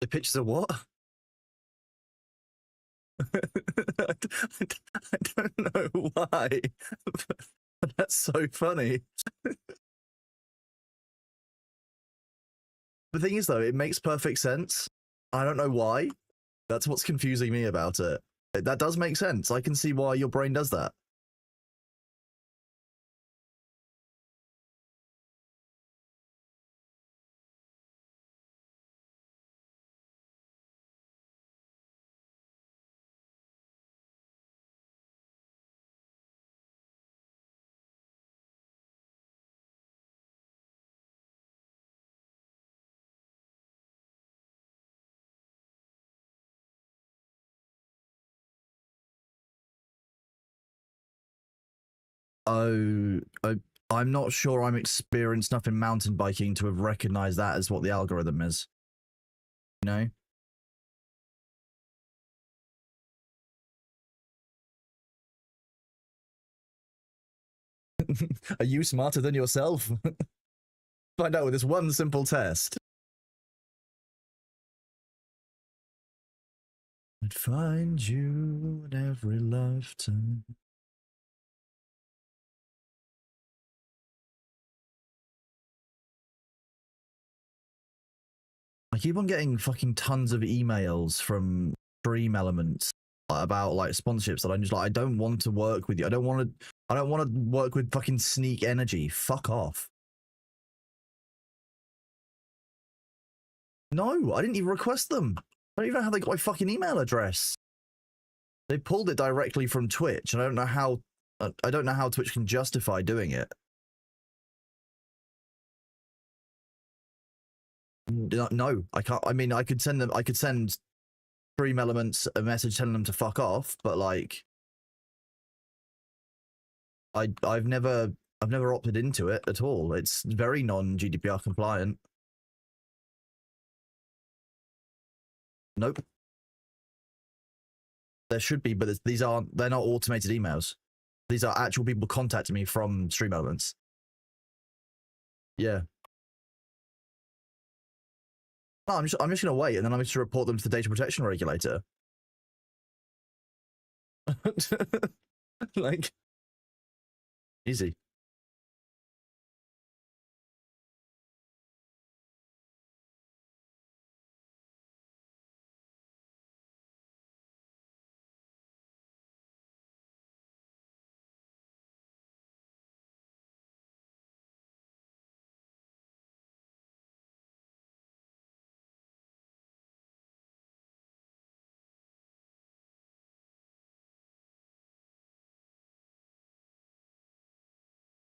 The pictures of what? I don't know why. That's so funny. The thing is, though, it makes perfect sense. I don't know why. That's what's confusing me about it. That does make sense. I can see why your brain does that. Oh, I'm not sure I'm experienced enough in mountain biking to have recognized that as what the algorithm is. You know? Are you smarter than yourself? Find out with this one simple test. I'd find you in every lifetime. I keep on getting fucking tons of emails from Dream Elements about like sponsorships that I'm just like, I don't want to work with you. I don't want to work with fucking Sneak Energy. Fuck off. No, I didn't even request them. I don't even know how they got my fucking email address. They pulled it directly from Twitch, and I don't know how Twitch can justify doing it. No, I can't. I mean, I could send Dream Elements a message telling them to fuck off, but like, I've never opted into it at all. It's very non-GDPR compliant. Nope. There should be, but they're not automated emails. These are actual people contacting me from Stream Elements. Yeah. No, I'm just gonna wait, and then I'm just gonna report them to the data protection regulator. Like, easy.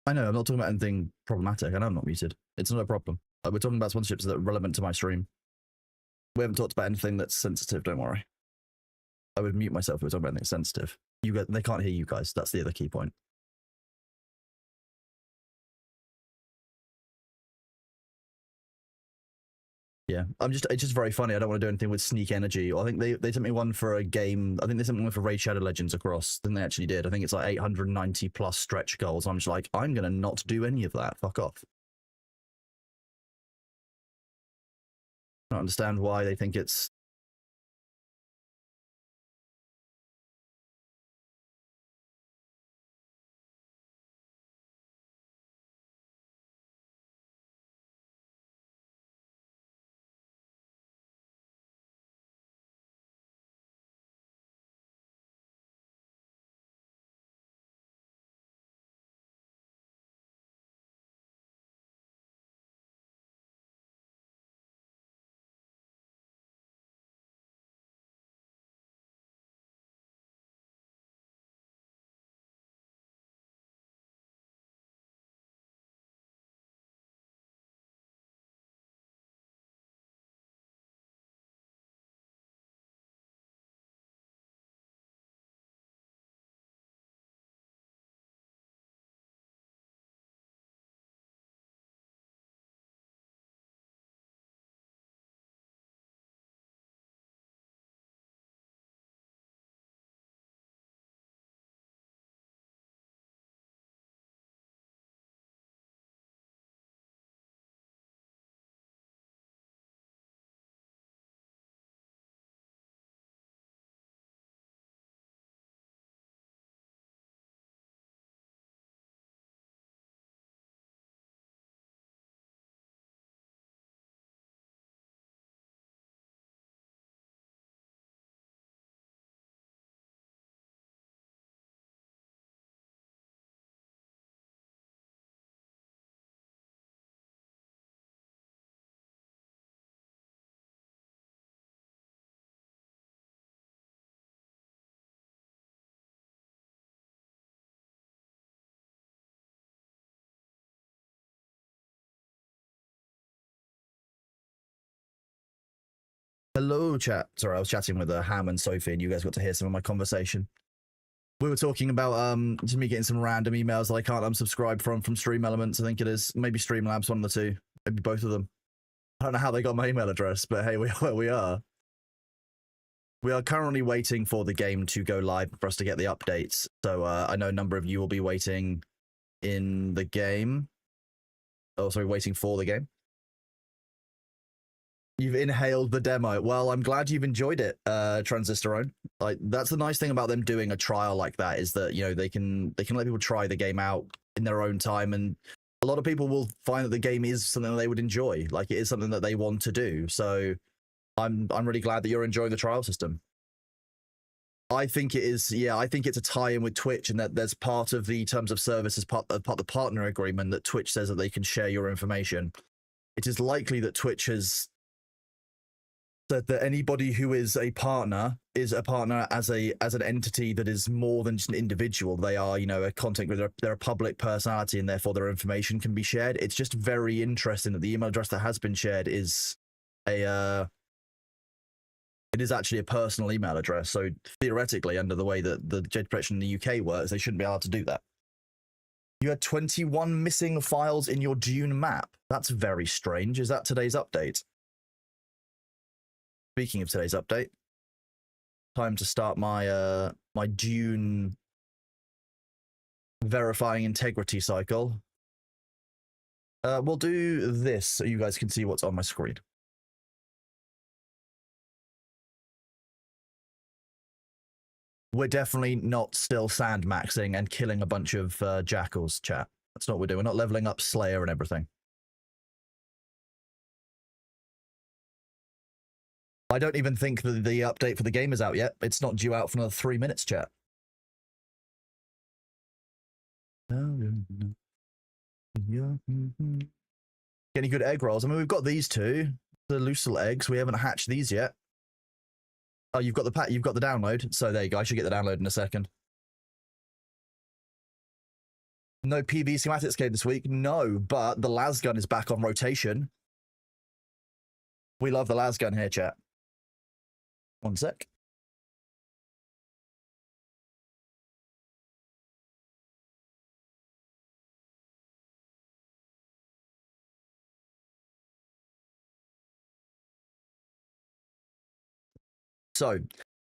I know, I'm not talking about anything problematic. I know I'm not muted. It's not a problem. We're talking about sponsorships that are relevant to my stream. We haven't talked about anything that's sensitive, don't worry. I would mute myself if we're talking about anything sensitive. They can't hear you guys. That's the other key point. Yeah, it's just very funny. I don't want to do anything with Sneak Energy. I think they sent me one for a game. I think they sent me one for Raid Shadow Legends across. Then they actually did. I think it's like 890 plus stretch goals. I'm just like, I'm going to not do any of that. Fuck off. I don't understand why they think it's Hello, chat. Sorry, I was chatting with Ham and Sophie, and you guys got to hear some of my conversation. We were talking about just me getting some random emails that I can't unsubscribe from Stream Elements. I think it is maybe Streamlabs, one of the two, maybe both of them. I don't know how they got my email address, but hey, we are. We are currently waiting for the game to go live for us to get the updates. So I know a number of you will be waiting in the game. Oh, sorry, waiting for the game. You've inhaled the demo. Well, I'm glad you've enjoyed it, Transistorone. Like, that's the nice thing about them doing a trial like that, is that, you know, they can let people try the game out in their own time, and a lot of people will find that the game is something that they would enjoy. Like, it is something that they want to do. So I'm really glad that you're enjoying the trial system. I think it is, yeah, I think it's a tie-in with Twitch, and that there's part of the terms of service as part of the partner agreement that Twitch says that they can share your information. It is likely that Twitch has said that anybody who is a partner as an entity that is more than just an individual. They are, you know, a content creator, they're a public personality, and therefore their information can be shared. It's just very interesting that the email address that has been shared is it is actually a personal email address. So theoretically, under the way that the data protection in the UK works, they shouldn't be allowed to do that. You had 21 missing files in your Dune map. That's very strange. Is that today's update? Speaking of today's update, time to start my my Dune verifying integrity cycle. We'll do this so you guys can see what's on my screen. We're definitely not still sandmaxing and killing a bunch of jackals, chat. That's not what we're doing. We're not leveling up Slayer and everything. I don't even think that the update for the game is out yet. It's not due out for another 3 minutes, chat. Any good egg rolls? I mean, we've got these two, the Lucille eggs. We haven't hatched these yet. Oh, you've got the you've got the download. So there you go. I should get the download in a second. No PV schematics came this week. No, but the lasgun is back on rotation. We love the lasgun here, chat. One sec. So,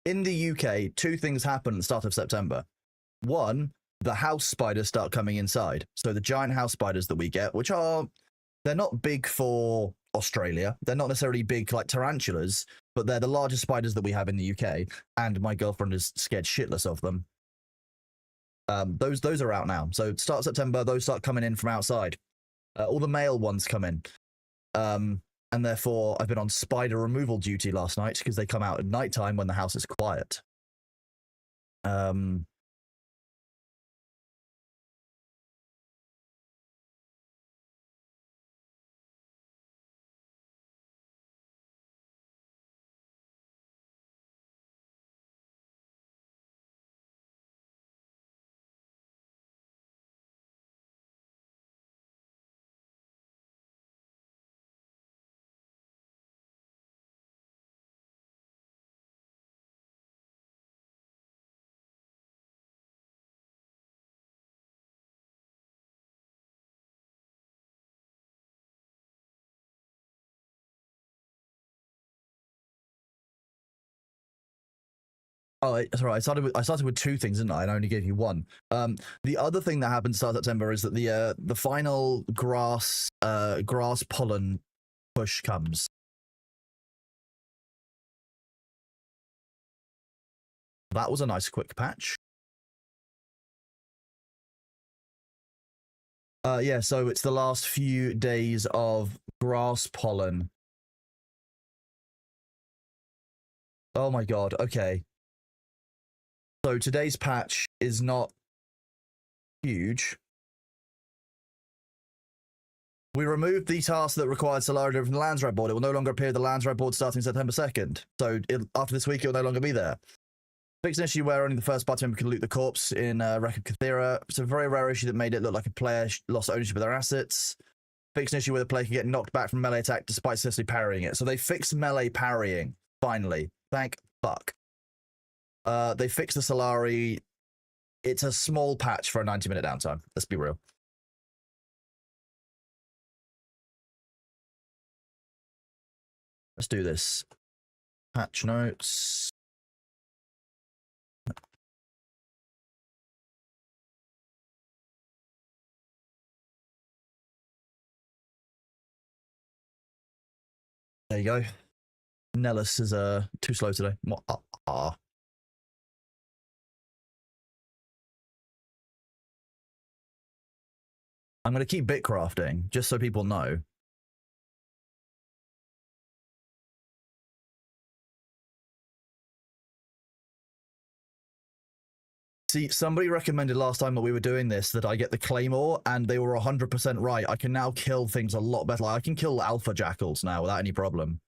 in the UK, two things happen at the start of September. One, the house spiders start coming inside. So the giant house spiders that we get, which are, they're not big for Australia. They're not necessarily big like tarantulas, but they're the largest spiders that we have in the UK. And my girlfriend is scared shitless of them. Those are out now. So start of September, those start coming in from outside. All the male ones come in. And therefore, I've been on spider removal duty last night because they come out at nighttime when the house is quiet. Oh, sorry. I started with two things, didn't I? And I only gave you one. The other thing that happened to start September is that the final grass pollen push comes. That was a nice quick patch. Yeah, so it's the last few days of grass pollen. Oh my god, okay. So today's patch is not huge. We removed the task that required Solarity from the Landsrat board. It will no longer appear the Landsrat board starting September 2nd. So after this week, it will no longer be there. Fixed an issue where only the first party member can loot the corpse in Record Cathera. It's a very rare issue that made it look like a player lost ownership of their assets. Fixed an issue where the player can get knocked back from melee attack despite successfully parrying it. So they fixed melee parrying. Finally. Thank fuck. They fixed the Solari. It's a small patch for a 90-minute downtime. Let's be real. Let's do this. Patch notes. There you go. Nellis is too slow today. I'm going to keep bit crafting, just so people know. See, somebody recommended last time that we were doing this that I get the Claymore, and they were 100% right. I can now kill things a lot better. Like, I can kill Alpha Jackals now without any problem.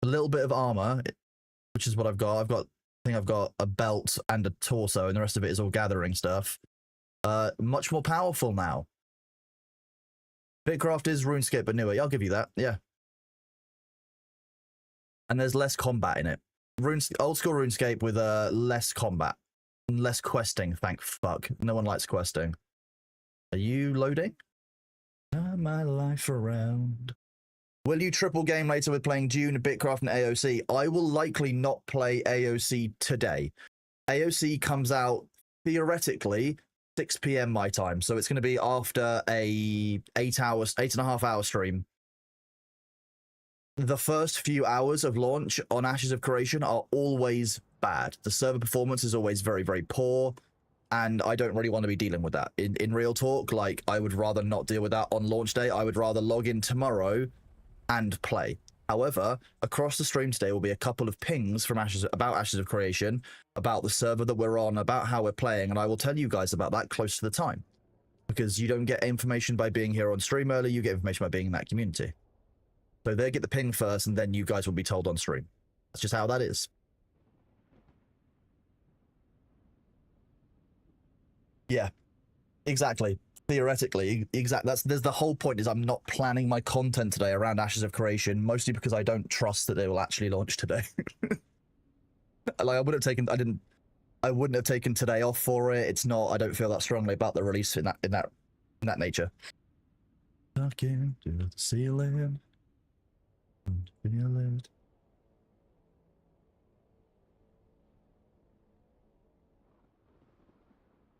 A little bit of armor, which is what I've got. I think I've got a belt and a torso, and the rest of it is all gathering stuff. Much more powerful now. Bitcraft is RuneScape, but newer. I'll give you that. Yeah. And there's less combat in it. Old school RuneScape with less combat. Less questing, thank fuck. No one likes questing. Are you loading? Turn my life around. Will you triple game later with playing Dune, Bitcraft, and AOC? I will likely not play AOC today. AOC comes out, theoretically, 6 p.m. my time, so it's going to be after a 8.5 hour stream. The first few hours of launch on Ashes of Creation are always bad. The server performance is always very, very poor, and I don't really want to be dealing with that. In real talk, like, I would rather not deal with that on launch day. I would rather log in tomorrow and play. However, across the stream today will be a couple of pings from Ashes of Creation, about the server that we're on, about how we're playing, and I will tell you guys about that close to the time. Because you don't get information by being here on stream early, you get information by being in that community. So they get the ping first, and then you guys will be told on stream. That's just how that is. Yeah, exactly. Theoretically, there's the whole point is I'm not planning my content today around Ashes of Creation, mostly because I don't trust that they will actually launch today. Like, I wouldn't have taken today off for it. It's not, I don't feel that strongly about the release in that nature. Talking to the ceiling. Feel it.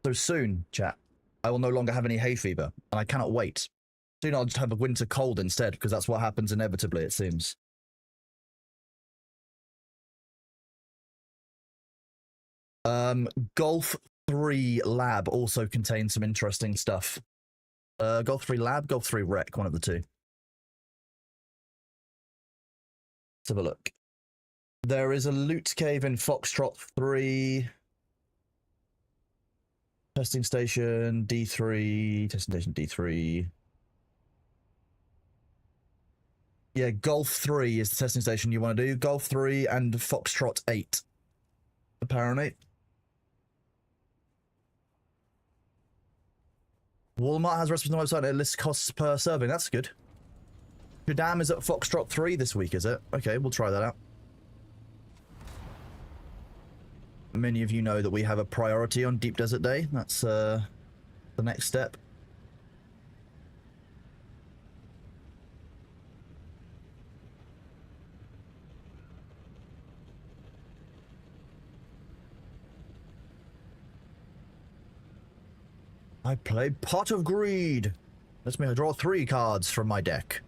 So soon, chat, I will no longer have any hay fever, and I cannot wait. Soon I'll just have a winter cold instead, because that's what happens inevitably, it seems. Golf 3 Lab also contains some interesting stuff. Golf 3 Lab, Golf 3 Rec, one of the two. Let's have a look. There is a loot cave in Foxtrot 3. Testing station D3. Testing station D3. Yeah, Golf 3 is the testing station you want to do. Golf 3 and Foxtrot 8. Apparently. Walmart has recipes on the website and it lists costs per serving. That's good. Shadam is at Foxtrot 3 this week, is it? Okay, we'll try that out. Many of you know that we have a priority on Deep Desert Day. That's the next step. I play Pot of Greed. Let's make me draw 3 cards from my deck.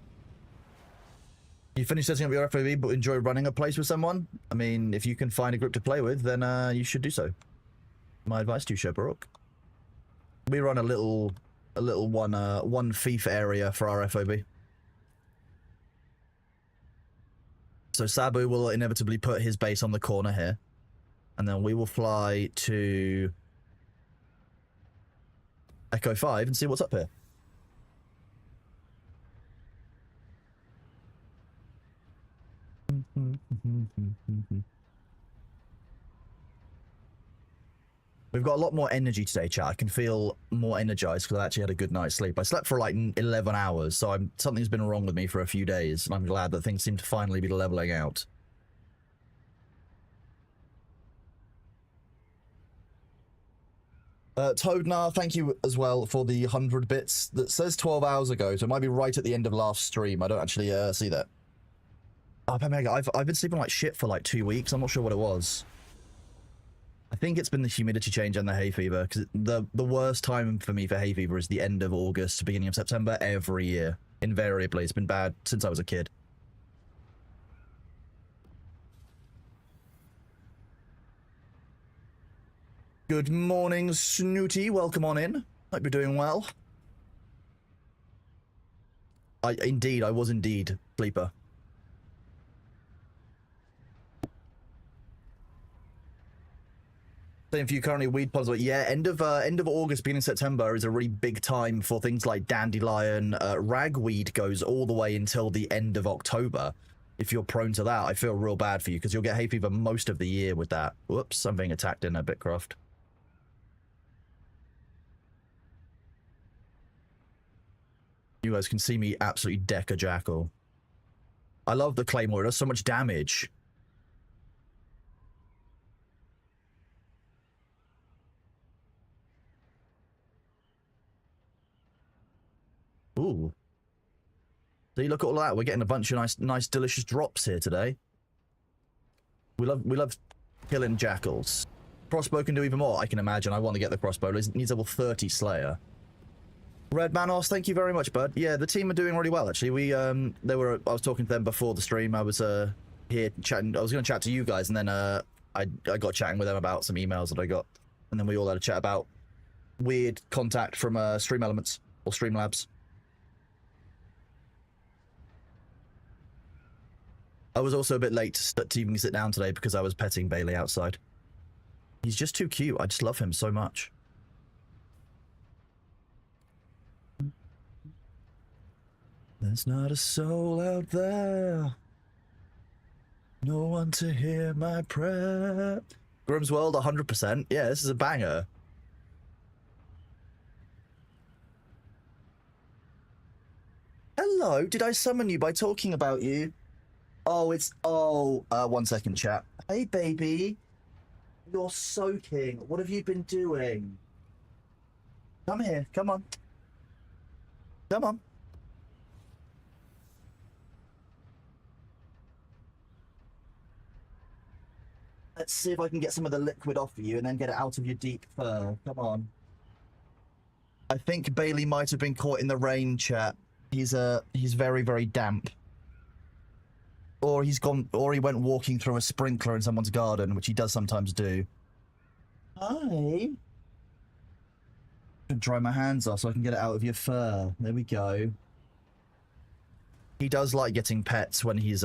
You finish setting up your FOV, but enjoy running a place with someone? I mean, if you can find a group to play with, then you should do so. My advice to you, Sherbrooke. We run a little one fief area for our FOB. So Sabu will inevitably put his base on the corner here, and then we will fly to Echo 5 and see what's up here. We've got a lot more energy today, chat. I can feel more energized because I actually had a good night's sleep. I slept for like 11 hours, so something's been wrong with me for a few days, and I'm glad that things seem to finally be leveling out. Toadnar, thank you as well for the 100 bits. That says 12 hours ago, so it might be right at the end of last stream. I don't actually see that. Oh, Mega, I've been sleeping like shit for like 2 weeks. I'm not sure what it was. I think it's been the humidity change and the hay fever, because the worst time for me for hay fever is the end of August, beginning of September every year. Invariably, it's been bad since I was a kid. Good morning, Snooty. Welcome on in. Hope you're doing well. I was indeed sleeper. Same for you currently, weed pods. But yeah, end of August, beginning of September is a really big time for things like dandelion. Ragweed goes all the way until the end of October. If you're prone to that, I feel real bad for you because you'll get hay fever most of the year with that. Whoops, I'm being attacked in a Bitcraft. You guys can see me absolutely deck a jackal. I love the Claymore. It does so much damage. Ooh. See, look at all that. We're getting a bunch of nice, delicious drops here today. We love killing jackals. Crossbow can do even more, I can imagine. I want to get the crossbow. It needs level 30 Slayer. Red Manos, thank you very much, bud. Yeah, the team are doing really well, actually. I was talking to them before the stream. I was here chatting. I was going to chat to you guys, and then I got chatting with them about some emails that I got, and then we all had a chat about weird contact from Stream Elements or Streamlabs. I was also a bit late to even sit down today because I was petting Bailey outside. He's just too cute. I just love him so much. There's not a soul out there. No one to hear my prayer. Grimm's World, 100%. Yeah, this is a banger. Hello, did I summon you by talking about you? Oh, it's... Oh, 1 second, chat. Hey, baby. You're soaking. What have you been doing? Come here. Come on. Come on. Let's see if I can get some of the liquid off of you and then get it out of your deep fur. Come on. I think Bailey might have been caught in the rain, chat. He's very, very damp. Or he went walking through a sprinkler in someone's garden, which he does sometimes do. Hi. Dry my hands off so I can get it out of your fur. There we go. He does like getting pets when he's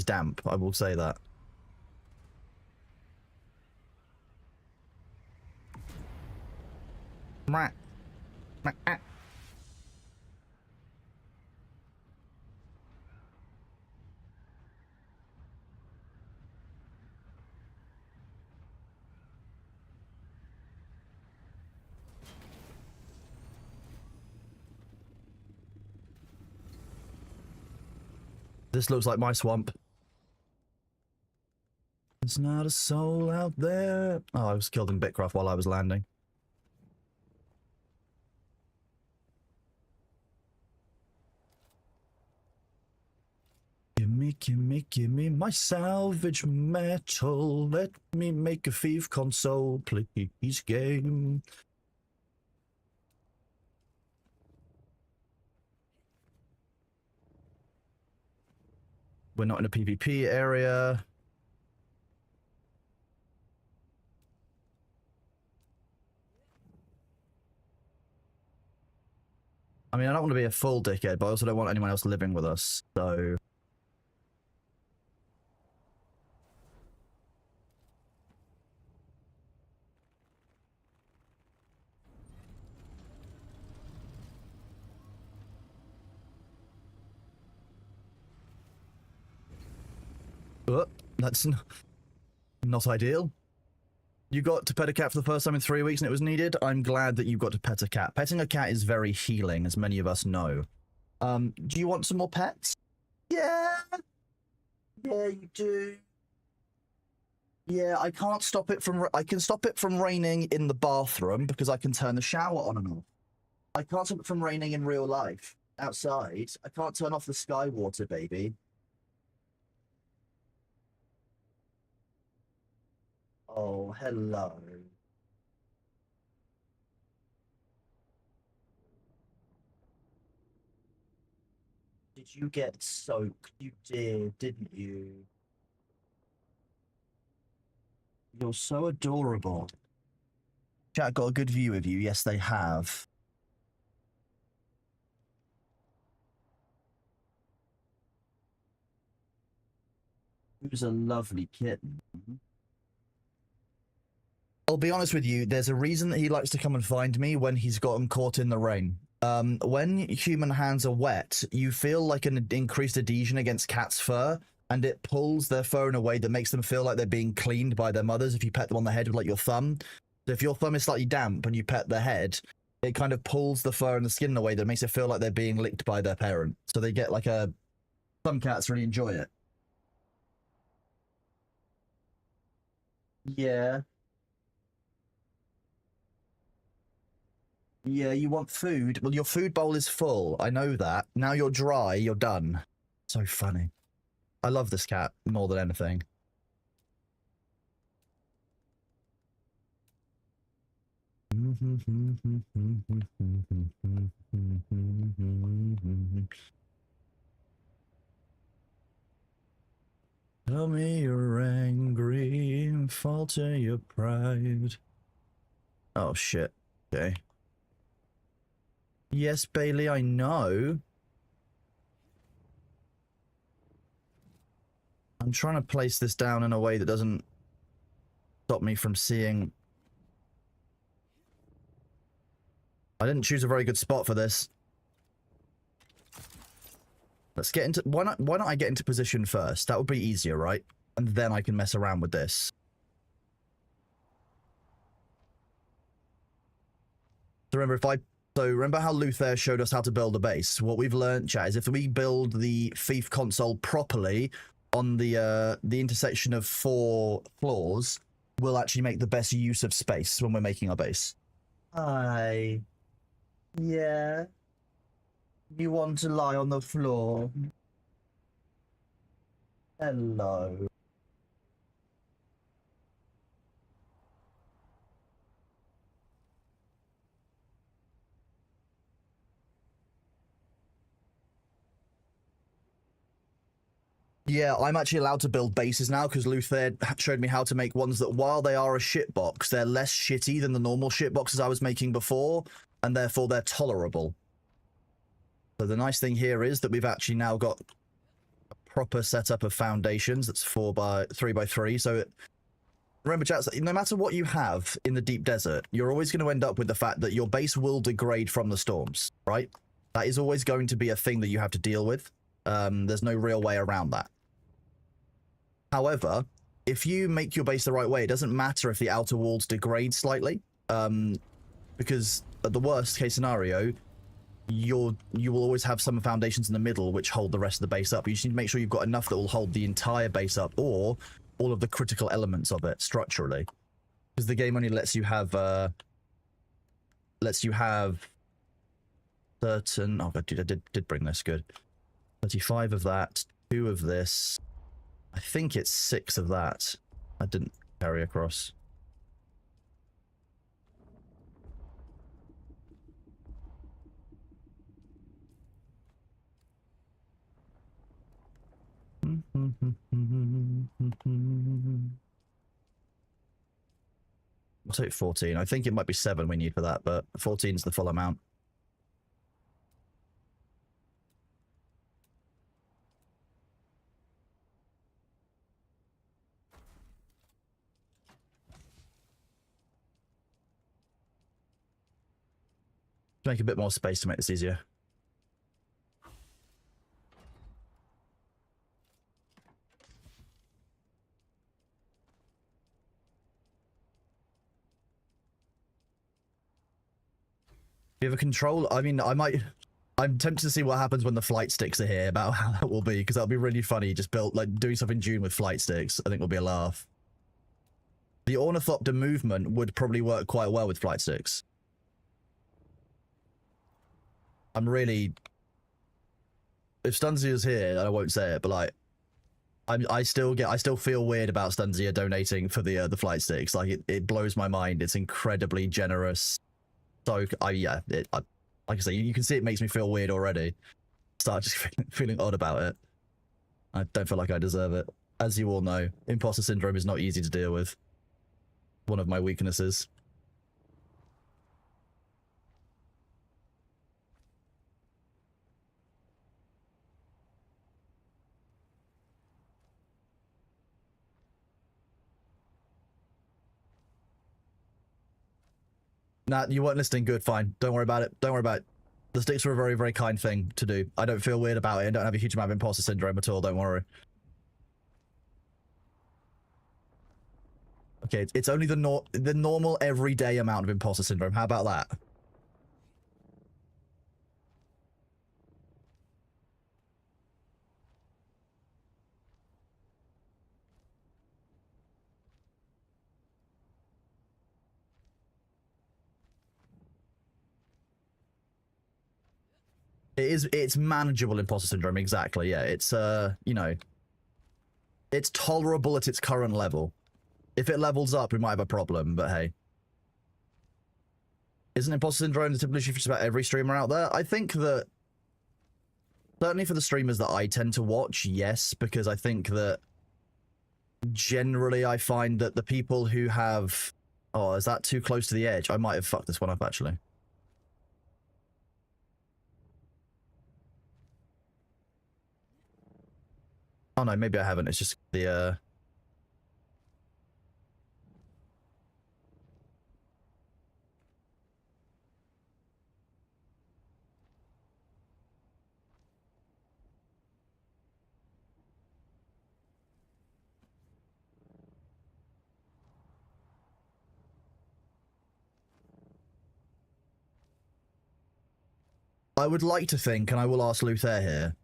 damp, I will say that. This looks like my swamp. There's not a soul out there. Oh, I was killed in Bitcraft while I was landing. Give me my salvage metal. Let me make a thief console, please, game. We're not in a PvP area. I mean, I don't want to be a full dickhead, but I also don't want anyone else living with us, so... That's not ideal. You got to pet a cat for the first time in 3 weeks and it was needed. I'm glad that you got to pet a cat. Petting a cat is very healing, as many of us know. Do you want some more pets? Yeah. Yeah, you do. Yeah, I can't stop it from. I can stop it from raining in the bathroom because I can turn the shower on and off. I can't stop it from raining in real life outside. I can't turn off the sky water, baby. Oh, hello. Did you get soaked? You did, didn't you? You're so adorable. Chat got a good view of you. Yes, they have. Who's a lovely kitten. I'll be honest with you, there's a reason that he likes to come and find me when he's gotten caught in the rain. When human hands are wet, you feel like an increased adhesion against cat's fur, and it pulls their fur in a way that makes them feel like they're being cleaned by their mothers if you pet them on the head with like your thumb. So if your thumb is slightly damp and you pet their head, it kind of pulls the fur and the skin in a way that makes it feel like they're being licked by their parent. So they get like a... Some cats really enjoy it. Yeah. Yeah, you want food. Well, your food bowl is full. I know that. Now you're dry, you're done. So funny. I love this cat more than anything. Tell me you're angry and falter your pride. Oh, shit. Okay. Yes, Bailey, I know. I'm trying to place this down in a way that doesn't stop me from seeing. I didn't choose a very good spot for this. Let's get into... Why not I get into position first? That would be easier, right? And then I can mess around with this. So remember how Luther showed us how to build a base? What we've learned, chat, is if we build the Thief console properly on the intersection of 4 floors, we'll actually make the best use of space when we're making our base. Hi. Yeah. You want to lie on the floor? Hello. Yeah, I'm actually allowed to build bases now because Luther showed me how to make ones that, while they are a shitbox, they're less shitty than the normal shitboxes I was making before, and therefore they're tolerable. So the nice thing here is that we've actually now got a proper setup of foundations that's 3x3. So remember, chat, no matter what you have in the deep desert, you're always going to end up with the fact that your base will degrade from the storms, right? That is always going to be a thing that you have to deal with. There's no real way around that. However, if you make your base the right way, it doesn't matter if the outer walls degrade slightly, because at the worst case scenario, you will always have some foundations in the middle which hold the rest of the base up. You just need to make sure you've got enough that will hold the entire base up, or all of the critical elements of it structurally, because the game only lets you have certain... Oh god, dude, I did bring this. Good. 35 of that, 2 of this. I think it's 6 of that. I didn't carry across. I'll take 14. I think it might be 7 we need for that, but 14 is the full amount. Make a bit more space to make this easier. Do you have a control? I mean, I'm tempted to see what happens when the flight sticks are here, about how that will be, because that'll be really funny. Just built, like, doing something Dune with flight sticks. I think will be a laugh. The Ornithopter movement would probably work quite well with flight sticks. I'm really... If Stunzia's here, I won't say it, but like, I still feel weird about Stunzia donating for the flight sticks. Like it blows my mind. It's incredibly generous. So like I say, you can see it makes me feel weird already. Start just feeling odd about it. I don't feel like I deserve it. As you all know, imposter syndrome is not easy to deal with. One of my weaknesses. Nah, you weren't listening. Good, fine. Don't worry about it. Don't worry about it. The sticks were a very, very kind thing to do. I don't feel weird about it. I don't have a huge amount of imposter syndrome at all. Don't worry. Okay, it's only the normal everyday amount of imposter syndrome. How about that? It's manageable imposter syndrome, exactly. Yeah, it's you know, it's tolerable at its current level. If it levels up, we might have a problem, but hey. Isn't imposter syndrome the typical issue for just about every streamer out there? I think that certainly for the streamers that I tend to watch, yes, because I think that generally I find that the people who have... Oh, is that too close to the edge? I might have fucked this one up, actually. Oh no, maybe I haven't. It's just the I would like to think, and I will ask Luther here,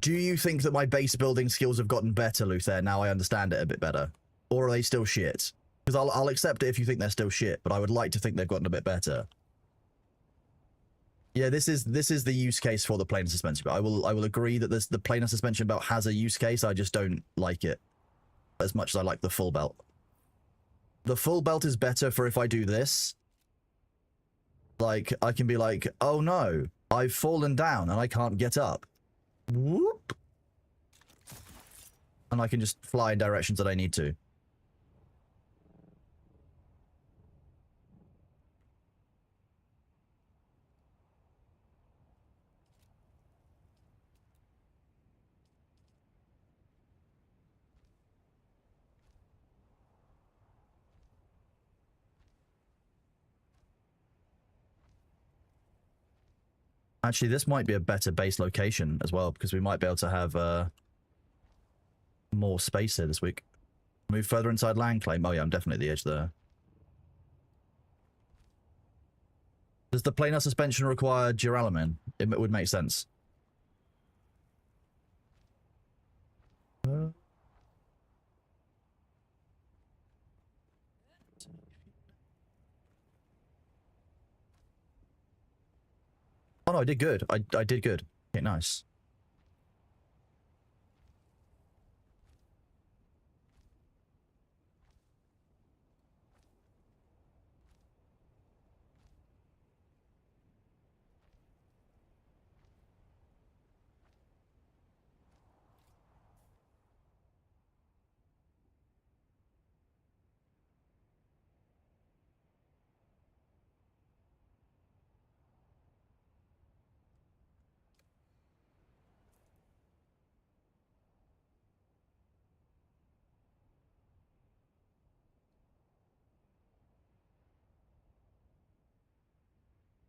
do you think that my base building skills have gotten better, Luther? Now I understand it a bit better. Or are they still shit? Because I'll accept it if you think they're still shit, but I would like to think they've gotten a bit better. Yeah, this is the use case for the planar suspension, but I will agree that the planar suspension belt has a use case. I just don't like it as much as I like the full belt. The full belt is better for if I do this. Like, I can be like, oh no, I've fallen down and I can't get up. Whoop. And I can just fly in directions that I need to. Actually, this might be a better base location as well, because we might be able to have more space here this week. Move further inside land claim. Oh yeah, I'm definitely at the edge there. Does the planar suspension require duralumin? It would make sense. Oh no, I did good. I did good. Okay, nice.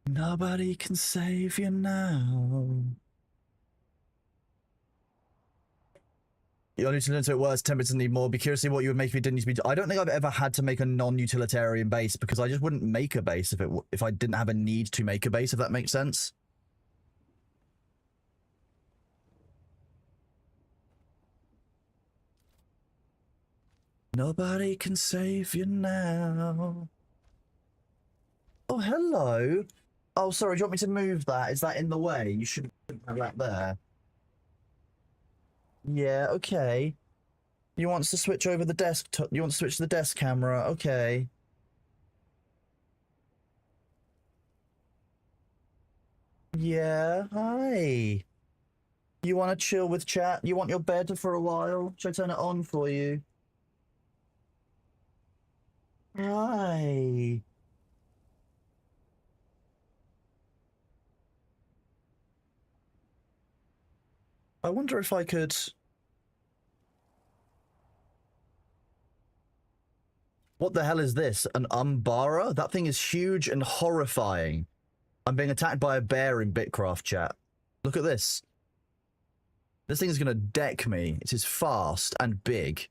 Nobody can save you now. You only to learn to it worse, temperatures need more. Be curious to see what you would make if it didn't need to be. I don't think I've ever had to make a non-utilitarian base because I just wouldn't make a base if I didn't have a need to make a base, if that makes sense. Nobody can save you now. Oh, hello. Oh, sorry. Do you want me to move that? Is that in the way? You shouldn't have that there. Yeah, okay. You want to switch over the desktop? You want to switch to the desk camera? Okay. Yeah, hi. You want to chill with chat? You want your bed for a while? Should I turn it on for you? Hi. I wonder if I could... What the hell is this? An umbara? That thing is huge and horrifying. I'm being attacked by a bear in Bitcraft chat. Look at this. This thing is going to deck me. It is fast and big.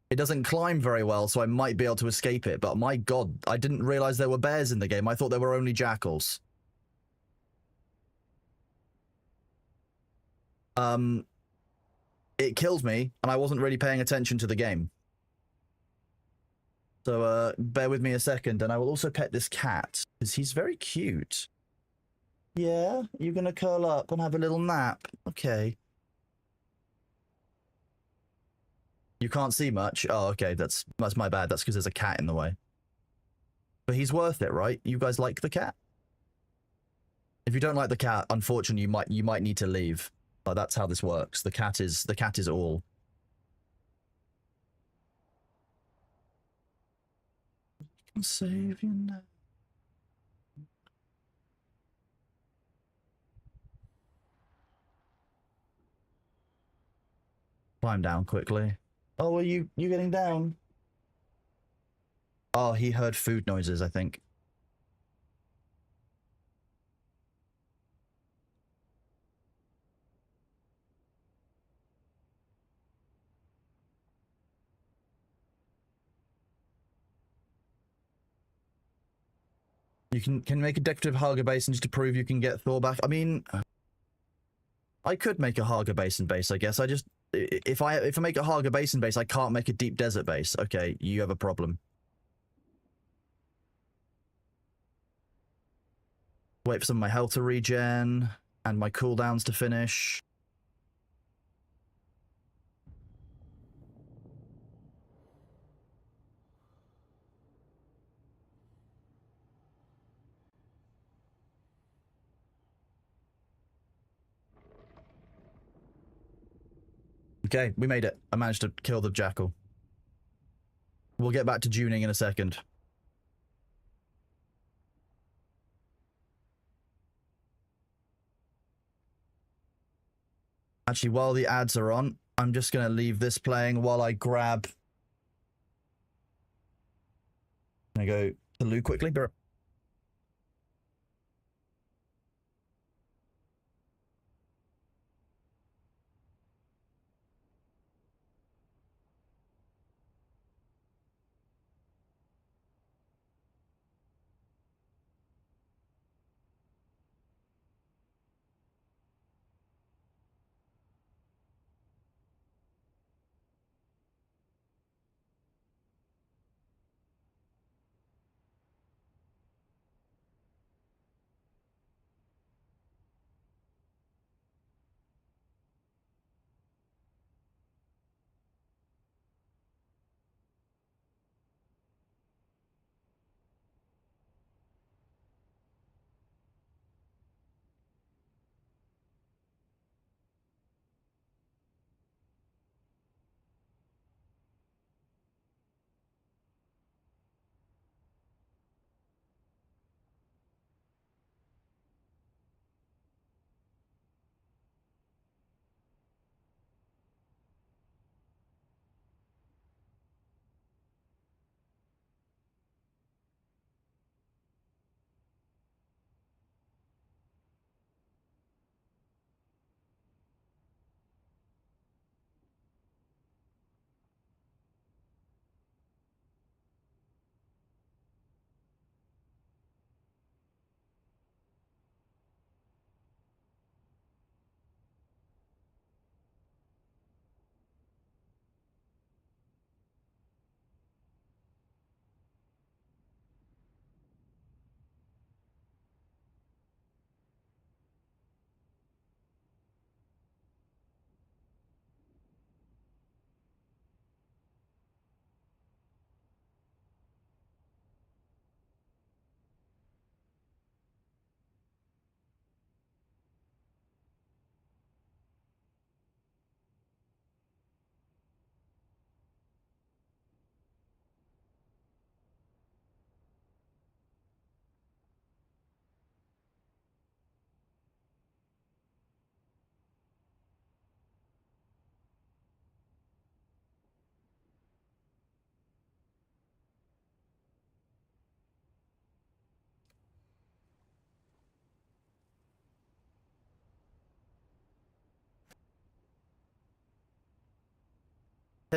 It doesn't climb very well, so I might be able to escape it. But my god, I didn't realize there were bears in the game. I thought there were only jackals. It killed me, and I wasn't really paying attention to the game. So bear with me a second, and I will also pet this cat, because he's very cute. Yeah, you're gonna curl up and have a little nap. Okay. You can't see much. Oh, okay, that's my bad. That's because there's a cat in the way. But he's worth it, right? You guys like the cat? If you don't like the cat, unfortunately, you might need to leave. But that's how this works. The cat is all. Can save you now. Climb down quickly. Oh, are you getting down? Oh, he heard food noises, I think. You can make a decorative Haga basin just to prove you can get Thor back. I mean, I could make a Haga basin base, I guess. I just if I make a Haga basin base, I can't make a deep desert base. Okay, you have a problem. Wait for some of my health to regen and my cooldowns to finish. Okay, we made it. I managed to kill the jackal. We'll get back to tuning in a second. Actually, while the ads are on, I'm just going to leave this playing while I grab... I go to loo quickly.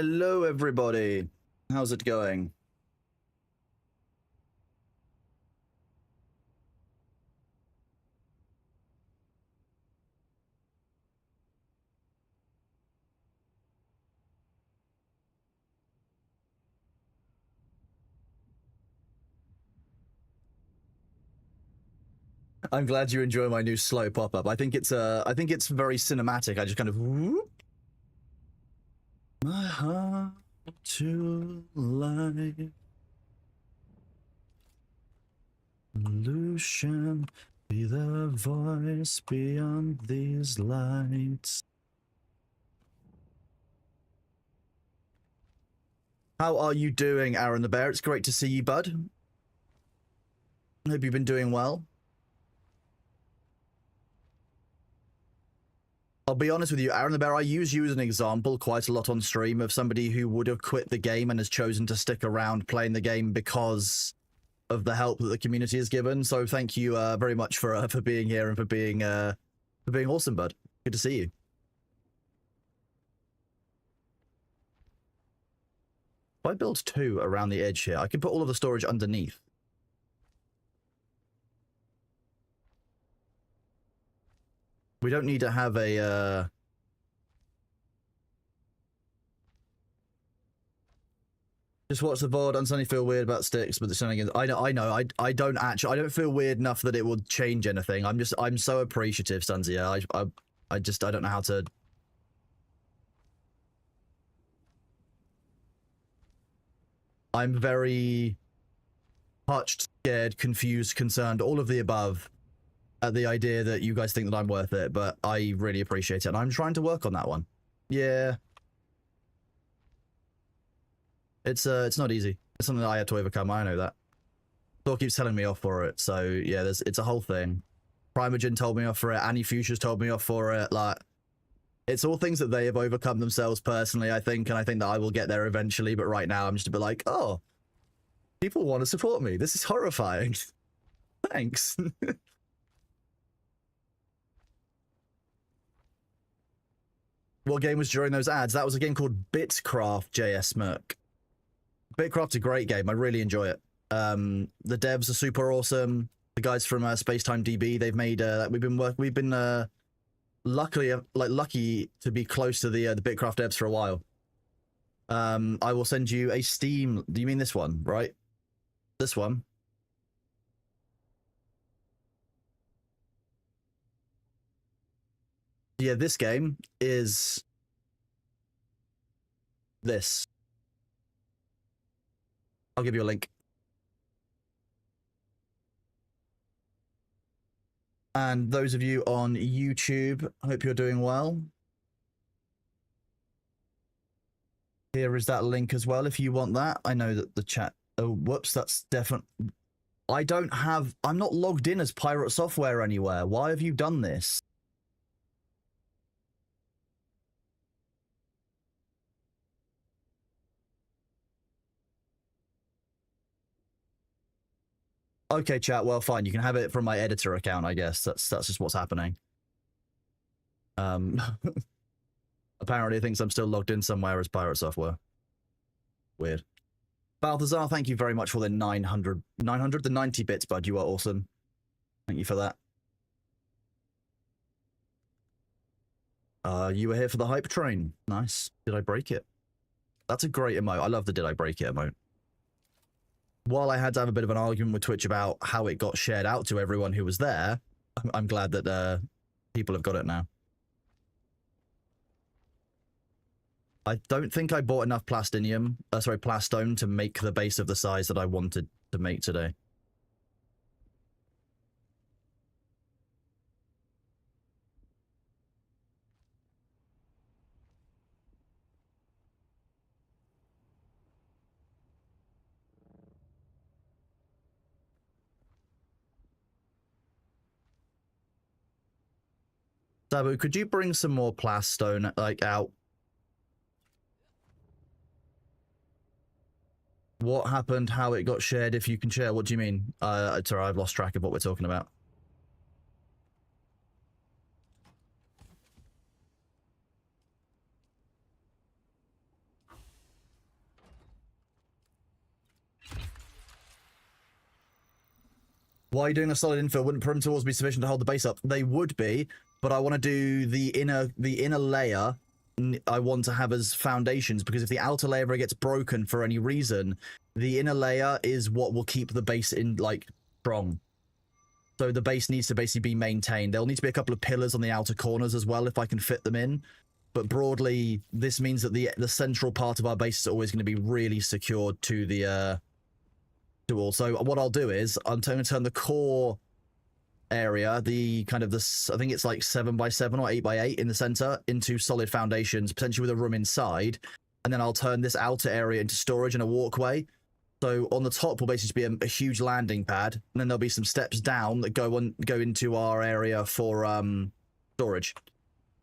Hello, everybody. How's it going? I'm glad you enjoy my new slow pop-up. I think it's very cinematic. I just kind of whoop, my heart to life. Lucian, be the voice beyond these lights. How are you doing, Aaron the Bear? It's great to see you, bud. Hope you've been doing well. I'll be honest with you, Aaron the Bear, I use you as an example quite a lot on stream of somebody who would have quit the game and has chosen to stick around playing the game because of the help that the community has given. So thank you very much for being here and for being awesome, bud. Good to see you. If I build 2 around the edge here, I can put all of the storage underneath. We don't need to have a just watch the VOD and suddenly feel weird about sticks, but the shenanigans. I know. I don't feel weird enough that it will change anything. I'm so appreciative, Stanzia. I don't know how to. I'm very touched, scared, confused, concerned, all of the above at the idea that you guys think that I'm worth it, but I really appreciate it, and I'm trying to work on that one. Yeah. It's not easy. It's something that I had to overcome. I know that. Thor keeps telling me off for it, so yeah, it's a whole thing. Primogen told me off for it. Annie Fuchsia's told me off for it. Like, it's all things that they have overcome themselves personally, I think, and I think that I will get there eventually. But right now, I'm just a bit like, oh, people want to support me. This is horrifying. Thanks. What game was during those ads? That was a game called Bitcraft, JS Merc. Bitcraft's a great game. I really enjoy it. The devs are super awesome. The guys from Spacetime DB, they've made. We've been lucky to be close to the Bitcraft devs for a while. I will send you a Steam. Do you mean this one, right? This one. Yeah, this game is this. I'll give you a link. And those of you on YouTube, I hope you're doing well. Here is that link as well if you want that. I know that the chat... Oh, whoops, that's definitely... I'm not logged in as Pirate Software anywhere. Why have you done this? Okay, chat. Well, fine. You can have it from my editor account, I guess. That's just what's happening. Apparently, it thinks I'm still logged in somewhere as Pirate Software. Weird. Balthazar, thank you very much for the 990 bits, bud. You are awesome. Thank you for that. You were here for the hype train. Nice. Did I break it? That's a great emote. I love the did I break it emote. While I had to have a bit of an argument with Twitch about how it got shared out to everyone who was there, I'm glad that people have got it now. I don't think I bought enough plastone to make the base of the size that I wanted to make today. Sabu, could you bring some more plastone out? What happened? How it got shared? If you can share, what do you mean? Sorry, I've lost track of what we're talking about. Why are you doing a solid infill? Wouldn't perimeter walls be sufficient to hold the base up? They would be, but I want to do the inner layer. I want to have as foundations, because if the outer layer ever gets broken for any reason, the inner layer is what will keep the base in like strong. So the base needs to basically be maintained. There'll need to be a couple of pillars on the outer corners as well if I can fit them in. But broadly, this means that the central part of our base is always going to be really secured to the wall. So what I'll do is I'm going to turn the core area, the kind of this, I think it's like 7x7 or 8x8 in the center, into solid foundations, potentially with a room inside. And then I'll turn this outer area into storage and a walkway. So on the top will basically be a huge landing pad, and then there'll be some steps down that go into our area for storage.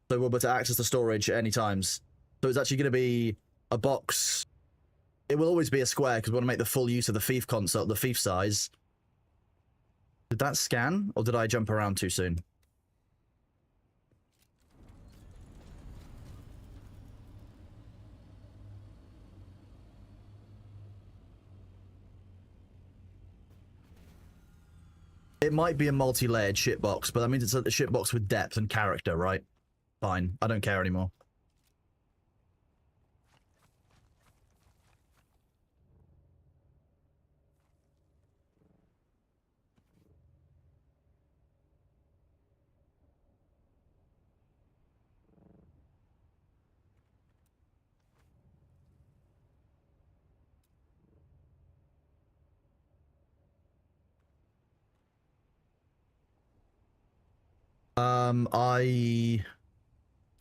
So we'll be able to access the storage at any times. So it's actually going to be a box. It will always be a square because we want to make the full use of the fief console, the fief size. Did that scan, or did I jump around too soon? It might be a multi-layered shitbox, but that means it's a shitbox with depth and character, right? Fine. I don't care anymore.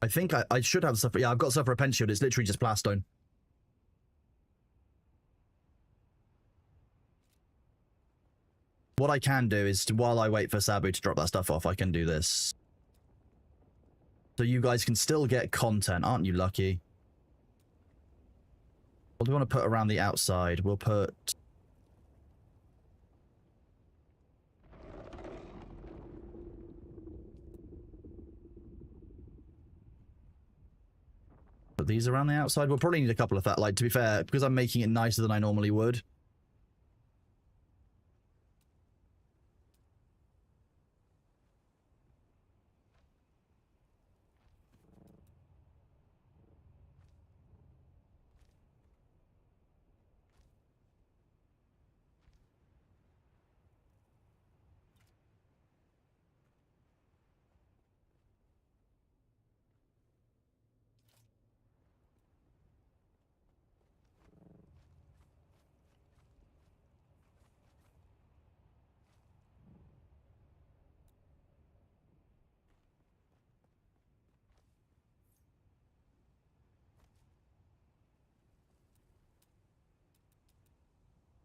I think I should have stuff. Yeah, I've got stuff for a pen shield. It's literally just plastone. What I can do is, while I wait for Sabu to drop that stuff off, I can do this. So you guys can still get content. Aren't you lucky? What do we want to put around the outside? We'll put... Put these around the outside. We'll probably need a couple of that. Like, to be fair, because I'm making it nicer than I normally would.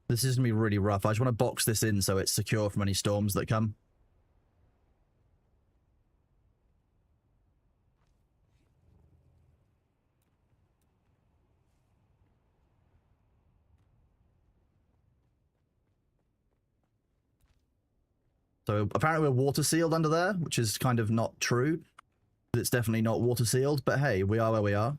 This is going to be really rough. I just want to box this in so it's secure from any storms that come. So apparently we're water sealed under there, which is kind of not true. It's definitely not water sealed, but hey, we are where we are.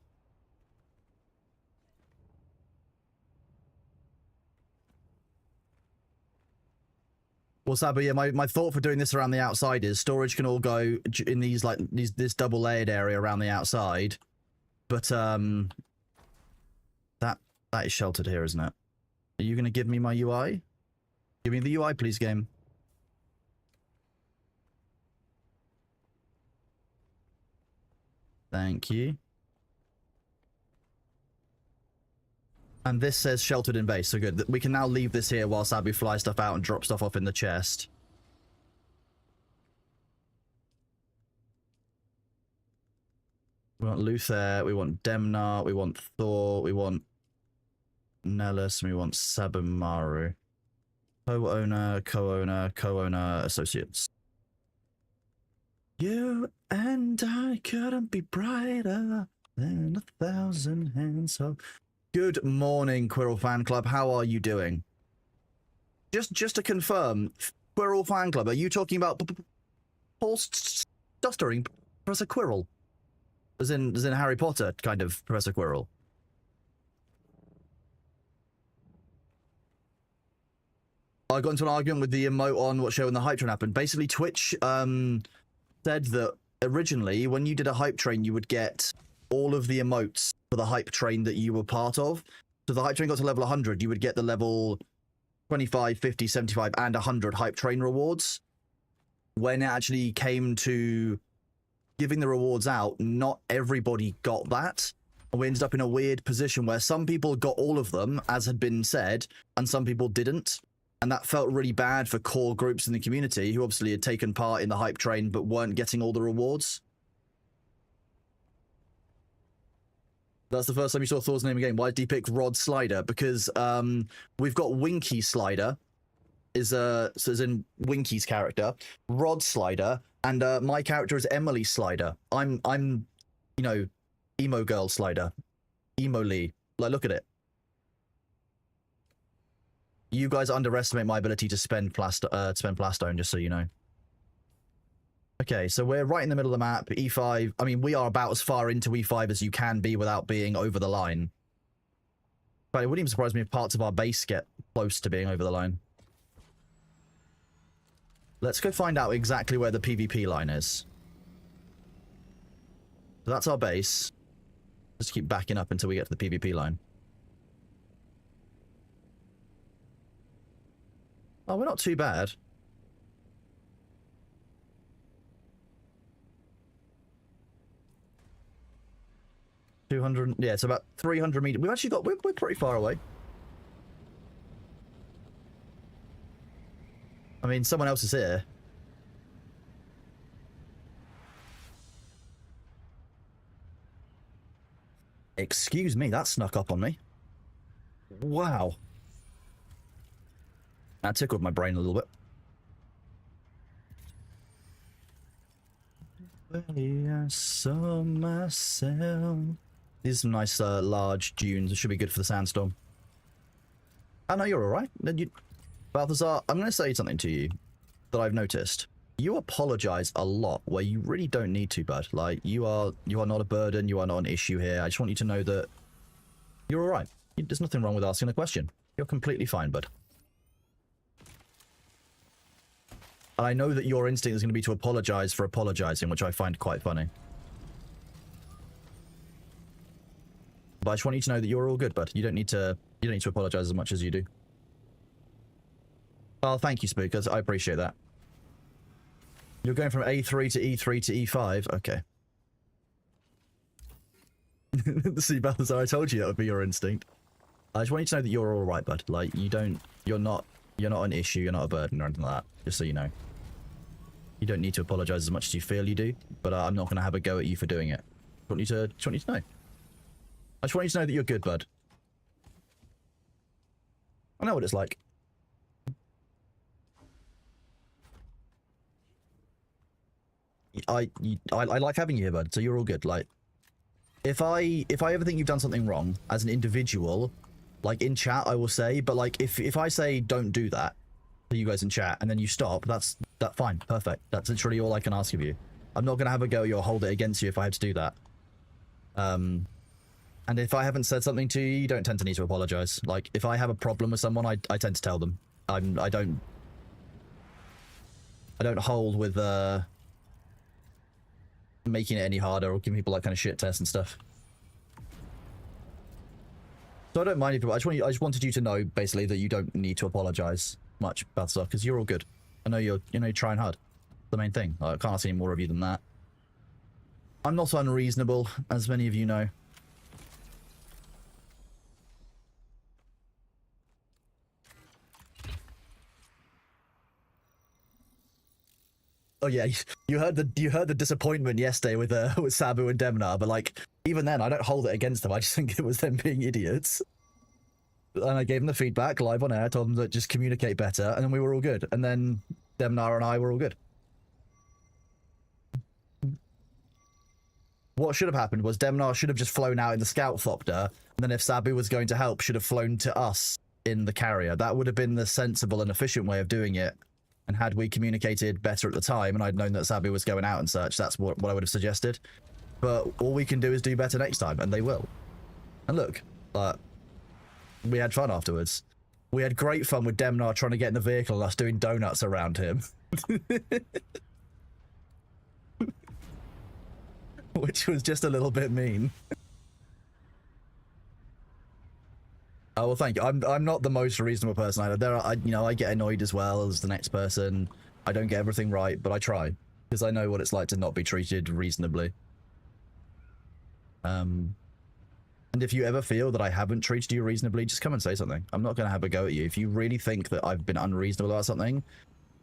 Well, Sabu, yeah, my thought for doing this around the outside is storage can all go in these, like, this double layered area around the outside. But, that is sheltered here, isn't it? Are you going to give me my UI? Give me the UI, please, game. Thank you. And this says sheltered in base, so good. We can now leave this here while Sabu flies stuff out and drop stuff off in the chest. We want Luther, we want Demnar, we want Thor, we want Nellis, and we want Sabumaru. Co-owner, co-owner, co-owner, associates. You and I couldn't be brighter than 1,000 hands of... Good morning, Quirrell Fan Club. How are you doing? Just to confirm, Quirrell Fan Club, are you talking about Paul Stustering Professor Quirrell? As in Harry Potter, kind of Professor Quirrell? I got into an argument with the emote on what show when the hype train happened. Basically, Twitch said that originally, when you did a hype train, you would get all of the emotes for the hype train that you were part of. So the hype train got to level 100, you would get the level 25, 50, 75, and 100 hype train rewards. When it actually came to giving the rewards out, not everybody got that. And we ended up in a weird position where some people got all of them, as had been said, and some people didn't. And that felt really bad for core groups in the community who obviously had taken part in the hype train but weren't getting all the rewards. That's the first time you saw Thor's name again. Why did he pick Rod Slider? Because we've got Winky Slider, so as in Winky's character, Rod Slider, and my character is Emily Slider. I'm you know, emo girl Slider, emo Lee. Like, look at it. You guys underestimate my ability to spend Plastone, just so you know. Okay, so we're right in the middle of the map. E5. I mean, we are about as far into E5 as you can be without being over the line. But it wouldn't even surprise me if parts of our base get close to being over the line. Let's go find out exactly where the PvP line is. So that's our base. Just keep backing up until we get to the PvP line. Oh, we're not too bad. Yeah, it's about 300 meters. We've actually got, we're pretty far away. I mean, someone else is here. Excuse me, that snuck up on me. Wow. That tickled my brain a little bit. Well, I saw myself. These are some nice large dunes. It should be good for the sandstorm. Oh no, you're alright. Balthazar, I'm going to say something to you that I've noticed. You apologize a lot where you really don't need to, bud. Like, you are not a burden. You are not an issue here. I just want you to know that you're alright. There's nothing wrong with asking a question. You're completely fine, bud. And I know that your instinct is going to be to apologize for apologizing, which I find quite funny. But I just want you to know that you're all good, bud. You don't need to apologize as much as you do. Oh, thank you, Spook. I appreciate that. You're going from A3 to E3 to E5? Okay. See, Balthazar, I told you that would be your instinct. I just want you to know that you're all right, bud. Like, you're not an issue, you're not a burden or anything like that, just so you know. You don't need to apologize as much as you feel you do, but I'm not going to have a go at you for doing it. I just want you to know. I just want you to know that you're good, bud. I know what it's like. I like having you here, bud, so you're all good. Like, if I ever think you've done something wrong as an individual, like in chat I will say, but like if I say don't do that to you guys in chat and then you stop, that's fine, perfect. That's literally all I can ask of you. I'm not gonna have a go at you or hold it against you if I had to do that. And if I haven't said something to you, you don't tend to need to apologize. Like, if I have a problem with someone, I tend to tell them. I don't hold with making it any harder or giving people like kind of shit tests and stuff. So I don't mind if I just wanted you to know basically that you don't need to apologize much about stuff because you're all good. I know you're trying hard. The main thing. I can't ask any more of you than that. I'm not unreasonable, as many of you know. Oh yeah, you heard the disappointment yesterday with Sabu and Demnar, but like even then I don't hold it against them. I just think it was them being idiots. And I gave them the feedback live on air, told them to just communicate better, and then we were all good. And then Demnar and I were all good. What should have happened was Demnar should have just flown out in the scout thopter, and then if Sabu was going to help, should have flown to us in the carrier. That would have been the sensible and efficient way of doing it. And had we communicated better at the time, and I'd known that Sabu was going out and such, that's what I would have suggested. But all we can do is do better next time, and they will. And look, we had fun afterwards. We had great fun with Demnar trying to get in the vehicle and us doing donuts around him. Which was just a little bit mean. Oh, well, thank you. I'm not the most reasonable person either. I get annoyed as well as the next person. I don't get everything right, but I try because I know what it's like to not be treated reasonably. And if you ever feel that I haven't treated you reasonably, just come and say something. I'm not going to have a go at you. If you really think that I've been unreasonable about something,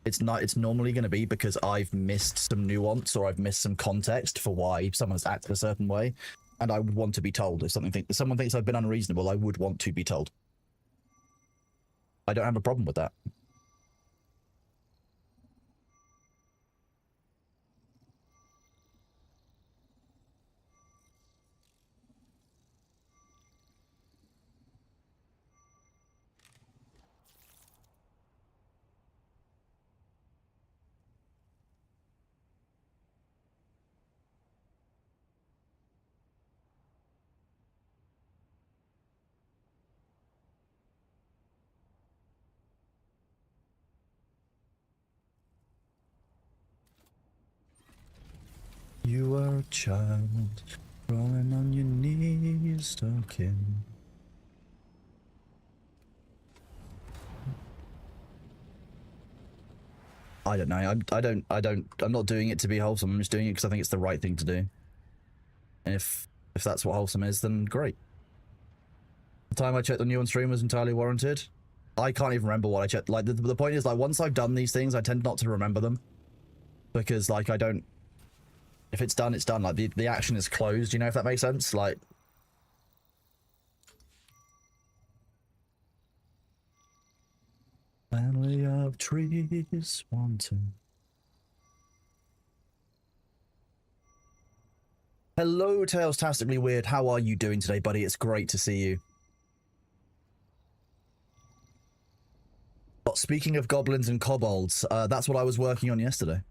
it's normally going to be because I've missed some nuance or I've missed some context for why someone's acted a certain way. And I would want to be told. If someone thinks I've been unreasonable, I would want to be told. I don't have a problem with that. You are a child, crawling on your knees, talking. I don't know. I'm not doing it to be wholesome. I'm just doing it because I think it's the right thing to do. And if that's what wholesome is, then great. The time I checked the new on stream was entirely warranted. I can't even remember what I checked. Like the point is, like, once I've done these things, I tend not to remember them because, like, I don't. If it's done, it's done. Like the action is closed. You know, if that makes sense. Like. Family of trees wanting. Hello, Tails-tastically Weird. How are you doing today, buddy? It's great to see you. But speaking of goblins and kobolds, that's what I was working on yesterday.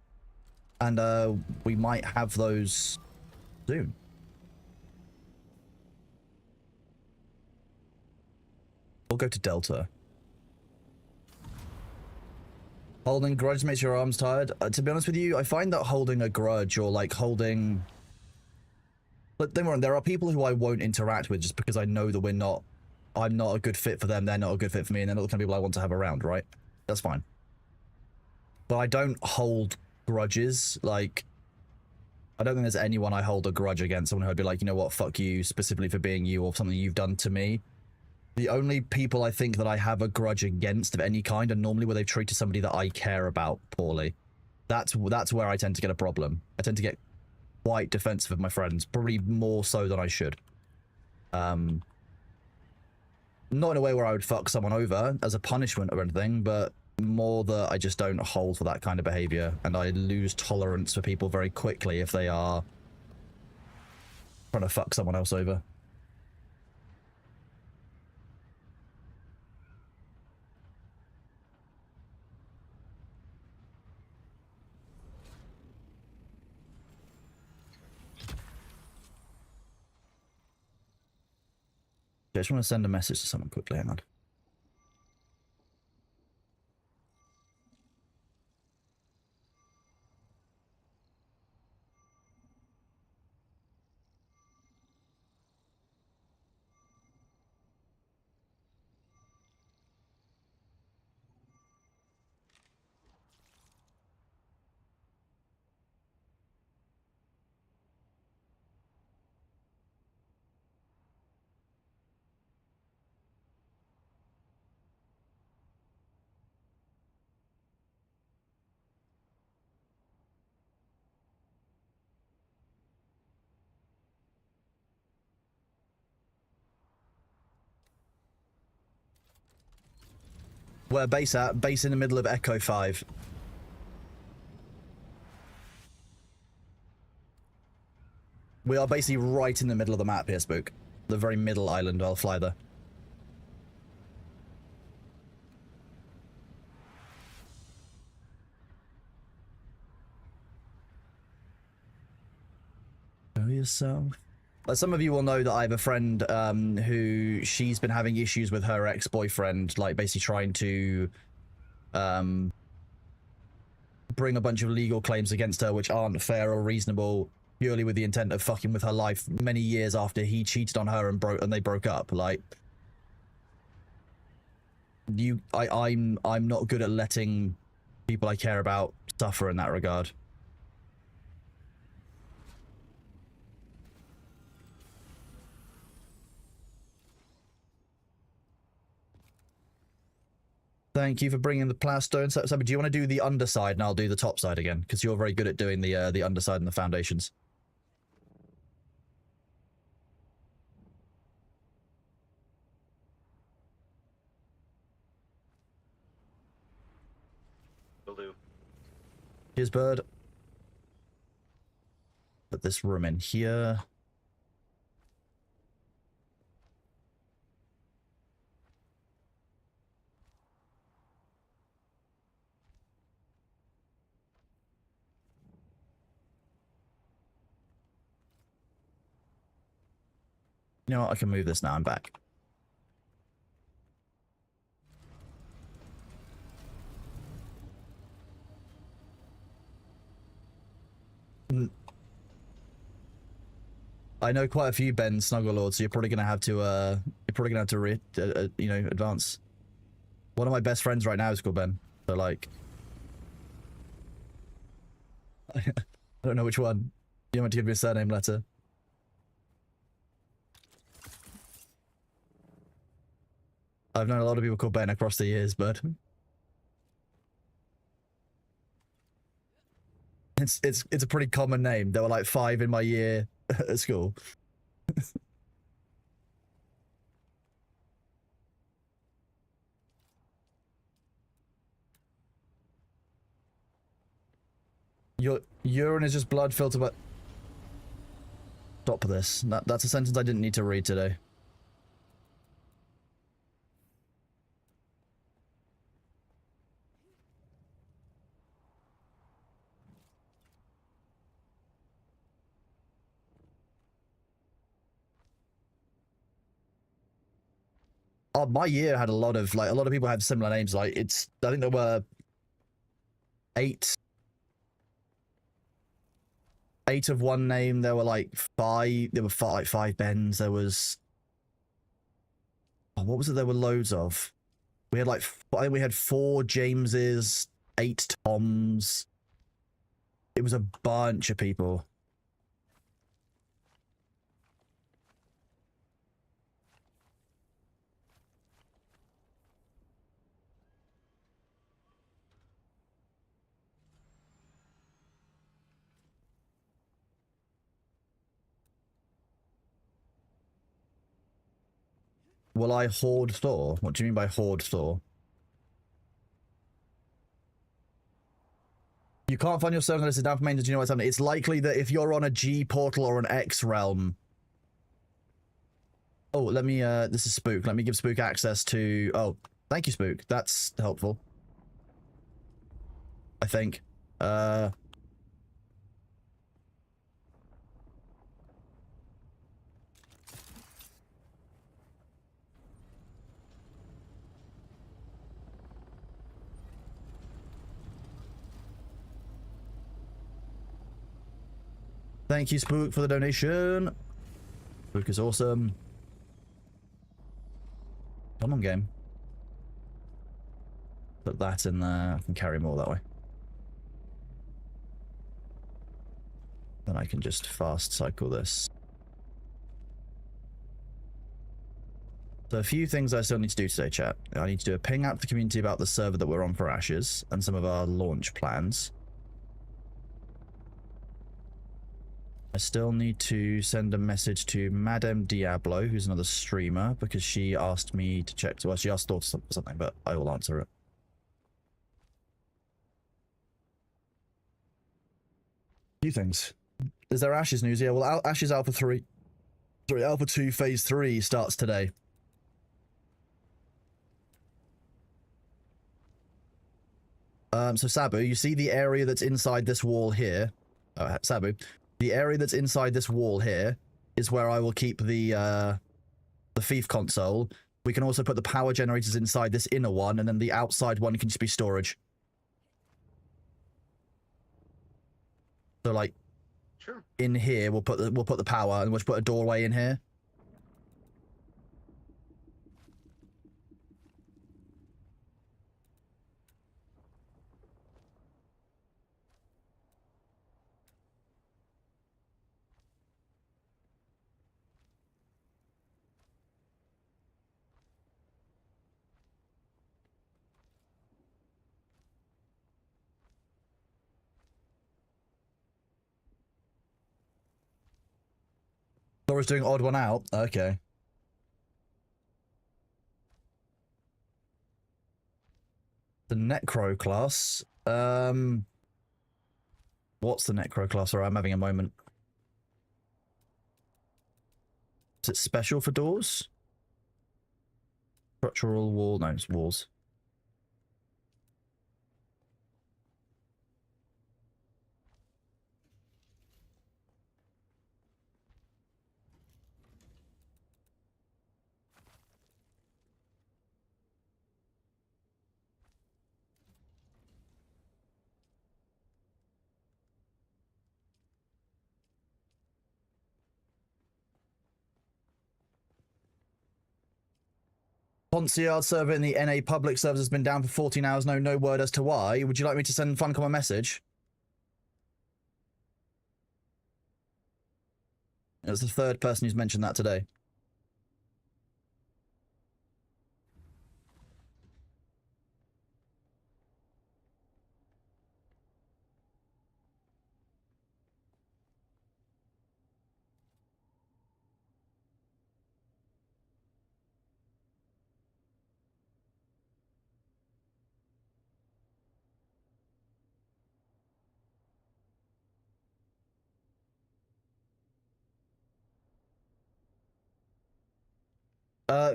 And we might have those soon. We'll go to Delta. Holding grudge makes your arms tired. To be honest with you, I find that holding a grudge or like holding... But don't worry, there are people who I won't interact with just because I know that I'm not a good fit for them, they're not a good fit for me, and they're not the kind of people I want to have around, right? That's fine. But I don't hold grudges. Like, I don't think there's anyone I hold a grudge against, someone who'd be like, you know what, fuck you, specifically for being you or something you've done to me. The only people I think that I have a grudge against of any kind are normally where they've treated somebody that I care about poorly. That's where I tend to get a problem. I tend to get quite defensive of my friends, probably more so than I should. Not in a way where I would fuck someone over as a punishment or anything, but more that I just don't hold for that kind of behavior, and I lose tolerance for people very quickly if they are trying to fuck someone else over. I just want to send a message to someone quickly, hang on. Where base at? Base in the middle of Echo 5. We are basically right in the middle of the map here, Spook. The very middle island. I'll fly there. Show yourself. Some of you will know that I have a friend who she's been having issues with her ex-boyfriend, like basically trying to bring a bunch of legal claims against her which aren't fair or reasonable, purely with the intent of fucking with her life many years after he cheated on her and they broke up. Like, I'm not good at letting people I care about suffer in that regard. Thank you for bringing the plastone. So, do you want to do the underside and I'll do the top side again? Because you're very good at doing the underside and the foundations. Will do. Here's Bird. Put this room in here. You know what? I can move this now. I'm back. I know quite a few Ben Snugglelords, so you're probably gonna have to you know, advance. One of my best friends right now is called Ben. So like, I don't know which one. You want to give me a surname letter? I've known a lot of people called Ben across the years, but it's a pretty common name. There were like 5 in my year at school. Your urine is just blood filtered by... Stop this. That's a sentence I didn't need to read today. Oh, my year had a lot of people had similar names. Like I think there were 8 of one name. There were like 5. There were like 5 Bens. There was, oh, what was it? There were loads of. We had like, I think we had 4 Jameses, 8 Toms. It was a bunch of people. Will I hoard Thor? What do you mean by hoard Thor? You can't find your server unless it's down for main. Did you know what's happening? It's likely that if you're on a G portal or an X realm. Oh, let me, this is Spook. Let me give Spook access to, oh, thank you, Spook. That's helpful. I think. Thank you, Spook, for the donation. Spook is awesome. Come on, game. Put that in there. I can carry more that way. Then I can just fast cycle this. So a few things I still need to do today, chat. I need to do a ping out to the community about the server that we're on for Ashes and some of our launch plans. I still need to send a message to Madame Diablo, who's another streamer, because she asked me to check. Well, she asked Thor for something, but I will answer it. Few things. Is there Ashes news? Yeah, well, Ashes Alpha 3. Sorry, Alpha 2 Phase 3 starts today. So Sabu, you see the area that's inside this wall here? Sabu, the area that's inside this wall here is where I will keep the Thief console. We can also put the power generators inside this inner one, and then the outside one can just be storage. So like, Sure. in here we'll put the power, and we'll just put a doorway in here. Laura's doing odd one out. Okay. The Necro class. What's the Necro class? Or I'm having a moment. Is it special for doors? Structural wall? No, it's walls. Concierge server in the NA public servers has been down for 14 hours. No word as to why. Would you like me to send Funcom a message? It's the third person who's mentioned that today.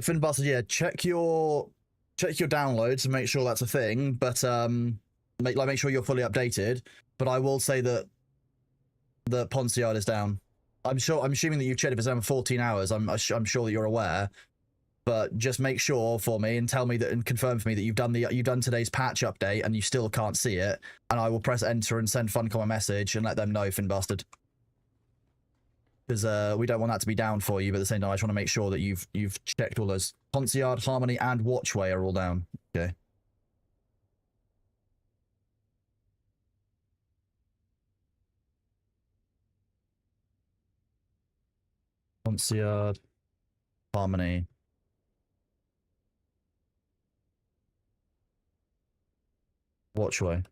Finn Bastard, yeah, check your downloads and make sure that's a thing, but make sure you're fully updated. But I will say that the Ponciard is down. I'm assuming that you've checked if it's down for 14 hours. I'm sure that you're aware. But just make sure for me and tell me that and confirm for me that you've done today's patch update and you still can't see it, and I will press enter and send Funcom a message and let them know, Finn Bastard. Because we don't want that to be down for you, but at the same time, I just want to make sure that you've checked all those. Concierge, Harmony, and Watchway are all down. Okay. Concierge, Harmony. Watchway.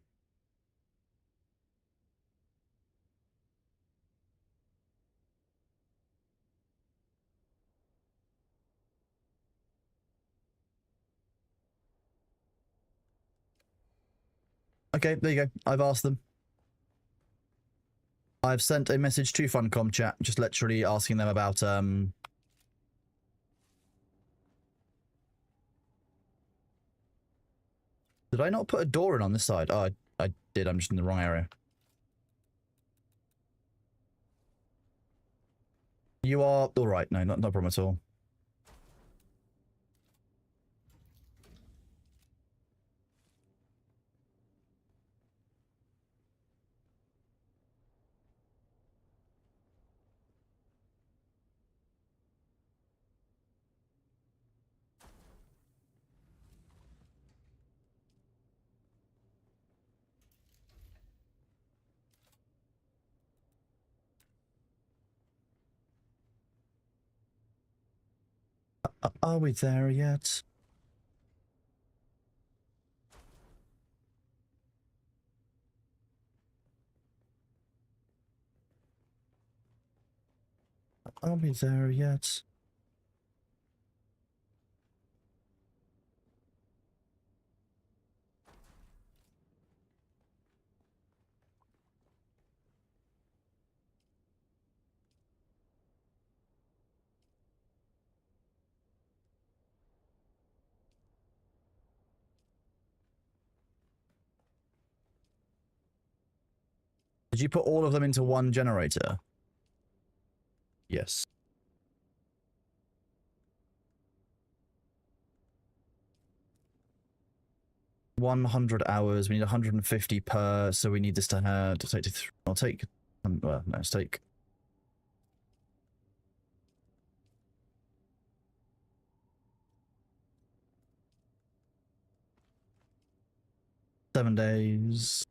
Okay, there you go. I've asked them. I've sent a message to Funcom chat, just literally asking them about Did I not put a door in on this side? Oh, I did. I'm just in the wrong area. You are all right. No, no problem at all. Are we there yet? Are we there yet? Did you put all of them into one generator? Yes. 100 hours. We need 150 per. So we need this to take. I'll take. Well, no, let's take. Seven days.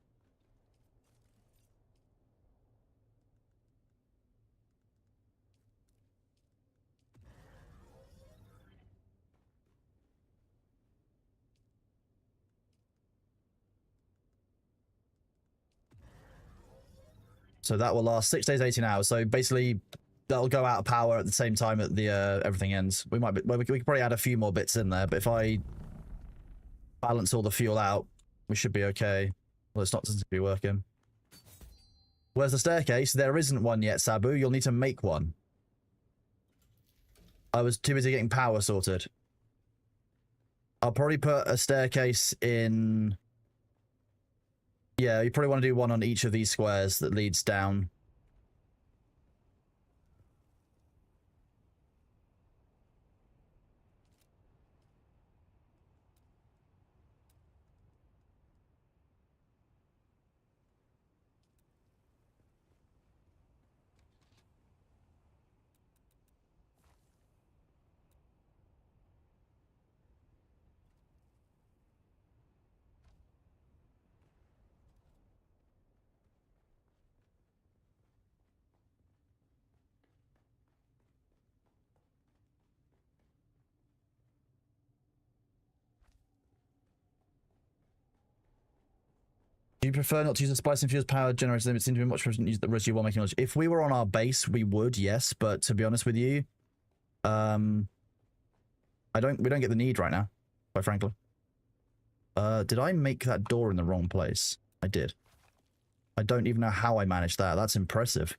So that will last 6 days, 18 hours. So basically, that'll go out of power at the same time that the everything ends. We might be, well, we could probably add a few more bits in there, but if I balance all the fuel out, we should be okay. Well, it's not doesn't seem to be working. Where's the staircase? There isn't one yet, Sabu. You'll need to make one. I was too busy getting power sorted. I'll probably put a staircase in. Yeah, you probably want to do one on each of these squares that leads down. Do you prefer not to use the spice infused power generators? It seems to be much more use the residual while making knowledge. If we were on our base, we would, yes. But to be honest with you, we don't get the need right now, quite frankly. Did I make that door in the wrong place? I did. I don't even know how I managed that. That's impressive.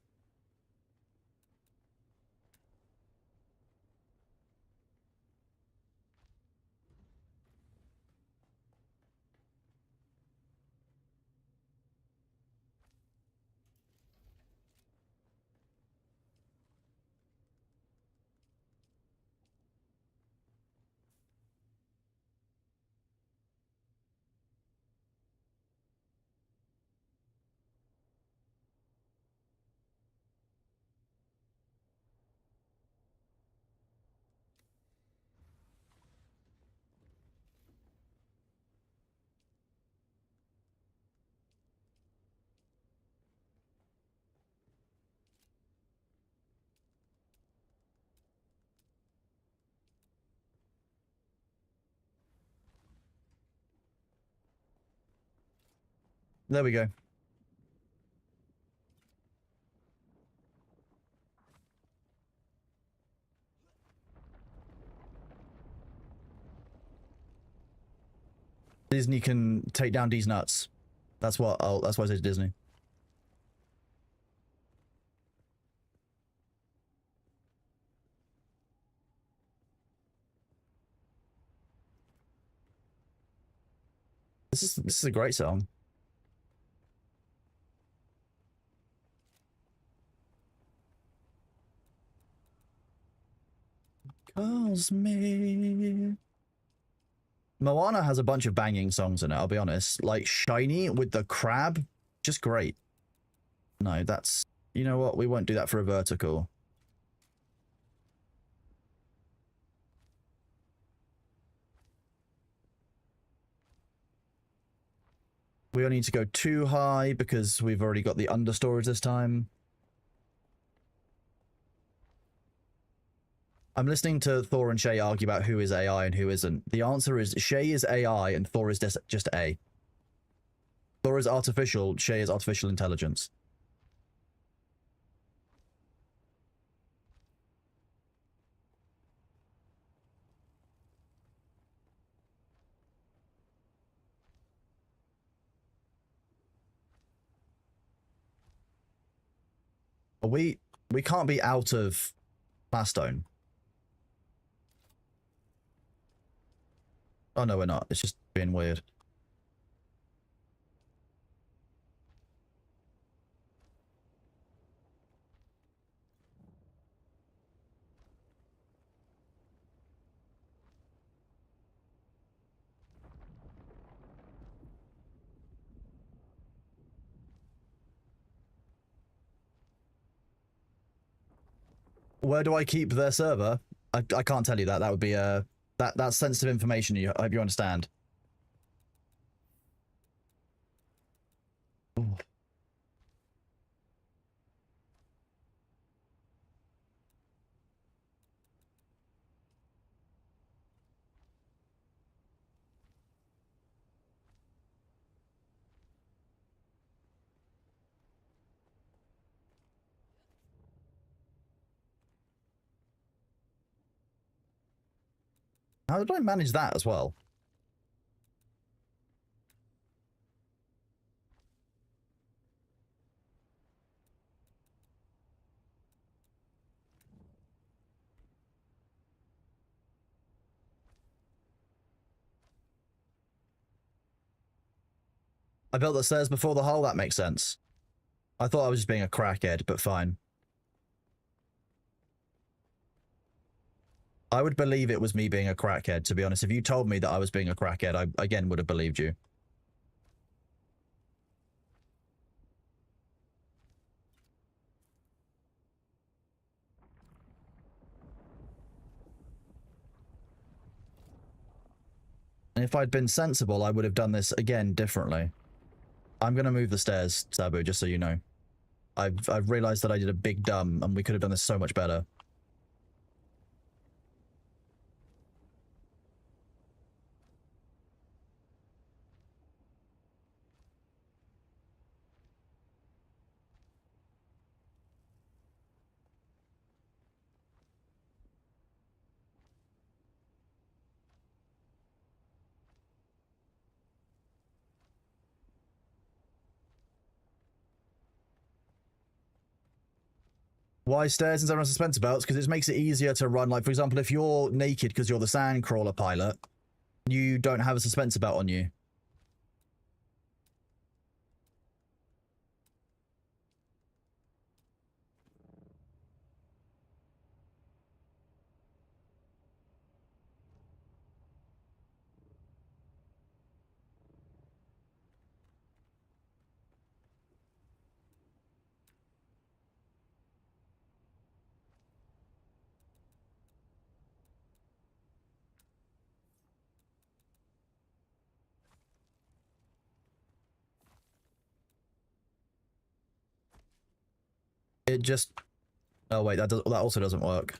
There we go. Disney can take down these nuts. That's what that's why I say to Disney. This is a great song. Calls me. Moana has a bunch of banging songs in it, I'll be honest. Like Shiny with the crab, just great. No, that's... You know what? We won't do that for a vertical. We don't need to go too high because we've already got the understorage this time. I'm listening to Thor and Shay argue about who is AI and who isn't. The answer is Shay is AI and Thor is just A. Thor is artificial, Shay is artificial intelligence. We can't be out of Plastone. Oh no, we're not. It's just being weird. Where do I keep their server? I can't tell you that. That would be that's sensitive information. I hope you understand. Ooh. How did I manage that as well? I built the stairs before the hole. That makes sense. I thought I was just being a crackhead, but fine. I would believe it was me being a crackhead, to be honest. If you told me that I was being a crackhead, I again would have believed you. And if I'd been sensible, I would have done this again differently. I'm going to move the stairs, Sabu, just so you know. I've realized that I did a big dumb, and we could have done this so much better. Why stairs instead of suspensor belts? Because it makes it easier to run. Like, for example, if you're naked because you're the sandcrawler pilot, you don't have a suspensor belt on you. It just... Oh, wait, that also doesn't work.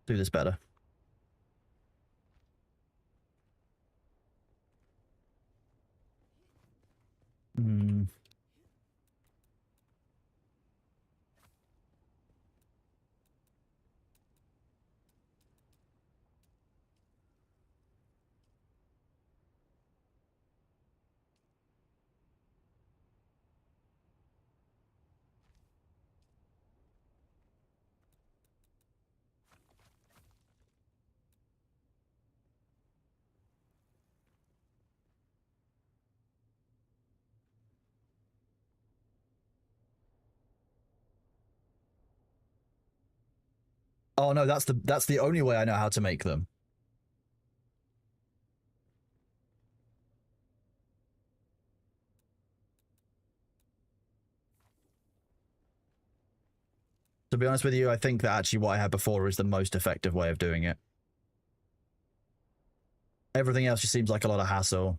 Do this better. Hmm. Oh, no, that's the only way I know how to make them. To be honest with you, I think that actually what I had before is the most effective way of doing it. Everything else just seems like a lot of hassle.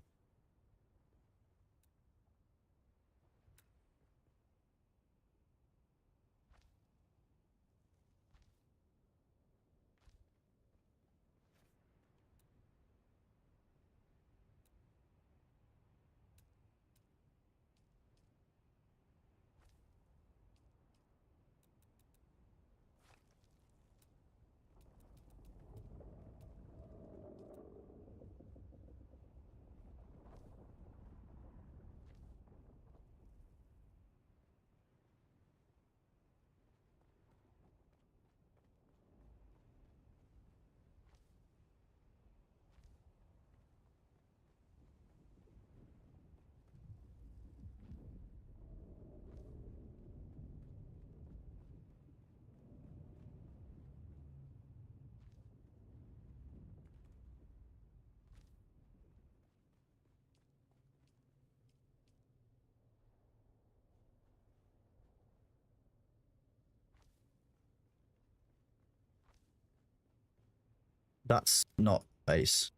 That's not ace.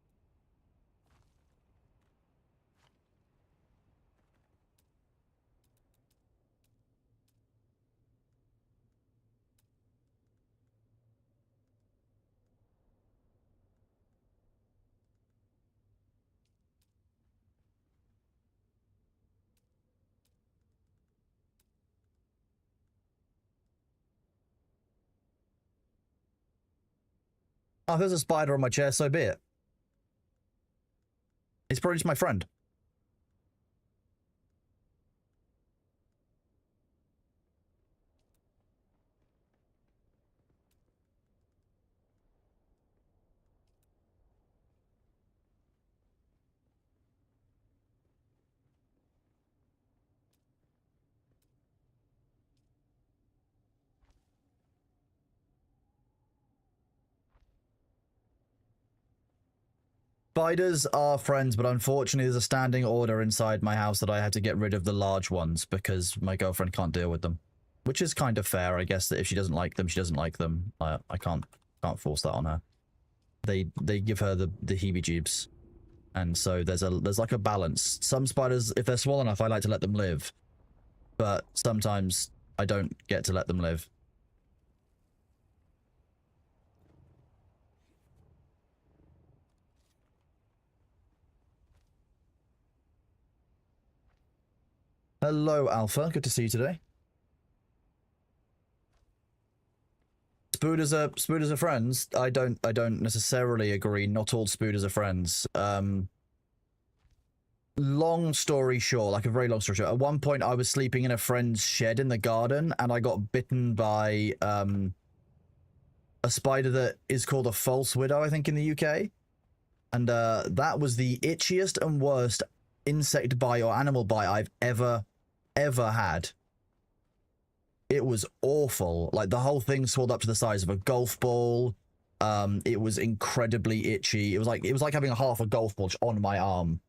Oh, if there's a spider on my chair, so be it. It's probably just my friend. Spiders are friends, but unfortunately there's a standing order inside my house that I had to get rid of the large ones because my girlfriend can't deal with them. Which is kind of fair, I guess, that if she doesn't like them, she doesn't like them. I can't force that on her. They give her the heebie-jeebs. And so there's like a balance. Some spiders, if they're small enough, I like to let them live. But sometimes I don't get to let them live. Hello, Alpha. Good to see you today. Spooders are friends. I don't necessarily agree. Not all spooders are friends. Long story short, like a very long story short, at one point I was sleeping in a friend's shed in the garden and I got bitten by a spider that is called a false widow, I think, in the UK. And that was the itchiest and worst insect bite or animal bite I've ever had. It was awful. Like, the whole thing swelled up to the size of a golf ball. It was incredibly itchy. It was like having a half a golf ball on my arm.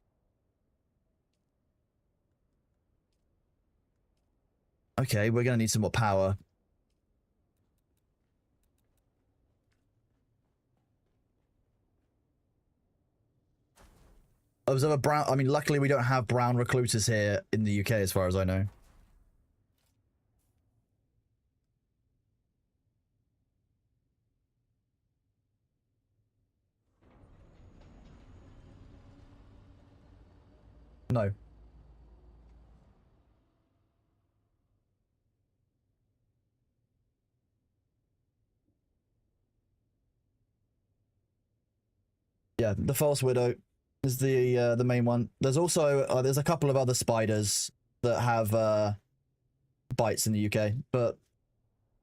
Okay, we're gonna need some more power. Observe brown. I mean, luckily we don't have brown recluses here in the UK, as far as I know. No. Yeah, the false widow is the main one. There's also there's a couple of other spiders that have bites in the UK, but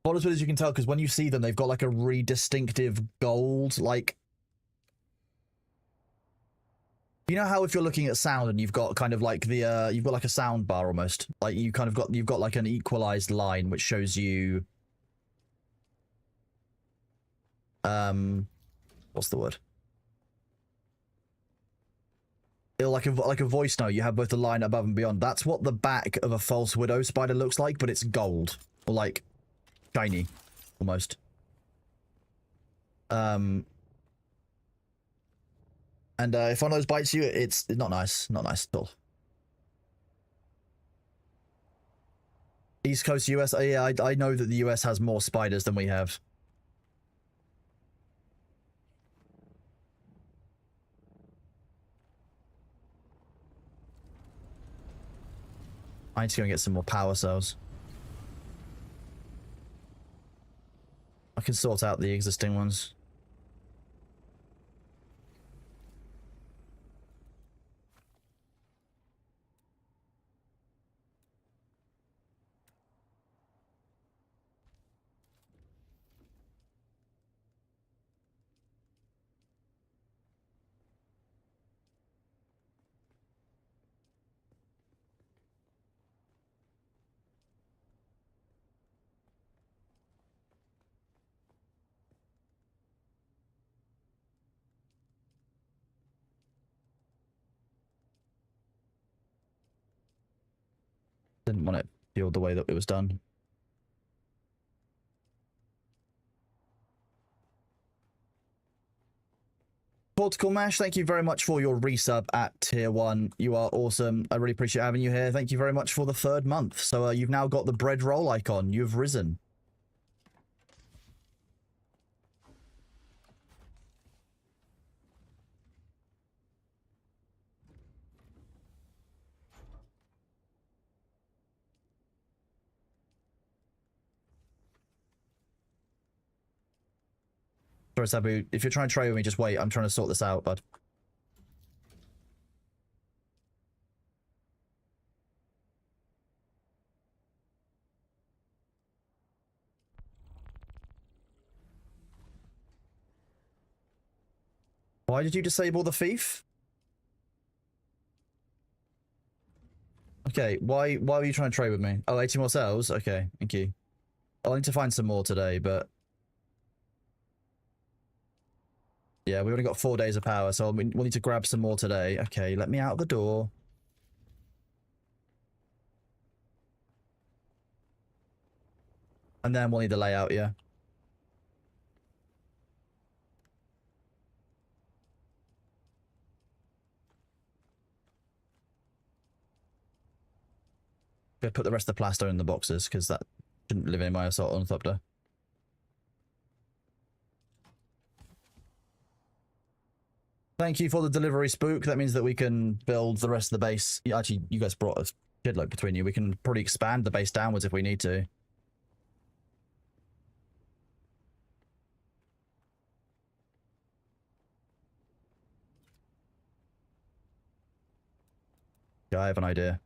false widows you can tell because when you see them, they've got like a really distinctive gold, like, you know how if you're looking at sound and you've got kind of like the you've got like a sound bar almost, like you've got like an equalized line which shows you what's the word? Like a voice note, you have both the line above and beyond. That's what the back of a false widow spider looks like, but it's gold. Or like shiny, almost. And if one of those bites you, it's not nice. Not nice at all. East Coast US, yeah, I know that the US has more spiders than we have. I need to go and get some more power cells. I can sort out the existing ones. Didn't want it feel the way that it was done. Portical Mash, thank you very much for your resub at tier 1. You are awesome. I really appreciate having you here. Thank you very much for the 3rd month. So you've now got the bread roll icon. You've risen. Sorry, Sabu. If you're trying to trade with me, just wait. I'm trying to sort this out, bud. Why did you disable the thief? Okay, why were you trying to trade with me? Oh, 80 more cells? Okay, thank you. I'll need to find some more today, but... yeah, we've only got 4 days of power, so we'll need to grab some more today. Okay, let me out the door. And then we'll need the layout, yeah. Gonna put the rest of the plaster in the boxes, because that shouldn't live in my assault ornithopter. Thank you for the delivery, Spook. That means that we can build the rest of the base. Actually, you guys brought a shitload between you. We can probably expand the base downwards if we need to. Yeah, I have an idea.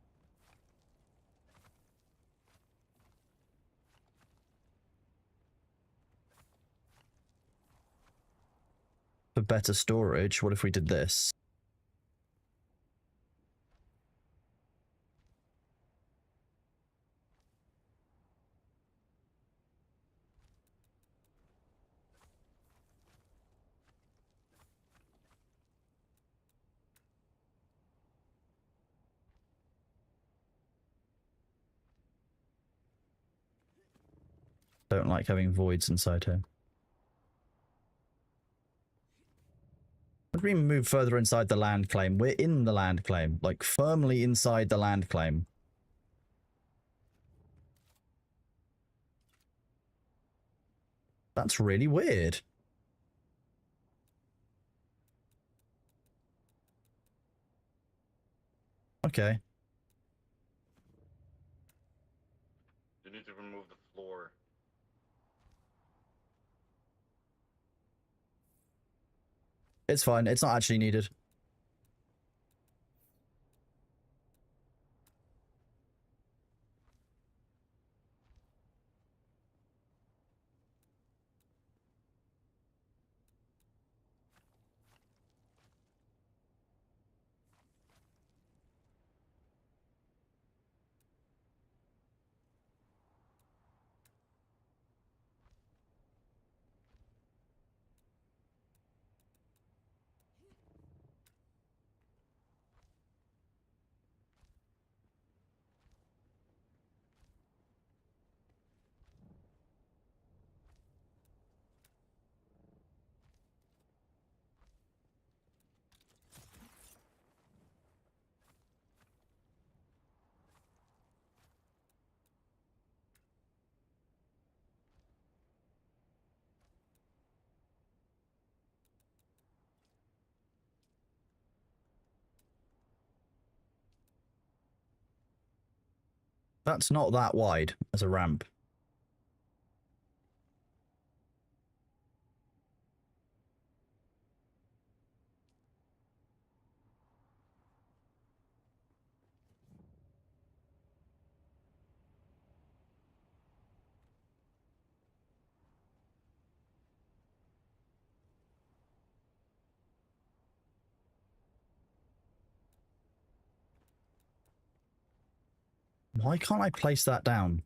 For better storage, what if we did this? Don't like having voids inside here. What do we move further inside the land claim? We're in the land claim, like firmly inside the land claim. That's really weird. Okay. You need to remove the floor. It's fine. It's not actually needed. That's not that wide as a ramp. Why can't I place that down?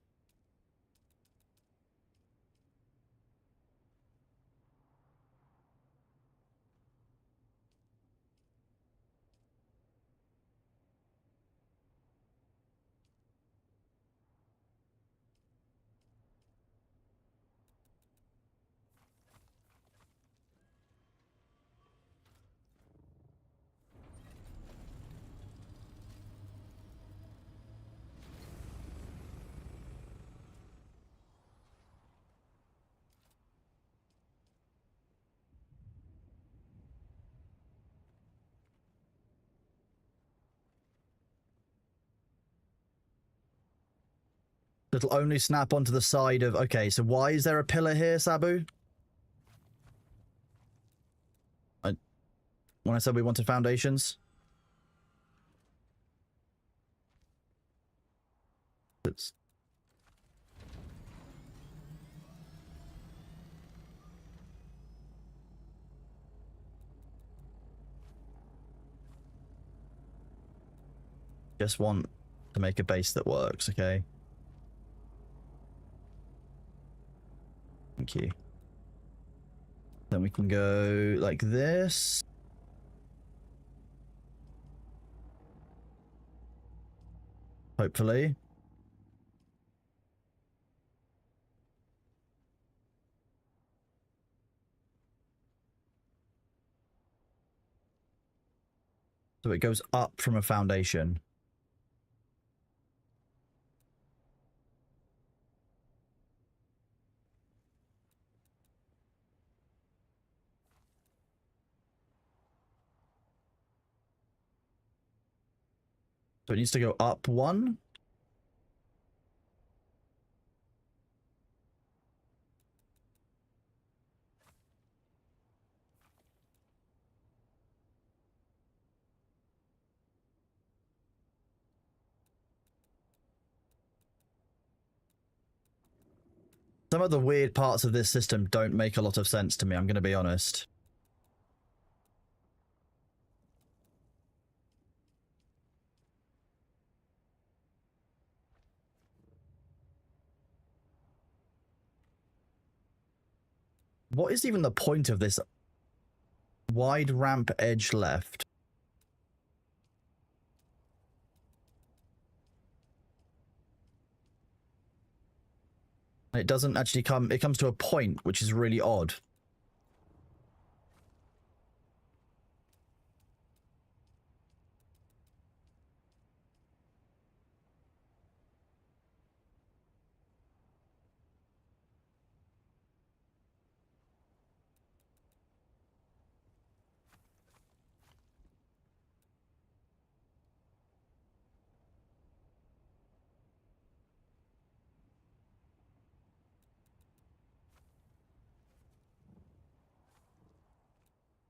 It'll only snap onto the side of... Okay, so why is there a pillar here, Sabu? When I said we wanted foundations? It's... Just want to make a base that works, okay? Thank you. Then we can go like this. Hopefully. So it goes up from a foundation. So it needs to go up one. Some of the weird parts of this system don't make a lot of sense to me, I'm going to be honest. What is even the point of this wide ramp edge left? It doesn't actually come... It comes to a point, which is really odd.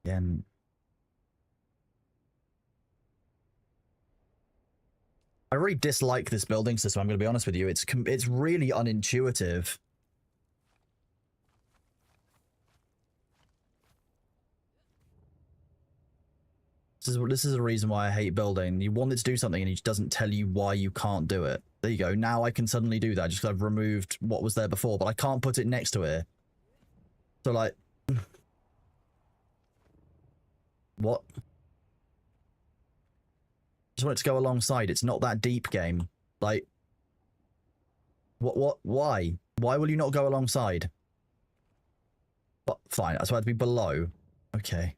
Again... I really dislike this building system, I'm going to be honest with you. It's really unintuitive. This is a reason why I hate building. You want it to do something and it just doesn't tell you why you can't do it. There you go. Now I can suddenly do that just because I've removed what was there before, but I can't put it next to it. So like... What? Just want it to go alongside. It's not that deep, game. Like... Why? Why will you not go alongside? But fine, that's why it'd be below. Okay.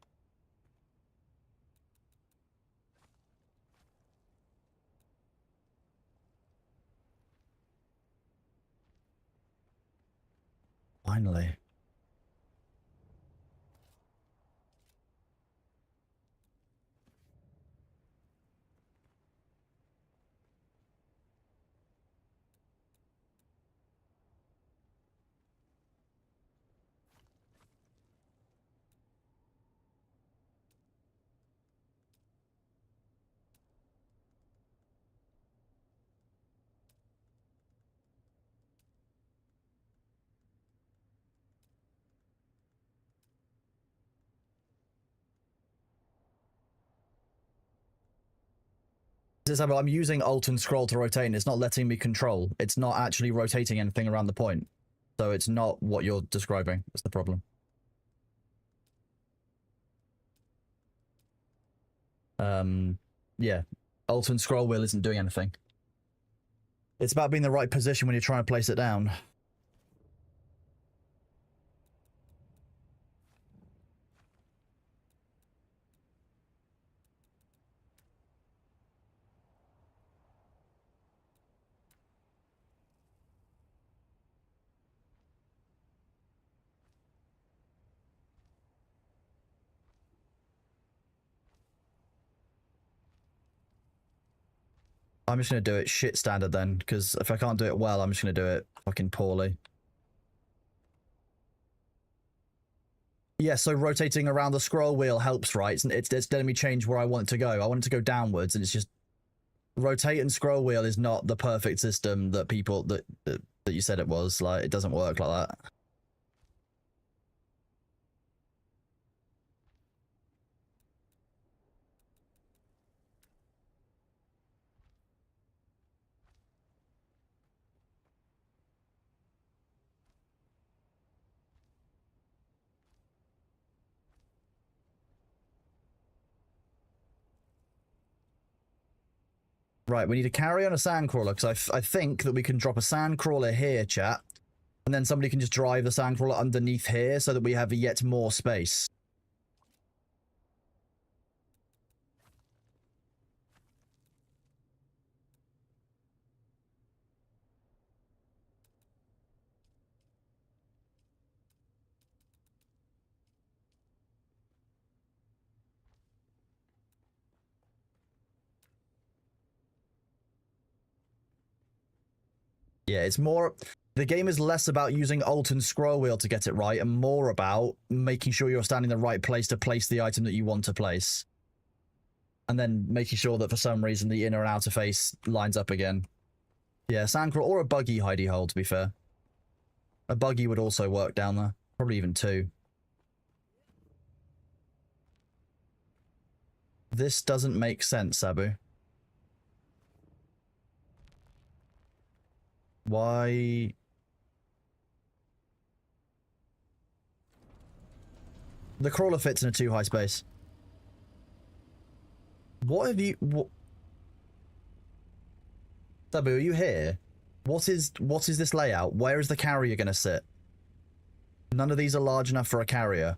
Finally. I'm using Alt and Scroll to rotate and it's not letting me control. It's not actually rotating anything around the point. So it's not what you're describing. That's the problem. Yeah. Alt and Scroll wheel isn't doing anything. It's about being in the right position when you're trying to place it down. I'm just going to do it shit standard then, because if I can't do it well, I'm just going to do it fucking poorly. Yeah, so rotating around the scroll wheel helps, right? It's letting me change where I want it to go. I want it to go downwards, and it's just... Rotate and scroll wheel is not the perfect system that people... that you said it was. Like, it doesn't work like that. Right, we need to carry on a sandcrawler, because I think that we can drop a sandcrawler here, chat, and then somebody can just drive the sandcrawler underneath here so that we have yet more space. Yeah, it's more... The game is less about using Alt and scroll wheel to get it right, and more about making sure you're standing in the right place to place the item that you want to place. And then making sure that for some reason the inner and outer face lines up again. Yeah, sandcrawler or a buggy hidey hole, to be fair. A buggy would also work down there. Probably even two. This doesn't make sense, Sabu. Why... The crawler fits in a too high space. What have you... What... Sabu, are you here? What is this layout? Where is the carrier going to sit? None of these are large enough for a carrier.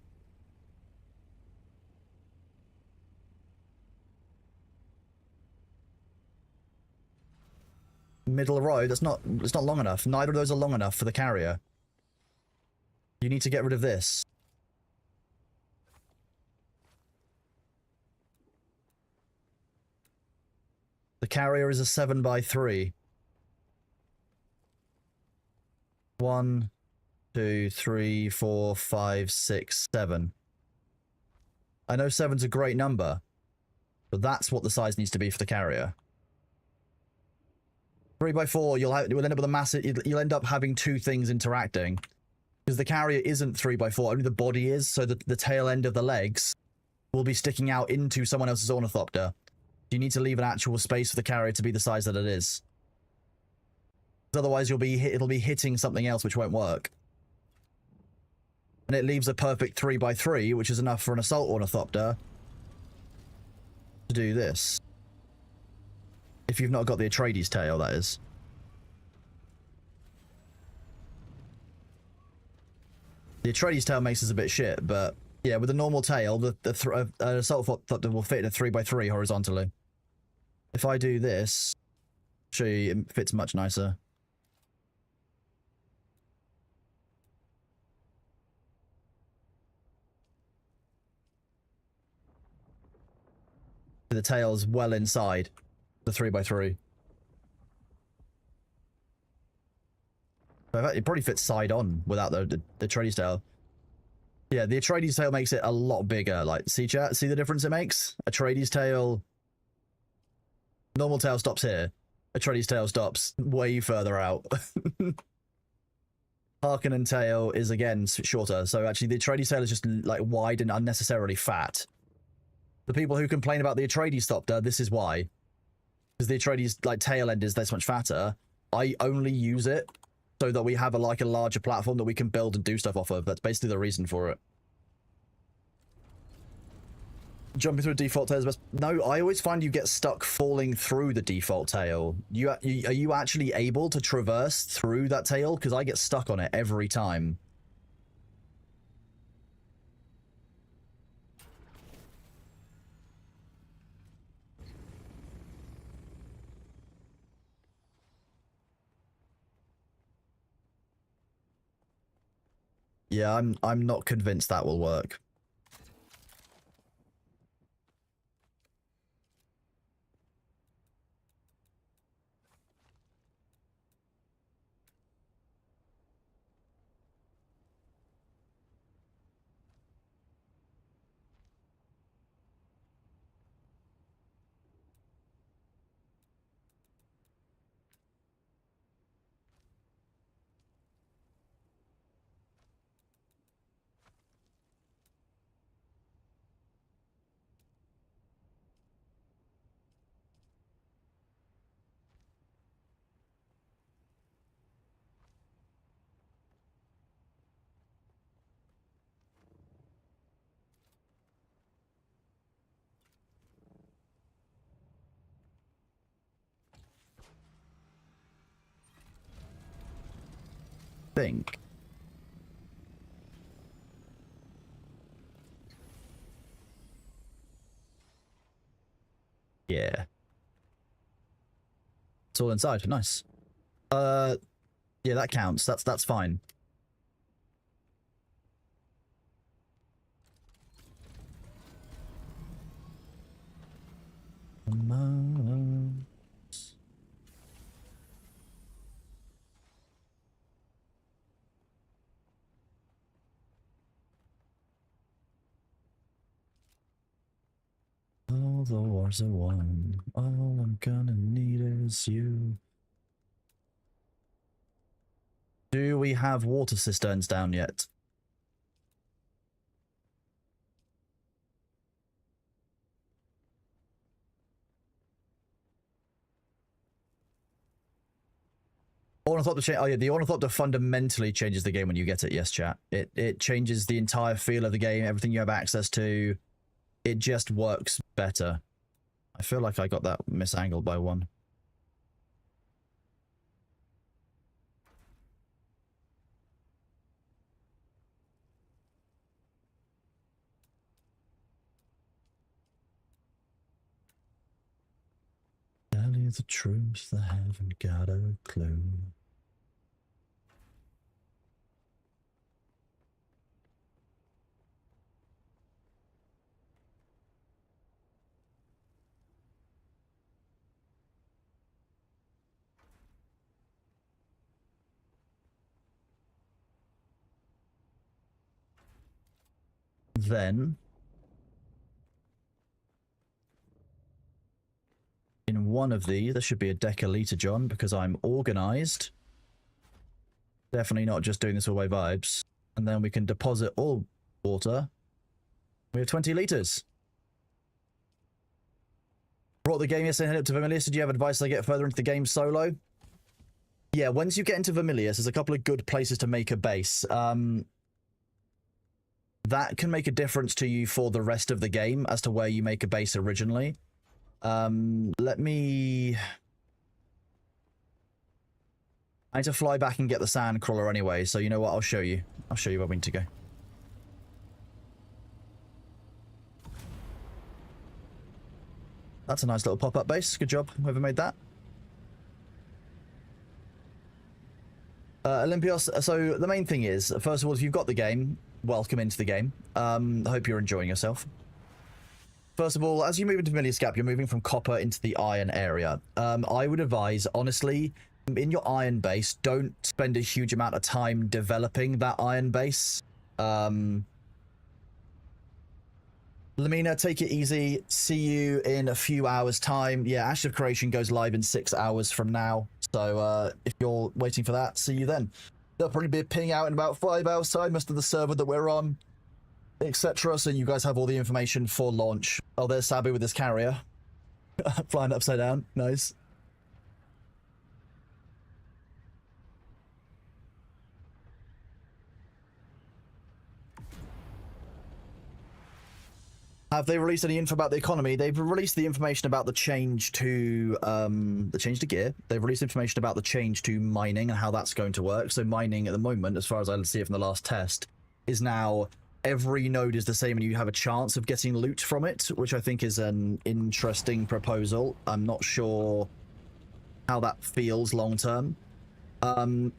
Middle row, it's not long enough. Neither of those are long enough for the carrier. You need to get rid of this. The carrier is a 7x3. 1, 2, 3, 4, 5, 6, 7. I know 7's a great number, but that's what the size needs to be for the carrier. 3x4, you'll end up with a massive... You'll end up having two things interacting. Because the carrier isn't 3x4, only the body is, so the tail end of the legs will be sticking out into someone else's ornithopter. You need to leave an actual space for the carrier to be the size that it is. Otherwise, it'll be hitting something else which won't work. And it leaves a perfect 3x3, which is enough for an assault ornithopter to do this. If you've not got the Atreides tail, that is. The Atreides tail makes us a bit shit, but yeah, with a normal tail, an assault ornithopter will fit in a 3x3 horizontally. If I do this, show you, it fits much nicer. The tail's well inside the 3x3. It probably fits side on without the Atreides tail. Yeah, the Atreides tail makes it a lot bigger. Like, see chat? See the difference it makes? Atreides tail... Normal tail stops here. Atreides tail stops way further out. Harkonnen tail is, again, shorter. So actually, the Atreides tail is just, like, wide and unnecessarily fat. The people who complain about the Atreides thopter, this is why. Because the Atreides, like, tail end is this much fatter. I only use it so that we have a larger platform that we can build and do stuff off of. That's basically the reason for it. Jumping through a default tail is best. No, I always find you get stuck falling through the default tail. Are you actually able to traverse through that tail? Because I get stuck on it every time. Yeah, I'm not convinced that will work. think. Yeah. It's all inside. Nice. Yeah, that counts. That's fine. All the wars are won. All I'm gonna need is you. Do we have water cisterns down yet? Ornithopter oh yeah, the Ornithopter fundamentally changes the game when you get it. Yes, chat. It changes the entire feel of the game. Everything you have access to. It just works better. I feel like I got that misangled by one. Tell you the truth, I haven't got a clue. Then, in one of these, there should be a decaliter, John, because I'm organized. Definitely not just doing this all by vibes. And then we can deposit all water. We have 20 liters. Brought the game yesterday and headed up to Vermilius. Did you have advice as I get further into the game solo? Yeah, once you get into Vermilius, there's a couple of good places to make a base. That can make a difference to you for the rest of the game as to where you make a base originally. Let me... I need to fly back and get the sand crawler anyway, so you know what? I'll show you. I'll show you where we need to go. That's a nice little pop-up base. Good job, whoever made that. Olympios, so the main thing is, first of all, if you've got the game, welcome into the game. I hope you're enjoying yourself. First of all, as you move into Vermilius Gap, you're moving from copper into the iron area. I would advise, honestly, in your iron base, don't spend a huge amount of time developing that iron base. Lamina, take it easy. See you in a few hours' time. Yeah, Ash of Creation goes live in 6 hours from now. So if you're waiting for that, see you then. There'll probably be a ping out in about 5 hours' time as to the server that we're on, etc. So you guys have all the information for launch. Oh, there's Sabu with his carrier. Flying upside down. Nice. Have they released any info about the economy? They've released the information about the change to gear. They've released information about the change to mining and how that's going to work. So mining at the moment, as far as I see it from the last test, is now every node is the same and you have a chance of getting loot from it, which I think is an interesting proposal. I'm not sure how that feels long term.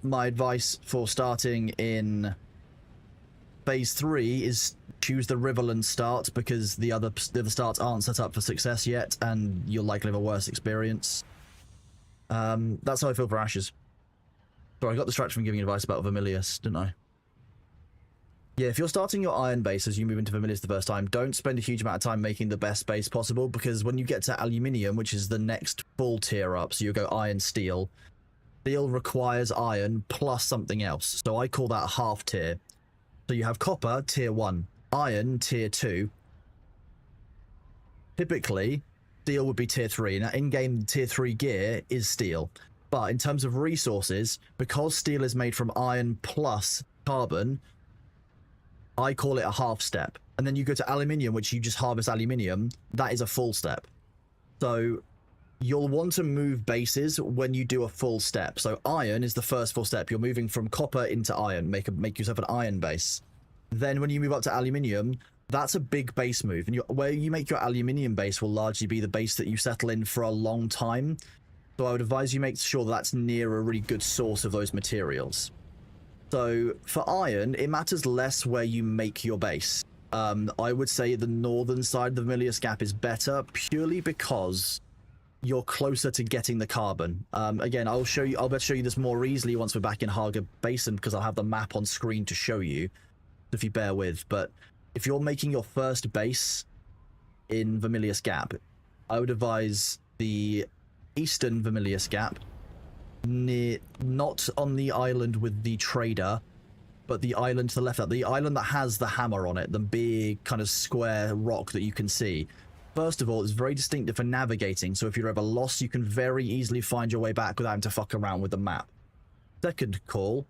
My advice for starting in phase 3 is choose the Riverland start, because the other starts aren't set up for success yet and you'll likely have a worse experience. That's how I feel for Ashes. Sorry, I got distracted from giving advice about Vermilius, didn't I? Yeah, if you're starting your iron base as you move into Vermilius the first time, don't spend a huge amount of time making the best base possible, because when you get to aluminium, which is the next full tier up, so you go iron steel, steel requires iron plus something else. So I call that half tier. So you have copper, tier 1, iron, tier 2. Typically, steel would be tier 3. Now, in-game tier 3 gear is steel. But in terms of resources, because steel is made from iron plus carbon, I call it a half step. And then you go to aluminium, which you just harvest aluminium. That is a full step. So you'll want to move bases when you do a full step. So iron is the first full step. You're moving from copper into iron. Make yourself an iron base. Then when you move up to aluminium, that's a big base move. And where you make your aluminium base will largely be the base that you settle in for a long time. So I would advise you make sure that's near a really good source of those materials. So for iron, it matters less where you make your base. I would say the northern side of the Vermilius Gap is better purely because you're closer to getting the carbon. Again, I'll be able to show you this more easily once we're back in Haga Basin because I'll have the map on screen to show you, if you bear with. But if you're making your first base in Vermilius Gap, I would advise the eastern Vermilius Gap, not on the island with the trader, but the island to the left, the island that has the hammer on it, the big kind of square rock that you can see. First of all, it's very distinctive for navigating, so if you're ever lost, you can very easily find your way back without having to fuck around with the map. Second call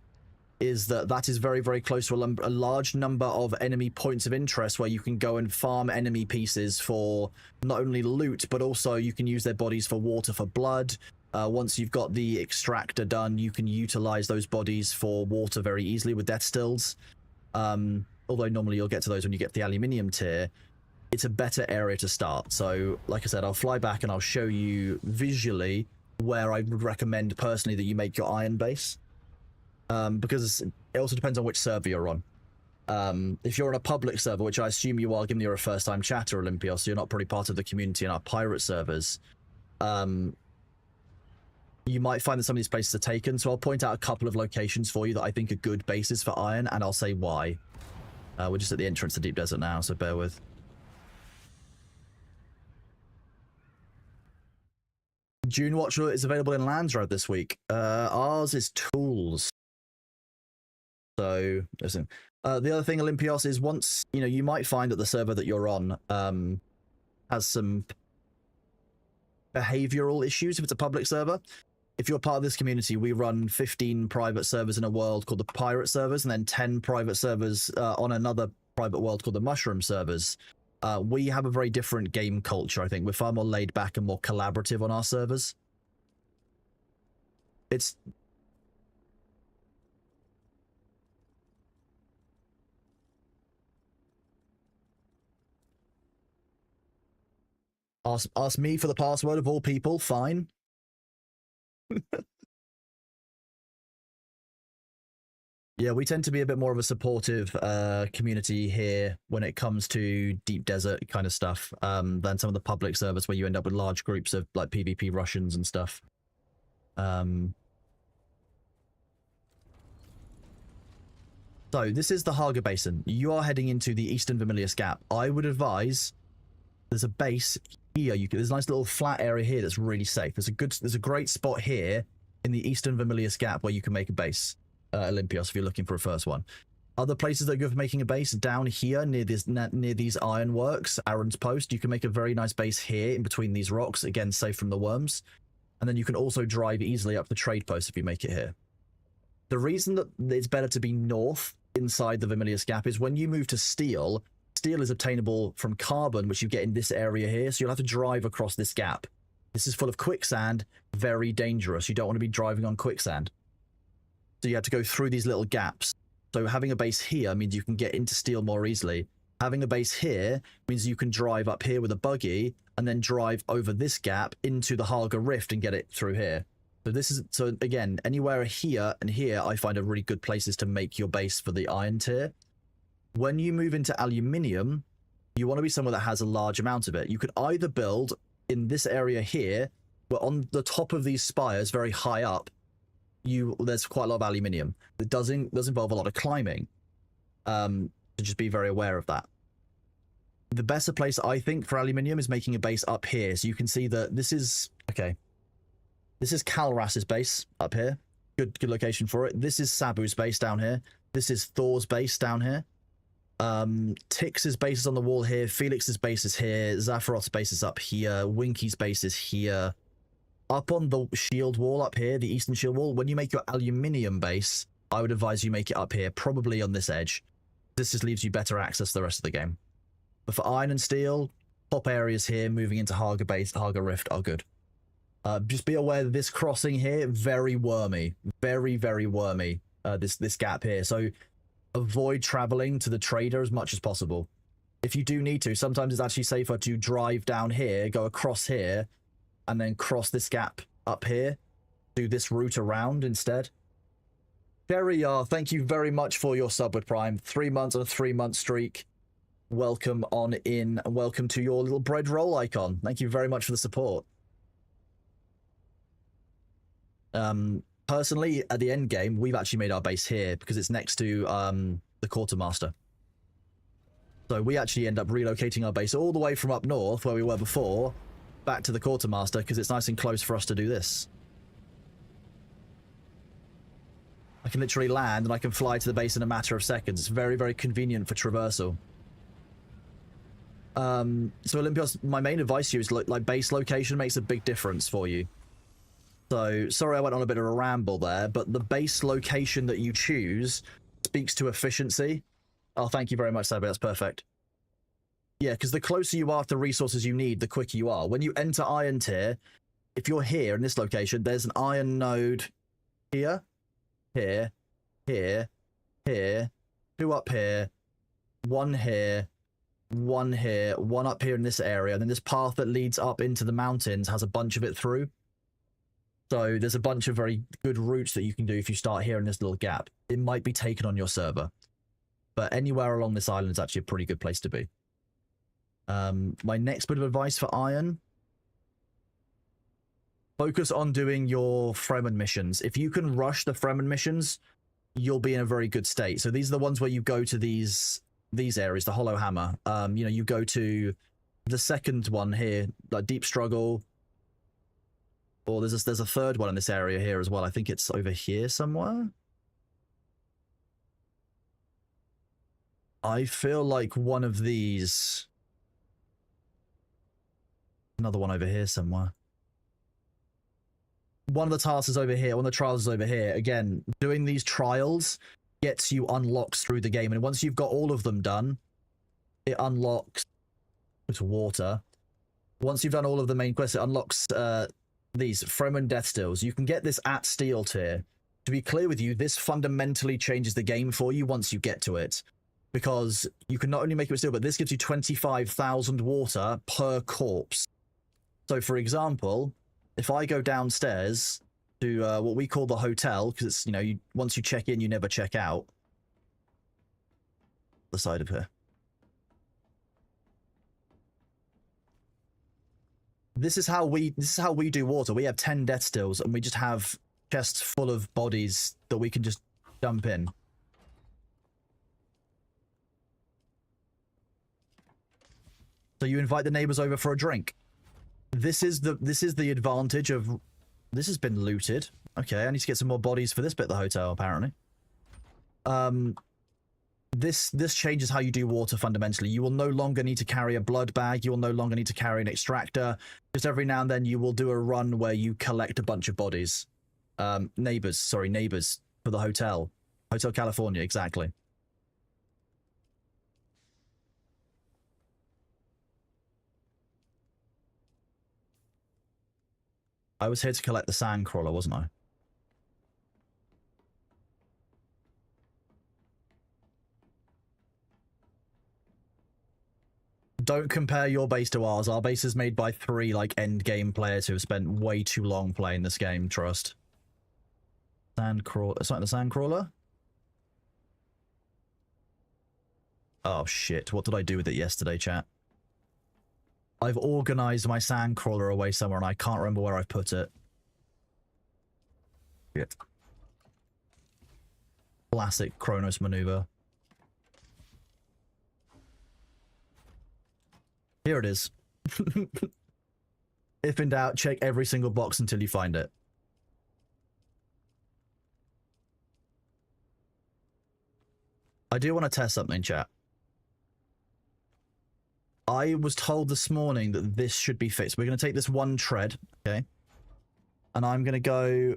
is that is very, very close to a large number of enemy points of interest where you can go and farm enemy pieces for not only loot, but also you can use their bodies for water for blood. Once you've got the extractor done, you can utilize those bodies for water very easily with death stills. Although normally you'll get to those when you get the aluminium tier. It's a better area to start. So, like I said, I'll fly back and I'll show you visually where I would recommend personally that you make your iron base. Because it also depends on which server you're on. If you're on a public server, which I assume you are, given you're a first-time chatter, Olympios, so you're not probably part of the community in our pirate servers, you might find that some of these places are taken. So I'll point out a couple of locations for you that I think are good bases for iron, and I'll say why. We're just at the entrance to Deep Desert now, so bear with. Dune Watcher is available in Landsroad this week. Ours is Tools. So, listen. The other thing, Olympios, is once, you might find that the server that you're on has some behavioral issues if it's a public server. If you're part of this community, we run 15 private servers in a world called the Pirate servers, and then 10 private servers on another private world called the Mushroom servers. We have a very different game culture, I think. We're far more laid back and more collaborative on our servers. It's... Ask me for the password of all people, fine. Yeah, we tend to be a bit more of a supportive community here when it comes to deep desert kind of stuff than some of the public servers where you end up with large groups of like PvP Russians and stuff. So this is the Haga Basin. You are heading into the Eastern Vermilius Gap. I would advise there's a base here. There's a nice little flat area here that's really safe. There's a great spot here in the Eastern Vermilius Gap where you can make a base. Olympios, if you're looking for a first one. Other places that are good for making a base, down here near these ironworks, Aaron's Post, you can make a very nice base here in between these rocks, again safe from the worms. And then you can also drive easily up the trade post if you make it here. The reason that it's better to be north inside the Vermilius Gap is when you move to steel is obtainable from carbon, which you get in this area here, so you'll have to drive across this gap. This is full of quicksand, very dangerous. You don't want to be driving on quicksand. So you have to go through these little gaps. So having a base here means you can get into steel more easily. Having a base here means you can drive up here with a buggy and then drive over this gap into the Haga Rift and get it through here. So again, anywhere here and here, I find are really good places to make your base for the iron tier. When you move into aluminium, you want to be somewhere that has a large amount of it. You could either build in this area here, where on the top of these spires, very high up, there's quite a lot of aluminium. It does involve a lot of climbing. So just be very aware of that. The better place, I think, for aluminium is making a base up here. So you can see that this is... Okay. This is Kalras's base up here. Good location for it. This is Sabu's base down here. This is Thor's base down here. Tix's base is on the wall here. Felix's base is here. Zapharoth's base is up here. Winky's base is here. Up on the shield wall up here, the eastern shield wall, when you make your aluminium base, I would advise you make it up here, probably on this edge. This just leaves you better access to the rest of the game. But for iron and steel, top areas here, moving into Haga Base, Haga Rift are good. Just be aware that this crossing here, very wormy. Very, very wormy, this gap here. So avoid traveling to the trader as much as possible. If you do need to, sometimes it's actually safer to drive down here, go across here, and then cross this gap up here. Do this route around instead. Jerry, thank you very much for your sub with Prime. 3 months on a 3-month streak. Welcome on in, and welcome to your little bread roll icon. Thank you very much for the support. Personally, at the end game, we've actually made our base here because it's next to the quartermaster. So we actually end up relocating our base all the way from up north, where we were before, back to the quartermaster because it's nice and close for us to do this. I can literally land and I can fly to the base in a matter of seconds. It's very, very convenient for traversal. So Olympios, my main advice to you is like base location makes a big difference for you. So sorry I went on a bit of a ramble there, but the base location that you choose speaks to efficiency. Oh, thank you very much, Sabi. That's perfect. Yeah, because the closer you are to the resources you need, the quicker you are. When you enter Iron Tier, if you're here in this location, there's an iron node here, here, here, here, 2 up here, 1 here, 1 here, 1 up here in this area. And then this path that leads up into the mountains has a bunch of it through. So there's a bunch of very good routes that you can do if you start here in this little gap. It might be taken on your server, but anywhere along this island is actually a pretty good place to be. My next bit of advice for Iron: focus on doing your Fremen missions. If you can rush the Fremen missions, you'll be in a very good state. So these are the ones where you go to these areas, the Hollow Hammer. You know, you go to the second one here, like Deep Struggle. Or there's a third one in this area here as well. I think it's over here somewhere. I feel like one of these... Another one over here somewhere. One of the tasks is over here. One of the trials is over here. Again, doing these trials gets you unlocks through the game. And once you've got all of them done, it unlocks... It's water. Once you've done all of the main quests, it unlocks... these Fremen Death Stills. You can get this at Steel Tier. To be clear with you, this fundamentally changes the game for you once you get to it. Because you can not only make it with steel, but this gives you 25,000 water per corpse. So for example, if I go downstairs to what we call the hotel, because it's, you know, once you check in, you never check out. The side of here. This is how we do water. We have 10 death stills, and we just have chests full of bodies that we can just dump in. So you invite the neighbors over for a drink. This is the advantage of... This has been looted. Okay, I need to get some more bodies for this bit of the hotel, apparently. This changes how you do water fundamentally. You will no longer need to carry a blood bag. You will no longer need to carry an extractor. Just every now and then you will do a run where you collect a bunch of bodies. Neighbors for the hotel. Hotel California, exactly. I was here to collect the sandcrawler, wasn't I? Don't compare your base to ours. Our base is made by 3, like, end game players who have spent way too long playing this game, trust. Sandcrawler. It's like the sandcrawler? Oh, shit. What did I do with it yesterday, chat? I've organized my sandcrawler away somewhere and I can't remember where I've put it. Shit. Classic Kronos maneuver. Here it is. If in doubt, check every single box until you find it. I do want to test something, chat. I was told this morning that this should be fixed. We're going to take this one tread, okay? And I'm going to go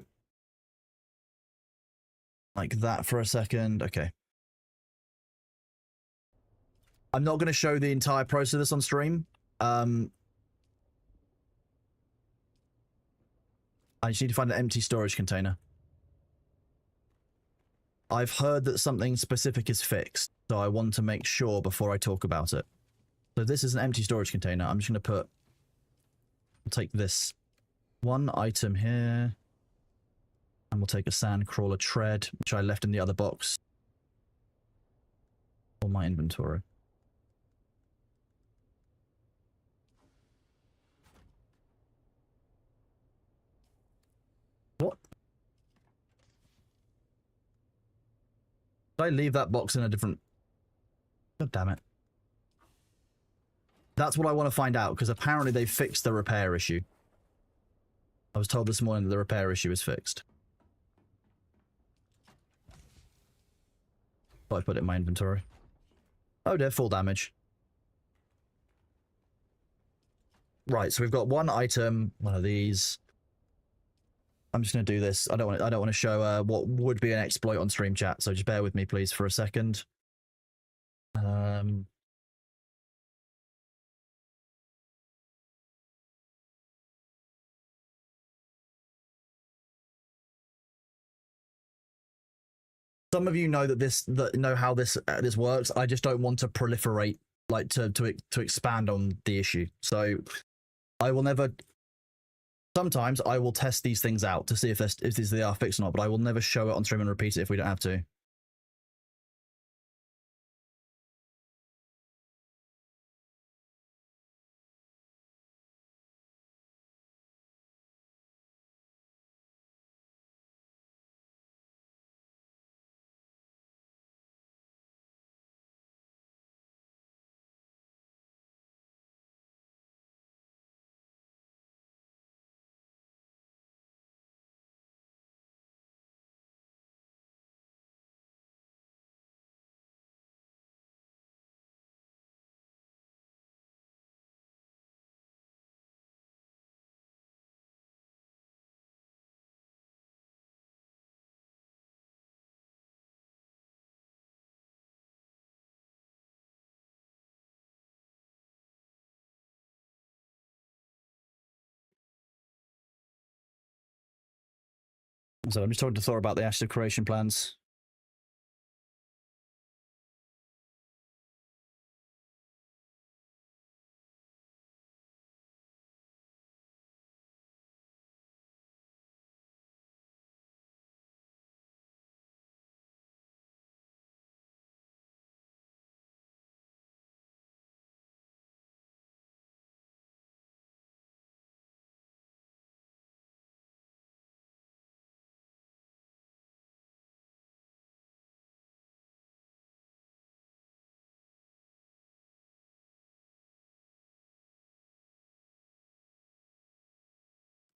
like that for a second. Okay. I'm not going to show the entire process of this on stream. I just need to find an empty storage container. I've heard that something specific is fixed, so I want to make sure before I talk about it. So this is an empty storage container. I'm just going to I'll take this one item here, and we'll take a sandcrawler tread, which I left in the other box for my inventory. What? Did I leave that box in a different... God damn it. That's what I want to find out, because apparently they fixed the repair issue. I was told this morning that the repair issue is fixed. Thought I put it in my inventory. Oh dear, full damage. Right, so we've got one item, one of these. I'm just going to do this. I don't want to show what would be an exploit on stream chat, so just bear with me, please, for a second. Some of you know that know how this works. I just don't want to proliferate, like to expand on the issue. So I will never. Sometimes I will test these things out to see if they are fixed or not, but I will never show it on stream and repeat it if we don't have to. So I'm just talking to Thor about the Ashes of Creation plans.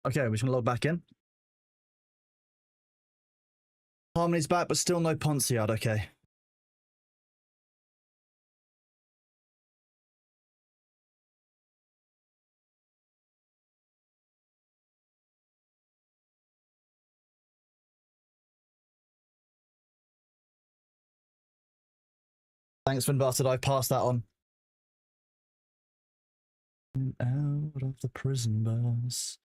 Okay, we're just gonna log back in. Harmony's back, but still no Ponciad. Okay. Thanks, Finn Bastard. I passed that on. Out of the prison bus.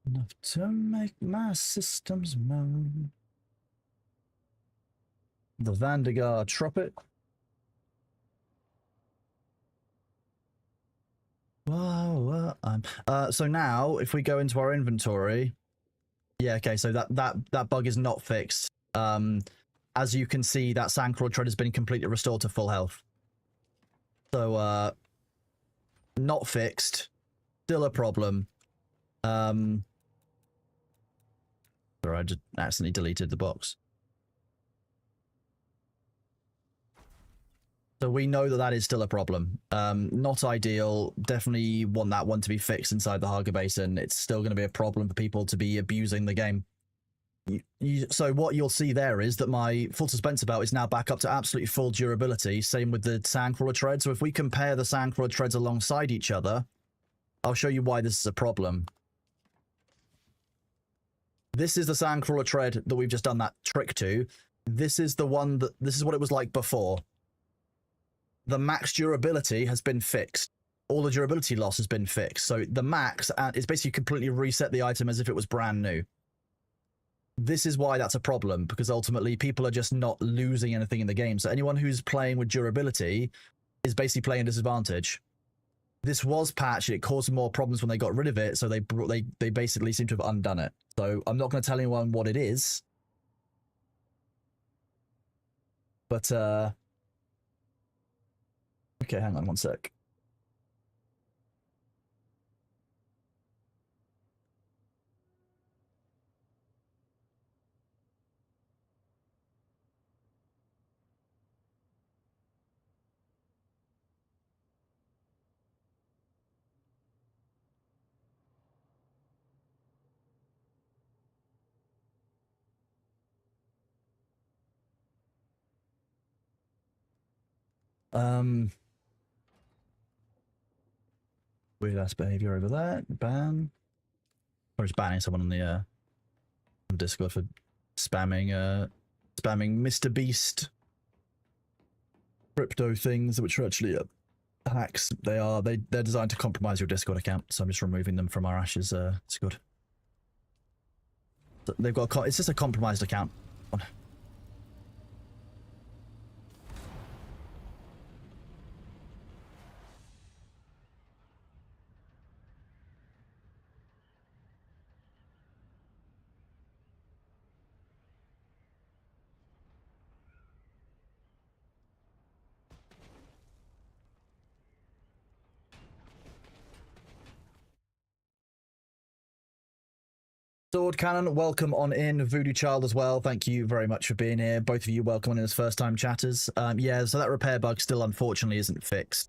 Enough to make my systems moan. The Vandegar trumpet. Wow, so now if we go into our inventory, yeah, okay, so that bug is not fixed. As you can see, that Sandcrawler tread has been completely restored to full health. So not fixed, still a problem. Sorry, I just accidentally deleted the box. So we know that is still a problem. Not ideal. Definitely want that one to be fixed inside the Haga Basin. It's still going to be a problem for people to be abusing the game. So what you'll see there is that my full dispenser belt is now back up to absolutely full durability. Same with the Sandcrawler tread. So if we compare the Sandcrawler treads alongside each other, I'll show you why this is a problem. This is the Sandcrawler tread that we've just done that trick to. This is the one that, this is what it was like before. The max durability has been fixed. All the durability loss has been fixed. So the max is basically completely reset the item as if it was brand new. This is why that's a problem, because ultimately people are just not losing anything in the game. So anyone who's playing with durability is basically playing a disadvantage. This was patched. It caused more problems when they got rid of it, so they basically seem to have undone it. So I'm not going to tell anyone what it is. But, okay, hang on one sec. Weird ass behavior over there. Ban. Or just banning someone on the Discord for spamming Mr. Beast crypto things, which are actually hacks. They're designed to compromise your Discord account, so I'm just removing them from our Ashes Discord. So they've got it's just a compromised account. Sword Cannon, welcome on in. Voodoo Child as well, thank you very much for being here. Both of you welcome on in as first-time chatters. Yeah, so that repair bug still unfortunately isn't fixed.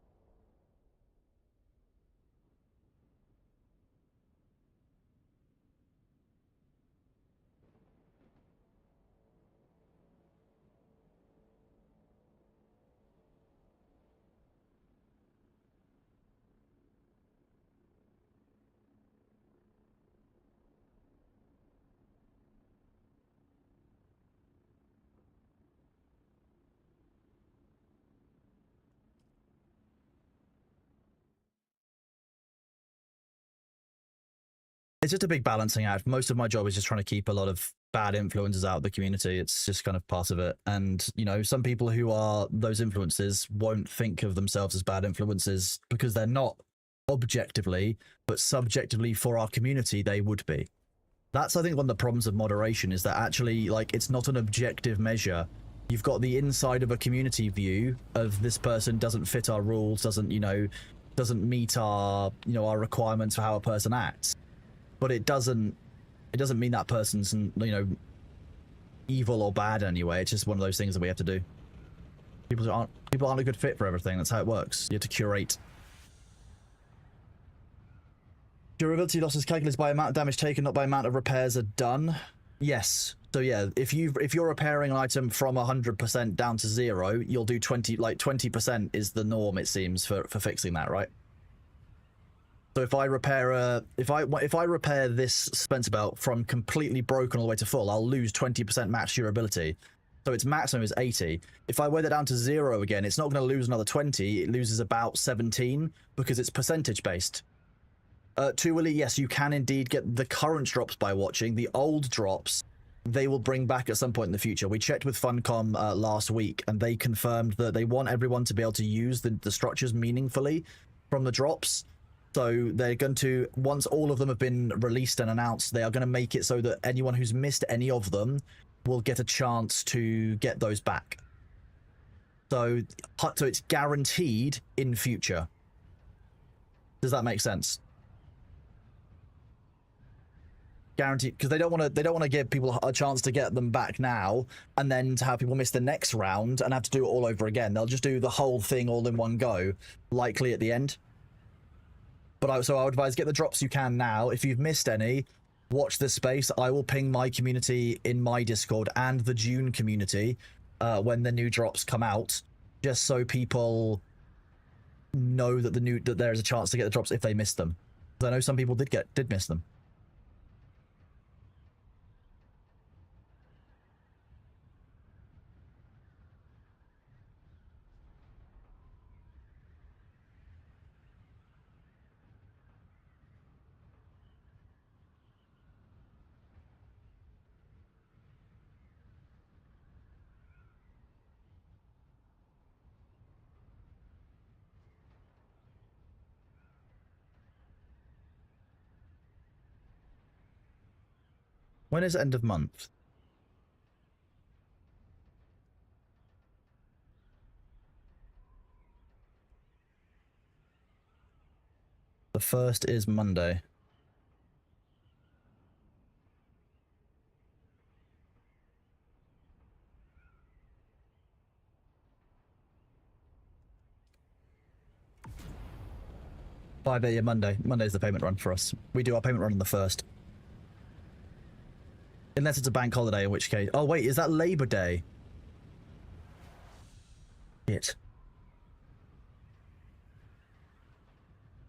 It's just a big balancing act. Most of my job is just trying to keep a lot of bad influences out of the community. It's just kind of part of it. And, you know, some people who are those influences won't think of themselves as bad influences because they're not objectively, but subjectively for our community, they would be. That's, I think, one of the problems of moderation is that actually, like, it's not an objective measure. You've got the inside of a community view of this person doesn't fit our rules, doesn't meet our, our requirements for how a person acts. But it doesn't mean that person's, evil or bad anyway. It's just one of those things that we have to do. People aren't a good fit for everything. That's how it works. You have to curate. Durability loss is calculated by amount of damage taken, not by amount of repairs are done. Yes. So yeah, if you're repairing an item from 100% down to 0, you'll do 20% is the norm, it seems, for fixing that, right? So if I repair if I repair this Spencer belt from completely broken all the way to full, I'll lose 20% max durability. So its maximum is 80. If I wear that down to 0 again, it's not going to lose another 20. It loses about 17 because it's percentage based. To Willie, yes, you can indeed get the current drops by watching. The old drops, they will bring back at some point in the future. We checked with Funcom last week, and they confirmed that they want everyone to be able to use the structures meaningfully from the drops. So they're going to, once all of them have been released and announced, they are going to make it so that anyone who's missed any of them will get a chance to get those back. So it's guaranteed in future. Does that make sense? Guaranteed, because they don't want to give people a chance to get them back now and then to have people miss the next round and have to do it all over again. They'll just do the whole thing all in one go, likely at the end. But so I would advise get the drops you can now. If you've missed any, watch this space. I will ping my community in my Discord and the Dune community when the new drops come out, just so people know that that there is a chance to get the drops if they missed them. Because I know some people did miss them. When is end of month? The 1st is Monday. Yeah, Monday. Monday's the payment run for us. We do our payment run on the 1st. Unless it's a bank holiday, in which case... Oh, wait, is that Labor Day? Shit.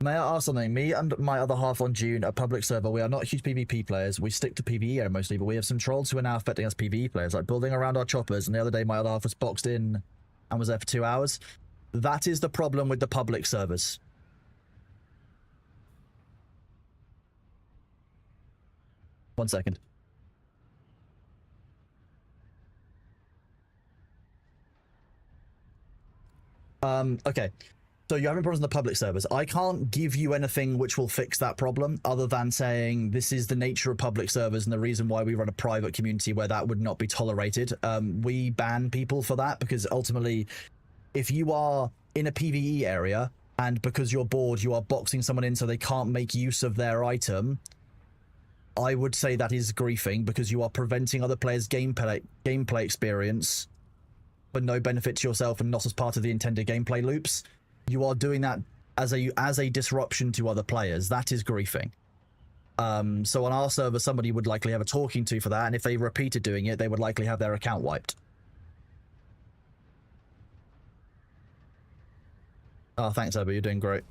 May I ask something? Me and my other half on Dune, a public server, we are not huge PvP players. We stick to PvE area mostly, but we have some trolls who are now affecting us PvE players, like building around our choppers, and the other day my other half was boxed in and was there for 2 hours. That is the problem with the public servers. One second. Okay. So you're having problems in the public servers. I can't give you anything which will fix that problem other than saying this is the nature of public servers and the reason why we run a private community where that would not be tolerated. We ban people for that because ultimately, if you are in a PvE area and because you're bored, you are boxing someone in so they can't make use of their item, I would say that is griefing because you are preventing other players' gameplay experience for no benefit to yourself and not as part of the intended gameplay loops. You are doing that as a disruption to other players. That is griefing. So on our server, somebody would likely have a talking to for that, and if they repeated doing it, they would likely have their account wiped. Oh, thanks, Abby. You're doing great.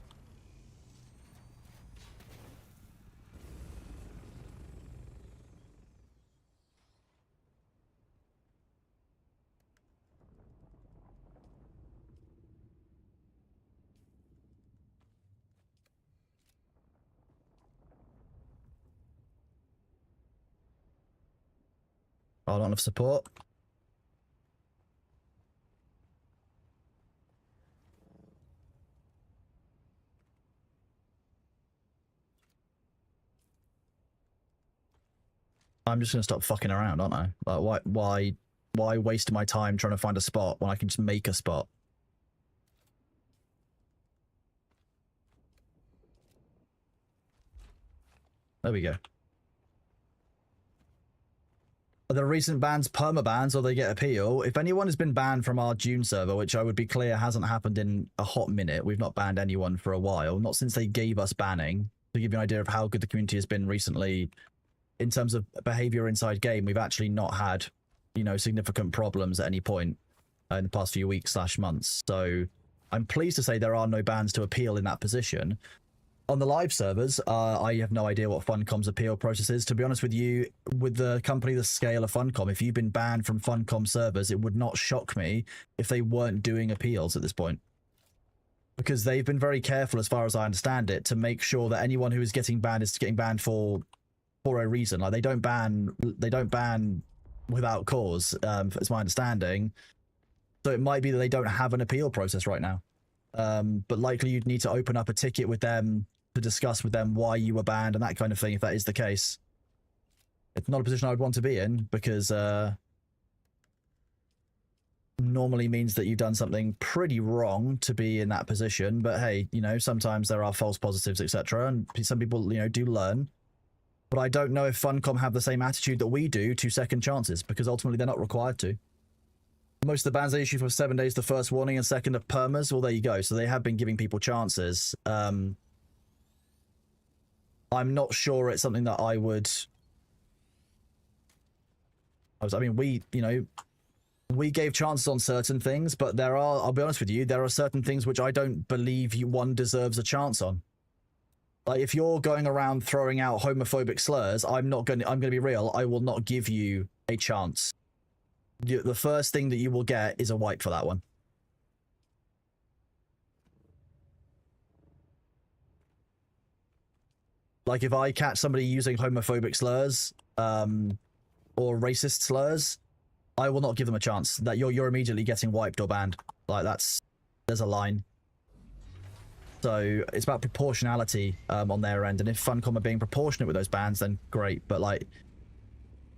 Oh, not enough support. I'm just gonna stop fucking around, aren't I? Like, why waste my time trying to find a spot when I can just make a spot? There we go. Are the recent bans permabans or they get appeal? If anyone has been banned from our Dune server, which I would be clear hasn't happened in a hot minute, we've not banned anyone for a while, not since they gave us banning, to give you an idea of how good the community has been recently in terms of behavior inside game, we've actually not had, you know, significant problems at any point in the past few weeks / months. So I'm pleased to say there are no bans to appeal in that position. On the live servers, I have no idea what Funcom's appeal process is. To be honest with you, with the company the scale of Funcom, if you've been banned from Funcom servers, it would not shock me if they weren't doing appeals at this point. Because they've been very careful, as far as I understand it, to make sure that anyone who is getting banned is getting banned for a reason. Like, they don't ban without cause, as my understanding. So it might be that they don't have an appeal process right now. But likely you'd need to open up a ticket with them to discuss with them why you were banned and that kind of thing, if that is the case. It's not a position I would want to be in, because normally means that you've done something pretty wrong to be in that position. But hey, you know, sometimes there are false positives, etc. And some people, you know, do learn. But I don't know if Funcom have the same attitude that we do to second chances, because ultimately they're not required to. Most of the bans they issue for 7 days, the first warning, and second of permas. Well, there you go. So they have been giving people chances. I'm not sure it's something that I would... I mean, we gave chances on certain things, but there are, I'll be honest with you, there are certain things which I don't believe one deserves a chance on. Like, if you're going around throwing out homophobic slurs, I'm going to be real, I will not give you a chance. The first thing that you will get is a wipe for that one. Like, if I catch somebody using homophobic slurs, or racist slurs, I will not give them a chance. That you're immediately getting wiped or banned. Like, there's a line. So it's about proportionality on their end, and if Funcom are being proportionate with those bans, then great. But like,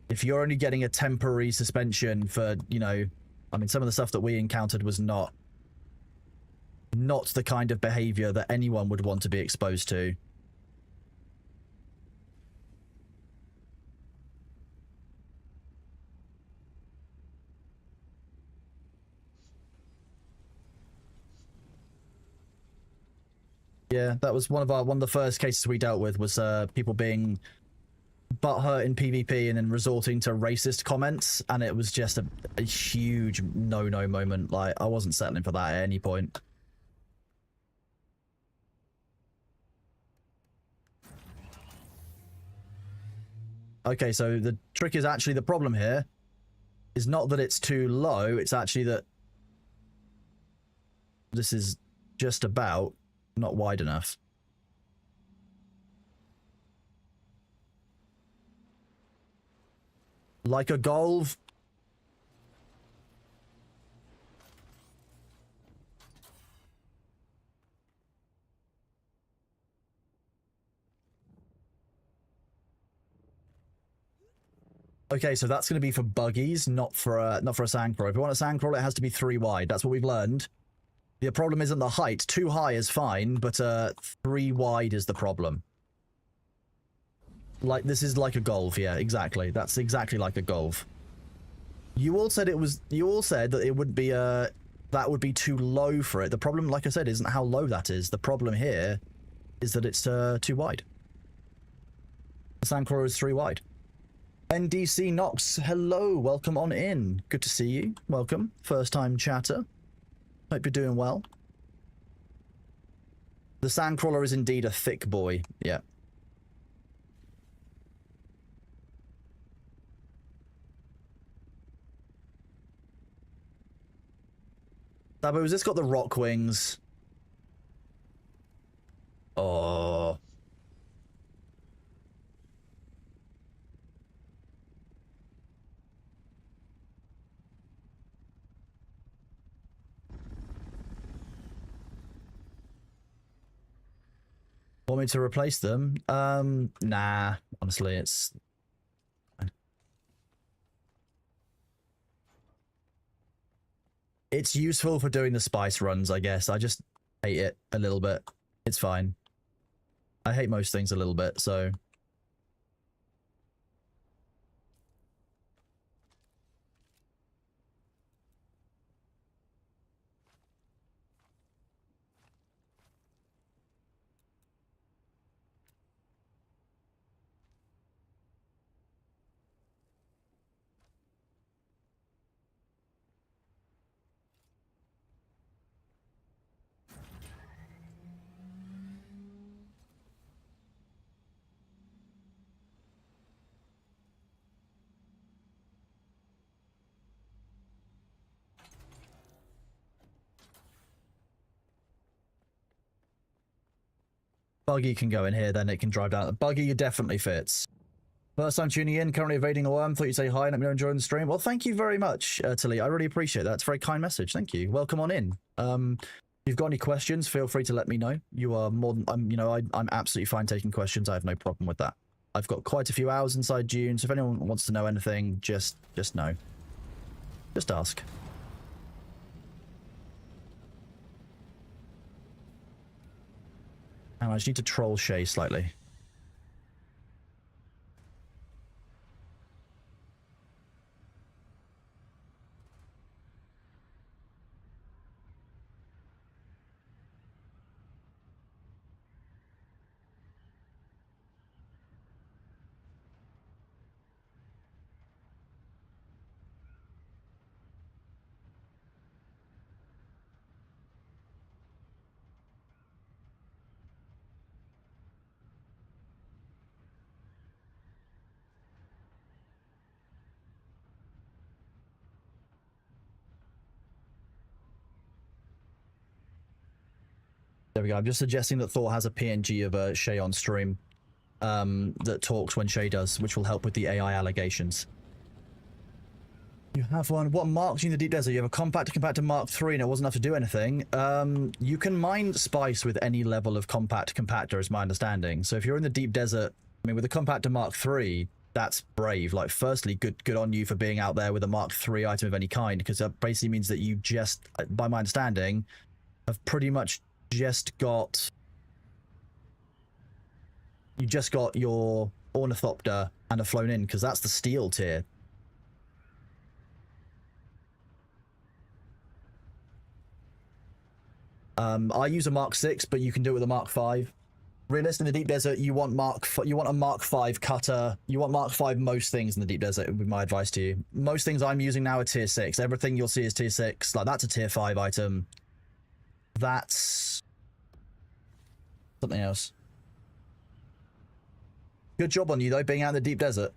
If you're only getting a temporary suspension for, you know, I mean, some of the stuff that we encountered was not the kind of behavior that anyone would want to be exposed to. Yeah, that was one of the first cases we dealt with was people being butthurt in PvP and then resorting to racist comments, and it was just a huge no-no moment. Like, I wasn't settling for that at any point. Okay, so the trick is actually, the problem here is not that it's too low, it's actually that this is just about not wide enough. Like a golf. Okay, so that's going to be for buggies, not for a sandcrawler. If you want a sandcrawler, it has to be 3 wide. That's what we've learned. The problem isn't the height. 2 high is fine, but 3 wide is the problem. Like, this is like a golf, yeah, exactly. That's exactly like a golf. You all said that it would be that would be too low for it. The problem, like I said, isn't how low that is. The problem here is that it's too wide. The sandcrawler is 3 wide. NDC Knox, hello, welcome on in. Good to see you. Welcome. First time chatter. Hope you're doing well. The sandcrawler is indeed a thick boy. Yeah. Sabo, has this got the rock wings? Oh. Want me to replace them? Nah. Honestly, it's... It's useful for doing the spice runs, I guess. I just hate it a little bit. It's fine. I hate most things a little bit, so... Buggy can go in here, then it can drive down. The buggy definitely fits. First time tuning in, currently evading a worm. Thought you'd say hi and let me know enjoying the stream. Well, thank you very much, Tilly. I really appreciate that. It's a very kind message. Thank you. Welcome on in. If you've got any questions, feel free to let me know. You are more than, I'm absolutely fine taking questions. I have no problem with that. I've got quite a few hours inside Dune, so if anyone wants to know anything, just know. Just ask. And I just need to troll Shay slightly. There we go. I'm just suggesting that Thor has a PNG of Shay on stream that talks when Shay does, which will help with the AI allegations. You have one. What marks you in the deep desert? You have a compactor Mark III and it wasn't enough to do anything. You can mine spice with any level of compactor is my understanding. So if you're in the deep desert, I mean, with the compactor Mark III, that's brave. Like, firstly, good on you for being out there with a Mark III item of any kind, because that basically means that you just, by my understanding, have pretty much just got your Ornithopter and a flown in, because that's the steel tier. I use a Mark VI, but you can do it with a Mark V. Realistically, in the deep desert, you want a Mark V cutter. You want Mark V most things in the deep desert, would be my advice to you. Most things I'm using now are tier 6. Everything you'll see is tier 6. Like, that's a tier 5 item. That's something else. Good job on you, though, being out in the deep desert.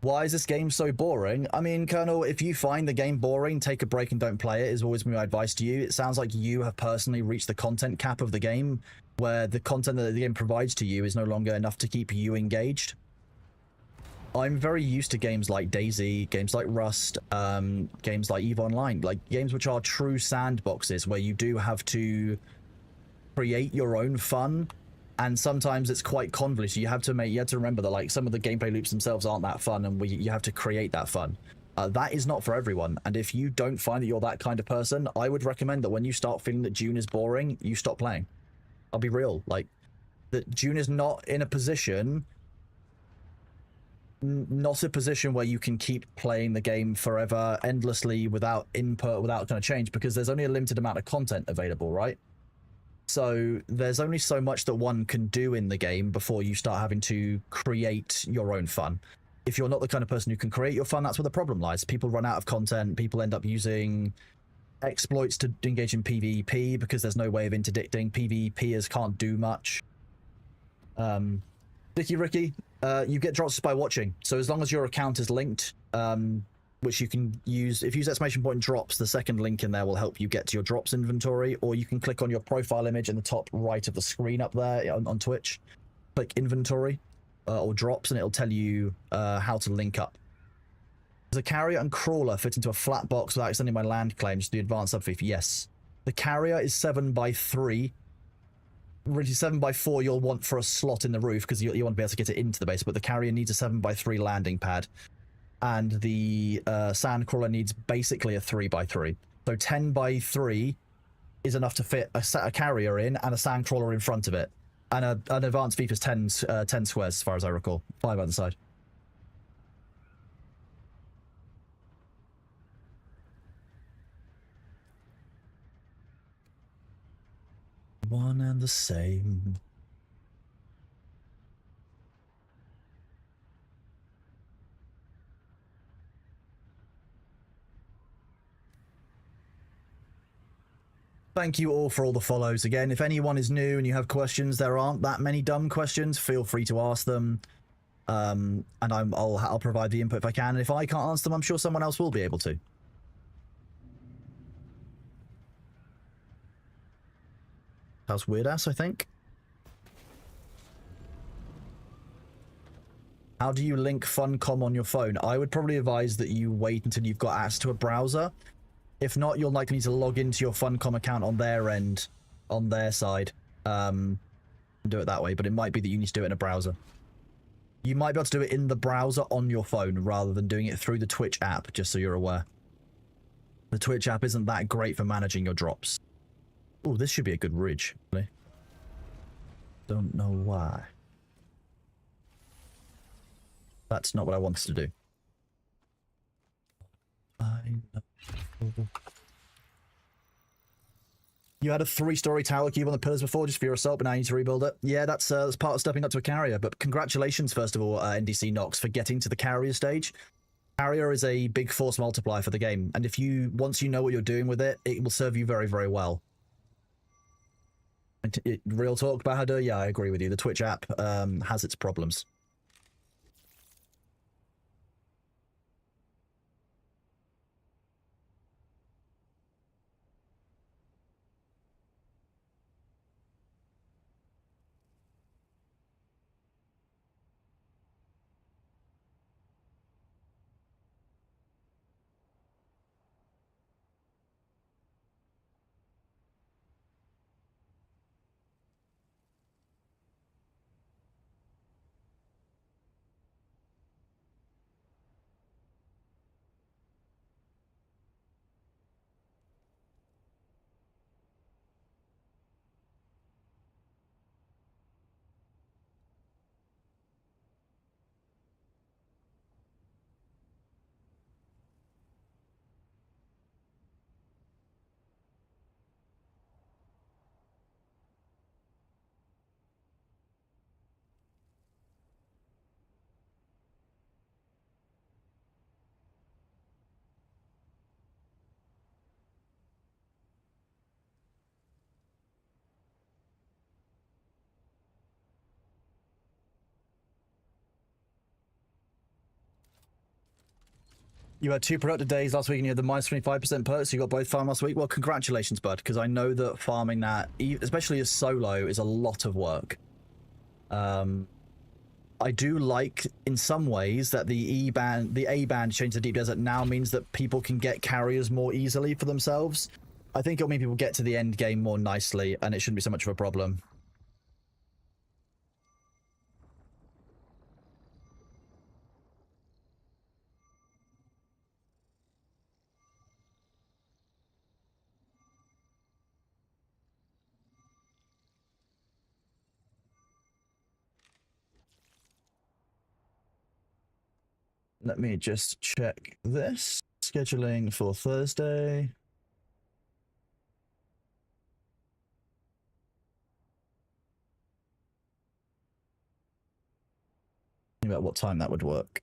Why is this game so boring? I mean, Colonel, if you find the game boring, take a break and don't play it, is always my advice to you. It sounds like you have personally reached the content cap of the game, where the content that the game provides to you is no longer enough to keep you engaged. I'm very used to games like DayZ, games like Rust, games like EVE Online, like games which are true sandboxes where you do have to create your own fun, and sometimes it's quite convoluted. You have to remember that, like, some of the gameplay loops themselves aren't that fun, and you have to create that fun. That is not for everyone, and if you don't find that you're that kind of person, I would recommend that when you start feeling that Dune is boring, you stop playing. I'll be real, like, that Dune is not in a position, where you can keep playing the game forever, endlessly, without input, without kind of change, because there's only a limited amount of content available, right? So there's only so much that one can do in the game before you start having to create your own fun. If you're not the kind of person who can create your fun, that's where the problem lies. People run out of content. People end up using exploits to engage in PvP because there's no way of interdicting. PvPers can't do much. Ricky, you get drops by watching. So as long as your account is linked, which you can use, if you use exclamation point drops, the second link in there will help you get to your drops inventory, or you can click on your profile image in the top right of the screen up there on Twitch, click inventory or drops, and it'll tell you how to link up. Does a carrier and crawler fit into a flat box without extending my land claim? Just the advanced subfief? Yes. The carrier is 7x3. Really, 7x4 you'll want for a slot in the roof, because you want to be able to get it into the base, but the carrier needs a 7x3 landing pad. And the sandcrawler needs basically a 3x3. So 10x3 is enough to fit a carrier in and a sandcrawler in front of it. And an advanced FIFA is 10 squares, as far as I recall. 5 on the side. One and the same. Thank you all for all the follows. Again, if anyone is new and you have questions, there aren't that many dumb questions. Feel free to ask them. And I'll provide the input if I can. And if I can't answer them, I'm sure someone else will be able to. That's weird ass, I think. How do you link Funcom on your phone? I would probably advise that you wait until you've got access to a browser. If not, you'll likely need to log into your Funcom account on their end, on their side, and do it that way. But it might be that you need to do it in a browser. You might be able to do it in the browser on your phone rather than doing it through the Twitch app, just so you're aware. The Twitch app isn't that great for managing your drops. Oh, this should be a good ridge. Don't know why. That's not what I wanted to do. You had a 3-story tower cube on the pillars before just for your assault, but now you need to rebuild it. Yeah, that's part of stepping up to a carrier. But congratulations, first of all, NDC Nox, for getting to the carrier stage. Carrier is a big force multiplier for the game, and once you know what you're doing with it, it will serve you very, very well. Real talk, Bahadur, yeah, I agree with you. The Twitch app has its problems. You had 2 productive days last week and you had the minus 25% perks. You got both farm last week. Well, congratulations, bud, because I know that farming that, especially as solo, is a lot of work. I do like, in some ways, that the A-band change to Deep Desert now means that people can get carriers more easily for themselves. I think it'll mean people get to the end game more nicely, and it shouldn't be so much of a problem. Let me just check this. Scheduling for Thursday. Think about what time that would work.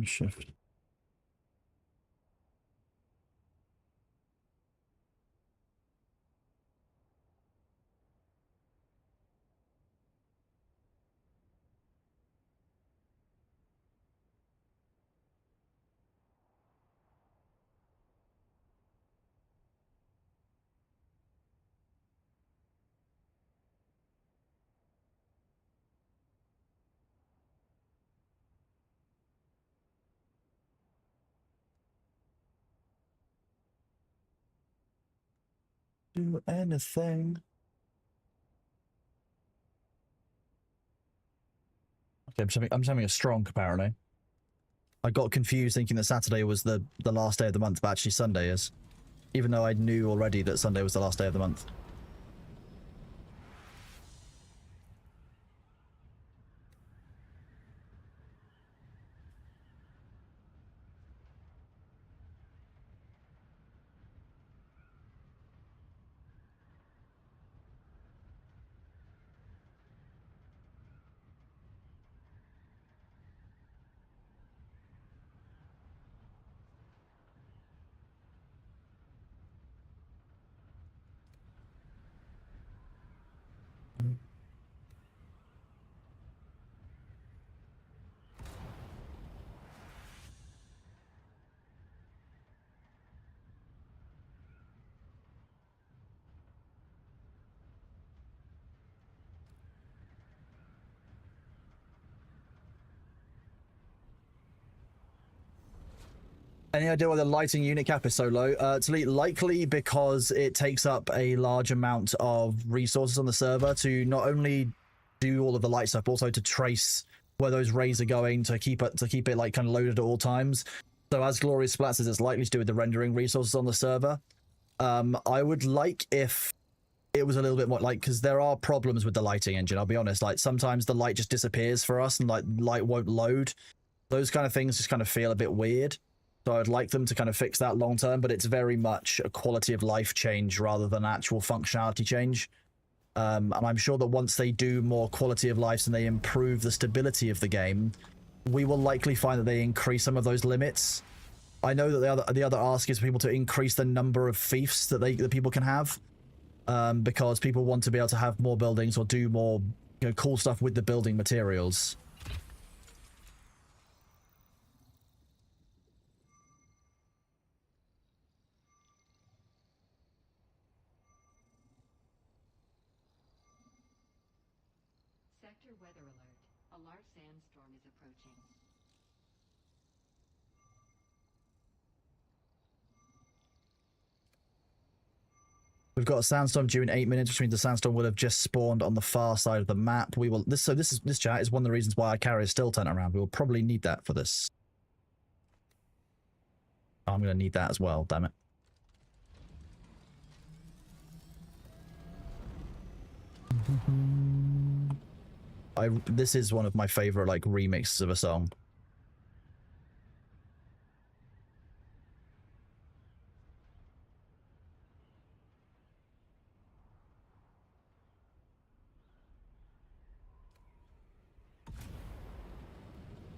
Shift. Do anything. Okay, I'm just having a strong apparently. I got confused thinking that Saturday was the last day of the month, but actually Sunday is. Even though I knew already that Sunday was the last day of the month. Any idea why the lighting unit cap is so low? It's likely because it takes up a large amount of resources on the server to not only do all of the light stuff, but also to trace where those rays are going to keep it like kind of loaded at all times. So as Glorious Splats says, it's likely to do with the rendering resources on the server. I would like if it was a little bit more like, because there are problems with the lighting engine, I'll be honest. Like sometimes the light just disappears for us and like light won't load. Those kind of things just kind of feel a bit weird. So I'd like them to kind of fix that long term, but it's very much a quality of life change rather than actual functionality change. And I'm sure that once they do more quality of life and they improve the stability of the game, we will likely find that they increase some of those limits. I know that the other ask is for people to increase the number of fiefs that people can have, because people want to be able to have more buildings or do more cool stuff with the building materials. Sector weather alert. A large sandstorm is approaching. We've got a sandstorm due in 8 minutes, which means the sandstorm will have just spawned on the far side of the map. We will this chat is one of the reasons why our carrier is still turning around. We will probably need that for this. Oh, I'm going to need that as well, damn it. This is one of my favorite like remixes of a song.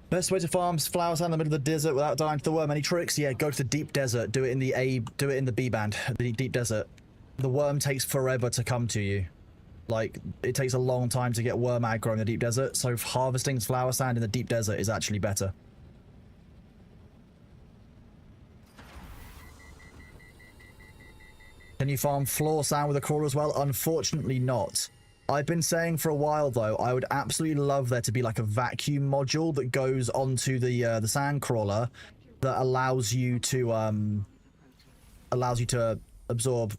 Best way to farm flower sand in the middle of the desert without dying to the worm. Any tricks? Yeah, go to the deep desert. Do it in the do it in the B band. The deep desert. The worm takes forever to come to you. Like, it takes a long time to get worm aggro in the deep desert, so harvesting flower sand in the deep desert is actually better. Can you farm floor sand with a crawler as well? Unfortunately not. I've been saying for a while though, I would absolutely love there to be like a vacuum module that goes onto the sand crawler that allows you to absorb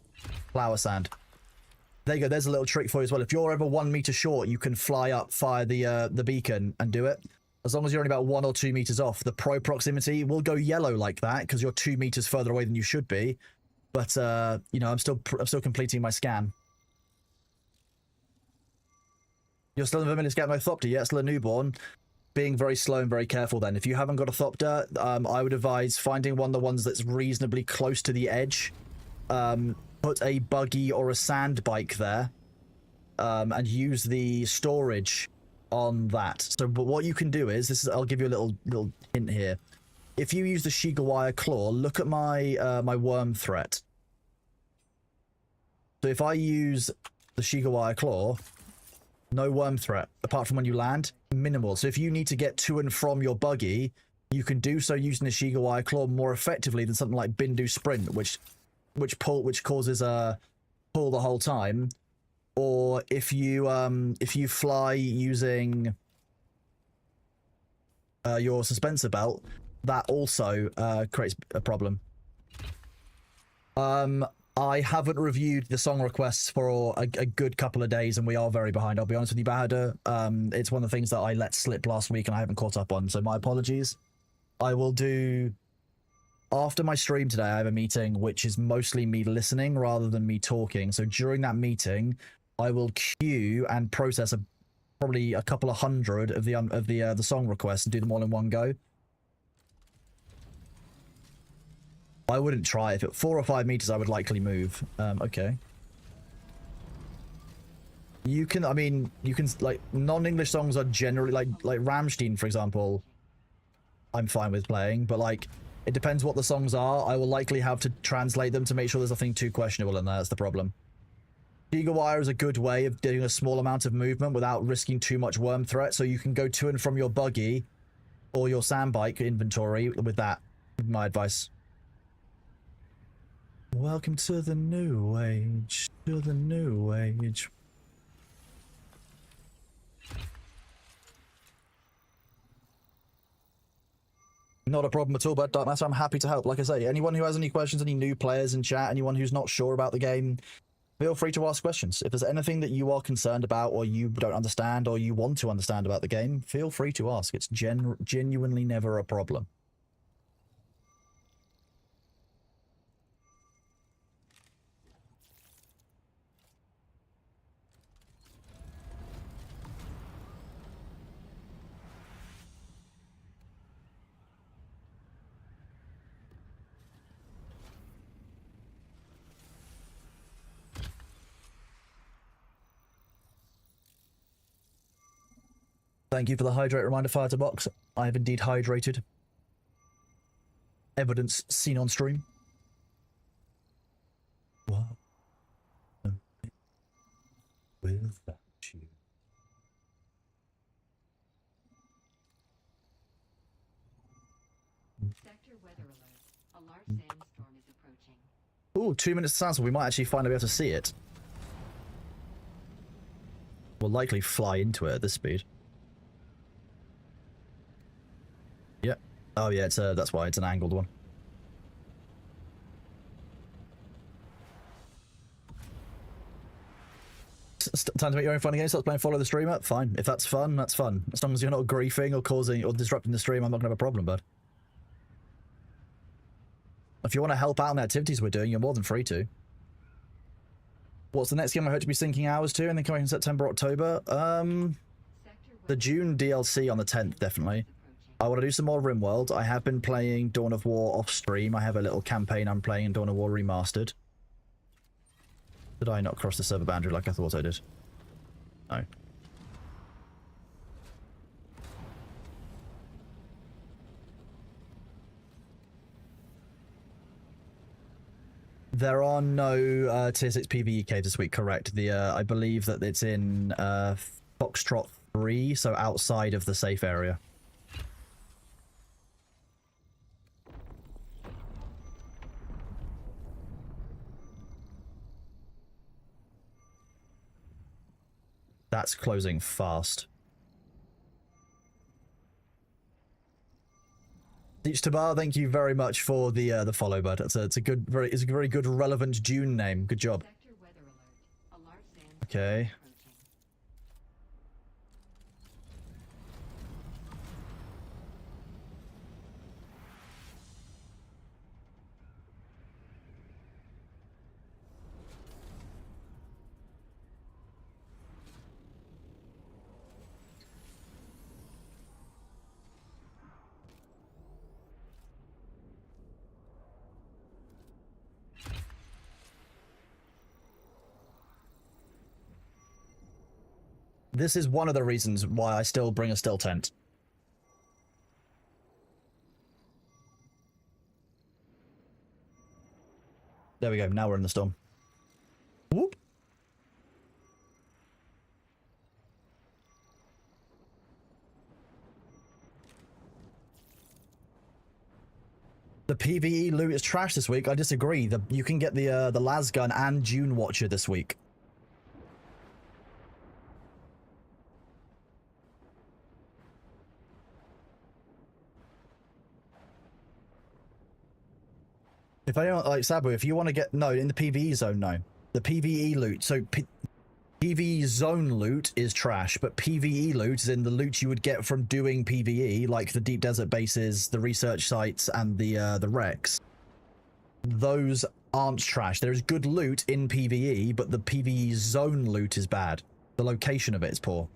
flower sand. There you go. There's a little trick for you as well. If you're ever 1 meter short, you can fly up via the beacon and do it. As long as you're only about 1 or 2 meters off, the pro proximity will go yellow like that because you're 2 meters further away than you should be. But you know, I'm still completing my scan. You're still in the Vermilion Scout, no Thopter yet, still a newborn. Being very slow and very careful then. If you haven't got a Thopter, I would advise finding one of the ones that's reasonably close to the edge. Put a buggy or a sand bike there. And use the storage on that. So but what you can do is, I'll give you a little hint here. If you use the Shigawire Claw, look at my my worm threat. So if I use the Shigawire Claw, no worm threat, apart from when you land, minimal. So if you need to get to and from your buggy, you can do so using the Shigawire Claw more effectively than something like Bindu Sprint, which causes a pull the whole time. Or if you fly using your suspensor belt, that also creates a problem. I haven't reviewed the song requests for a good couple of days, and we are very behind. I'll be honest with you, Bahadur. It's one of the things that I let slip last week and I haven't caught up on, so my apologies. I will do... After my stream today, I have a meeting which is mostly me listening rather than me talking. So during that meeting, I will queue and process probably a couple of hundred of the song requests and do them all in one go. I wouldn't try. If it 4 or 5 meters, I would likely move. Okay. You can, I mean, you can, like, non-English songs are generally, like Rammstein, for example, I'm fine with playing, but, like, it depends what the songs are. I will likely have to translate them to make sure there's nothing too questionable in there. That's the problem. Gigawire is a good way of doing a small amount of movement without risking too much worm threat, so you can go to and from your buggy or your sandbike inventory with that, my advice. Welcome to the new age, to the new age. Not a problem at all, but Dark Matter, I'm happy to help. Like I say, anyone who has any questions, any new players in chat, anyone who's not sure about the game, feel free to ask questions. If there's anything that you are concerned about or you don't understand or you want to understand about the game, feel free to ask. It's genuinely never a problem. Thank you for the hydrate reminder, fire to box. I have indeed hydrated. Evidence seen on stream. What? Without you. Sector weather alert. A large sandstorm is approaching. Ooh, 2 minutes to sound, so we might actually finally be able to see it. We'll likely fly into it at this speed. Yep. Oh yeah, it's that's why it's an angled one. Time to make your own fun again. Start playing Follow the Streamer. Fine. If that's fun, that's fun. As long as you're not griefing or causing or disrupting the stream, I'm not gonna have a problem, bud. If you want to help out in the activities we're doing, you're more than free to. What's the next game I hope to be sinking hours to? And then coming in September, October. The Dune DLC on the 10th, definitely. I want to do some more RimWorld. I have been playing Dawn of War off stream. I have a little campaign I'm playing in Dawn of War Remastered. Did I not cross the server boundary like I thought I did? No. There are no tier 6 PvE caves this week, correct. The I believe that it's in Foxtrot 3, so outside of the safe area. That's closing fast. Teach Tabar, thank you very much for the follow, bud. It's a good, it's a very good, relevant Dune name. Good job. Sector weather alert. A large sandstorm Okay. is approaching. This is one of the reasons why I still bring a still tent. There we go. Now we're in the storm. Whoop. The PvE loot is trash this week. I disagree. You can get the Lasgun and Dune Watcher this week. If I don't like Sabu, if you want to get no in the PvE zone, no, the PvE loot. So PvE zone loot is trash, but PvE loot is in the loot you would get from doing PvE, like the deep desert bases, the research sites, and the wrecks. Those aren't trash. There is good loot in PvE, but the PvE zone loot is bad. The location of it is poor.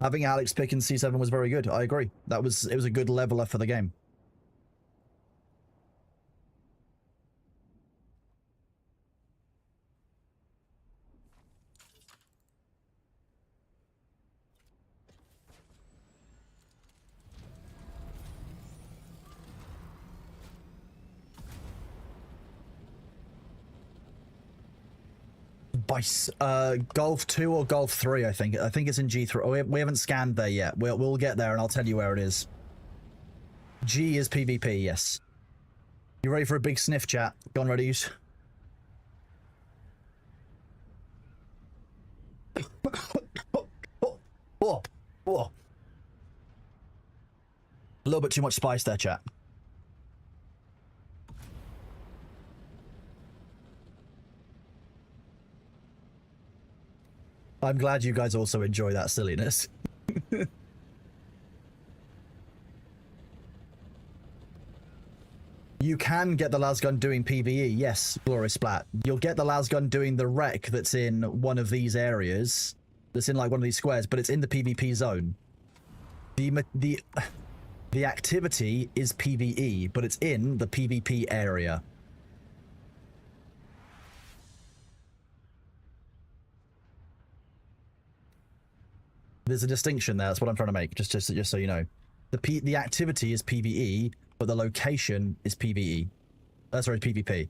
Having Alex pick in C7 was very good. I agree. It was a good leveler for the game. By Golf 2 or Golf 3, I think. I think it's in G3. Oh, we haven't scanned there yet. We'll get there and I'll tell you where it is. G is PvP, yes. You ready for a big sniff, chat? Gone ready, use. Oh. A little bit too much spice there, chat. I'm glad you guys also enjoy that silliness. You can get the lasgun doing PvE, yes, Glorious Splat. You'll get the lasgun doing the wreck that's in one of these areas, that's in like one of these squares, but it's in the PvP zone. The activity is PvE, but it's in the PvP area. There's a distinction there. That's what I'm trying to make. Just so you know, the activity is PvE, but the location is PvE. Sorry, PvP. So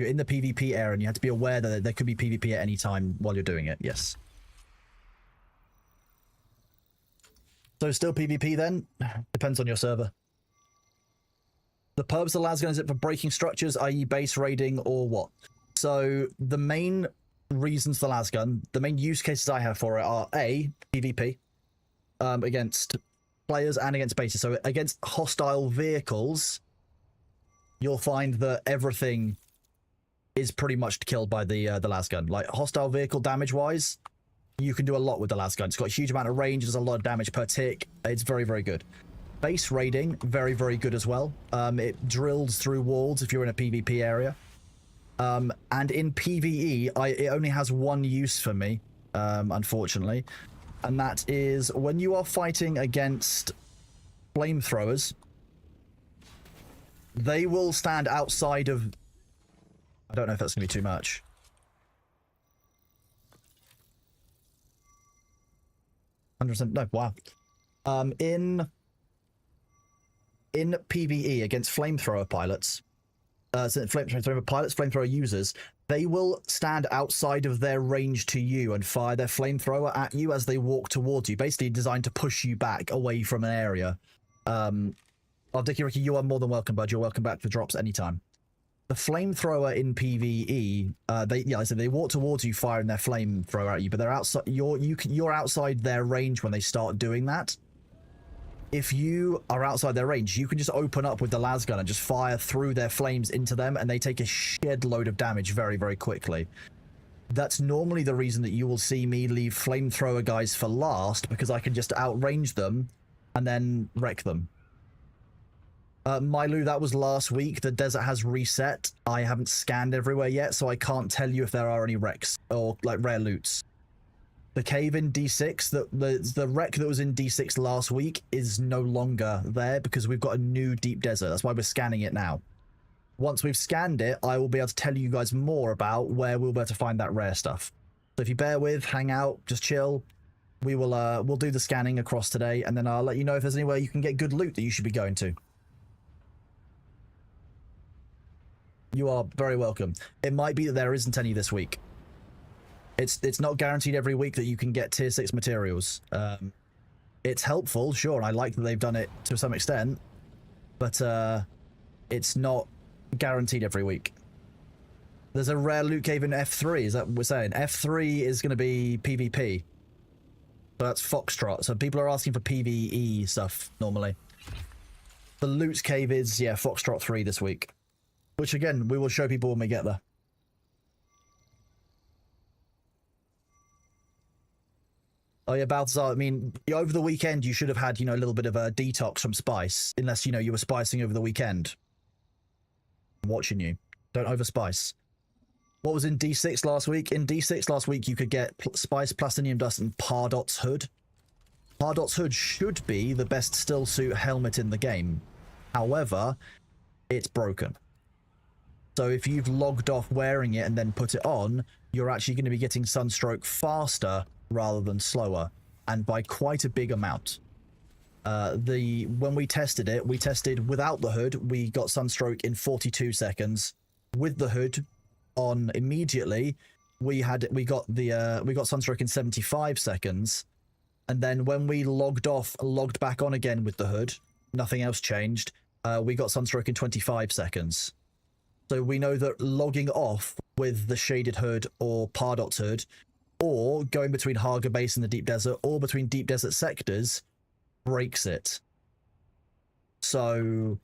you're in the PvP area, and you have to be aware that there could be PvP at any time while you're doing it. Yes. So still PvP then? Depends on your server. The purpose of the lasgun, is it for breaking structures, i.e. base raiding, or what? So the main reasons for the lasgun, the main use cases I have for it are A, PvP, against players and against bases. So against hostile vehicles, you'll find that everything is pretty much killed by the lasgun. Like hostile vehicle damage wise, you can do a lot with the lasgun. It's got a huge amount of range, does a lot of damage per tick. It's very, very good. Base raiding, very, very good as well. It drills through walls if you're in a PvP area. And in PvE, it only has one use for me, unfortunately. And that is when you are fighting against flamethrowers, they will stand outside of... I don't know if that's going to be too much. No, wow. In PvE against flamethrower pilots, flamethrower users, they will stand outside of their range to you and fire their flamethrower at you as they walk towards you, basically designed to push you back away from an area. Dicky Ricky, you are more than welcome, bud. You're welcome back for drops anytime. The flamethrower in PvE, I said they walk towards you, firing their flamethrower at you, but they're outside. You're outside their range when they start doing that. If you are outside their range, you can just open up with the las gun and just fire through their flames into them, and they take a shed load of damage very, very quickly. That's normally the reason that you will see me leave flamethrower guys for last, because I can just outrange them and then wreck them. Milu, that was last week. The desert has reset. I haven't scanned everywhere yet, so I can't tell you if there are any wrecks or like rare loots. The cave in D6, the wreck that was in D6 last week is no longer there because we've got a new deep desert. That's why we're scanning it now. Once we've scanned it, I will be able to tell you guys more about where we'll be able to find that rare stuff. So if you bear with, hang out, just chill. We will we'll do the scanning across today, and then I'll let you know if there's anywhere you can get good loot that you should be going to. You are very welcome. It might be that there isn't any this week. It's not guaranteed every week that you can get tier 6 materials. It's helpful, sure, and I like that they've done it to some extent, but it's not guaranteed every week. There's a rare loot cave in F3, is that what we're saying? F3 is going to be PvP. So that's Foxtrot. So people are asking for PvE stuff normally. The loot cave is, yeah, Foxtrot 3 this week. Which again, we will show people when we get there. Oh yeah, Balthazar, I mean, over the weekend you should have had, a little bit of a detox from spice. Unless, you were spicing over the weekend. I'm watching you. Don't overspice. What was in D6 last week? In D6 last week you could get Spice, Plastinium Dust, and Pardot's Hood. Pardot's Hood should be the best still suit helmet in the game. However, it's broken. So if you've logged off wearing it and then put it on, you're actually going to be getting sunstroke faster rather than slower, and by quite a big amount. When we tested it, we tested without the hood, we got sunstroke in 42 seconds. With the hood on immediately, we got sunstroke in 75 seconds. And then when we logged back on again with the hood, nothing else changed. We got sunstroke in 25 seconds. So we know that logging off with the shaded hood or Pardot's hood, or going between Haga Base and the Deep Desert, or between Deep Desert sectors, breaks it. So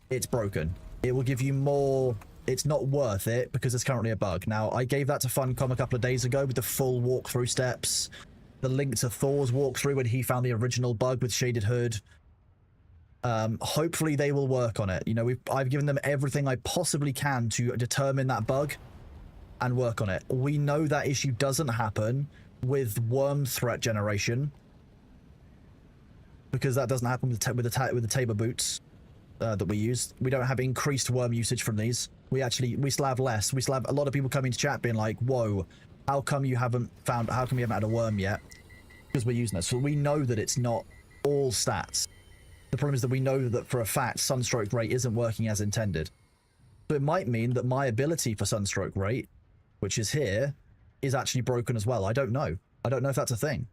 it's broken. It will give you more. It's not worth it because it's currently a bug. Now, I gave that to Funcom a couple of days ago with the full walkthrough steps, the link to Thor's walkthrough when he found the original bug with shaded hood. Hopefully they will work on it. I've given them everything I possibly can to determine that bug and work on it. We know that issue doesn't happen with worm threat generation because that doesn't happen with the Tabor boots that we use. We don't have increased worm usage from these. We still have less. We still have a lot of people coming to chat being like, "Whoa, how come you haven't had a worm yet?" Because we're using it. So we know that it's not all stats. The problem is that we know that for a fact sunstroke rate isn't working as intended. So it might mean that my ability for sunstroke rate, which is here, is actually broken as well. I don't know. I don't know if that's a thing.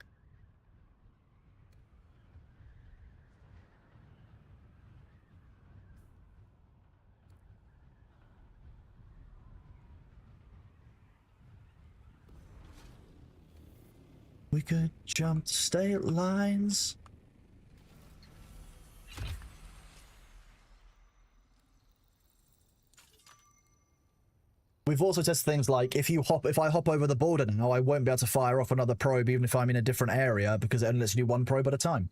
We could jump state lines. We've also tested things like if I hop over the border now, I won't be able to fire off another probe even if I'm in a different area because it only lets you do one probe at a time.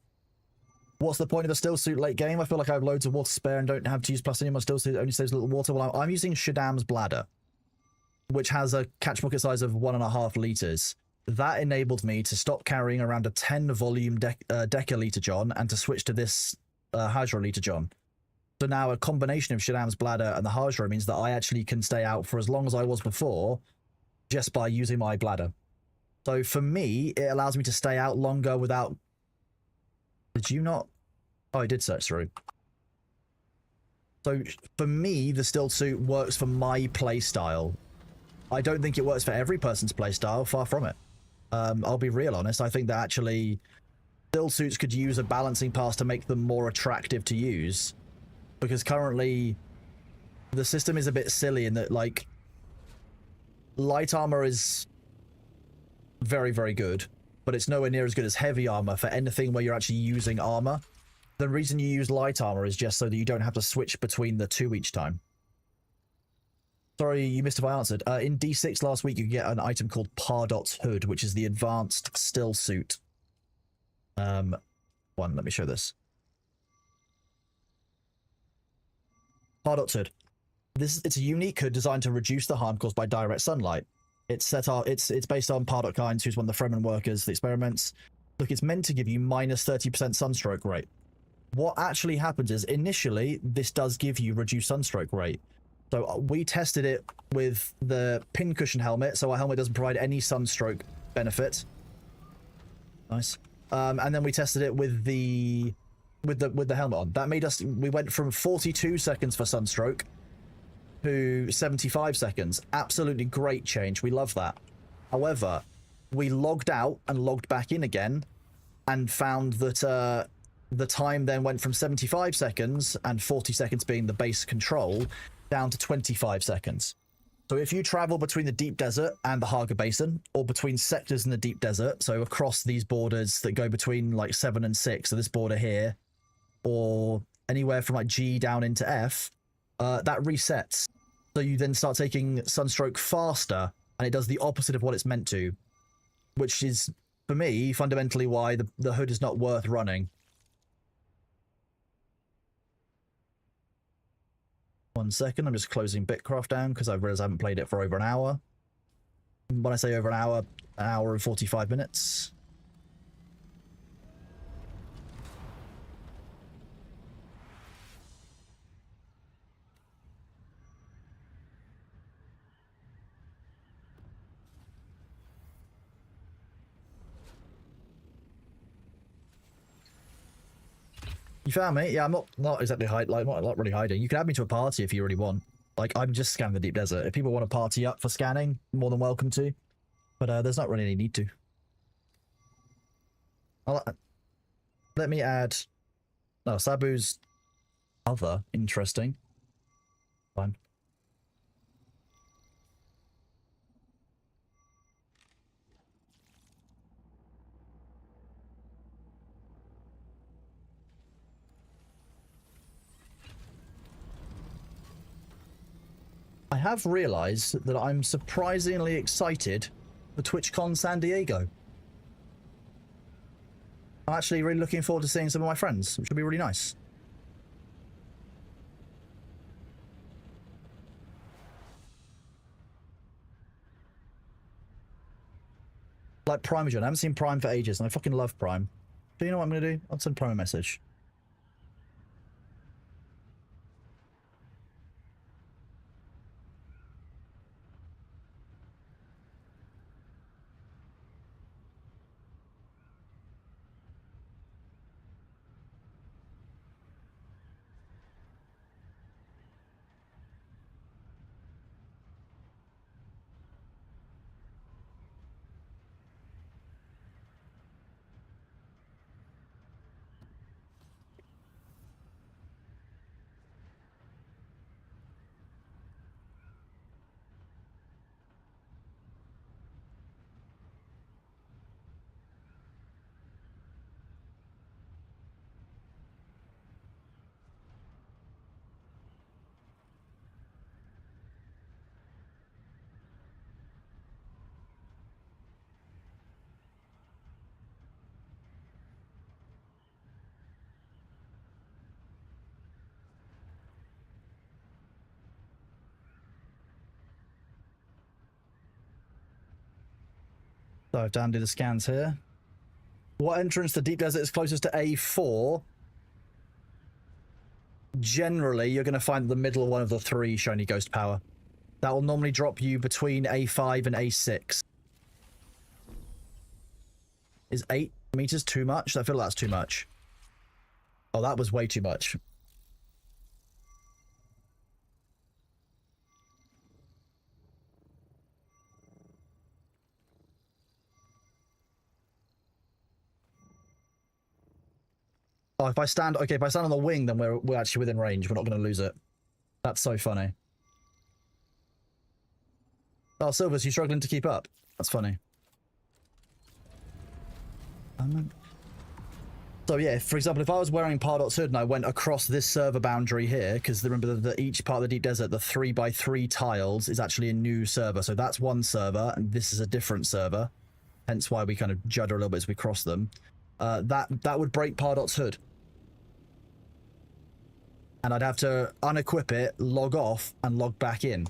What's the point of a still suit late game? I feel like I have loads of water spare and don't have to use Plastinium on still suit. It only saves a little water. Well, I'm using Shaddam's bladder, which has a catch bucket size of 1.5 liters. That enabled me to stop carrying around a 10 volume decaliter John and to switch to this hydroliter John. So now a combination of Shaddam's bladder and the Hydro means that I actually can stay out for as long as I was before just by using my bladder. So for me, it allows me to stay out longer without Did you not? Oh, I did search through. So for me, the still suit works for my play style. I don't think it works for every person's play style. Far from it. I'll be real honest. I think that actually still suits could use a balancing pass to make them more attractive to use, because currently the system is a bit silly in that, like, light armor is very, very good, but it's nowhere near as good as heavy armor for anything where you're actually using armor. The reason you use light armor is just so that you don't have to switch between the two each time. Sorry, you missed if I answered. In D6 last week, you could get an item called Pardot's Hood, which is the advanced still suit. Let me show this. Pardot's Hood. It's a unique hood designed to reduce the harm caused by direct sunlight. It's based on Pardot Kynes, who's one of the Fremen workers, the experiments. Look, it's meant to give you minus 30% sunstroke rate. What actually happens is, initially, this does give you reduced sunstroke rate. So we tested it with the pincushion helmet, so our helmet doesn't provide any sunstroke benefit. Nice. And then we tested it with the helmet on. That made us, we went from 42 seconds for sunstroke to 75 seconds. Absolutely great change. We love that. However, we logged out and logged back in again and found that the time then went from 75 seconds and 40 seconds being the base control down to 25 seconds. So if you travel between the deep desert and the Haga Basin, or between sectors in the deep desert, so across these borders that go between like 7 and 6, so this border here, or anywhere from like G down into F, that resets. So you then start taking sunstroke faster, and it does the opposite of what it's meant to, which is, for me, fundamentally why the hood is not worth running. 1 second, I'm just closing Bitcraft down because I realized I haven't played it for over an hour. When I say over an hour and 45 minutes. You found me? Yeah, I'm not exactly not really hiding. You can add me to a party if you really want. Like, I'm just scanning the deep desert. If people want to party up for scanning, more than welcome to. But there's not really any need to. Let me add... Oh, Sabu's other. Interesting. Fine. I have realized that I'm surprisingly excited for TwitchCon San Diego. I'm actually really looking forward to seeing some of my friends, which will be really nice. Like Primogen. I haven't seen Prime for ages, and I fucking love Prime. Do you know what I'm going to do? I'll send Prime a message. So I've downloaded the scans here. What entrance to Deep Desert is closest to A4? Generally, you're going to find the middle one of the 3 shiny ghost power. That will normally drop you between A5 and A6. Is 8 meters too much? I feel like that's too much. Oh, that was way too much. Oh, if I stand, okay, if I stand on the wing, then we're actually within range. We're not going to lose it. That's so funny. Oh, Silvers, you struggling to keep up? That's funny. So yeah, for example, if I was wearing Pardot's hood and I went across this server boundary here, because remember that each part of the deep desert, the 3x3 tiles is actually a new server. So that's one server, and this is a different server. Hence why we kind of judder a little bit as we cross them. That would break Pardot's hood. And I'd have to unequip it, log off, and log back in.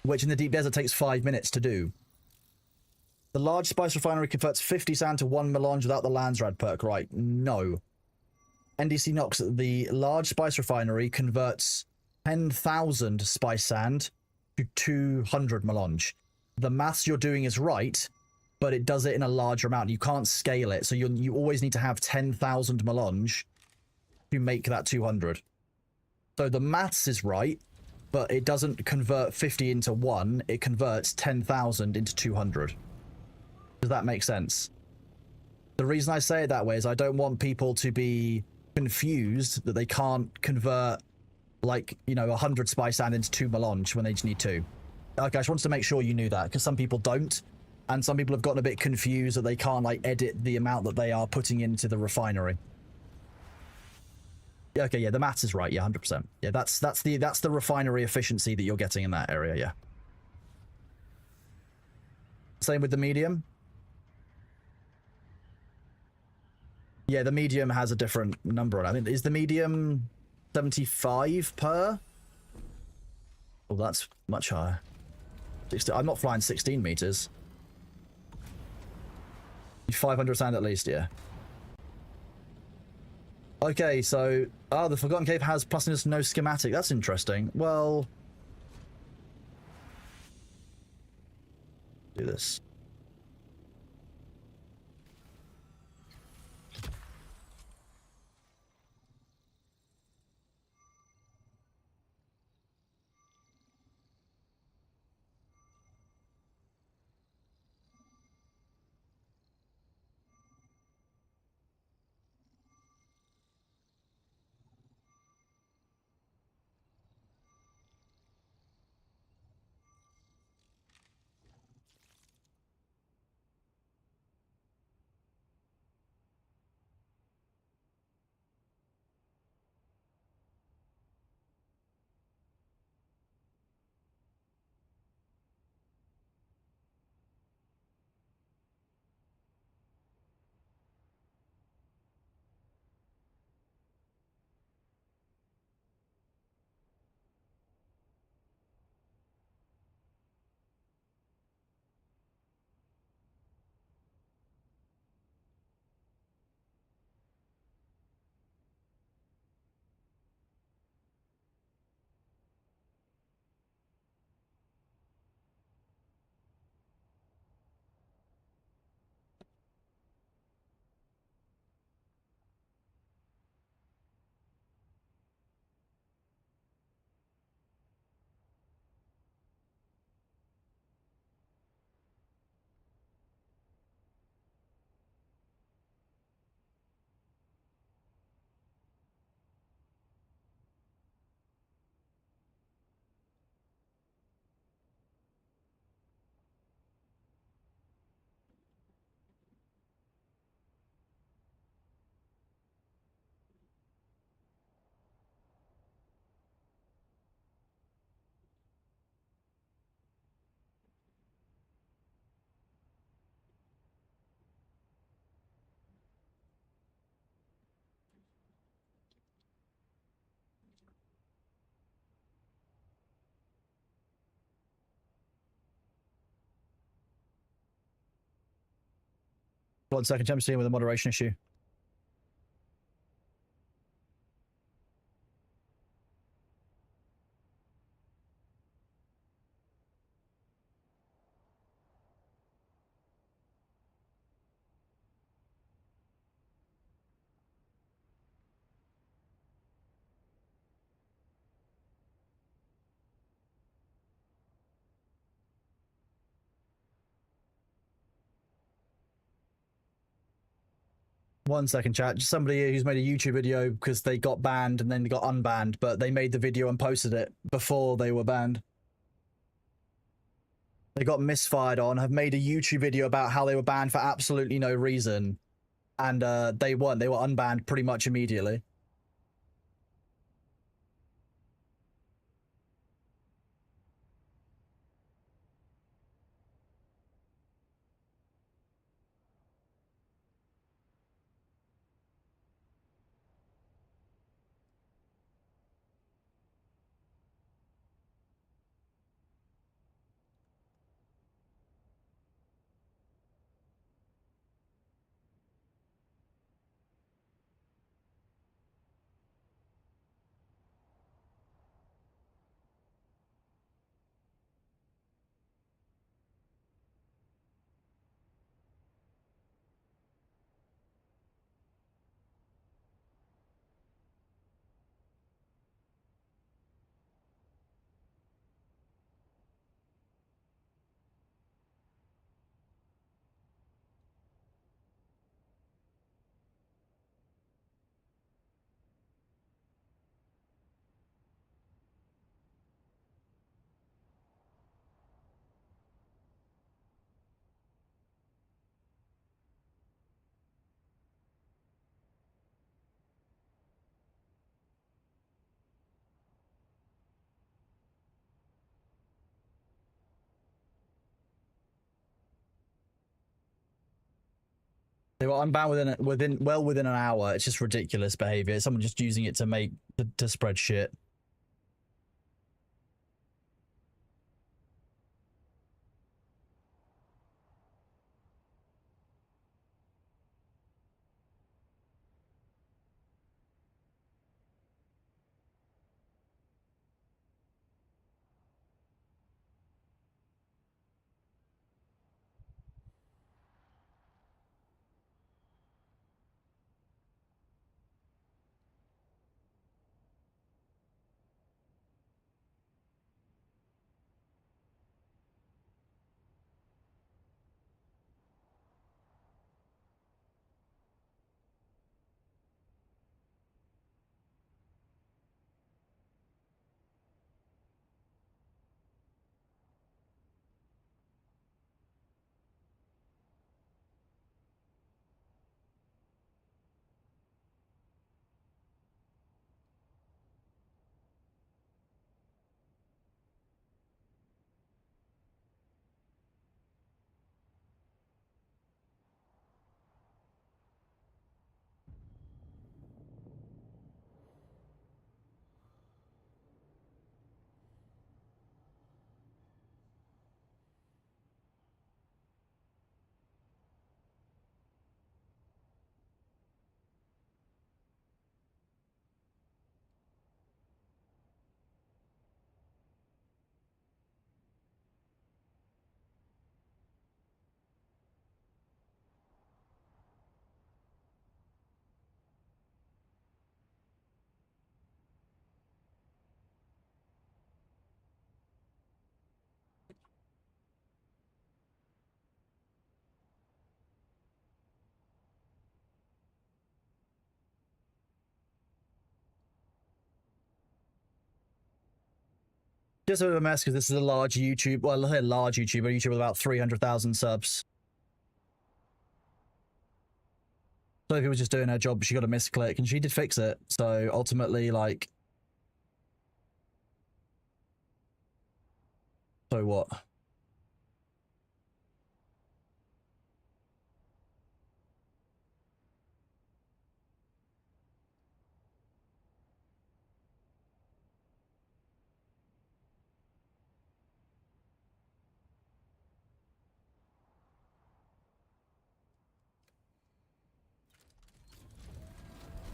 Which in the deep desert takes 5 minutes to do. The large spice refinery converts 50 sand to 1 melange without the Landsrad perk, right? No. NDC Nox, the large spice refinery converts 10,000 spice sand to 200 melange. The maths you're doing is right, but it does it in a larger amount. You can't scale it, so you always need to have 10,000 melange to make that 200. So the maths is right, but it doesn't convert 50 into 1. It converts 10,000 into 200. Does that make sense? The reason I say it that way is I don't want people to be confused that they can't convert, like, you know, 100 spice sand into 2 melange when they just need 2. Okay, I just wanted to make sure you knew that, because some people don't, and some people have gotten a bit confused that they can't, like, edit the amount that they are putting into the refinery. Yeah, okay, yeah, the maths is right, yeah, 100%. Yeah, that's the refinery efficiency that you're getting in that area, yeah. Same with the medium. Yeah, the medium has a different number on it. I think, is the medium 75 per? Oh, that's much higher. I'm not flying 16 meters. 500 sand at least, yeah. Okay, so... Oh, the Forgotten Cave has plus minus no schematic. That's interesting. Well... Do this. One second, I'm seeing with a moderation issue. 1 second, chat. Just somebody who's made a YouTube video because they got banned and then they got unbanned, but they made the video and posted it before they were banned. They got misfired on, have made a YouTube video about how they were banned for absolutely no reason. And they weren't. They were unbanned pretty much immediately. They were unbanned within an hour. It's just ridiculous behavior. Someone just using it to spread shit. Just a bit of a mess because this is a large YouTube, well, a large YouTuber, YouTube with about 300,000 subs. So if he was just doing her job, she got a misclick and she did fix it. So ultimately, like, so what?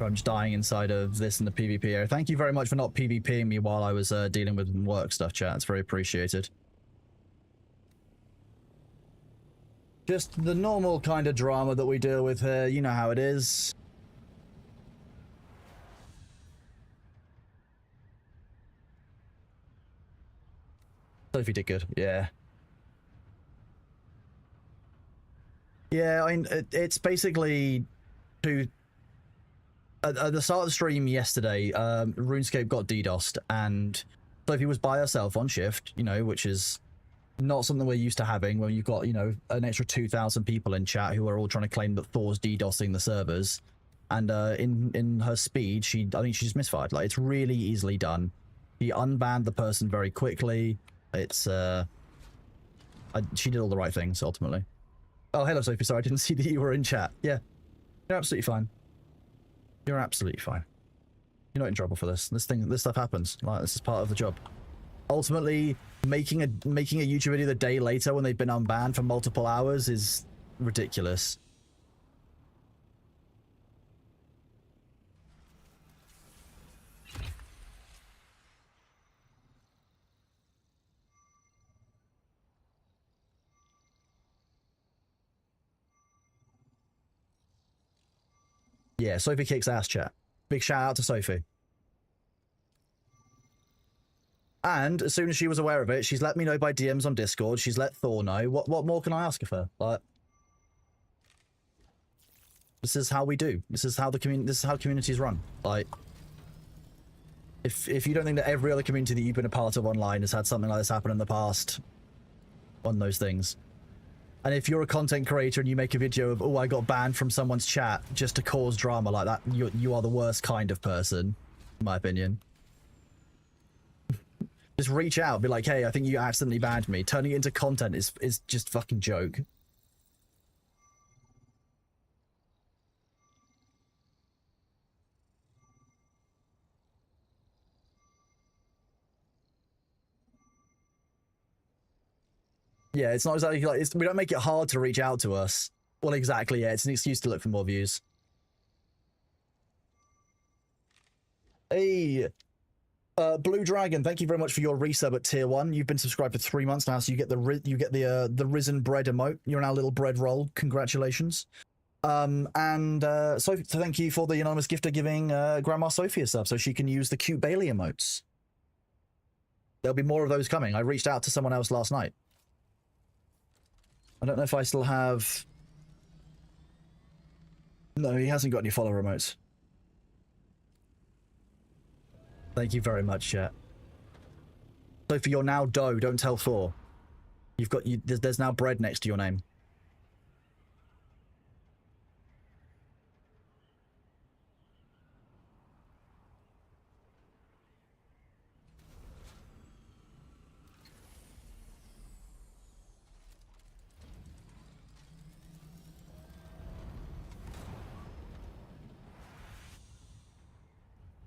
I'm just dying inside of this in the PvP area. Thank you very much for not PvPing me while I was dealing with work stuff, chat. It's very appreciated. Just the normal kind of drama that we deal with here. You know how it is. Sophie did good. Yeah. Yeah, I mean, it's basically to at the start of the stream yesterday, RuneScape got DDoSed, and Sophie was by herself on shift, you know, which is not something we're used to having when you've got, you know, an extra 2,000 people in chat who are all trying to claim that Thor's DDoSing the servers. And in her speed, I think she just misfired. Like, it's really easily done. She unbanned the person very quickly. It's she did all the right things ultimately. Oh, hello Sophie. Sorry, I didn't see that you were in chat. Yeah, you're absolutely fine. You're absolutely fine. You're not in trouble for this. This stuff happens. Like, this is part of the job. Ultimately, making a YouTube video the day later when they've been unbanned for multiple hours is ridiculous. Yeah, Sophie kicks ass, chat. Big shout out to Sophie. And as soon as she was aware of it, she's let me know by DMs on Discord. She's let Thor know. What more can I ask of her? Like, this is how we do. This is how communities run. Like, if you don't think that every other community that you've been a part of online has had something like this happen in the past, on those things. And if you're a content creator and you make a video of, oh, I got banned from someone's chat just to cause drama like that, you are the worst kind of person, in my opinion. Just reach out, be like, hey, I think you accidentally banned me. Turning it into content is just fucking joke. Yeah, it's not exactly like, we don't make it hard to reach out to us. Well, exactly, yeah, it's an excuse to look for more views. Hey, Blue Dragon, thank you very much for your resub at tier 1. You've been subscribed for 3 months now, so you get the risen bread emote. You're now a little bread roll. Congratulations. So thank you for the anonymous gifter giving Grandma Sophie a sub so she can use the cute Bailey emotes. There'll be more of those coming. I reached out to someone else last night. I don't know if I still have... No, he hasn't got any follower emotes. Thank you very much, chat. Sophie, you're now dough. Don't tell Thor. There's now bread next to your name.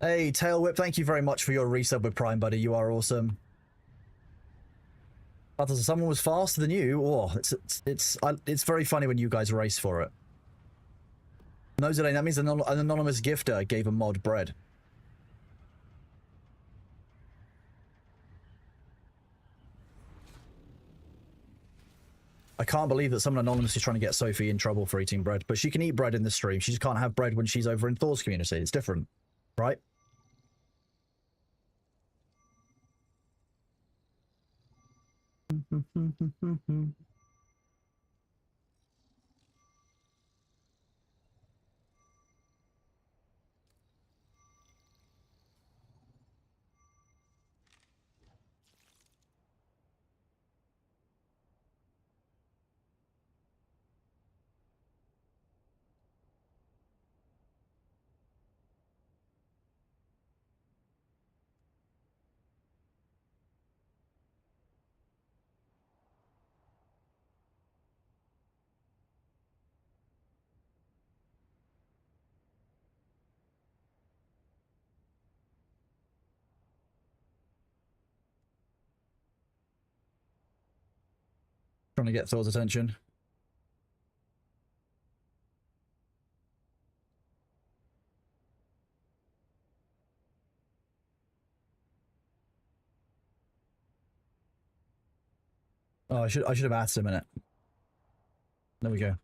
Hey, Tail Whip, thank you very much for your resub with Prime, buddy. You are awesome. After someone was faster than you, oh, it's very funny when you guys race for it. No, Zidane, that means an anonymous gifter gave a mod bread. I can't believe that someone anonymous is trying to get Sophie in trouble for eating bread, but she can eat bread in the stream. She just can't have bread when she's over in Thor's community. It's different, right? Trying to get Thor's attention. Oh, I should have asked him in it. There we go.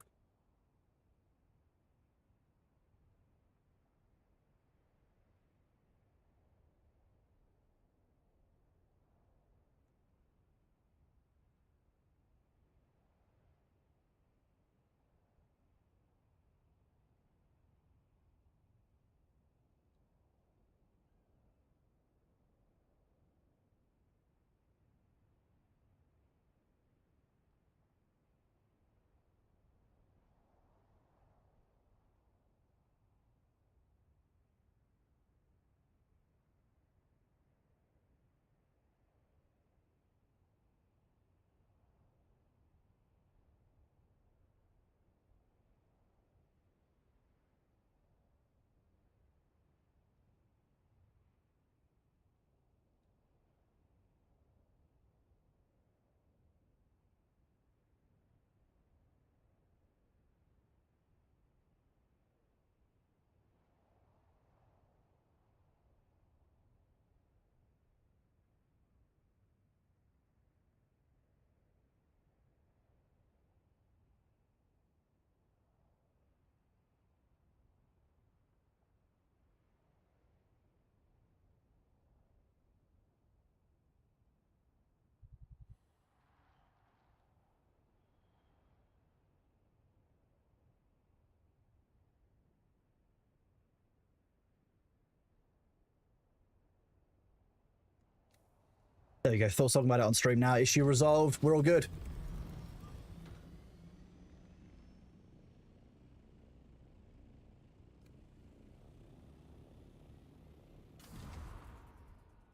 There you go. Thoughts talking about it on stream now. Issue resolved. We're all good.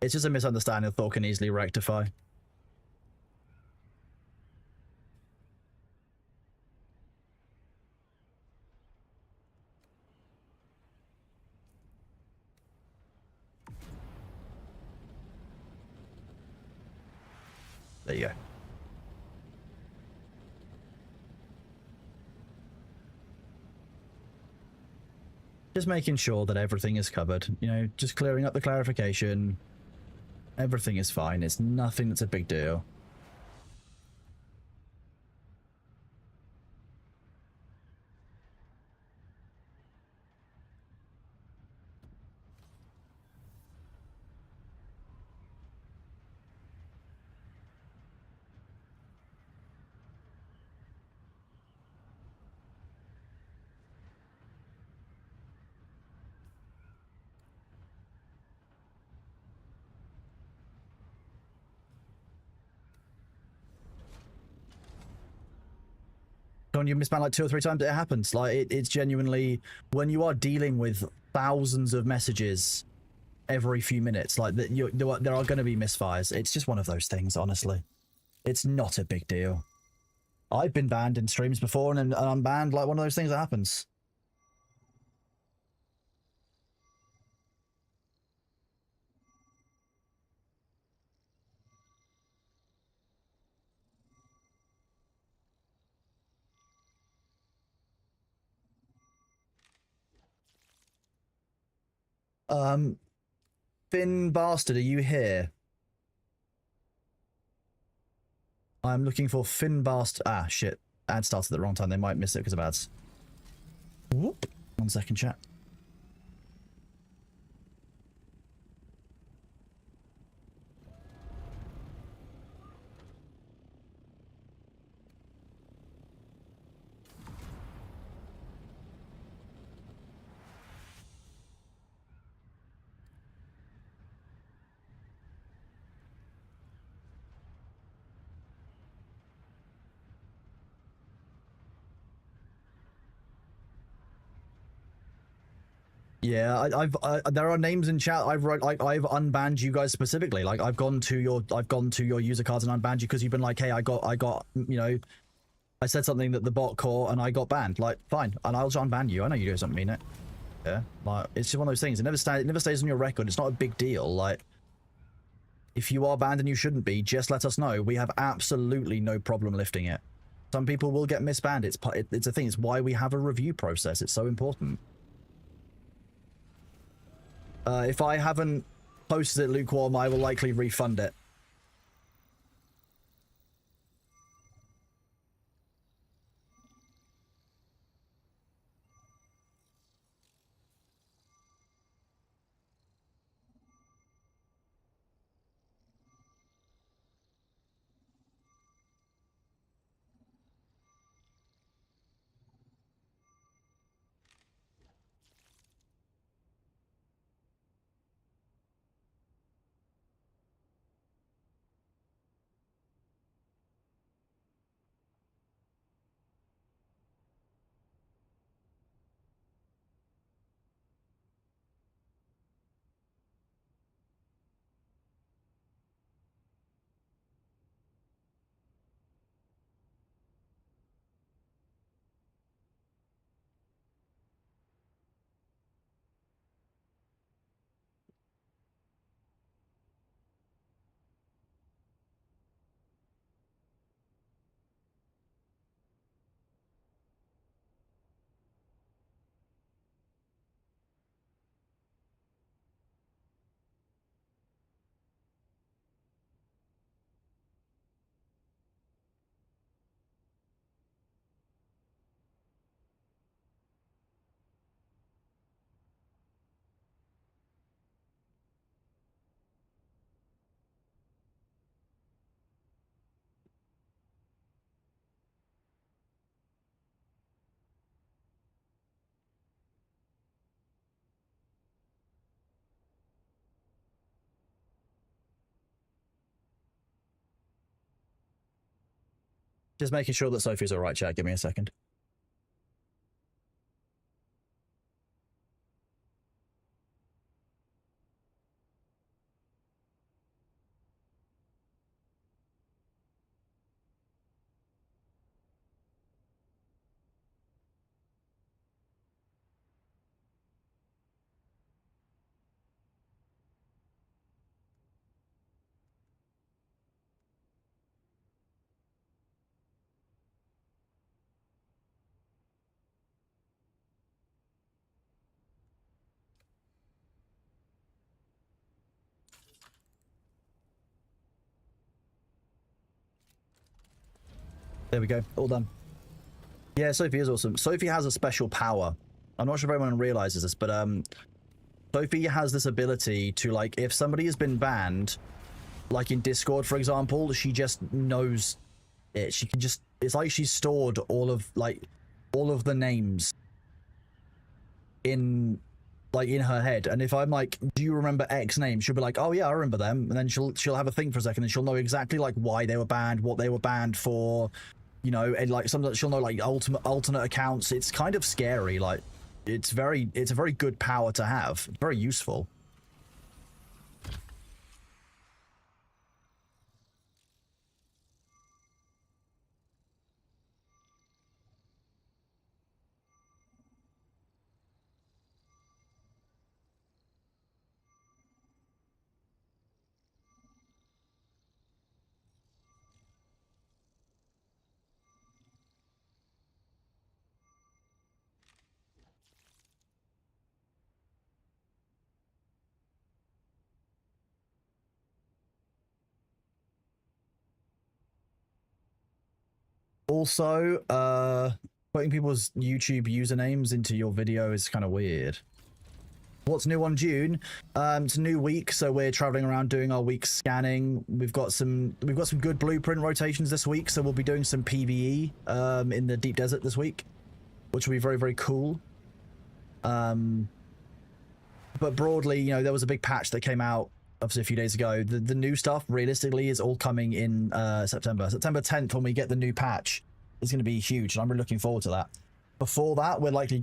It's just a misunderstanding Thor can easily rectify. There you go. Just making sure that everything is covered. You know, just clearing up the clarification. Everything is fine. It's nothing that's a big deal. When you misband like 2 or 3 times, it happens. Like it's genuinely when you are dealing with thousands of messages every few minutes, like that, there are going to be misfires. It's just one of those things. Honestly, it's not a big deal. I've been banned in streams before, and I'm banned like one of those things that happens. Finn Bastard, are you here? I'm looking for Finn Bastard. Ah, shit. Ad started at the wrong time. They might miss it because of ads. Whoop. 1 second, chat. Yeah, there are names in chat. I've unbanned you guys specifically. Like I've gone to your user cards and unbanned you because you've been like, hey, I got you know, I said something that the bot caught and I got banned. Like fine, and I'll just unban you. I know you guys don't mean it. Yeah, like it's just one of those things. It never stays on your record. It's not a big deal. Like if you are banned and you shouldn't be, just let us know. We have absolutely no problem lifting it. Some people will get misbanned. It's a thing. It's why we have a review process. It's so important. If I haven't posted it lukewarm, I will likely refund it. Just making sure that Sophie's all right, chat. Give me a second. There we go. All done. Yeah, Sophie is awesome. Sophie has a special power. I'm not sure if everyone realizes this, but Sophie has this ability to, like, if somebody has been banned, like in Discord, for example, she just knows it. She can just, it's like she's stored all of the names in, like, in her head. And if I'm like, do you remember X name? She'll be like, oh yeah, I remember them. And then she'll have a think for a second and she'll know exactly like why they were banned, what they were banned for, you know, and like sometimes she'll know like alternate accounts. It's kind of scary. Like it's a very good power to have. Very useful. Also, putting people's YouTube usernames into your video is kind of weird. What's new on Dune? It's a new week, so we're traveling around doing our week scanning. We've got some good blueprint rotations this week, so we'll be doing some PvE in the deep desert this week, which will be very, very cool. But broadly, you know, there was a big patch that came out obviously a few days ago. The new stuff realistically is all coming in September 10th when we get the new patch. Is going to be huge, and I'm really looking forward to that. Before that,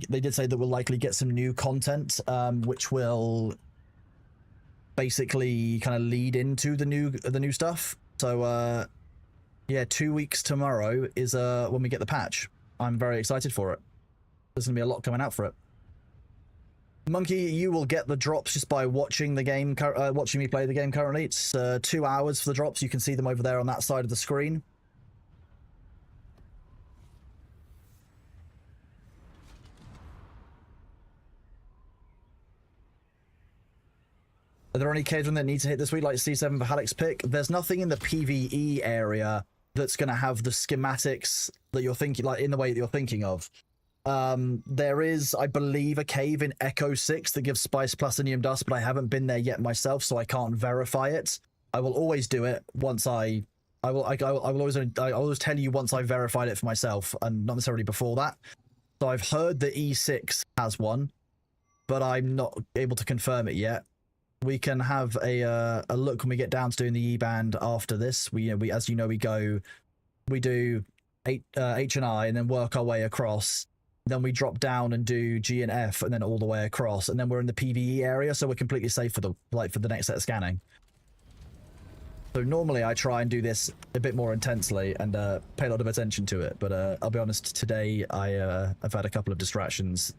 they did say that we'll likely get some new content, which will basically kind of lead into the new stuff. So yeah, 2 weeks tomorrow is when we get the patch. I'm very excited for it. There's gonna be a lot coming out for it. Monkey, you will get the drops just by watching the game, watching me play the game currently. It's 2 hours for the drops. You can see them over there on that side of the screen. Are there any cavemen that need to hit this week, like C7 for Halleck's pick? There's nothing in the PvE area that's going to have the schematics that you're thinking, like in the way that you're thinking of. There is, I believe, a cave in Echo 6 that gives Spice Plutonium Dust, but I haven't been there yet myself, so I can't verify it. I will always do it once I will always tell you once I've verified it for myself, and not necessarily before that. So I've heard that E6 has one, but I'm not able to confirm it yet. We can have a look when we get down to doing the E-band after this. We as you know, we do H and I, and then work our way across. Then we drop down and do G and F, and then all the way across, and then we're in the PvE area, so we're completely safe for the next set of scanning. So normally I try and do this a bit more intensely and pay a lot of attention to it, but I'll be honest, today I've had a couple of distractions.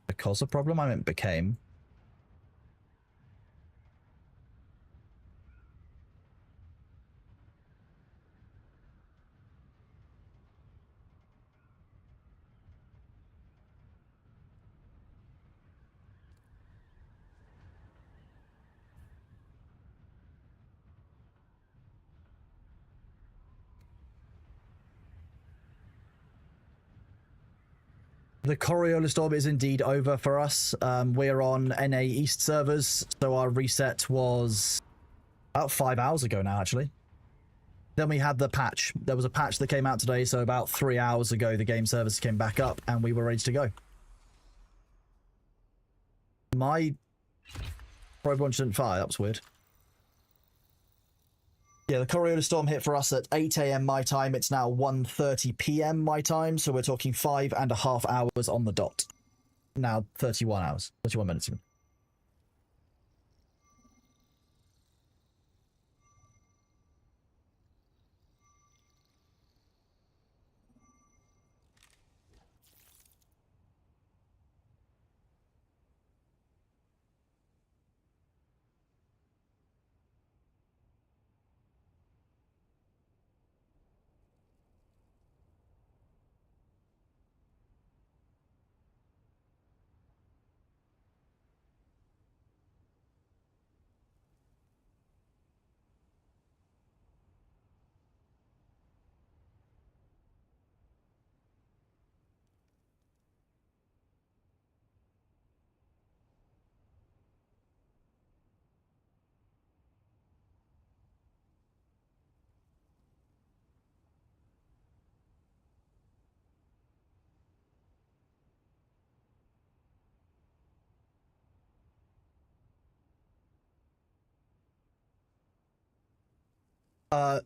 Because of problem, I meant became. The Coriolis storm is indeed over for us. We're on NA East servers, so our reset was about 5 hours ago now, actually. Then we had the patch. There was a patch that came out today, so about 3 hours ago, the game service came back up, and we were ready to go. My probe launch didn't fire. That was weird. Yeah, the Coriolis storm hit for us at 8 a.m. my time. It's now 1:30 p.m. my time, so we're talking 5.5 hours on the dot. Now 31 hours, 31 minutes even.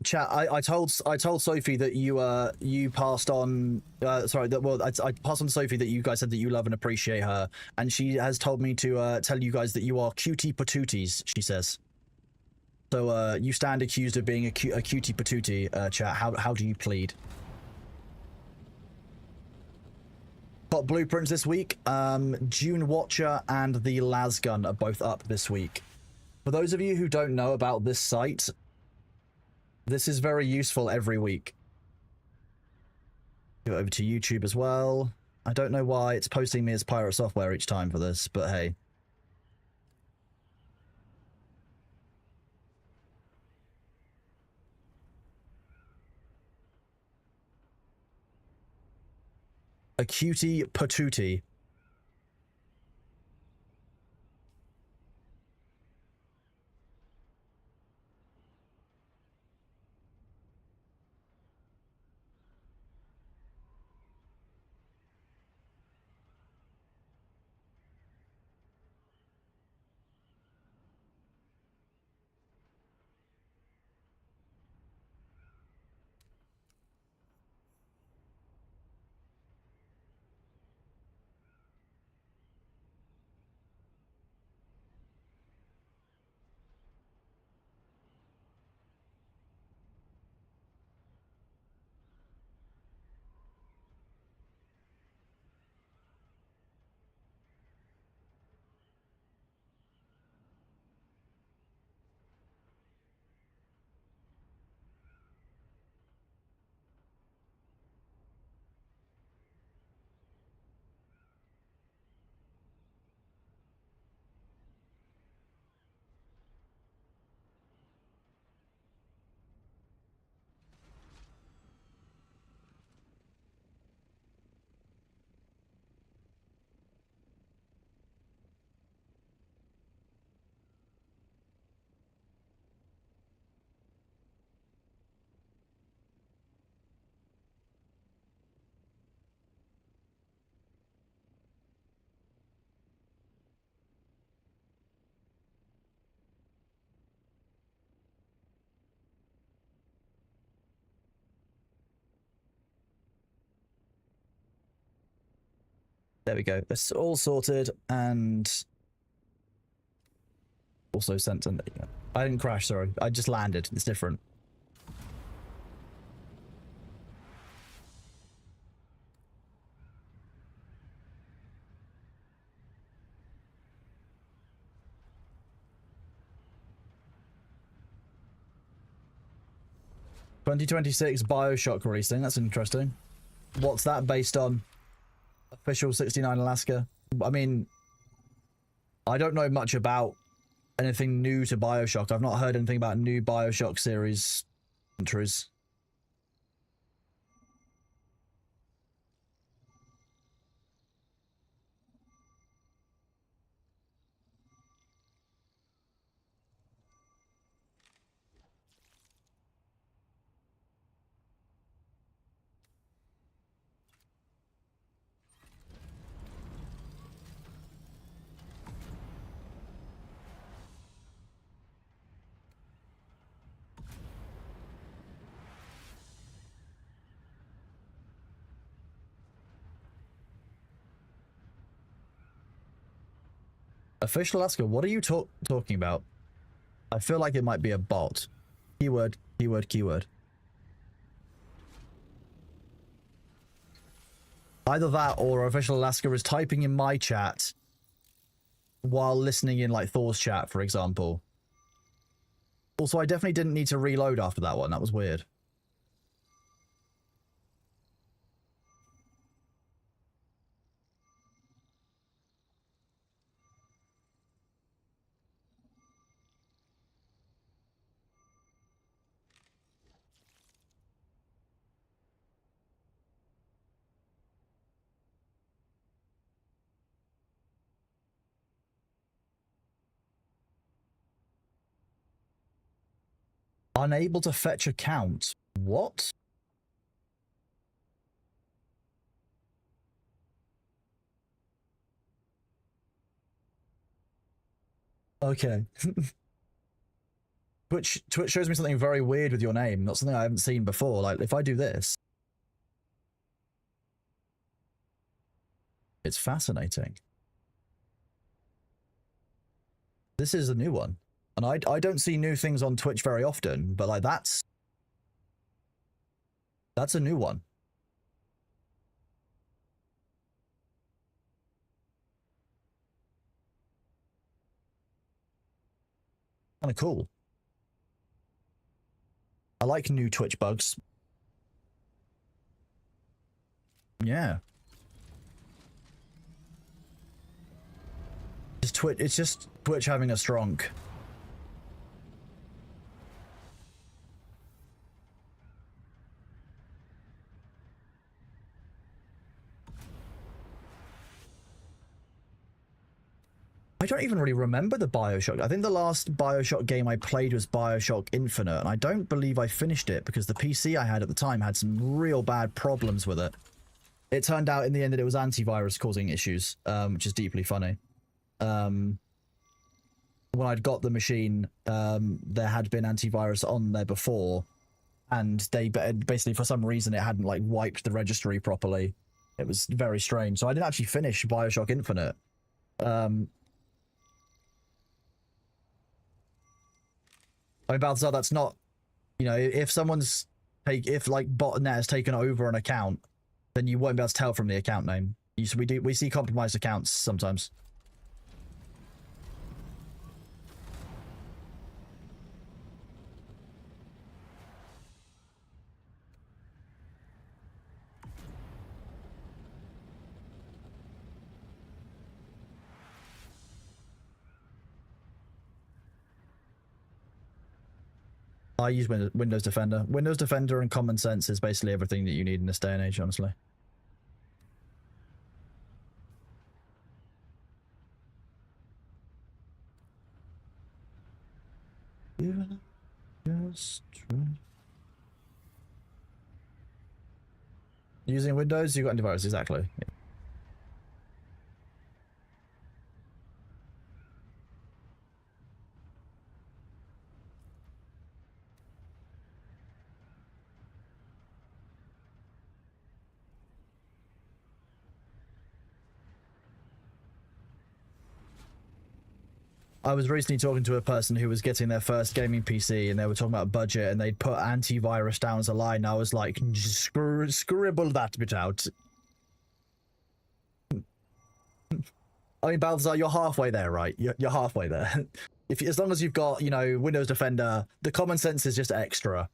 Chat. I told Sophie that you passed on. Sorry. I passed on to Sophie that you guys said that you love and appreciate her, and she has told me to tell you guys that you are cutie patooties. She says. So you stand accused of being a cutie patootie. Chat. How do you plead? Got blueprints this week. Dune Watcher and the Lasgun are both up this week. For those of you who don't know about this site, this is very useful every week. Go over to YouTube as well. I don't know why it's posting me as pirate software each time for this, but hey. A cutie patootie. There we go. It's all sorted and also sent. And I didn't crash. Sorry, I just landed. It's different. (2026) Bioshock releasing. That's interesting. What's that based on? Official 69 Alaska. I mean, I don't know much about anything new to Bioshock. I've not heard anything about new Bioshock series entries. Official Alaska, what are you talking about? I feel like it might be a bot. Keyword, keyword, keyword. Either that or Official Alaska is typing in my chat while listening in like Thor's chat, for example. Also, I definitely didn't need to reload after that one. That was weird. Unable to fetch account. What? Okay. Twitch shows me something very weird with your name, not something I haven't seen before. Like, if I do this, it's fascinating. This is a new one. And I don't see new things on Twitch very often, but like that's a new one. Kind of cool. I like new Twitch bugs. Yeah. It's just Twitch having a strong. I don't even really remember the Bioshock. I think the last Bioshock game I played was Bioshock Infinite, and I don't believe I finished it because the PC I had at the time had some real bad problems with it. It turned out in the end that it was antivirus causing issues, which is deeply funny. When I'd got the machine, there had been antivirus on there before, and they basically, for some reason, it hadn't like wiped the registry properly. It was very strange. So I didn't actually finish Bioshock Infinite. I mean, Balthazar, that's not, you know, if like botnet has taken over an account, then you won't be able to tell from the account name. We see compromised accounts sometimes. I use Windows Defender. Windows Defender and common sense is basically everything that you need in this day and age, honestly. Using Windows, you got antivirus, exactly. Yeah. I was recently talking to a person who was getting their first gaming PC, and they were talking about budget, and they'd put antivirus down as a line. And I was like, scribble that bit out. I mean, Balthazar, you're halfway there, right? You're halfway there. As long as you've got, you know, Windows Defender, the common sense is just extra.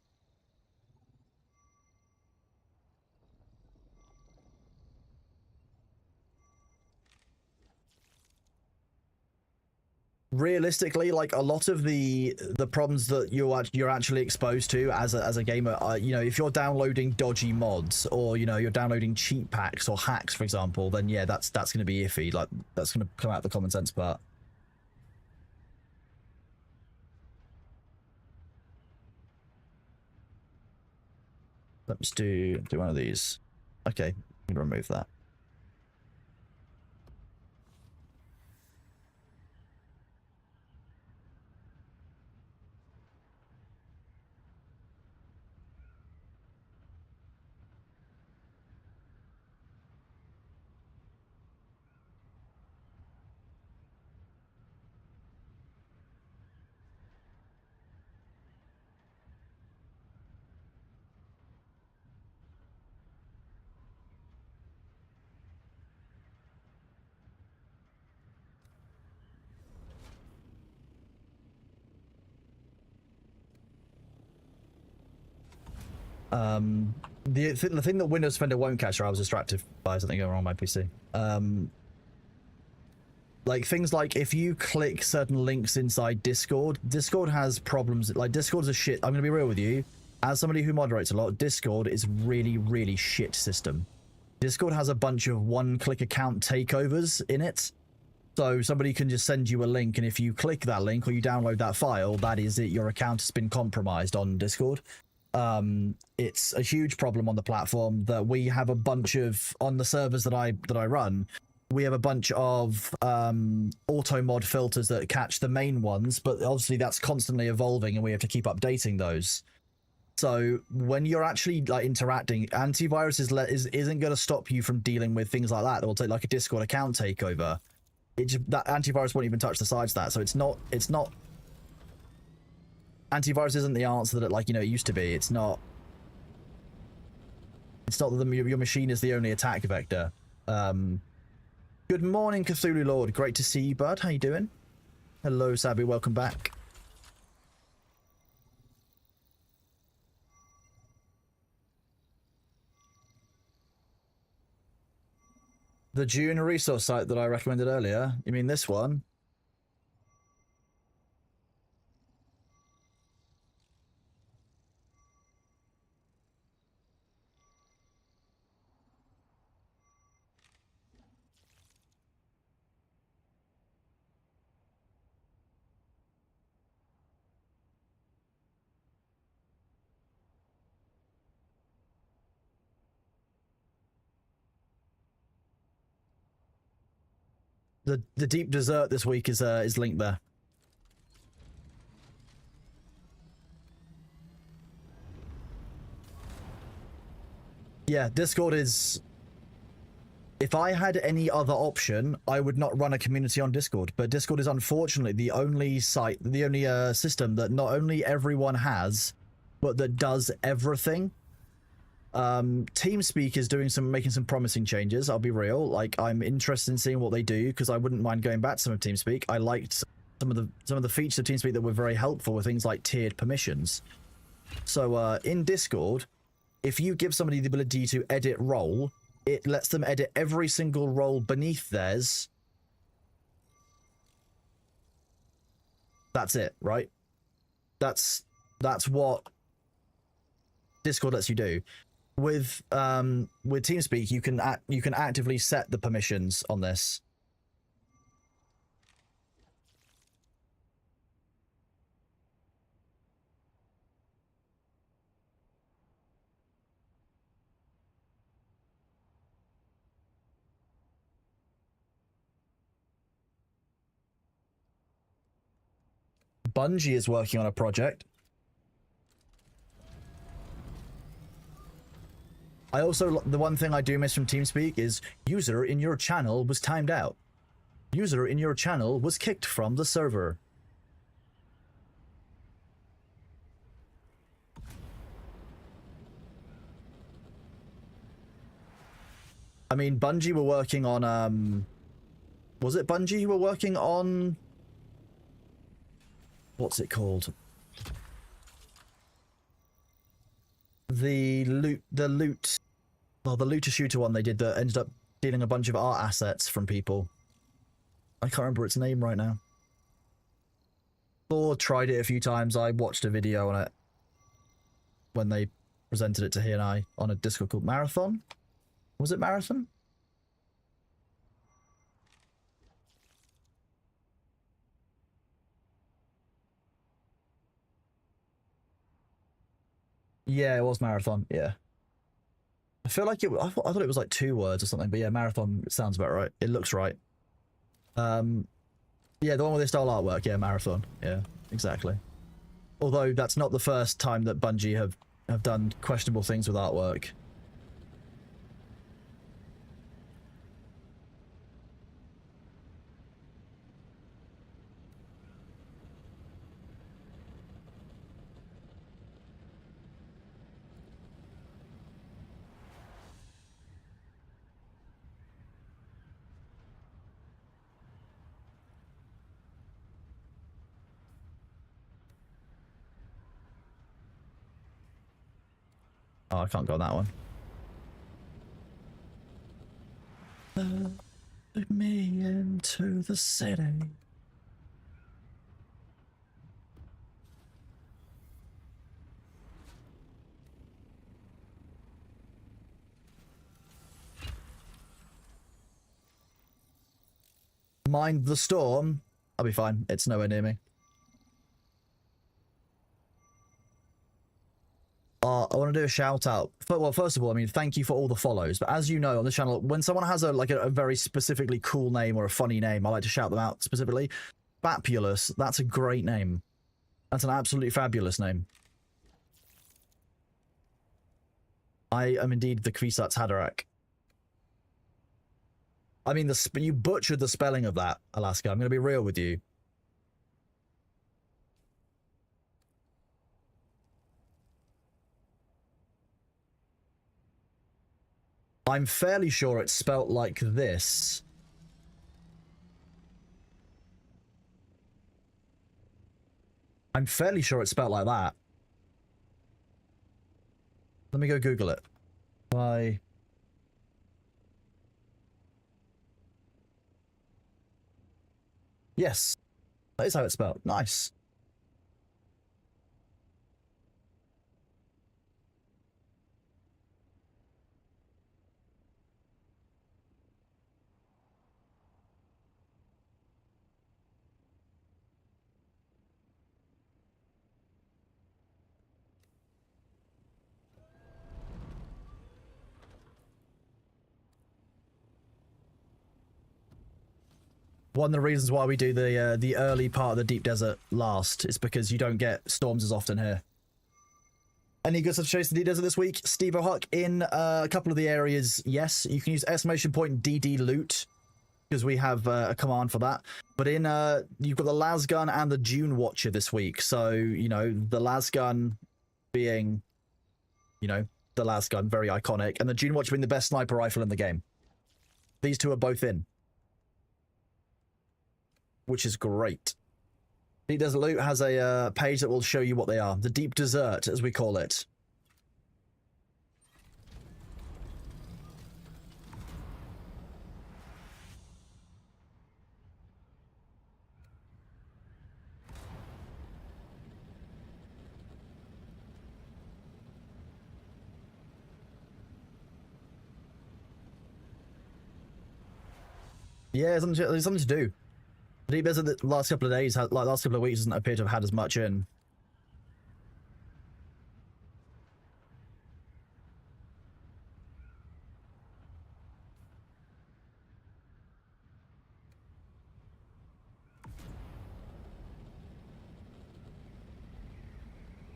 Realistically, like a lot of the problems that you're actually exposed to as a gamer are, you know, if you're downloading dodgy mods or, you know, you're downloading cheat packs or hacks, for example, then yeah, that's going to be iffy. Like that's going to come out the common sense part. Let's do one of these. Okay, I'm gonna remove that. The thing that Windows Defender won't catch, or I was distracted by something going wrong on my PC. Like things like if you click certain links inside Discord, Discord has problems. Like Discord's a shit. I'm gonna be real with you. As somebody who moderates a lot, Discord is really, really shit system. Discord has a bunch of one-click account takeovers in it. So somebody can just send you a link, and if you click that link or you download that file, that is it. Your account has been compromised on Discord. It's a huge problem on the platform that we have a bunch of on the servers that I run. We have a bunch of auto mod filters that catch the main ones, but obviously that's constantly evolving, and we have to keep updating those. So when you're actually like interacting, antivirus isn't going to stop you from dealing with things like that. That will take like a Discord account takeover. That antivirus won't even touch the sides of that. So it's not. Antivirus isn't the answer that it, like, you know, it used to be. It's not. It's not that your machine is the only attack vector. Good morning, Cthulhu Lord. Great to see you, bud. How you doing? Hello, Sabi. Welcome back. The Dune Reset site that I recommended earlier. You mean this one? The deep dessert this week is linked there. Yeah, Discord is. If I had any other option, I would not run a community on Discord. But Discord is unfortunately the only site, the only system that not only everyone has, but that does everything. TeamSpeak is making some promising changes. I'll be real. Like, I'm interested in seeing what they do, because I wouldn't mind going back to some of TeamSpeak. I liked some of the features of TeamSpeak that were very helpful, with things like tiered permissions. So in Discord, if you give somebody the ability to edit role, it lets them edit every single role beneath theirs. That's it, right? That's what Discord lets you do. With TeamSpeak, you can actively set the permissions on this. Bungie is working on a project. I also, the one thing I do miss from TeamSpeak is user in your channel was timed out. User in your channel was kicked from the server. I mean, Bungie were working on, was it Bungie who were working on, what's it called? The looter shooter one they did that ended up stealing a bunch of art assets from people. I can't remember its name right now. Thor tried it a few times. I watched a video on it when they presented it to he and I on a Discord called Marathon. Was it Marathon? Yeah, it was Marathon. Yeah. I feel like I thought it was like 2 words or something, but yeah, Marathon sounds about right. It looks right. Yeah, the one with the style artwork. Yeah, Marathon. Yeah, exactly. Although that's not the first time that Bungie have done questionable things with artwork. Oh, I can't go on that one. Take me into the city. Mind the storm. I'll be fine. It's nowhere near me. I want to do a shout out. Well, first of all, I mean, thank you for all the follows. But as you know, on this channel, when someone has a very specifically cool name or a funny name, I like to shout them out specifically. Fabulous. That's a great name. That's an absolutely fabulous name. I am indeed the Kvisats Haderach. I mean, you butchered the spelling of that, Alaska. I'm going to be real with you. I'm fairly sure it's spelt like this. I'm fairly sure it's spelt like that. Let me go Google it. Why? Yes. That is how it's spelled. Nice. One of the reasons why we do the early part of the deep desert last is because you don't get storms as often here. Any good stuff to chase the deep desert this week? Steve O'Huck, in a couple of the areas, yes. You can use exclamation point DD loot because we have a command for that. But in you've got the Lasgun and the Dune Watcher this week. So, you know, the Lasgun being, you know, the Lasgun, very iconic, and the Dune Watcher being the best sniper rifle in the game. These two are both in, which is great. Deep Desert Loot has a page that will show you what they are. The Deep Desert, as we call it. Yeah, there's something to do. The Deep Desert the last couple of days, like last couple of weeks, doesn't appear to have had as much in.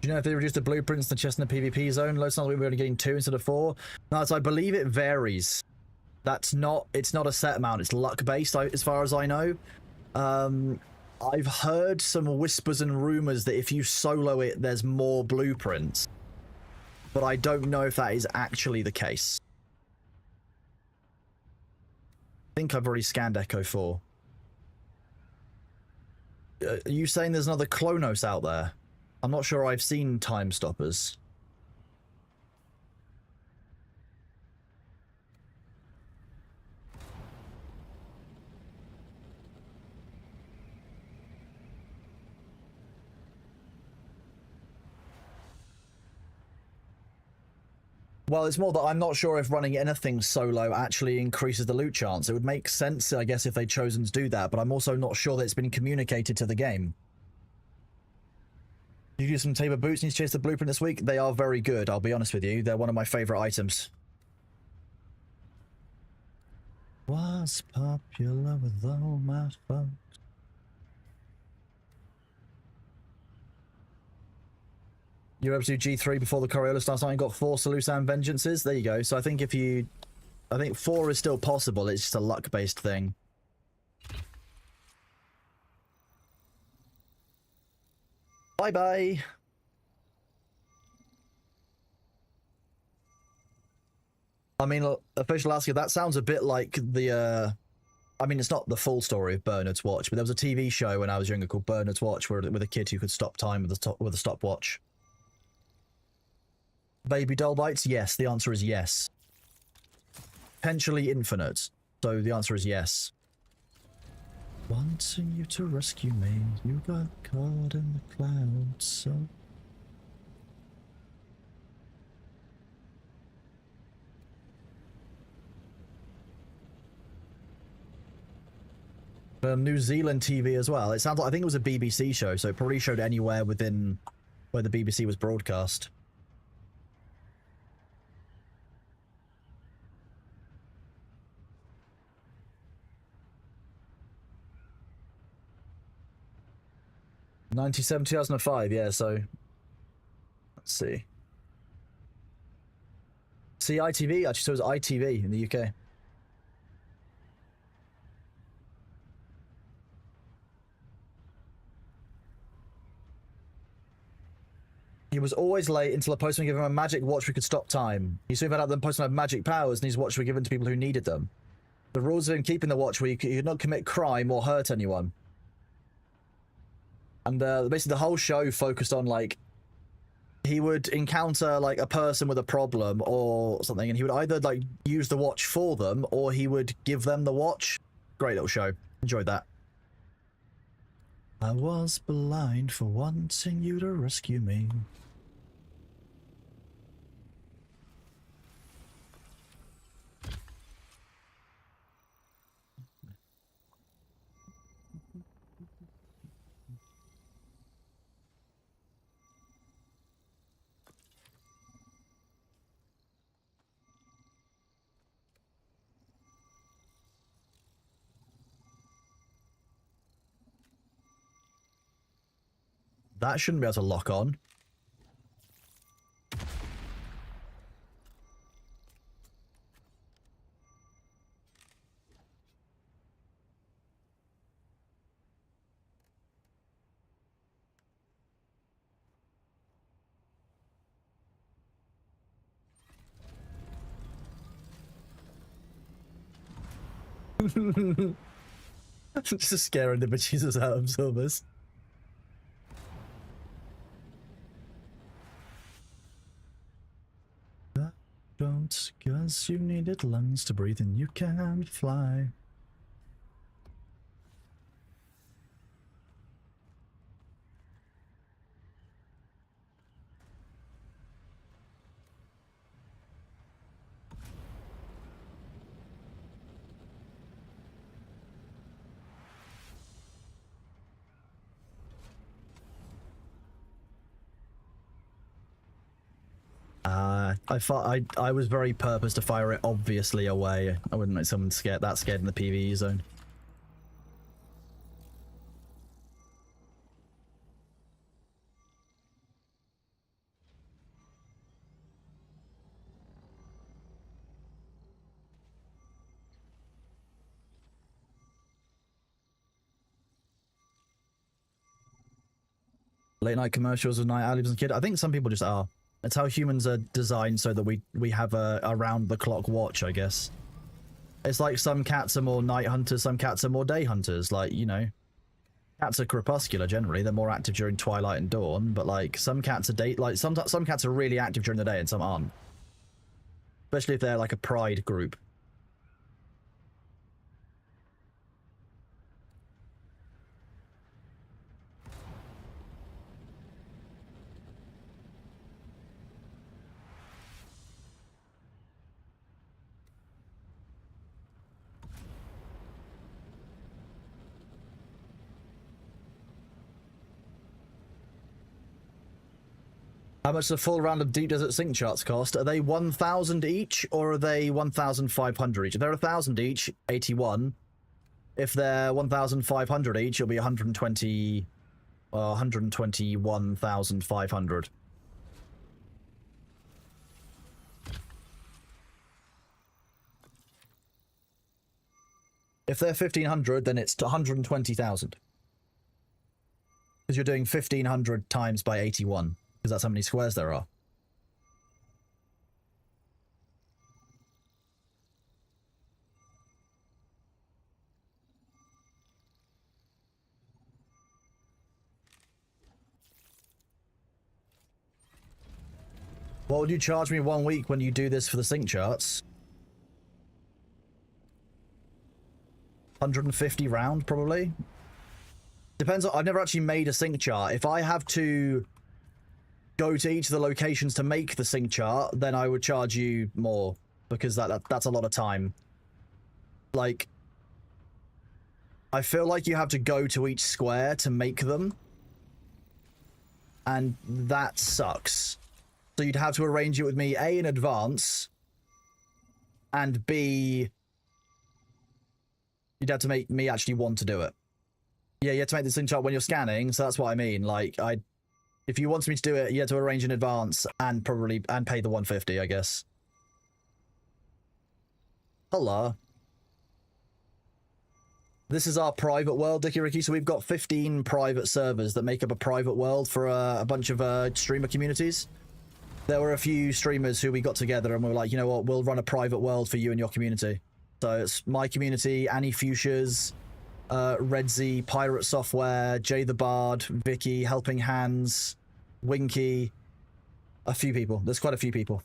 Do you know if they reduced the blueprints in the chest in the PvP zone? Low sounds we were only getting 2 instead of 4. No, so I believe it varies. It's not a set amount. It's luck based, as far as I know. I've heard some whispers and rumors that if you solo it, there's more blueprints, but I don't know if that is actually the case. I think I've already scanned Echo 4. Are you saying there's another Klonos out there? I'm not sure I've seen Time Stoppers. Well, it's more that I'm not sure if running anything solo actually increases the loot chance. It would make sense, I guess, if they'd chosen to do that, but I'm also not sure that it's been communicated to the game. Did you do some Tabor boots and you chase the blueprint this week? They are very good, I'll be honest with you. They're one of my favorite items. Was popular with all my folks. You were able to do G3 before the Coriolis last night and got 4 Salusan Vengeances. There you go. So I think I think 4 is still possible. It's just a luck-based thing. Bye-bye. I mean, official Alaska, that sounds a bit like the, I mean, it's not the full story of Bernard's Watch, but there was a TV show when I was younger called Bernard's Watch with a kid who could stop time with a stopwatch. Baby doll bites? Yes, the answer is yes. Potentially infinite. So the answer is yes. Wanting you to rescue me, you got caught in the clouds, so... New Zealand TV as well. It sounds like, I think it was a BBC show, so it probably showed anywhere within where the BBC was broadcast. '97, 2005, yeah, so... Let's see. See, ITV, actually, so it was ITV in the UK. He was always late until a postman gave him a magic watch we could stop time. He soon found out that the postman had magic powers and his watch were given to people who needed them. The rules of him keeping the watch were you could not commit crime or hurt anyone. And basically the whole show focused on, like, he would encounter, like, a person with a problem or something, and he would either, like, use the watch for them or he would give them the watch. Great little show. Enjoyed that. I was blind for wanting you to rescue me. That shouldn't be able to lock on. Just scaring the bejesus out of absorbers. Don't, cause you needed lungs to breathe and you can't fly. I was very purpose to fire it obviously away. I wouldn't make someone scared in the PvE zone. Late night commercials with night owls and kid. I think some people just are. It's how humans are designed so that we have a around the clock watch, I guess. It's like some cats are more night hunters, some cats are more day hunters. Like, you know, cats are crepuscular generally. They're more active during twilight and dawn, but like some cats are some cats are really active during the day and some aren't. Especially if they're like a pride group. How much does a full round of Deep Desert Sync charts cost? Are they 1,000 each, or are they 1,500 each? If they're 1,000 each, 81. If they're 1,500 each, it'll be 120... 121,500. If they're 1,500, then it's 120,000. Because you're doing 1,500 times by 81. Because that's how many squares there are. What would you charge me 1 week when you do this for the sync charts? 150 round, probably. Depends on, I've never actually made a sync chart. If I have to go to each of the locations to make the sync chart, then I would charge you more, because that's a lot of time. Like, I feel like you have to go to each square to make them, and that sucks. So you'd have to arrange it with me, A, in advance, and B, you'd have to make me actually want to do it. Yeah, you have to make the sync chart when you're scanning, so that's what I mean. Like, if you wanted me to do it, you had to arrange in advance and pay the 150, I guess. Hello. This is our private world, Dickie Ricky. So we've got 15 private servers that make up a private world for a bunch of streamer communities. There were a few streamers who we got together and we were like, you know what, we'll run a private world for you and your community. So it's my community, Annie Fuchsias, Redzy, Pirate Software, Jay the Bard, Vicky, Helping Hands, Winky, a few people. There's quite a few people.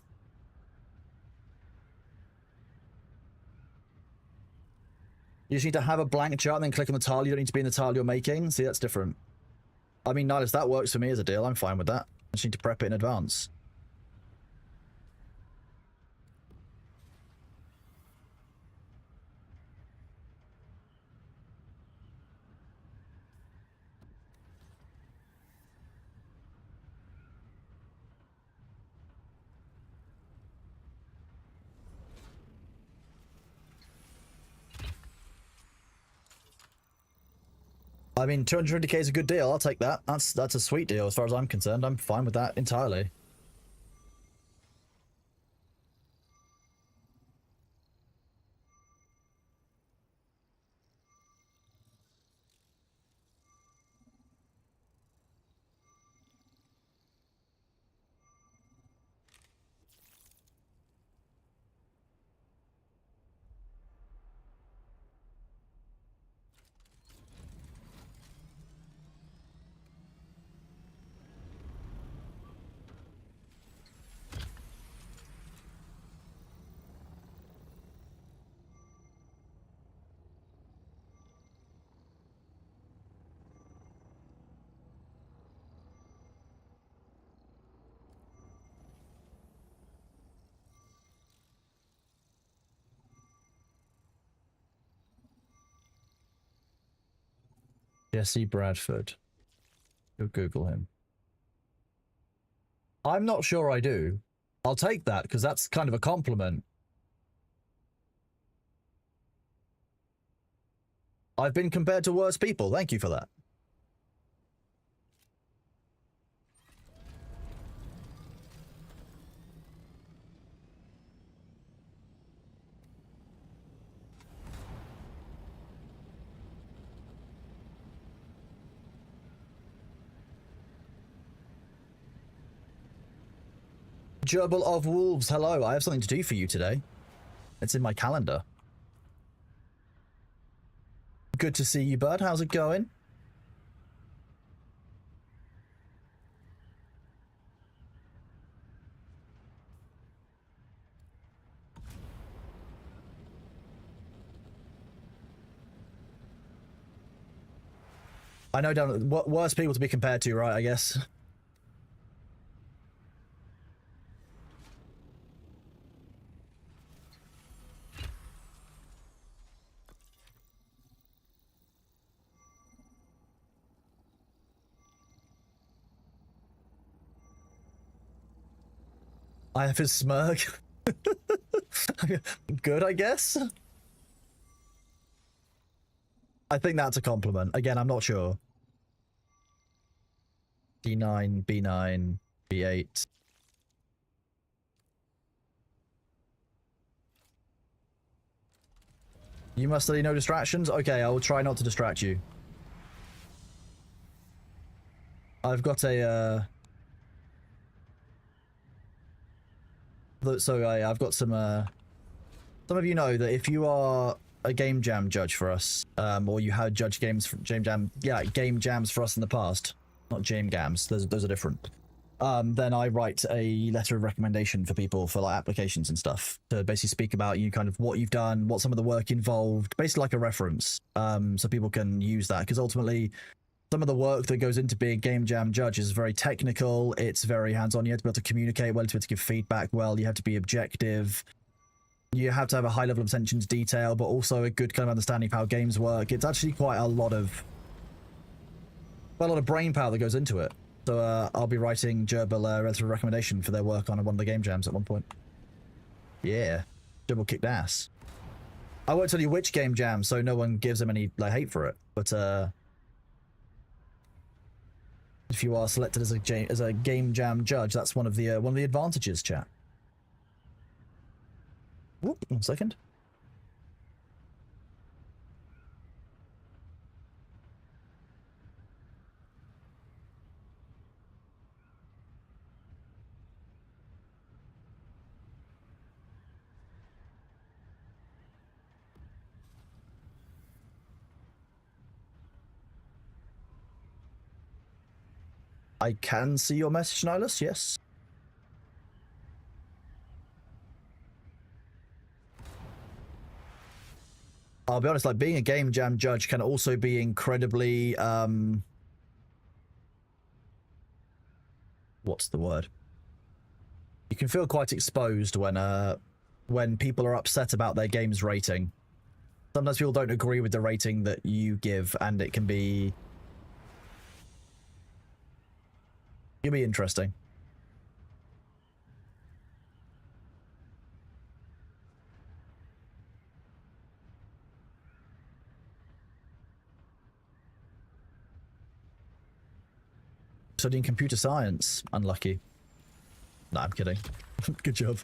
You just need to have a blank chart and then click on the tile. You don't need to be in the tile you're making. See, that's different. I mean, Nihilus, that works for me as a deal. I'm fine with that. I just need to prep it in advance. I mean, 250k is a good deal. I'll take that. That's a sweet deal as far as I'm concerned. I'm fine with that entirely. Jesse Bradford. You'll Google him. I'm not sure I do. I'll take that because that's kind of a compliment. I've been compared to worse people. Thank you for that. Gerbil of Wolves, hello. I have something to do for you today. It's in my calendar. Good to see you, bud. How's it going? I know down worse people to be compared to, right? I guess. I have his smirk. Good, I guess. I think that's a compliment. Again, I'm not sure. D9, B9, B8. You must study no distractions? Okay, I will try not to distract you. I've got a, so I've got some of you know that if you are a game jam judge for us, or you had game jams for us in the past, not jam gams, those are different. then I write a letter of recommendation for people for like applications and stuff to basically speak about you, kind of what you've done, what some of the work involved, basically like a reference, so people can use that, because ultimately some of the work that goes into being a game jam judge is very technical. It's very hands-on. You have to be able to communicate well, to be able to give feedback well. You have to be objective. You have to have a high level of attention to detail, but also a good kind of understanding of how games work. It's actually quite a lot of brain power that goes into it. So I'll be writing Gerbil a relative recommendation for their work on one of the game jams at one point. Yeah, Gerbil kicked ass. I won't tell you which game jam, so no one gives them any like hate for it. But if you are selected as a game jam judge, that's one of the advantages, chat. Whoop, 1 second. I can see your message, Nihilus, yes. I'll be honest, like, being a game jam judge can also be incredibly, what's the word? You can feel quite exposed when people are upset about their game's rating. Sometimes people don't agree with the rating that you give, and it can be interesting. Studying computer science. Unlucky. Nah, I'm kidding. Good job.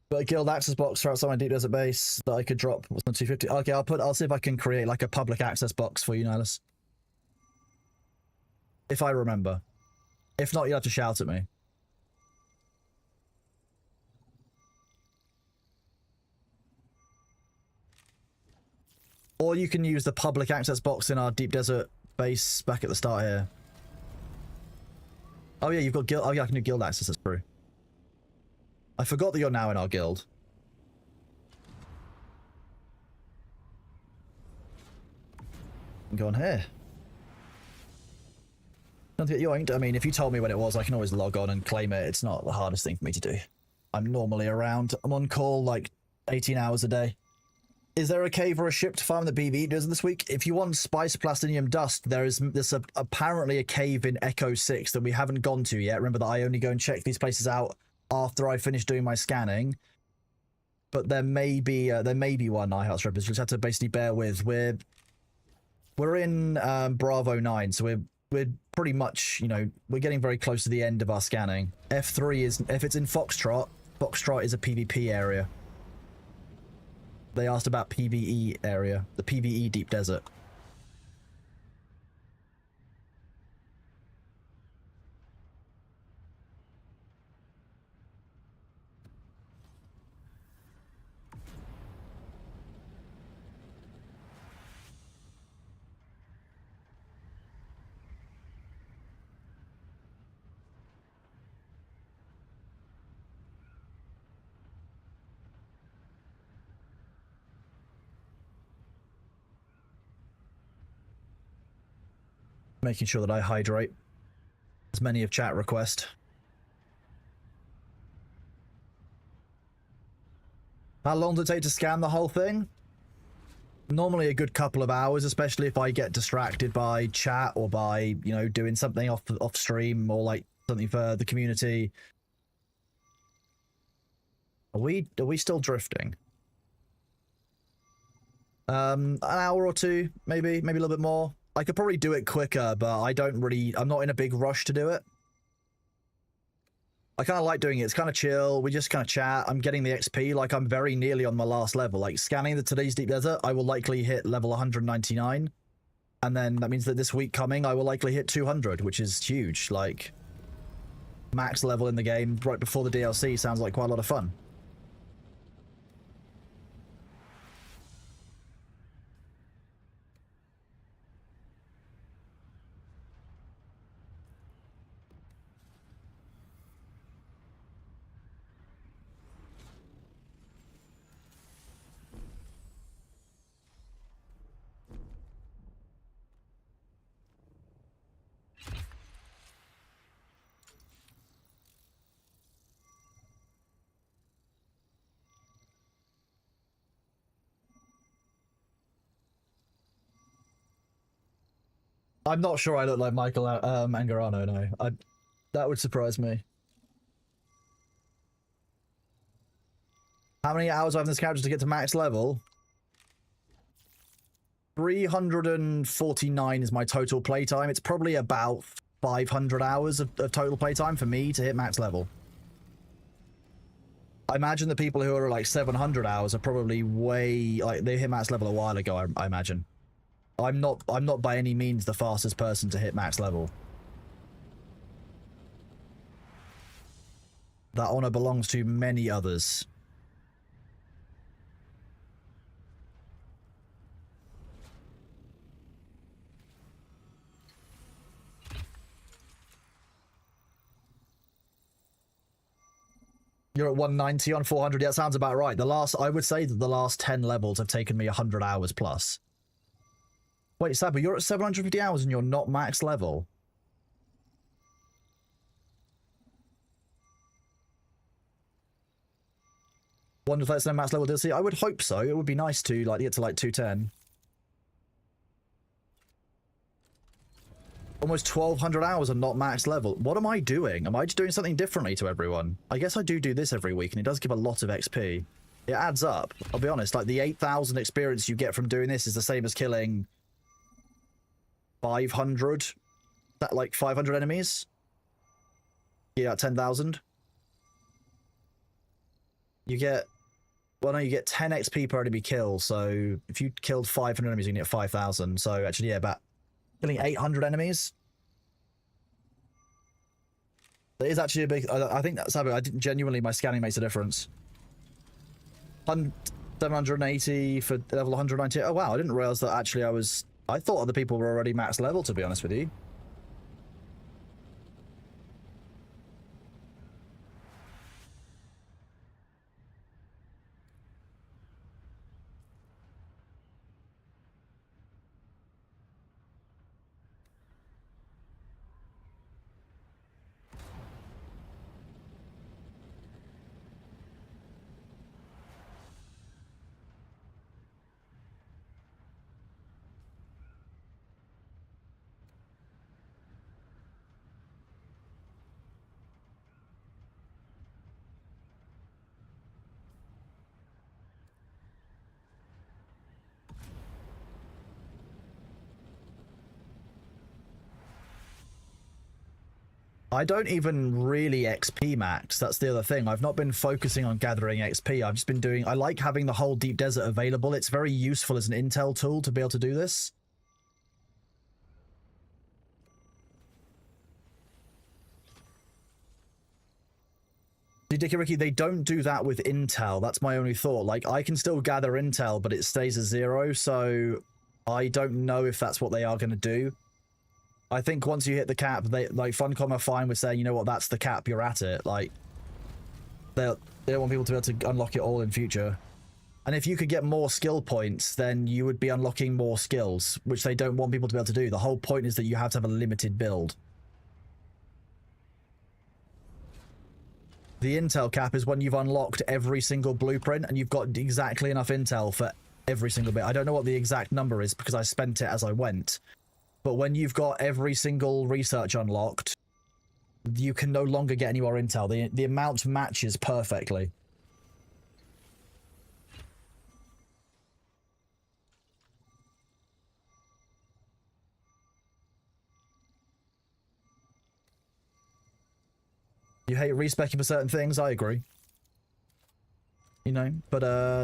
But a guild access box for outside my deep desert base that I could drop. What's my 250? Okay, I'll see if I can create like a public access box for you, Nihilus. If I remember. If not, you'll have to shout at me. Or you can use the public access box in our deep desert base back at the start here. Oh yeah, you've got guild. Oh yeah, I can do guild access. That's true. I forgot that you're now in our guild. Go on here. Don't get yoinked. I mean, if you told me when it was, I can always log on and claim it. It's not the hardest thing for me to do. I'm normally around. I'm on call like 18 hours a day. Is there a cave or a ship to farm that BB does this week? If you want spice plastinium dust, there's apparently a cave in Echo 6 that we haven't gone to yet. Remember that I only go and check these places out after I finish doing my scanning. But there may be one iHeart strippers. You just have to basically bear with. We're in Bravo 9, so we're pretty much, you know, we're getting very close to the end of our scanning. F3 is, if it's in Foxtrot is a PvP area. They asked about PvE area, the PvE deep desert. Making sure that I hydrate as many of chat request. How long does it take to scan the whole thing? Normally a good couple of hours, especially if I get distracted by chat or by, you know, doing something off stream or like something for the community. Are we still drifting? An hour or two, maybe a little bit more. I could probably do it quicker, but I'm not in a big rush to do it. I kind of like doing it. It's kind of chill. We just kind of chat. I'm getting the XP. Like, I'm very nearly on my last level. Like, scanning today's deep desert, I will likely hit level 199. And then that means that this week coming, I will likely hit 200, which is huge. Like, max level in the game right before the DLC sounds like quite a lot of fun. I'm not sure I look like Michael Angarano, no. That would surprise me. How many hours do I have in this character to get to max level? 349 is my total playtime. It's probably about 500 hours of total playtime for me to hit max level. I imagine the people who are like 700 hours are probably way, like, they hit max level a while ago, I imagine. I'm not by any means the fastest person to hit max level. That honor belongs to many others. You're at 190 on 400. Yeah, that sounds about right. I would say that the last 10 levels have taken me 100 hours plus. Wait, Sabu, you're at 750 hours and you're not max level. Wonder if that's no max level DLC. I would hope so. It would be nice to like get to like 210. Almost 1,200 hours and not max level. What am I doing? Am I just doing something differently to everyone? I guess I do this every week, and it does give a lot of XP. It adds up. I'll be honest, like the 8,000 experience you get from doing this is the same as killing 500, like 500 enemies. Yeah, 10,000. You get, well, no, you get 10 XP per enemy kill. So if you killed 500 enemies, you can get 5,000. So actually, yeah, about killing 800 enemies. It is actually a big. I think that's how I didn't genuinely. My scanning makes a difference. 780 for level 190. Oh wow! I didn't realize that actually I thought other people were already max level. To be honest with you. I don't even really XP max. That's the other thing. I've not been focusing on gathering XP. I've just been doing... I like having the whole deep desert available. It's very useful as an intel tool to be able to do this. See, Dicky Ricky, they don't do that with intel. That's my only thought. Like, I can still gather intel, but it stays at 0, so I don't know if that's what they are going to do. I think once you hit the cap, they like Funcom are fine with saying, you know what, that's the cap, you're at it. Like, they don't want people to be able to unlock it all in future. And if you could get more skill points, then you would be unlocking more skills, which they don't want people to be able to do. The whole point is that you have to have a limited build. The intel cap is when you've unlocked every single blueprint and you've got exactly enough intel for every single bit. I don't know what the exact number is because I spent it as I went. But when you've got every single research unlocked, you can no longer get any more intel. The amount matches perfectly. You hate respecing for certain things, I agree. You know, but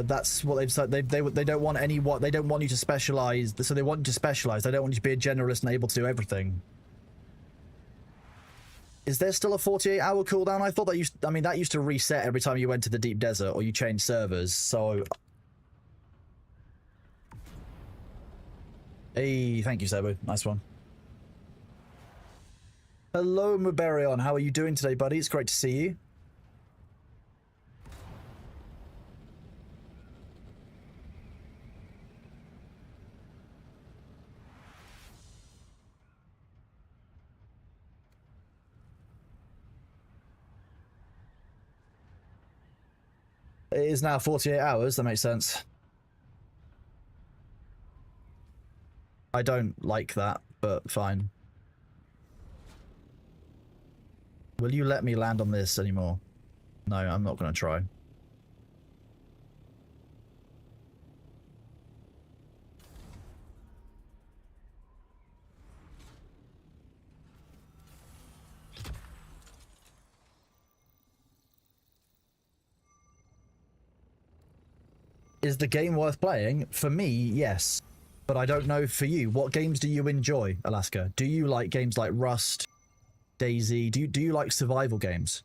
that's what they've said. They don't want they don't want you to specialize. So they want you to specialize. They don't want you to be a generalist and able to do everything. Is there still a 48-hour cooldown? I thought that that used to reset every time you went to the deep desert or you changed servers. So, hey, thank you, Sabu. Nice one. Hello, Muberion. How are you doing today, buddy? It's great to see you. It is now 48 hours. That makes sense. I don't like that. but fine. Will you let me land on this anymore? No, I'm not going to try. Is the game worth playing? For me, yes. But I don't know for you. What games do you enjoy, Alaska? Do you like games like Rust, Daisy? Do you like survival games?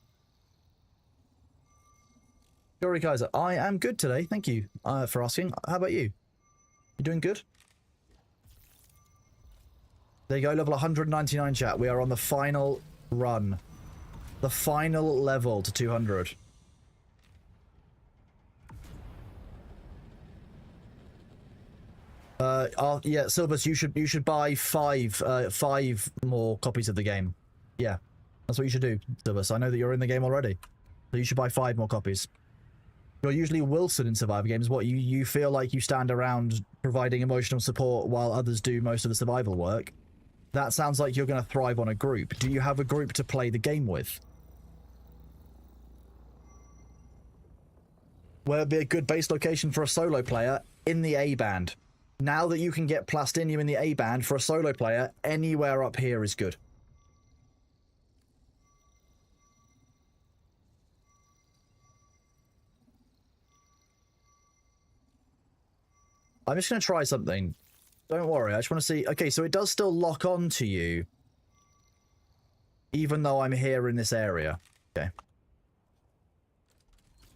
Jory Kaiser, I am good today. Thank you for asking. How about you? You doing good? There you go, level 199 chat. We are on the final run. The final level to 200. Yeah, Silvus, you should buy five more copies of the game. Yeah, that's what you should do, Silvus. I know that you're in the game already, so you should buy 5 more copies. You're usually Wilson in survivor games. What, you feel like you stand around providing emotional support while others do most of the survival work? That sounds like you're going to thrive on a group. Do you have a group to play the game with? Where would be a good base location for a solo player? In the A band. Now that you can get Plastinium in the A band for a solo player, anywhere up here is good. I'm just going to try something. Don't worry, I just want to see. Okay, so it does still lock on to you, even though I'm here in this area. Okay.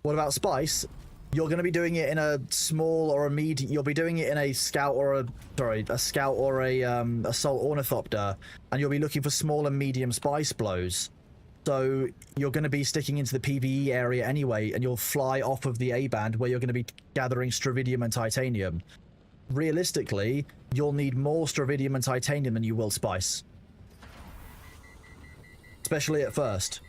What about Spice? You're going to be doing it in a small or a medium. You'll be doing it in a scout or a scout or a assault ornithopter, and you'll be looking for small and medium spice blows. So you're going to be sticking into the PvE area anyway, and you'll fly off of the A band where you're going to be gathering stravidium and titanium. Realistically, you'll need more stravidium and titanium than you will spice, especially at first.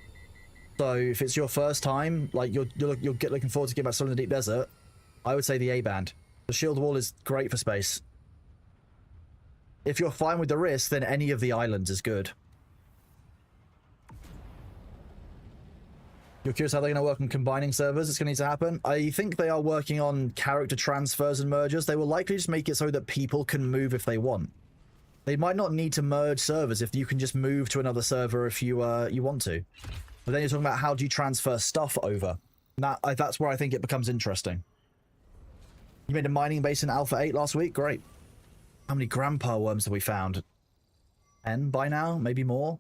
So if it's your first time, like you'll get looking forward to getting back Soul in the Deep Desert, I would say the A band. The shield wall is great for space. If you're fine with the risk, then any of the islands is good. You're curious how they're going to work on combining servers? It's going to need to happen. I think they are working on character transfers and mergers. They will likely just make it so that people can move if they want. They might not need to merge servers if you can just move to another server if you want to. But then you're talking about how do you transfer stuff over. That's where I think it becomes interesting. You made a mining base in Alpha 8 last week? Great. How many grandpa worms have we found? 10 by now? Maybe more?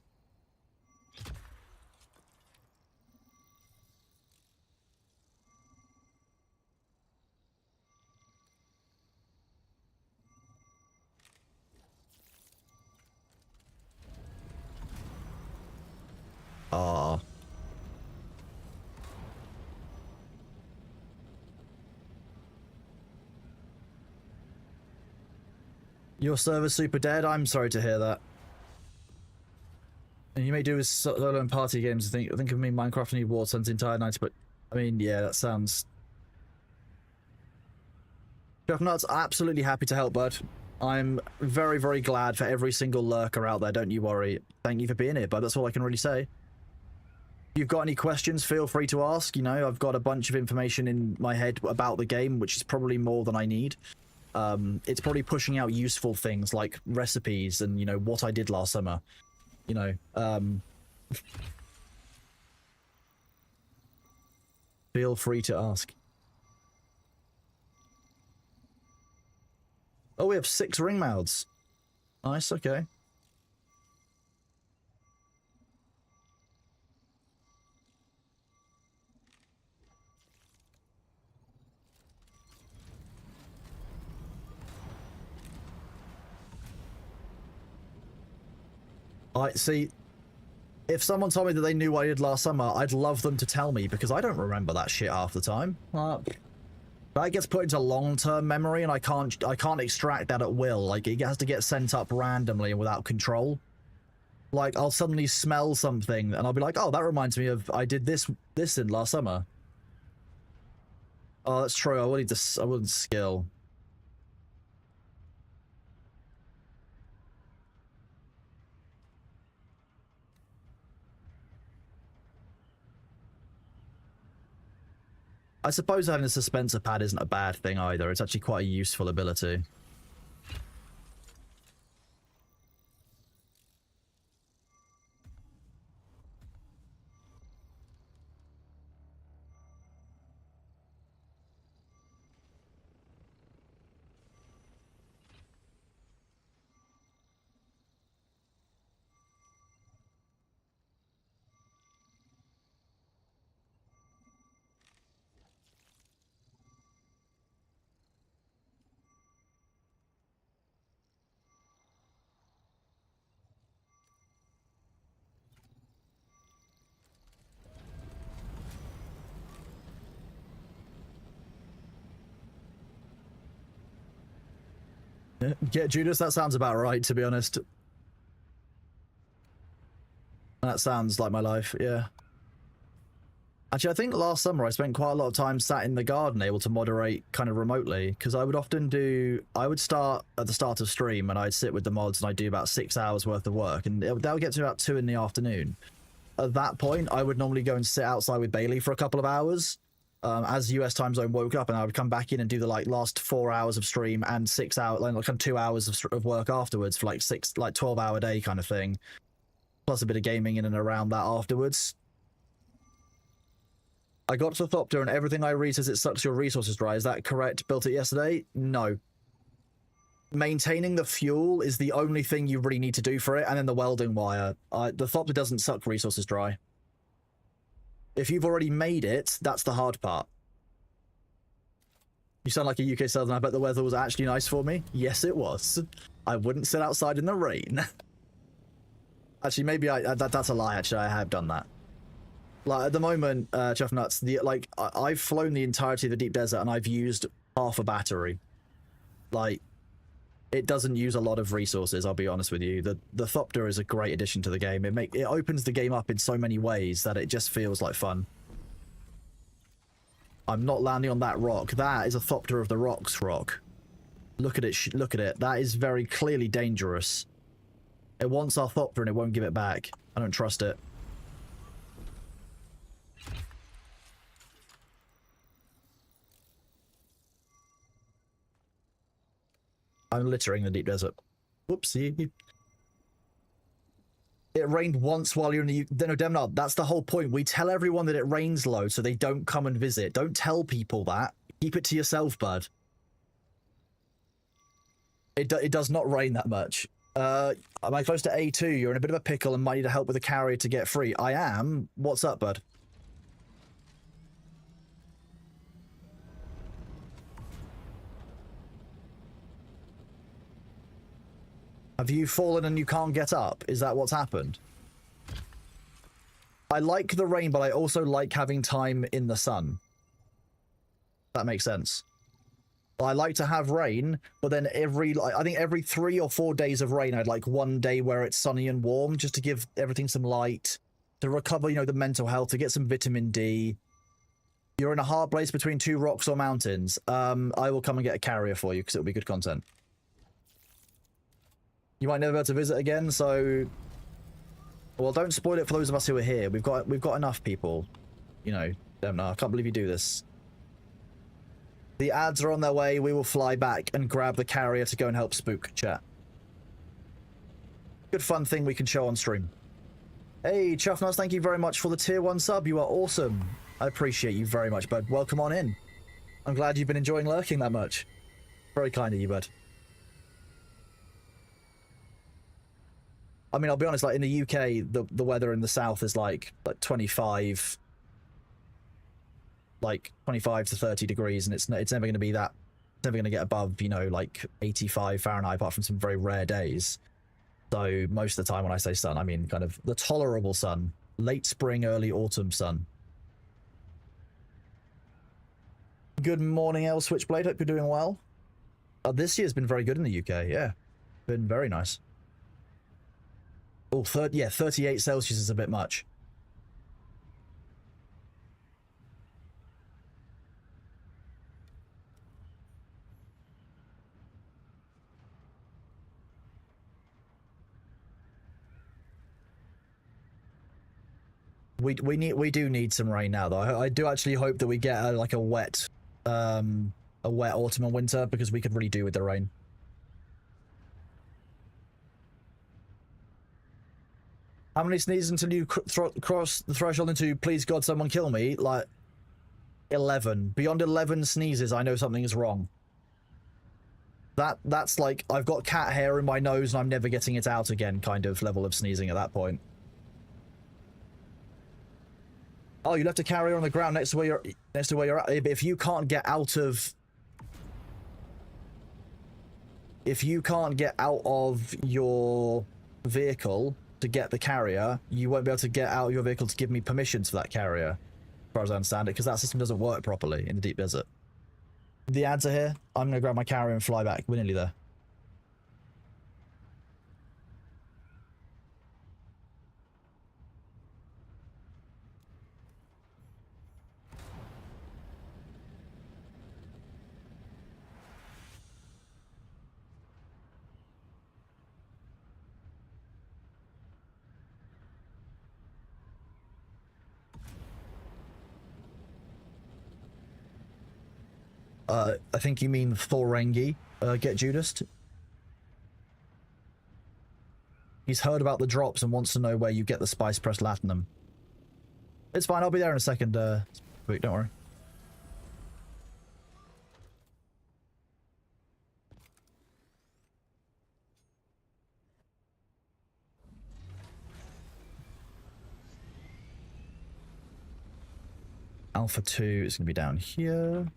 Ah. Your server's super dead? I'm sorry to hear that. And you may do with solo and party games. Think of me, Minecraft and New War Sun's entire night, but I mean, yeah, that sounds... Jeff Nuts, absolutely happy to help, bud. I'm very, very glad for every single lurker out there, don't you worry. Thank you for being here, bud. That's all I can really say. If you've got any questions, feel free to ask. You know, I've got a bunch of information in my head about the game, which is probably more than I need. It's probably pushing out useful things like recipes and, you know, what I did last summer. You know, feel free to ask. Oh, we have 6 ring mouths. Nice, okay. I see. If someone told me that they knew what I did last summer, I'd love them to tell me, because I don't remember that shit half the time. That gets put into long-term memory, and I can't extract that at will. Like, it has to get sent up randomly and without control. Like, I'll suddenly smell something, and I'll be like, oh, that reminds me of I did this in last summer. Oh, that's true. I wouldn't skill. I suppose having a suspensor pad isn't a bad thing either. It's actually quite a useful ability. Yeah, Judas, that sounds about right, to be honest. That sounds like my life, yeah. Actually, I think last summer I spent quite a lot of time sat in the garden able to moderate kind of remotely, because I would often I would start at the start of stream and I'd sit with the mods and I'd do about 6 hours worth of work, and that would get to about 2 in the afternoon. At that point, I would normally go and sit outside with Bailey for a couple of hours as US time zone woke up, and I would come back in and do the last 4 hours of stream and 6 hours, like 2 hours of work afterwards for like 12-hour day kind of thing, plus a bit of gaming in and around that afterwards. I got to the Thopter and everything I read says it sucks your resources dry. Is that correct? Built it yesterday? No. Maintaining the fuel is the only thing you really need to do for it, and then the welding wire. The Thopter doesn't suck resources dry. If you've already made it, that's the hard part. You sound like a UK Southerner. I bet the weather was actually nice for me. Yes, it was. I wouldn't sit outside in the rain. Actually, maybe that's a lie. Actually, I have done that. Like, at the moment, Chuff Nuts, I've flown the entirety of the deep desert and I've used half a battery. Like, it doesn't use a lot of resources, I'll be honest with you. The Thopter is a great addition to the game. It opens the game up in so many ways that it just feels like fun. I'm not landing on that rock. That is a Thopter of the Rocks rock. Look at it, look at it. That is very clearly dangerous. It wants our Thopter and it won't give it back. I don't trust it. I'm littering the deep desert. Whoopsie. It rained once while you're in the... No, Demnard, that's the whole point. We tell everyone that it rains low so they don't come and visit. Don't tell people that. Keep it to yourself, bud. It does not rain that much. Am I close to A2? You're in a bit of a pickle and might need help with a carrier to get free. I am. What's up, bud? Have you fallen and you can't get up? Is that what's happened? I like the rain, but I also like having time in the sun. That makes sense. I like to have rain, but then I think every 3 or 4 days of rain, I'd like one day where it's sunny and warm, just to give everything some light, to recover, you know, the mental health, to get some vitamin D. You're in a hard place between 2 rocks or mountains. I will come and get a carrier for you, because it'll be good content. You might never be able to visit again, so... Well, don't spoil it for those of us who are here. We've got enough people. You know, I can't believe you do this. The ads are on their way. We will fly back and grab the carrier to go and help spook chat. Good fun thing we can show on stream. Hey, Chuffnuts, thank you very much for the tier 1 sub. You are awesome. I appreciate you very much, bud. Welcome on in. I'm glad you've been enjoying lurking that much. Very kind of you, bud. I mean, I'll be honest, like in the UK, the weather in the south is like 25 to 30 degrees, and it's never going to be that, it's never going to get above, you know, like 85 Fahrenheit, apart from some very rare days. So most of the time when I say sun, I mean kind of the tolerable sun, late spring, early autumn sun. Good morning, El Switchblade. Hope you're doing well. This year's been very good in the UK, yeah. Been very nice. Oh, yeah, 38 Celsius is a bit much. We do need some rain now, though. I do actually hope that we get like a wet autumn and winter, because we could really do with the rain. How many sneezes until you cross the threshold into please God someone kill me? Like 11. Beyond 11 sneezes, I know something is wrong. That's like I've got cat hair in my nose and I'm never getting it out again kind of level of sneezing at that point. Oh, you left a carrier on the ground next to where you're at. If you can't get out of your vehicle to get the carrier, you won't be able to get out of your vehicle to give me permissions for that carrier, as far as I understand it, because that system doesn't work properly in the deep desert. The ads are here. I'm going to grab my carrier and fly back. We're nearly there. I think you mean Thorengi, get Judas. He's heard about the drops and wants to know where you get the spice pressed latinum. It's fine, I'll be there in a second, Spook, don't worry. Alpha 2 is going to be down here.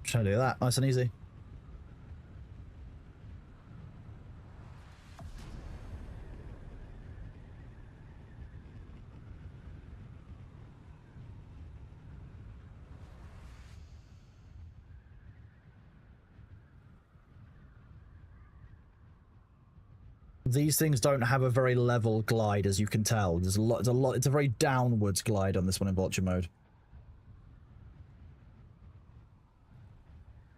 Trying to do that nice and easy. These things don't have a very level glide, as you can tell. There's a lot. It's a very downwards glide on this one in vulture mode.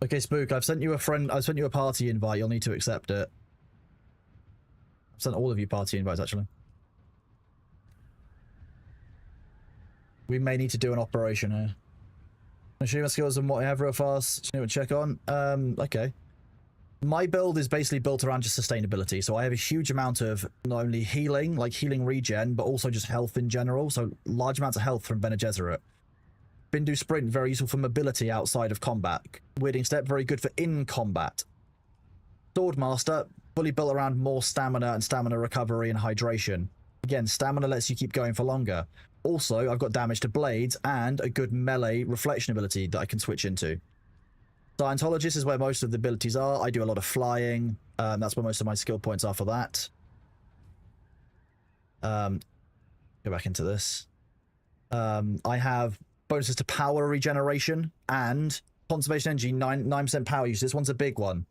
Okay, Spook, I've sent you a party invite. You'll need to accept it. I've sent all of you party invites, actually. We may need to do an operation here. Machine skills and whatever real fast. Just need to check on. Okay. My build is basically built around just sustainability. So I have a huge amount of not only healing, like healing regen, but also just health in general. So large amounts of health from Bene Gesserit. Bindu Sprint, very useful for mobility outside of combat. Weirding Step, very good for in combat. Swordmaster, fully built around more stamina and stamina recovery and hydration. Again, stamina lets you keep going for longer. Also, I've got damage to blades and a good melee reflection ability that I can switch into. Scientologist is where most of the abilities are. I do a lot of flying. That's where most of my skill points are for that. Go back into this. I have bonuses to power regeneration and conservation energy, 9% power use. This one's a big one.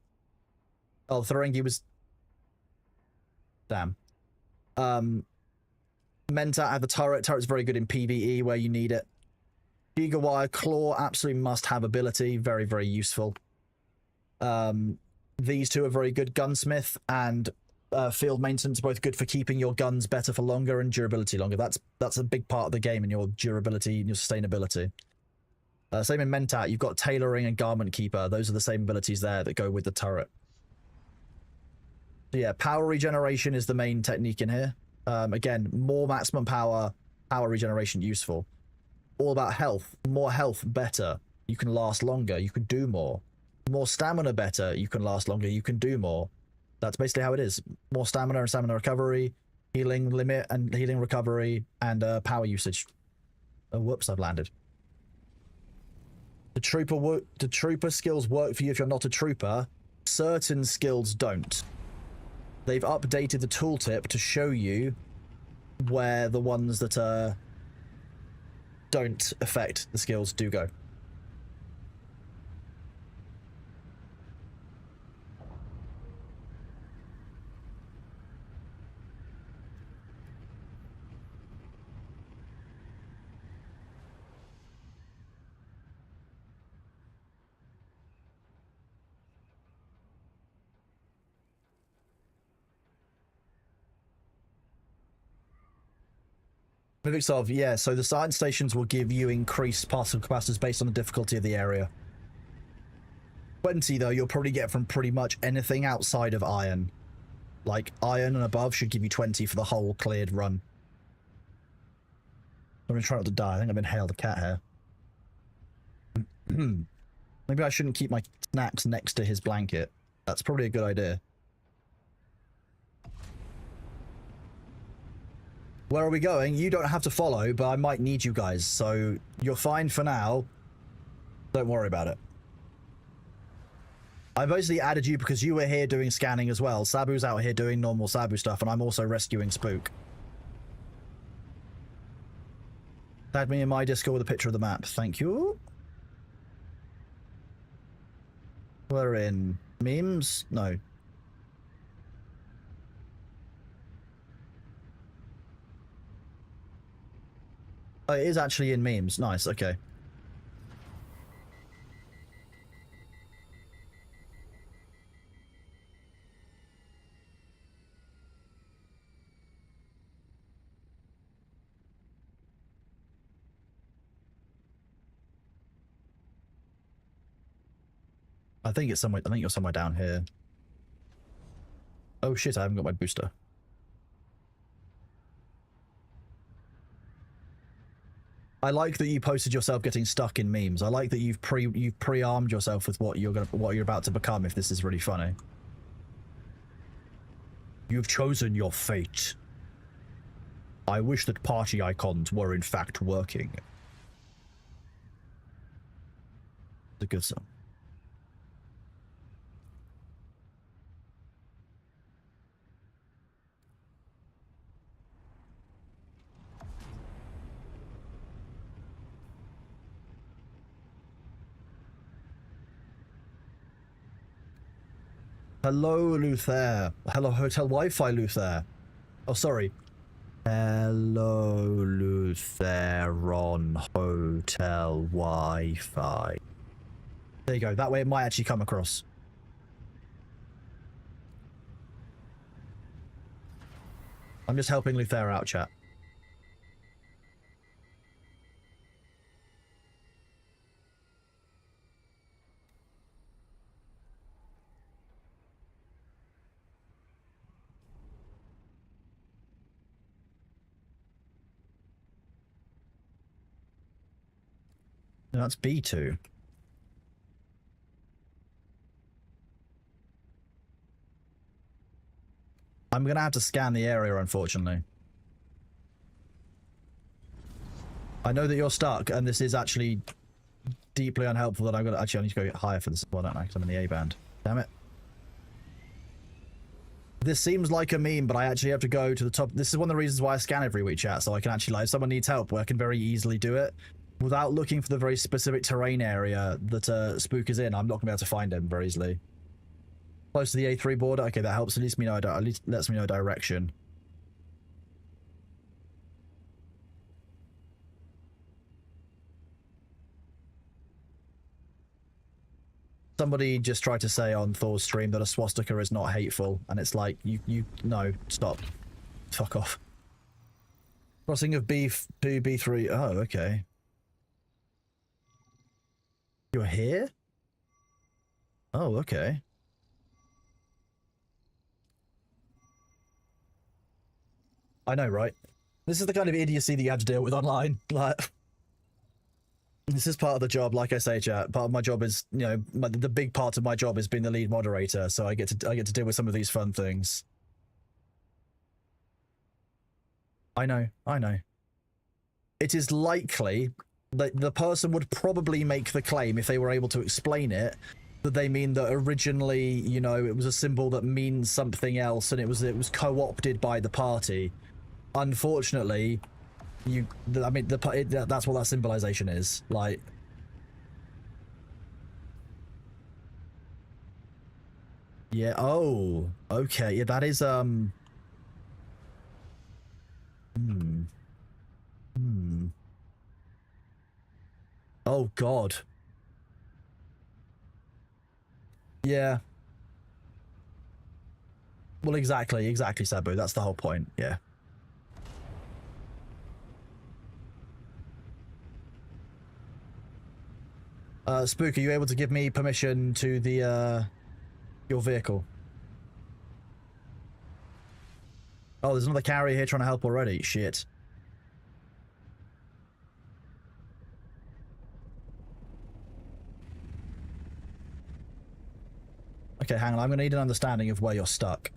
Oh, Thorengi was... Damn. Mentat, I have the turret. Turret's very good in PvE where you need it. Gigawire Claw, absolutely must-have ability. Very, very useful. These two are very good. Gunsmith and field maintenance, both good for keeping your guns better for longer and durability longer. That's a big part of the game in your durability and your sustainability. Same in Mentat, you've got tailoring and garment keeper. Those are the same abilities there that go with the turret. So yeah, power regeneration is the main technique in here. Again, more maximum power regeneration useful. All about health. More health, better. You can last longer. You can do more. More stamina, better. You can last longer. You can do more. That's basically how it is. More stamina and stamina recovery, healing limit and healing recovery, and power usage. Oh, whoops, I've landed. The trooper skills work for you if you're not a trooper. Certain skills don't. they've updated the tooltip to show you where the ones that don't affect the skills do go. Vivixov, yeah, so the science stations will give you increased particle capacitors based on the difficulty of the area. 20, though, you'll probably get from pretty much anything outside of iron. Like, iron and above should give you 20 for the whole cleared run. I'm gonna try not to die. I think I've inhaled a cat hair. Maybe I shouldn't keep my snacks next to his blanket. That's probably a good idea. Where are we going? You don't have to follow, but I might need you guys, so you're fine for now. Don't worry about it. I basically added you because you were here doing scanning as well. Sabu's out here doing normal Sabu stuff, and I'm also rescuing Spook. Tag me in my Discord with a picture of the map. Thank you. We're in memes? No. Oh, it is actually in memes. Nice, okay. I think it's somewhere. I think you're somewhere down here. Oh shit! I haven't got my booster. I like that you posted yourself getting stuck in memes. I like that you've pre-armed yourself with what you're about to become. If this is really funny, you've chosen your fate. I wish that party icons were in fact working. The good song. Hello, Luther. Hello, Hotel Wi-Fi, Luther. Oh, sorry. Hello, Luther on Hotel Wi-Fi. There you go. That way it might actually come across. I'm just helping Luther out, chat. No, that's B2. I'm gonna have to scan the area, unfortunately. I know that you're stuck, and this is actually deeply unhelpful that I've got to... Actually, I need to go higher for this one, don't I? Because I'm in the A band. Damn it. This seems like a meme, but I actually have to go to the top. This is one of the reasons why I scan every week, chat, so I can actually, like, if someone needs help, I can very easily do it. Without looking for the very specific terrain area that Spook is in, I'm not going to be able to find him very easily. Close to the A3 border? Okay, that helps. At least me know, at least lets me know direction. Somebody just tried to say on Thor's stream that a swastika is not hateful, and it's like, no, stop. Fuck off. Crossing of B2, B3. Oh, okay. You're here? Oh, okay. I know, right? This is the kind of idiocy that you have to deal with online. Like, this is part of the job, like I say, chat. Part of my job is, you know, the big part of my job is being the lead moderator, so I get to deal with some of these fun things. I know. It is likely that the person would probably make the claim if they were able to explain it that they mean that originally, you know, it was a symbol that means something else, and it was co-opted by the party. Unfortunately, I mean, that's what that symbolization is. Like, yeah. Oh, okay. Yeah, that is Hmm. Hmm. Oh God. Yeah. Well, exactly, Sabu. That's the whole point. Yeah. Spook, are you able to give me permission to the your vehicle? Oh, there's another carrier here trying to help already. Shit. Okay, hang on. I'm gonna need an understanding of where you're stuck.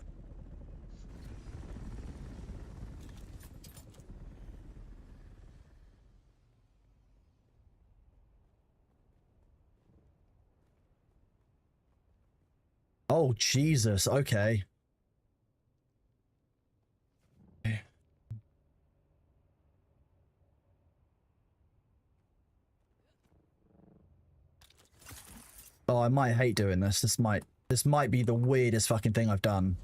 Oh, Jesus. Okay. Oh, I might hate doing this. This might be the weirdest fucking thing I've done.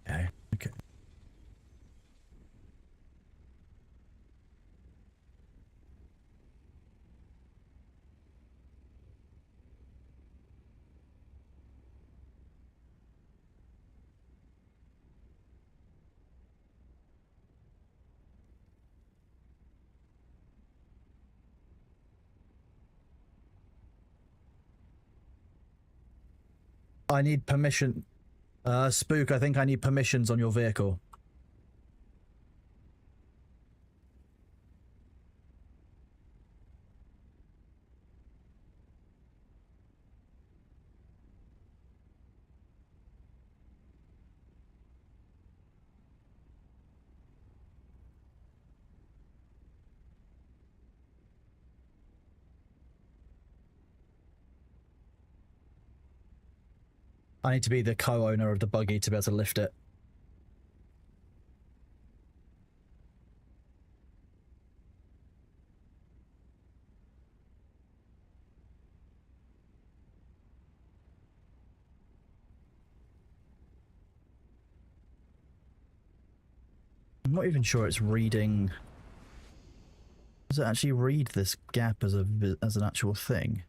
Okay. Okay. I need permission. Spook, I think I need permissions on your vehicle. I need to be the co-owner of the buggy to be able to lift it. I'm not even sure it's reading. Does it actually read this gap as an actual thing?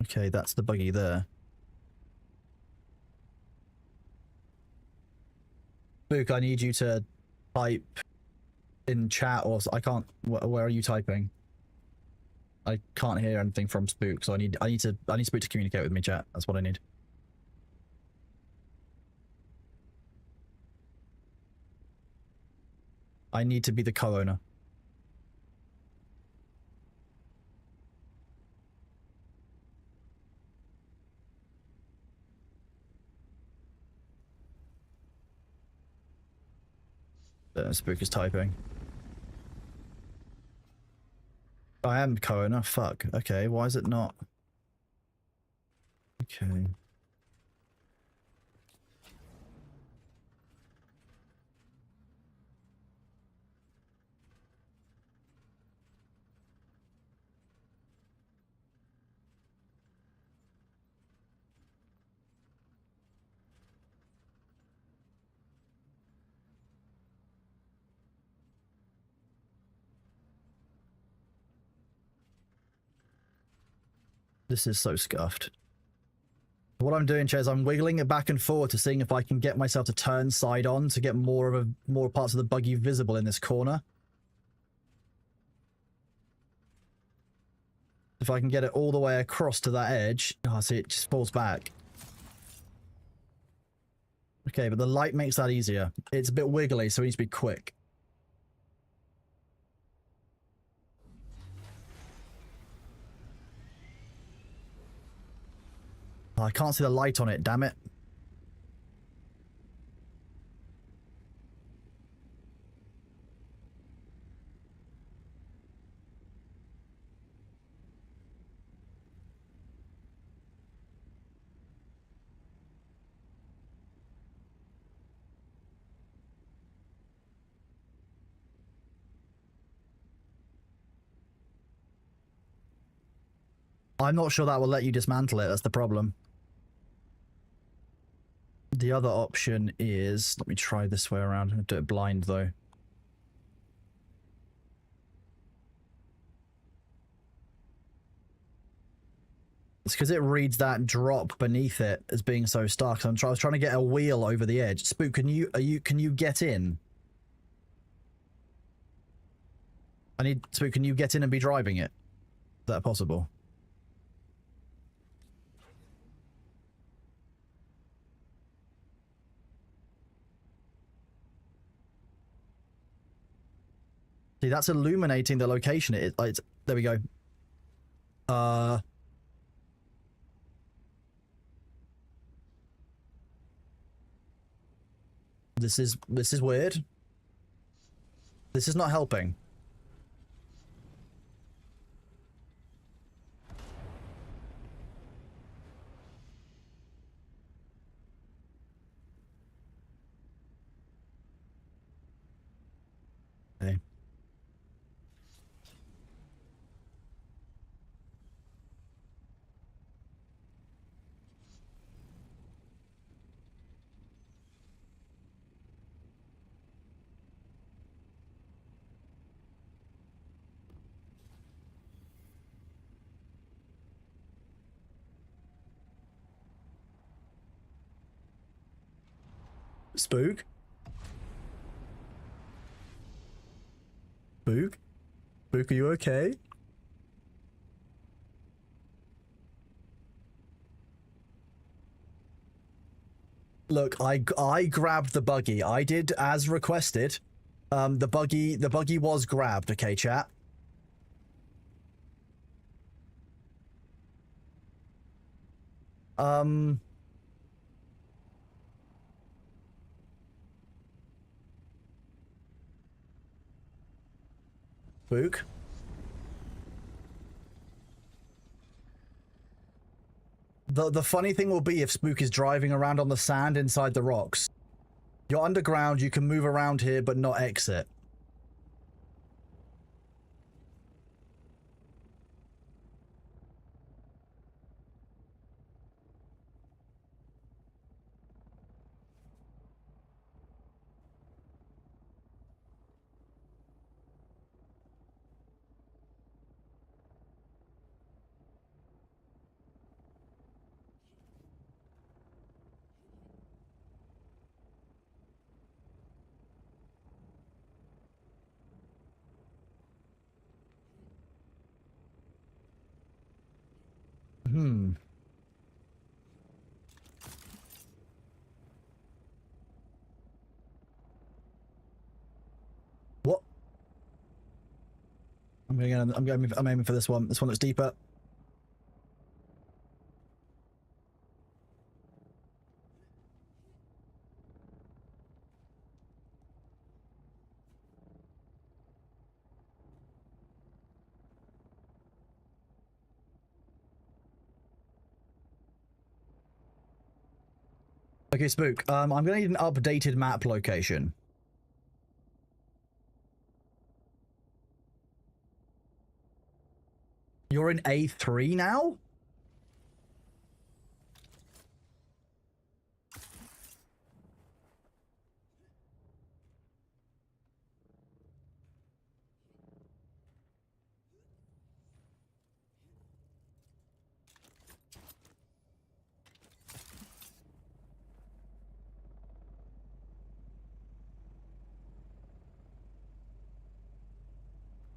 Okay, that's the buggy there. Spook, I need you to type in chat, or I can't. Where are you typing? I can't hear anything from Spook, so I need Spook to communicate with me, chat. That's what I need. I need to be the co-owner. Spook is typing. I am co-owner. Fuck. Okay, why is it not? Okay. This is so scuffed. What I'm doing, Chez, I'm wiggling it back and forward to seeing if I can get myself to turn side on to get more parts of the buggy visible in this corner. If I can get it all the way across to that edge. Oh, see, it just falls back. Okay, but the light makes that easier. It's a bit wiggly, so we need to be quick. Oh, I can't see the light on it, damn it. I'm not sure that will let you dismantle it. That's the problem. The other option is... Let me try this way around. I'll do it blind, though. It's because it reads that drop beneath it as being so stuck. So I was trying to get a wheel over the edge. Spook, can you get in? Spook, can you get in and be driving it? Is that possible? See, that's illuminating the location. There we go. This is weird. This is not helping. Okay. Spook? Spook? Spook, are you okay? Look, I grabbed the buggy. I did as requested. The buggy was grabbed, okay, chat? Spook? The funny thing will be if Spook is driving around on the sand inside the rocks. You're underground, you can move around here, but not exit. What? I'm aiming for this one. This one that's deeper. Okay, Spook. I'm gonna need an updated map location. You're in A3 now?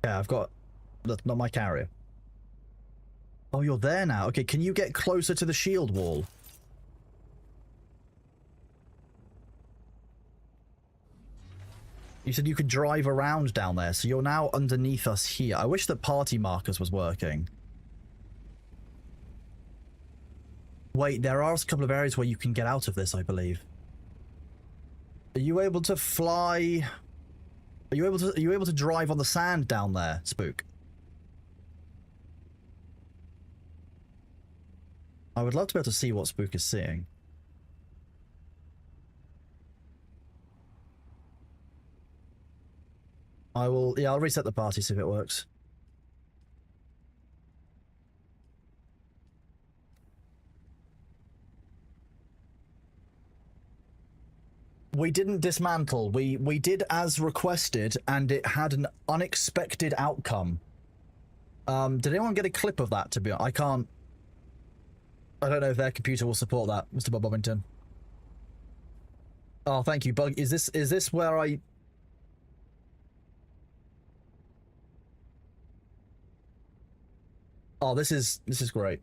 Yeah, I've got... That's not my carrier. Oh, you're there now. Okay, can you get closer to the shield wall? You said you could drive around down there, so you're now underneath us here. I wish that party markers was working. Wait, there are a couple of areas where you can get out of this, I believe. Are you able to fly? Are you able to drive on the sand down there, Spook? I would love to be able to see what Spook is seeing. I'll reset the party, see if it works. We didn't dismantle. We did as requested, and it had an unexpected outcome. Did anyone get a clip of that? To be honest, I don't know if their computer will support that, Mr. Bob Bobbington. Oh, thank you, Bug. Is this where I? Oh, this is great.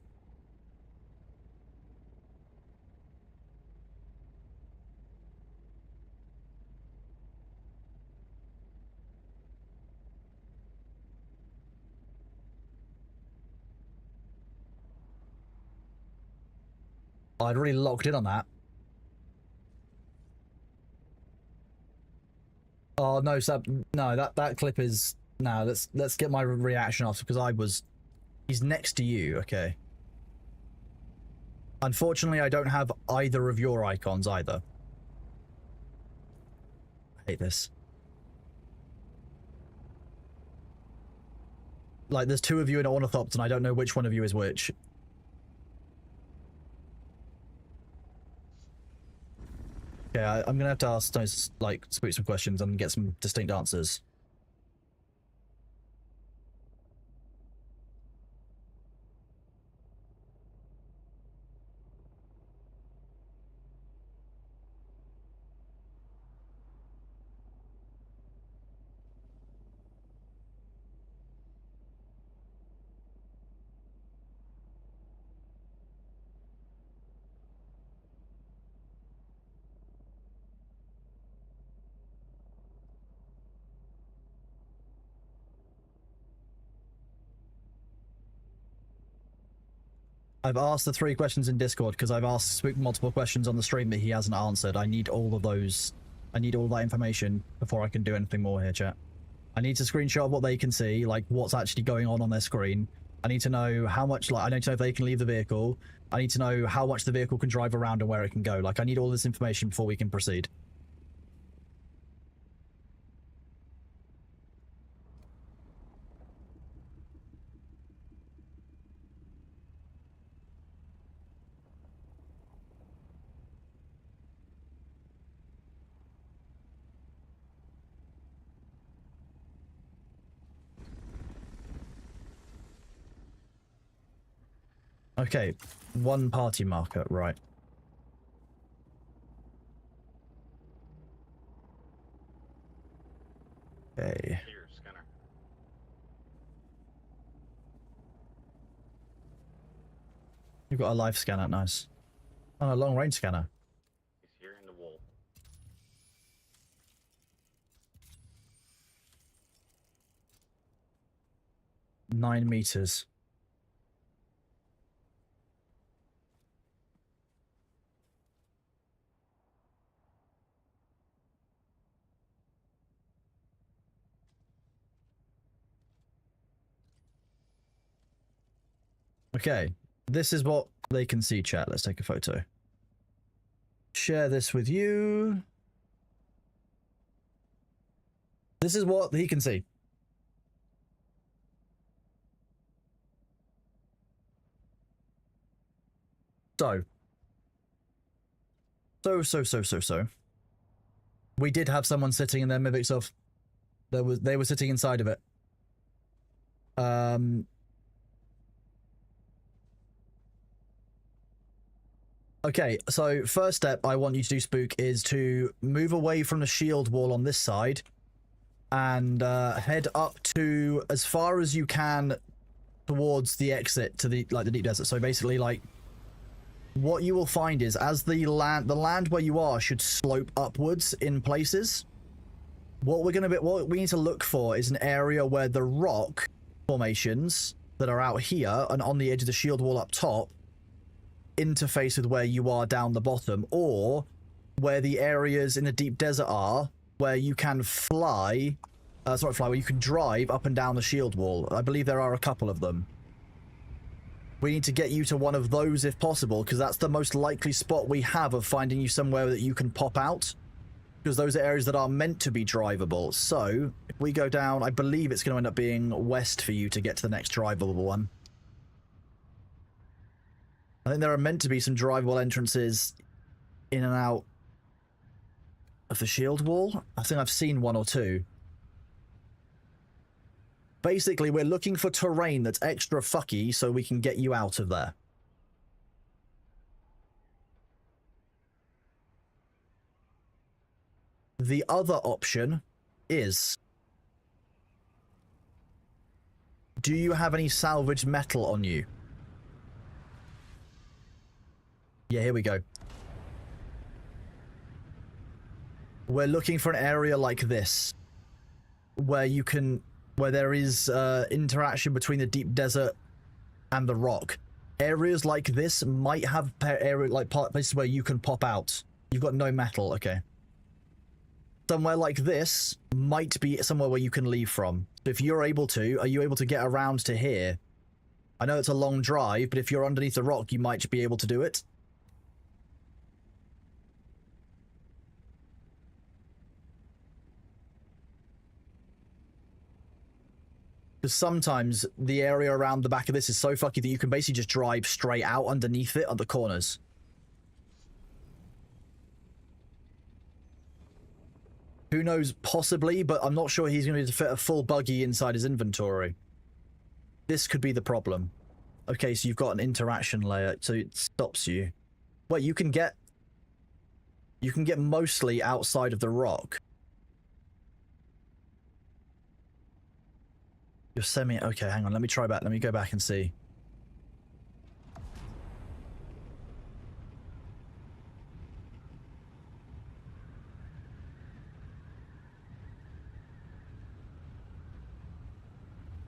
I'd really locked in on that. Oh no, Seb. No, that clip is no. Let's get my reaction off because he's next to you. Okay. Unfortunately, I don't have either of your icons either. I hate this. Like, there's two of you in Ornithopter, and I don't know which one of you is which. Yeah, I'm gonna have to ask those, like, Spook some questions and get some distinct answers. I've asked the 3 questions in Discord because I've asked Spook multiple questions on the stream that he hasn't answered. I need all of those. I need all that information before I can do anything more here, chat. I need to screenshot what they can see, like what's actually going on their screen. I need to know how much, like, I need to know if they can leave the vehicle. I need to know how much the vehicle can drive around and where it can go. Like, I need all this information before we can proceed. Okay, 1 party marker, right. Okay. Here, scanner. You've got a live scanner, nice. Oh, a long range scanner. He's here in the wall. Nine meters. Okay, this is what they can see, chat. Let's take a photo. Share this with you. This is what he can see. So. We did have someone sitting in their Mivix of. They were sitting inside of it. Okay, so first step I want you to do, Spook, is to move away from the shield wall on this side and head up to as far as you can towards the exit to the deep desert. So basically, like, what you will find is as the land where you are should slope upwards in places. What we need to look for is an area where the rock formations that are out here and on the edge of the shield wall up top interface with where you are down the bottom, or where the areas in the deep desert are, where you can fly, where you can drive up and down the shield wall. I believe there are a couple of them. We need to get you to one of those if possible, because that's the most likely spot we have of finding you somewhere that you can pop out, because those are areas that are meant to be drivable. So if we go down, I believe it's going to end up being west for you to get to the next drivable one. I think there are meant to be some drivable entrances in and out of the shield wall. I think I've seen one or two. Basically, we're looking for terrain that's extra fucky so we can get you out of there. The other option is... do you have any salvaged metal on you? Yeah, here we go. We're looking for an area like this, where you can, where there is interaction between the deep desert and the rock. Areas like this might have places where you can pop out. You've got no metal, okay. Somewhere like this might be somewhere where you can leave from. If you're able to, are you able to get around to here? I know it's a long drive, but if you're underneath the rock, you might be able to do it. Because sometimes the area around the back of this is so fucky that you can basically just drive straight out underneath it at the corners. Who knows, possibly, but I'm not sure he's going to be able to fit a full buggy inside his inventory. This could be the problem. Okay, so you've got an interaction layer, so it stops you. Wait, you can get mostly outside of the rock. You're semi... okay, hang on, let me try back. Let me go back and see.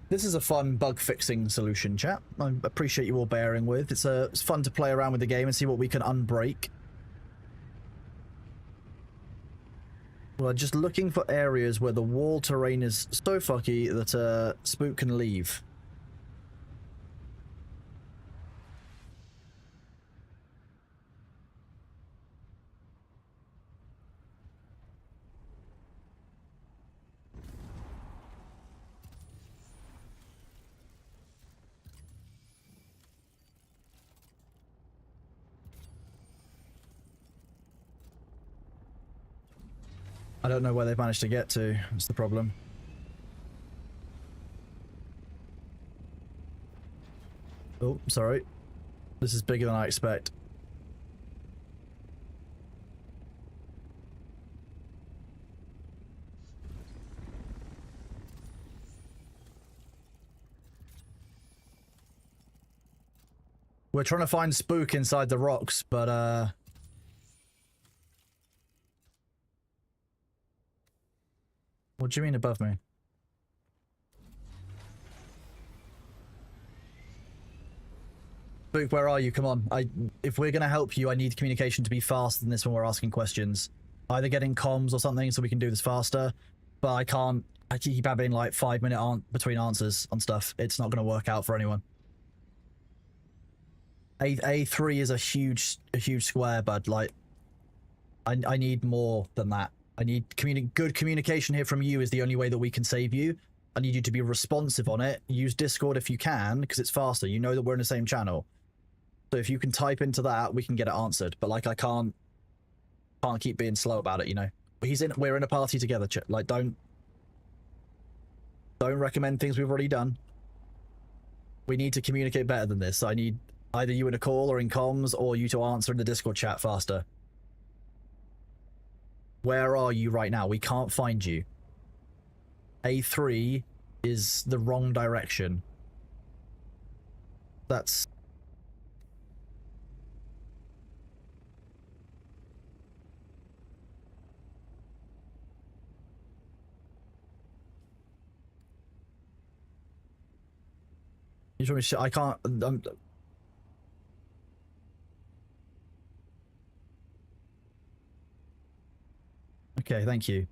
This is a fun bug-fixing solution, chat. I appreciate you all bearing with. It's fun to play around with the game and see what we can unbreak. We're just looking for areas where the wall terrain is so fucky that Spook can leave. I don't know where they've managed to get to. That's the problem. Oh, sorry. This is bigger than I expect. We're trying to find Spook inside the rocks, but what do you mean above me? Spook, where are you? Come on. If we're going to help you, I need communication to be faster than this when we're asking questions. Either getting comms or something so we can do this faster. But I can't. I keep having like 5-minute between answers on stuff. It's not going to work out for anyone. A3 is a huge square, bud. Like, I need more than that. I need good communication here from you is the only way that we can save you. I need you to be responsive on it. Use Discord if you can, because it's faster. You know that we're in the same channel. So if you can type into that, we can get it answered. But like, I can't keep being slow about it, you know. We're in a party together, like, don't recommend things we've already done. We need to communicate better than this. I need either you in a call or in comms, or you to answer in the Discord chat faster. Where are you right now? We can't find you. A3 is the wrong direction. That's... You told me I can't... Okay, thank you.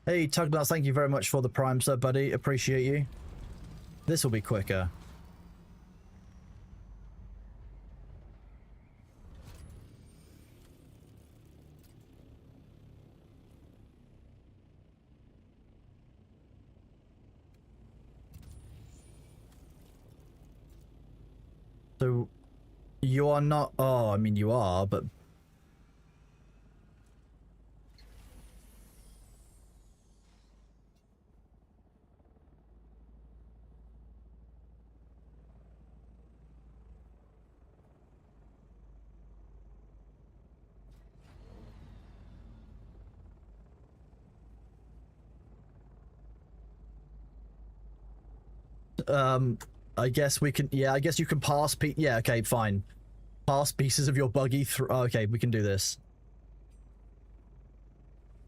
Hey, Tugnuts, thank you very much for the Prime sub, buddy. Appreciate you. This will be quicker. So, you are not... Oh, I mean, you are, but... I guess we can... Yeah, I guess you can pass... Yeah, okay, fine. Pass pieces of your buggy through... Okay, we can do this.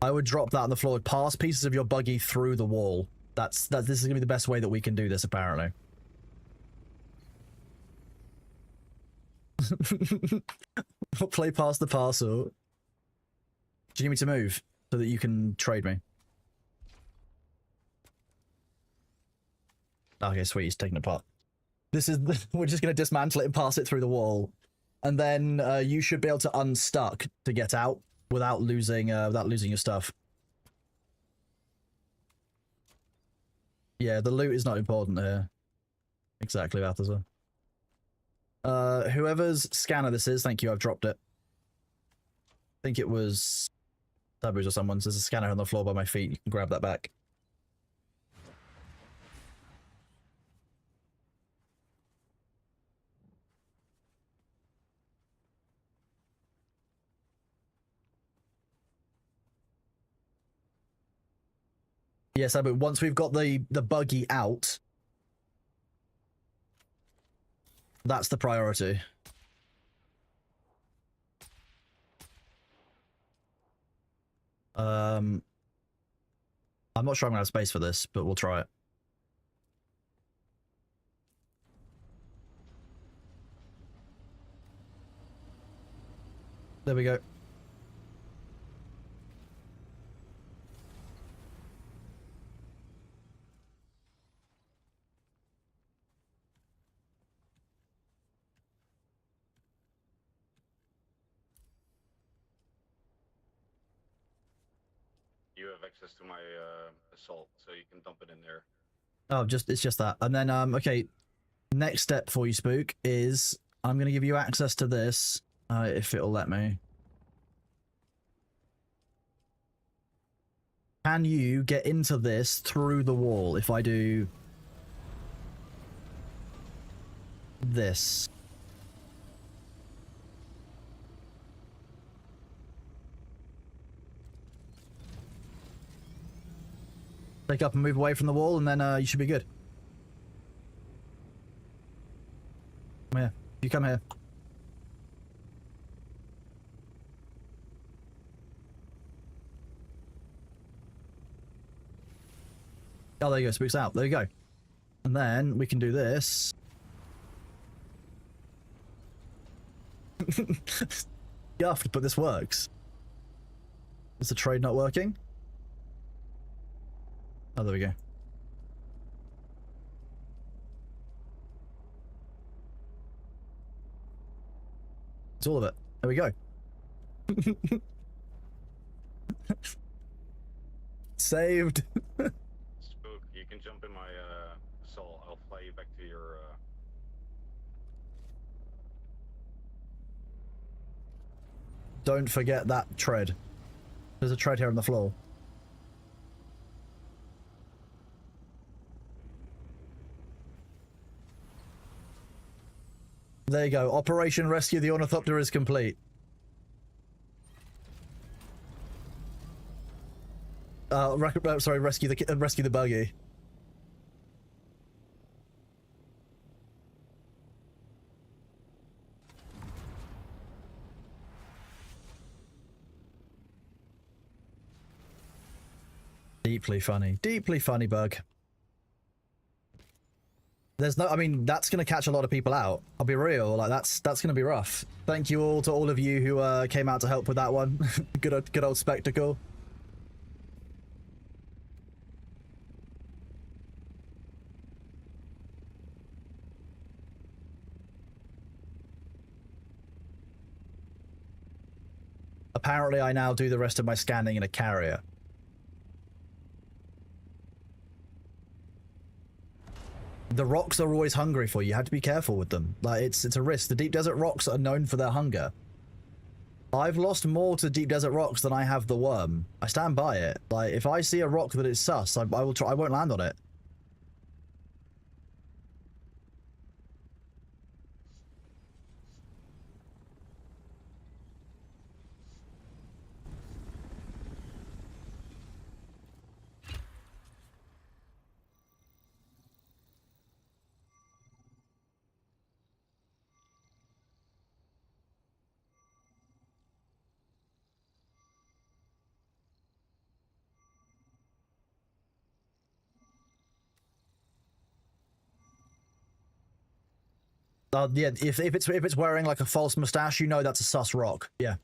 I would drop that on the floor. Pass pieces of your buggy through the wall. This is gonna be the best way that we can do this, apparently. Play past the parcel. Do you need me to move so that you can trade me? Okay, sweet. He's taking it apart. This is we're just gonna dismantle it and pass it through the wall, and then you should be able to unstuck to get out without losing your stuff. Yeah, the loot is not important here. Exactly, Balthazar. Whoever's scanner this is, thank you. I've dropped it. I think it was Tabu's or someone's. There's a scanner on the floor by my feet. You can grab that back. Yes, but once we've got the buggy out, that's the priority. I'm not sure I'm gonna have space for this, but we'll try it. There we go. You have access to my assault, so you can dump it in there. Oh, it's just that. And then okay, next step for you, Spook, is I'm gonna give you access to this, if it'll let me. Can you get into this through the wall if I do this? Take up and move away from the wall, and then you should be good. Come here. You come here. Oh, there you go. Spook's out. There you go. And then we can do this. Yuffed, but this works. Is the trade not working? Oh, there we go. It's all of it. There we go. Saved. Spook, you can jump in my assault. I'll fly you back to your... Don't forget that tread. There's a tread here on the floor. There you go. Operation Rescue the Ornithopter is complete. Sorry, rescue the buggy. Deeply funny bug. There's no, I mean, that's going to catch a lot of people out. I'll be real, like that's going to be rough. Thank you all to all of you who came out to help with that one. good old spectacle. Apparently, I now do the rest of my scanning in a carrier. The rocks are always hungry for you. You have to be careful with them. Like, it's a risk. The deep desert rocks are known for their hunger. I've lost more to deep desert rocks than I have the worm. I stand by it. Like, if I see a rock that is sus, I will try. I won't land on it. Yeah, if it's wearing like a false mustache, you know that's a sus rock. Yeah.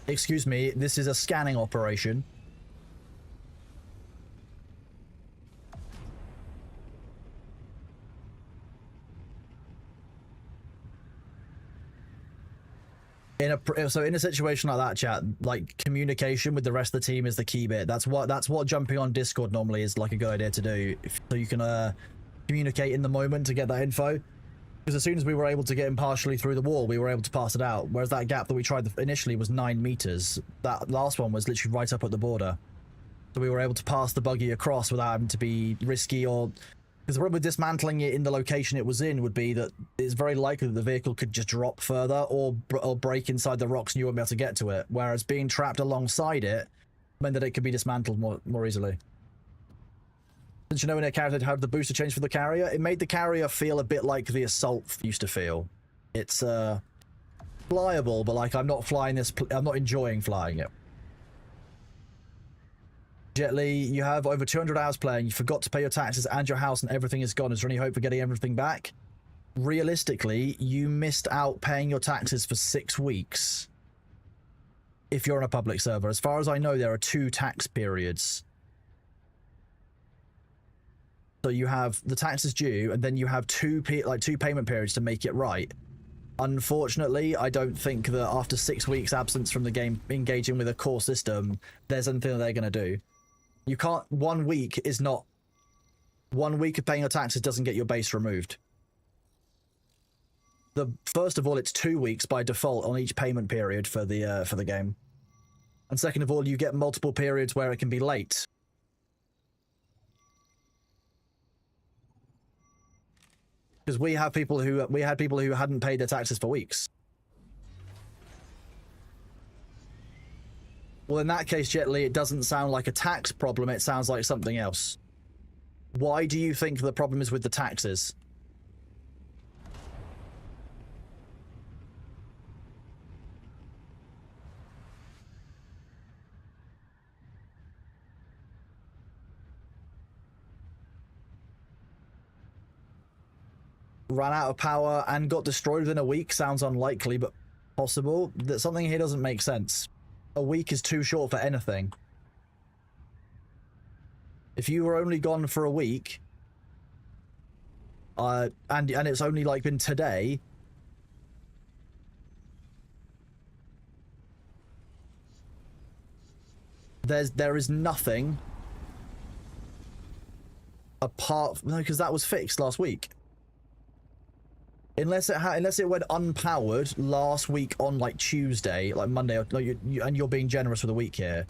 Excuse me, this is a scanning operation. So in a situation like that, chat, like communication with the rest of the team is the key bit. That's what jumping on Discord normally is like a good idea to do, so you can communicate in the moment to get that info. Because as soon as we were able to get him partially through the wall, we were able to pass it out. Whereas that gap that we tried initially was 9 meters. That last one was literally right up at the border. So we were able to pass the buggy across without having to be risky or... Because the problem with dismantling it in the location it was in would be that it's very likely that the vehicle could just drop further or break inside the rocks and you won't be able to get to it. Whereas being trapped alongside it meant that it could be dismantled more easily. Did you know when it carried how the booster changed for the carrier? It made the carrier feel a bit like the Assault used to feel. It's flyable, but like I'm not flying this. I'm not enjoying flying it. Jet Li, you have over 200 hours playing. You forgot to pay your taxes and your house, and everything is gone. Is there any hope for getting everything back? Realistically, you missed out paying your taxes for 6 weeks. If you're on a public server, as far as I know, there are 2 tax periods. So you have the taxes due, and then you have two payment periods to make it right. Unfortunately, I don't think that after 6 weeks absence from the game, engaging with a core system, there's anything that they're going to do. You can't. 1 week is not. 1 week of paying your taxes doesn't get your base removed. First of all, it's 2 weeks by default on each payment period for the game, and second of all, you get multiple periods where it can be late. Because we had people who hadn't paid their taxes for weeks. Well, in that case, Jet Li, it doesn't sound like a tax problem. It sounds like something else. Why do you think the problem is with the taxes? Ran out of power and got destroyed within a week sounds unlikely, but possible. That something here doesn't make sense. A week is too short for anything. If you were only gone for a week, and it's only like been today, there is nothing apart no, because that was fixed last week. Unless it went unpowered last week on like Tuesday, like Monday, and you're being generous with a week here.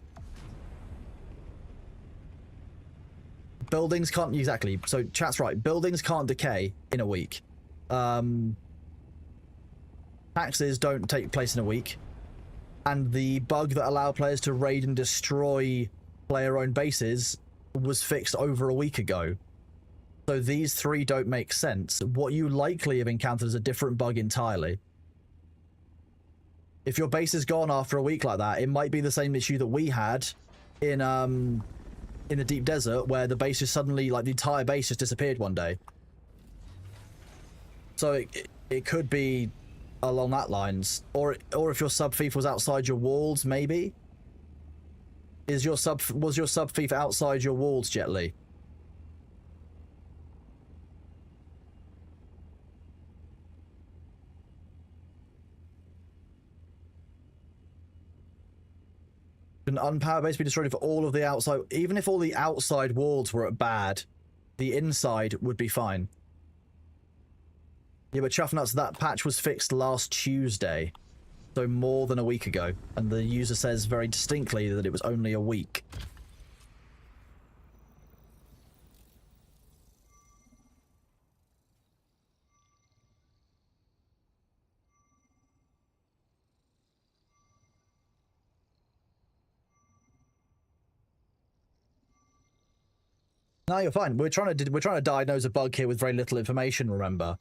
Buildings can't exactly. So chat's right. Buildings can't decay in a week. Taxes don't take place in a week, and the bug that allowed players to raid and destroy player-owned bases was fixed over a week ago. So these three don't make sense. What you likely have encountered is a different bug entirely. If your base is gone after a week like that, it might be the same issue that we had in the deep desert, where the base is suddenly, like, the entire base just disappeared one day. So it could be along that lines, or if your sub thief was outside your walls, maybe. Was your sub thief outside your walls, Jet Li? An unpowered base be destroyed if all of the outside, even if all the outside walls were at bad, the inside would be fine. Yeah, but Chuffnuts, that patch was fixed last Tuesday, so more than a week ago, and the user says very distinctly that it was only a week. No, you're fine. We're trying to diagnose a bug here with very little information, remember?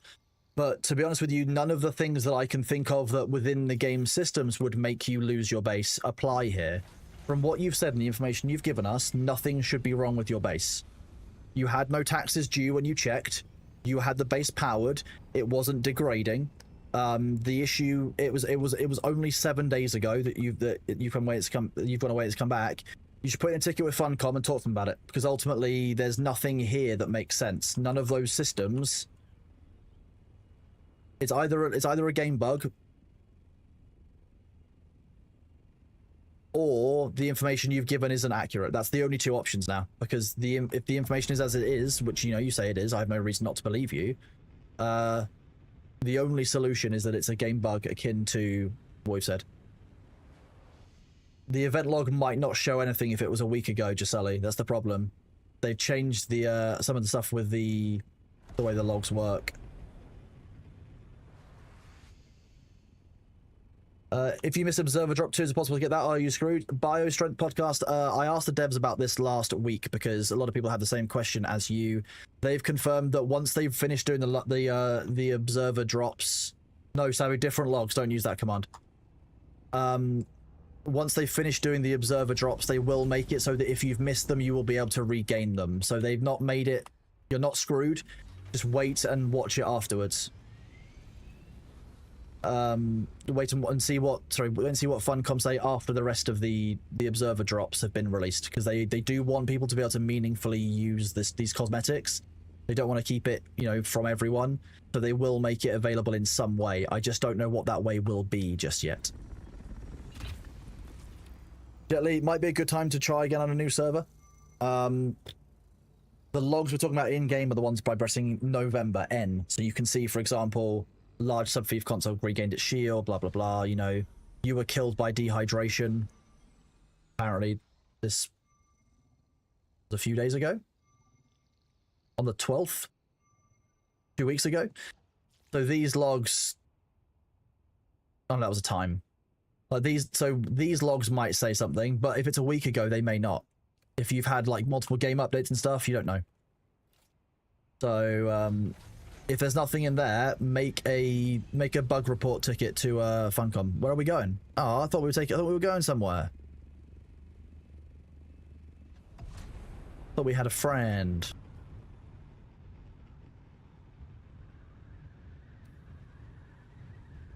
But to be honest with you, none of the things that I can think of that within the game systems would make you lose your base apply here. From what you've said and the information you've given us, nothing should be wrong with your base. You had no taxes due when you checked. You had the base powered. It wasn't degrading. The issue, it was only 7 days ago that you've gone away. It's come back. You should put in a ticket with Funcom and talk to them about it, because ultimately there's nothing here that makes sense. None of those systems. It's either a game bug, or the information you've given isn't accurate. That's the only two options now, because if the information is as it is, which you say it is, I have no reason not to believe you. The only solution is that it's a game bug akin to what we've said. The event log might not show anything if it was a week ago, Giselle. That's the problem. They've changed the some of the stuff with the way the logs work. If you miss Observer Drop 2, is it possible to get that? Are you screwed? BioStrength Podcast, I asked the devs about this last week because a lot of people had the same question as you. They've confirmed that once they've finished doing the Observer Drops... No, sorry, different logs, don't use that command. Once they finish doing the Observer Drops, they will make it so that if you've missed them, you will be able to regain them. So they've not made it... You're not screwed. Just wait and watch it afterwards. Wait and see what Funcom say after the rest of the Observer Drops have been released, because they do want people to be able to meaningfully use these cosmetics. They don't want to keep it, from everyone, so they will make it available in some way. I just don't know what that way will be just yet. Jet Li, might be a good time to try again on a new server. The logs we're talking about in-game are the ones by pressing November N. So you can see, for example, large sub-thief console regained its shield, blah, blah, blah. You were killed by dehydration. Apparently, this was a few days ago. On the 12th. 2 weeks ago. So these logs... Oh, that was a time. These logs might say something, but if it's a week ago, they may not. If you've had multiple game updates and stuff, you don't know. So if there's nothing in there, make a bug report ticket to Funcom. Where are we going? Oh, I thought we were going somewhere. Thought we had a friend.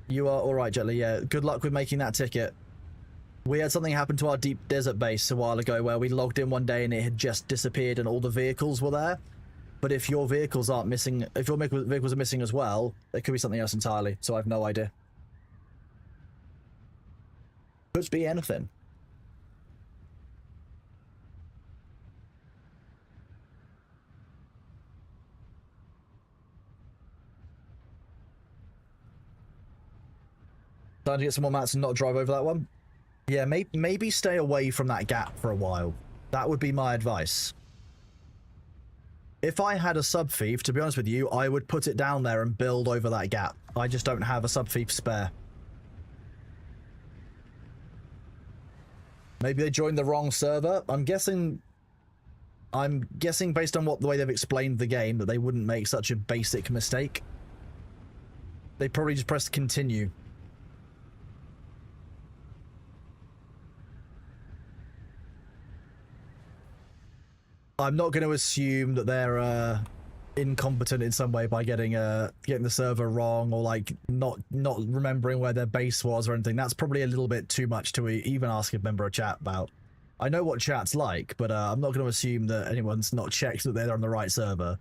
You are all right, Jet Li. Yeah, good luck with making that ticket. We had something happen to our deep desert base a while ago where we logged in one day and it had just disappeared and all the vehicles were there. But if your vehicles aren't missing, if your vehicles are missing as well, it could be something else entirely. So I have no idea. Could be anything. Trying to get some more mats and not drive over that one. Yeah, maybe stay away from that gap for a while. That would be my advice. If I had a sub-thief, to be honest with you, I would put it down there and build over that gap. I just don't have a sub-thief spare. Maybe they joined the wrong server. I'm guessing I'm guessing based on the way they've explained the game that they wouldn't make such a basic mistake. They probably just pressed continue. I'm not going to assume that they're incompetent in some way by getting the server wrong, or like not remembering where their base was or anything. That's probably a little bit too much to even ask a member of chat about. I know what chat's like, but I'm not going to assume that anyone's not checked that they're on the right server.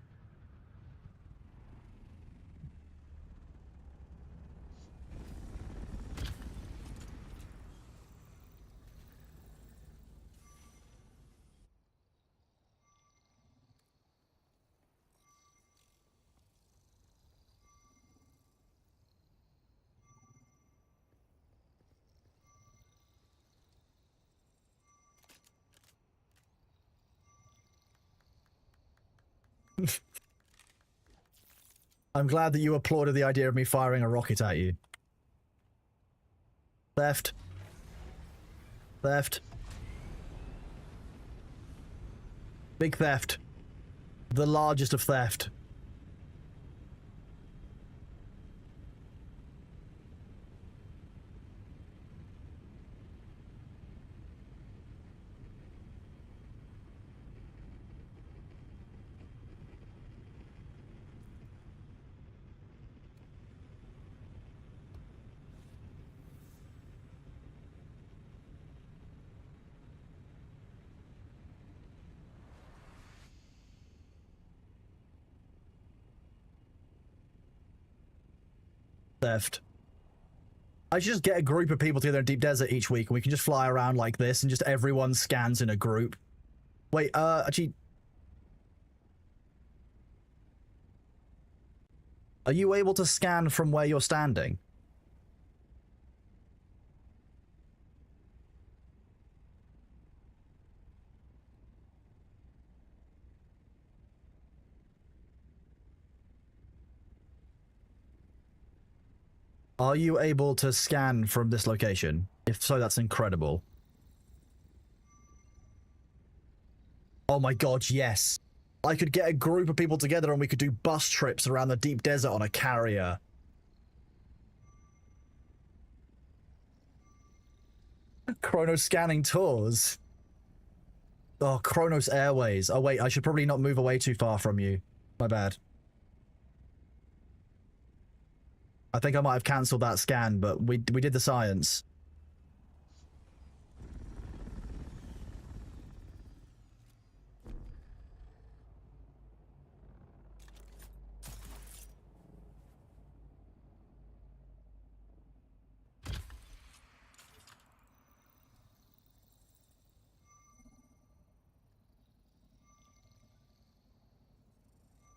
I'm glad that you applauded the idea of me firing a rocket at you. Theft. Theft. Big theft. The largest of theft. Theft. I should just get a group of people together in Deep Desert each week and we can just fly around like this and just everyone scans in a group. Wait, actually... Are you able to scan from where you're standing? Are you able to scan from this location? If so, that's incredible. Oh my god, yes. I could get a group of people together and we could do bus trips around the deep desert on a carrier. Chronos scanning tours. Oh, Chronos Airways. Oh wait, I should probably not move away too far from you. My bad. I think I might have cancelled that scan, but we did the science.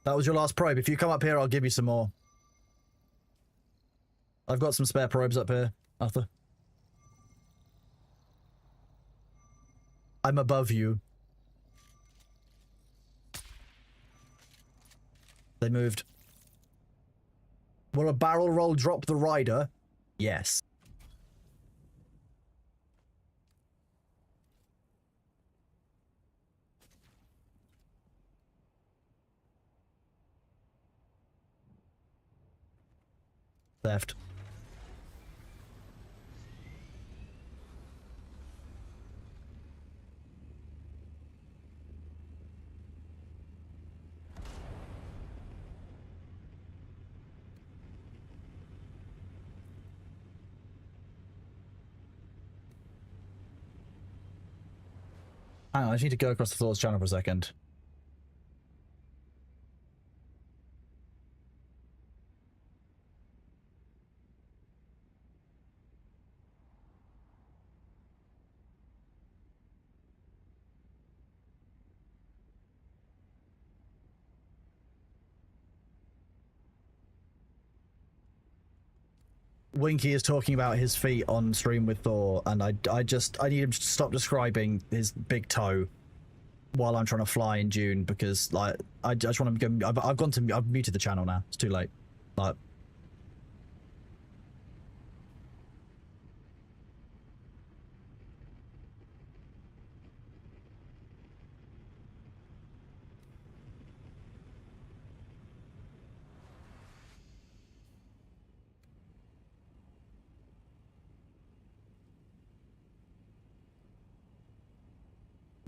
That was your last probe. If you come up here, I'll give you some more. I've got some spare probes up here, Arthur. I'm above you. They moved. Will a barrel roll drop the rider? Yes. Theft. Hang on, I just need to go across the floor's channel for a second. Winky is talking about his feet on stream with Thor, and I need him to stop describing his big toe while I'm trying to fly in Dune, because like I just want to go. I've muted the channel now. It's too late. Like,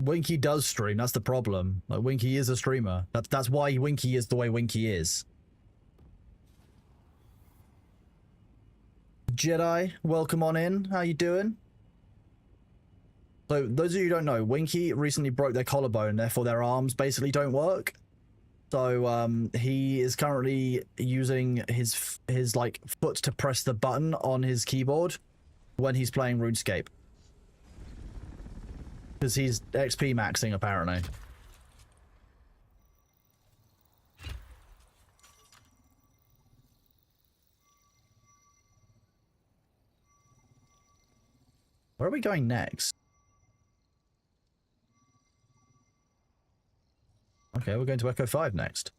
Winky does stream. That's the problem. Like, Winky is a streamer. That's why Winky is the way Winky is. Jedi, welcome on in. How you doing? So, those of you who don't know, Winky recently broke their collarbone, therefore their arms basically don't work. So, he is currently using his like foot to press the button on his keyboard when he's playing RuneScape. Because he's XP maxing, apparently. Where are we going next? Okay, we're going to Echo 5 next.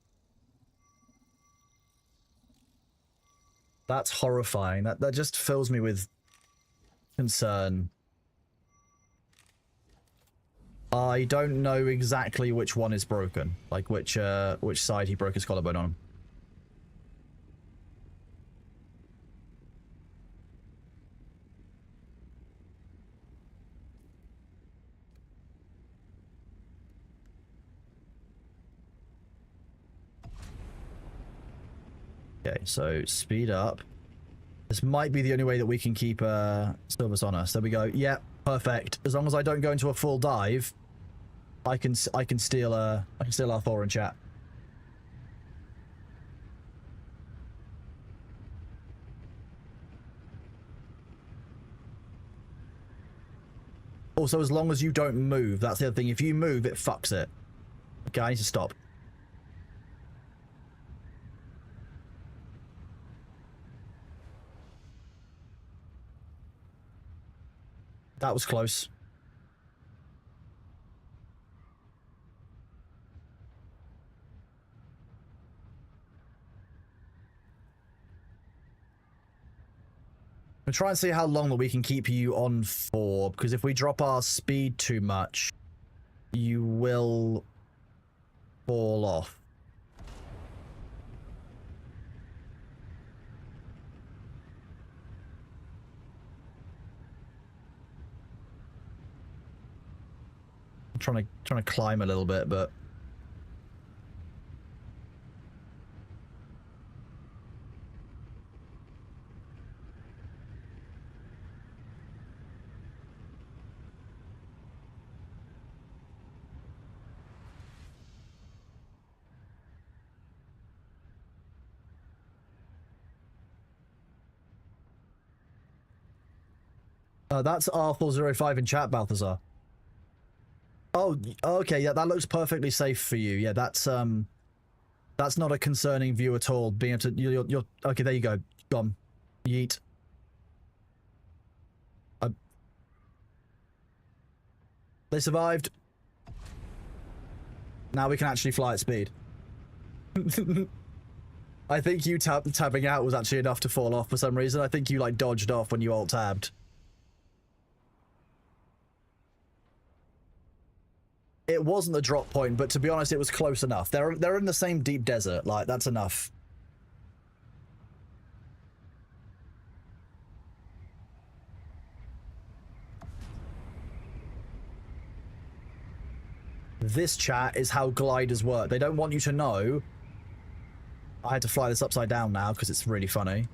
That's horrifying. That just fills me with concern. I don't know exactly which one is broken. Like which side he broke his collarbone on. Okay, so speed up. This might be the only way that we can keep Silvus on us. There we go. Yeah, perfect. As long as I don't go into a full dive, I can steal our Thor in chat. Also, as long as you don't move, that's the other thing. If you move, it fucks it. Okay, I need to stop. That was close. We'll try and see how long that we can keep you on for, because if we drop our speed too much, you will fall off. I'm trying to climb a little bit, but that's R405 in chat, Balthazar. Oh, okay, yeah, that looks perfectly safe for you. Yeah, that's not a concerning view at all. Being able to, you're okay. There you go. Gone. Yeet. They survived. Now we can actually fly at speed. I think you tabbing out was actually enough to fall off for some reason. I think you like dodged off when you alt-tabbed. It wasn't the drop point, but to be honest, it was close enough. They're in the same deep desert. Like, that's enough. This chat is how gliders work. They don't want you to know. I had to fly this upside down now because it's really funny.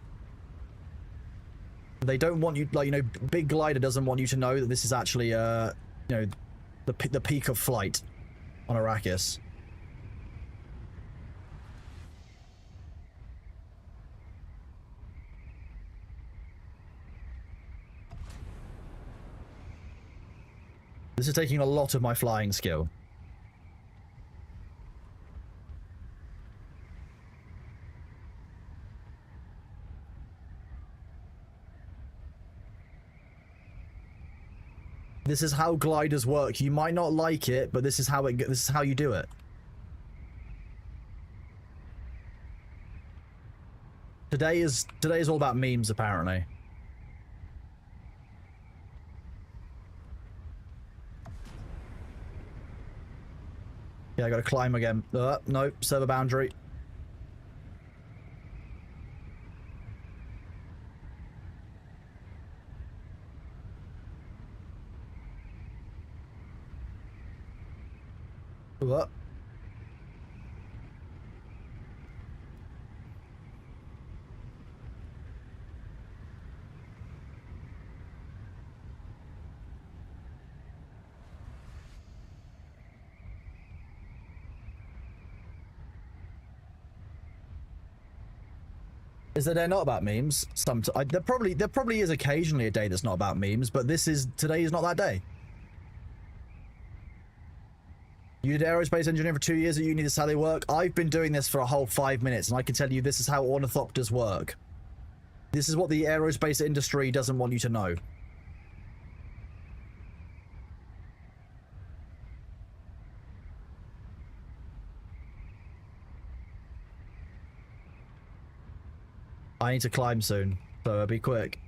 They don't want you, like, you know, Big Glider doesn't want you to know that this is actually, you know, the peak of flight on Arrakis. This is taking a lot of my flying skill. This is how gliders work. You might not like it, but this is how you do it. Today is all about memes, apparently. Yeah, I gotta climb again. No, server boundary. What? Is the day not about memes? There probably is occasionally a day that's not about memes, but today is not that day. You did aerospace engineering for 2 years at uni, this is how they work. I've been doing this for a whole 5 minutes, and I can tell you this is how ornithopters work. This is what the aerospace industry doesn't want you to know. I need to climb soon, so be quick.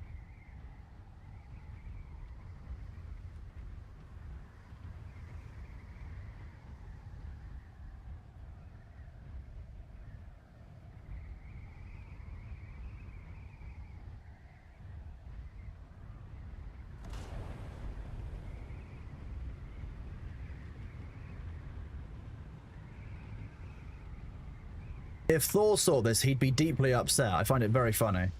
If Thor saw this, he'd be deeply upset. I find it very funny.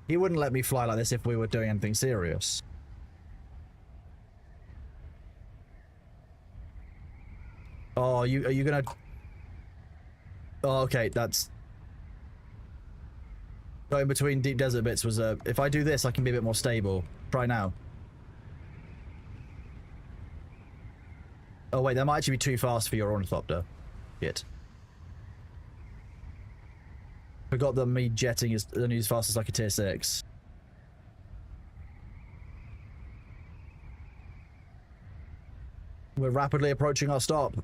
He wouldn't let me fly like this if we were doing anything serious. Oh, are you gonna... Oh, okay, that's... Going between deep desert bits was a... If I do this, I can be a bit more stable. Try now. Oh wait, that might actually be too fast for your ornithopter. Shit. Forgot that me jetting is only as fast as like a tier 6. We're rapidly approaching our stop.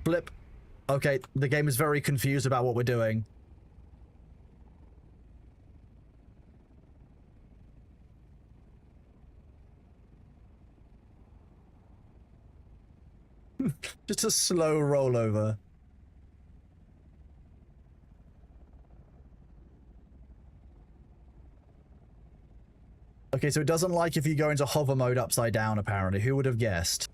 Flip. Okay, the game is very confused about what we're doing. Just a slow rollover. Okay, so it doesn't like if you go into hover mode upside down, apparently. Who would have guessed?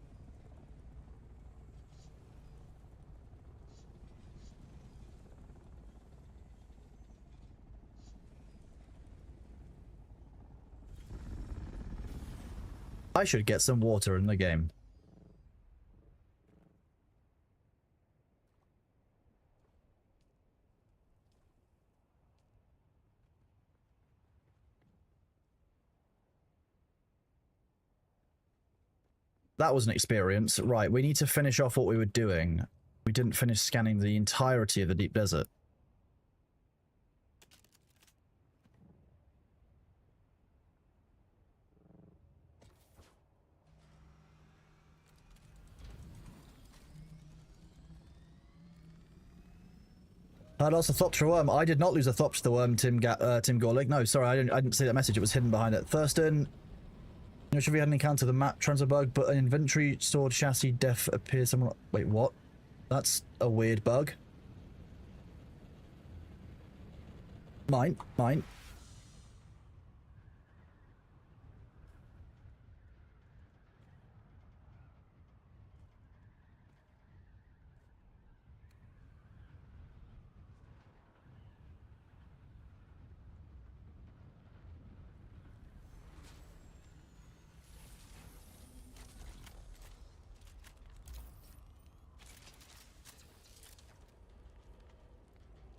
I should get some water in the game. That was an experience. Right, we need to finish off what we were doing. We didn't finish scanning the entirety of the deep desert. I lost a thop to a worm. I did not lose a thop to the worm, Tim Gorlick. No, sorry, I didn't see that message. It was hidden behind it. Thurston, you know, should we had an encounter the map transfer bug, but an inventory stored chassis def appears somewhere. Wait, what? That's a weird bug. Mine.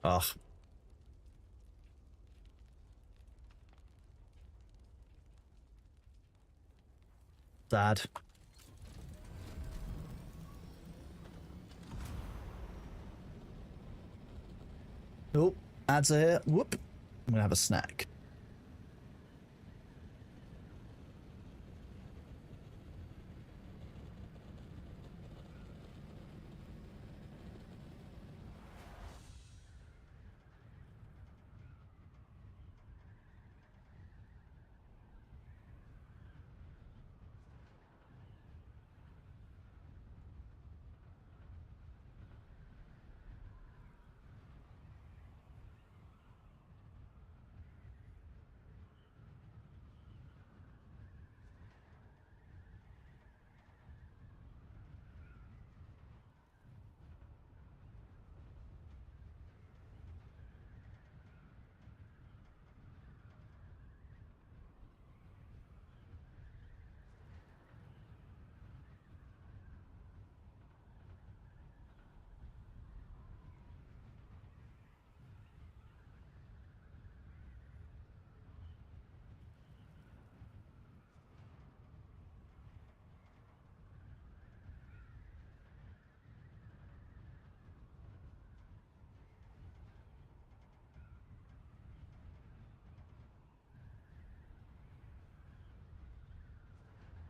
Ugh. Sad. Oh, ads are here. Whoop. I'm gonna have a snack.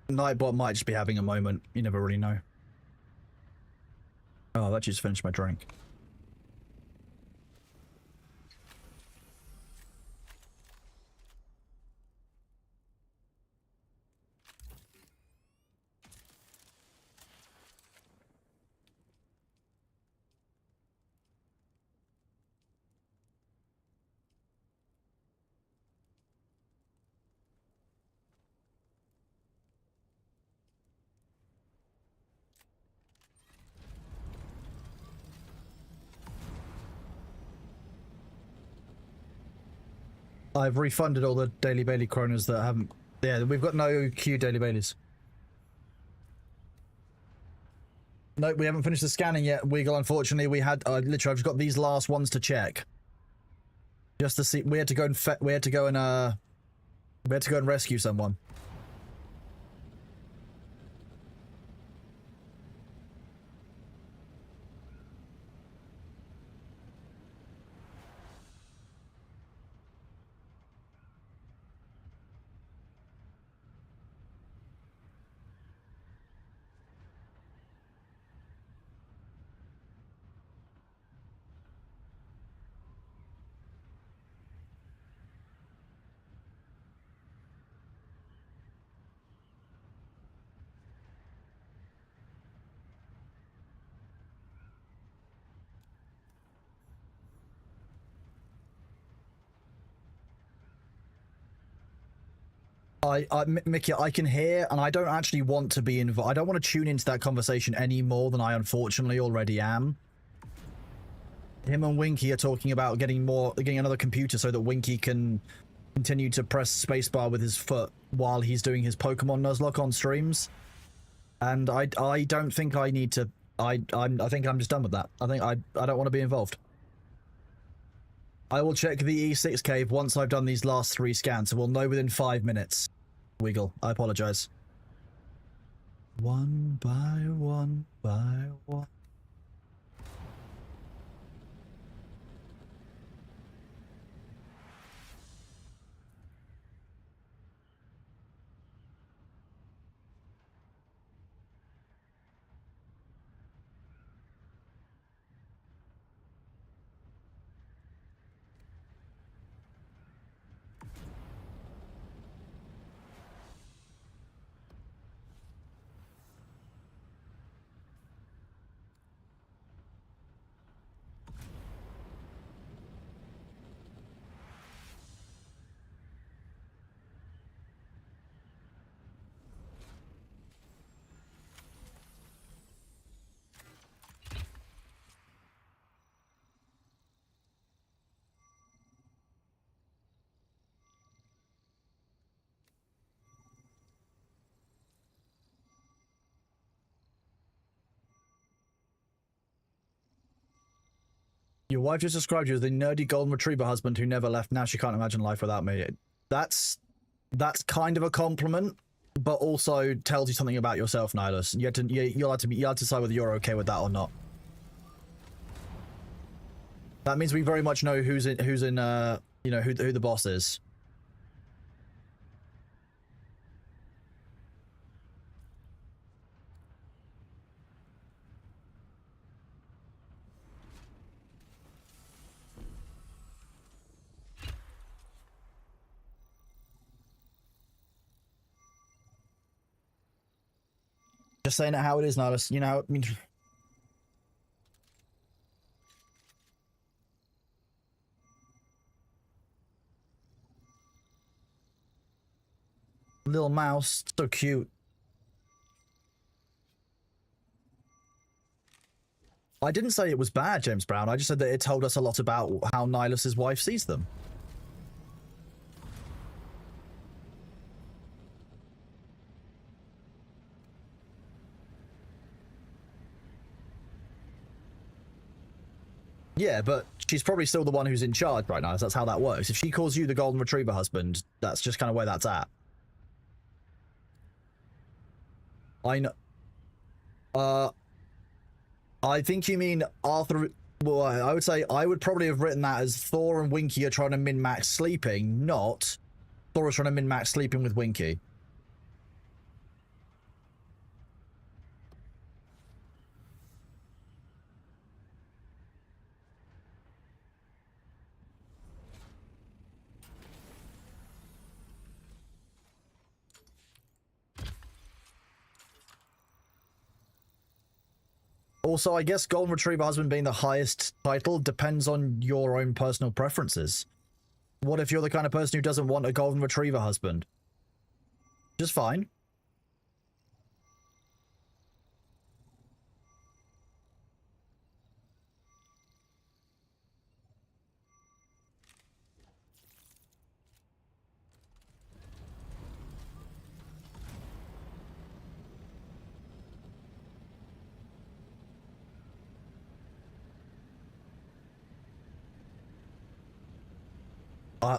Nightbot might just be having a moment. You never really know. Oh, that just finished my drink. I've refunded all the Daily Bailey kronas that haven't... Yeah, we've got no Q Daily Baileys. Nope, we haven't finished the scanning yet, Wiggle. Unfortunately, we had... literally, I've just got these last ones to check. Just to see... We had to go and... We had to go and rescue someone. Mickey, I can hear, and I don't actually want to be involved. I don't want to tune into that conversation any more than I unfortunately already am. Him and Winky are talking about getting another computer so that Winky can continue to press spacebar with his foot while he's doing his Pokemon Nuzlocke on streams. And I don't think I need to. I think I'm just done with that. I think I don't want to be involved. I will check the E6 cave once I've done these last 3 scans, so we'll know within 5 minutes. Wiggle, I apologize. One by one by one. Your wife just described you as the nerdy golden retriever husband who never left. Now she can't imagine life without me. That's kind of a compliment, but also tells you something about yourself, Nihilus. You have to decide whether you're okay with that or not. That means we very much know who's in you know, who the boss is. Just saying it how it is, Nihilus. You know, I mean... Little mouse, so cute. I didn't say it was bad, James Brown. I just said that it told us a lot about how Nihilus's wife sees them. Yeah, but she's probably still the one who's in charge right now. That's how that works. If she calls you the golden retriever husband, that's just kind of where that's at. I know. I think you mean Arthur. Well, I would say I would probably have written that as Thor and Winky are trying to min-max sleeping, not Thor is trying to min-max sleeping with Winky. Also, I guess Golden Retriever Husband being the highest title depends on your own personal preferences. What if you're the kind of person who doesn't want a Golden Retriever Husband? Just fine.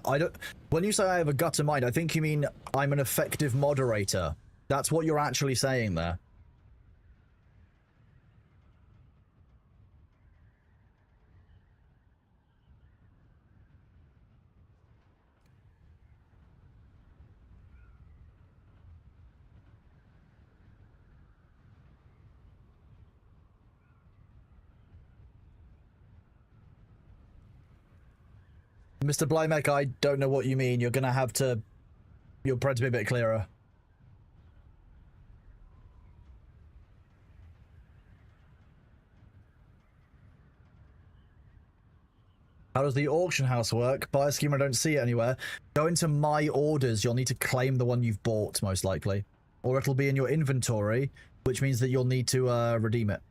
I don't. When you say I have a gutter mind, I think you mean I'm an effective moderator. That's what you're actually saying there. Mr. Blymek, I don't know what you mean. You're gonna have to... You're probably to be a bit clearer. How does the auction house work? Buy a scheme, I don't see it anywhere. Go into my orders. You'll need to claim the one you've bought, most likely. Or it'll be in your inventory, which means that you'll need to redeem it.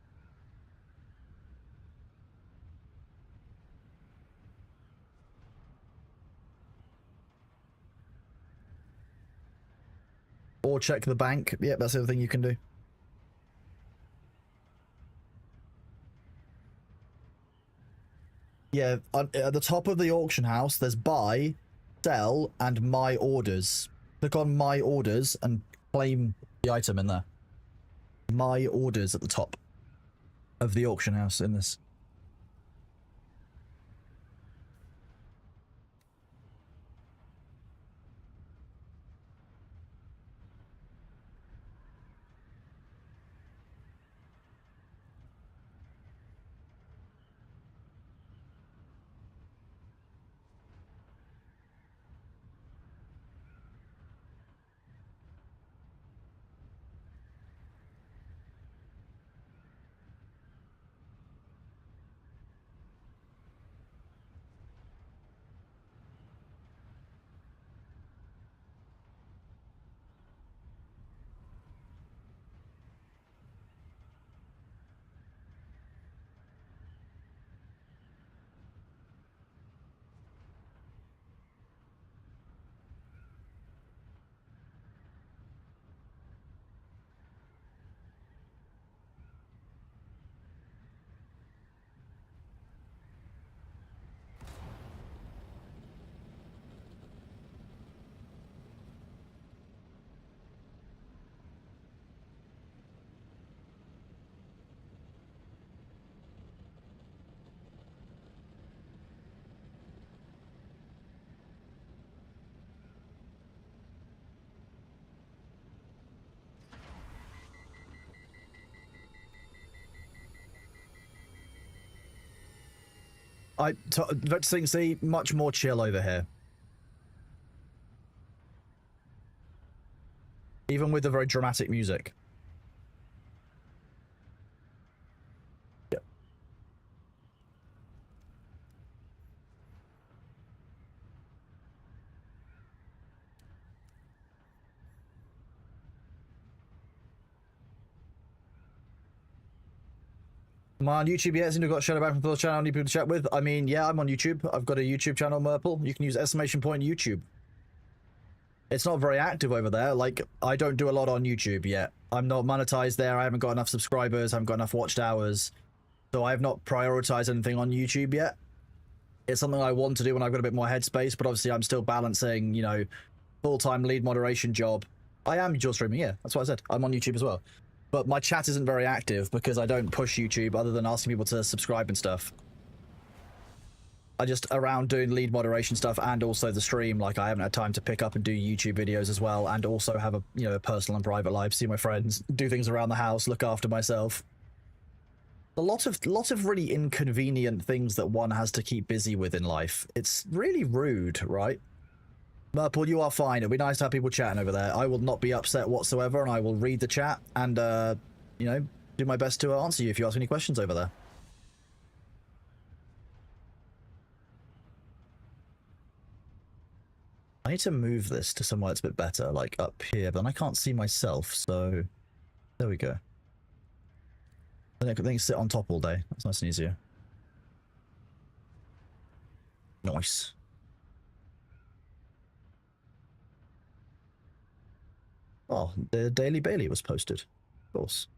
Or check the bank. Yep, that's the other thing you can do. Yeah, at the top of the auction house, there's buy, sell, and my orders. Click on my orders and claim the item in there. My orders at the top of the auction house in this. Let's see, much more chill over here. Even with the very dramatic music. Yep. Am I on YouTube yet? Since we've got Shadow back from the channel, I need people to chat with. I mean, yeah, I'm on YouTube. I've got a YouTube channel, Merple. You can use exclamation point YouTube. It's not very active over there. Like, I don't do a lot on YouTube yet. I'm not monetized there. I haven't got enough subscribers. I haven't got enough watched hours. So I have not prioritized anything on YouTube yet. It's something I want to do when I've got a bit more headspace, but obviously I'm still balancing, you know, full-time lead moderation job. I am dual streaming, yeah. That's what I said. I'm on YouTube as well. But my chat isn't very active because I don't push YouTube other than asking people to subscribe and stuff. I just around doing lead moderation stuff and also the stream, like I haven't had time to pick up and do YouTube videos as well, and also have a, you know, a personal and private life, see my friends, do things around the house, look after myself. A lot of really inconvenient things that one has to keep busy with in life. It's really rude, right? Merple, you are fine. It'll be nice to have people chatting over there. I will not be upset whatsoever, and I will read the chat and, you know, do my best to answer you if you ask any questions over there. I need to move this to somewhere that's a bit better, like up here, but then I can't see myself, so there we go. I can sit on top all day. That's nice and easier. Nice. Oh, the Daily Bailey was posted. Of course.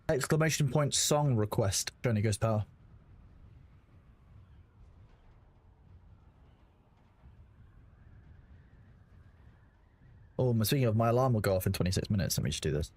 Exclamation point song request. Johnny Ghost Power. Oh, speaking of, my alarm will go off in 26 minutes. Let me just do this.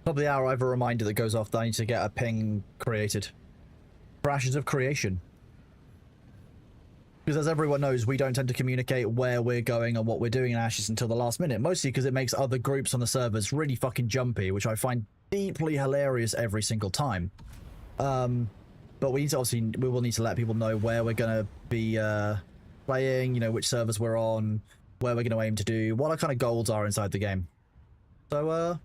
Top of the hour, I have a reminder that goes off that I need to get a ping created. For Ashes of Creation. Because as everyone knows, we don't tend to communicate where we're going and what we're doing in Ashes until the last minute. Mostly because it makes other groups on the servers really fucking jumpy, which I find deeply hilarious every single time. But we need to obviously, we will need to let people know where we're going to be playing, you know, which servers we're on, where we're going to aim to do, what our kind of goals are inside the game. So,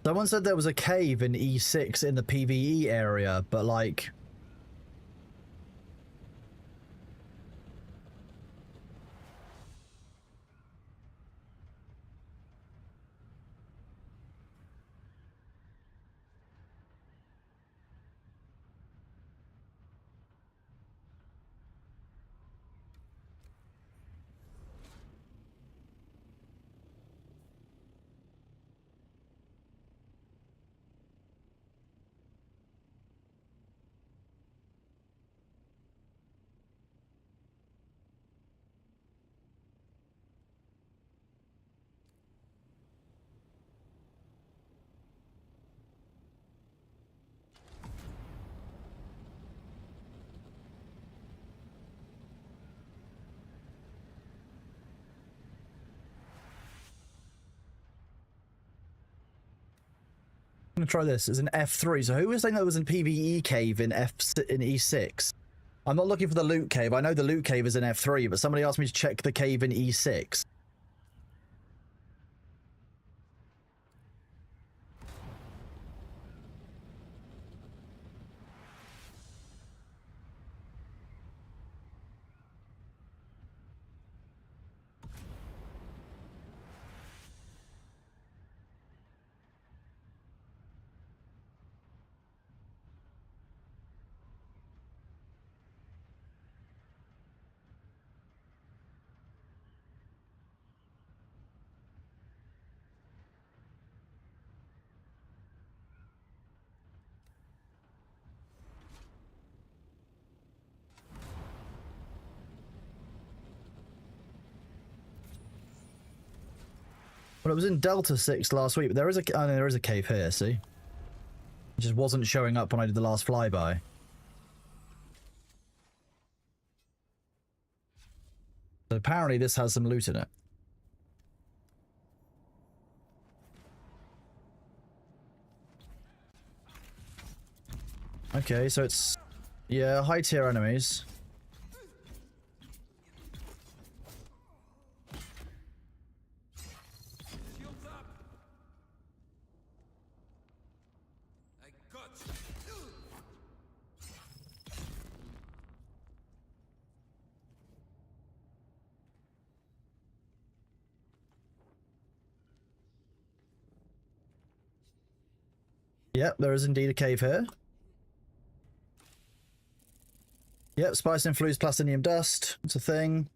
someone said there was a cave in E6 in the PvE area, but like... I'm gonna try this. It's an F3. So who was saying that was in PvE cave in E6? I'm not looking for the loot cave. I know the loot cave is in F3, but somebody asked me to check the cave in E6. Well, it was in Delta 6 last week, but there is a, oh, no, there is a cave here, see? It just wasn't showing up when I did the last flyby. So apparently this has some loot in it. Okay, so it's... yeah, high tier enemies. Yep, there is indeed a cave here. Yep, spice infused plastinium dust. It's a thing.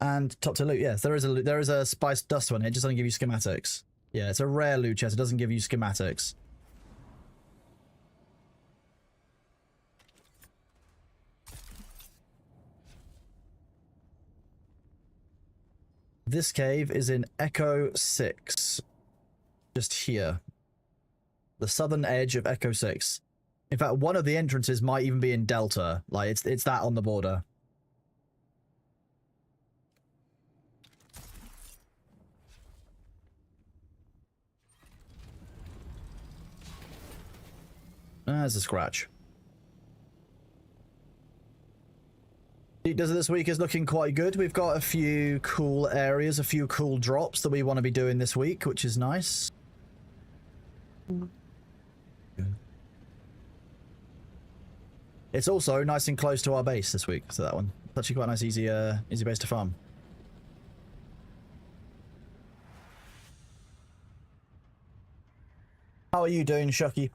And top to loot. Yes, there is a spice dust one. It just doesn't give you schematics. Yeah, it's a rare loot chest. It doesn't give you schematics. This cave is in Echo 6. Just here. The southern edge of Echo 6. In fact, one of the entrances might even be in Delta. Like, it's that on the border. There's a scratch. Desert this week is looking quite good. We've got a few cool areas, a few cool drops that we want to be doing this week, which is nice. It's also nice and close to our base this week, so that one. It's actually quite a nice, easy base to farm. How are you doing, Shucky?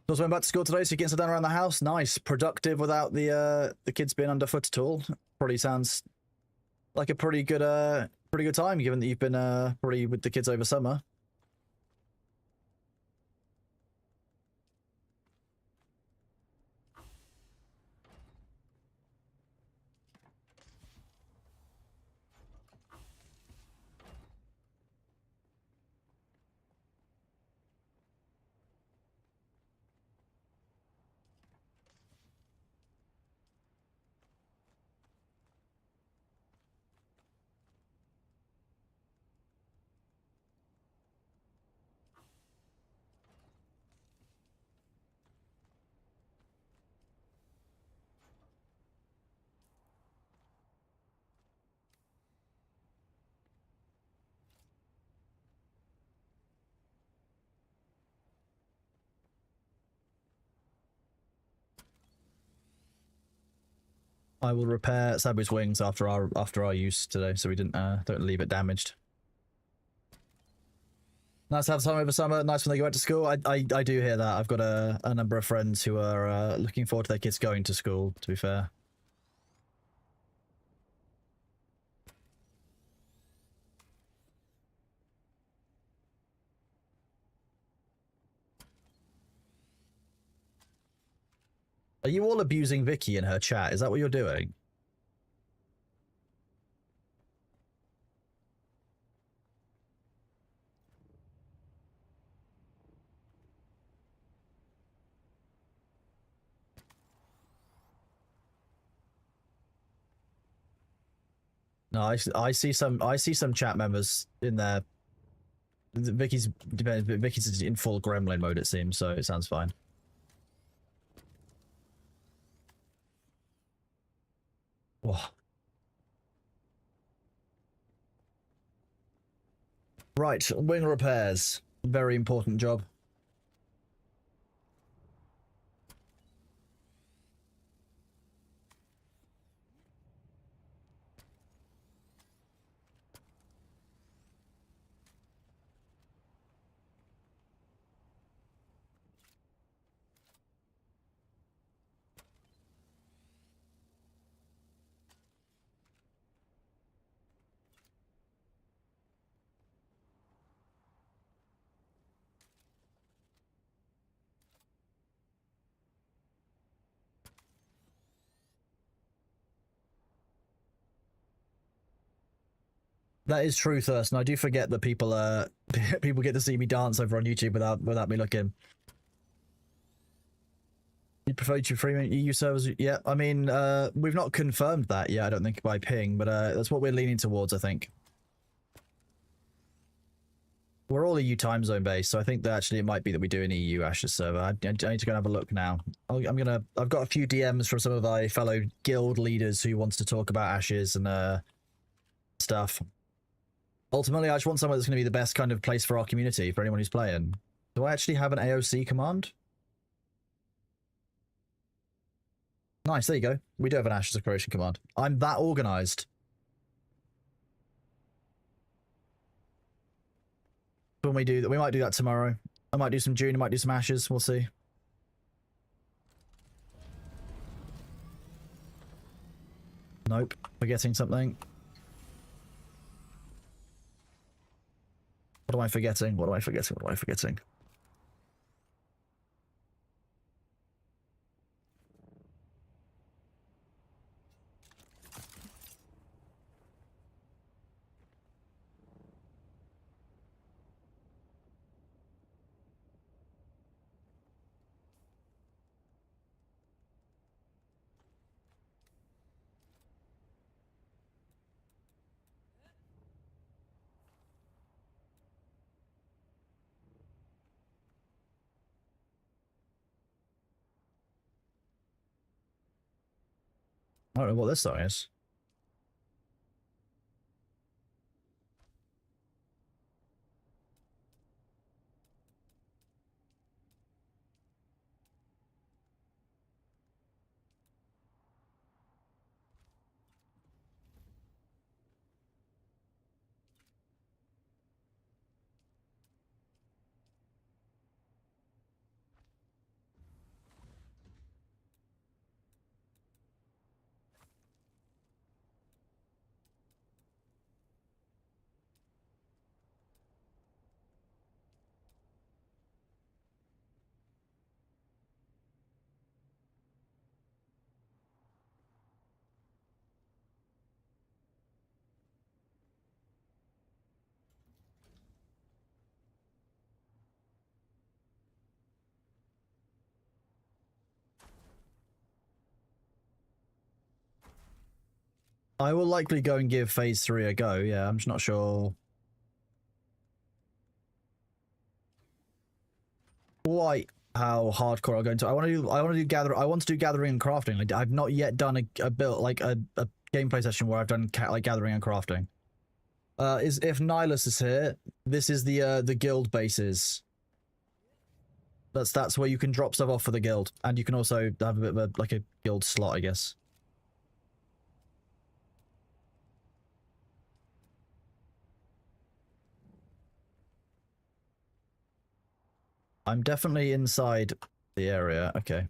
Also went back to school today, so you getting some done around the house. Nice, productive without the kids being underfoot at all. Probably sounds like a pretty good time, given that you've been probably with the kids over summer. I will repair Sabu's wings after our use today, so we don't leave it damaged. Nice to have time over summer. Nice when they go back to school. I do hear that. I've got a number of friends who are looking forward to their kids going to school, to be fair. Are you all abusing Vicky in her chat? Is that what you're doing? No, I see some chat members in there. Vicky's depends, but Vicky's in full gremlin mode it seems, so it sounds fine. Whoa. Right, wing repairs. Very important job. That is true, Thurston. I do forget that people people get to see me dance over on YouTube without me looking. You prefer YouTube free EU servers? Yeah, I mean, we've not confirmed that yet, I don't think, by ping, but that's what we're leaning towards, I think. We're all EU time zone based, so I think that actually it might be that we do an EU Ashes server. I need to go and have a look now. I've got a few DMs from some of my fellow guild leaders who wants to talk about Ashes and stuff. Ultimately, I just want somewhere that's going to be the best kind of place for our community, for anyone who's playing. Do I actually have an AOC command? Nice, there you go. We do have an Ashes Creation command. I'm that organized. When we do that, we might do that tomorrow. I might do some Dune, I might do some Ashes, we'll see. Nope, forgetting something. What am I forgetting? What am I forgetting? What am I forgetting? I don't know what this song is. I will likely go and give phase 3 a go, yeah, I'm just not sure quite how hardcore I'll go into. I want to do gathering and crafting. Like, I've not yet done a build, like a gameplay session where I've done like gathering and crafting. If Nihilus is here, this is the guild bases. That's where you can drop stuff off for the guild, and you can also have a bit of a, like a guild slot, I guess. I'm definitely inside the area. Okay.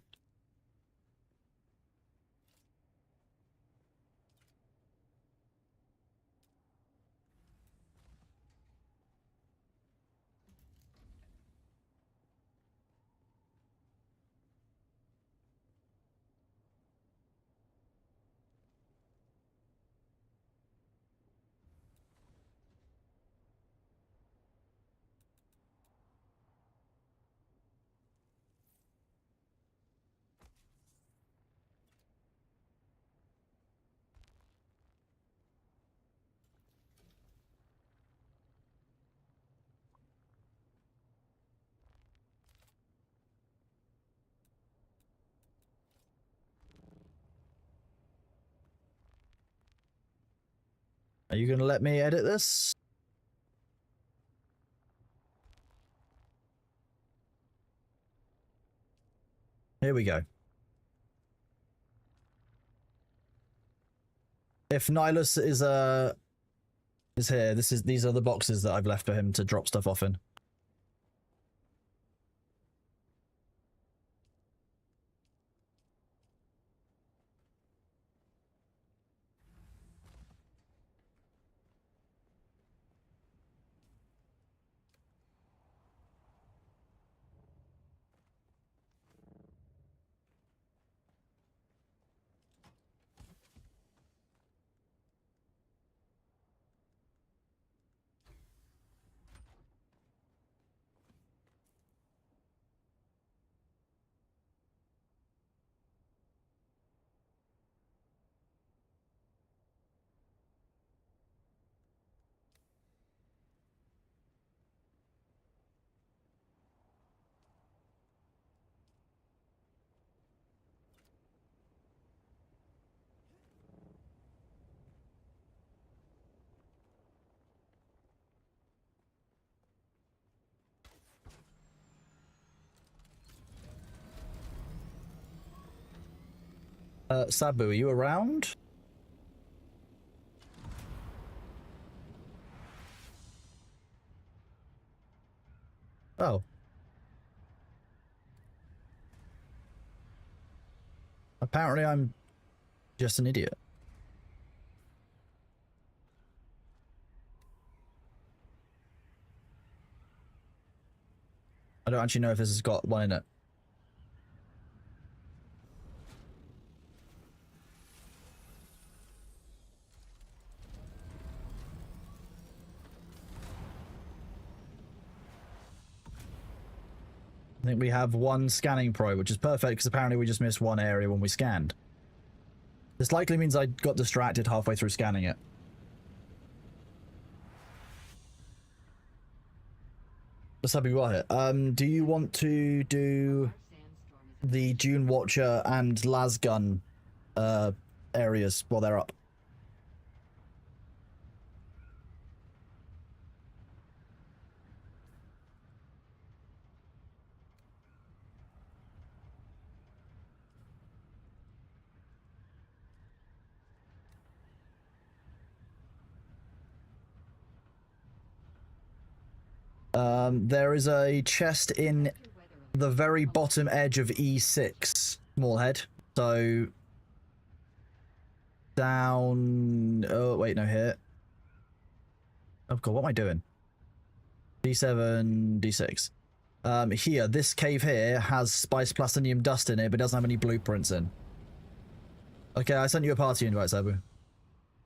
Are you going to let me edit this? Here we go. If Nihilus is here, these are the boxes that I've left for him to drop stuff off in. Sabu, are you around? Oh. Apparently I'm just an idiot. I don't actually know if this has got one in it. I think we have one scanning probe, which is perfect because apparently we just missed one area when we scanned. This likely means I got distracted halfway through scanning it. Sabu, you are here. Do you want to do the Dune Watcher and Lasgun areas while they're up? There is a chest in the very bottom edge of E6, Smallhead. So down. Oh wait, no, here. Oh god, what am I doing? D7, D6. Here, this cave here has spiced plastinium dust in it, but doesn't have any blueprints in. Okay, I sent you a party invite, Sabu.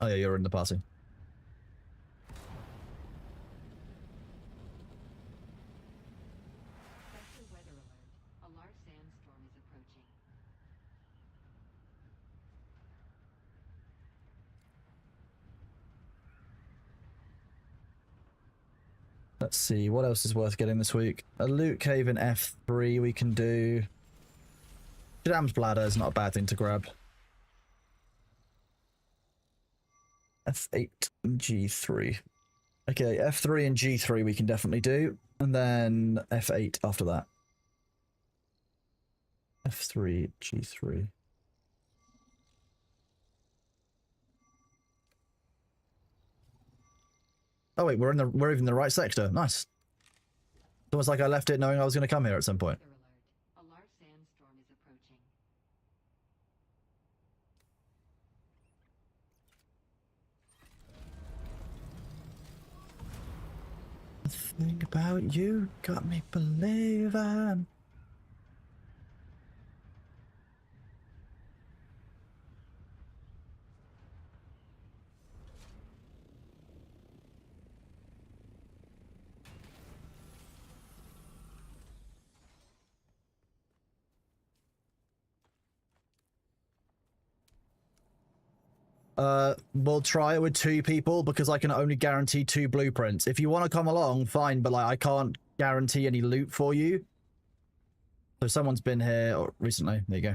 Oh yeah, you're in the party. Let's see, what else is worth getting this week? A loot cave in F3 we can do. Shadam's bladder is not a bad thing to grab. F8 and G3. Okay, F3 and G3 we can definitely do. And then F8 after that. F3, G3. Oh wait, we're even in the right sector. Nice. It's almost like I left it knowing I was going to come here at some point. A large sandstorm is approaching. The thing about you got me believing. We'll try it with 2 people because I can only guarantee 2 blueprints. If you want to come along, fine, but like I can't guarantee any loot for you. So someone's been here recently. There you go.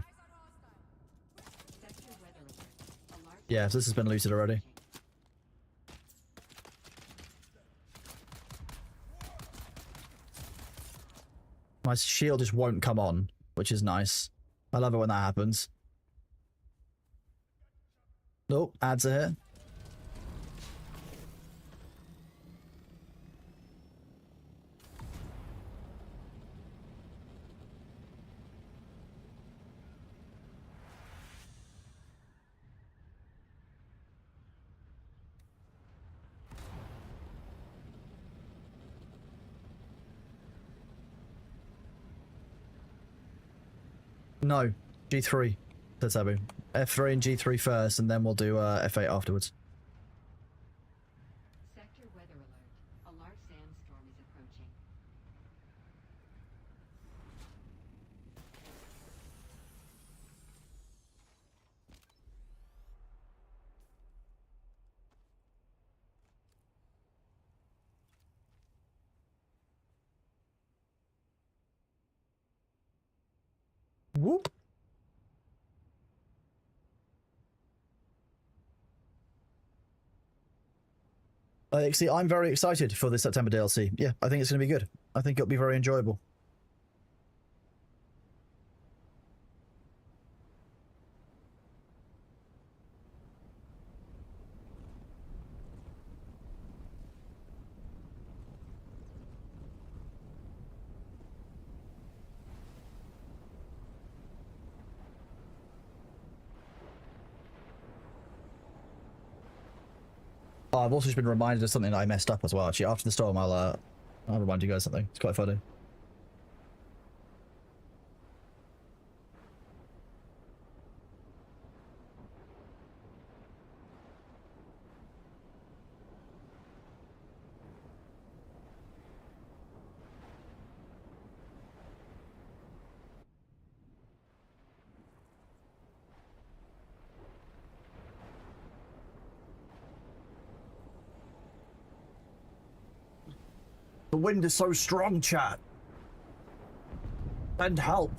Yeah, so this has been looted already. My shield just won't come on, which is nice. I love it when that happens. Nope, ads are here. No, G3, says Abu. F3 and G3 first, and then we'll do F8 afterwards. Sector weather alert. A large sandstorm is approaching. Whoop. See, I'm very excited for this September DLC. Yeah, I think it's going to be good. I think it'll be very enjoyable. Oh, I've also just been reminded of something that I messed up as well. Actually, after the storm, I'll remind you guys something. It's quite funny. The wind is so strong, chat. Send help.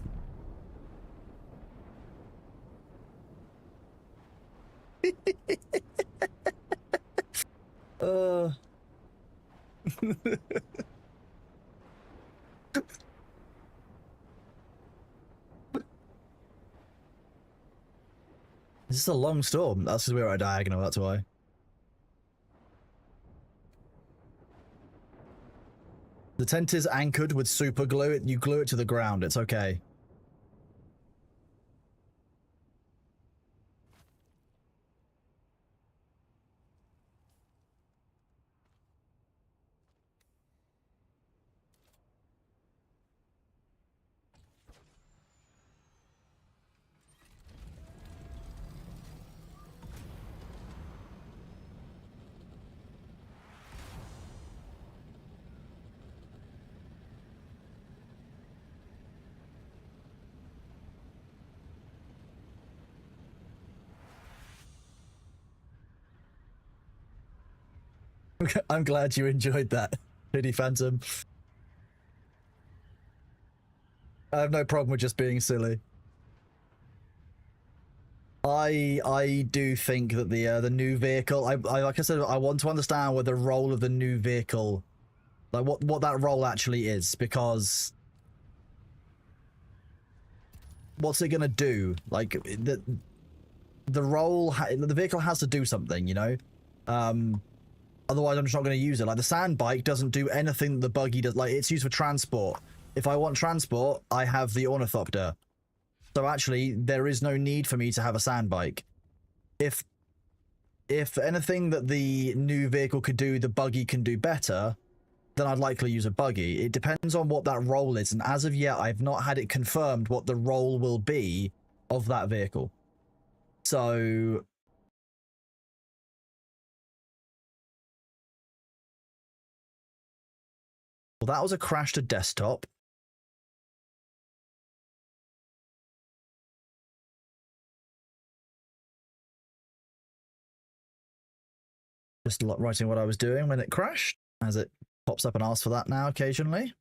This is a long storm. That's because we're at a diagonal, that's why. The tent is anchored with super glue. You glue it to the ground. It's okay. I'm glad you enjoyed that, Pity Phantom. I have no problem with just being silly. I do think that the new vehicle. I like I said, I want to understand what the role of the new vehicle, like what that role actually is, because what's it gonna do? Like the role, the vehicle has to do something, you know. Otherwise, I'm just not going to use it. Like the sand bike doesn't do anything that the buggy does. Like it's used for transport. If I want transport, I have the ornithopter. So actually, there is no need for me to have a sand bike. If anything that the new vehicle could do, the buggy can do better, then I'd likely use a buggy. It depends on what that role is, and as of yet, I've not had it confirmed what the role will be of that vehicle. So well, that was a crash to desktop. Just writing what I was doing when it crashed, as it pops up and asks for that now occasionally.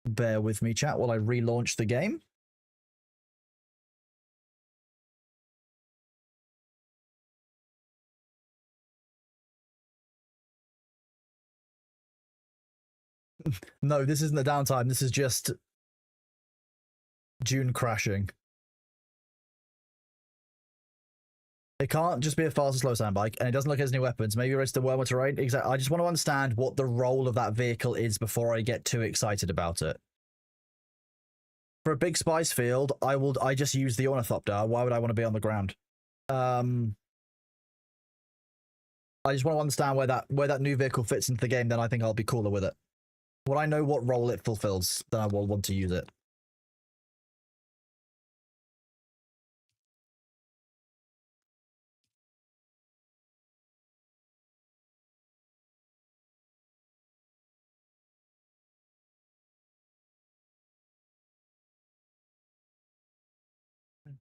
Bear with me, chat, while I relaunch the game. No, this isn't the downtime. This is just Dune crashing. It can't just be a fast or slow sandbike, and it doesn't look like it has any weapons. Maybe it's the warmer terrain. Exactly. I just want to understand what the role of that vehicle is before I get too excited about it. For a big spice field, I just use the ornithopter. Why would I want to be on the ground? I just want to understand where that new vehicle fits into the game, then I think I'll be cooler with it. When I know what role it fulfills, then I will want to use it.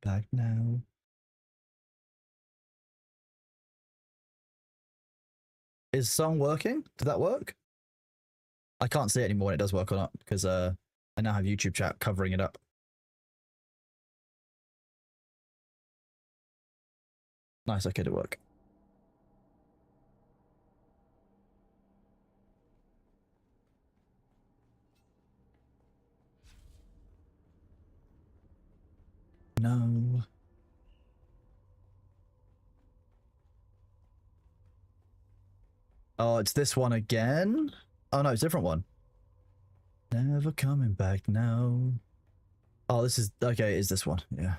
Back now. Is song working? Did that work? I can't see it anymore when it does work or not, because I now have YouTube chat covering it up. Nice, okay, to work. No. Oh, it's this one again? Oh no, it's a different one. Never coming back now. Oh, this is... Okay, it is this one, yeah.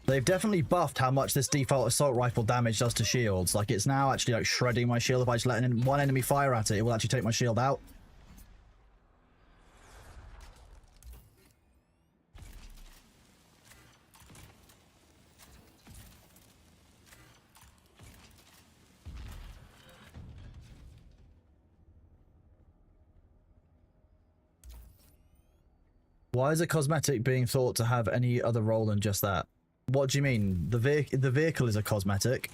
They've definitely buffed how much this default assault rifle damage does to shields. Like, it's now actually like shredding my shield. If I just let one enemy fire at it, it will actually take my shield out. Why is a cosmetic being thought to have any other role than just that? What do you mean? The vehicle is a cosmetic.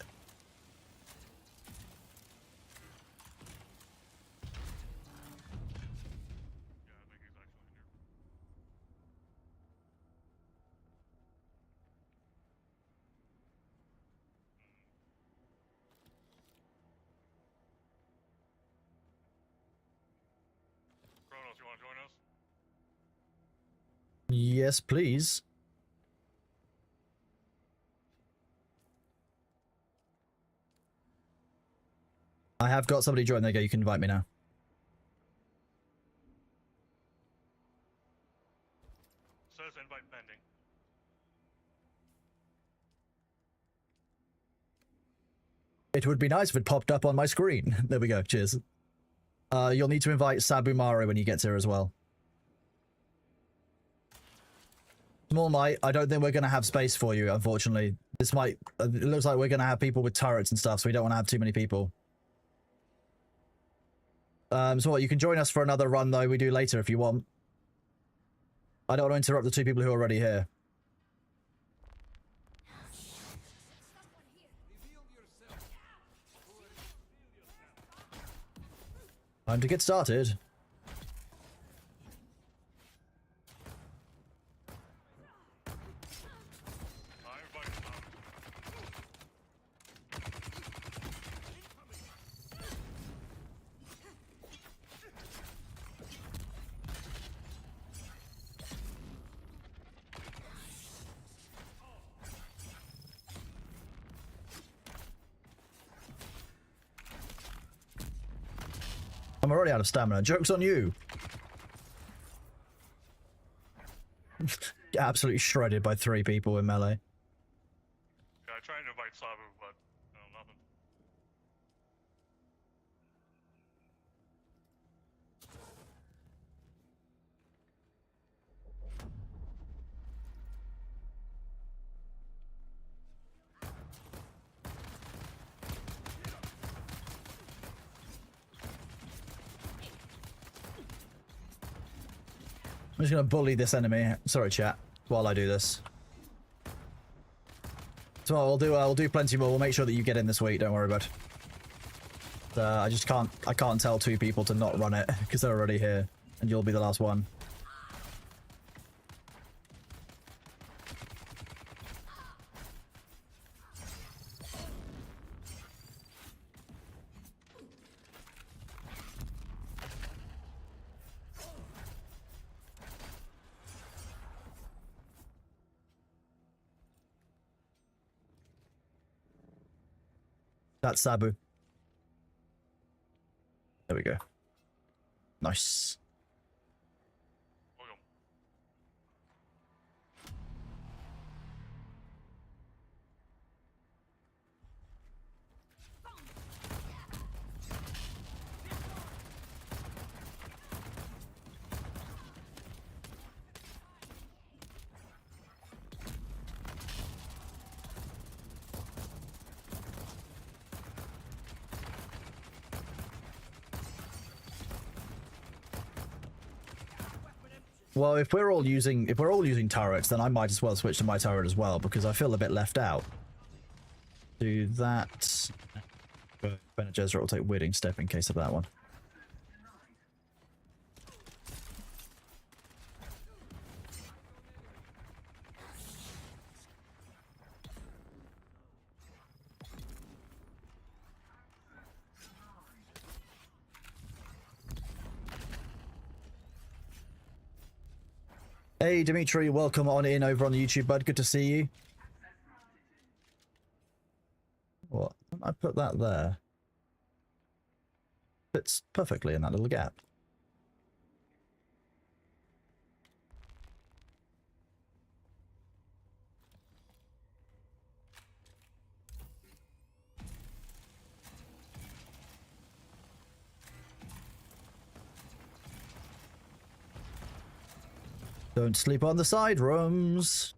Kronos, you want to join us? Yes, please. I have got somebody join. There you go. You can invite me now. Says invite pending. It would be nice if it popped up on my screen. There we go. Cheers. You'll need to invite Sabumaru when he gets here as well. Small Might, I don't think we're going to have space for you, unfortunately. This might... it looks like we're going to have people with turrets and stuff, so we don't want to have too many people. So what, you can join us for another run, though, we do later if you want. I don't want to interrupt the two people who are already here. Time to get started. I'm already out of stamina. Joke's on you. Absolutely shredded by 3 people in melee. Yeah, I tried to invite Sabu, but nothing. I'm just going to bully this enemy. Sorry, chat, while I do this. Tomorrow we'll do plenty more. We'll make sure that you get in this week. Don't worry about it. I just can't tell two people to not run it because they're already here, and you'll be the last one. That's Sabu. There we go. Nice. Welcome. Well, if we're all using turrets, then I might as well switch to my turret as well because I feel a bit left out. Do that. Bene Gesserit will take Weirding Step in case of that one. Hey Dimitri, welcome on in over on the YouTube, bud. Good to see you. What? I put that there. Fits perfectly in that little gap. Don't sleep on the side rooms.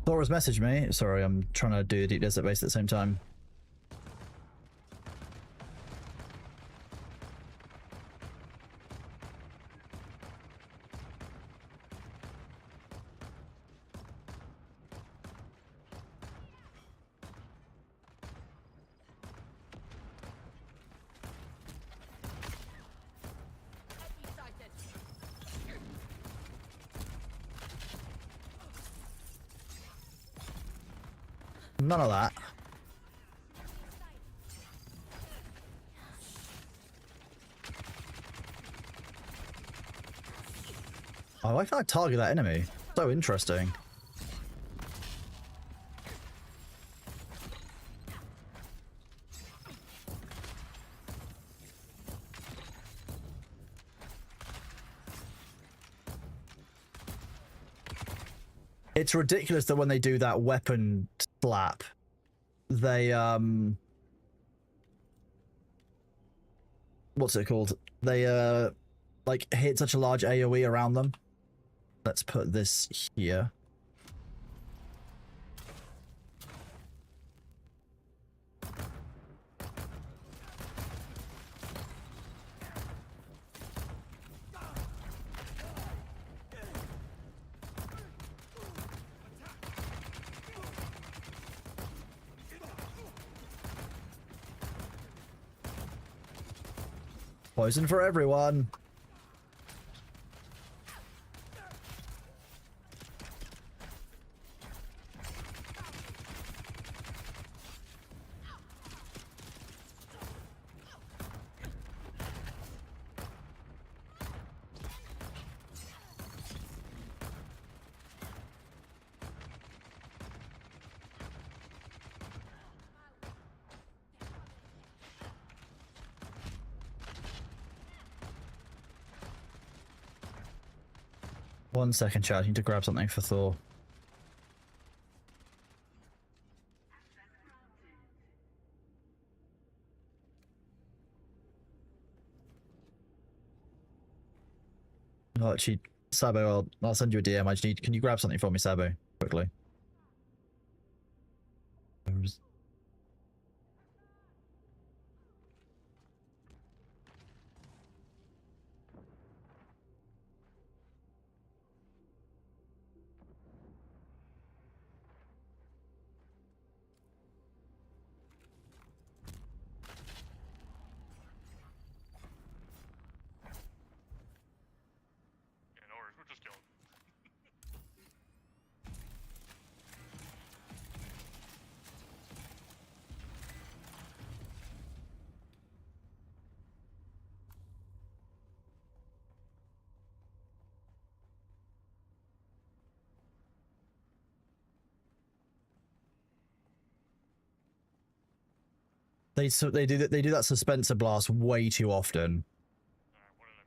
Thora's messaged me. Sorry, I'm trying to do a deep desert base at the same time. None of that. Oh, why can't I target that enemy? So interesting. It's ridiculous that when they do that weapon slap, they, what's it called? They, like, hit such a large AoE around them. Let's put this here. Poison for everyone. 1 second, Chad. I need to grab something for Thor. Oh, actually, Sabo, I'll send you a DM. I just need. Can you grab something for me, Sabo, quickly? Yeah, no worries. We're just killing. They do that suspensor blast way too often. Alright, what did I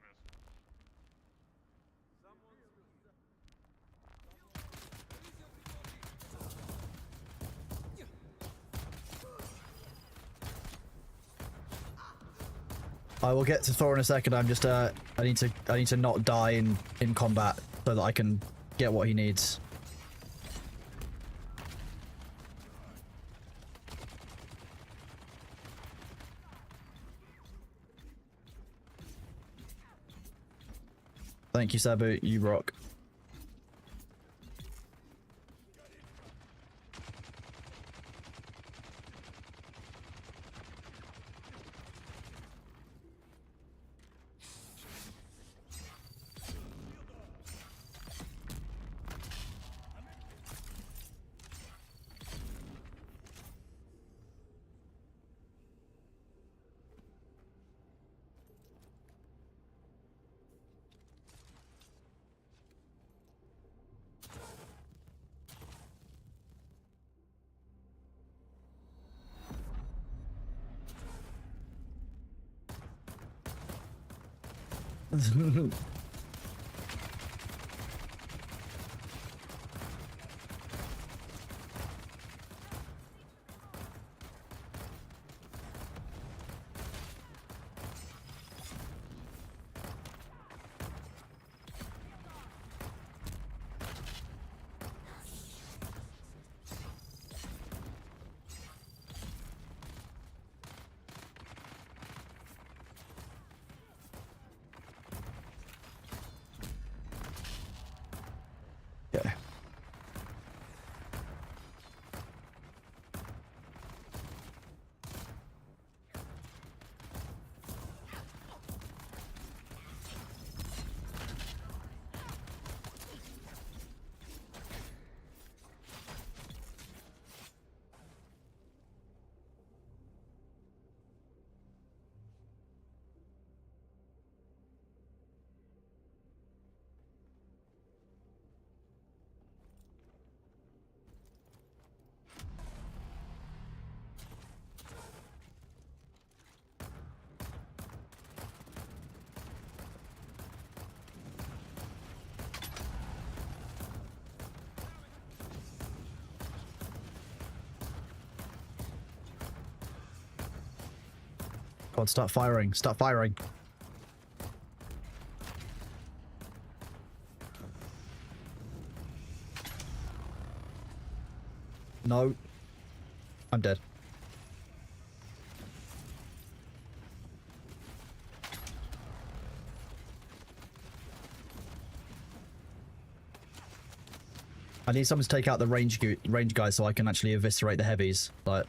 miss? I will get to Thor in a second. I'm just I need to not die in combat so that I can get what he needs. Thank you, Sabu. You rock. Okay. God, start firing. Start firing. No. I'm dead. I need someone to take out the range guys so I can actually eviscerate the heavies. Like,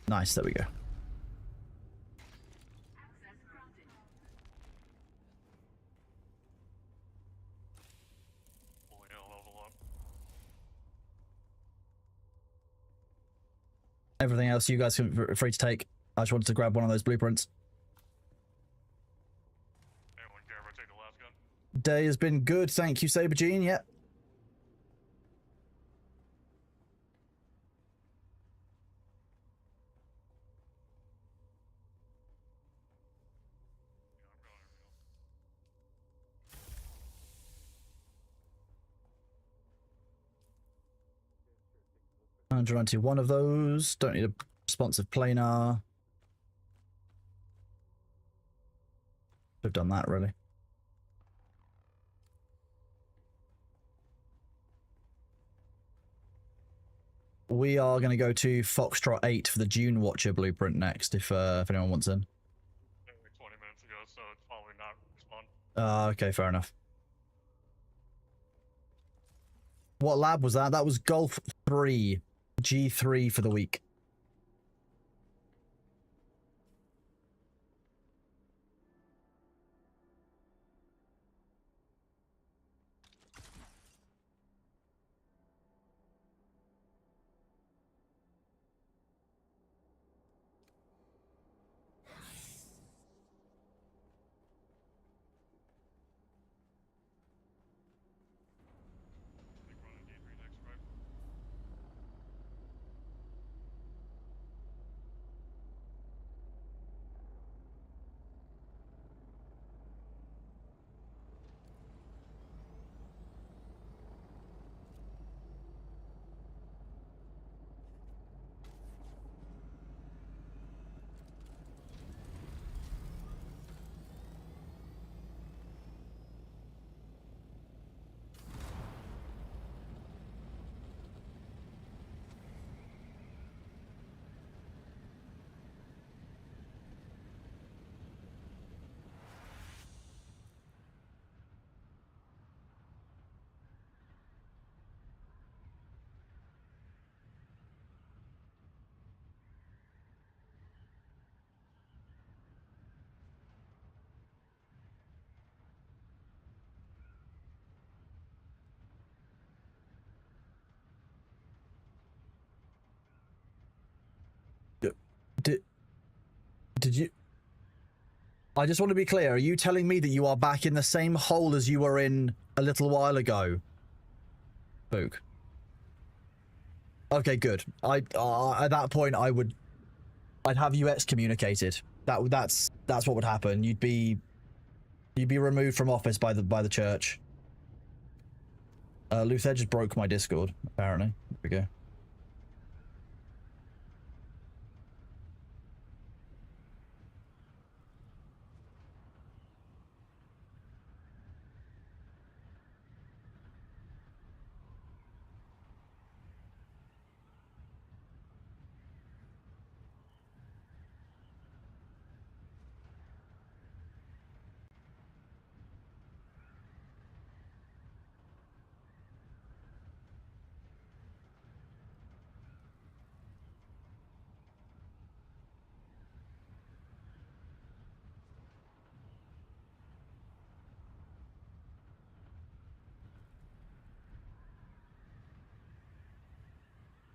nice, there we go. Oh yeah, level up. Everything else you guys can free to take. I just wanted to grab one of those blueprints. Anyone care if I take the last gun? Day has been good, thank you, Sabergene. Yeah. Yeah, I'm going everything else. 191 of those. Don't need a responsive planar. Have done that really. We are going to go to Foxtrot 8 for the Dune Watcher blueprint next, if anyone wants in. Like 20 minutes ago, so it's probably not respawn. Okay, fair enough. What lab was that? That was Golf 3, G3 for the week. I think we're on a D3 next, right? Did you... I just want to be clear. Are you telling me that you are back in the same hole as you were in a little while ago? Book. Okay, good. At that point, I'd have you excommunicated. That's what would happen. You'd be removed from office by the church. Luther just broke my Discord, apparently. There we go.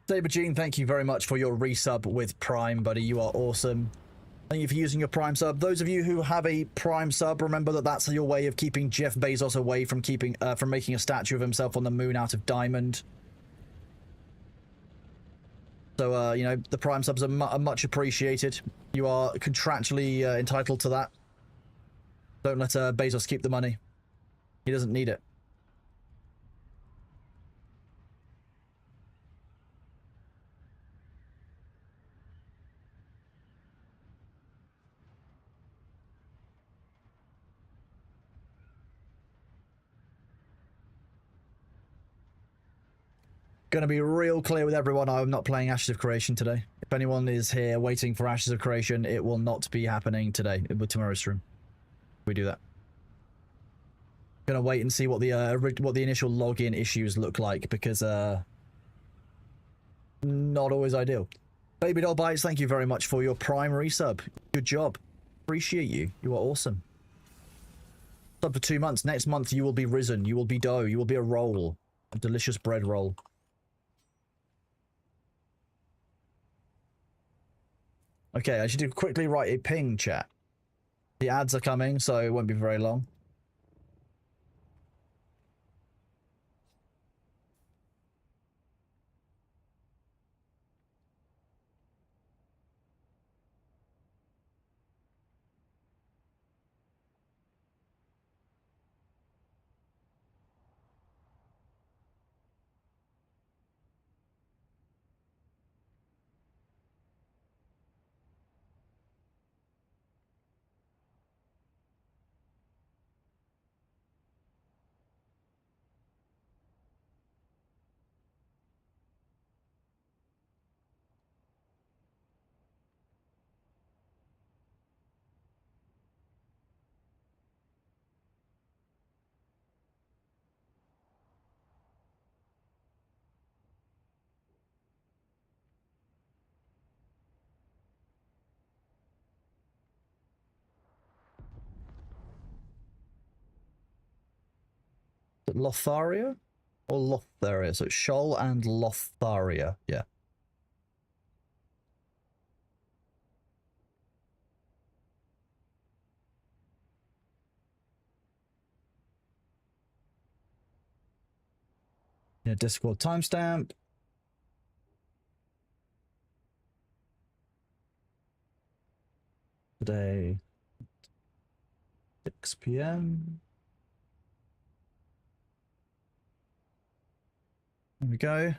Sabergene, thank you very much for your resub with Prime, buddy. You are awesome. Thank you for using your Prime sub. Those of you who have a Prime sub, remember that that's your way of keeping Jeff Bezos away from making a statue of himself on the moon out of diamond. So, you know, the Prime subs are much appreciated. You are contractually entitled to that. Don't let Bezos keep the money. He doesn't need it. Gonna be real clear with everyone, I'm not playing Ashes of Creation today. If anyone is here waiting for Ashes of Creation, it will not be happening today with tomorrow's stream. We do that. Gonna wait and see what the initial login issues look like, because not always ideal. Baby Doll Bites, thank you very much for your Prime resub. Good job. Appreciate you. You are awesome. Sub for 2 months. Next month you will be risen. You will be dough. You will be a roll. A delicious bread roll. Okay, I should quickly write a ping chat. The ads are coming, so it won't be very long. Lotharia? Or Lotharia? So Shoal and Lotharia. Yeah. Yeah, Discord timestamp. Today, 6 p.m. There we go.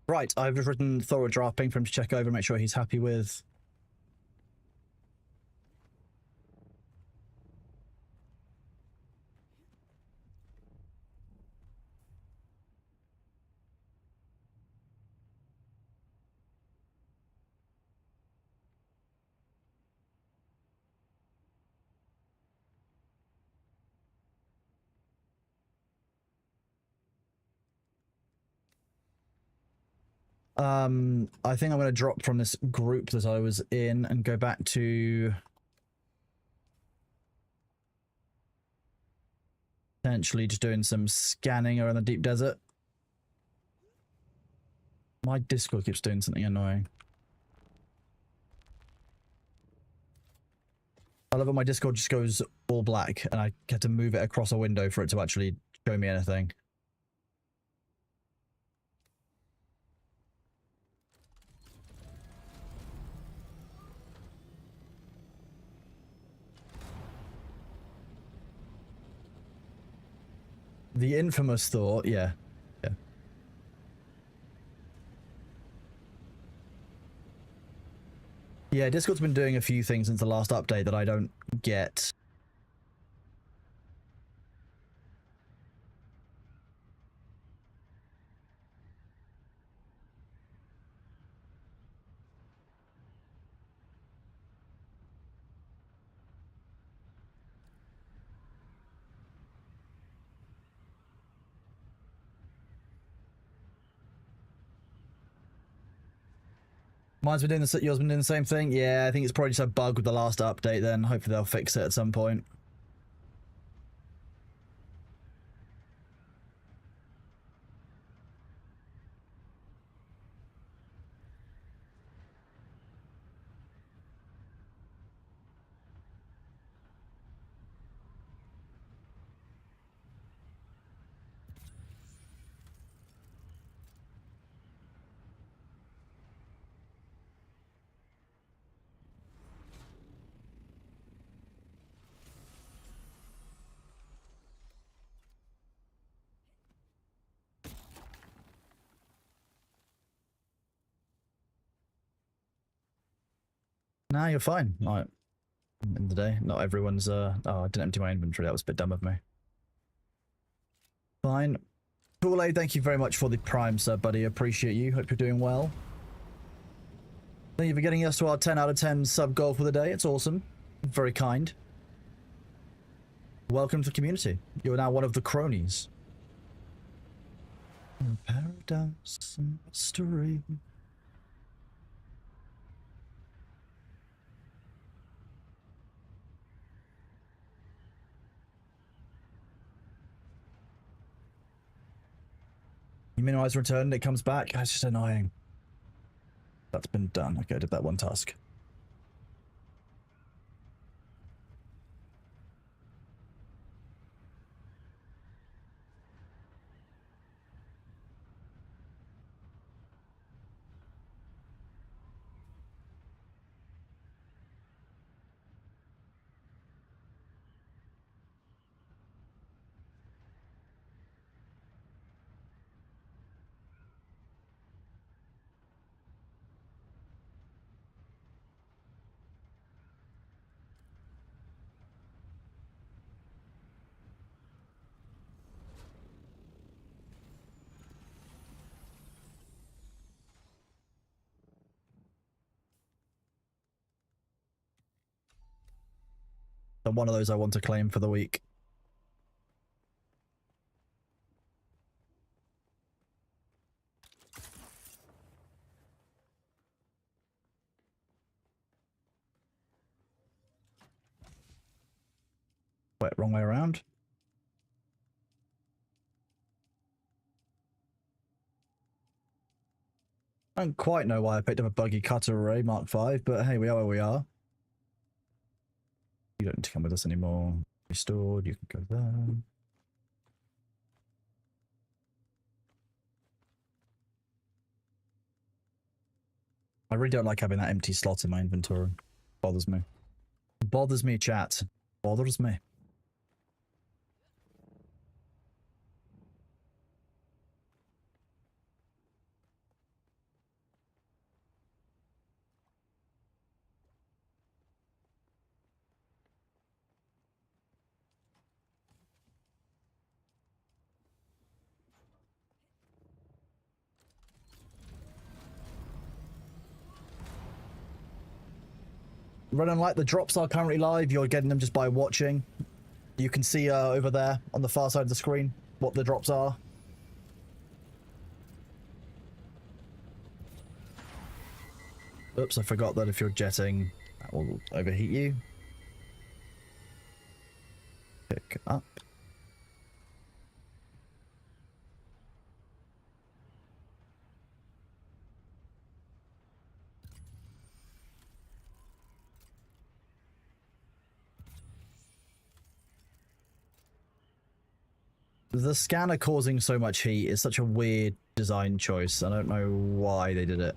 Right, I've just written thorough drafting for him to check over, make sure he's happy with. I think I'm going to drop from this group that I was in and go back to potentially just doing some scanning around the deep desert. My Discord keeps doing something annoying. I love how my Discord just goes all black and I get to move it across a window for it to actually show me anything. The infamous thought, yeah. Yeah. Yeah, Discord's been doing a few things since the last update that I don't get. Mine's been doing the, yours been doing the same thing? Yeah, I think it's probably just a bug with the last update then. Hopefully they'll fix it at some point. Nah, you're fine. Right. In the day, not everyone's, oh, I didn't empty my inventory. That was a bit dumb of me. Fine. Kool-Aid, thank you very much for the Prime sub, buddy. Appreciate you. Hope you're doing well. Thank you for getting us to our 10 out of 10 sub goal for the day. It's awesome. Very kind. Welcome to the community. You're now one of the cronies. Paradise and mystery. You minimize return, it comes back. That's just annoying. That's been done. Okay, I did that one task. And one of those I want to claim for the week. Wait, wrong way around. I don't quite know why I picked up a buggy cutter array Mark 5, but hey, we are where we are. You don't need to come with us anymore. Restored, you can go there. I really don't like having that empty slot in my inventory. Bothers me. Bothers me, chat. Bothers me. Run and Light, the drops are currently live. You're getting them just by watching. You can see over there on the far side of the screen what the drops are. Oops, I forgot that if you're jetting, that will overheat you. Pick up. The scanner causing so much heat is such a weird design choice. I don't know why they did it.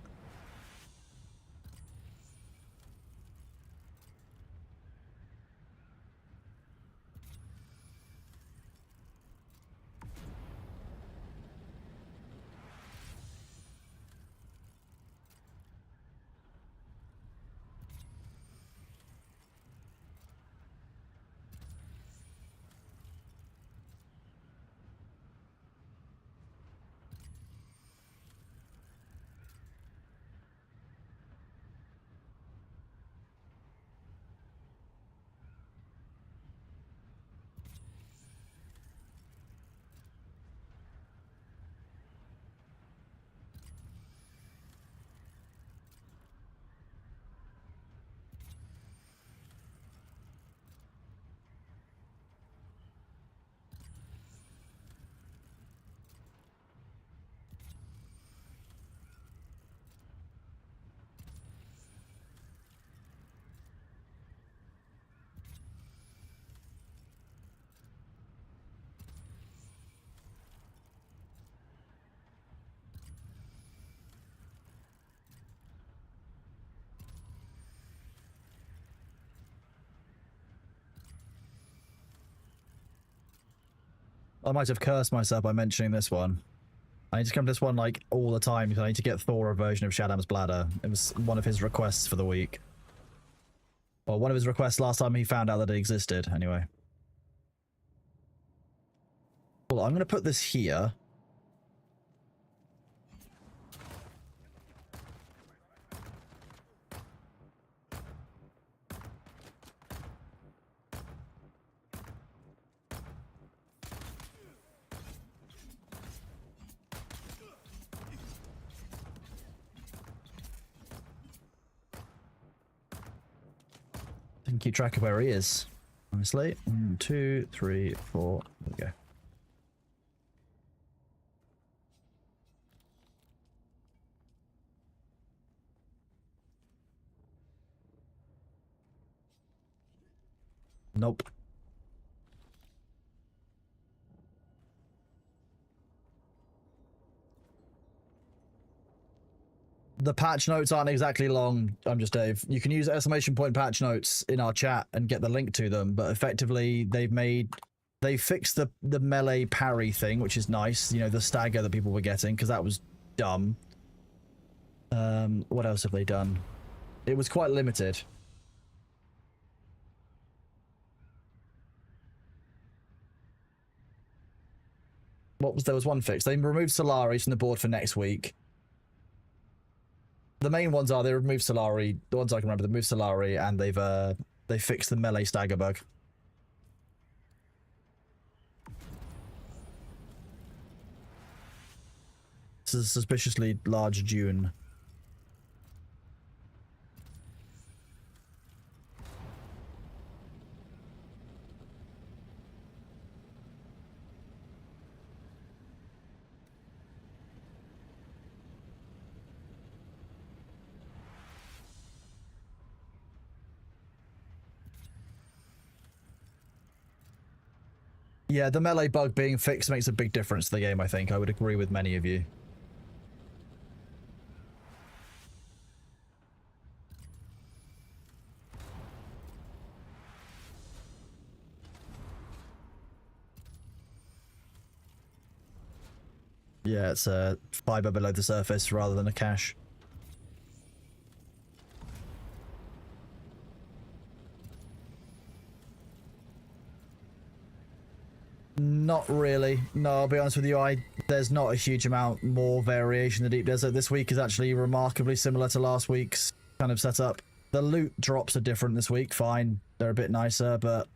I might have cursed myself by mentioning this one. I need to come to this one like all the time because I need to get Thor a version of Shadam's bladder. It was one of his requests for the week. Or one of his requests last time he found out that it existed, anyway. Well, I'm going to put this here. I can keep track of where he is. Honestly. 1, 2, 3, 4. There we go. Nope. The patch notes aren't exactly long. I'm just Dave. You can use exclamation point patch notes in our chat and get the link to them, but effectively they fixed the melee parry thing, which is nice. You know, the stagger that people were getting, because that was dumb. What else have they done? It was quite limited. There was one fix. They removed Solari from the board for next week. The main ones are they removed Solari. The ones I can remember, they removed Solari, and they fixed the melee stagger bug. This is a suspiciously large dune. Yeah, the melee bug being fixed makes a big difference to the game, I think. I would agree with many of you. Yeah, it's a fiber below the surface rather than a cache. Not really. No, I'll be honest with you. There's not a huge amount more variation in the Deep Desert. This week is actually remarkably similar to last week's kind of setup. The loot drops are different this week. Fine, they're a bit nicer, but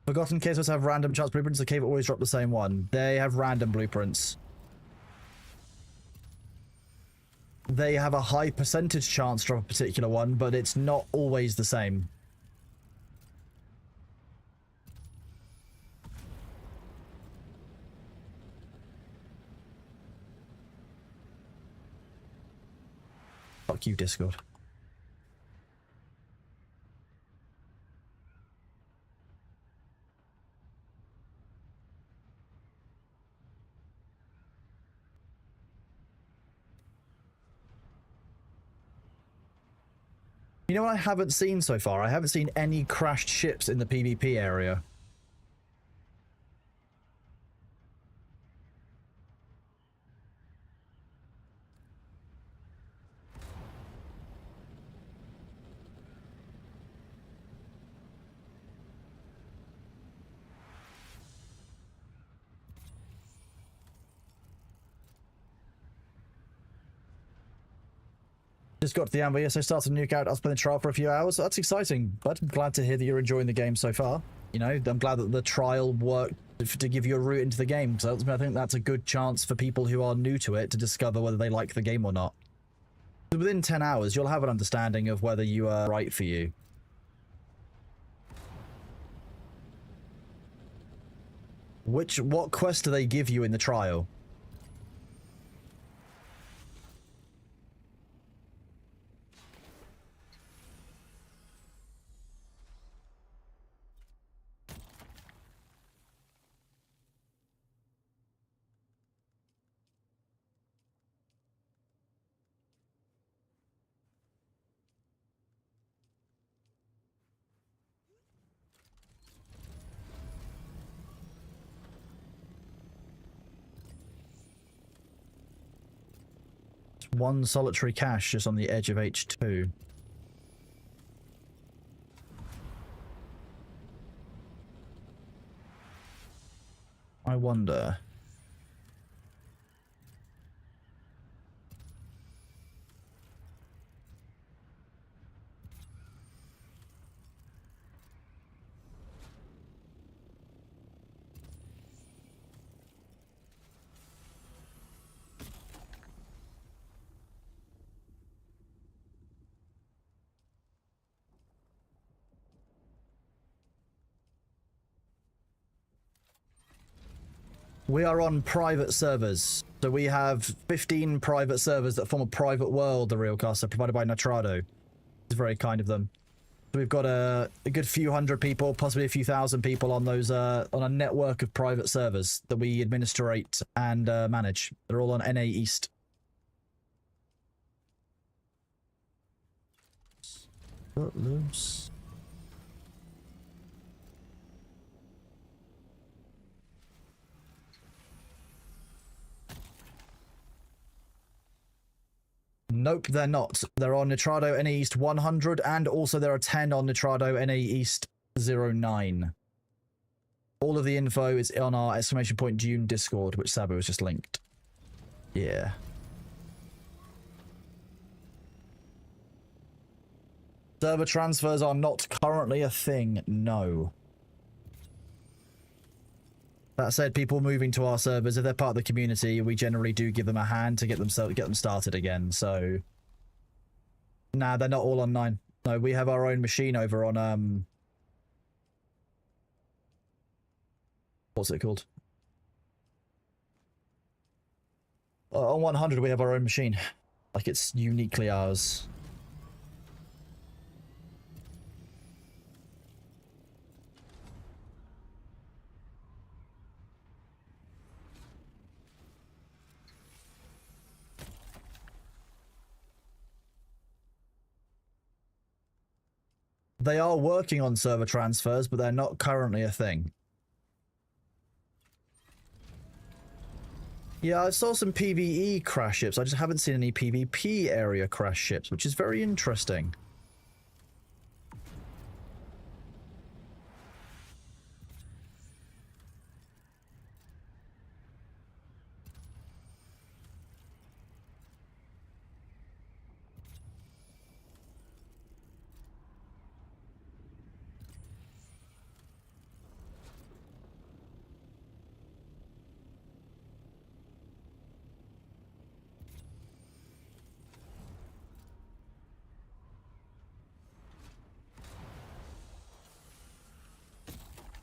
Forgotten Caves must have random chance blueprints. The cave always drop the same one. They have random blueprints. They have a high percentage chance to drop a particular one, but it's not always the same. Fuck you, Discord. You know what I haven't seen so far? I haven't seen any crashed ships in the PvP area. Just got to the amber, yes, I started a new character. I was playing the trial for a few hours. So that's exciting, but I'm glad to hear that you're enjoying the game so far. You know, I'm glad that the trial worked to give you a route into the game. So I think that's a good chance for people who are new to it to discover whether they like the game or not. Within 10 hours, you'll have an understanding of whether you are right for you. What quest do they give you in the trial? One solitary cache just on the edge of H2. I wonder. We are on private servers. So we have 15 private servers that form a private world, the Realcaster, provided by Nitrado. It's very kind of them. So we've got a good few hundred people, possibly a few thousand people on those on a network of private servers that we administrate and manage. They're all on NA East. Footloose. Nope, they're not. They're on Nitrado NA East 100, and also there are 10 on Nitrado NA East 09. All of the info is on our !Dune Discord, which Sabu has just linked. Yeah. Server transfers are not currently a thing, no. That said, people moving to our servers, if they're part of the community, we generally do give them a hand to get them started again. So, nah, they're not all on 9. No, we have our own machine over on what's it called? On 100, we have our own machine, like it's uniquely ours. They are working on server transfers, but they're not currently a thing. Yeah, I saw some PvE crash ships. I just haven't seen any PvP area crash ships, which is very interesting.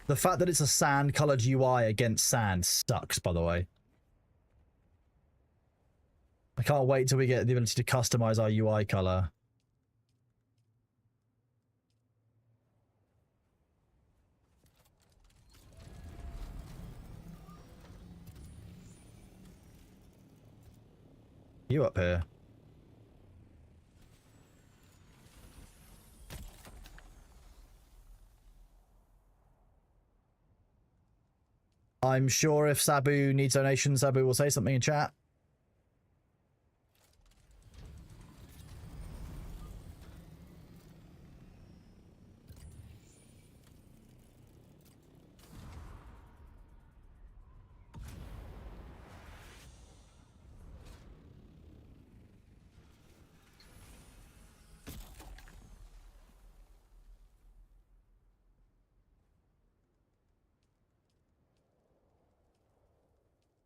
The fact that it's a sand-colored UI against sand sucks, by the way. I can't wait till we get the ability to customize our UI color. You up here? I'm sure if Sabu needs donations, Sabu will say something in chat.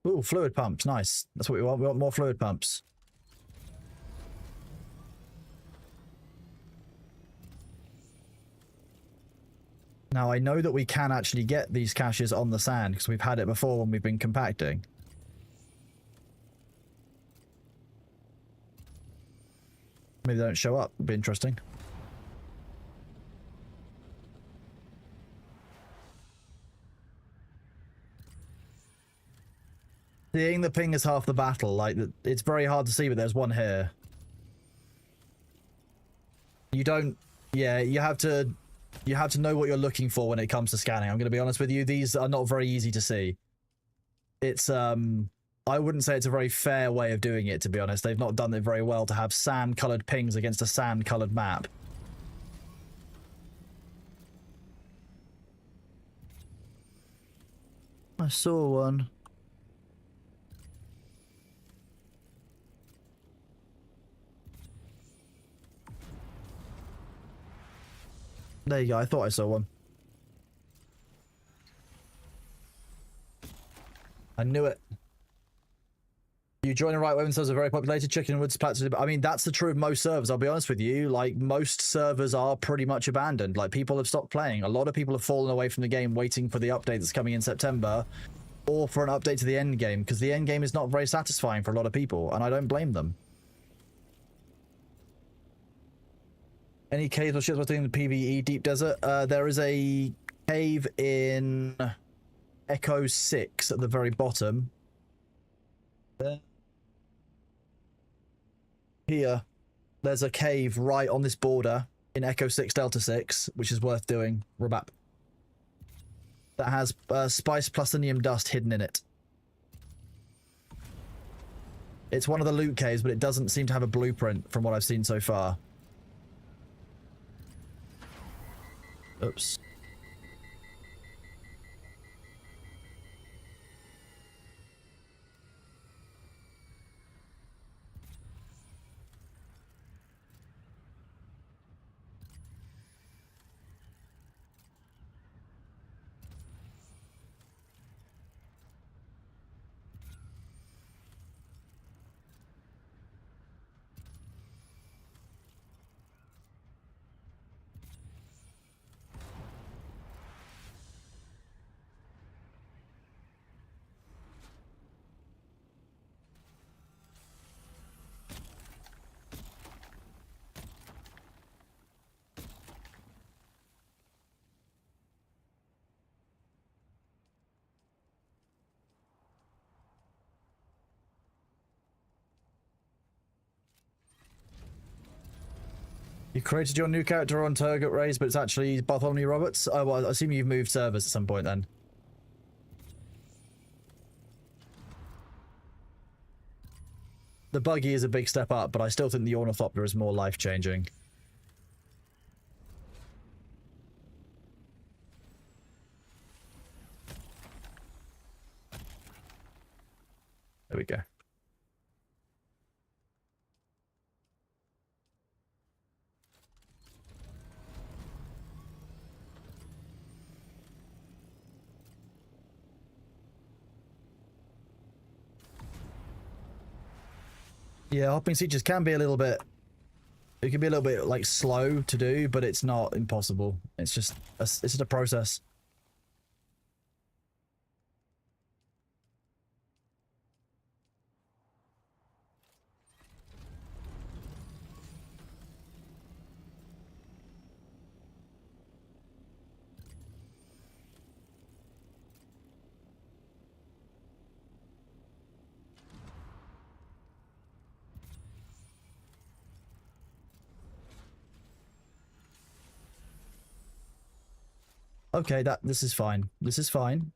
Ooh, fluid pumps. Nice. That's what we want. We want more fluid pumps. Now, I know that we can actually get these caches on the sand because we've had it before when we've been compacting. Maybe they don't show up. It'd be interesting. Seeing the ping is half the battle. Like, it's very hard to see, but there's one here. You don't... Yeah, you have to know what you're looking for when it comes to scanning. I'm going to be honest with you. These are not very easy to see. It's, I wouldn't say it's a very fair way of doing it, to be honest. They've not done it very well to have sand-colored pings against a sand-colored map. I saw one. There you go. I thought I saw one. I knew it. You join the right way when servers are very populated. Chicken Woods plateau. I mean, that's the truth of most servers. I'll be honest with you. Like, most servers are pretty much abandoned. Like, people have stopped playing. A lot of people have fallen away from the game waiting for the update that's coming in September, or for an update to the end game, because the end game is not very satisfying for a lot of people, and I don't blame them. Any caves or ships within the PvE Deep Desert? There is a cave in Echo 6 at the very bottom. There. Here, there's a cave right on this border in Echo 6 Delta 6, which is worth doing. Rabap. That has spice plutonium dust hidden in it. It's one of the loot caves, but it doesn't seem to have a blueprint from what I've seen so far. Oops. You created your new character on Turgot Rays, but it's actually Bartholomew Roberts? Oh, well, I assume you've moved servers at some point then. The buggy is a big step up, but I still think the Ornithopter is more life-changing. There we go. Yeah, hopping sieges can be a little bit... It can be a little bit, like, slow to do, but it's not impossible. It's just a process. Okay, this is fine. This is fine.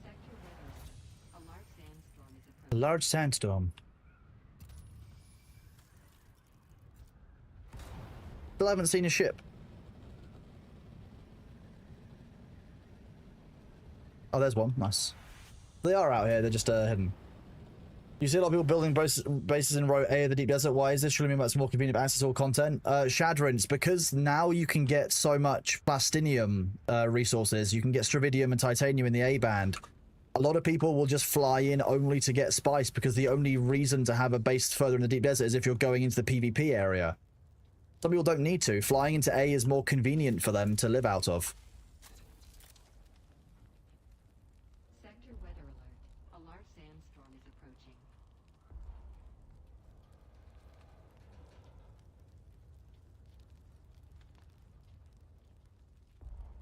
Sector weather. A large sandstorm is A approaching. large sandstorm. Still haven't seen a ship. Oh, there's one. Nice. They are out here. They're just hidden. You see a lot of people building bases in row A of the deep desert. Why is this? Surely that's more convenient access to all content. Shadrins, because now you can get so much plastinium resources. You can get stravidium and titanium in the A band. A lot of people will just fly in only to get spice because the only reason to have a base further in the deep desert is if you're going into the PvP area. Some people don't need to. Flying into A is more convenient for them to live out of. Sector weather alert. A large sandstorm is approaching.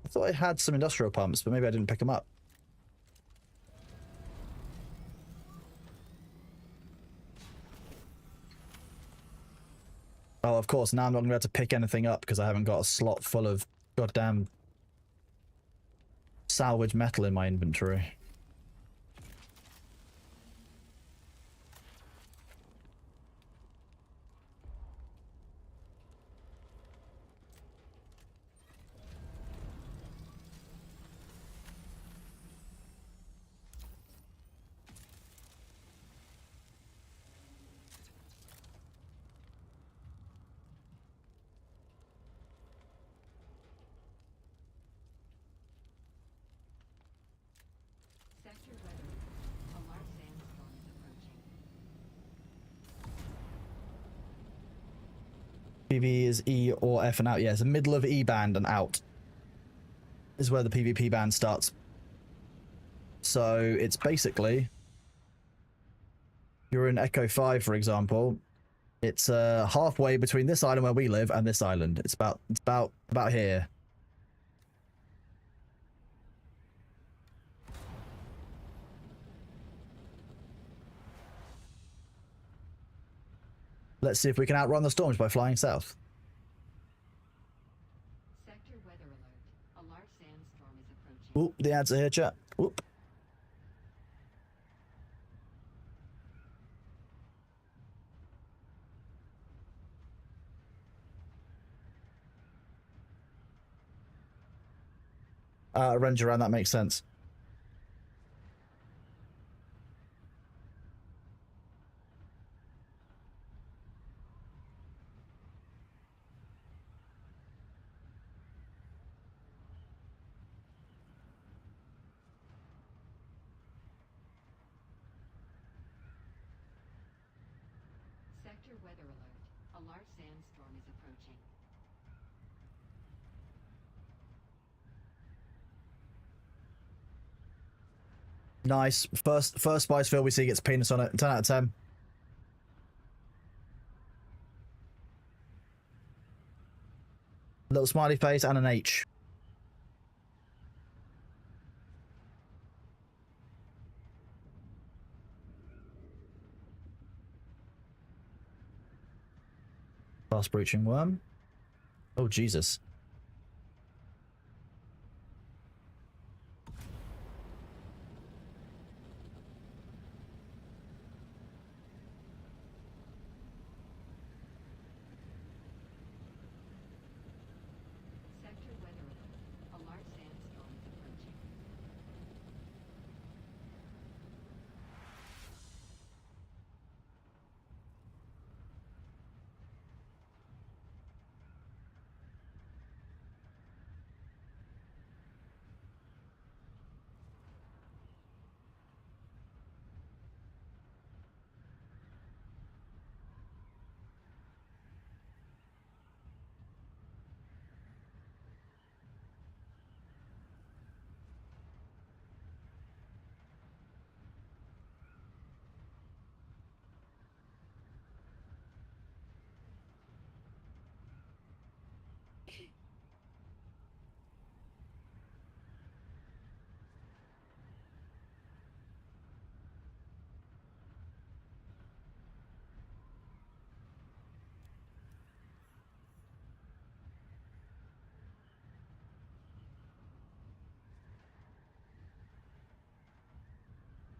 I thought I had some industrial pumps, but maybe I didn't pick them up. Oh, of course, now I'm not going to be able to pick anything up because I haven't got a slot full of goddamn salvage metal in my inventory. Sector weather alert. A large sandstorm is approaching. PV is E or F and out. Yeah, it's the middle of E band and out is where the PvP band starts. So it's basically, you're in Echo 5, for example. It's halfway between this island where we live and this island. It's about here. Let's see if we can outrun the storms by flying south. Sector weather alert. A large sandstorm is approaching. Oop, the ads are here, chat. Oop. Range around, that makes sense. Sector weather alert. A large sandstorm is approaching. Nice. First spice field we see gets penis on it. 10 out of 10. Little smiley face and an H. Fast breaching worm. Oh, Jesus. Sector weather alert. A large sandstorm is approaching.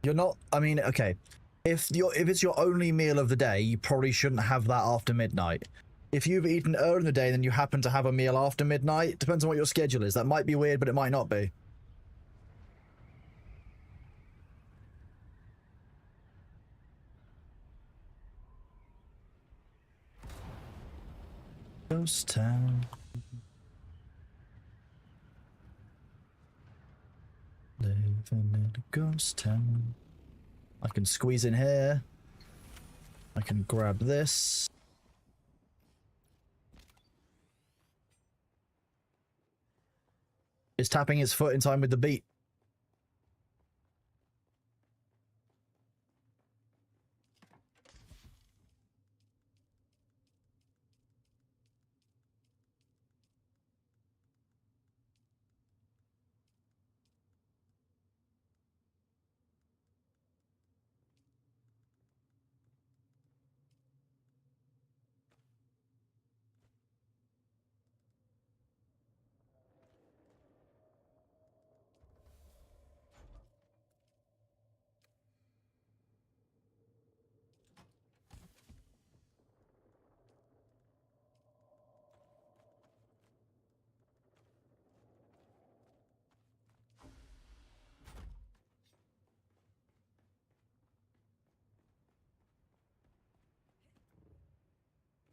You're not, I mean, okay. If it's your only meal of the day, you probably shouldn't have that after midnight. If you've eaten early in the day, then you happen to have a meal after midnight, depends on what your schedule is. That might be weird, but it might not be. Ghost town. Living in a ghost town. I can squeeze in here. I can grab this. Is tapping his foot in time with the beat.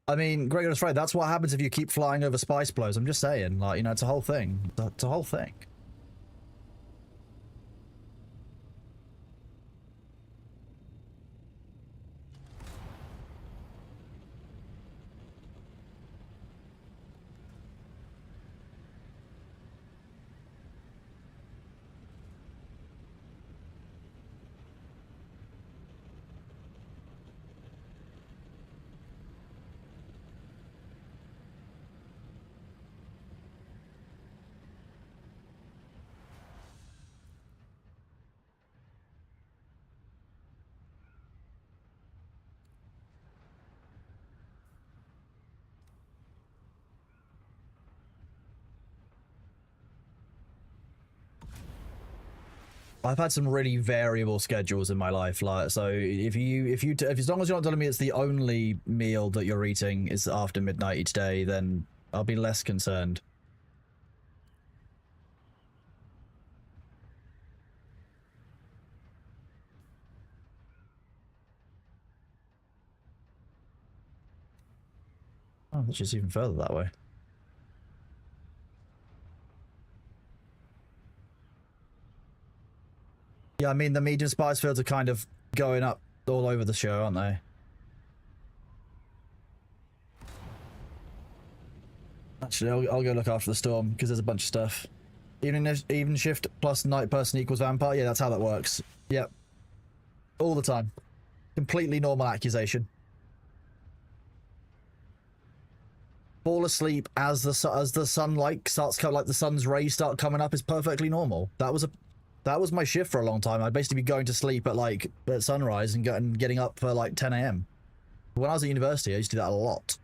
I mean, Gregor's right. That's what happens if you keep flying over spice blows. I'm just saying, like, you know, it's a whole thing. It's a whole thing. I've had some really variable schedules in my life, like so. If as long as you're not telling me it's the only meal that you're eating is after midnight each day, then I'll be less concerned. Oh, that's just even further that way. Yeah, I mean, the medium spice fields are kind of going up all over the show, aren't they? Actually, I'll go look after the storm, because there's a bunch of stuff. Even shift plus night person equals vampire? Yeah, that's how that works. Yep. All the time. Completely normal accusation. Fall asleep as the sun starts coming, like the sun's rays start coming up is perfectly normal. That was my shift for a long time. I'd basically be going to sleep at sunrise and getting up for like 10 a.m. When I was at university, I used to do that a lot.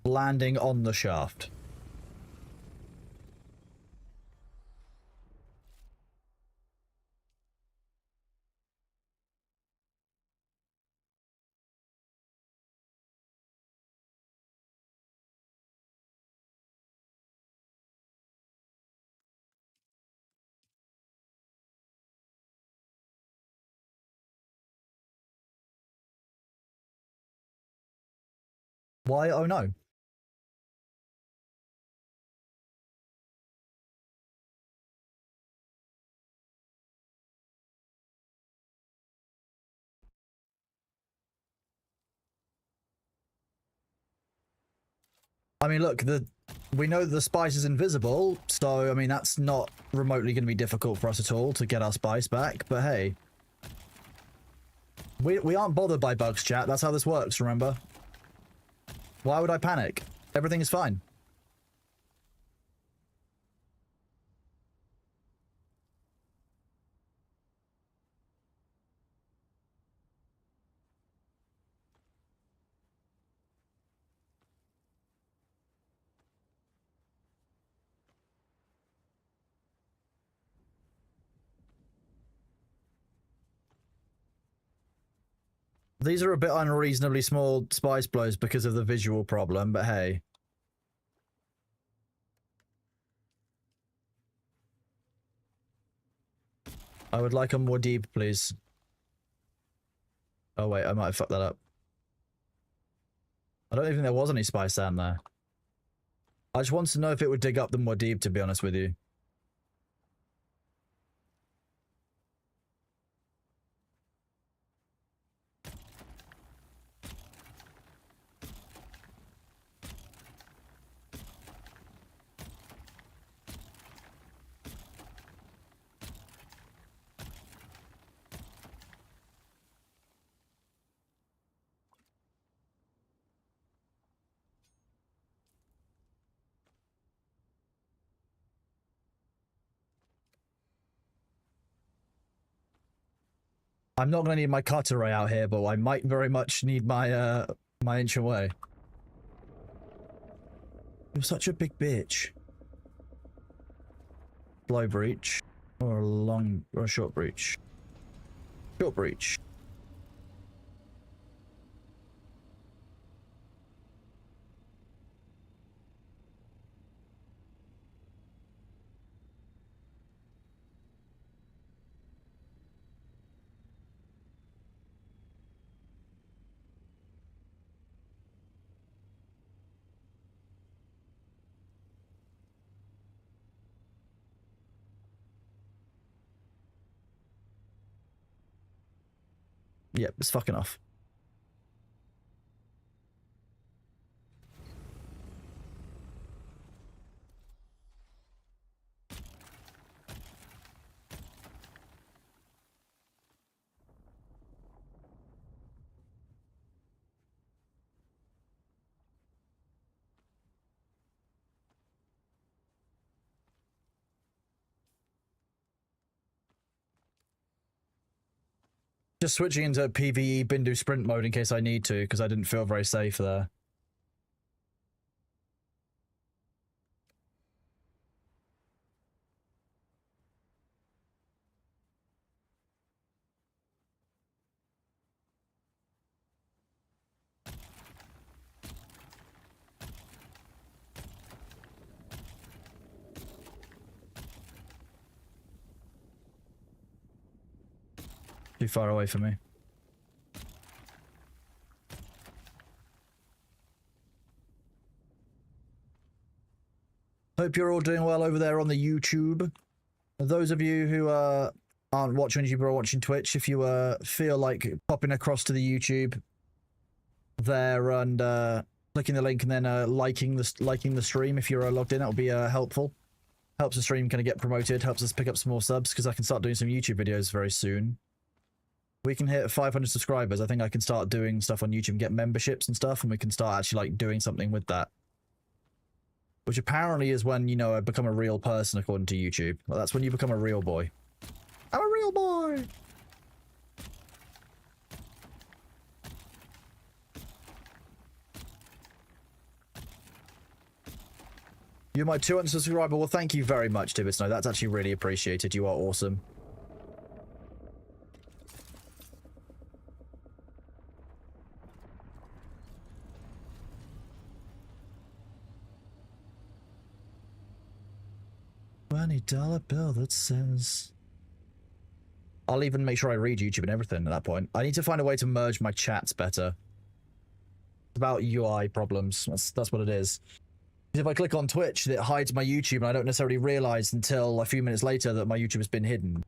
Landing on the shaft. Why? Oh no. I mean, look, we know the spice is invisible, so I mean that's not remotely going to be difficult for us at all to get our spice back. But hey, we aren't bothered by bugs, chat. That's how this works. Remember? Why would I panic? Everything is fine. These are a bit unreasonably small spice blows because of the visual problem, but hey. I would like a more deep, please. Oh wait, I might have fucked that up. I don't even think there was any spice down there. I just wanted to know if it would dig up the more deep, to be honest with you. I'm not going to need my cutter ray out here, but I might very much need my, my inch away. You're such a big bitch. Blow breach. Or a short breach. Short breach. Yep, it's fucking off. Just switching into PvE Bindu sprint mode in case I need to, because I didn't feel very safe there. Too far away from me. Hope you're all doing well over there on the YouTube. Those of you who aren't watching YouTube or watching Twitch, if you feel like popping across to the YouTube there and clicking the link and then liking the stream if you're logged in, that would be helpful. Helps the stream kind of get promoted, helps us pick up some more subs because I can start doing some YouTube videos very soon. We can hit 500 subscribers. I think I can start doing stuff on YouTube and get memberships and stuff, and we can start actually like doing something with that. Which apparently is when, you know, I become a real person according to YouTube. Well, that's when you become a real boy. I'm a real boy! You're my 200 subscriber. Well, thank you very much, Tibbet Snow. That's actually really appreciated. You are awesome. $20 bill that says... I'll even make sure I read YouTube and everything at that point. I need to find a way to merge my chats better. It's about UI problems. That's what it is. If I click on Twitch, it hides my YouTube, and I don't necessarily realize until a few minutes later that my YouTube has been hidden.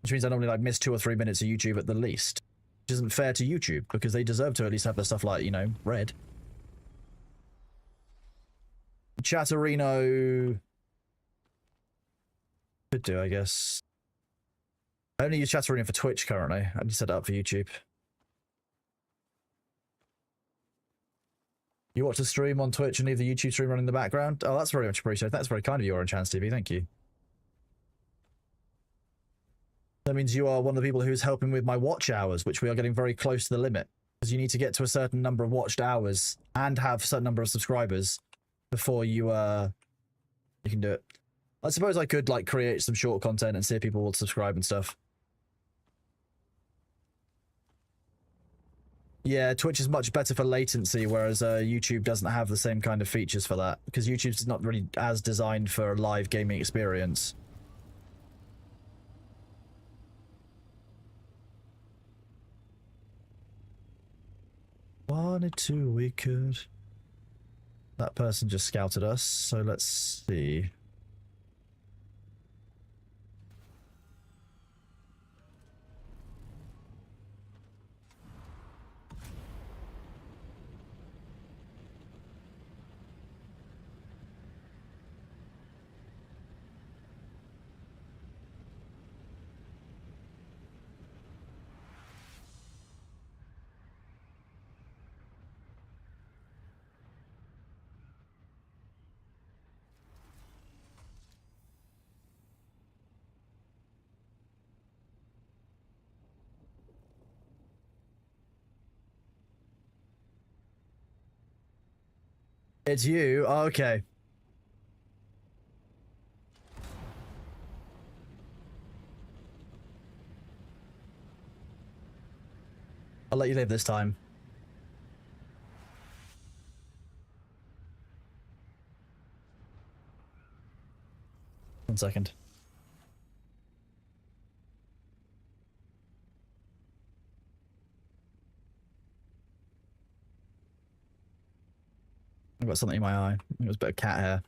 Which means I normally like miss 2 or 3 minutes of YouTube at the least. Which isn't fair to YouTube, because they deserve to at least have their stuff like, you know, read. Chatterino... could do, I guess. I only use Chatterino for Twitch currently. I need to set it up for YouTube. You watch the stream on Twitch and leave the YouTube stream running in the background? Oh, that's very much appreciated. That's very kind of you, Orange Hands TV. Thank you. That means you are one of the people who's helping with my watch hours, which we are getting very close to the limit. Because you need to get to a certain number of watched hours and have a certain number of subscribers before you can do it. I suppose I could like create some short content and see if people will subscribe and stuff. Yeah, Twitch is much better for latency, whereas YouTube doesn't have the same kind of features for that, because YouTube's not really as designed for a live gaming experience. Wanted to, we could. That person just scouted us, so let's see. It's you? Oh, okay. I'll let you live this time. One second. I've got something in my eye. It was a bit of cat hair.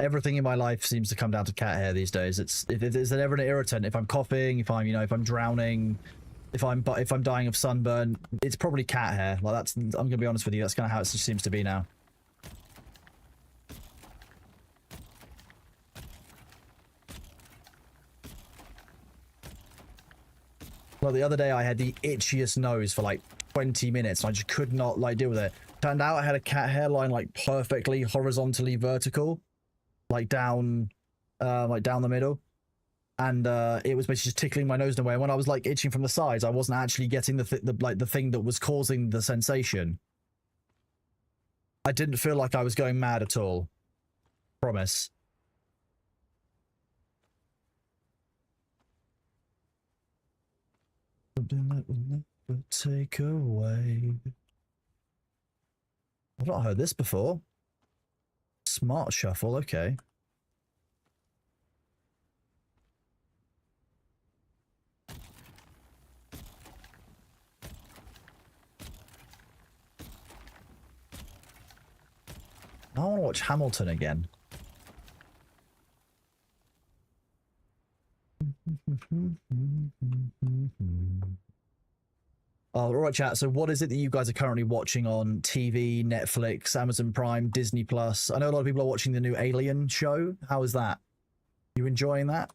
Everything in my life seems to come down to cat hair these days. It's ever an irritant. If I'm coughing, if I'm drowning, if I'm dying of sunburn, it's probably cat hair. Like that's, I'm gonna be honest with you, that's kind of how it seems to be now. Well, the other day I had the itchiest nose for like 20 minutes. And I just could not like deal with it. Turned out I had a cat hairline like perfectly horizontally vertical, like down the middle, and it was basically just tickling my nose in a way. And when I was like itching from the sides, I wasn't actually getting the thing that was causing the sensation. I didn't feel like I was going mad at all. Promise. Something that will never take away. I've not heard this before. Smart shuffle, okay. I want to watch Hamilton again. All right, chat. So what is it that you guys are currently watching on TV, Netflix, Amazon Prime, Disney Plus? I know a lot of people are watching the new Alien show. How is that? You enjoying that?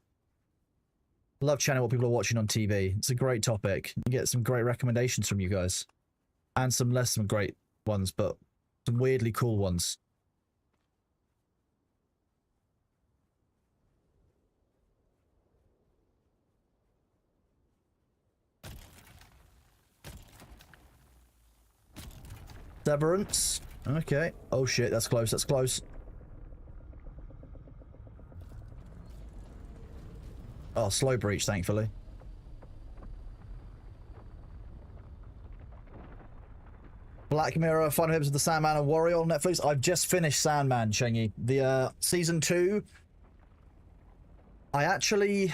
Love chatting what people are watching on TV. It's a great topic. You get some great recommendations from you guys. And some less some great ones, but some weirdly cool ones. Severance. Okay. Oh shit, that's close, that's close. Oh, slow breach, thankfully. Black Mirror, Final Episode of the Sandman and Warrior on Netflix. I've just finished Sandman, Shengi. The season 2. I actually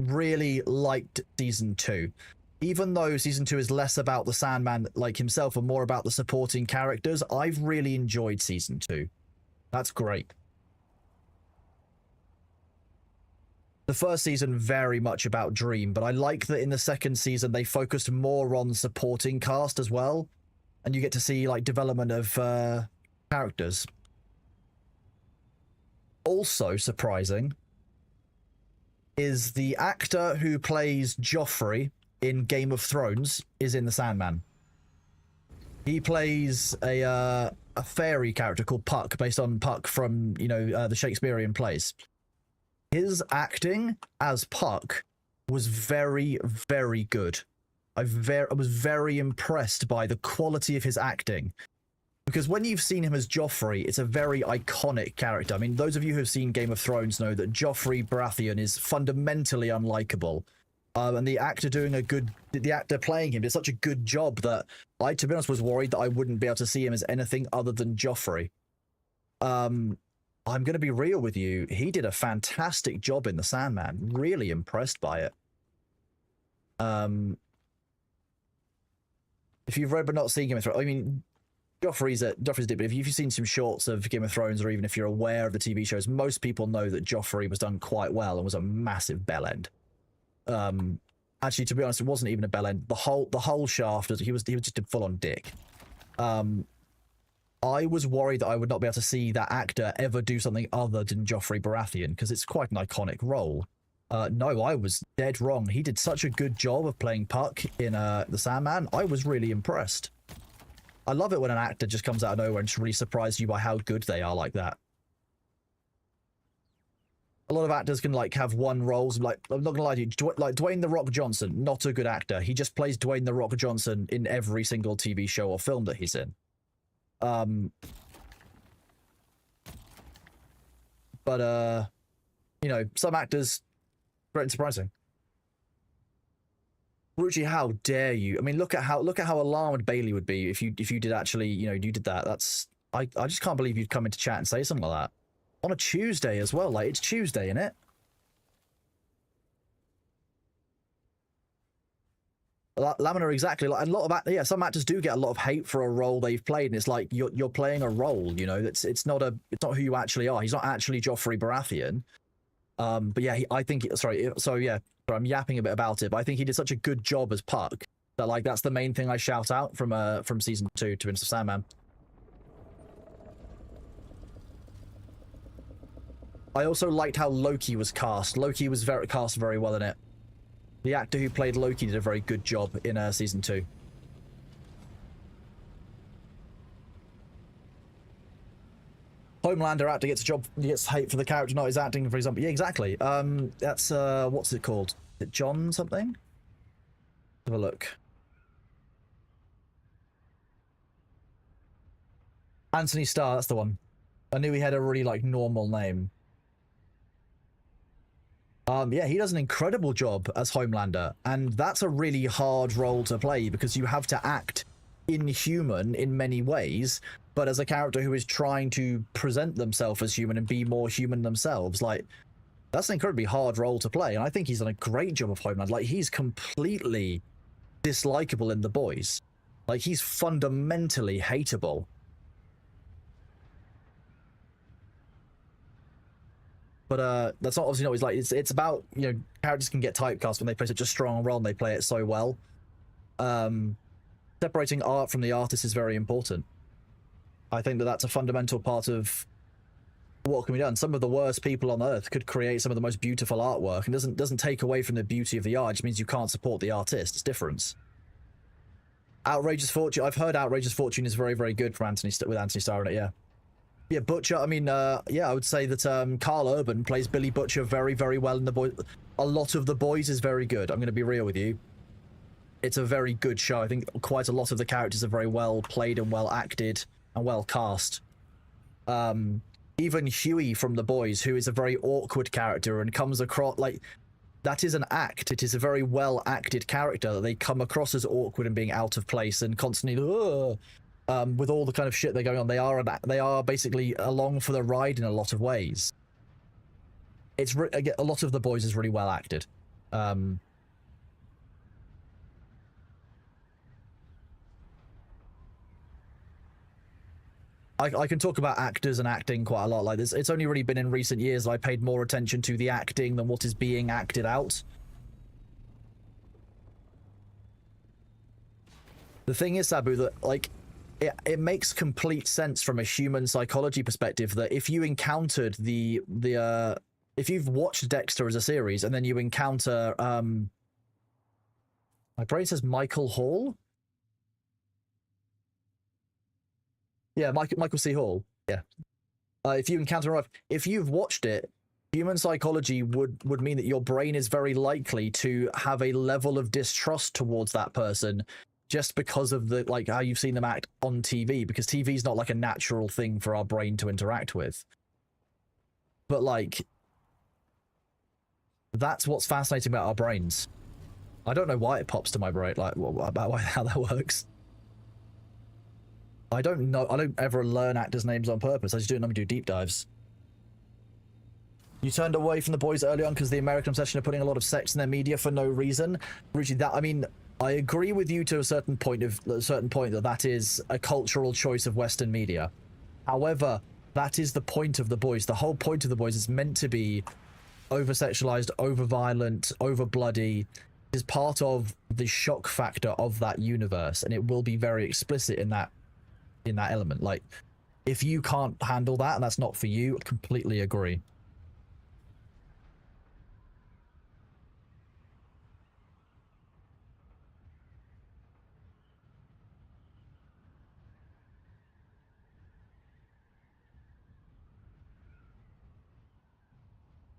really liked season 2. Even though season 2 is less about the Sandman like himself and more about the supporting characters, I've really enjoyed season 2. That's great. The first season very much about Dream, but I like that in the second season they focused more on supporting cast as well, and you get to see like development of characters. Also surprising is the actor who plays Joffrey in Game of Thrones is in the Sandman. He plays a fairy character called Puck, based on Puck from, you know, the Shakespearean plays. His acting as Puck was very, very good. I was very impressed by the quality of his acting. Because when you've seen him as Joffrey, it's a very iconic character. I mean, those of you who have seen Game of Thrones know that Joffrey Baratheon is fundamentally unlikable. And the actor playing him did such a good job that I, to be honest, was worried that I wouldn't be able to see him as anything other than Joffrey. I'm going to be real with you. He did a fantastic job in The Sandman. Really impressed by it. If you've read but not seen Game of Thrones, I mean, Joffrey's deep, but if you've seen some shorts of Game of Thrones, or even if you're aware of the TV shows, most people know that Joffrey was done quite well and was a massive bellend. Actually, to be honest, it wasn't even a bellend. The whole shaft, he was just a full-on dick. I was worried that I would not be able to see that actor ever do something other than Joffrey Baratheon, because it's quite an iconic role. No, I was dead wrong. He did such a good job of playing Puck in The Sandman. I was really impressed. I love it when an actor just comes out of nowhere and just really surprises you by how good they are like that. A lot of actors can like have one role. Like, I'm not gonna lie to you, like Dwayne "The Rock" Johnson, not a good actor. He just plays Dwayne "The Rock" Johnson in every single TV show or film that he's in. But you know, some actors, great and surprising. Ruchi, how dare you? I mean, look at how alarmed Bailey would be if you did actually, you know, you did that. That's I just can't believe you'd come into chat and say something like that on a Tuesday as well. Like, it's Tuesday, innit? Lamina, exactly. Like, a lot of some actors do get a lot of hate for a role they've played, and it's like you're playing a role. You know, it's not who you actually are. He's not actually Joffrey Baratheon. But yeah, I think. I'm yapping a bit about it, but I think he did such a good job as Puck that, like, that's the main thing I shout out from season 2 to Into Sandman. I also liked how Loki was cast. Loki was cast very well in it. The actor who played Loki did a very good job in season 2. Homelander actor gets a job, gets hate for the character, not his acting, for example. Yeah, exactly. That's what's it called? Is it John something? Have a look. Anthony Starr, that's the one. I knew he had a really like normal name. Yeah, he does an incredible job as Homelander, and that's a really hard role to play because you have to act inhuman in many ways, but as a character who is trying to present themselves as human and be more human themselves, like, that's an incredibly hard role to play, and I think he's done a great job of Homelander. Like, he's completely dislikable in The Boys. Like, he's fundamentally hateable. But that's not obviously not. It's like it's about, you know, characters can get typecast when they play such a strong role and they play it so well. Separating art from the artist is very important. I think that that's a fundamental part of what can be done. Some of the worst people on earth could create some of the most beautiful artwork, and doesn't take away from the beauty of the art. It just means you can't support the artist. It's different. Outrageous Fortune. I've heard Outrageous Fortune is very, very good from with Anthony Starr in it. Yeah. Yeah, Butcher, I mean, yeah, I would say that Carl Urban plays Billy Butcher very, very well in The Boys. A lot of The Boys is very good. I'm going to be real with you. It's a very good show. I think quite a lot of the characters are very well played and well acted and well cast. Even Huey from The Boys, who is a very awkward character and comes across, like, that is an act. It is a very well acted character that they come across as awkward and being out of place and constantly, with all the kind of shit they're going on, they are basically along for the ride in a lot of ways. It's a lot of The Boys is really well acted. I can talk about actors and acting quite a lot like this. It's only really been in recent years that I paid more attention to the acting than what is being acted out. The thing is, Sabu, that like it makes complete sense from a human psychology perspective that if you encountered if you've watched Dexter as a series and then you encounter my brain says Michael Hall. Yeah, Michael C. Hall. Yeah. If you encounter if you've watched it, human psychology would mean that your brain is very likely to have a level of distrust towards that person just because of the like how you've seen them act on TV, because TV is not like a natural thing for our brain to interact with. But like that's what's fascinating about our brains. I don't know why it pops to my brain, like about how that works. I don't know. I don't ever learn actors' names on purpose. I just do it when I do deep dives. You turned away from The Boys early on because the American obsession of putting a lot of sex in their media for no reason. Richie, that I mean, I agree with you to a certain point that is a cultural choice of Western media. However, that is the point of The Boys. The whole point of The Boys is meant to be over-sexualized, over-violent, over-bloody. It is part of the shock factor of that universe, and it will be very explicit in that element. Like, if you can't handle that and that's not for you, I completely agree.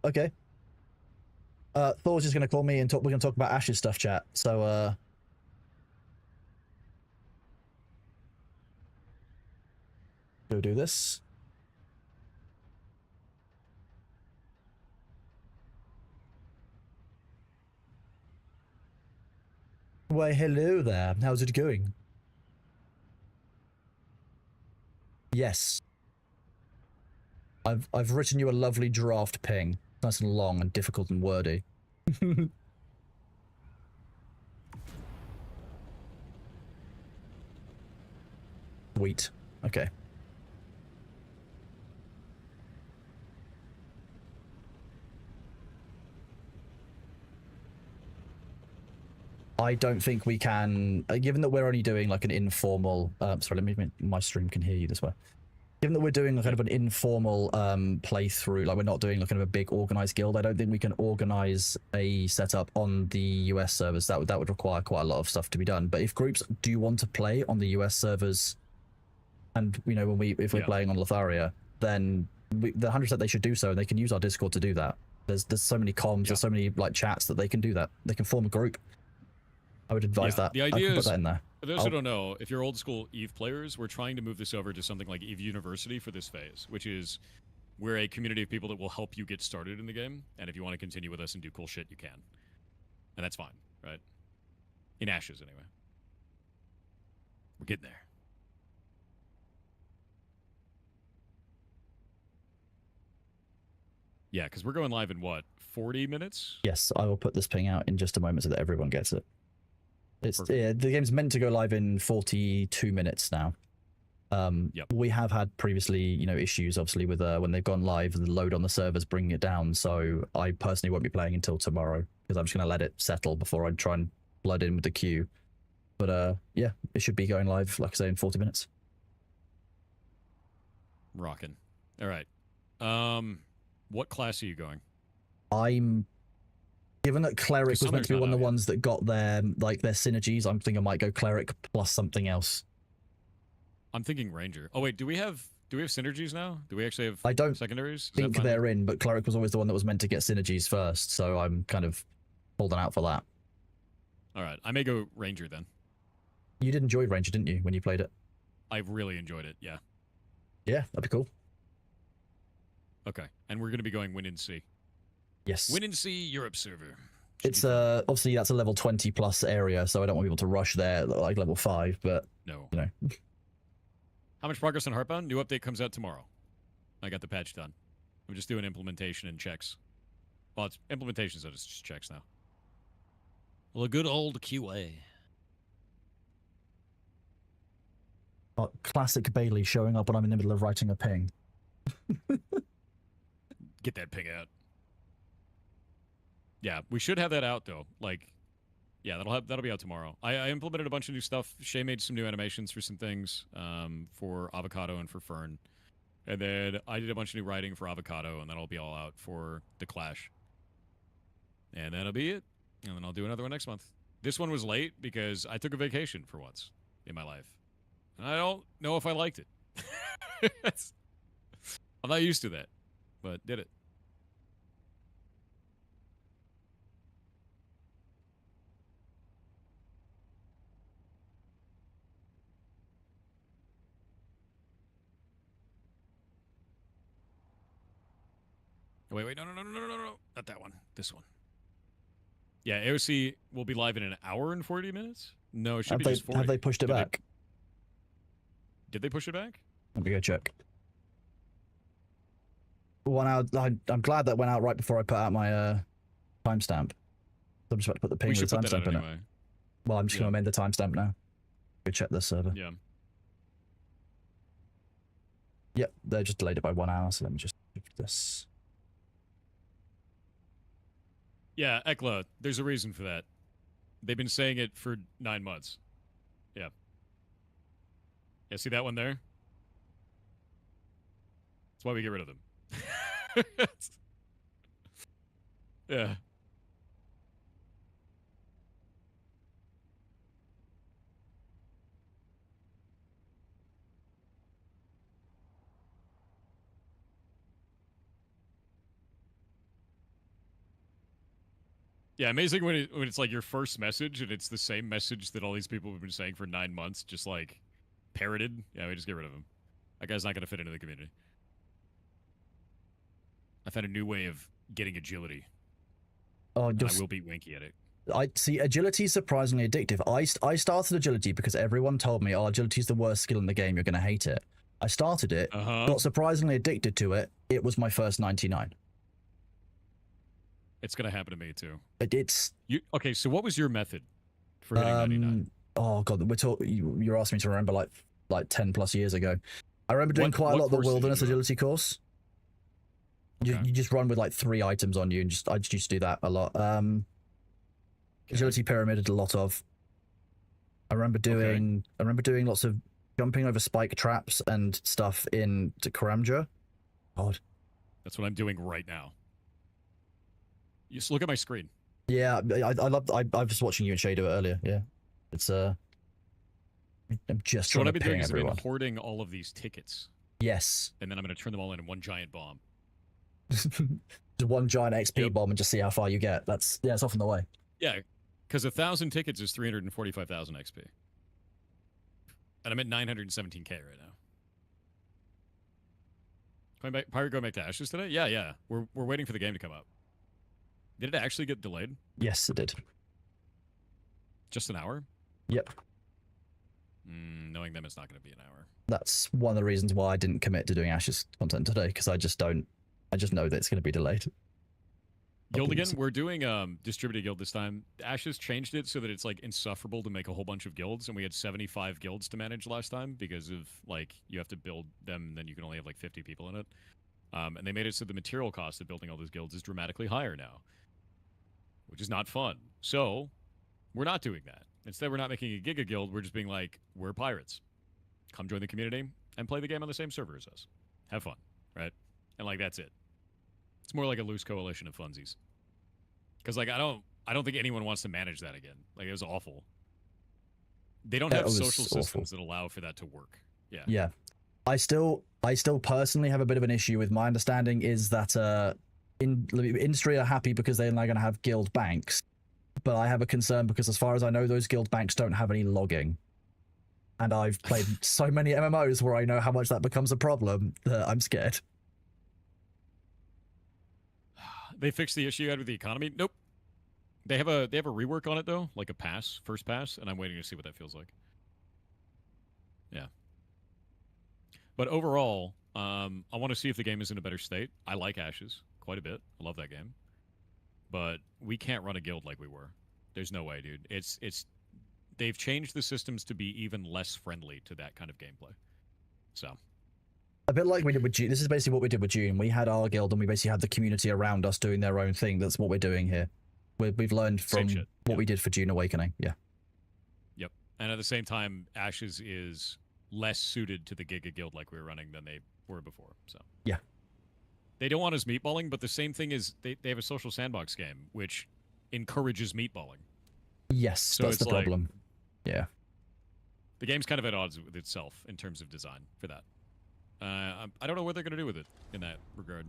Okay. Thor's just gonna call me and we're gonna talk about Ash's stuff, chat. So go do this. Why, hello there. How's it going? Yes. I've written you a lovely draft ping. Nice and long and difficult and wordy. Sweet. Okay. I don't think we can, given that we're only doing like an informal, sorry, let me, my stream can hear you this way. Given that we're doing kind of an informal playthrough, like we're not doing like kind of a big organized guild, I don't think we can organize a setup on the US servers. That would require quite a lot of stuff to be done. But if groups do want to play on the US servers, and you know if we're playing on Lotharia, then the 100% they should do so, and they can use our Discord to do that. There's so many comms, there's so many like chats that they can do that. They can form a group. I would advise that. The I idea can put is, that in there. for those who don't know, if you're old school EVE players, we're trying to move this over to something like EVE University for this phase, which is we're a community of people that will help you get started in the game, and if you want to continue with us and do cool shit, you can. And that's fine, right? In Ashes, anyway. We're getting there. Yeah, because we're going live in what, 40 minutes? Yes, I will put this ping out in just a moment so that everyone gets it. It's Perfect. the game's meant to go live in 42 minutes now. We have had previously, you know, issues obviously with when they've gone live, the load on the servers bringing it down. So I personally won't be playing until tomorrow because I'm just going to let it settle before I try and flood in with the queue. But yeah, it should be going live, like I say, in 40 minutes. Rocking. All right. What class are you going? I'm given that cleric was Because meant to be Summer's one of not the out ones that got their synergies. I'm thinking I might go cleric plus something else. I'm thinking ranger. Oh wait, do we have synergies now? Do we actually have I don't secondaries? Is that think finally- they're in, but cleric was always the one that was meant to get synergies first, so I'm kind of holding out for that. All right, I may go ranger then. You did enjoy ranger, didn't you, when you played it? I really enjoyed it. Yeah. Yeah, that'd be cool. Okay, and we're going to be going Win and Sea. Yes. Win and Sea Europe server. Should It's be fun. obviously that's a level 20 plus area, so I don't want people to rush there like level 5, but No. you know. How much progress on Heartbound? New update comes out tomorrow. I got the patch done. I'm just doing implementation and checks. Well, it's implementations, so it's just checks now. Well, a good old QA. Classic Bailey showing up when I'm in the middle of writing a ping. Get that ping out. Yeah, we should have that out though. Like, yeah, that'll be out tomorrow. I implemented a bunch of new stuff. Shay made some new animations for some things, for Avocado and for Fern, and then I did a bunch of new writing for Avocado, and that'll be all out for the Clash. And that'll be it. And then I'll do another one next month. This one was late because I took a vacation for once in my life, and I don't know if I liked it. I'm not used to that, but did it. Wait, no, not that one. This one. Yeah, AOC will be live in an hour and 40 minutes? No, it should Have be they, just 40. have they pushed it back? Did they push it back? Let me go check. I'm glad that went out right before I put out my timestamp. I'm just about to put the ping We with should the put that out timestamp in it. anyway. Well, I'm just Yeah. going to amend the timestamp now. Go check this server. Yeah. Yep, they just delayed it by 1 hour, so let me just do this. Yeah, Ekla, there's a reason for that. They've been saying it for 9 months. Yeah. Yeah, see that one there? That's why we get rid of them. Yeah. Yeah, amazing when it's like your first message and it's the same message that all these people have been saying for 9 months, just like parroted. Yeah, we just get rid of him. That guy's not going to fit into the community. I found a new way of getting agility. Oh, And just, I will be winky at it. I see. Agility is surprisingly addictive. I started agility because everyone told me, "Oh, agility is the worst skill in the game. You're going to hate it." I started it, got surprisingly addicted to it. It was my first 99. It's going to happen to me too. It's Okay, so what was your method for hitting 99? oh god, you're asking me to remember like 10 plus years ago. I remember doing quite a what lot of the course did you wilderness do? agility course. Okay. You just run with like 3 items on you, and I just used to do that a lot. Agility pyramid did a lot of. I remember doing lots of jumping over spike traps and stuff in Karamja. God. That's what I'm doing right now. You just look at my screen. Yeah, I was watching you and Shay do it earlier. Yeah, it's I'm just So trying what I've to been doing ping is I've everyone. been hoarding all of these tickets Yes. and then I'm going to turn them all in one giant bomb. Just one giant XP Yep. bomb and just see how far you get. That's it's often the way. Yeah, because 1,000 tickets is 345,000 XP, and I'm at 917k right now. Pirate going back to Ashes today? Yeah. We're waiting for the game to come up. Did it actually get delayed? Yes, it did. Just an hour? Yep. Knowing them, it's not going to be an hour. That's one of the reasons why I didn't commit to doing Ashes content today, because I just know that it's going to be delayed. Guild again? We're doing distributed guild this time. Ashes changed it so that it's like insufferable to make a whole bunch of guilds, and we had 75 guilds to manage last time because of like you have to build them, then you can only have like 50 people in it. And they made it so the material cost of building all those guilds is dramatically higher now, which is not fun. So we're not doing that. Instead, we're not making a Giga Guild. We're just being like, we're pirates. Come join the community and play the game on the same server as us. Have fun, right? And like that's it. It's more like a loose coalition of funsies. Because like I don't think anyone wants to manage that again. Like it was awful. They don't have social systems that allow for that to work. Yeah. Yeah. I still personally have a bit of an issue with my understanding is that industry are happy because they're now going to have guild banks. But I have a concern because as far as I know, those guild banks don't have any logging. And I've played so many MMOs where I know how much that becomes a problem that I'm scared. They fixed the issue you had with the economy? Nope. They have a rework on it though, like a first pass, and I'm waiting to see what that feels like. Yeah. But overall, I want to see if the game is in a better state. I like Ashes quite a bit. I love that game. But we can't run a guild like we were. There's no way, dude. They've changed the systems to be even less friendly to that kind of gameplay. So a bit like we did with June. This is basically what we did with June. We had our guild and we basically had the community around us doing their own thing. That's what we're doing here. We've learned from what we did for June Awakening. Yeah. Yep. And at the same time, Ashes is less suited to the Giga Guild like we were running than they were before. So yeah. They don't want us meatballing, but the same thing is they have a social sandbox game, which encourages meatballing. Yes, so that's the problem. Yeah. The game's kind of at odds with itself in terms of design for that. I don't know what they're going to do with it in that regard.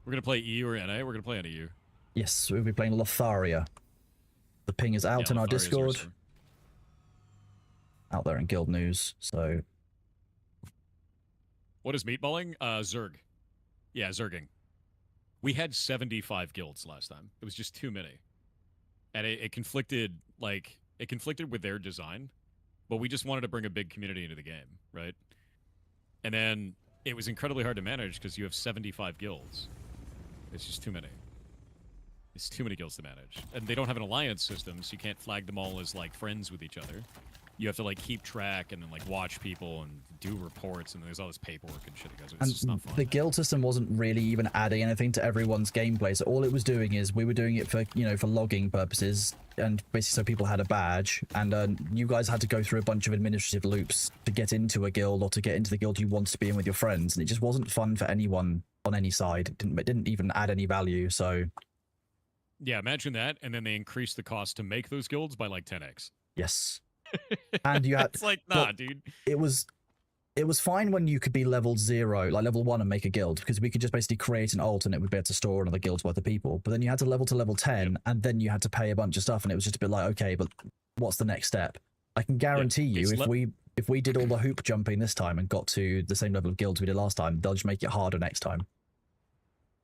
We're going to play EU or NA? We're going to play on EU. Yes, we'll be playing Lotharia. The ping is out in our Discord. Out there in Guild News, so... What is meatballing? Zerg. Yeah, Zerging. We had 75 guilds last time. It was just too many. And it conflicted, like... It conflicted with their design, but we just wanted to bring a big community into the game, right? And then it was incredibly hard to manage because you have 75 guilds. It's just too many. It's too many guilds to manage. And they don't have an alliance system, so you can't flag them all as, like, friends with each other. You have to, like, keep track and then, like, watch people and do reports, and there's all this paperwork and shit. It's just not fun. The guild system wasn't really even adding anything to everyone's gameplay, so all it was doing is we were doing it for, for logging purposes, and basically so people had a badge, and you guys had to go through a bunch of administrative loops to get into a guild or to get into the guild you wanted to be in with your friends, and it just wasn't fun for anyone on any side. It didn't even add any value, so... Yeah, imagine that, and then they increased the cost to make those guilds by, like, 10x. Yes. And you had... It's like, nah, dude. It was fine when you could be level 0, like level 1 and make a guild, because we could just basically create an alt and it would be able to store another guild's worth of people. But then you had to level 10, and then you had to pay a bunch of stuff, and it was just a bit like, okay, but what's the next step? I can guarantee you, if we did all the hoop jumping this time and got to the same level of guilds we did last time, they'll just make it harder next time.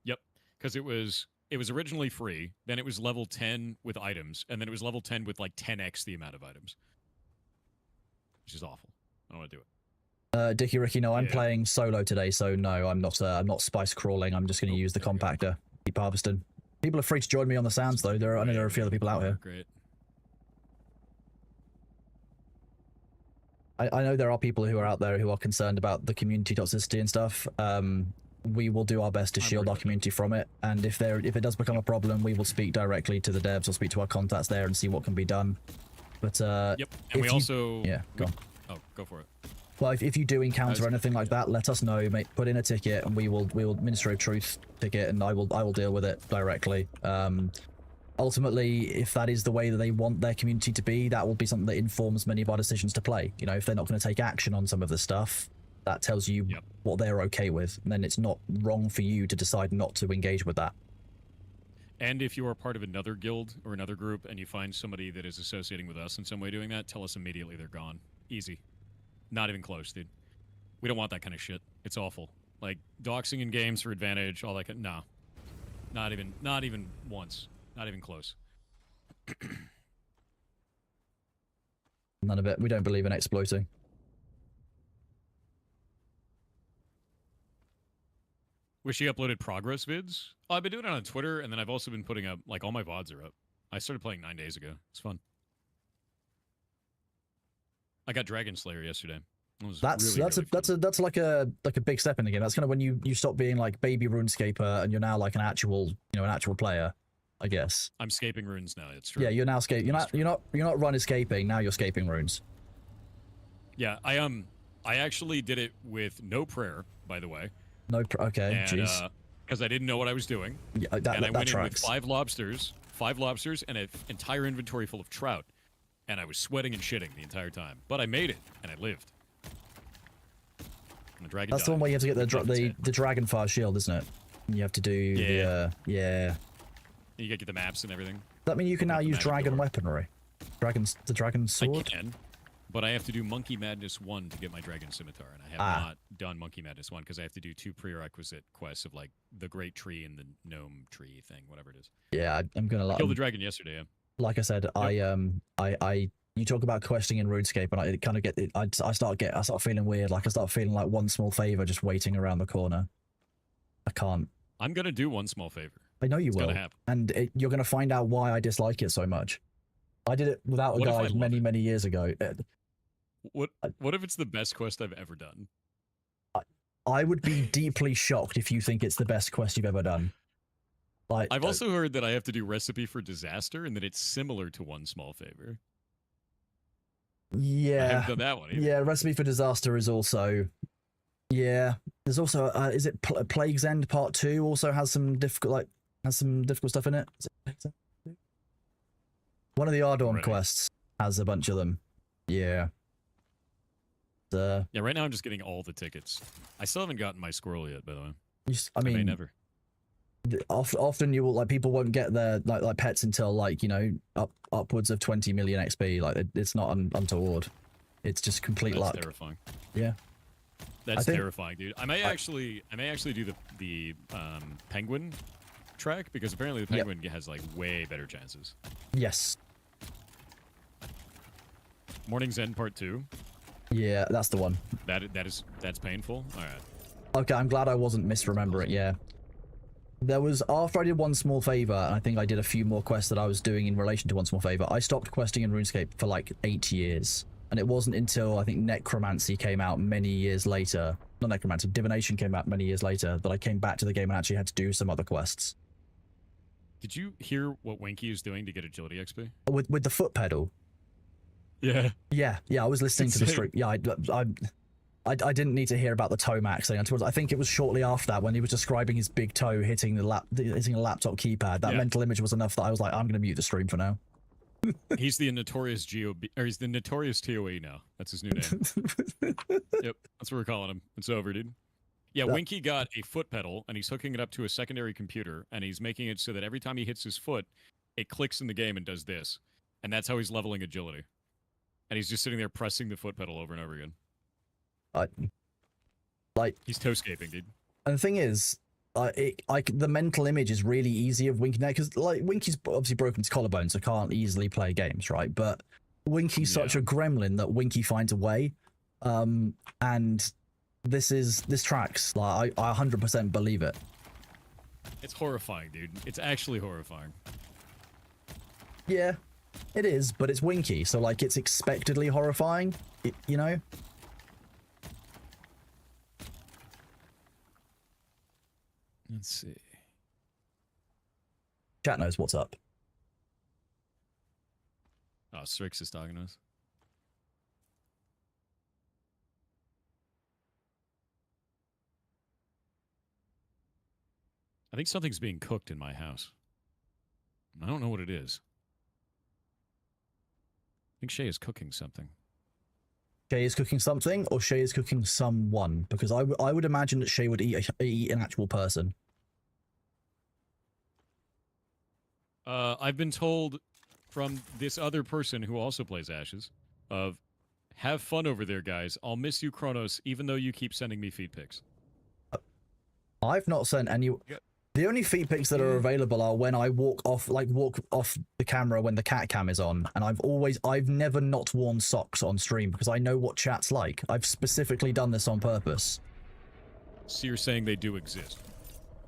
Yep, because it was originally free, then it was level 10 with items, and then it was level 10 with like 10x the amount of items. Which is awful. I don't want to do it. Dickie Ricky, no, I'm playing solo today, so no, I'm not spice crawling. I'm just going to use the compactor. Keep harvesting. People are free to join me on the sands, though. I know there are a few other people out here. Great. I know there are people who are out there who are concerned about the community toxicity and stuff. We will do our best to shield our community from it, and if it does become a problem, we will speak directly to the devs or speak to our contacts there and see what can be done. But yep, and we also go on. Oh, go for it. Well, if you do encounter anything like that, let us know, mate. Put in a ticket, and we will Ministry of Truth ticket, and I will deal with it directly. Ultimately, if that is the way that they want their community to be, that will be something that informs many of our decisions to play. If they're not going to take action on some of the stuff, That tells you Yep. what they're okay with. And then it's not wrong for you to decide not to engage with that. And if you are part of another guild or another group and you find somebody that is associating with us in some way doing that, tell us immediately they're gone. Easy. Not even close, dude. We don't want that kind of shit. It's awful. Like, doxing in games for advantage, all that kind. No. Not even once. Not even close. None of it. We don't believe in exploiting. Wish he uploaded progress vids. Oh, I've been doing it on Twitter, and then I've also been putting up, like, all my VODs are up. I started playing 9 days ago. It's fun. I got Dragon Slayer yesterday. It was That's really fun. that's like a big step in the game. That's kind of when you stop being like baby RuneScaper and you're now like an actual player, I guess. I'm scaping runes now. It's true. Yeah, you're now escape. You're not run escaping. Now you're escaping runes. Yeah, I actually did it with no prayer, by the way. No, okay, jeez. Because I didn't know what I was doing. Yeah, and I went in with tracks. 5 lobsters, and an entire inventory full of trout, and I was sweating and shitting the entire time. But I made it, and I lived. And the dragon That's died. the one where you have to get the Dragonfire shield, isn't it? You have to do yeah. You get the maps and everything. Does that mean you can now Open up the use magic dragon door. weaponry? The dragon sword? I can, but I have to do Monkey Madness 1 to get my dragon scimitar, and I have not done Monkey Madness 1 because I have to do 2 prerequisite quests of like the Great Tree and the Gnome Tree thing, whatever it is. Yeah, I'm gonna I killed the dragon yesterday. Yeah. like I said, I you talk about questing in RuneScape, and it kind of I start feeling weird. Like I start feeling like one small favor just waiting around the corner. I can't. I'm gonna do one small favor. I know you It's will, gonna happen. and you're gonna find out why I dislike it so much. I did it without a What if I guide love it? many years ago. What if it's the best quest I've ever done? I would be deeply shocked if you think it's the best quest you've ever done. Like I've also heard that I have to do Recipe for Disaster and that it's similar to One Small Favor. I yeah, haven't done that one either. yeah. Recipe for Disaster is also. Yeah, there's also is it Plague's End Part 2 also has some difficult stuff in it. Is it Plague's End? One of the Ardorn Right. quests has a bunch of them. Yeah. Yeah, right now I'm just getting all the tickets. I still haven't gotten my squirrel yet, by the way. I I may mean, never. often you will people won't get their like pets until like upwards of 20 million XP. Like it's not untoward. It's just complete That's luck. terrifying. Yeah. That's think- terrifying, dude. I may actually do the penguin track because apparently the Yep. penguin has like way better chances. Yes. Morning's End Part 2. Yeah, that's the one. That's painful. All right. Okay, I'm glad I wasn't misremembering. Yeah. There was, after I did One Small Favor, and I think I did a few more quests that I was doing in relation to One Small Favor, I stopped questing in RuneScape for like 8 years. And it wasn't until I think Necromancy came out many years later, not Necromancy, Divination came out many years later, that I came back to the game and actually had to do some other quests. Did you hear what Winky is doing to get agility XP? With the foot pedal. Yeah. Yeah, I was listening to the Insane. stream. Yeah, I didn't need to hear about the toe max thing until I think it was shortly after that when he was describing his big toe hitting a laptop keypad. That Yeah. mental image was enough that I was like, I'm going to mute the stream for now. He's the notorious he's the notorious TOE now. That's his new name. Yep, that's what we're calling him. It's over, dude. Yeah, That- Winky got a foot pedal, and he's hooking it up to a secondary computer, and he's making it so that every time he hits his foot, it clicks in the game and does this. And that's how he's leveling agility. And he's just sitting there pressing the foot pedal over and over again. He's toe-scaping, dude. And the thing is, the mental image is really easy of Winky now because like Winky's obviously broken his collarbone, so can't easily play games, right? But Winky's such Yeah. a gremlin that Winky finds a way. And this tracks. Like I 100% believe it. It's horrifying, dude. It's actually horrifying. Yeah, it is, but it's Winky, so like it's expectedly horrifying. You know. Let's see. Chat knows what's up. Oh, Strix is talking to us. I think something's being cooked in my house. I don't know what it is. I think Shay is cooking something. Shay is cooking something, or Shay is cooking someone? Because I would imagine that Shay would eat an actual person. I've been told from this other person who also plays Ashes of, have fun over there, guys. I'll miss you, Kronos, even though you keep sending me feed pics. I've not sent any. Yeah. The only feed pics that are available are when I walk off the camera when the cat cam is on, and I've never not worn socks on stream because I know what chat's like. I've specifically done this on purpose. So you're saying they do exist?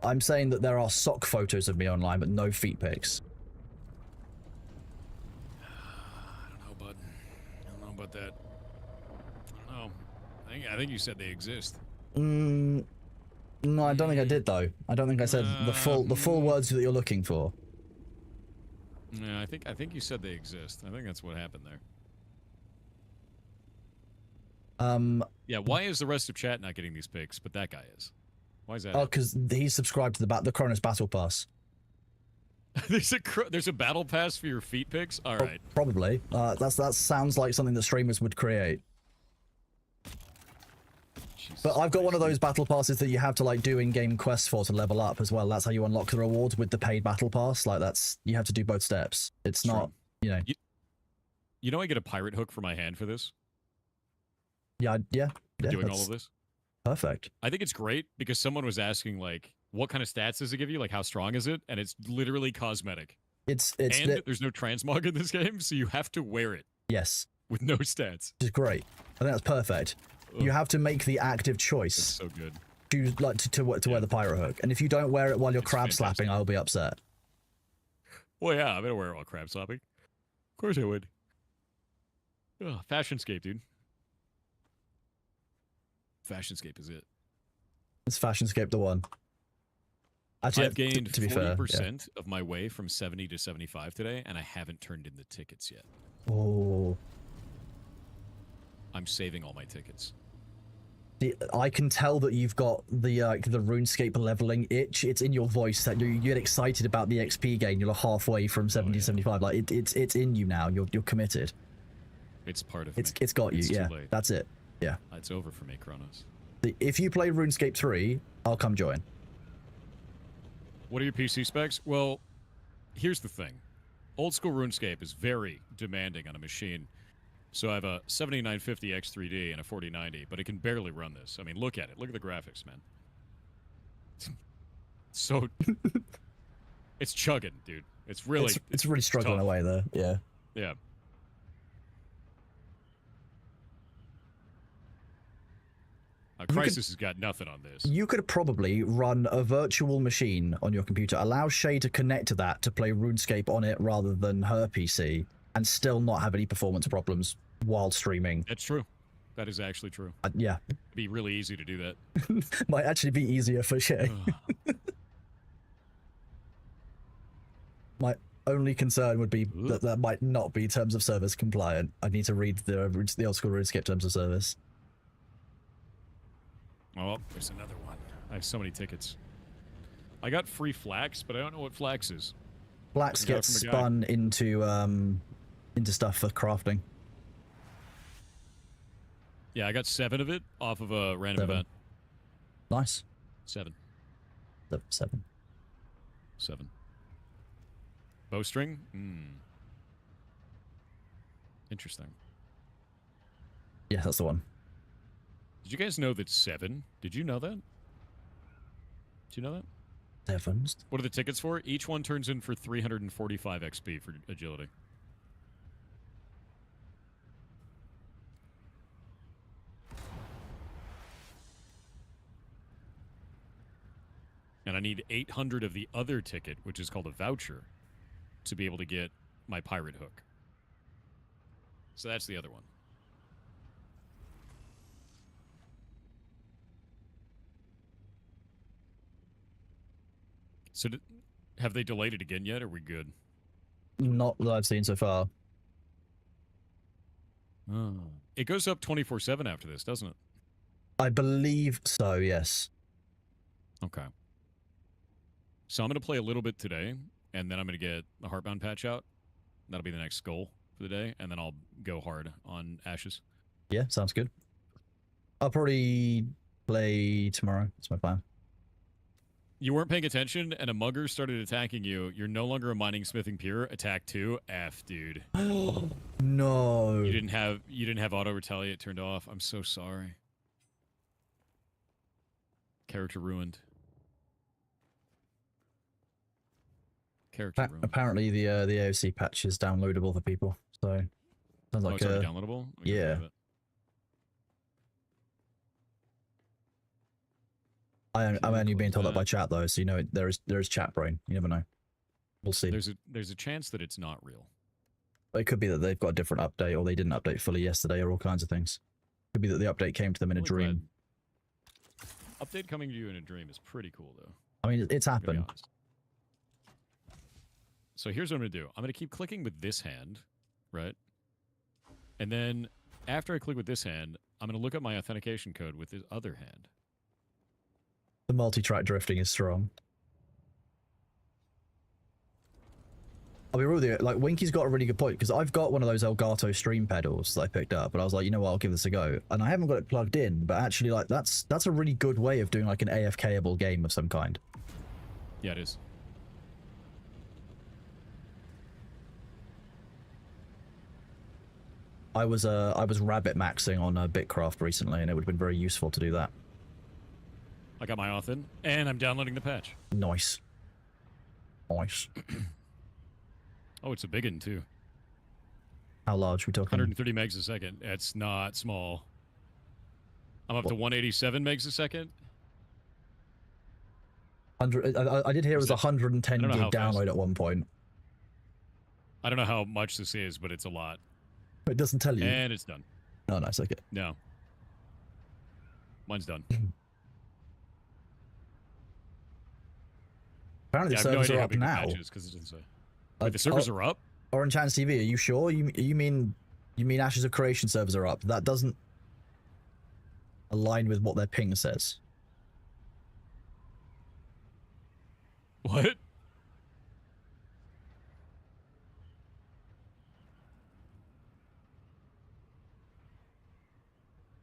I'm saying that there are sock photos of me online, but no feet pics. I don't know, bud. I don't know about that. I don't know. I think you said they exist. No, I don't think I did though. I don't think I said the full words that you're looking for. Yeah, I think you said they exist. I think that's what happened there. Yeah, why is the rest of chat not getting these pics, but that guy is? Why is that? Oh, because he's subscribed to the Cronus Battle Pass. There's a battle pass for your feet pics? All right. Probably. That sounds like something that streamers would create. Jesus But I've got one of Christ. those battle passes that you have to like do in-game quests for to level up as well. That's how you unlock the rewards with the paid battle pass. Like you have to do both steps. It's True. not, you know. You know I get a pirate hook for my hand for this? Yeah. Doing all that's of this? perfect. I think it's great because someone was asking like, what kind of stats does it give you? Like how strong is it? And it's literally cosmetic. It's And there's no transmog in this game, so you have to wear it yes, with no stats. which is great. I think that's perfect. You have to make the active It's choice. so good. Choose like to wear the pirate hook, and if you don't wear it while you're It's crab fantastic. slapping, I'll be upset. Well, yeah, I'm gonna wear it while crab slapping. Of course I would. Ugh, Fashionscape, dude. Fashionscape is it. It's Fashionscape the one. Actually, I've gained to be fair, 40% of my way from 70 to 75 today, and I haven't turned in the tickets yet. oh, I'm saving all my tickets. I can tell that you've got the RuneScape leveling itch. It's in your voice that you get excited about the XP gain. You're halfway from 70 to 75. Like it's in you now. You're committed. It's part of It's me. it's got you. It's too Yeah, late. that's it. Yeah. It's over for me, Kronos. If you play RuneScape 3, I'll come join. What are your PC specs? Well, here's the thing. Old school RuneScape is very demanding on a machine. So I have a 7950 X3D and a 4090, but it can barely run this. I mean, look at it. Look at the graphics, man. So it's chugging, dude. It's really It's really struggling tough. away there. Yeah. Yeah. Crisis has got nothing on this. You could probably run a virtual machine on your computer, allow Shay to connect to that to play RuneScape on it rather than her PC, and still not have any performance problems while streaming. That's true. That is actually true. Yeah, It'd be really easy to do that. might actually be easier for Shay. My only concern would be that that might not be terms of service compliant. I need to read the old school RuneScape terms of service. Oh, there's another one. I have so many tickets. I got free flax, but I don't know what flax is. Flax I got it gets from a guy. spun into stuff for crafting. Yeah, I got 7 of it off of a random 7. event. Nice. 7. 7. 7. Bowstring? Interesting. Yeah, that's the one. Did you guys know that 7? Did you know that? Did you know that? 7s. What are the tickets for? Each one turns in for 345 XP for agility. And I need 800 of the other ticket, which is called a voucher, to be able to get my pirate hook. So that's the other one. So have they delayed it again yet? Or are we good? Not that I've seen so far. Oh. It goes up 24/7 after this, doesn't it? I believe so, yes. Okay. So I'm going to play a little bit today, and then I'm going to get the Heartbound patch out. That'll be the next goal for the day, and then I'll go hard on Ashes. Yeah, sounds good. I'll probably play tomorrow. That's my plan. You weren't paying attention, and a mugger started attacking you. You're no longer a mining, smithing, pure. Attack 2. F, dude. No. You didn't have auto retaliate turned off. I'm so sorry. Character ruined. Character ruined. Apparently the AOC patch is downloadable for people. So sounds like it's already downloadable. Let me yeah. grab it. I'm only being told that that. by chat though, so you know there is chat brain. You never know. We'll see. There's a chance that it's not real. It could be that they've got a different update, or they didn't update fully yesterday, or all kinds of things. Could be that the update came to them in a Really dream. glad. Update coming to you in a dream is pretty cool, though. I mean, it's I'm gonna be happened. honest. So here's what I'm going to do. I'm going to keep clicking with this hand, right? And then after I click with this hand, I'm going to look up my authentication code with this other hand. The multi-track drifting is strong. I'll be real with you, like, Winky's got a really good point, because I've got one of those Elgato stream pedals that I picked up, but I was like, you know what, I'll give this a go. And I haven't got it plugged in, but actually, like, that's a really good way of doing, like, an AFK-able game of some kind. Yeah, it is. I was rabbit maxing on Bitcraft recently, and it would have been very useful to do that. I got my auth in, and I'm downloading the patch. Nice. Nice. Oh, it's a big one, too. How large are we talking? 130 megs a second. That's not small. I'm up to 187 megs a second. 100. I did hear it was 110 I don't gig know how download fast. at one point. I don't know how much this is, but it's a lot. It doesn't tell you. And it's done. Oh, nice. Okay. No. Mine's done. Apparently Yeah, the I have no servers idea are how up big the now. patch is, 'cause it doesn't say. Wait, the servers are up? Orange Hands TV, are you sure? You mean Ashes of Creation servers are up? That doesn't align with what their ping says. What?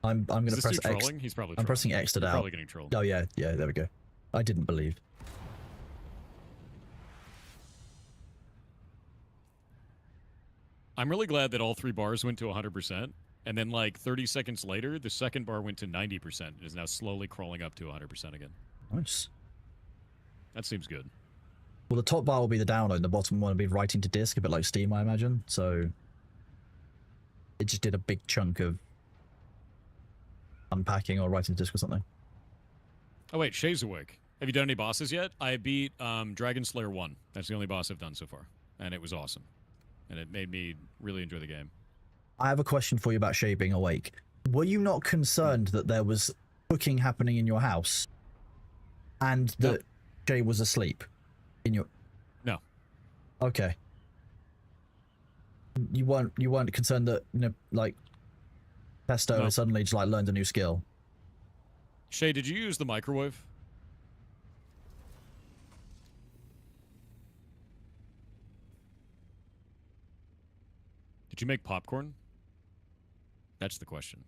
I'm gonna Is this press dude X. trolling? He's probably I'm trolling. pressing X to You're out. probably getting trolled. Oh yeah, there we go. I didn't believe. I'm really glad that all 3 bars went to 100%, and then like 30 seconds later, the second bar went to 90% and is now slowly crawling up to 100% again. Nice. That seems good. Well, the top bar will be the download, the bottom one will be writing to disk, a bit like Steam, I imagine. So it just did a big chunk of unpacking or writing to disk or something. Oh wait, Shay's awake. Have you done any bosses yet? I beat Dragon Slayer 1. That's the only boss I've done so far, and it was awesome. And it made me really enjoy the game. I have a question for you about Shay being awake. Were you not concerned that there was cooking happening in your house and that Shay was asleep in your... No. Okay. You weren't concerned that, you know, like, Pesto No. suddenly just, like, learned a new skill? Shay, did you use the microwave? Did you make popcorn? That's the question.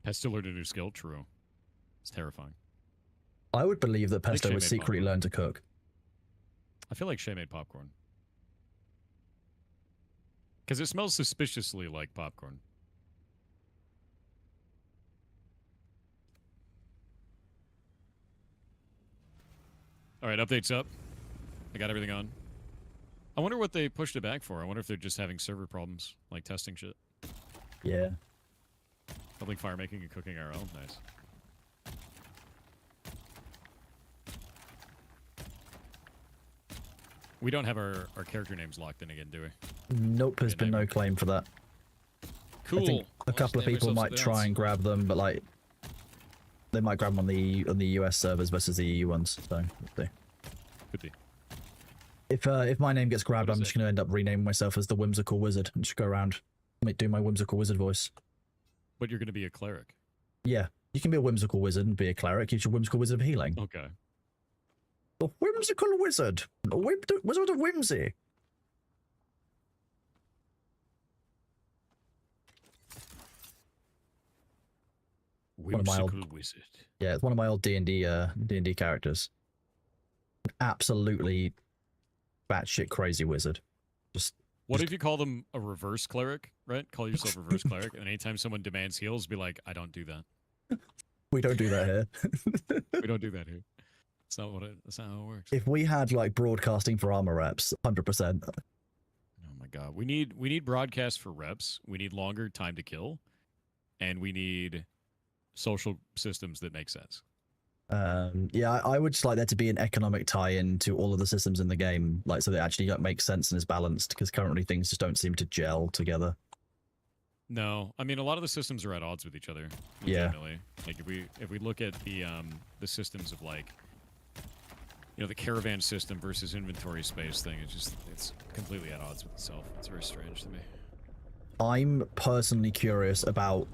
Pesto learned a new skill? True. It's terrifying. I would believe that Pesto Shay would made secretly popcorn. learn to cook. I feel like Shay made popcorn. Because it smells suspiciously like popcorn. Alright, update's up. I got everything on. I wonder what they pushed it back for. I wonder if they're just having server problems, like testing shit. Yeah. Public fire making and cooking our own. Nice. We don't have our character names locked in again, do we? Nope, there's Okay, been no name. claim for that. Cool. I think a couple of people might try and grab them, but like they might grab them on the US servers versus the EU ones. So we'll see. Could be. If my name gets grabbed, What is I'm it? just gonna end up renaming myself as the Whimsical Wizard and just go around do my Whimsical Wizard voice. But you're going to be a cleric. Yeah, you can be a Whimsical Wizard and be a cleric. You're a Whimsical Wizard of Healing. Okay. A whimsical wizard. A wizard of whimsy. Of my old- Whimsical wizard. Yeah, it's one of my old D&D characters. Absolutely batshit crazy wizard. Just What if you call them a reverse cleric, right? Call yourself reverse cleric, and anytime someone demands heals, be like, I don't do that. we don't do that here. We don't do that here. That's not how it works. If we had like broadcasting for armor reps, 100%. Oh my god. We need broadcast for reps. We need longer time to kill. And we need social systems that make sense. Yeah, I would just like there to be an economic tie-in to all of the systems in the game, like so that it actually makes sense and is balanced, because currently things just don't seem to gel together. No, I mean a lot of the systems are at odds with each other. Yeah. Legitimately. Like if we look at the systems of like, you know, the caravan system versus inventory space thing, it's completely at odds with itself. It's very strange to me. I'm personally curious about,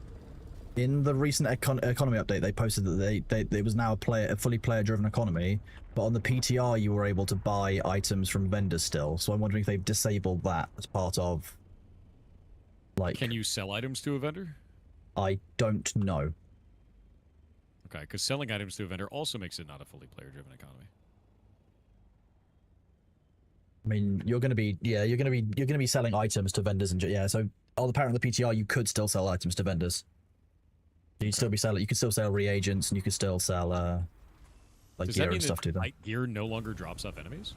in the recent economy update, they posted that they was now a fully player-driven economy, but on the PTR you were able to buy items from vendors still. So I'm wondering if they've disabled that as part of, like... Can you sell items to a vendor? I don't know. Okay, because selling items to a vendor also makes it not a fully player-driven economy. I mean, you're gonna be selling items to vendors and yeah. So, apparently on the PTR you could still sell items to vendors. You'd still be selling. You could still sell reagents, and you could still sell like Does gear that mean and stuff that to them. light gear no longer drops off enemies?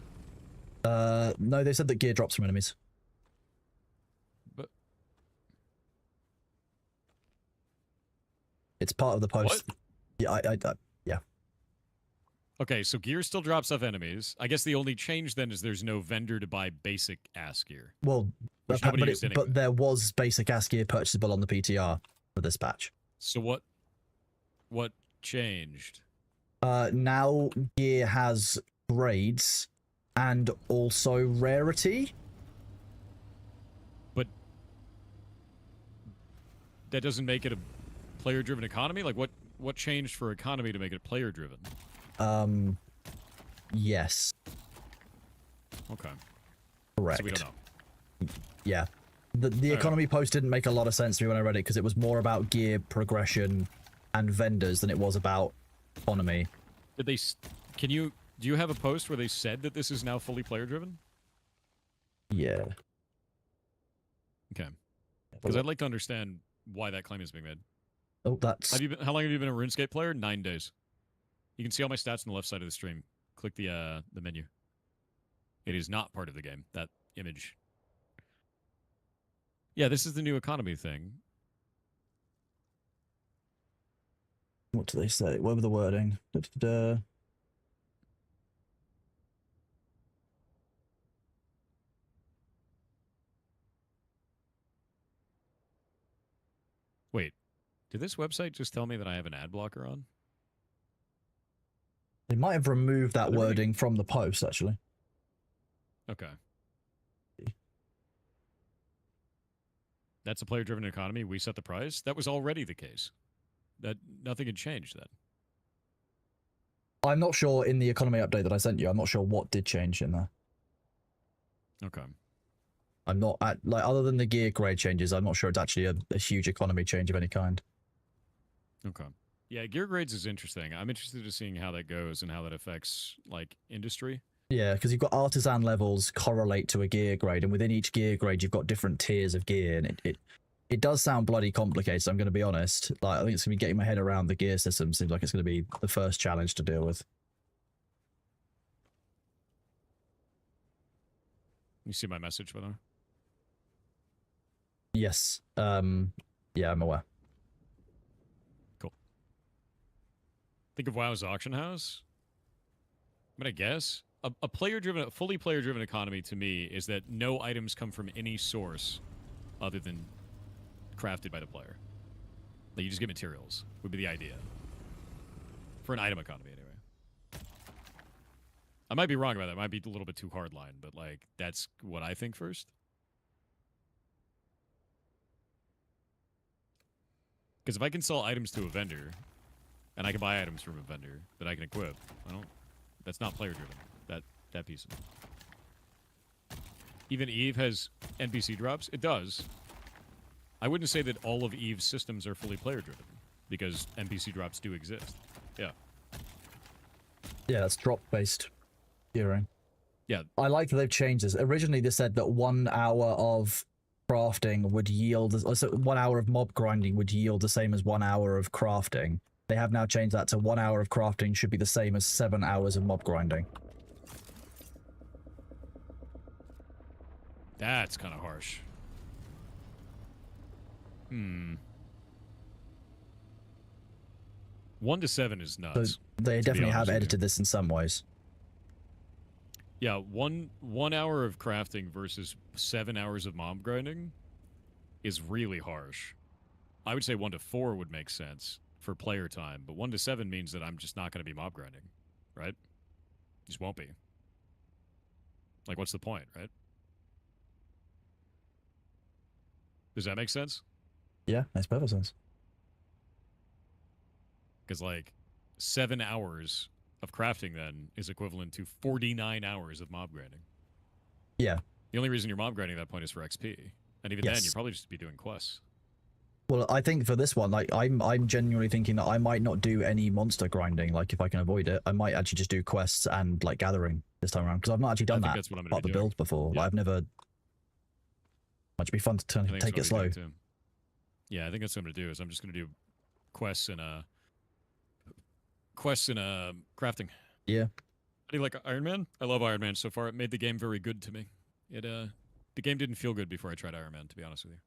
No, they said that gear drops from enemies. But It's part of the post. What? Yeah, yeah. Okay, so gear still drops off enemies. I guess the only change then is there's no vendor to buy basic ass gear. Well, Which nobody but, used anyway. but there was basic ass gear purchasable on the PTR for this patch. So what changed? Now gear has grades and also rarity. But that doesn't make it a player-driven economy? Like what changed for economy to make it player-driven? Yes. Okay. Correct. So we don't know. Yeah. The economy post didn't make a lot of sense to me when I read it, because it was more about gear progression and vendors than it was about economy. Did they? Do you have a post where they said that this is now fully player-driven? Yeah. Okay. Because I'd like to understand why that claim is being made. Oh, that's... How long have you been a RuneScape player? 9 days. You can see all my stats on the left side of the stream. Click the menu. It is not part of the game. That image. Yeah, this is the new economy thing. What do they say? What were the wording? Da-da-da. Wait, did this website just tell me that I have an ad blocker on? They might have removed that Literally. wording from the post, actually. Okay. That's a player-driven economy. We set the price. That was already the case. That nothing had changed then. I'm not sure in the economy update that I sent you. I'm not sure what did change in there. Okay. I'm not like, other than the gear grade changes, I'm not sure it's actually a huge economy change of any kind. Okay. Yeah, gear grades is interesting. I'm interested in seeing how that goes and how that affects like industry. Yeah, because you've got artisan levels correlate to a gear grade, and within each gear grade, you've got different tiers of gear, and it does sound bloody complicated. I'm going to be honest. Like, I think it's going to be getting my head around the gear system. Seems like it's going to be the first challenge to deal with. You see my message, brother? Yes. Yeah, I'm aware. Think of WoW as auction house. I'm gonna guess a player-driven, fully player-driven economy to me is that no items come from any source other than crafted by the player. Like you just get materials would be the idea for an item economy anyway. I might be wrong about that. It might be a little bit too hard line, but like that's what I think first. Because if I can sell items to a vendor, and I can buy items from a vendor that I can equip, That's not player driven. That piece of it. Even Eve has NPC drops. It does. I wouldn't say that all of Eve's systems are fully player driven because NPC drops do exist. Yeah. Yeah, that's drop based gearing. Yeah. I like that they've changed this. Originally, they said that 1 hour of crafting would yield, so 1 hour of mob grinding would yield the same as 1 hour of crafting. They have now changed that to 1 hour of crafting should be the same as 7 hours of mob grinding. That's kind of harsh. 1 to 7 is nuts. So they to be definitely honest have with you. edited this in some ways. Yeah, one hour of crafting versus 7 hours of mob grinding is really harsh. I would say 1 to 4 would make sense for player time, but 1 to 7 means that I'm just not going to be mob grinding, right? Just won't be. Like, what's the point, right? Does that make sense? Yeah, makes perfect sense. Because, like, 7 hours of crafting then is equivalent to 49 hours of mob grinding. Yeah. The only reason you're mob grinding at that point is for XP. And even then, Yes. you'd probably just be doing quests. Well, I think for this one, like, I'm genuinely thinking that I might not do any monster grinding. Like, if I can avoid it, I might actually just do quests and, like, gathering this time around. Because I've not actually done I think that that's what I'm part going of to the be doing. build before. Yeah. Like, I've never... Might be fun to I think take it that's what slow. I'm gonna do, too. Yeah, I think that's what I'm going to do, is I'm just going to do quests and, crafting. Yeah. How do you like Iron Man? I love Iron Man so far. It made the game very good to me. It, the game didn't feel good before I tried Iron Man, to be honest with you.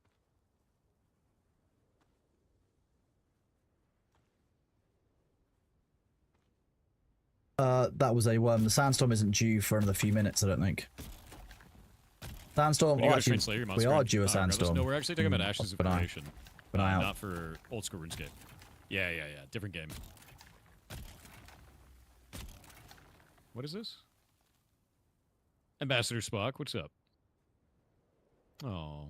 That was a worm. The sandstorm isn't due for another few minutes, I don't think. Sandstorm. When you Oh, go to actually, Train Slayer, you must we are grind, due a regardless. sandstorm. No, we're actually talking about Hmm, Ashes of keep an eye- Creation. keep an eye out. Not for old school RuneScape. Yeah. Different game. What is this? Ambassador Spock, what's up? Oh.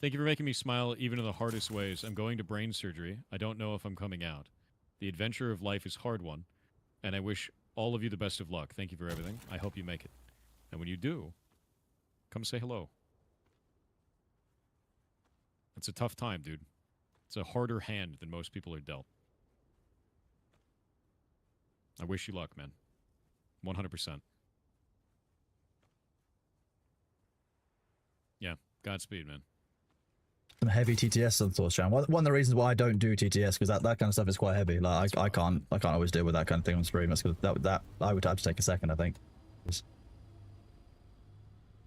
Thank you for making me smile even in the hardest ways. I'm going to brain surgery. I don't know if I'm coming out. The adventure of life is a hard one, and I wish all of you the best of luck. Thank you for everything. I hope you make it. And when you do, come say hello. It's a tough time, dude. It's a harder hand than most people are dealt. I wish you luck, man. 100%. Yeah, Godspeed, man. Some heavy TTS on thoughts, Chan. One of the reasons why I don't do TTS because that kind of stuff is quite heavy. Like I can't always deal with that kind of thing on stream. That's because that I would have to take a second. I think. Just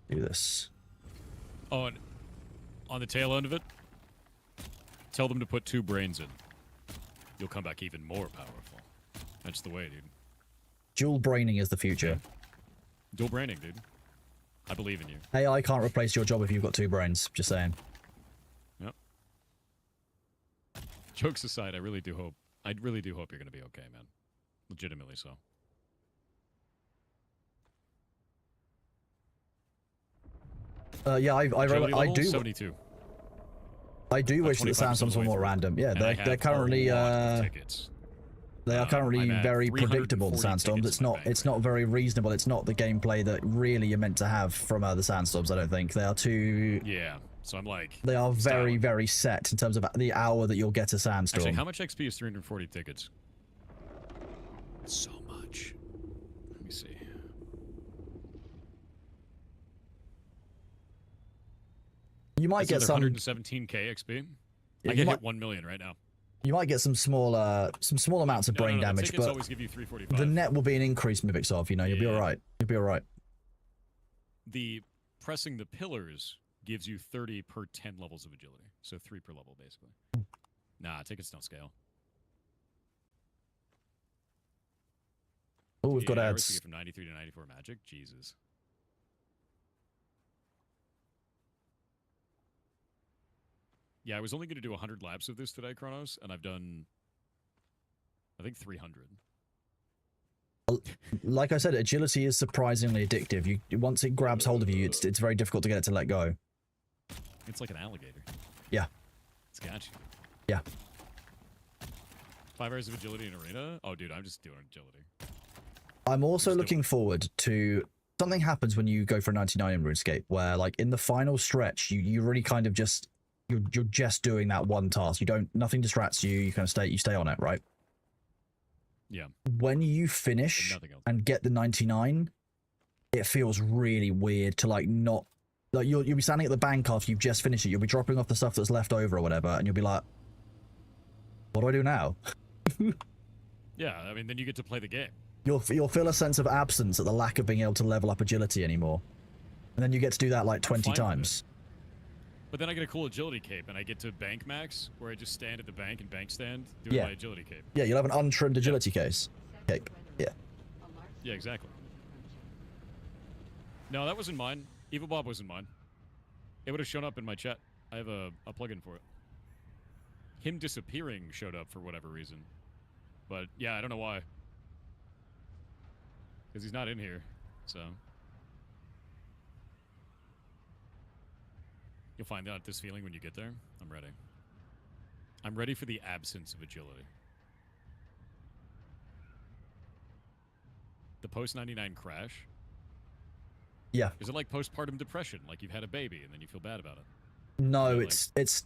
do this. Oh, and on the tail end of it, tell them to put 2 brains in. You'll come back even more powerful. That's the way, dude. Dual braining is the future. Dual braining, dude. I believe in you. AI can't replace your job if you've got 2 brains. Just saying. Yep. Jokes aside, I really do hope you're going to be okay, man. Legitimately so. Yeah, I Agility level, do. 72. I do wish that the 25% sandstorms of the were way more through. random. Yeah, And I they're have currently a lot of tickets. they are currently I'm at very 340 predictable. The sandstorms. tickets It's in my not. bank It's right not very reasonable. It's not the gameplay that really you're meant to have from the sandstorms. I don't think they are too. Yeah, so I'm like... They are very, styling. very set in terms of the hour that you'll get a sandstorm. Actually, how much XP is 340 tickets? So much. Let me see. You might That's get some. 117k XP. Yeah, I you can might- hit 1 million right now. You might get some small amounts of brain the damage, tickets but always give you 345. the net will be an increase, Mivixov. You know, you'll be Yeah. all right. You'll be all right. The pressing the pillars gives you 30 per 10 levels of agility. So 3 per level, basically. Nah, tickets don't scale. Oh, we've got Yeah, hours to ads. get from 93 to 94 magic. Jesus. Yeah, I was only going to do 100 laps of this today, Kronos, and I've done, I think, 300. Like I said, agility is surprisingly addictive. You once it grabs hold of you, it's very difficult to get it to let go. It's like an alligator. Yeah. It's got you. Yeah. 5 hours of agility in arena? Oh, dude, I'm just doing agility. I'm also Just do looking forward to something happens when you go for 99 in RuneScape, where like in the final stretch, you really kind of just you're just doing that one task. You don't nothing distracts you. You kind of you stay on it, right? Yeah. When you And finish nothing else. and get the 99, it feels really weird to like not like you'll be standing at the bank after you've just finished it. You'll be dropping off the stuff that's left over or whatever, and you'll be like, "What do I do now?" Yeah, I mean, then you get to play the game. You'll feel a sense of absence at the lack of being able to level up agility anymore, and then you get to do that like 20 fine with times. But then I get a cool agility cape, and I get to bank max, where I just stand at the bank and bank stand doing Yeah. my agility cape. Yeah, you'll have an untrimmed agility case. Cape. Yeah. Yeah, exactly. No, that wasn't mine. Evil Bob wasn't mine. It would have shown up in my chat. I have a plugin for it. Him disappearing showed up for whatever reason. But yeah, I don't know why. Because he's not in here, so. You'll find out this feeling when you get there. I'm ready. I'm ready for the absence of agility. The post-99 crash. Yeah. Is it like postpartum depression? Like you've had a baby and then you feel bad about it? No, Yeah, it's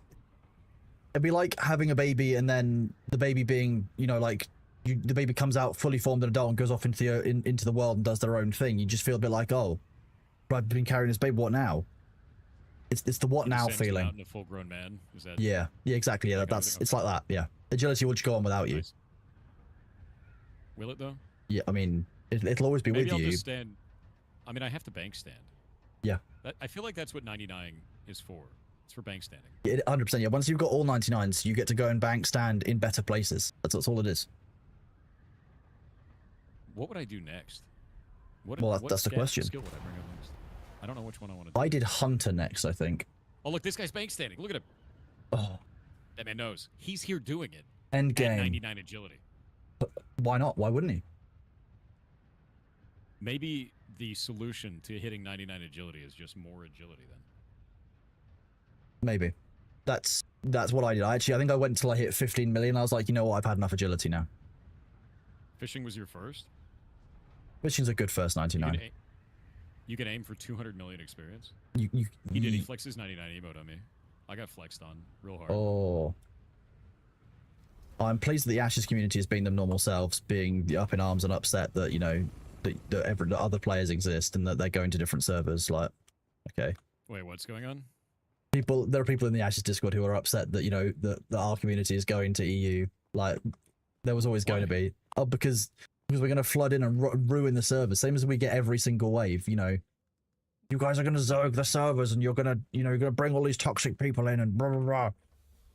it'd be like having a baby and then the baby being, you know, like the baby comes out fully formed an adult and goes off into the world and does their own thing. You just feel a bit like, oh, but I've been carrying this baby. What now? It's the what now feeling. Out in a full-grown man. Is that? Yeah. Exactly. Yeah, That kind of that's thing? it's like that. Yeah, agility will just go on without you. Nice. Will it though? Yeah, I mean, it'll always be Maybe with I'll you. just stand. I mean, I have to bank stand. Yeah. I feel like that's what 99 is for. It's for bank standing. 100%. Yeah. Once you've got all 99s, you get to go and bank stand in better places. That's all it is. What would I do next? What, Well, what that's the question. skill would I bring up next? I don't know which one I want to do. I did Hunter next, I think. Oh, look, this guy's bank standing. Look at him. Oh, That man knows. He's here doing it. end At game. 99 agility. Why not? Why wouldn't he? Maybe the solution to hitting 99 agility is just more agility then. Maybe. That's what I did. I think I went until I hit 15 million. I was like, you know what? I've had enough agility now. Fishing was your first? Fishing's a good first You 99. can, you can aim for 200 million experience. You He did. He flexes 99 emote on me. I got flexed on real hard. Oh. I'm pleased that the Ashes community has been them normal selves, being up in arms and upset that, you know, that other players exist and that they're going to different servers. Like, okay. Wait, what's going on? There are people in the Ashes Discord who are upset that, you know, that our community is going to EU. Like, there was always going to be. Oh, because we're going to flood in and ruin the servers. Same as we get every single wave, you know. You guys are going to zerg the servers and you're going to, you know, you're going to bring all these toxic people in and blah, blah, blah.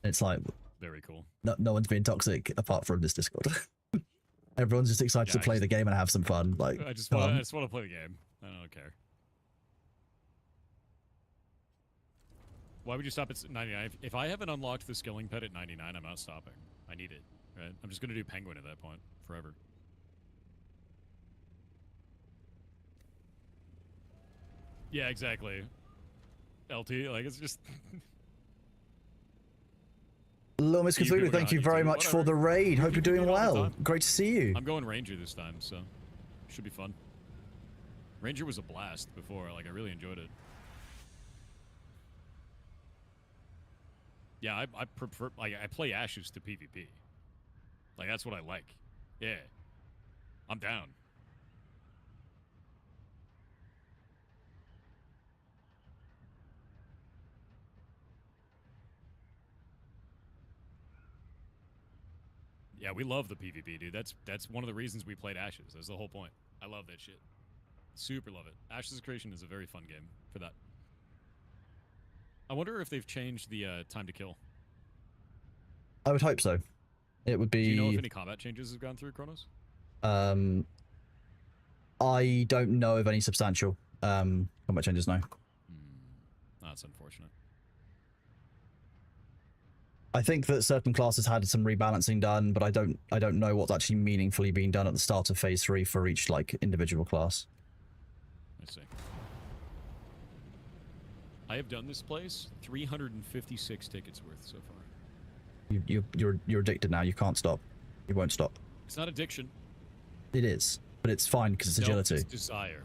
It's like, Very cool. no one's being toxic apart from this Discord. Everyone's just excited Yeah, to play the game and have some fun. Like, I just come want on. to play the game. I don't care. Why would you stop at 99? If I haven't unlocked the skilling pet at 99, I'm not stopping. I need it, right? I'm just going to do penguin at that point forever. Yeah, exactly. LT, like, it's just... Lomis You people Cthulhu, are thank on you very YouTube, much for whatever. the raid. Hope You you're can doing do it all the well. time. Great to see you. I'm going Ranger this time, so should be fun. Ranger was a blast before. Like, I really enjoyed it. Yeah, I prefer... Like, I play Ashes to PvP. Like, that's what I like. Yeah. I'm down. Yeah, we love the PvP, dude. That's one of the reasons we played Ashes. That's the whole point. I love that shit. Super love it. Ashes of Creation is a very fun game for that. I wonder if they've changed the time to kill. I would hope so. It would be. Do you know if any combat changes have gone through, Kronos? I don't know of any substantial combat changes. No. That's unfortunate. I think that certain classes had some rebalancing done, but I don't know what's actually meaningfully being done at the start of phase 3 for each like individual class. Let's see. I have done this place 356 tickets worth so far. You're addicted now. You can't stop. It won't stop. It's not addiction. It is, but it's fine because it's No, agility. it's desire.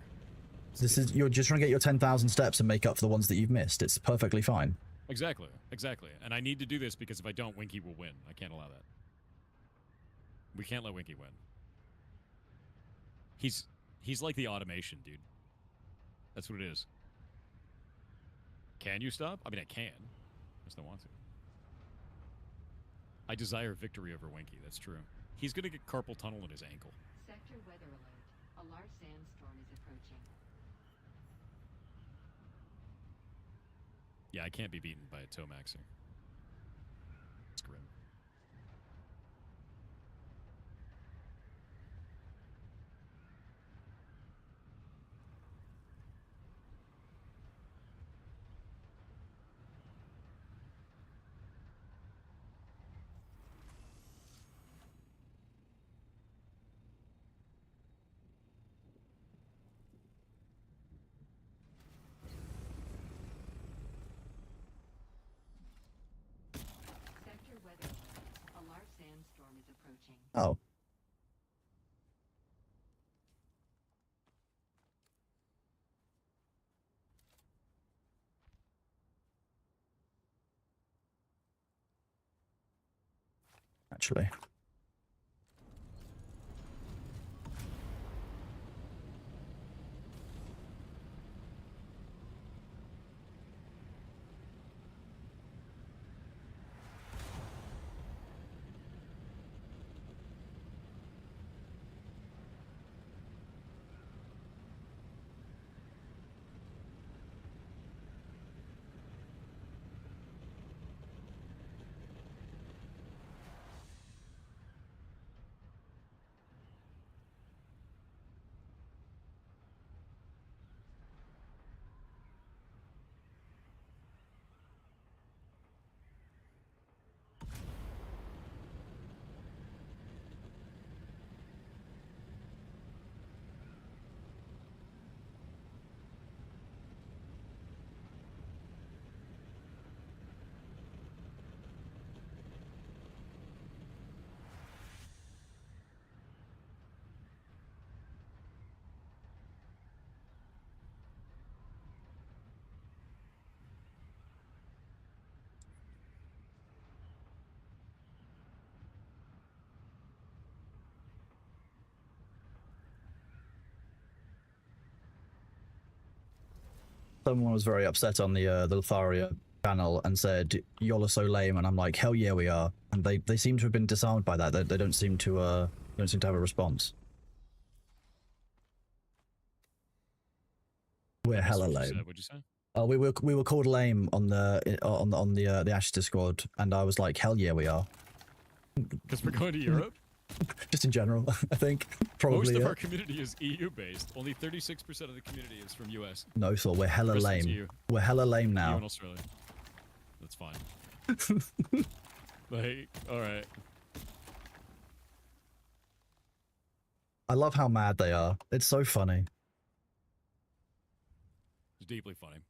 This is you're just trying to get your 10,000 steps and make up for the ones that you've missed. It's perfectly fine. Exactly. Exactly. And I need to do this because if I don't, Winky will win. I can't allow that. We can't let Winky win. He's like the automation, dude. That's what it is. Can you stop? I mean, I can. I just don't want to. I desire victory over Winky. That's true. He's going to get carpal tunnel in his ankle. Sector weather alert. A large sandstorm is approaching. Yeah, I can't be beaten by a Tomaxer. It's grim. Sector weather alert. A large sandstorm is approaching. Oh. Actually. Someone was very upset on the Lotharia channel and said, "Y'all are so lame," and I'm like, "Hell yeah, we are." And they seem to have been disarmed by that. They don't seem to have a response. We're hella lame. What'd you say? We were called lame on the Ashes Discord, and I was like, "Hell yeah, we are." Because we're going to Europe? Just in general, I think. Probably. Most of our community is EU-based. Only 36% of the community is from US. No, Thor, we're hella Rest is lame. EU. We're hella lame EU now. and Australia. That's fine. Like, alright. I love how mad they are. It's so funny. It's deeply funny.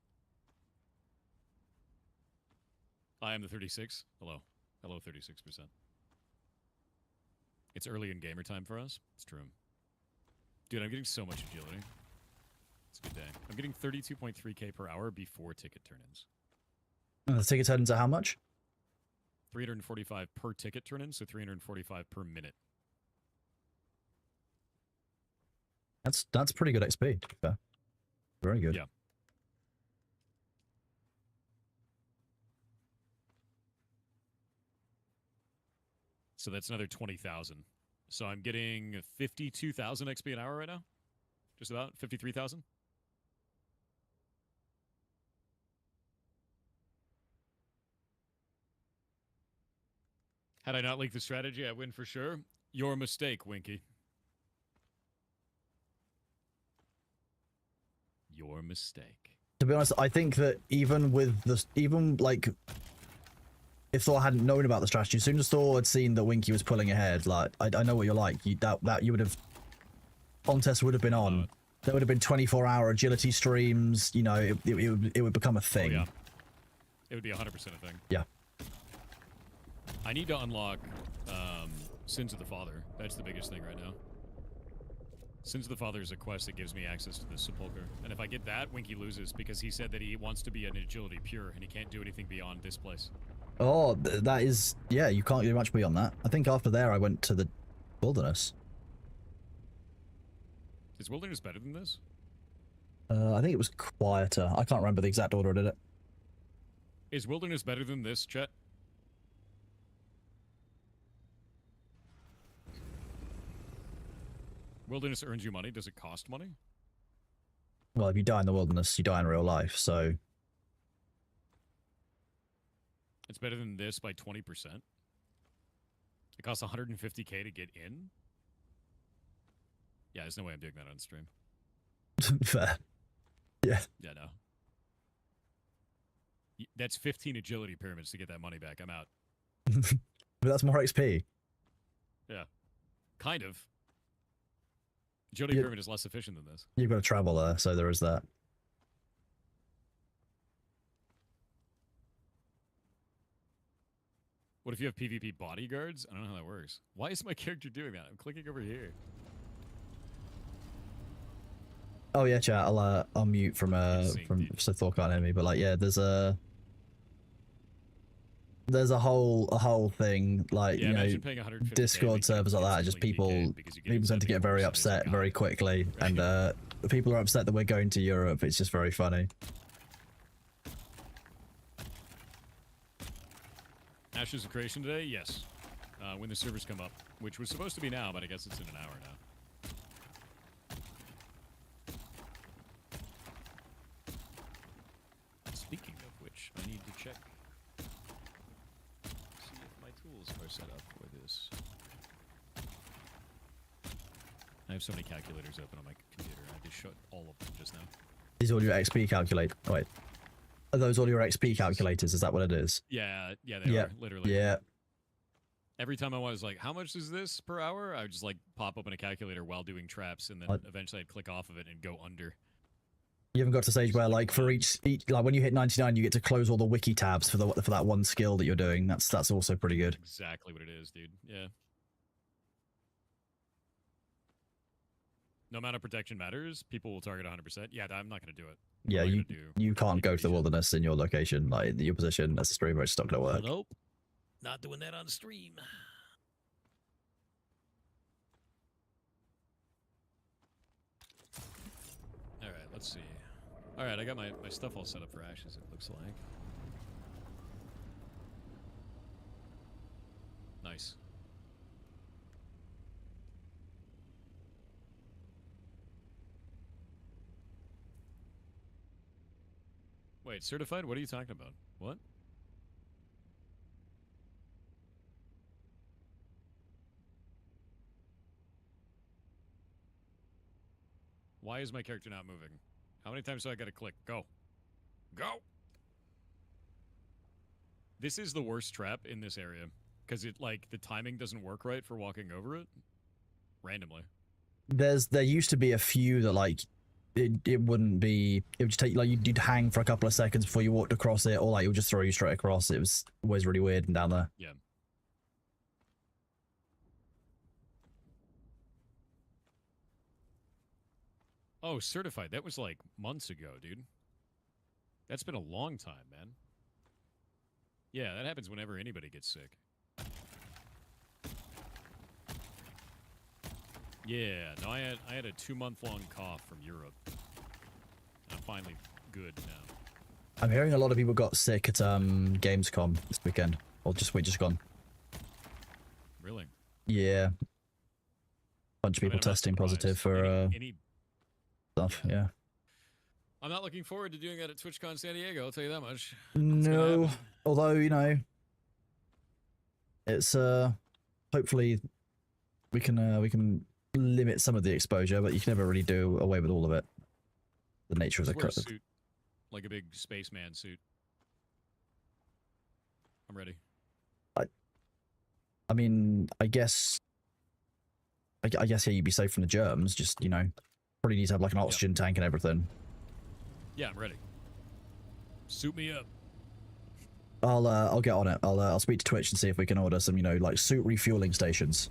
I am the 36. Hello. Hello, 36%. It's early in gamer time for us. It's true. Dude, I'm getting so much agility. It's a good day. I'm getting 32.3k per hour before ticket turn-ins. The ticket turns are how much? 345 per ticket turn-in, so 345 per minute. That's pretty good XP, to be fair. Very good. Yeah. So that's another 20,000. So I'm getting 52,000 XP an hour right now? Just about? 53,000? Had I not leaked the strategy, I win for sure. Your mistake, Winky. Your mistake. To be honest, I think that even like if Thor hadn't known about the strategy, as soon as Thor had seen that Winky was pulling ahead, like I know what you're like. That you would have contests would have been on. There would have been 24-hour agility streams. You know, it would become a thing. Oh, yeah. It would be 100% a thing. Yeah. I need to unlock Sins of the Father. That's the biggest thing right now. Sins of the Father is a quest that gives me access to the sepulcher. And if I get that, Winky loses because he said that he wants to be an agility pure and he can't do anything beyond this place. Oh, that is... Yeah, you can't do much beyond that. I think after there I went to the wilderness. Is Wilderness better than this? I think it was quieter. I can't remember the exact order I did it. Is Wilderness better than this, Chet? Wilderness earns you money. Does it cost money? Well, if you die in the wilderness, you die in real life, so... It's better than this by 20%. It costs 150k to get in? Yeah, there's no way I'm doing that on stream. Fair. Yeah. Yeah, no. That's 15 agility pyramids to get that money back. I'm out. But that's more XP. Yeah. Kind of. Agility pyramid is less efficient than this. You've got to travel there, so there is that. What if you have PvP bodyguards? I don't know how that works. Why is my character doing that? I'm clicking over here. Oh yeah, chat. I'll mute from so Thor can't hear me. But like, yeah, there's a whole thing like Yeah, you know, imagine paying 150K Discord servers like that. Just people tend to get very upset very quickly, and people are upset that we're going to Europe. It's just very funny. Ashes of Creation today? Yes. When the servers come up, which was supposed to be now, but I guess it's in an hour now. Speaking of which, I need to check. See if my tools are set up for this. I have so many calculators open on my computer. I just shut all of them just now. Is all your XP calculate? Wait, are those all your XP calculators? Is that what it is? Yeah, they are, literally. Yeah. Every time I was like, how much is this per hour? I would just like pop open a calculator while doing traps, and then eventually I'd click off of it and go under. You haven't got to the stage where like for each like when you hit 99 you get to close all the wiki tabs for that one skill that you're doing. That's also pretty good. Exactly what it is, dude. Yeah. No amount of protection matters. People will target 100%. Yeah, I'm not going to do it. Yeah, you can't go to the wilderness in your location, like your position as a streamer. It's not going to work. Nope. Not doing that on stream. All right, let's see. All right, I got my stuff all set up for Ashes, it looks like. Nice. Wait, certified? What are you talking about? What? Why is my character not moving? How many times do I gotta click? Go. Go! This is the worst trap in this area. Because it, like, the timing doesn't work right for walking over it. Randomly. There used to be a few that, like, it wouldn't be... It would just take, like, you'd hang for a couple of seconds before you walked across it, or, like, it would just throw you straight across. It was always really weird and down there. Yeah. Oh, certified. That was like months ago, dude. That's been a long time, man. Yeah, that happens whenever anybody gets sick. Yeah, no, I had a 2-month-long cough from Europe. I'm finally good now. I'm hearing a lot of people got sick at Gamescom this weekend, or just gone. Really? Yeah. Bunch of people testing positive for any stuff. Yeah. I'm not looking forward to doing that at TwitchCon San Diego. I'll tell you that much. No, although you know, it's hopefully we can limit some of the exposure, but you can never really do away with all of it. The nature of the wear a suit, like a big spaceman suit. I'm ready. I mean, I guess yeah, you'd be safe from the germs. Just you know, probably need to have like an oxygen tank and everything. Yeah, I'm ready. Suit me up. I'll get on it. I'll speak to Twitch and see if we can order some, you know, like suit refueling stations.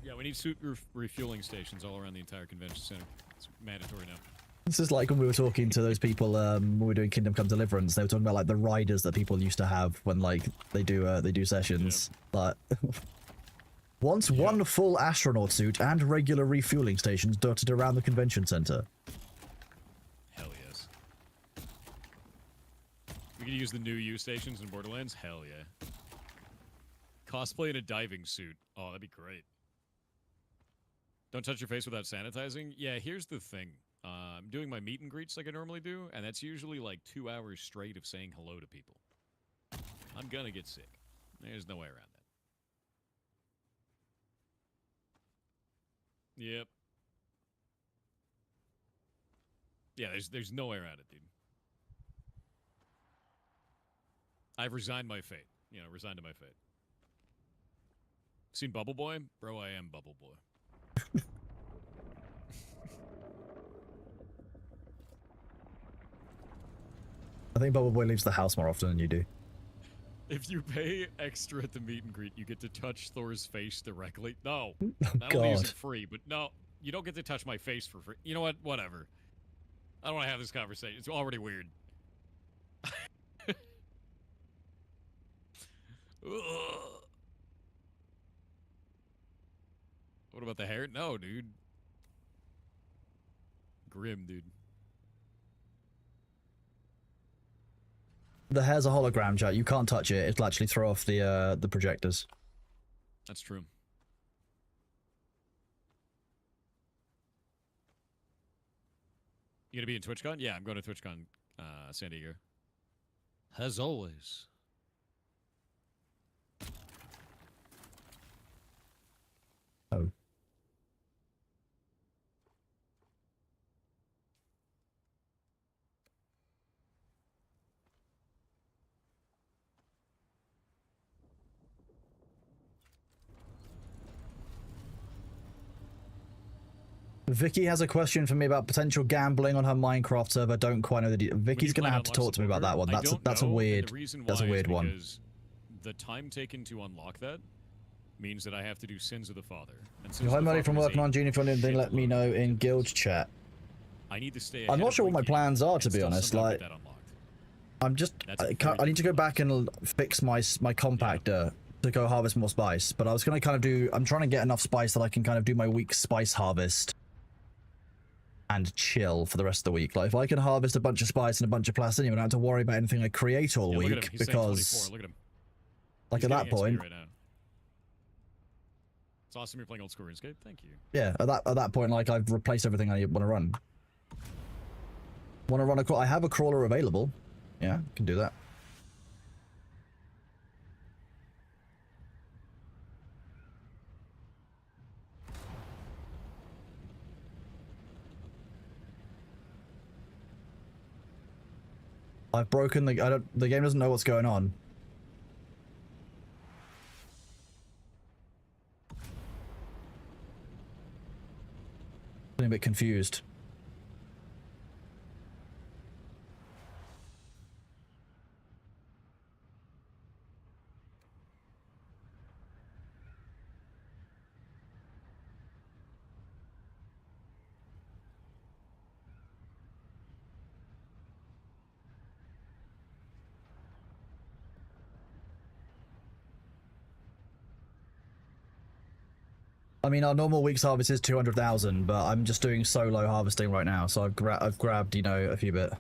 Yeah, we need suit refueling stations all around the entire convention center. It's mandatory now. This is like when we were talking to those people when we were doing Kingdom Come Deliverance. They were talking about like the riders that people used to have when like they do sessions. But once one full astronaut suit and regular refueling stations dotted around the convention center. Hell yes. We could use the new U stations in Borderlands. Hell yeah. Cosplay in a diving suit. Oh, that'd be great. Don't touch your face without sanitizing. Yeah, here's the thing. I'm doing my meet and greets like I normally do, and that's usually like 2 hours straight of saying hello to people. I'm gonna get sick. There's no way around that. Yep. Yeah, there's no way around it, dude. I've resigned my fate. You know, resigned to my fate. Seen Bubble Boy? Bro, I am Bubble Boy. I think Bubble Boy leaves the house more often than you do. If you pay extra at the meet and greet, you get to touch Thor's face directly. No, Oh, not only is God. it free, but no, you don't get to touch my face for free. You know what? Whatever. I don't want to have this conversation. It's already weird. Ugh. What about the hair? No, dude. Grim, dude. The hair's a hologram, chat. You can't touch it. It'll actually throw off the projectors. That's true. You gonna be in TwitchCon? Yeah, I'm going to TwitchCon, San Diego. As always. Oh. Vicky has a question for me about potential gambling on her Minecraft server. Don't quite know the details. Vicky's gonna have to talk to me about that one. That's a weird. That's a weird one. The time taken to unlock that means that I have to do Sins of the Father. And If I'm ready from working on June, if you want anything, let me know in guild chat. I need to stay. I'm not sure what my plans are, to be honest. Like, I'm just. I need to go back and fix my compactor to go harvest more spice. But I was gonna kind of do. I'm trying to get enough spice that I can kind of do my week spice harvest and chill for the rest of the week. Like, if I can harvest a bunch of spice and a bunch of platinum, I don't have to worry about anything I create all week, look at him. He's because look at him. like at that point, right now. It's awesome you're playing old school RuneScape. Thank you. yeah, at that point, like, I've replaced everything I want to run. Want to run a I have a crawler available. Yeah, can do that. I've broken the the game doesn't know what's going on. I'm a bit confused. I mean, our normal week's harvest is 200,000, but I'm just doing solo harvesting right now, so I've grabbed, you know, a few bit.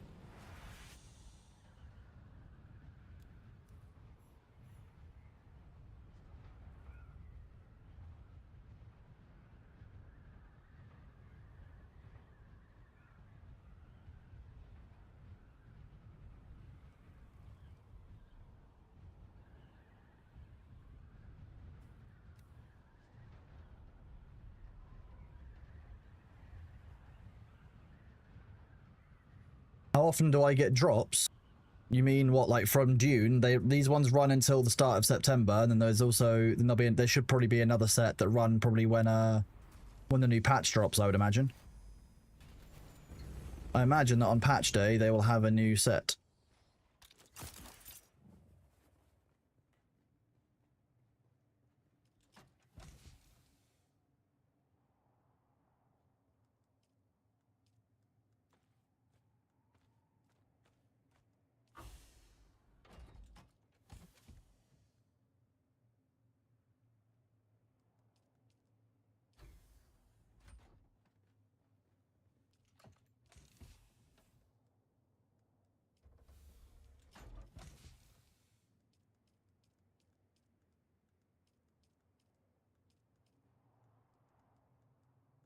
How often do I get drops? You mean what, like from Dune? These ones run until the start of September, and then there's also there should probably be another set that run probably when the new patch drops, I would imagine. I imagine that on patch day they will have a new set.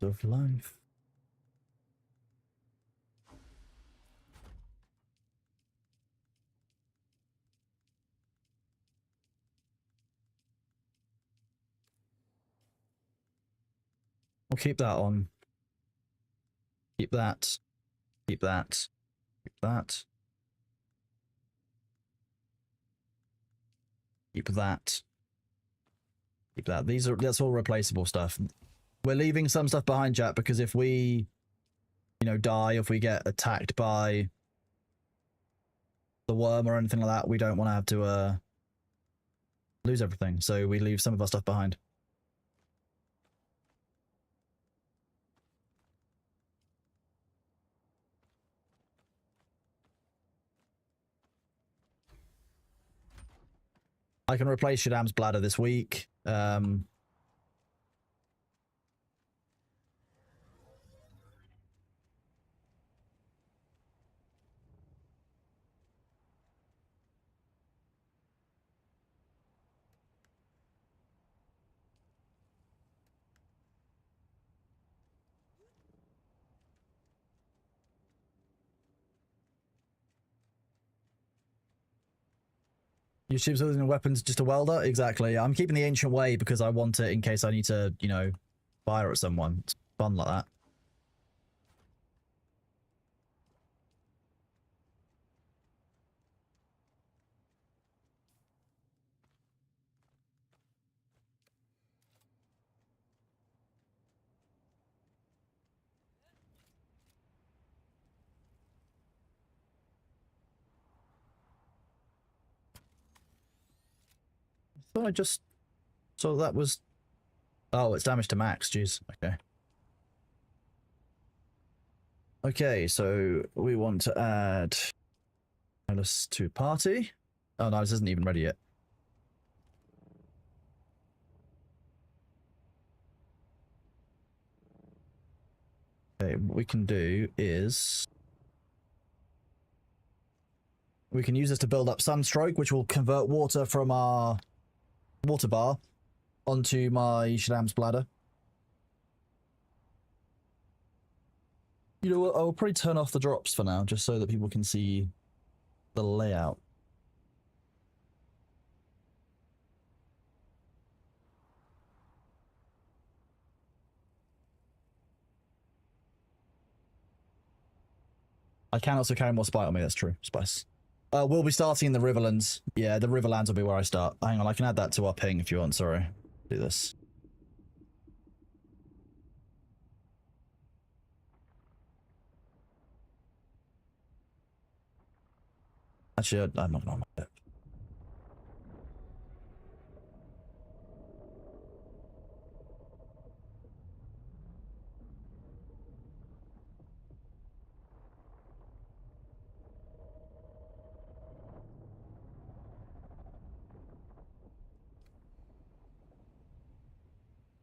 of life. We'll keep that on. Keep that. Keep that. Keep that. Keep that. Keep that. That's all replaceable stuff. We're leaving some stuff behind, chat, because if we, die, if we get attacked by the worm or anything like that, we don't want to have to lose everything. So we leave some of our stuff behind. I can replace Shaddam's bladder this week. YouTube's using weapons just a welder? Exactly. I'm keeping the ancient way because I want it in case I need to, fire at someone. It's fun like that. I thought I just saw that was... Oh, it's damage to max. Jeez. Okay. Okay, so we want to add Alice to party. Oh no, this isn't even ready yet. Okay, what we can do is we can use this to build up Sunstroke, which will convert water from our water bar onto my Shaddam's bladder. You know what? I'll probably turn off the drops for now, just so that people can see the layout. I can also carry more spite on me, that's true. Spice. We'll be starting in the Riverlands. Yeah, the Riverlands will be where I start. Hang on, I can add that to our ping if you want, sorry. Do this. Actually, I'm not on it.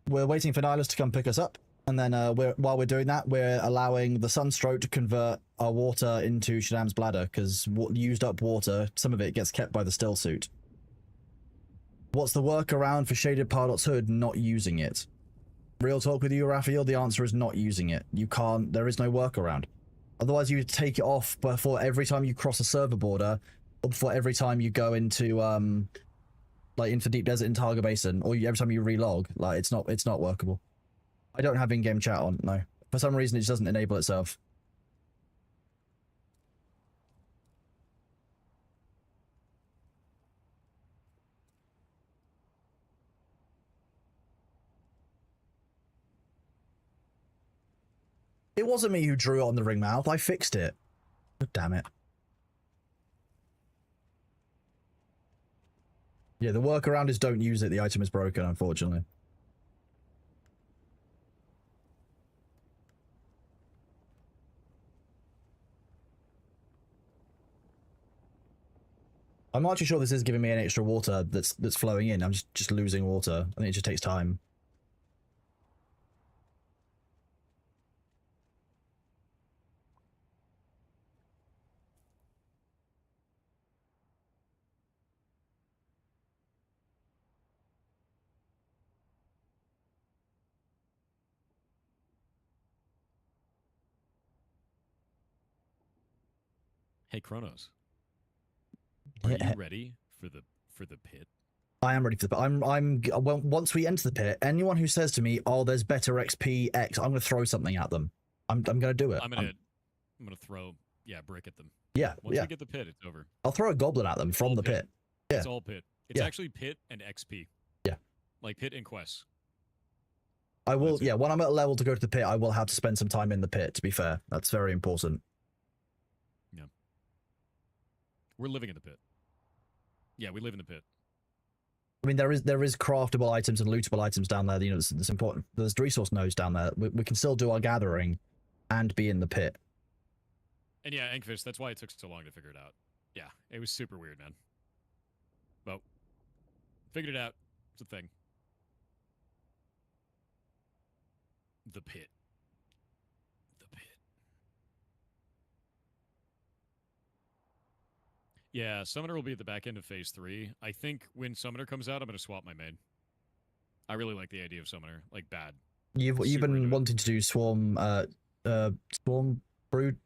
We're waiting for Nihilus to come pick us up, and then while we're doing that, we're allowing the Sunstroke to convert our water into Shaddam's bladder, because used up water, some of it gets kept by the still suit. What's the workaround for Shaded Pardot's Hood not using it? Real talk with you, Raphael, the answer is not using it. You can't, there is no workaround. Otherwise, you take it off before every time you cross a server border, or before every time you go into, like into Deep Desert in Targa Basin, or every time you relog. Like, it's not workable. I don't have in-game chat on, no. For some reason, it just doesn't enable itself. It wasn't me who drew it on the ring mouth. I fixed it. God damn it. Yeah, the workaround is don't use it. The item is broken, unfortunately. I'm not too sure this is giving me any extra water that's flowing in. I'm just losing water. I think it just takes time. Hey, Kronos. Are Yeah. you ready for the pit? I am ready for the pit. Well, once we enter the pit, anyone who says to me, "Oh, there's better XP X," I'm going to throw something at them. I'm going to do it. I'm gonna throw brick at them. Yeah, Once yeah. we get the pit, it's over. I'll throw a goblin at them from all the pit. Yeah. It's all pit. It's Yeah. actually pit and XP. Yeah. Like pit and quests. I will. That's it. Yeah, when I'm at a level to go to the pit, I will have to spend some time in the pit. To be fair, that's very important. Yeah. We're living in the pit. Yeah, we live in the pit. I mean, there is craftable items and lootable items down there. You know, it's important. There's resource nodes down there. We can still do our gathering and be in the pit. And yeah, Ankfist, that's why it took so long to figure it out. Yeah, it was super weird, man. But figured it out. It's a thing. The pit. The pit. Yeah, Summoner will be at the back end of Phase 3. I think when Summoner comes out, I'm going to swap my main. I really like the idea of Summoner. Like, bad. You've Super been into it. wanting to do Swarm Brood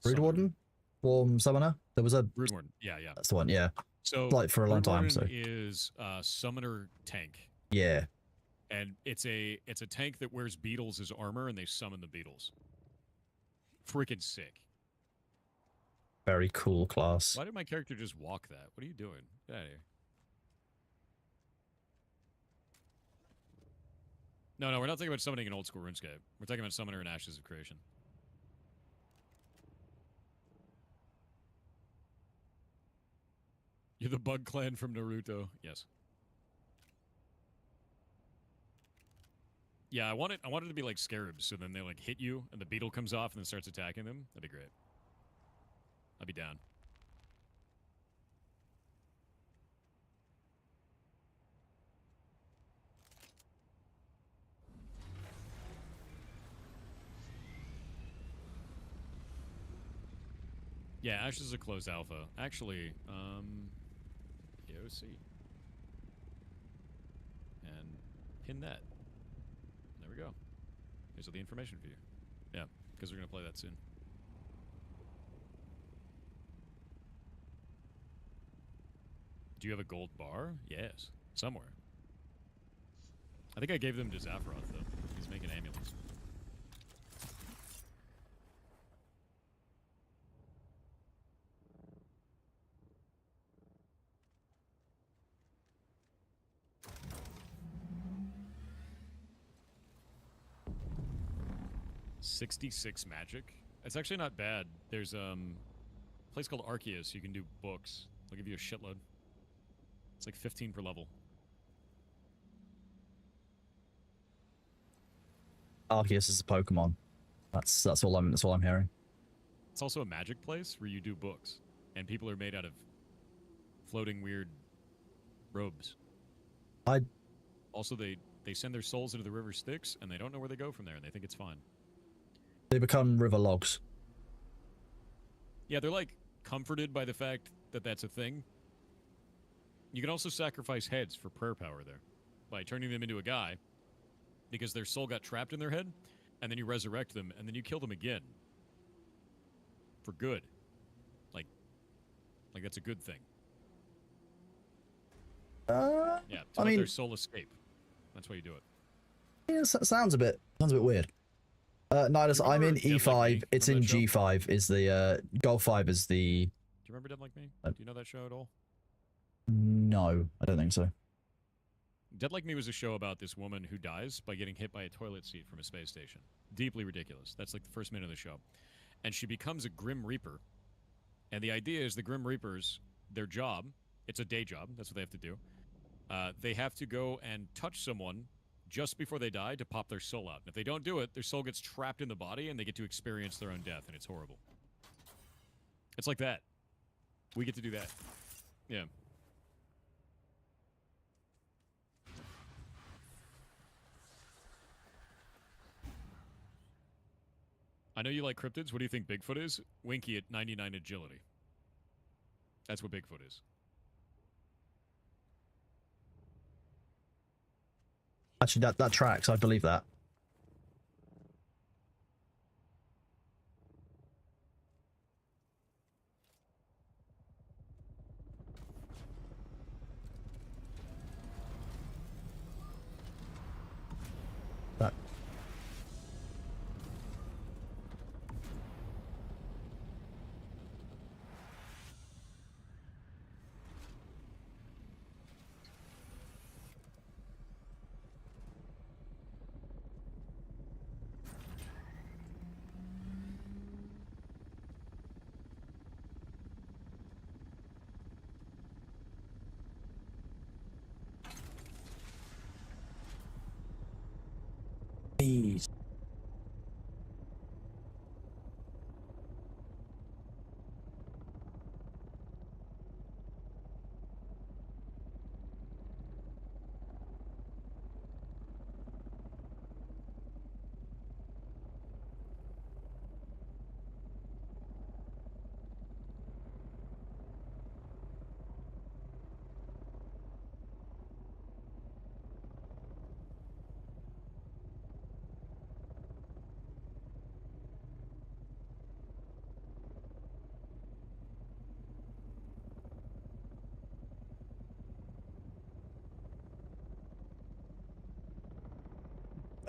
Warden? Swarm Summoner? There was a... Brood Warden. Yeah. That's the one, yeah. So, Like, for a long Brood time, Warden so... is Summoner tank. Yeah. And it's a tank that wears beetles as armor, and they summon the beetles. Freaking sick. Very cool class. Why did my character just walk that? What are you doing? Get out of here. No, we're not talking about summoning an old school RuneScape. We're talking about Summoner and Ashes of Creation. You're the Bug Clan from Naruto. Yes. Yeah, I want it to be like scarabs, so then they like hit you and the beetle comes off and then starts attacking them. That'd be great. I'd be down. Yeah, Ashes is a closed alpha. Actually, EOC. And pin that. There we go. Here's all the information for you. Yeah, because we're going to play that soon. Do you have a gold bar? Yes. Somewhere. I think I gave them to Zaphiroth, though. He's making amulets. $66 magic. It's actually not bad. There's a place called Arceus. You can do books. They'll give you a shitload. It's like 15 per level. Arceus is a Pokemon. That's all I'm hearing. It's also a magic place where you do books, and people are made out of floating weird robes. Also, they send their souls into the river Styx, and they don't know where they go from there, and they think it's fine. They become river logs. Yeah, they're like comforted by the fact that that's a thing. You can also sacrifice heads for prayer power there by turning them into a guy because their soul got trapped in their head, and then you resurrect them, and then you kill them again for good. Like that's a good thing. Yeah, to let their soul escape. That's why you do it. Yeah, sounds a bit weird. Nidus, I'm in E5. It's in G5. Is the Goal 5 is the... Do you remember Dead Like Me? Do you know that show at all? No, I don't think so. Dead Like Me was a show about this woman who dies by getting hit by a toilet seat from a space station. Deeply ridiculous. That's like the first minute of the show. And she becomes a Grim Reaper. And the idea is the Grim Reapers, their job, it's a day job. That's what they have to do. They have to go and touch someone just before they die to pop their soul out. And if they don't do it, their soul gets trapped in the body and they get to experience their own death, and it's horrible. It's like that. We get to do that. Yeah. I know you like cryptids. What do you think Bigfoot is? Winky at 99 agility. That's what Bigfoot is. Actually, that tracks. I believe that.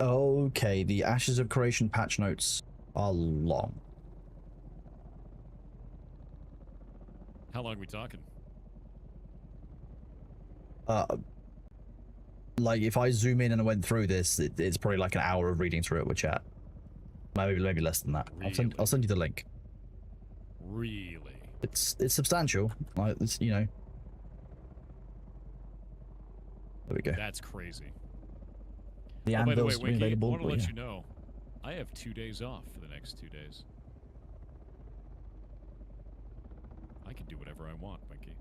Okay, the Ashes of Creation patch notes are long. How long are we talking? Like if I zoom in and I went through this, it's probably like an hour of reading through it with chat. Maybe less than that. Really? I'll send you the link. Really? It's substantial. Like it's, you know. There we go. That's crazy. The Oh, by the way, anvil's Winky, I available. want to but let yeah. you know, I have 2 days off for the next 2 days. I can do whatever I want, Winky.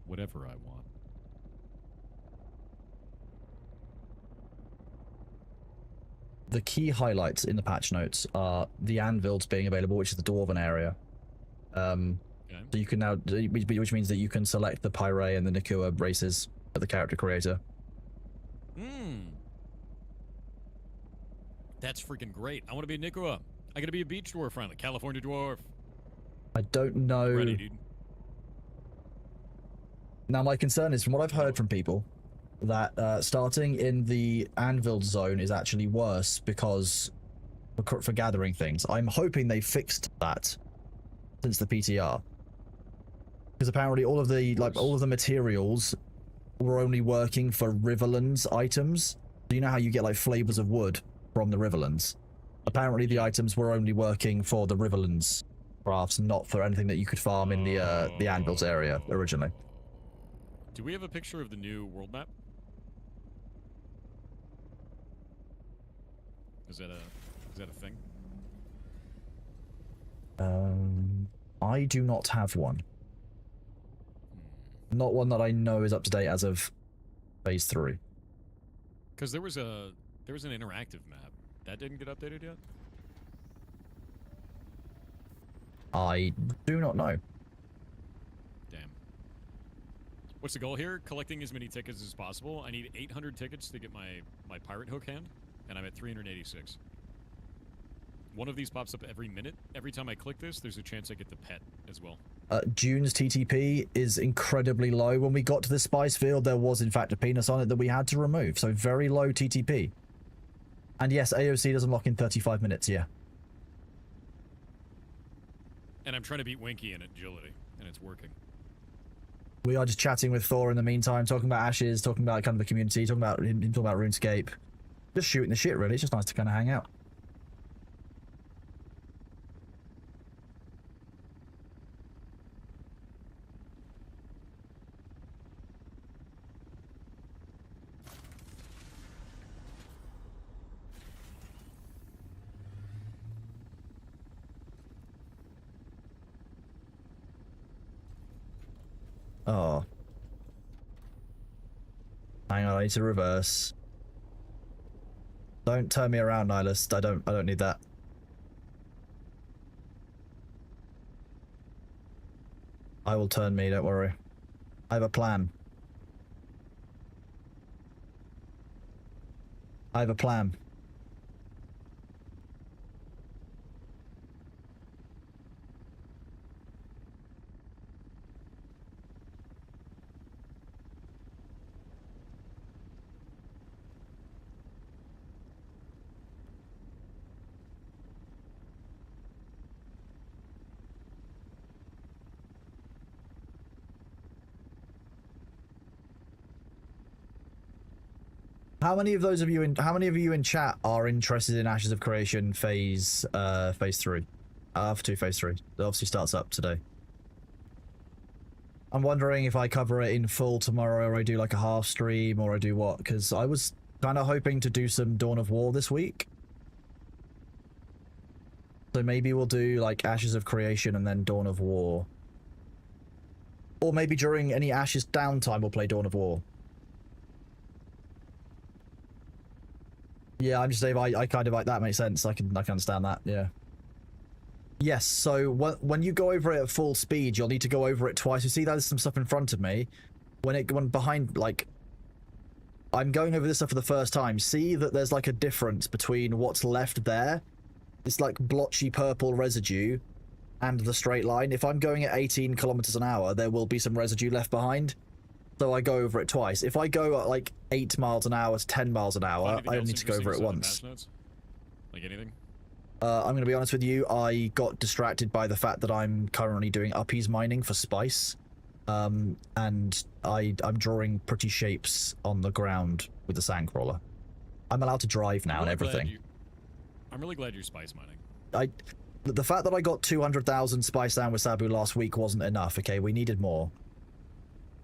Whatever I want. The key highlights in the patch notes are the anvils being available, which is the dwarven area. Okay. So you can now, which means that you can select the Pyre and the Nikua races at the character creator. That's freaking great. I want to be a Nikua. I gotta be a beach dwarf finally. California dwarf. I don't know. Ready, dude. Now my concern is, from what I've heard from people, that starting in the anvil zone is actually worse because for gathering things. I'm hoping they fixed that since the PTR, because apparently all of the materials were only working for Riverlands items. So you know how you get like flavors of wood from the Riverlands? Apparently the items were only working for the Riverlands crafts, not for anything that you could farm in the anvils area originally. Do we have a picture of the new world map? Is that a thing? I do not have one. Not one that I know is up to date as of phase 3. Because there was an interactive map that didn't get updated yet. I do not know. Damn. What's the goal here? Collecting as many tickets as possible. I need 800 tickets to get my pirate hook hand, and I'm at 386. One of these pops up every minute. Every time I click this, there's a chance I get the pet as well. Dune's TTP is incredibly low. When we got to the spice field, there was in fact a penis on it that we had to remove. So very low TTP. And yes, AOC does unlock in 35 minutes, yeah. And I'm trying to beat Winky in agility, and it's working. We are just chatting with Thor in the meantime, talking about Ashes, talking about kind of the community, talking about RuneScape. Just shooting the shit, really. It's just nice to kind of hang out. Oh. Hang on, I need to reverse. Don't turn me around, Nihilist. I don't need that. I will turn me, don't worry. I have a plan. I have a plan. How many of you in chat are interested in Ashes of Creation phase 3? After phase 3. It obviously starts up today. I'm wondering if I cover it in full tomorrow, or I do like a half stream, or I do what, because I was kind of hoping to do some Dawn of War this week. So maybe we'll do like Ashes of Creation and then Dawn of War. Or maybe during any Ashes downtime we'll play Dawn of War. Yeah, I'm just saying, I kind of like that. Makes sense. I can understand that. Yeah. Yes. So when you go over it at full speed, you'll need to go over it twice. You see, there's some stuff in front of me. When behind, like, I'm going over this stuff for the first time. See that there's like a difference between what's left there. It's like blotchy purple residue, and the straight line. If I'm going at 18 kilometers an hour, there will be some residue left behind. So I go over it twice. If I go at like 8 miles an hour to 10 miles an hour, Anything I else only need to go over it interesting besides the once. patch notes? Like anything? I'm going to be honest with you, I got distracted by the fact that I'm currently doing uppies mining for spice. And I'm drawing pretty shapes on the ground with the sandcrawler. I'm allowed to drive now and everything. I'm really glad you're spice mining. The fact that I got 200,000 spice down with Sabu last week wasn't enough, okay? We needed more.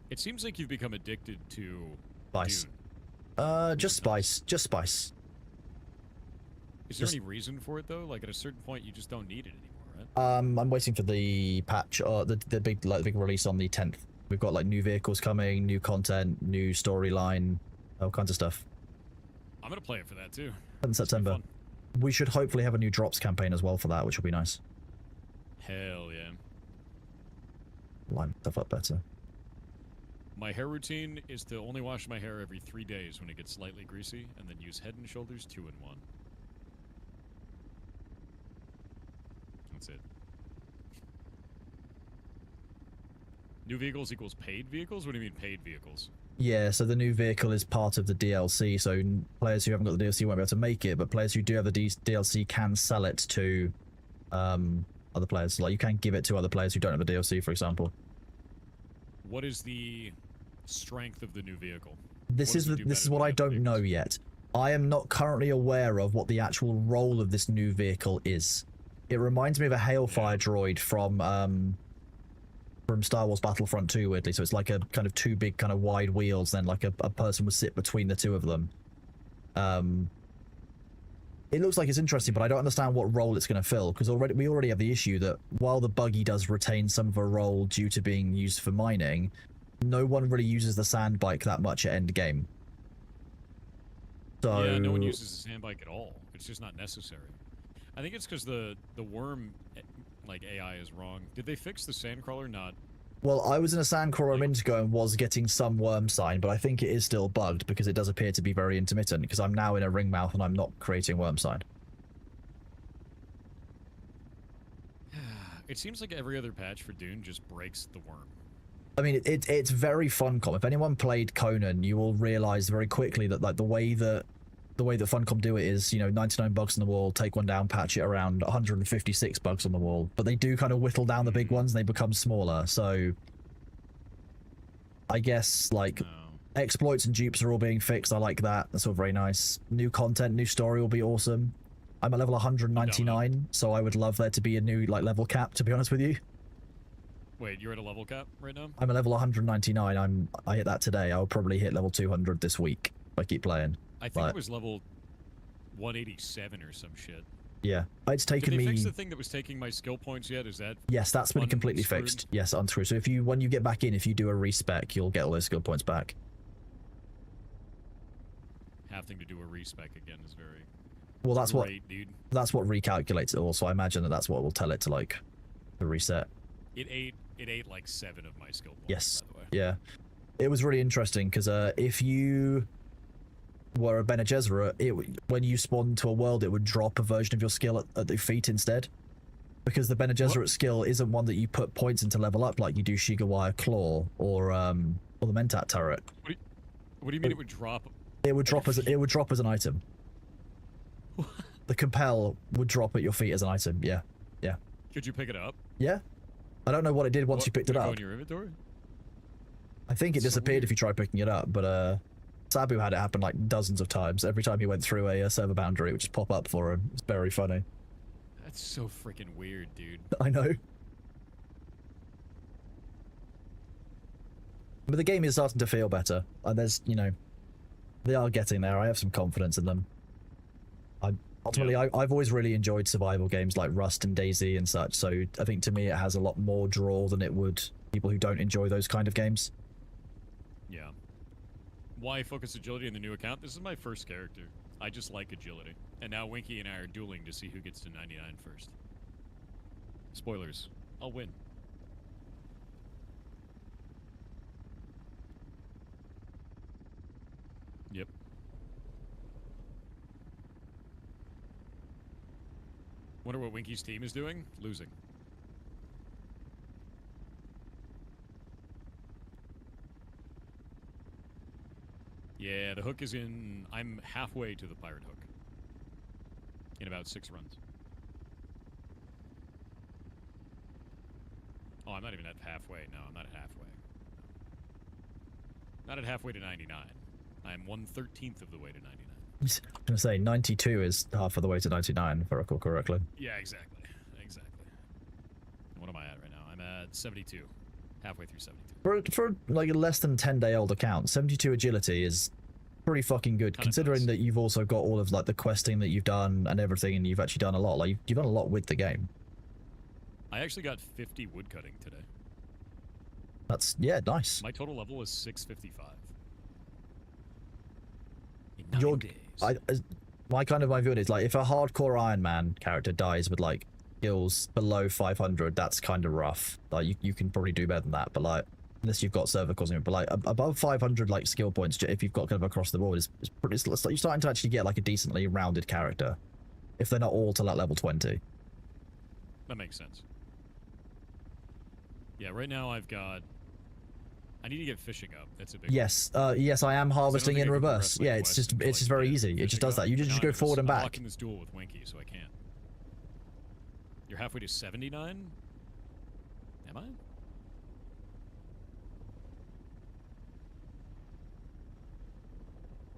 It seems like you've become addicted to Spice. Dune. Just spice. Just spice. Is there any reason for it though? Like at a certain point, you just don't need it anymore, right? I'm waiting for the patch, the big release on the 10th. We've got like new vehicles coming, new content, new storyline, all kinds of stuff. I'm gonna play it for that too. In September. We should hopefully have a new drops campaign as well for that, which will be nice. Hell yeah. Line stuff up better. My hair routine is to only wash my hair every 3 days when it gets slightly greasy, and then use Head and Shoulders 2-in-1. That's it. New vehicles equals paid vehicles? What do you mean paid vehicles? Yeah, so the new vehicle is part of the DLC, so players who haven't got the DLC won't be able to make it, but players who do have the DLC can sell it to other players. Like, you can give it to other players who don't have the DLC, for example. What is the strength of the new vehicle? This is what I don't know yet. I am not currently aware of what the actual role of this new vehicle is. It reminds me of a Hailfire droid from Star Wars Battlefront 2, weirdly. So it's like a kind of two big kind of wide wheels, then like a person would sit between the two of them. It looks like it's interesting, but I don't understand what role it's going to fill, because we already have the issue that while the buggy does retain some of a role due to being used for mining, no one really uses the sand bike that much at end game. So yeah, no one uses the sand bike at all. It's just not necessary. I think it's because the worm like AI is wrong. Did they fix the sandcrawler? Not. Well, I was in a sandcrawler a minute ago and was getting some worm sign, but I think it is still bugged because it does appear to be very intermittent, because I'm now in a ring mouth and I'm not creating worm sign. It seems like every other patch for Dune just breaks the worm. I mean, it's very Funcom. If anyone played Conan, you will realize very quickly that like the way that Funcom do it is, you know, 99 bugs on the wall, take one down, patch it around, 156 bugs on the wall. But they do kind of whittle down the big ones and they become smaller. So I guess like exploits and dupes are all being fixed. I like that. That's all very nice. New content, new story will be awesome. I'm at level 199, so I would love there to be a new like level cap, to be honest with you. Wait, you're at a level cap right now? I'm at level 199. I hit that today. I'll probably hit level 200 this week if I keep playing. I think it was level 187 or some shit. Yeah, it's taken me. Did they fix the thing that was taking my skill points yet? Is that? Yes, that's been completely fixed. Yes, unscrewed. So when you get back in, if you do a respec, you'll get all those skill points back. Having to do a respec again is very. Well, that's great, dude. That's what recalculates it all. So I imagine that's what will tell it to like the reset. It ate like 7 of my skill points. Yes. By the way. Yeah. It was really interesting because if you were a Bene Gesserit, when you spawned into a world, it would drop a version of your skill at the feet instead. Because the Bene Gesserit skill isn't one that you put points into level up like you do Shigawire Claw or the Mentat turret. What do you mean it would drop? It would drop as an item. The compel would drop at your feet as an item. Yeah. Yeah. Could you pick it up? Yeah. I don't know what it did once you picked it up. In your inventory? I think it disappeared if you tried picking it up, but Sabu had it happen like dozens of times. Every time he went through a server boundary, it would just pop up for him. It's very funny. That's so freaking weird, dude. I know. But the game is starting to feel better. And there's, you know, they are getting there. I have some confidence in them. Ultimately, yeah. I've always really enjoyed survival games like Rust and DayZ and such, so I think to me it has a lot more draw than it would people who don't enjoy those kind of games. Yeah. Why focus agility in the new account? This is my first character. I just like agility. And now Winky and I are dueling to see who gets to 99 first. Spoilers. I'll win. Yep. Wonder what Winky's team is doing? Losing. Yeah, the hook is in. I'm halfway to the pirate hook. In about 6 runs. Oh, I'm not even at halfway. No, I'm not at halfway. Not at halfway to 99. I'm 1/13th of the way to 99. I was going to say 92 is half of the way to 99, if I recall correctly. Yeah, exactly. Exactly. What am I at right now? I'm at 72. Halfway through 72. For like a less than 10-day-old account, 72 agility is pretty fucking good, Kinda considering nuts. that you've also got all of like the questing that you've done and everything, and you've actually done a lot. Like you've done a lot with the game. I actually got 50 woodcutting today. That's, yeah, nice. My total level is 655. In 9 You're, days. my view is like if a hardcore Iron Man character dies with like skills below 500, that's kind of rough. Like you can probably do better than that, but like unless you've got server causing it, but like above 500 like skill points, if you've got kind of across the board, is pretty. It's like you're starting to actually get like a decently rounded character, if they're not all to like level 20. That makes sense. Yeah, right now I've got... I need to get fishing up. That's a big Yes, yes, I am harvesting think in I can reverse. progress my Yeah, quest it's until I just can very get easy. It fishing just does up. that. You But just now go I'm forward and I'm back. locking this duel with Winky, so I can't. You're halfway to 79? Am I?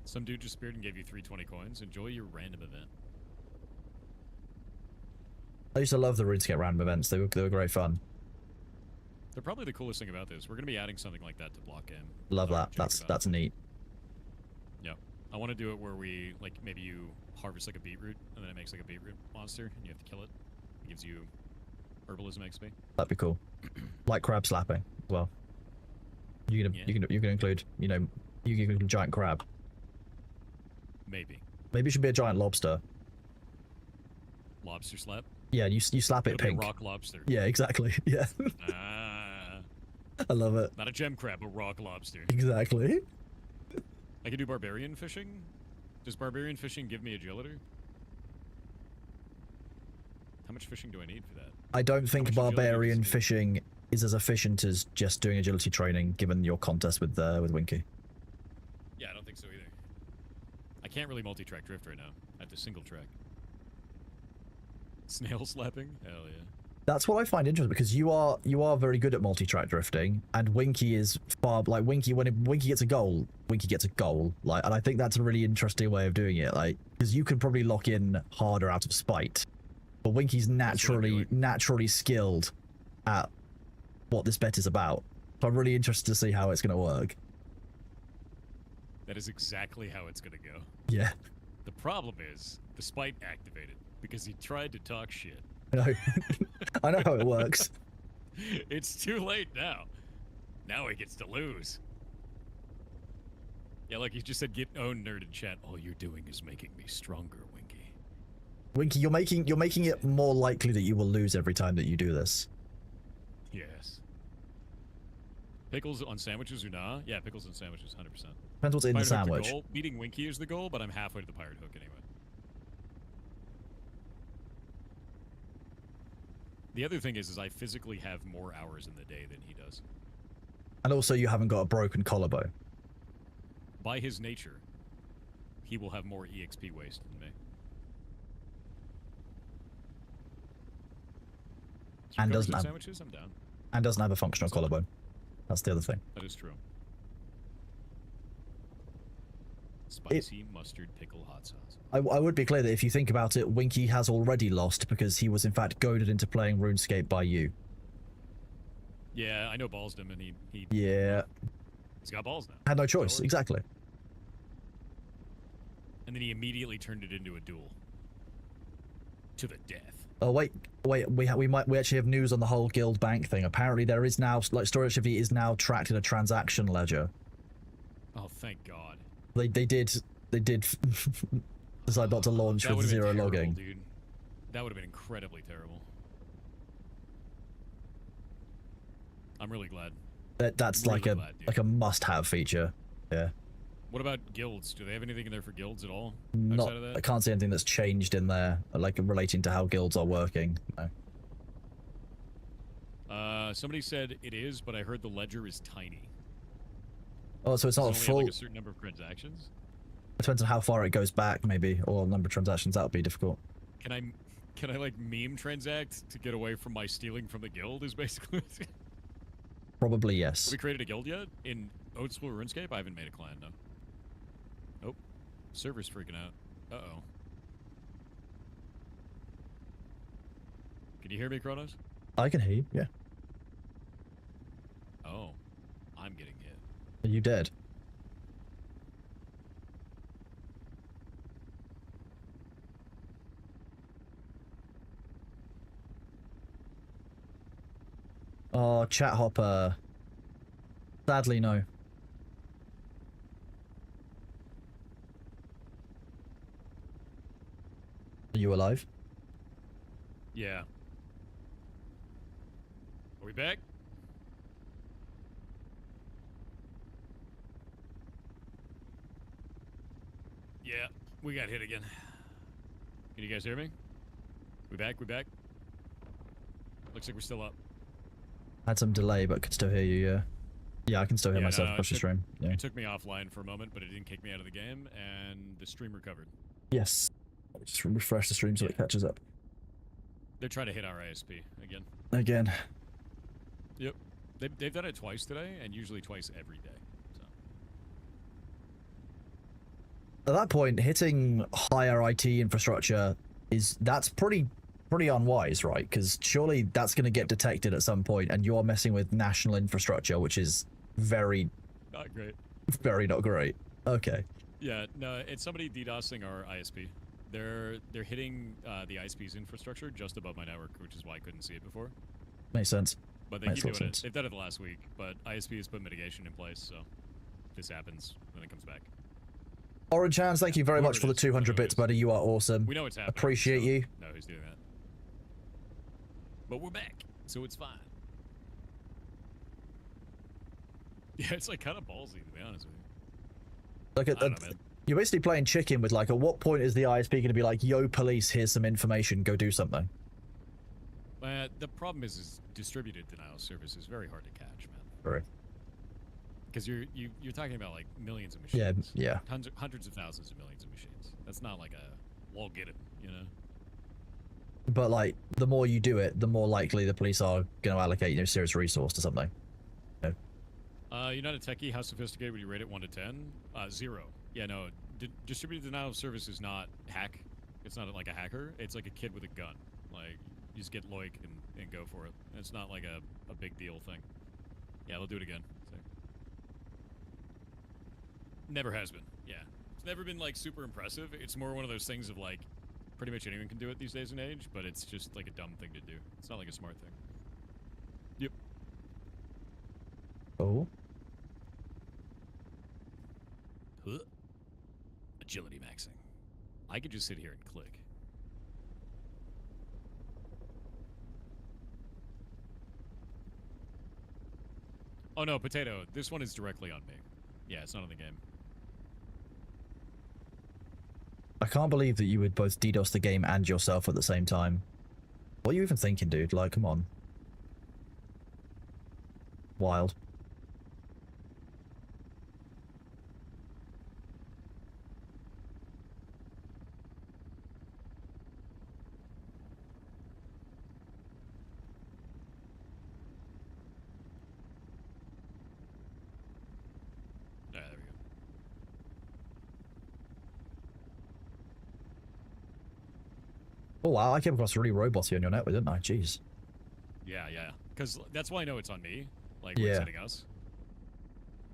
Some dude just appeared and gave you 320 coins. Enjoy your random event. I used to love the RuneScape random events. They were great fun. They're probably the coolest thing about this. We're going to be adding something like that to block game. Love I've that. already checked about That's neat. Yep. I want to do it where we, like, maybe you harvest like a beetroot, and then it makes like a beetroot monster, and you have to kill it. It gives you herbalism XP. That'd be cool. Like crab slapping as well. You can include, you know, you can include giant crab. Maybe. Maybe it should be a giant lobster. Lobster slap? Yeah, you slap it It'll be a pink. rock lobster. Yeah, exactly. Yeah, Ah. I love it. Not a gem crab, a rock lobster. Exactly. I could do barbarian fishing. Does barbarian fishing give me agility? How much fishing do I need for that? I don't think much agility barbarian does it need? fishing is as efficient as just doing agility training, given your contest with Winky. Yeah, I don't think so either. I can't really multi-track drift right now. I have to single track. Snail slapping? Hell yeah. That's what I find interesting, because you are very good at multi-track drifting, and Winky is far, like, Winky, when Winky gets a goal, Winky gets a goal. Like, and I think that's a really interesting way of doing it, like, because you can probably lock in harder out of spite, but Winky's what I'm doing. naturally skilled at what this bet is about. So I'm really interested to see how it's going to work. That is exactly how it's gonna go. Yeah. The problem is, the spite activated, because he tried to talk shit. No. I know how it works. It's too late now. Now he gets to lose. Yeah, like he just said, get owned, nerd in chat. All you're doing is making me stronger, Winky. Winky, you're making it more likely that you will lose every time that you do this. Yes. Pickles on sandwiches or nah? Yeah, pickles on sandwiches, 100%. Depends what's in the Pirate hook to sandwich. goal. Beating Winky is the goal, but I'm halfway to the pirate hook anyway. The other thing is I physically have more hours in the day than he does. And also you haven't got a broken collarbone. By his nature, he will have more EXP waste than me. And Cucumbers doesn't have- sandwiches? I'm down. And doesn't have a functional collarbone. That's the other thing. That is true. Spicy mustard pickle hot sauce. I would be clear that if you think about it, Winky has already lost because he was in fact goaded into playing RuneScape by you. Yeah, I know Balls him, and he Yeah. he's got balls now. Had no choice, Forward. exactly. And then he immediately turned it into a duel. To the death. Oh wait, we actually have news on the whole guild bank thing. Apparently there is now, like, storage activity is now tracked in a transaction ledger. Oh, thank God. They did decide not to launch That with would've been zero terrible, logging. dude. That would have been incredibly terrible. I'm really glad. That's Really like a glad, dude. like a must-have feature. Yeah. What about guilds? Do they have anything in there for guilds at all? Not, Outside of I that? can't see anything that's changed in there, like relating to how guilds are working. No. Somebody said it is, but I heard the ledger is tiny. Oh, so it's Does not a it only have, full. like a certain number of transactions? Depends on how far it goes back, maybe, or number of transactions. That would be difficult. Can I like meme transact to get away from my stealing from the guild? Is basically. Probably Have yes. we created a guild yet in old school RuneScape? I haven't made a clan, no. Nope. Server's freaking out. Uh-oh. Can you hear me, Kronos? I can hear you. Yeah. Oh. I'm getting hit. Are you dead? Oh, chat hopper. Sadly, no. Are you alive? Yeah. Are we back? Yeah, we got hit again. Can you guys hear me? We back? We back? Looks like we're still up. Had some delay, but could still hear you, yeah. Yeah, I can still hear Yeah, myself no, across the stream. Yeah. It took me offline for a moment, but it didn't kick me out of the game, and the stream recovered. Yes. Let me just refresh the stream so it catches up. They're trying to hit our ISP again. Again. Yep. They've done it twice today, and usually twice every day. So. At that point, hitting higher IT infrastructure that's pretty unwise, right? Because surely that's going to get detected at some point, and you're messing with national infrastructure, which is very Not great. very not great. Okay. Yeah, no, it's somebody DDoSing our ISP. They're hitting the ISP's infrastructure just above my network, which is why I couldn't see it before. Makes sense. But they Makes keep total doing it. sense. They've done it the last week, but ISP has put mitigation in place, so if this happens, then it comes back. Orange Hands, thank you very Whoever much it for the is, 200 whoever it bits, is. buddy. You are awesome. We know it's happening. Appreciate so you. No, who's doing that? But we're back, so it's fine. Yeah, it's like kind of ballsy, to be honest with you. Like, I don't know, man. you're basically playing chicken with, like, at what point is the ISP going to be like, yo, police, here's some information, go do something? The problem is distributed denial of service is very hard to catch, man. Right. Because you're talking about like millions of Yeah, machines. yeah. Hundreds of thousands of millions of machines. That's not like a wall get it, you know. But, like, the more you do it, the more likely the police are going to allocate, you know, serious resource to something. You're not a techie. How sophisticated would you rate it 1 to 10? 0. Yeah, no. Distributed denial of service is not hack. It's not like a hacker. It's like a kid with a gun. Like, you just get Loic and go for it. It's not like a big deal thing. Yeah, they'll do it again. So. Never has been. Yeah. It's never been, like, super impressive. It's more one of those things of, like, pretty much anyone can do it these days and age, but it's just, like, a dumb thing to do. It's not like a smart thing. Yep. Oh. Huh. Agility maxing. I could just sit here and click. Oh no, Potato. This one is directly on me. Yeah, it's not on the game. I can't believe that you would both DDoS the game and yourself at the same time. What are you even thinking, dude? Like, come on. Wild. Ah, there we go. Oh, wow. I came across really roboty on your network, didn't I? Jeez. Yeah, yeah. Because that's why I know it's on me. Like, Yeah. what's hitting us.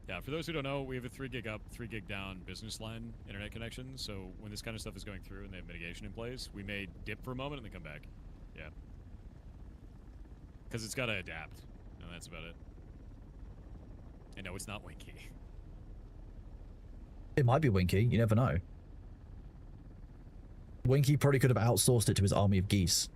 Yeah, for those who don't know, we have a 3 gig up, 3 gig down business line internet connection. So when this kind of stuff is going through and they have mitigation in place, we may dip for a moment and then come back. Yeah. Because it's got to adapt. And that's about it. And no, it's not Winky. It might be Winky. You never know. Winky probably could have outsourced it to his army of geese.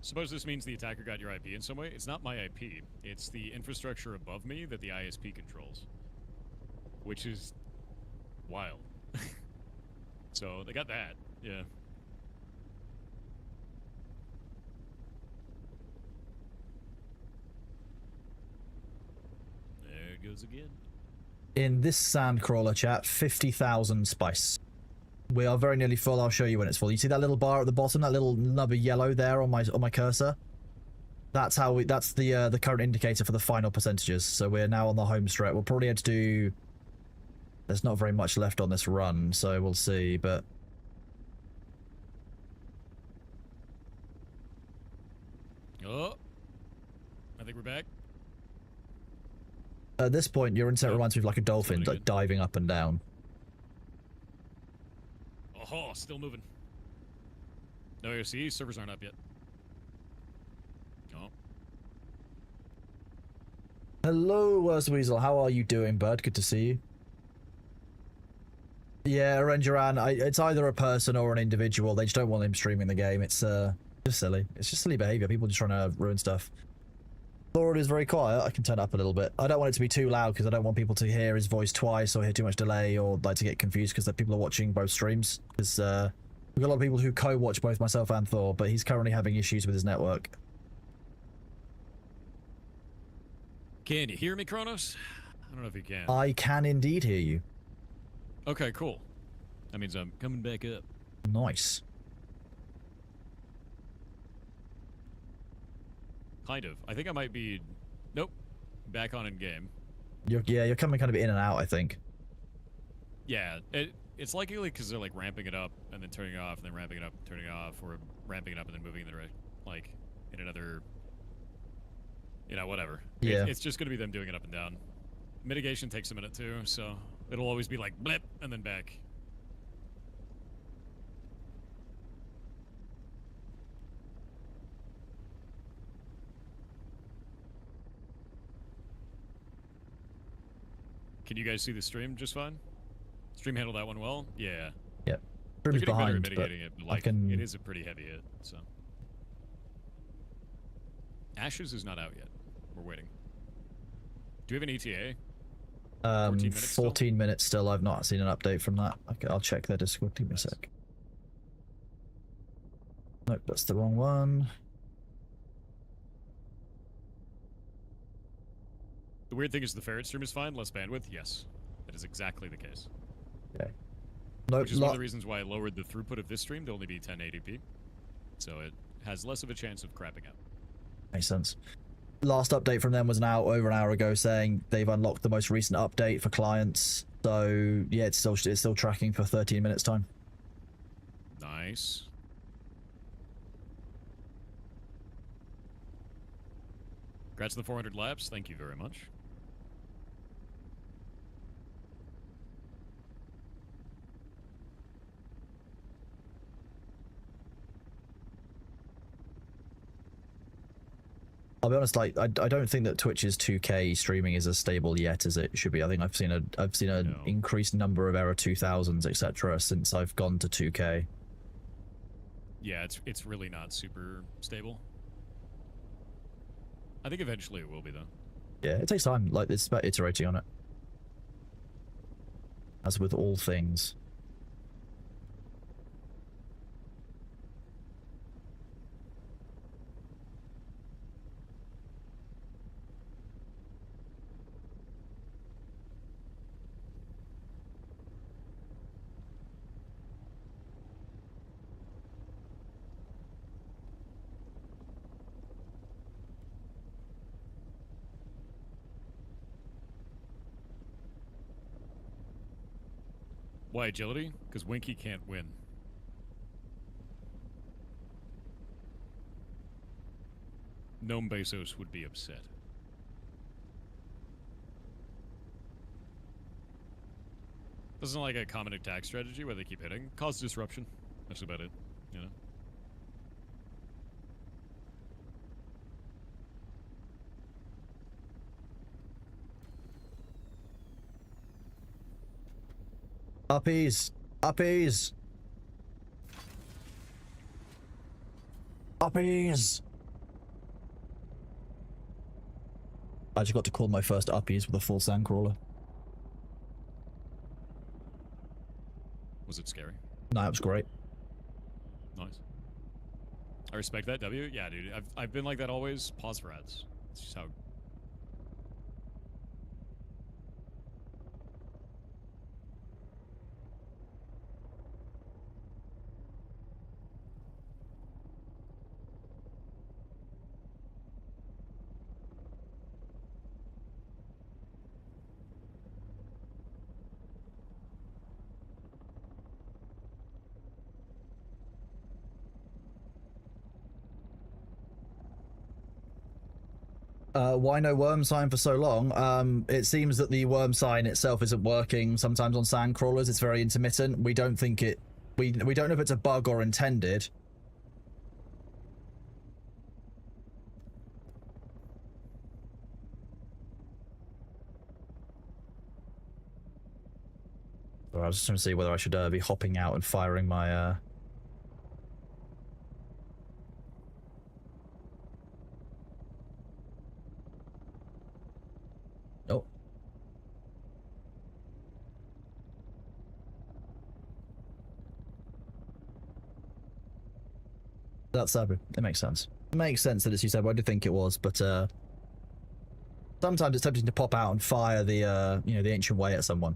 Suppose this means the attacker got your IP in some way. It's not my IP. It's the infrastructure above me that the ISP controls. Which is wild. So they got that, yeah. it goes again. In this sand crawler chat, 50,000 spice. We are very nearly full. I'll show you when it's full. You see that little bar at the bottom, that little nub of yellow there on my cursor? That's how we. That's the current indicator for the final percentages. So we're now on the home stretch. We'll probably have to do. There's not very much left on this run, so we'll see. But Oh, I think we're back. at this point, your inset reminds me of like a dolphin, Somebody like diving up and down. Oh, still moving. No AOC, servers aren't up yet. Oh. Hello, Worst Weasel. How are you doing, bud? Good to see you. Yeah, Rengeran, it's either a person or an individual. They just don't want him streaming the game. It's just silly. It's just silly behavior. People just trying to ruin stuff. Lord is very quiet. I can turn it up a little bit. I don't want it to be too loud because I don't want people to hear his voice twice or hear too much delay or like to get confused because people are watching both streams. Because we've got a lot of people who co-watch both myself and Thor, but he's currently having issues with his network. Can you hear me, Kronos? I don't know if you can. I can indeed hear you. Okay, cool. That means I'm coming back up. Nice. Kind of. I think I might be... Nope. Back on in game. You're coming kind of in and out, I think. Yeah, it's likely because they're like ramping it up and then turning it off and then ramping it up and turning it off, or ramping it up and then moving in the like in another, you know, whatever. Yeah. It's just gonna be them doing it up and down. Mitigation takes a minute too, so it'll always be like blip and then back. Can you guys see the stream just fine? Stream handled that one well? Yeah. Yep. They're Stream's getting better behind, at but mitigating it, but like, it is a pretty heavy hit, so. Ashes is not out yet. We're waiting. Do we have an ETA? 14 minutes still? 14 minutes still. I've not seen an update from that. Okay, I'll check their Discord. Give me a sec. Nope, that's the wrong one. The weird thing is the ferret stream is fine, less bandwidth. Yes, that is exactly the case. Okay. Nope, Which is one of the reasons why I lowered the throughput of this stream to only be 1080p. So it has less of a chance of crapping out. Makes sense. Last update from them was over an hour ago saying they've unlocked the most recent update for clients. So yeah, it's still tracking for 13 minutes time. Nice. Congrats to the 400 laps. Thank you very much. I'll be honest, like I don't think that Twitch's 2K streaming is as stable yet as it should be. I think I've seen an increased number of Era 2000s, etc. since I've gone to 2K. Yeah, it's really not super stable. I think eventually it will be though. Yeah, it takes time. Like it's about iterating on it, as with all things. Why agility? Because Winky can't win. Gnome Bezos would be upset. This isn't like a common attack strategy where they keep hitting. Cause disruption. That's about it, you know? Uppies! Uppies! Uppies! I just got to call my first uppies with a full sandcrawler. Was it scary? No, it was great. Nice. I respect that, W. Yeah, dude. I've been like that always. Pause for ads. It's just how... Why no worm sign for so long? It seems that the worm sign itself isn't working. Sometimes on sand crawlers, it's very intermittent. We don't think it. We don't know if it's a bug or intended. I was just trying to see whether I should be hopping out and firing my. Oh. That's it makes sense. It makes sense that it's you said. I did think it was, but sometimes it's tempting to pop out and fire the you know, the ancient way at someone.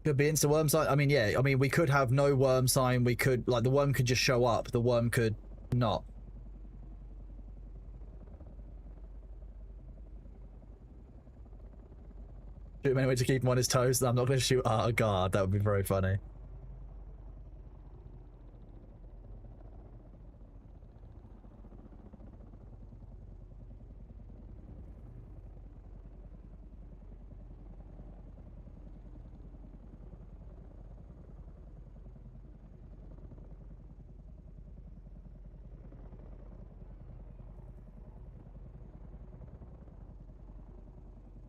Could be insta worm sign. I mean, yeah. I mean, we could have no worm sign. We could, like, the worm could just show up. The worm could not. Shoot him anyway to keep him on his toes. I'm not going to shoot a guard. That would be very funny.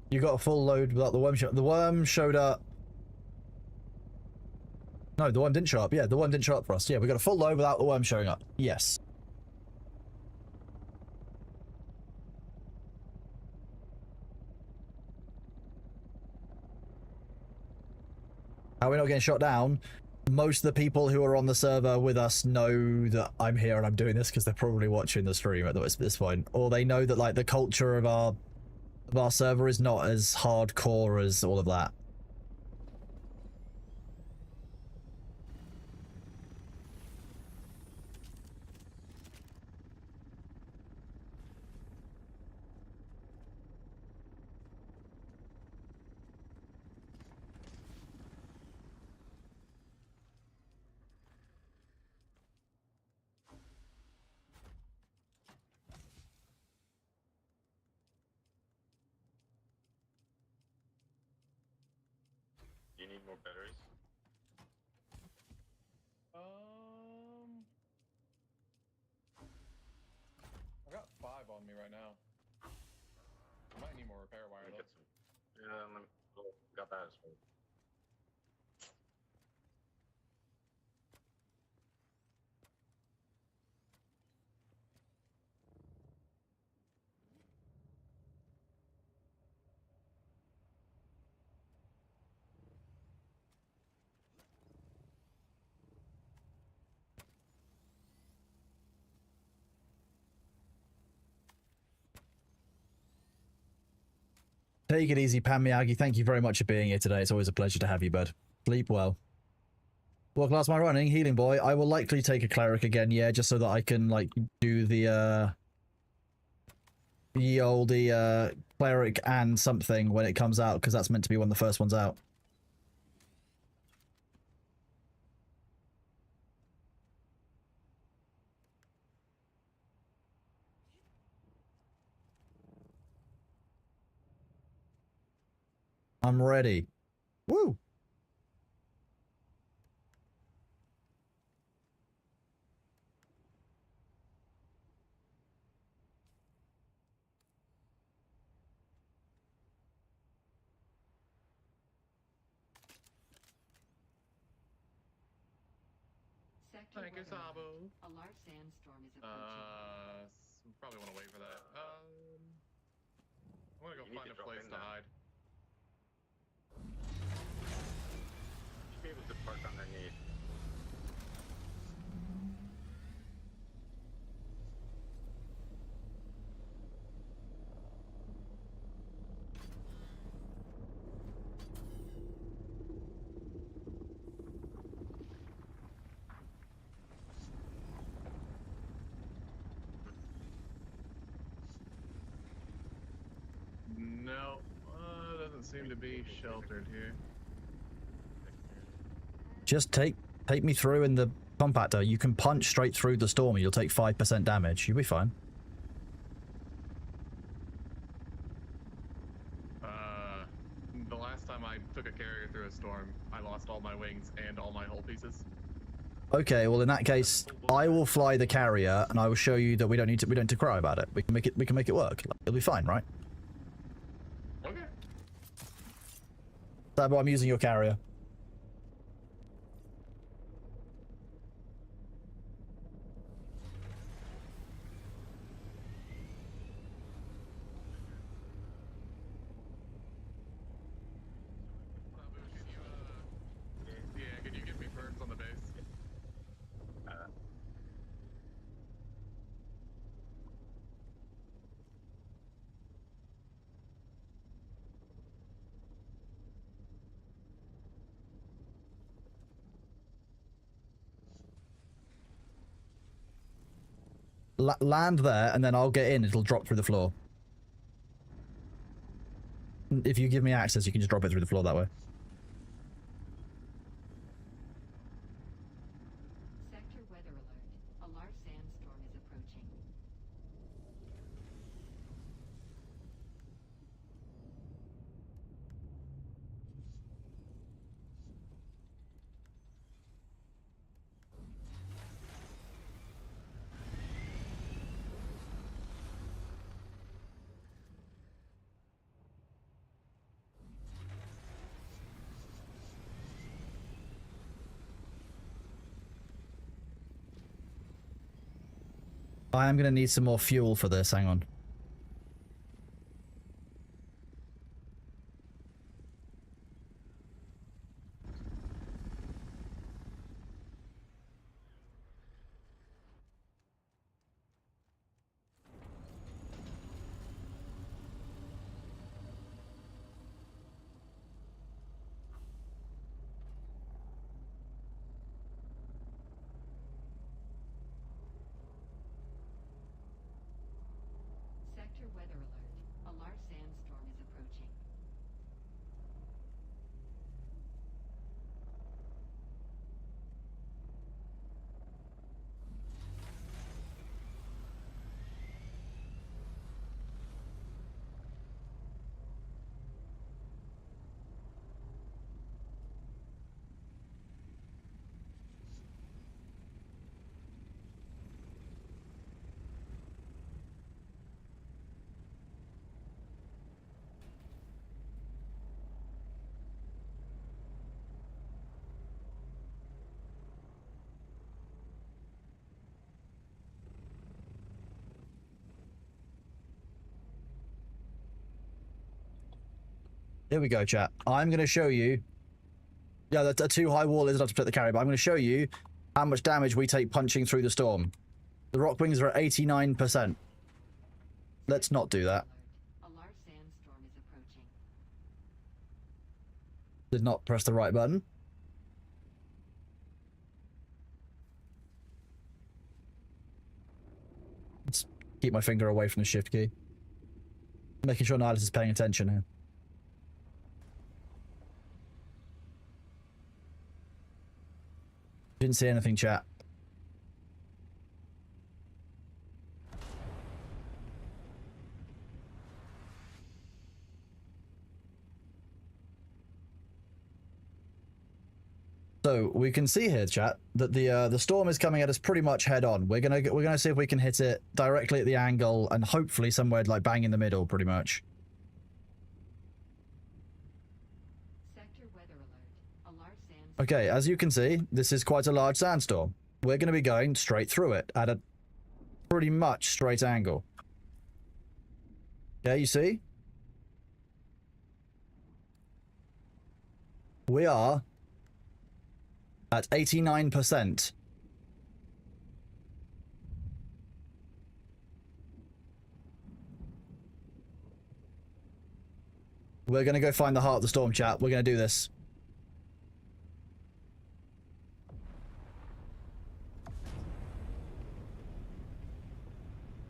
You got a full load without the worm show. The worm showed up. No, the worm didn't show up. Yeah, the worm didn't show up for us. Yeah, we got a full load without the worm showing up. Yes. How are we not getting shot down? Most of the people who are on the server with us know that I'm here and I'm doing this because they're probably watching the stream at this point. Or they know that, like, the culture of our server is not as hardcore as all of that. You need more batteries? I got 5 on me right now. I might need more repair wire though. Get some. Yeah, got that as well. Take it easy, Pan Miyagi. Thank you very much for being here today. It's always a pleasure to have you, bud. Sleep well. What class am I running? Healing boy. I will likely take a cleric again, yeah, just so that I can, like, do the oldie cleric and something when it comes out, because that's meant to be one of the first ones out. I'm ready. Woo! Sector Thank you, weather alert. Sabo. A large sandstorm is approaching. Probably want to wait for that. I'm gonna go You need find to a drop place in to now. hide. You should be able to park underneath. No, doesn't seem to be sheltered here. Just take me through in the Compactor, you can punch straight through the storm and you'll take 5% damage. You'll be fine. The last time I took a carrier through a storm, I lost all my wings and all my hull pieces. Okay, well in that case, I will fly the carrier and I will show you that we don't need to cry about it. We can make it work. It'll be fine, right? Okay. Sabo, I'm using your carrier. Yeah, can you give me perks on the base? Land there, and then I'll get in. It'll drop through the floor. If you give me access, you can just drop it through the floor that way. Sector weather alert. A large sandstorm is approaching. I am going to need some more fuel for this. Hang on. Sector weather alert. A large sandstorm is approaching. Here we go, chat. I'm going to show you. Yeah, the too high wall isn't enough to protect the carrier, but I'm going to show you how much damage we take punching through the storm. The rock wings are at 89%. Let's not do that. A large sandstorm is approaching. Did not press the right button. Let's keep my finger away from the shift key. Making sure Nihilus is paying attention here. Didn't see anything, chat. So we can see here, chat, that the storm is coming at us pretty much head on. We're gonna see if we can hit it directly at the angle and hopefully somewhere like bang in the middle, pretty much. Sector weather alert. A large sandstorm. Okay, as you can see, this is quite a large sandstorm. We're going to be going straight through it at a pretty much straight angle. Okay, you see? We are at 89%. We're going to go find the heart of the storm, chat. We're going to do this.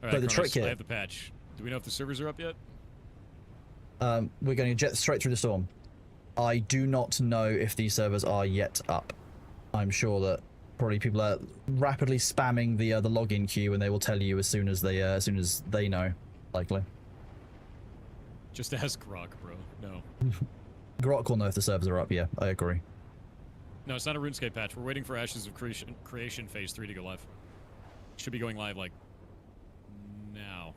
All So right, the trick Kronos, I here- have the patch. Do we know if the servers are up yet? We're going to jet straight through the storm. I do not know if these servers are yet up. I'm sure that Probably people are rapidly spamming the login queue, and they will tell you as soon as they know, likely. Just ask Grok, bro. No. Grok will know if the servers are up. Yeah, I agree. No, it's not a RuneScape patch. We're waiting for Ashes of Creation Phase 3 to go live. Should be going live, like, now.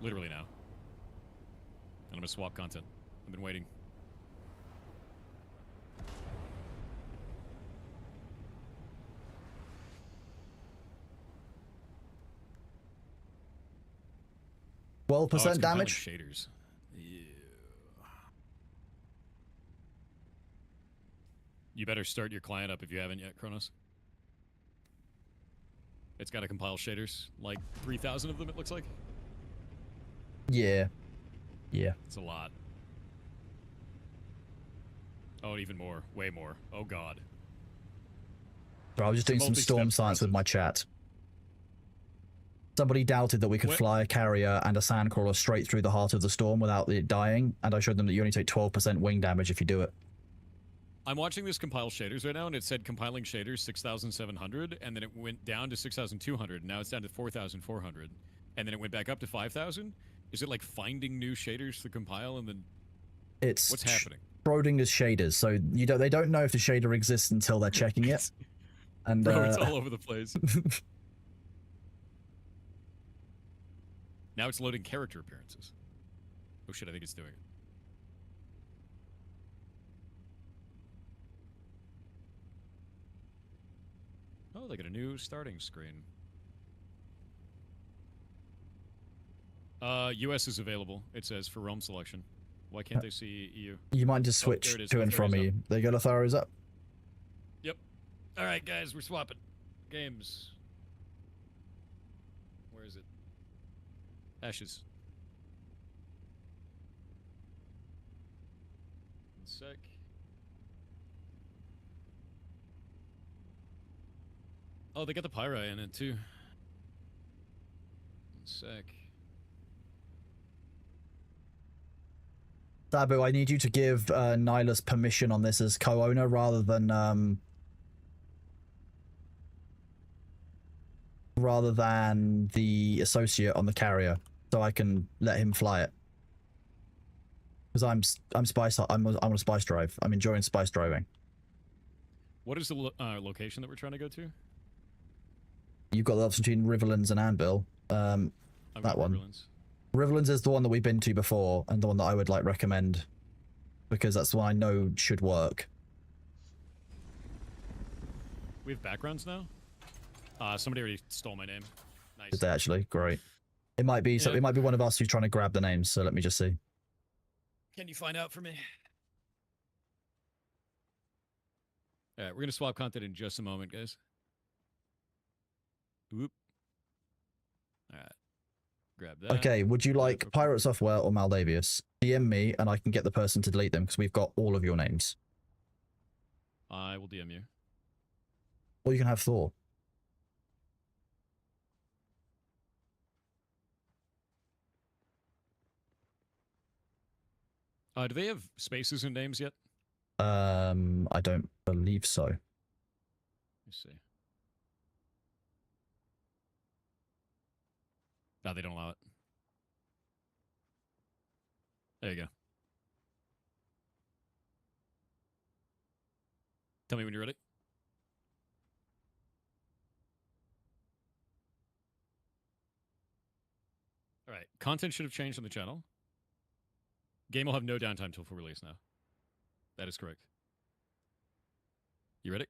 Literally now. And I'm gonna swap content. I've been waiting. Well, Oh, it's percent compiling damage. shaders. Yeah. You better start your client up if you haven't yet, Kronos. It's got to compile shaders, like 3,000 of them, it looks like. Yeah. Yeah. It's a lot. Oh, even more. Way more. Oh, God. Bro, I was just doing some storm Multi-step science with process. my chat. Somebody doubted that we could What? fly a carrier and a sandcrawler straight through the heart of the storm without it dying, and I showed them that you only take 12% wing damage if you do it. I'm watching this compile shaders right now, and it said compiling shaders 6,700, and then it went down to 6,200, and now it's down to 4,400, and then it went back up to 5,000? Is it like finding new shaders to compile, and then It's what's happening? Schrodinger's shaders, so they don't know if the shader exists until they're checking it. And Bro, it's all over the place. Now it's loading character appearances. Oh shit, I think it's doing it. Oh, they got a new starting screen. US is available, it says, for realm selection. Why can't they see EU? you might just Oh, switch there it is. to and from Lothario's EU. There you go, Lothario's up. Yep. Alright, guys, we're swapping. Games. Where is it? Ashes. One sec. Oh, they got the Pyri in it, too. One sec. Sabu, I need you to give Nihilus permission on this as co-owner rather than the associate on the carrier, so I can let him fly it. Because I'm on a spice drive. I'm enjoying spice driving. What is the location that we're trying to go to? You've got the option between Riverlands and Anvil. I'm That going one. Riverlands. Riverlands is the one that we've been to before, and the one that I would like recommend, because that's the one I know should work. We have backgrounds now? Somebody already stole my name. Nice. Did they actually? Great. It might be so. Yeah. It might be one of us who's trying to grab the names. So let me just see. Can you find out for me? Alright, we're gonna swap content in just a moment, guys. Whoop. Alright. Grab that. Okay. Would you like Pirate Software or Maldavius? DM me, and I can get the person to delete them because we've got all of your names. I will DM you. Or you can have Thor. Do they have spaces and names yet? I don't believe so. Let me see. No, they don't allow it. There you go. Tell me when you're ready. All right. Content should have changed on the channel. Game will have no downtime till full release now. That is correct. You ready?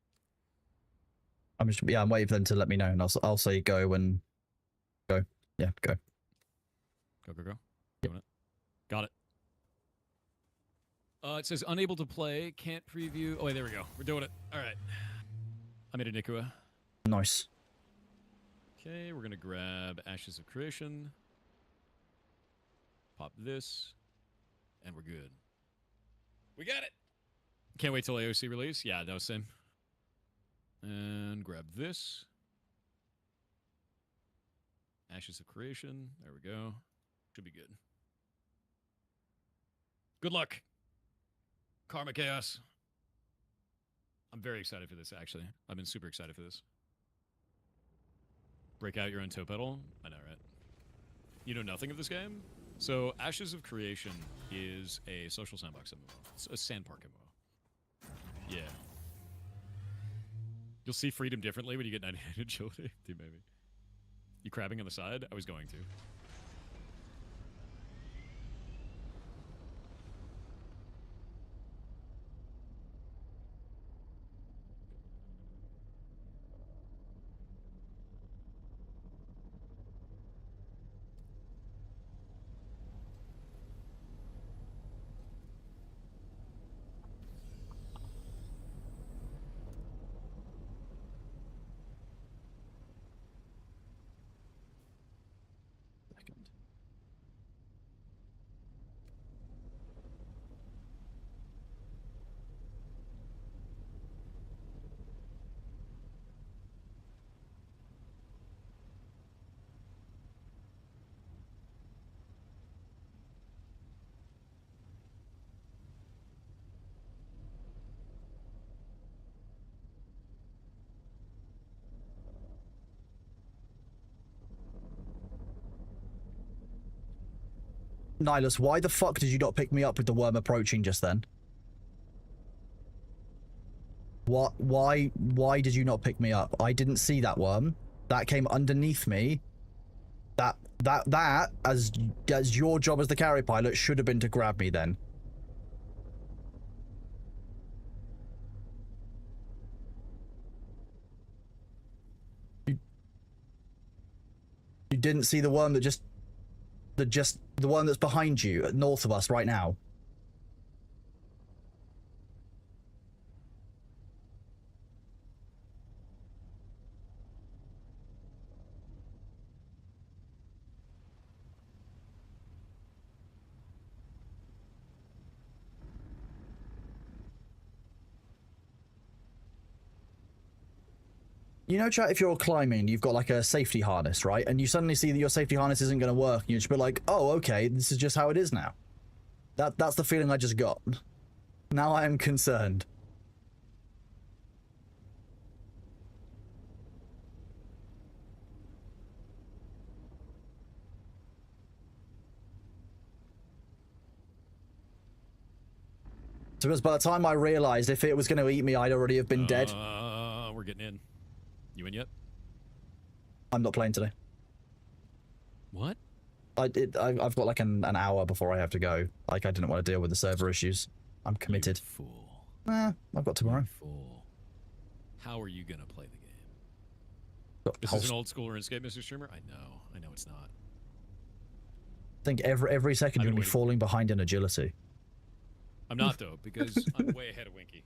I'm waiting for them to let me know, and I'll say go and go. Yeah, go. Go, go, go. Doing it. Got it. It says unable to play, can't preview. Oh, wait, there we go. We're doing it. All right. I made a Nikua. Nice. Okay, we're going to grab Ashes of Creation. Pop this. And we're good. We got it! Can't wait till AOC release. Yeah, no, same. And grab this. Ashes of Creation. There we go. Should be good. Good luck. Karma Chaos. I'm very excited for this, actually. I've been super excited for this. Break out your own toe pedal? I know, right? You know nothing of this game? So, Ashes of Creation is a social sandbox MMO. It's a sandpark MMO. Yeah. You'll see freedom differently when you get 99 agility. Dude, maybe. You crabbing on the side? I was going to. Second. Nihilus, why the fuck did you not pick me up with the worm approaching just then? What? Why did you not pick me up? I didn't see that worm. That came underneath me. That as your job as the carry pilot should have been to grab me then. You didn't see the worm that the one that's behind you, north of us right now. You know, chat, if you're climbing, you've got like a safety harness, right? And you suddenly see that your safety harness isn't going to work. And you just be like, oh, okay, this is just how it is now. That's the feeling I just got. Now I am concerned. So because by the time I realized if it was going to eat me, I'd already have been dead. We're getting in. You in yet? I'm not playing today. What? I've got like an hour before I have to go. Like, I didn't want to deal with the server issues. I'm committed. You fool. I've got tomorrow. You fool. How are you gonna play the game? Got This whole- is an old school RuneScape, Mr. Streamer? I know it's not. I think every second I've you're been going to be waiting. falling behind in agility. I'm not though, because I'm way ahead of Winky.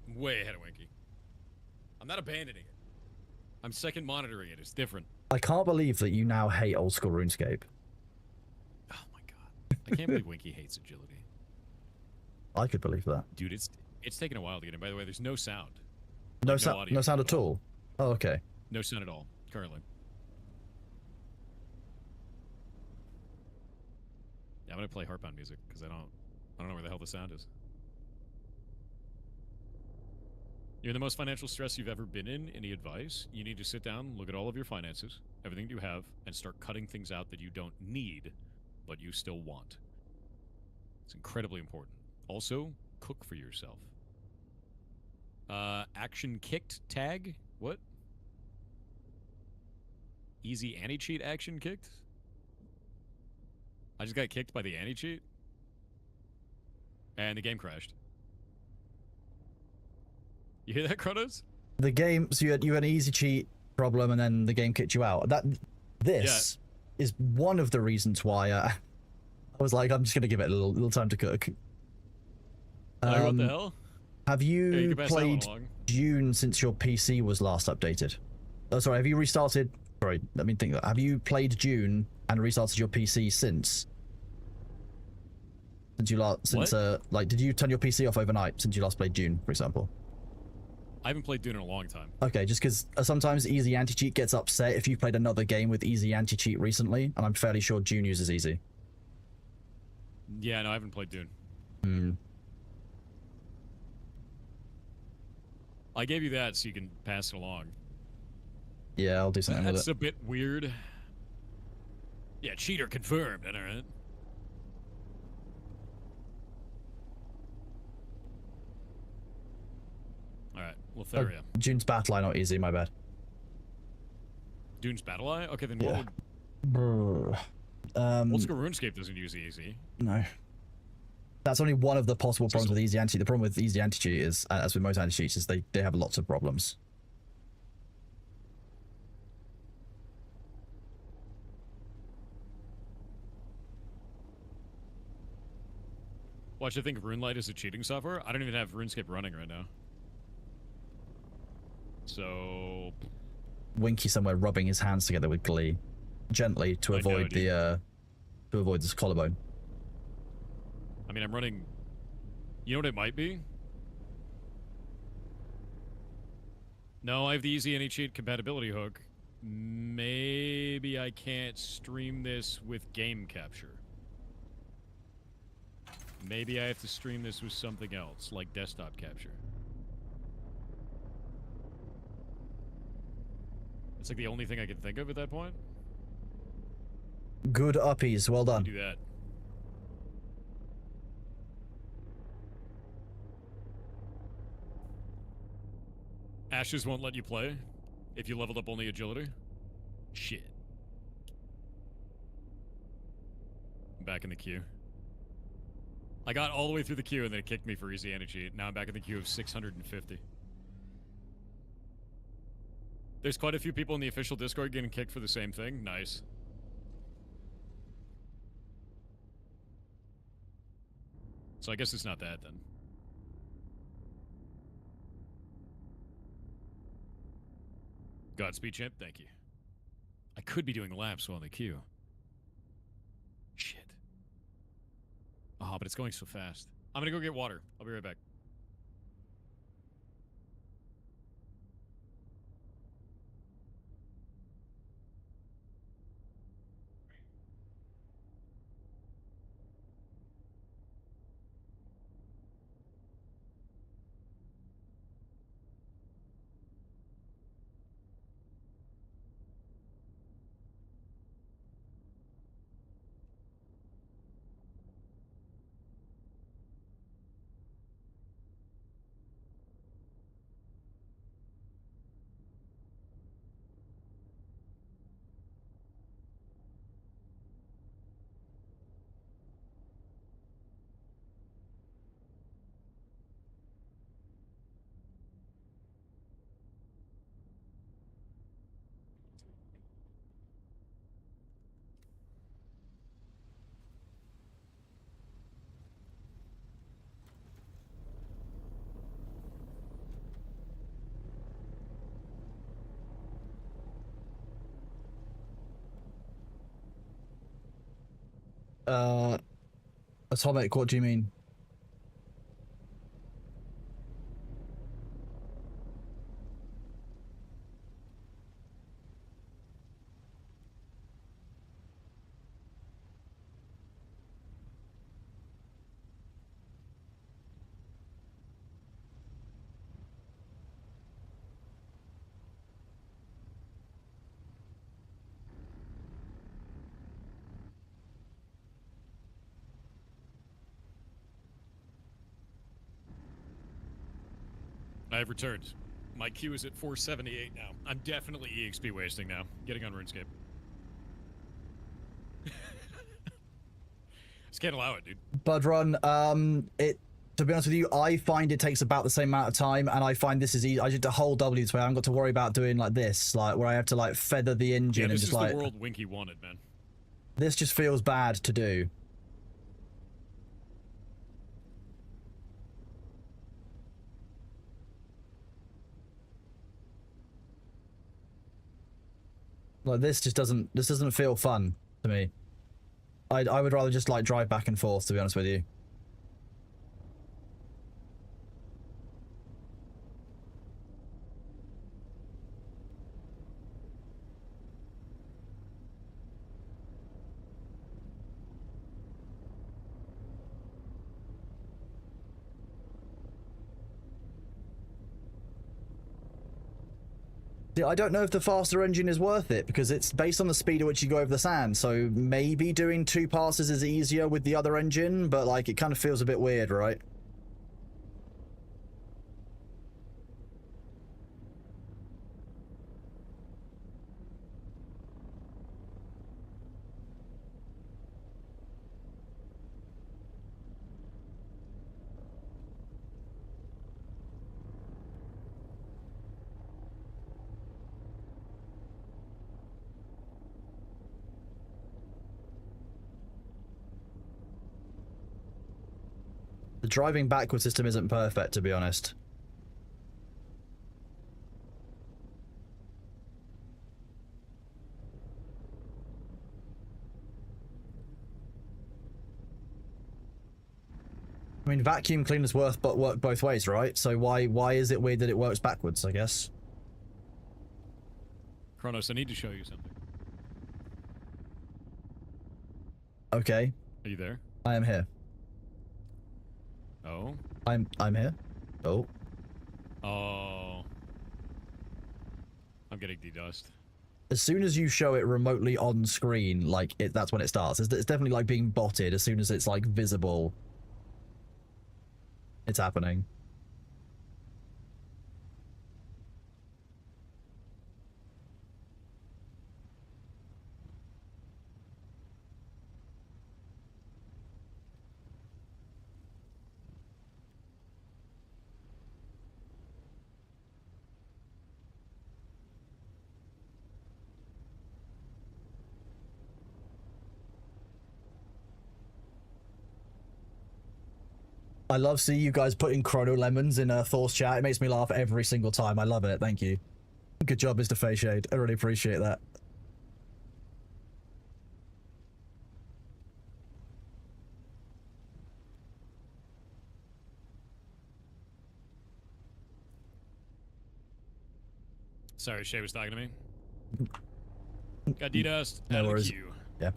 I'm way ahead of Winky. I'm not abandoning it. I'm second monitoring it. It's different. I can't believe that you now hate old school RuneScape. Oh my god. I can't believe Winky hates agility. I could believe that. Dude, it's taken a while to get in. By the way, there's no sound. No, Like, audio no sound at all. Oh, okay. No sound at all, currently. Yeah, I'm gonna play Heartbound music, because I don't know where the hell the sound is. You're in the most financial stress you've ever been in. Any advice? You need to sit down, look at all of your finances, everything you have, and start cutting things out that you don't need, but you still want. It's incredibly important. Also, cook for yourself. Action kicked tag? What? Easy anti-cheat action kicked? I just got kicked by the anti-cheat. And the game crashed. You hear that, Kronos? The game, so you had an easy cheat problem and then the game kicked you out. This is one of the reasons why I was like, I'm just going to give it a little time to cook. What the hell? Have Yeah, you you can pass that one played along. Dune since your PC was last updated? Oh, sorry, have you restarted? Sorry, let me think. Have you played Dune and restarted your PC since? Since you last, like, did you turn your PC off overnight since you last played Dune, for example? I haven't played Dune in a long time. Okay, just because sometimes Easy Anti-Cheat gets upset if you played another game with Easy Anti-Cheat recently, and I'm fairly sure Dune uses Easy. Yeah, no, I haven't played Dune. I gave you that so you can pass it along. Yeah, I'll do something with That's it. a bit weird. Yeah, cheater confirmed. All right. All right, Lotharia. June's battle eye not easy, my bad. Dune's Battle Eye? Okay, then Yeah. what Brr. would... Old School RuneScape doesn't use easy. No. That's only one of the possible problems So- with easy anti. The problem with easy anti-cheat is, as with most anti-cheats, is they have lots of problems. Watch, I think RuneLite is a cheating software. I don't even have RuneScape running right now. So... Winky somewhere rubbing his hands together with glee, gently to I know, avoid dude. to avoid this collarbone. I mean, I'm running... You know what it might be? No, I have the easy anti-cheat compatibility hook. Maybe I can't stream this with game capture. Maybe I have to stream this with something else, like desktop capture. It's like the only thing I can think of at that point. Good uppies, well done. Do that. Ashes won't let you play if you leveled up only agility. Shit. I'm back in the queue. I got all the way through the queue and then it kicked me for easy anti-cheat. Now I'm back in the queue of 650. There's quite a few people in the official Discord getting kicked for the same thing. Nice. So I guess it's not that then. Godspeed, champ. Thank you. I could be doing laps while in the queue. Shit. Oh, but it's going so fast. I'm gonna go get water. I'll be right back. Atomic, what do you mean? I have returned. My queue is at 478 now. I'm definitely EXP wasting now. Getting on RuneScape. Just can't allow it, dude. Bud Run, to be honest with you, I find it takes about the same amount of time, and I find this is easy. I did a whole W this way. I haven't got to worry about doing like this, like where I have to like feather the engine Yeah, and this just is like the world Winky wanted, man. this just feels bad to do. Like this doesn't feel fun to me. I would rather just like drive back and forth, to be honest with you. See, I don't know if the faster engine is worth it because it's based on the speed at which you go over the sand. So maybe doing 2 passes is easier with the other engine, but like it kind of feels a bit weird, right? The driving backward system isn't perfect, to be honest. I mean, vacuum cleaners work both ways, right? So why is it weird that it works backwards, I guess? Kronos, I need to show you something. Okay, Are you there? I am here. Oh. I'm here. Oh. Oh. I'm getting D-dust. As soon as you show it remotely on screen, like that's when it starts. It's definitely like being botted. As soon as it's like visible, it's happening. I love seeing you guys putting Chrono Lemons in Thor's chat. It makes me laugh every single time. I love it. Thank you. Good job, Mr. Fayshade. I really appreciate that. Sorry, Shay was talking to me. Got D-dust. No Out of the worries. queue. Yeah.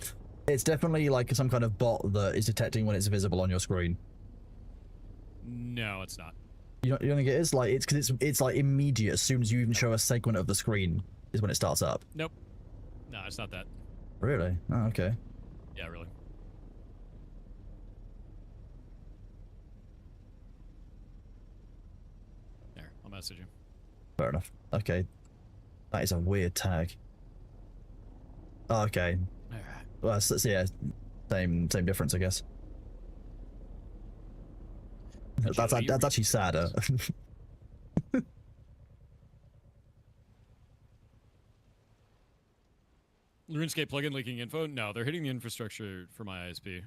It's definitely like some kind of bot that is detecting when it's visible on your screen. No, it's not. You don't think it is? Like, it's because it's like immediate. As soon as you even show a segment of the screen is when it starts up. Nope. No, it's not that. Really? Oh, okay. Yeah, really. There, I'll message you. Fair enough. Okay. That is a weird tag. Oh, okay. All right. Well, so yeah, same difference, I guess. That's actually sadder. RuneScape plugin leaking info? No, they're hitting the infrastructure for my ISP.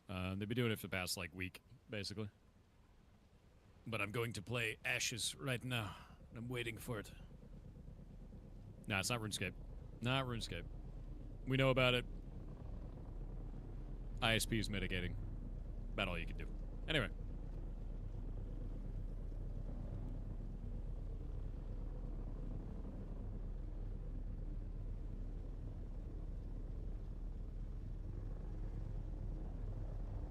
They've been doing it for the past like week, basically. But I'm going to play Ashes right now. I'm waiting for it. Nah, it's not RuneScape. Not RuneScape. We know about it. ISP is mitigating. About all you can do. Anyway.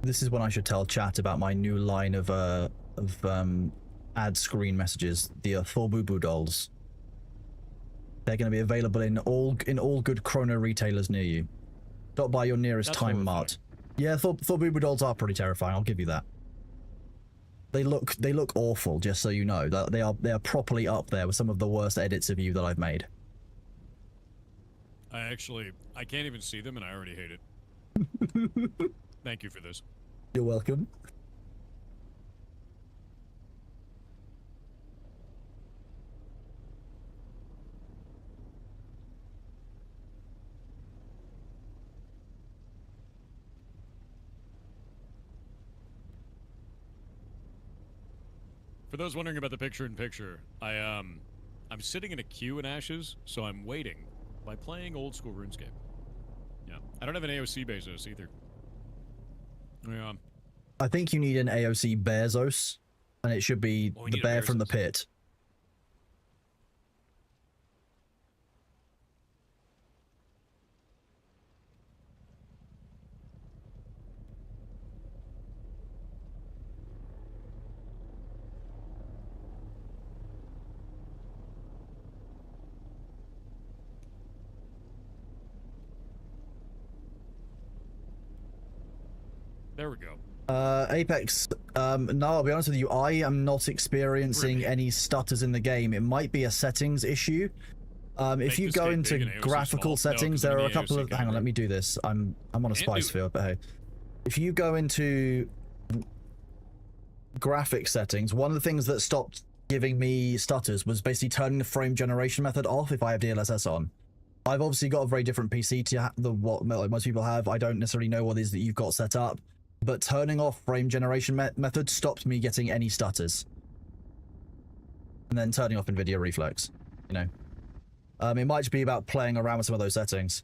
This is when I should tell chat about my new line of ad screen messages, the Thorbubu dolls. They're going to be available in all good Chrono retailers near you. Stop by your nearest That's Time horrifying. Mart. Yeah, Thorbubu dolls are pretty terrifying. I'll give you that. They look awful. Just so you know, that they are properly up there with some of the worst edits of you that I've made. I can't even see them and I already hate it. Thank you for this. You're welcome. For those wondering about the picture-in-picture, I'm sitting in a queue in Ashes, so I'm waiting by playing old school RuneScape. Yeah, I don't have an AOC Bezos either. Yeah, I think you need an AOC Bezos, and it should be Oh, we the need a bear from the Bezos. pit. There we go. Apex, no, I'll be honest with you, I am not experiencing Really? any stutters in the game. It might be a settings issue. If Make you the go state into big and AOC graphical small. No, settings, 'cause there I'm are in a the couple AOC of. Hang on, category. let me do this. I'm on a Can't spice do- field, but hey, if you go into graphic settings, one of the things that stopped giving me stutters was basically turning the frame generation method off if I have DLSS on. I've obviously got a very different PC to what like most people have. I don't necessarily know what it is that you've got set up, but turning off frame generation method stopped me getting any stutters. And then turning off NVIDIA Reflex, you know. It might just be about playing around with some of those settings.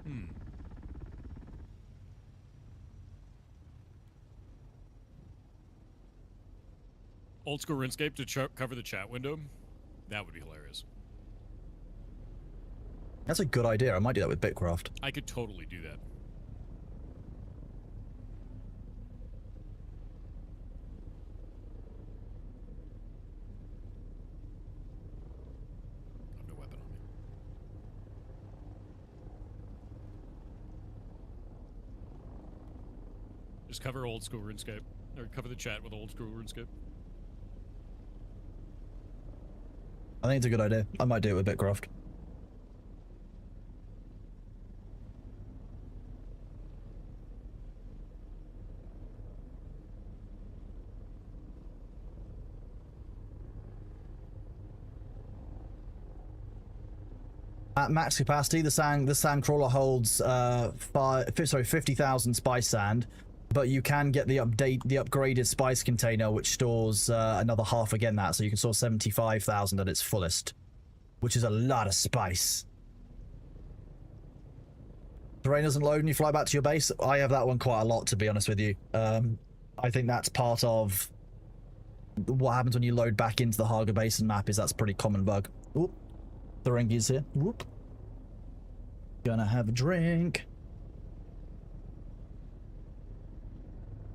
Hmm. Old school RuneScape to cover the chat window. That would be hilarious. That's a good idea. I might do that with Bitcraft. I could totally do that. I have no weapon on me. Just cover old school RuneScape. Or cover the chat with old school RuneScape. I think it's a good idea. I might do it with Bitcraft. At max capacity, the sand crawler holds 50,000 spice sand, but you can get the upgraded spice container, which stores another half again that, so you can store 75,000 at its fullest, which is a lot of spice. Terrain doesn't load and you fly back to your base. I have that one quite a lot, to be honest with you. I think that's part of what happens when you load back into the Haga Basin map. Is that's a pretty common bug. Oop. Ferengi's here. Whoop. Gonna have a drink.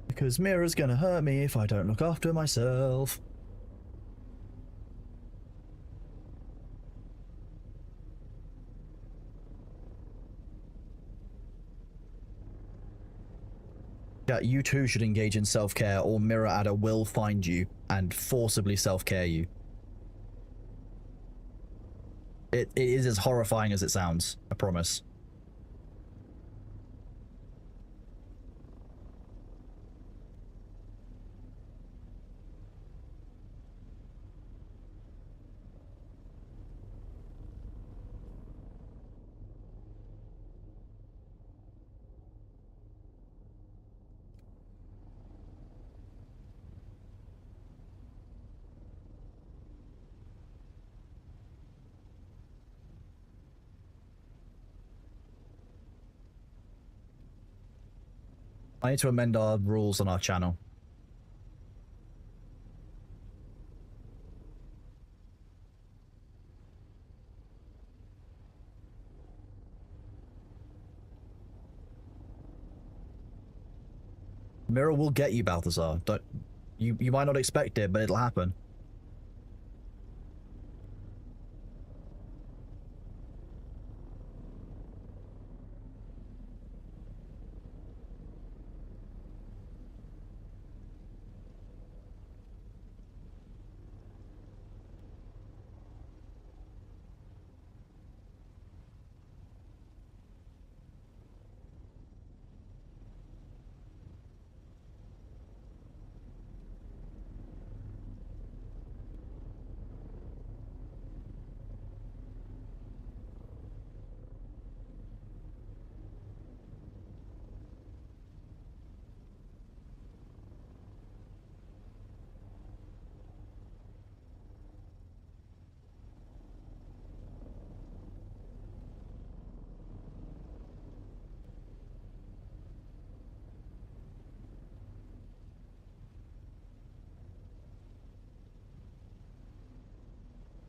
Because Mira's gonna hurt me if I don't look after myself. Yeah, you too should engage in self-care, or Mira Adder will find you and forcibly self-care you. It is as horrifying as it sounds, I promise. I need to amend our rules on our channel. Mira will get you, Balthazar. Don't you might not expect it, but it'll happen.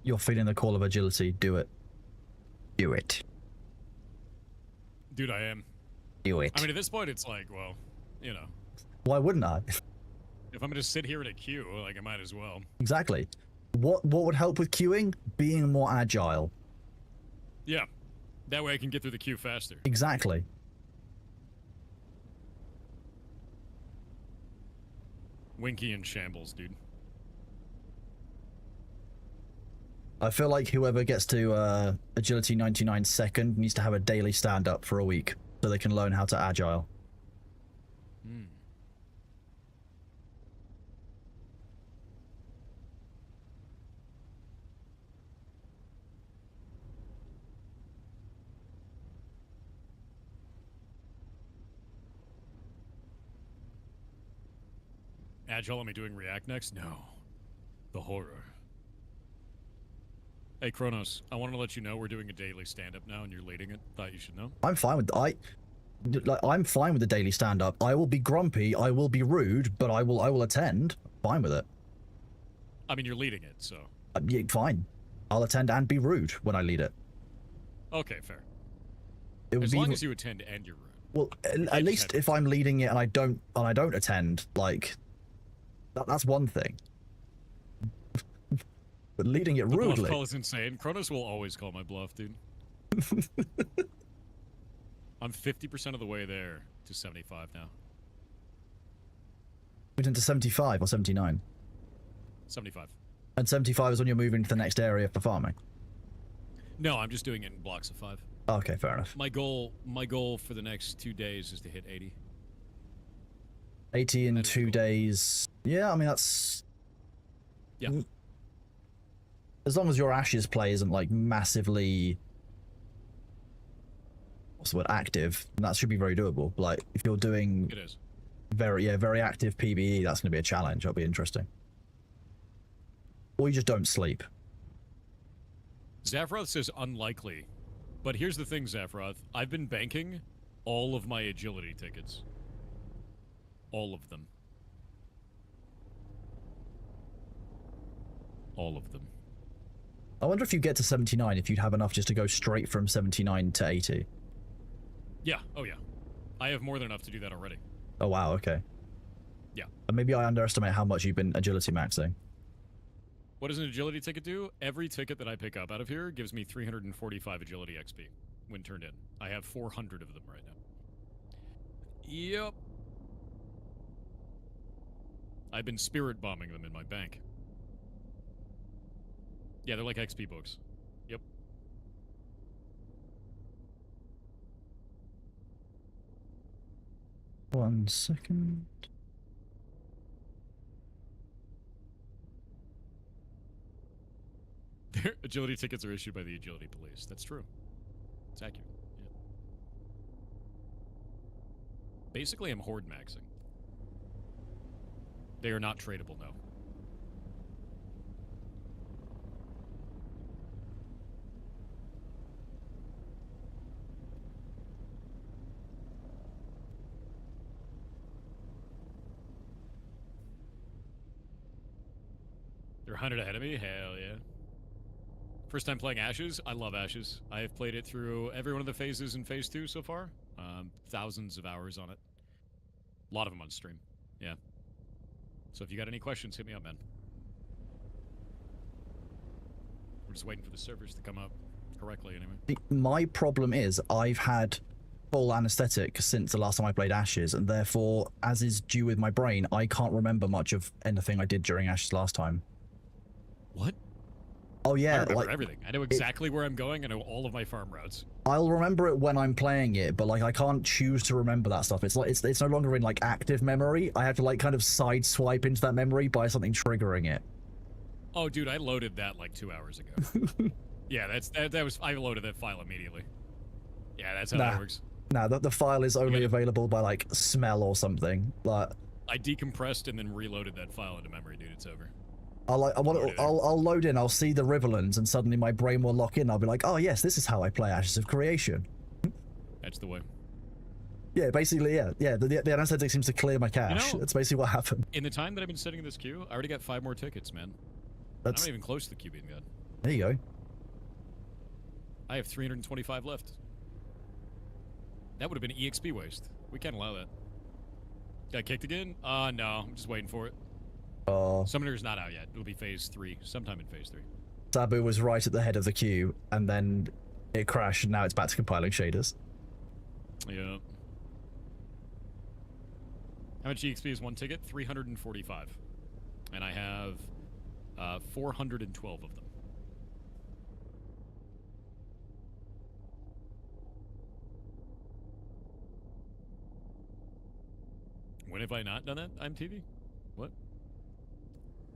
You're feeling the call of agility. Do it. Do it. Dude, I am. Do it. I mean, at this point, it's like, well, you know, Why wouldn't I? if I'm gonna sit here in a queue, like, I might as well. Exactly. What would help with queuing? Being more agile. Yeah. That way I can get through the queue faster. Exactly. Winky in shambles, dude. I feel like whoever gets to agility 99 second needs to have a daily stand-up for a week so they can learn how to agile. Hmm. Agile, am I doing React next? No. The horror. Hey, Kronos, I wanted to let you know we're doing a daily stand-up now, and you're leading it. Thought you should know. I'm fine with I'm fine with the daily stand-up. I will be grumpy, I will be rude, but I will attend. Fine with it. I mean, you're leading it, so. Yeah, fine. I'll attend and be rude when I lead it. Okay, fair. It would As be long as you attend and you're rude. well, at least if I'm leading it and I don't attend, like that's one thing. But leading it The bluff rudely. call is insane. Kronos will always call my bluff, dude. I'm 50% of the way there to 75 now. Moved into 75 or 79. 75. And 75 is when you're moving to the next area for farming. No, I'm just doing it in blocks of 5. Okay, fair enough. My goal for the next 2 days is to hit 80. 80 in That is 2 cool. days. Yeah, I mean that's. Yeah. As long as your Ashes play isn't like massively. What's the word? Active. That should be very doable. Like if you're doing It is. very active PBE, that's going to be a challenge. That'll be interesting. Or you just don't sleep. Zafroth says unlikely. But here's the thing, Zafroth. I've been banking all of my agility tickets. All of them. All of them. I wonder if you get to 79, if you'd have enough just to go straight from 79 to 80. Yeah, oh yeah. I have more than enough to do that already. Oh wow, okay. Yeah. And maybe I underestimate how much you've been agility maxing. What does an agility ticket do? Every ticket that I pick up out of here gives me 345 agility XP when turned in. I have 400 of them right now. Yep. I've been spirit bombing them in my bank. Yeah, they're like XP books. Yep. One second. Their agility tickets are issued by the agility police. That's true. It's accurate. Yeah. Basically, I'm horde maxing. They are not tradable, no. They're 100 ahead of me? Hell yeah. First time playing Ashes? I love Ashes. I have played it through every one of the phases in Phase 2 so far. Thousands of hours on it. A lot of them on stream. Yeah. So if you got any questions, hit me up, man. We're just waiting for the servers to come up correctly anyway. My problem is I've had full anesthetic since the last time I played Ashes, and therefore, as is due with my brain, I can't remember much of anything I did during Ashes last time. What? Oh I yeah, remember like everything. I know exactly where I'm going. I know all of my farm routes. I'll remember it when I'm playing it, but like I can't choose to remember that stuff. It's like it's no longer in like active memory. I have to like kind of side swipe into that memory by something triggering it. Oh, dude, I loaded that like 2 hours ago. Yeah, that was I loaded that file immediately. Yeah, that's how that works. Nah, the file is only available by like smell or something. Like I decompressed and then reloaded that file into memory, dude. It's over. I'll load in. I'll see the Riverlands, and suddenly my brain will lock in. I'll be like, oh yes, this is how I play Ashes of Creation. That's the way. Yeah, basically, yeah. The anesthetic seems to clear my cache. You know, That's basically what happened. In the time that I've been sitting in this queue, I already got 5 more tickets, man. I'm not even close to the queue being done. There you go. I have 325 left. That would have been EXP waste. We can't allow that. Got kicked again? No, I'm just waiting for it. Summoner's not out yet. It'll be phase 3, sometime in phase 3. Sabu was right at the head of the queue, and then it crashed, and now it's back to compiling shaders. Yeah. How much EXP is one ticket? 345. And I have 412 of them. When have I not done that? I'm TV? What?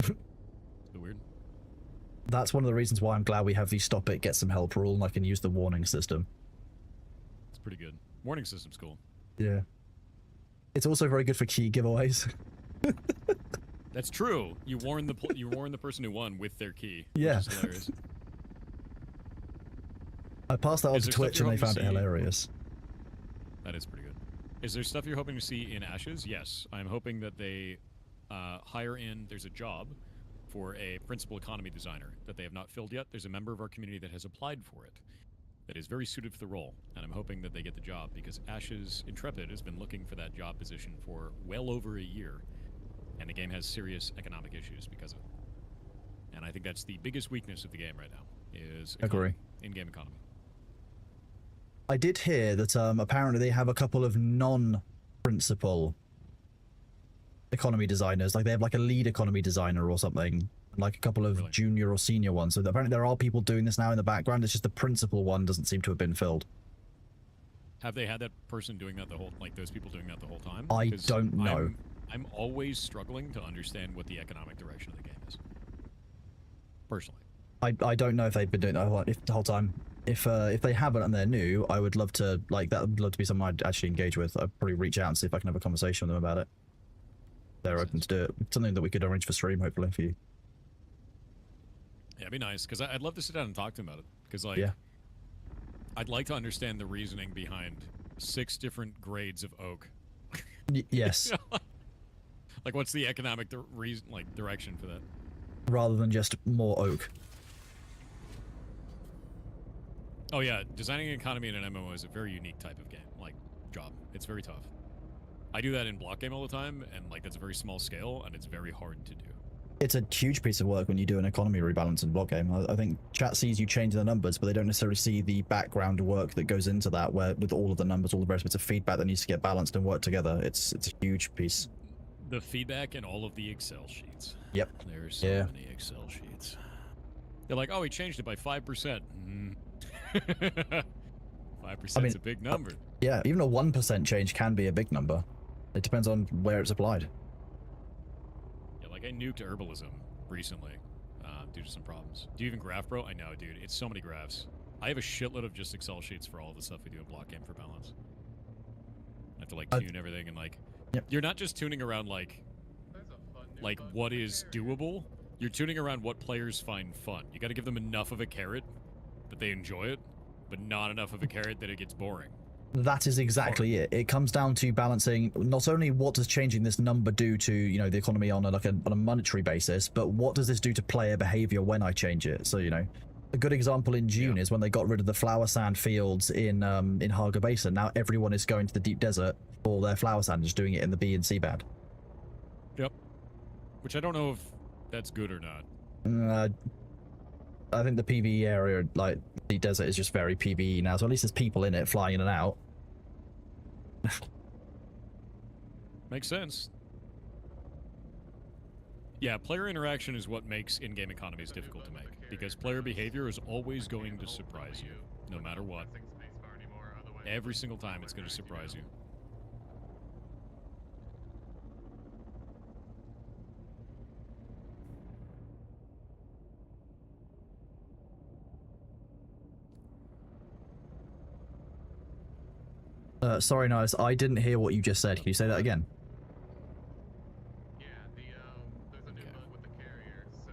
So weird. That's one of the reasons why I'm glad we have the stop it, get some help rule, and I can use the warning system. It's pretty good. Warning system's cool. Yeah. It's also very good for key giveaways. That's true. You warn the person who won with their key. Yeah. Which is hilarious. I passed that on Is to there stuff Twitch you're and they hoping found to it see? hilarious. That is pretty good. Is there stuff you're hoping to see in Ashes? Yes. I'm hoping that they hire in. There's a job for a principal economy designer that they have not filled yet. There's a member of our community that has applied for it that is very suited for the role, and I'm hoping that they get the job because Ashes Intrepid has been looking for that job position for well over a year, and the game has serious economic issues because of it. And I think that's the biggest weakness of the game right now is Agree. in-game economy. I did hear that apparently they have a couple of non-principal economy designers, like they have like a lead economy designer or something, like a couple of Really? junior or senior ones. So apparently there are people doing this now in the background. It's just the principal one doesn't seem to have been filled. Have they had that person doing that the whole, like those people doing that the whole time? I 'Cause don't know. I'm always struggling to understand what the economic direction of the game is. Personally. I don't know if they've been doing that the whole time. If they haven't and they're new, I would love to, like, that would love to be something I'd actually engage with. I'd probably reach out and see if I can have a conversation with them about it. They're Makes open sense. to do it. Something that we could arrange for stream, hopefully, for you. Yeah, it'd be nice because I'd love to sit down and talk to them about it. Because like, Yeah. I'd like to understand the reasoning behind 6 different grades of oak. Yes. Like, what's the economic direction for that? Rather than just more oak. Oh yeah, designing an economy in an MMO is a very unique type of game, like job. It's very tough. I do that in block game all the time, and like that's a very small scale, and it's very hard to do. It's a huge piece of work when you do an economy rebalance in block game. I think chat sees you change the numbers, but they don't necessarily see the background work that goes into that, where with all of the numbers, all the various bits of feedback that needs to get balanced and work together. It's a huge piece. The feedback in all of the Excel sheets. Yep. There's so Yeah. many Excel sheets. They're like, oh, he changed it by 5%. 5% I mean, is a big number. Yeah, even a 1% change can be a big number. It depends on where it's applied. Yeah, like I nuked herbalism recently due to some problems. Do you even graph, bro? I know, dude. It's so many graphs. I have a shitload of just Excel sheets for all the stuff we do in block game for balance. I have to like tune everything and like. Yep. You're not just tuning around like what is doable. You're tuning around what players find fun. You got to give them enough of a carrot that they enjoy it, but not enough of a carrot that it gets boring. That is exactly it. It comes down to balancing not only what does changing this number do to, you know, the economy on a monetary basis, but what does this do to player behavior when I change it? So, you know, a good example in June is when they got rid of the flower sand fields in Haga Basin. Now everyone is going to the deep desert for their flower sand, just doing it in the B and C band. Yep. Which I don't know if that's good or not. I think the PvE area, like the desert, is just very PvE now. So at least there's people in it flying in and out. Makes sense. Yeah, player interaction is what makes in-game economies difficult to make, because player behavior is always going to surprise you, no matter what. Every single time it's going to surprise you. Sorry, Niles, I didn't hear what you just said. Can you say that again? Yeah, there's a new bug with the carrier, so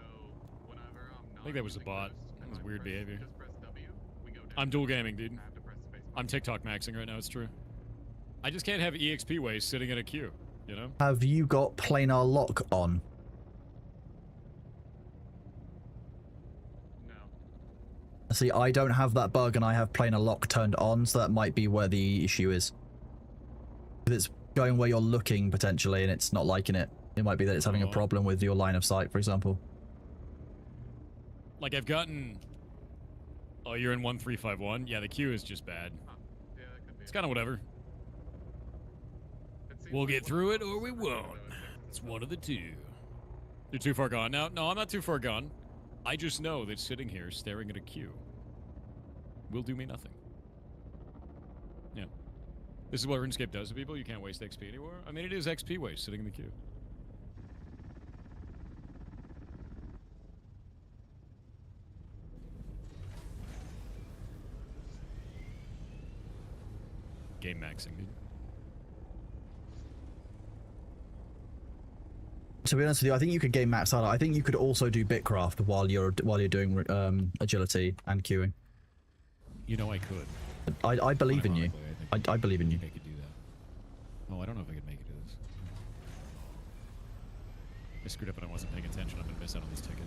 whenever I'm not I think that was a using bot. Ghost That and was I weird press- behavior. just press W, we go down. I'm dual gaming, dude. I have to press space bar. I'm TikTok maxing right now, it's true. I just can't have EXP waste sitting in a queue, you know? Have you got planar lock on? No. See, I don't have that bug and I have planar lock turned on, so that might be where the issue is. If it's going where you're looking, potentially, and it's not liking it, it might be that it's having a Oh. problem with your line of sight, for example. Like, I've gotten... Oh, you're in 1351? Yeah, the queue is just bad. Huh. Yeah, that could be It's it. kind of whatever. It seems We'll like get one through of it those or we servers won't. window is It's one of the two. You're too far gone now? No, I'm not too far gone. I just know that sitting here staring at a queue will do me nothing. Yeah. This is what RuneScape does to people. You can't waste XP anymore. I mean, it is XP waste sitting in the queue. Game maxing, dude. To be honest with you, I think you could game max out. I think you could also do bitcraft while you're doing agility and queuing. You know I could. I believe in you. Unironically, I believe in you. I could do that. Oh, I don't know if I could make it to this. I screwed up and I wasn't paying attention. I'm gonna miss out on this ticket.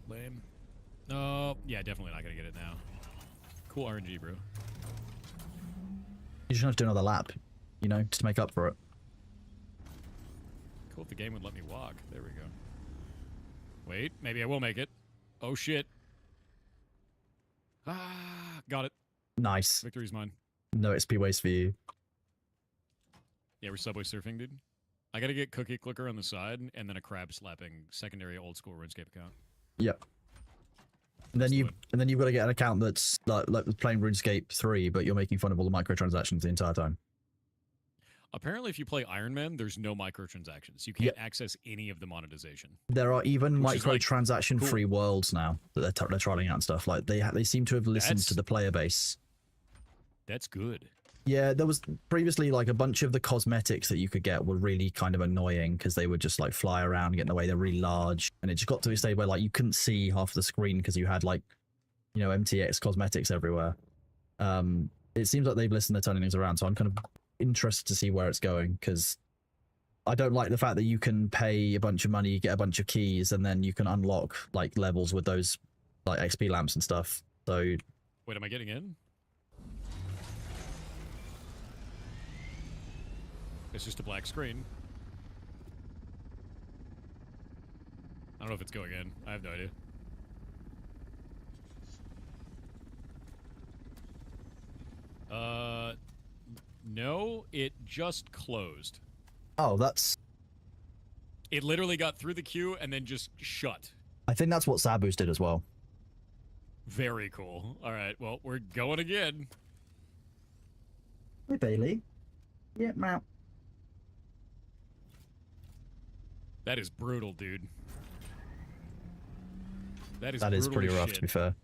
Lame. Oh, yeah, definitely not gonna get it now. Cool RNG, bro. You just have to do another lap, you know, just to make up for it. Cool if the game would let me walk. There we go. Wait, maybe I will make it. Oh, shit. Ah, got it. Nice. Victory's mine. No XP waste for you. Yeah, we're subway surfing, dude. I gotta get Cookie Clicker on the side, and then a crab slapping secondary old school RuneScape account. Yep. And then Just you've got to get an account that's like playing RuneScape 3, but you're making fun of all the microtransactions the entire time. Apparently, if you play Iron Man, there's no microtransactions. You can't access any of the monetization. There are even Which is, like, microtransaction-free worlds now that they're trialing out and stuff. Like they seem to have listened to the player base. That's good. Yeah, there was previously like a bunch of the cosmetics that you could get were really kind of annoying because they would just like fly around and get in the way. They're really large, and it just got to a stage where like you couldn't see half the screen because you had like, you know, MTX cosmetics everywhere. It seems like they've listened to turning things around, so I'm kind of interested to see where it's going because I don't like the fact that you can pay a bunch of money, get a bunch of keys, and then you can unlock like levels with those like XP lamps and stuff. So Wait, am I getting in? It's just a black screen. I don't know if it's going in. I have no idea. No, it just closed. oh, that's It literally got through the queue and then just shut. I think that's what Sabu's did as well. Very cool. All right, well, we're going again. Hey Bailey. Yeah, meow. That is brutal, dude. That is Pretty brutal as rough, shit. to be fair.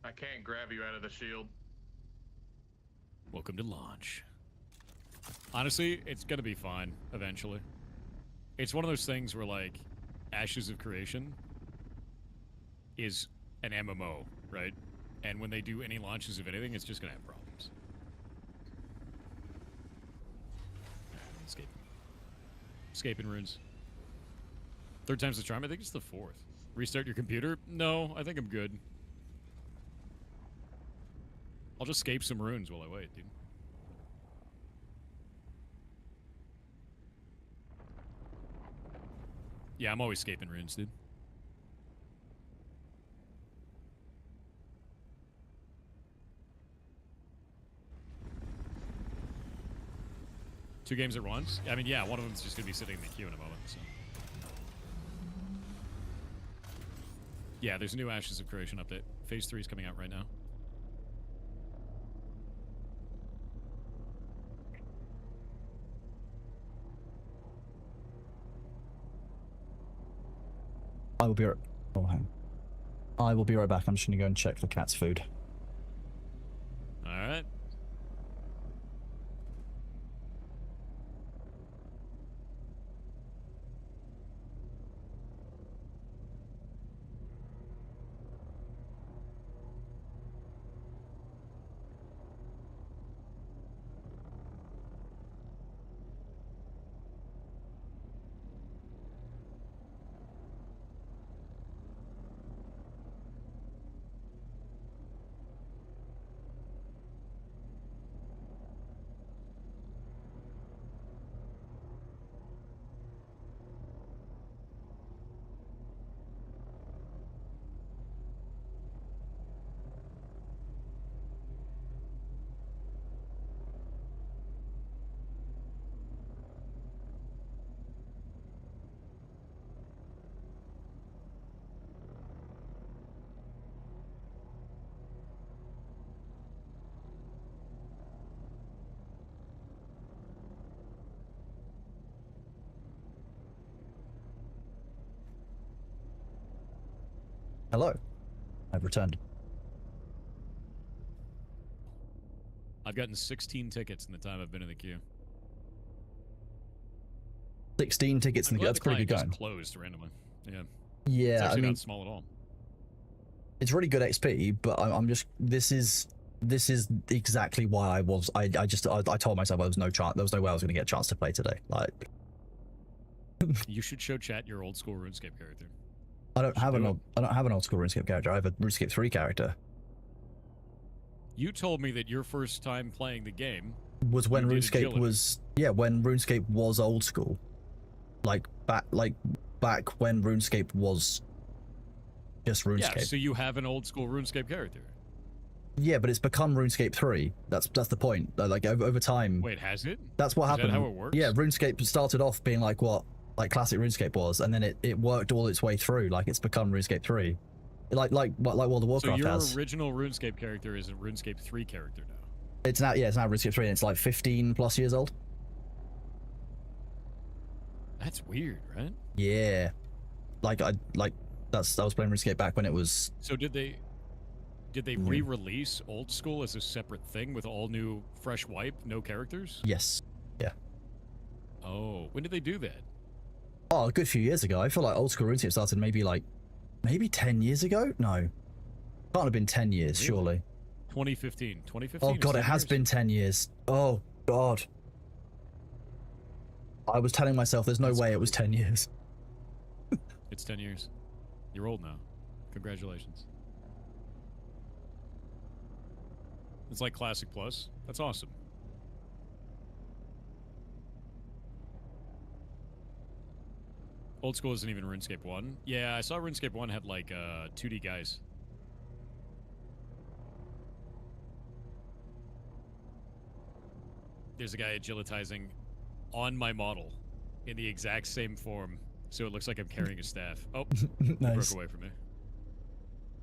I can't grab you out of the shield. Welcome to launch. Honestly, it's gonna be fine eventually. It's one of those things where, like, Ashes of Creation is an MMO, right? And when they do any launches of anything, it's just gonna have problems. Escape. Escaping runes. Third time's the charm? I think it's the fourth. Restart your computer? No, I think I'm good. I'll just escape some runes while I wait, dude. Yeah, I'm always escaping runes, dude. Two games at once? I mean, yeah, one of them's just gonna be sitting in the queue in a moment, so. Yeah, there's a new Ashes of Creation update. Phase 3 is coming out right now. I will be right. Oh, hang on. I will be right back. I'm just gonna go and check the cat's food. All right. Hello. I've returned. I've gotten 16 tickets in the time I've been in the queue. 16 tickets I'm in the glad that's the pretty client good just going. closed randomly. Yeah. It's Yeah, I actually mean, not small at all. it's really good XP, but I'm just this is exactly why I told myself there was no chance, there was no way I was going to get a chance to play today. Like, You should show chat your old school RuneScape character. I don't Should have do an it. old, I don't have an old school RuneScape character. I have a RuneScape 3 character. You told me that your first time playing the game Was when You did RuneScape agility. was when RuneScape was old school. Like back when RuneScape was just RuneScape. Yeah, so you have an old school RuneScape character. Yeah, but it's become RuneScape 3. That's the point. Like over time. Wait, has it? That's what Is happened. that how it works? Yeah, RuneScape started off being like what classic RuneScape was, and then it worked all its way through. Like it's become RuneScape 3. Like World of Warcraft So your has. original RuneScape character is a RuneScape 3 character now. It's now RuneScape 3, and it's like 15 plus years old. That's weird, right? Yeah. I was playing RuneScape back when it was. So did they Yeah. re-release old school as a separate thing with all new fresh wipe, no characters? Yes. Oh, when did they do that? Oh, a good few years ago. I feel like old school RuneScape started maybe 10 years ago? No. Can't have been 10 years, Really? surely. 2015. 2015. Oh is god, 10 it has years? been 10 years. Oh god. I was telling myself there's no That's way it was crazy. 10 years. It's 10 years. You're old now. Congratulations. It's like Classic Plus. That's awesome. Old school isn't even RuneScape 1. Yeah, I saw RuneScape 1 had like 2D guys. There's a guy agilitizing on my model in the exact same form, so it looks like I'm carrying a staff. Oh, he broke Nice. away from me.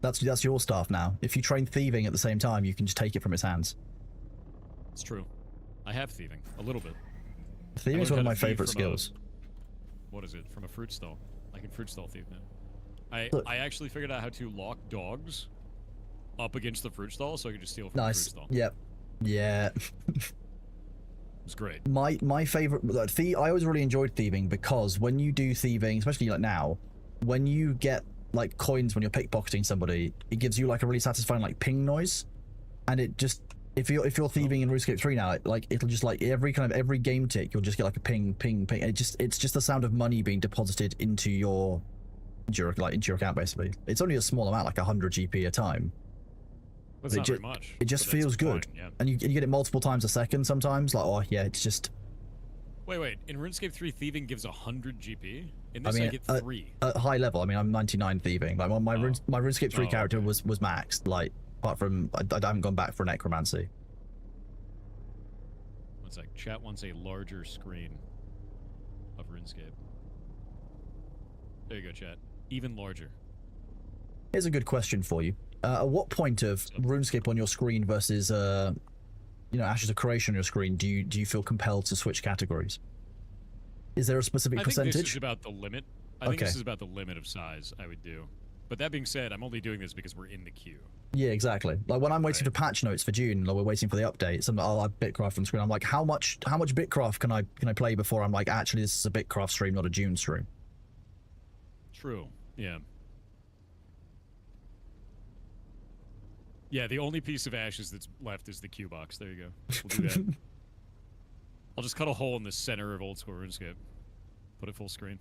That's your staff now. If you train thieving at the same time, you can just take it from his hands. It's true. I have thieving, a little bit. Thieving's learned one of how my to thieve favorite from a- skills. What is it? From a fruit stall. I can fruit stall thief now. Look. I actually figured out how to lock dogs up against the fruit stall so I could just steal from the fruit Nice. stall. Yep. Yeah. It's great. My favorite I always really enjoyed thieving because when you do thieving, especially like now, when you get like coins when you're pickpocketing somebody, it gives you like a really satisfying like ping noise, and it just if you're thieving in RuneScape 3 now, it'll just like every game tick you'll just get like a ping ping ping. It's just the sound of money being deposited into your account basically. It's only a small amount, like 100 GP a time. That's It not ju- very much. It just but that's feels good, fine, yeah. and you get it multiple times a second sometimes. Like, oh yeah, it's just. Wait. In RuneScape 3, thieving gives 100 GP? In this, I mean, get 3. At high level, I mean, I'm 99 thieving. Like my RuneScape 3 Oh, character okay. was maxed. Like apart from I haven't gone back for necromancy. One sec. Chat wants a larger screen of RuneScape. There you go, chat. Even larger. Here's a good question for you. At what point of RuneScape on your screen versus Ashes of Creation on your screen do you feel compelled to switch categories? Is there a specific I think this percentage? is about the limit. I think Okay. this is about the limit of size I would do. But that being said, I'm only doing this because we're in the queue. Yeah, exactly. Like when I'm waiting Right. for patch notes for June, like we're waiting for the updates, and I'll have Bitcraft on screen. I'm like, how much Bitcraft can I play before I'm like, actually, this is a Bitcraft stream, not a June stream? True. Yeah. Yeah, the only piece of ashes that's left is the Q box. There you go. We'll do that. I'll just cut a hole in the center of old school RuneScape. Put it full screen.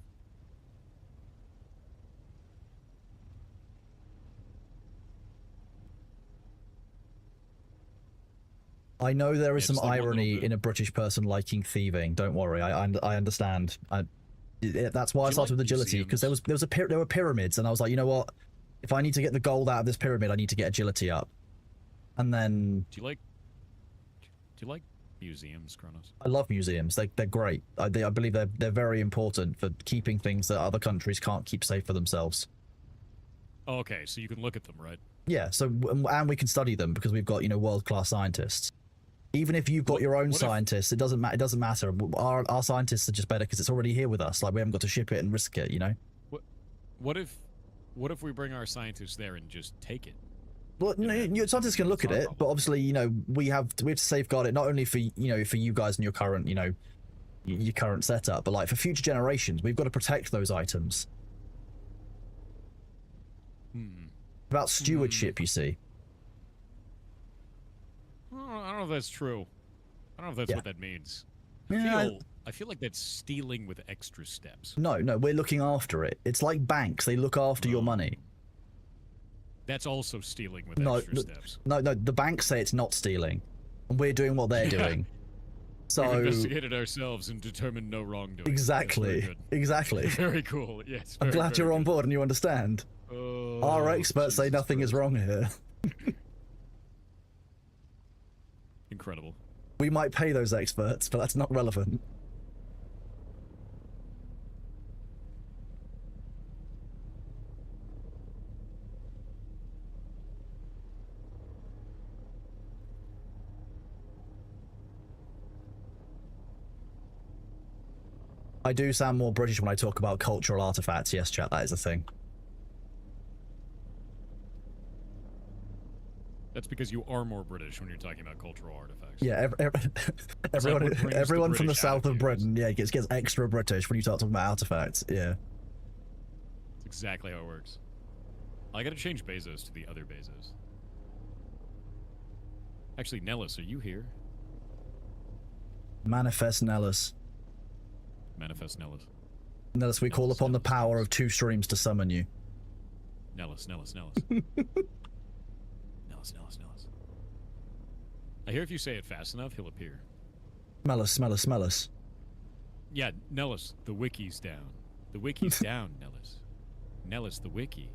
I know there is Yeah, some just like one little irony bit. in a British person liking thieving. Don't worry, I understand. That's why I Do you started like with agility, because there were pyramids, and I was like, you know what? If I need to get the gold out of this pyramid, I need to get agility up. And then Do you like museums, Kronos? I love museums. They're great. I believe they're very important for keeping things that other countries can't keep safe for themselves. Oh, okay, so you can look at them, right? Yeah. So and we can study them because we've got world-class scientists. Even if you've got your own what if- scientists, it doesn't matter. It doesn't matter. Our scientists are just better because it's already here with us. Like we haven't got to ship it and risk it. What if what if we bring our scientists there and just take it? Well, no, your scientists can look at it, but obviously, you know, we have to safeguard it not only for, you know, for you guys and your current, you know, your current setup, but like for future generations, we've got to protect those items. About stewardship, you see. I don't know if that's true. I don't know if that's Yeah. what that means. Yeah, I feel like that's stealing with extra steps. no, we're looking after it. It's like banks; they look after your money. That's also stealing with No, extra steps. No, the banks say it's not stealing, and we're doing what they're doing. So We've investigated ourselves and determined no wrongdoing. exactly, That's very exactly. very cool. Yes. I'm very, glad very you're on good. board and you understand. Oh, Our experts say Jesus nothing is Christ. wrong here. Incredible. We might pay those experts, but that's not relevant. I do sound more British when I talk about cultural artifacts. Yes, chat, that is a thing. That's because you are more British when you're talking about cultural artifacts. Yeah, everyone, what brings the everyone from the British south of attitudes. Britain, yeah, gets extra British when you start talking about artifacts. Yeah. That's exactly how it works. I gotta change Bezos to the other Bezos. Actually, Nellis, are you here? Manifest Nellis. Manifest Nellis. Nellis, we call Nellis, upon the Nellis, power Nellis. of 2 streams to summon you. Nellis, Nellis, Nellis. Nellis, Nellis, Nellis. I hear if you say it fast enough, he'll appear. Smellus. Yeah, Nellis, the wiki's down. The wiki's down, Nellis. Nellis, the wiki.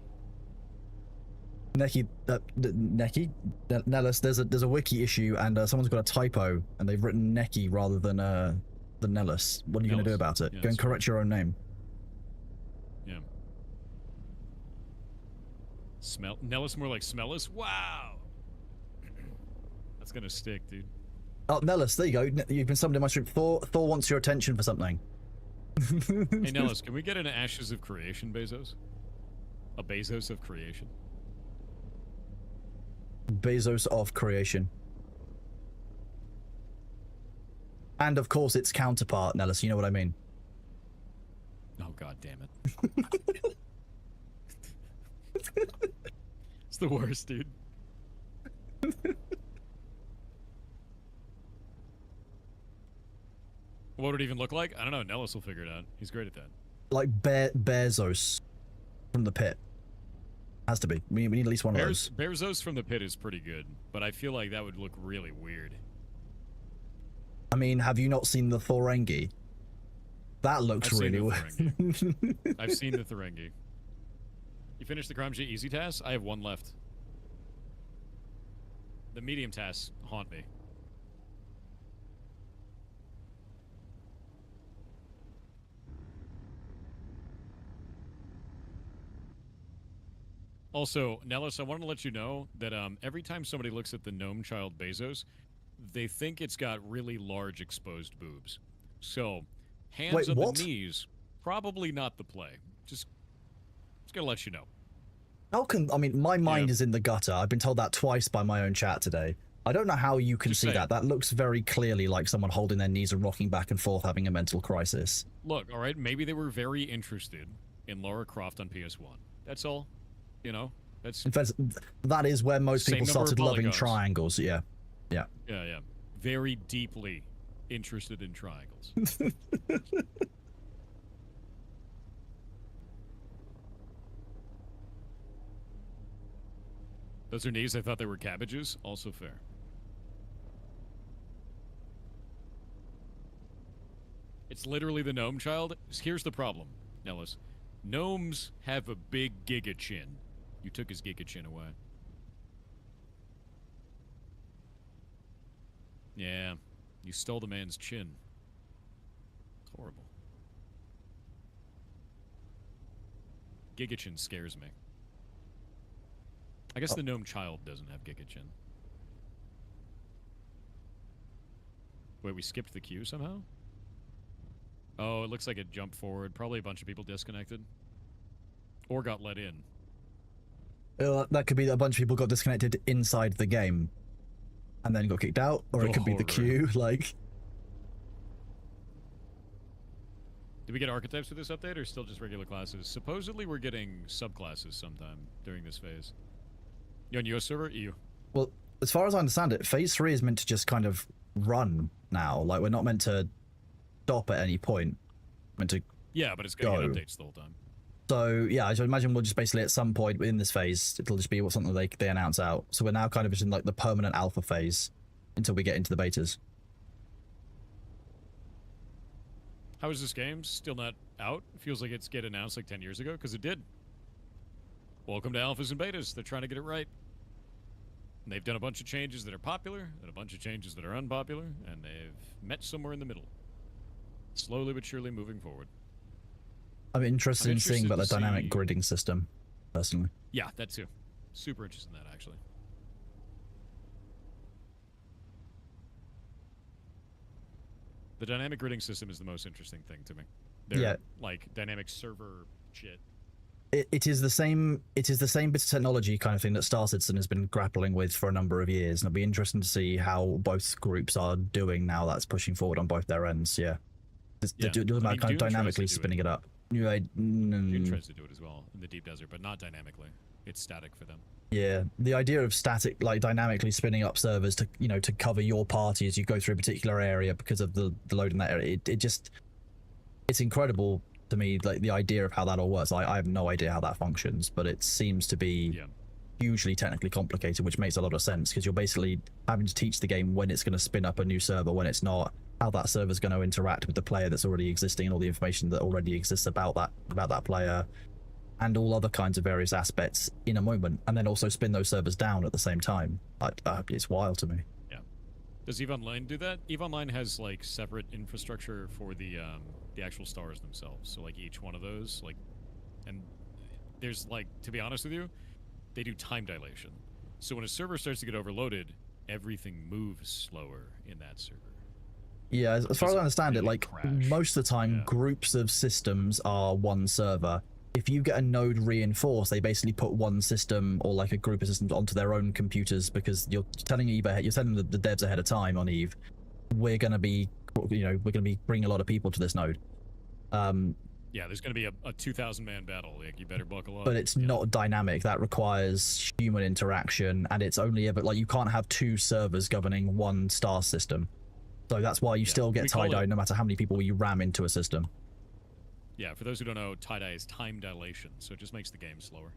Nellis, there's a wiki issue and someone's got a typo and they've written Neki rather than Nellis. What are you going to do Nellis. about it? Yeah, Go and that's right. correct your own name. Yeah. Nellis more like Smellus? Wow! That's gonna stick, dude. Oh, Nellis, there you go. You've been summoned in my stream. Thor wants your attention for something. Hey, Nellis, can we get an Ashes of Creation, Bezos? A Bezos of Creation? Bezos of creation. And of course its counterpart, Nellis, you know what I mean. Oh, god damn it. It's the worst, dude. What would it even look like? I don't know. Nellis will figure it out. He's great at that. Like Bezos from the pit. Has to be. We need at least one of those. Bezos from the pit is pretty good, but I feel like that would look really weird. I mean, have you not seen the Thorengi? That looks I've seen really the weird. I've seen the Ferengi. You finished the Crime Sheet easy task? I have one left. The medium tasks haunt me. Also, Nellis, I want to let you know that every time somebody looks at the gnome child Bezos, they think it's got really large exposed boobs. So, hands Wait, on what? the knees, probably not the play. Just gonna let you know. How can, I mean, my mind Yeah. is in the gutter. I've been told that twice by my own chat today. I don't know how you can Just see saying. that. That looks very clearly like someone holding their knees and rocking back and forth having a mental crisis. Look, all right, maybe they were very interested in Lara Croft on PS1. That's all. You know, that's In fact, that is where most Same people number of started loving polygons. triangles. Yeah. yeah, very deeply interested in triangles. Those are knees. I thought they were cabbages. Also fair. It's literally the gnome child. Here's the problem, Nellis. Gnomes have a big giga chin. You took his giga chin away. Yeah, you stole the man's chin. It's horrible. Giga chin scares me. I guess the gnome child doesn't have giga chin. Wait, we skipped the queue somehow? Oh, it looks like it jumped forward. Probably a bunch of people disconnected. Or got let in. That could be that a bunch of people got disconnected inside the game and then got kicked out, or it could be the queue. Like, did we get archetypes with this update, or still just regular classes? Supposedly, we're getting subclasses sometime during this phase. You on US server? EU. well, as far as I understand it, Phase 3 is meant to just kind of run now. Like, we're not meant to stop at any point. Meant to. Yeah, but it's going to Go. get updates the whole time. So yeah, I should imagine we'll just basically at some point in this phase, it'll just be something they announce out. So we're now kind of in like the permanent alpha phase until we get into the betas. How is this game still not out? It feels like it's get announced like 10 years ago, because it did. Welcome to alphas and betas. They're trying to get it right. And they've done a bunch of changes that are popular, and a bunch of changes that are unpopular, and they've met somewhere in the middle. Slowly but surely moving forward. I'm interested in seeing interested about the to dynamic see- gridding system, personally. Yeah, that too. Super interested in that, actually. The dynamic gridding system is the most interesting thing to me. They're, Yeah. like, dynamic server shit. It is the same. It is the same bit of technology kind of thing that Star Citizen has been grappling with for a number of years, and it'll be interesting to see how both groups are doing now. That's pushing forward on both their ends. Yeah, Yeah. they're doing I about mean, kind of Dune tries to dynamically do it. spinning it up. Yeah, Dune tries to do it as well in the deep desert, but not dynamically. It's static for them. yeah, the idea of static, like dynamically spinning up servers to to cover your party as you go through a particular area because of the load in that area. It's incredible to me, like the idea of how that all works. I have no idea how that functions, but it seems to be Yeah. hugely technically complicated, which makes a lot of sense because you're basically having to teach the game when it's going to spin up a new server, when it's not, how that server's going to interact with the player that's already existing, and all the information that already exists about that player, and all other kinds of various aspects in a moment, and then also spin those servers down at the same time. It's wild to me. Does EVE Online do that? EVE Online has like separate infrastructure for the actual stars themselves. So like each one of those, like, and there's like, to be honest with you, they do time dilation. So when a server starts to get overloaded, everything moves slower in that server. Yeah, as far as I understand it, really like crash. most of the time, Yeah. groups of systems are one server. If you get a node reinforced, they basically put one system or like a group of systems onto their own computers because you're telling the devs ahead of time on Eve, we're going to be, we're going to be bringing a lot of people to this node. Yeah, there's going to be a 2,000-man battle. Like, you better buckle up. But it's not dynamic. That requires human interaction, and it's only ever like you can't have two servers governing one star system. So that's why you still get We call tie-dye it- no matter how many people you ram into a system. Yeah, for those who don't know, tie-dye is time dilation, so it just makes the game slower.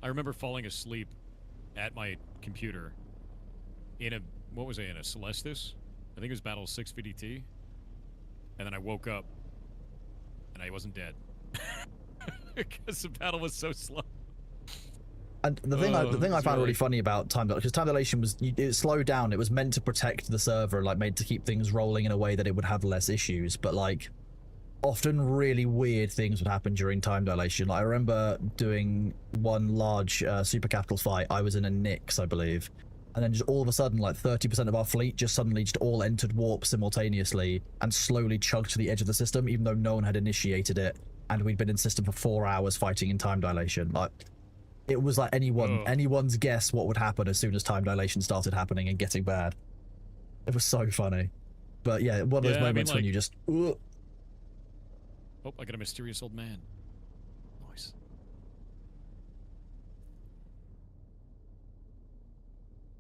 I remember falling asleep at my computer in a, what was I in, a Celestis? I think it was Battle 6 VDT. And then I woke up, and I wasn't dead. Because the battle was so slow. And the thing I it's found really really- funny about time dilation, because time dilation was it slowed down. It was meant to protect the server, like made to keep things rolling in a way that it would have less issues. But like, often really weird things would happen during time dilation. Like, I remember doing one large super capital fight. I was in a Nyx, I believe, and then just all of a sudden, like 30% of our fleet just suddenly just all entered warp simultaneously and slowly chugged to the edge of the system, even though no one had initiated it, and we'd been in system for 4 hours fighting in time dilation. Like, it was like anyone's guess what would happen as soon as time dilation started happening and getting bad. It was so funny. But yeah, one of those Yeah, I mean, moments when like- you just Oh, I got a mysterious old man. Nice.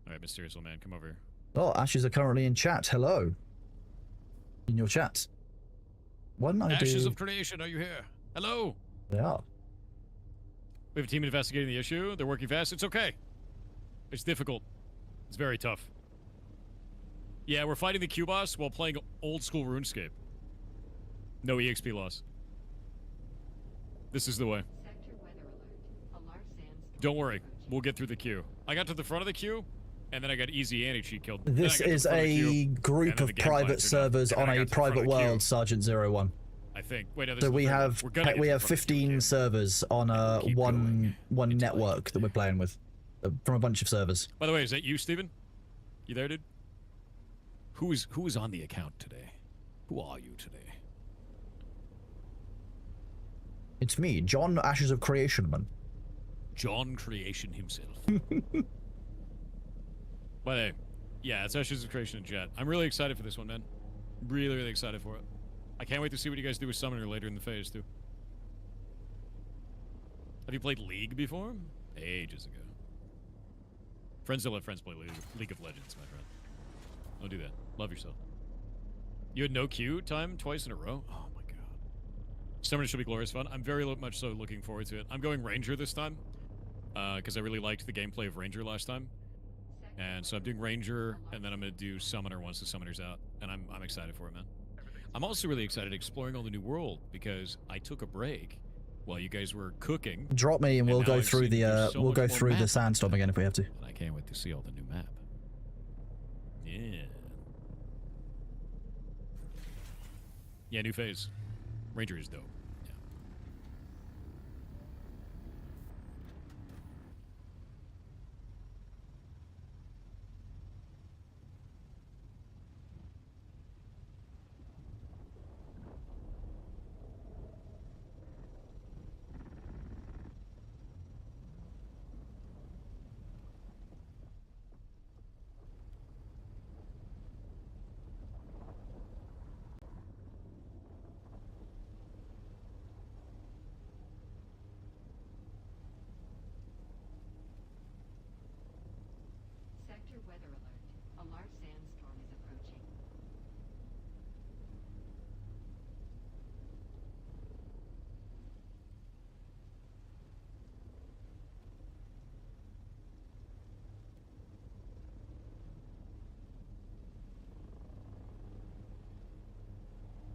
All right, mysterious old man, come over here. oh, Ashes are currently in chat. Hello. In your chat. Why didn't I Ashes do... of Creation, are you here? Hello. They are. We have a team investigating the issue. They're working fast. It's okay. It's difficult. It's very tough. Yeah, we're fighting the Q boss while playing old school RuneScape. No EXP loss. This is the way. Sector weather alert. A large sandstorm Don't worry. approaching. We'll get through the queue. I got to the front of the queue, and then I got easy anti-cheat killed. This Then I got to is the front of the a queue, group and then of the game private blinds are done. servers And then on I a got to the front private of the queue, world, Sergeant 01. I think. Wait, no, this So is we the third one. have We're gonna get we to have the front of the queue. 15 servers on And we'll keep one going until I network get that we're playing with from a bunch of servers. By the way, is that you, Steven? You there, dude? Who is on the account today? Who are you today? It's me, John Ashes of Creation Man. John Creation himself. But hey, yeah, it's Ashes of Creation and Jet. I'm really excited for this one, man. Really, really excited for it. I can't wait to see what you guys do with Summoner later in the phase, too. Have you played League before? Ages ago. Friends don't let friends play League of Legends, my friend. Don't do that. Love yourself. You had no queue time twice in a row? Oh my god. Summoner should be glorious fun. I'm very much so looking forward to it. I'm going Ranger this time, because I really liked the gameplay of Ranger last time. And so I'm doing Ranger, and then I'm going to do Summoner once the Summoner's out. And I'm excited for it, man. I'm also really excited exploring all the new world, because I took a break while you guys were cooking. Drop me and we'll now go I've through seen the there's so we'll much go more through the map sandstorm again if we have to. And I can't wait to see all the new map. Yeah. Yeah, new phase. Ranger is dope. Yeah. Sector weather alert. A large sandstorm is approaching.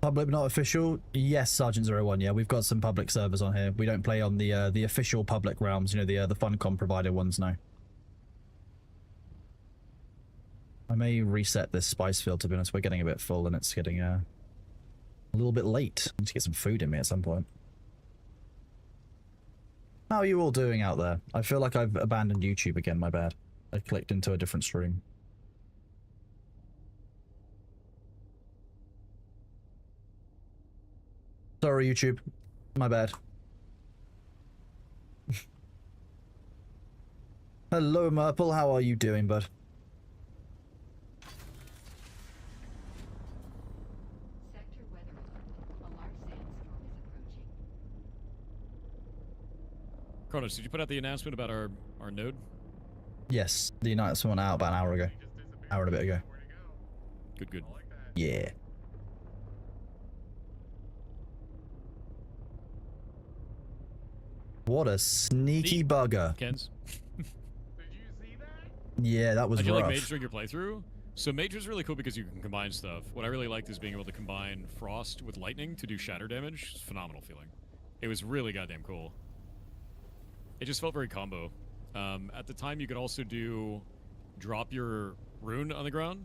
Public but not official? Yes, Sergeant 01. Yeah, we've got some public servers on here. We don't play on the official public realms, you know, the Funcom provider ones now. I may reset this spice field, to be honest. We're getting a bit full and it's getting a little bit late. I need to get some food in me at some point. How are you all doing out there? I feel like I've abandoned YouTube again, my bad. I clicked into a different stream. Sorry, YouTube. My bad. Hello, Murple. How are you doing, bud? Sector weather alert. A large sandstorm is approaching. Kronos, did you put out the announcement about our node? Yes, the announcement went out about an hour ago. He just disappeared. Hour and a bit ago. Where'd he go? Good, good. I like that. Yeah. What a sneaky Neat. bugger. Kens? Did you see that? Yeah, that was How'd you rough. like Mage during your playthrough? So Mage is really cool because you can combine stuff. What I really liked is being able to combine Frost with Lightning to do shatter damage. It's a phenomenal feeling. It was really goddamn cool. It just felt very combo. At the time, you could also drop your rune on the ground,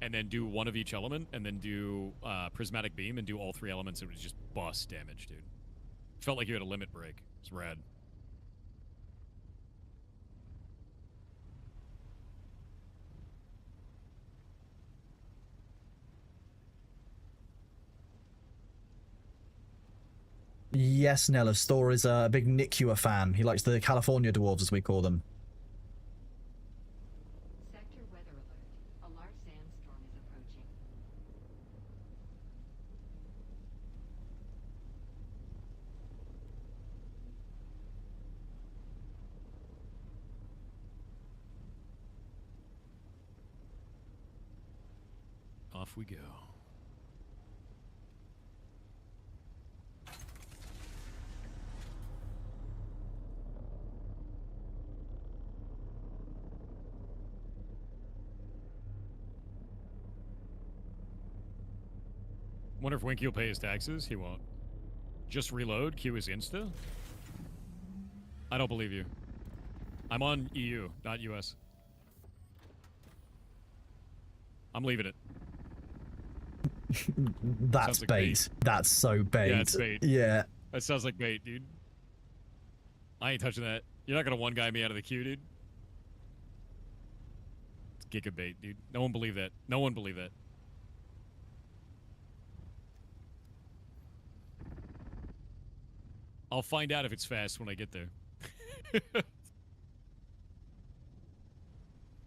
and then do one of each element, and then do Prismatic Beam, and do all three elements. It was just bust damage, dude. Felt like you had a limit break. It's rad. Yes, Nella. Store is a big Nicua fan. He likes the California dwarves, as we call them. Sector weather alert. A large sandstorm is approaching. Off we go. Wonder if Winky will pay his taxes? He won't. Just reload? Q is insta? I don't believe you. I'm on EU, not US. I'm leaving it. That's Sounds like bait. bait. That's so bait. Yeah, it's bait. Yeah. That sounds like bait, dude. I ain't touching that. You're not gonna one guy me out of the queue, dude. It's giga bait, dude. No one believe that. No one believe that. I'll find out if it's fast when I get there.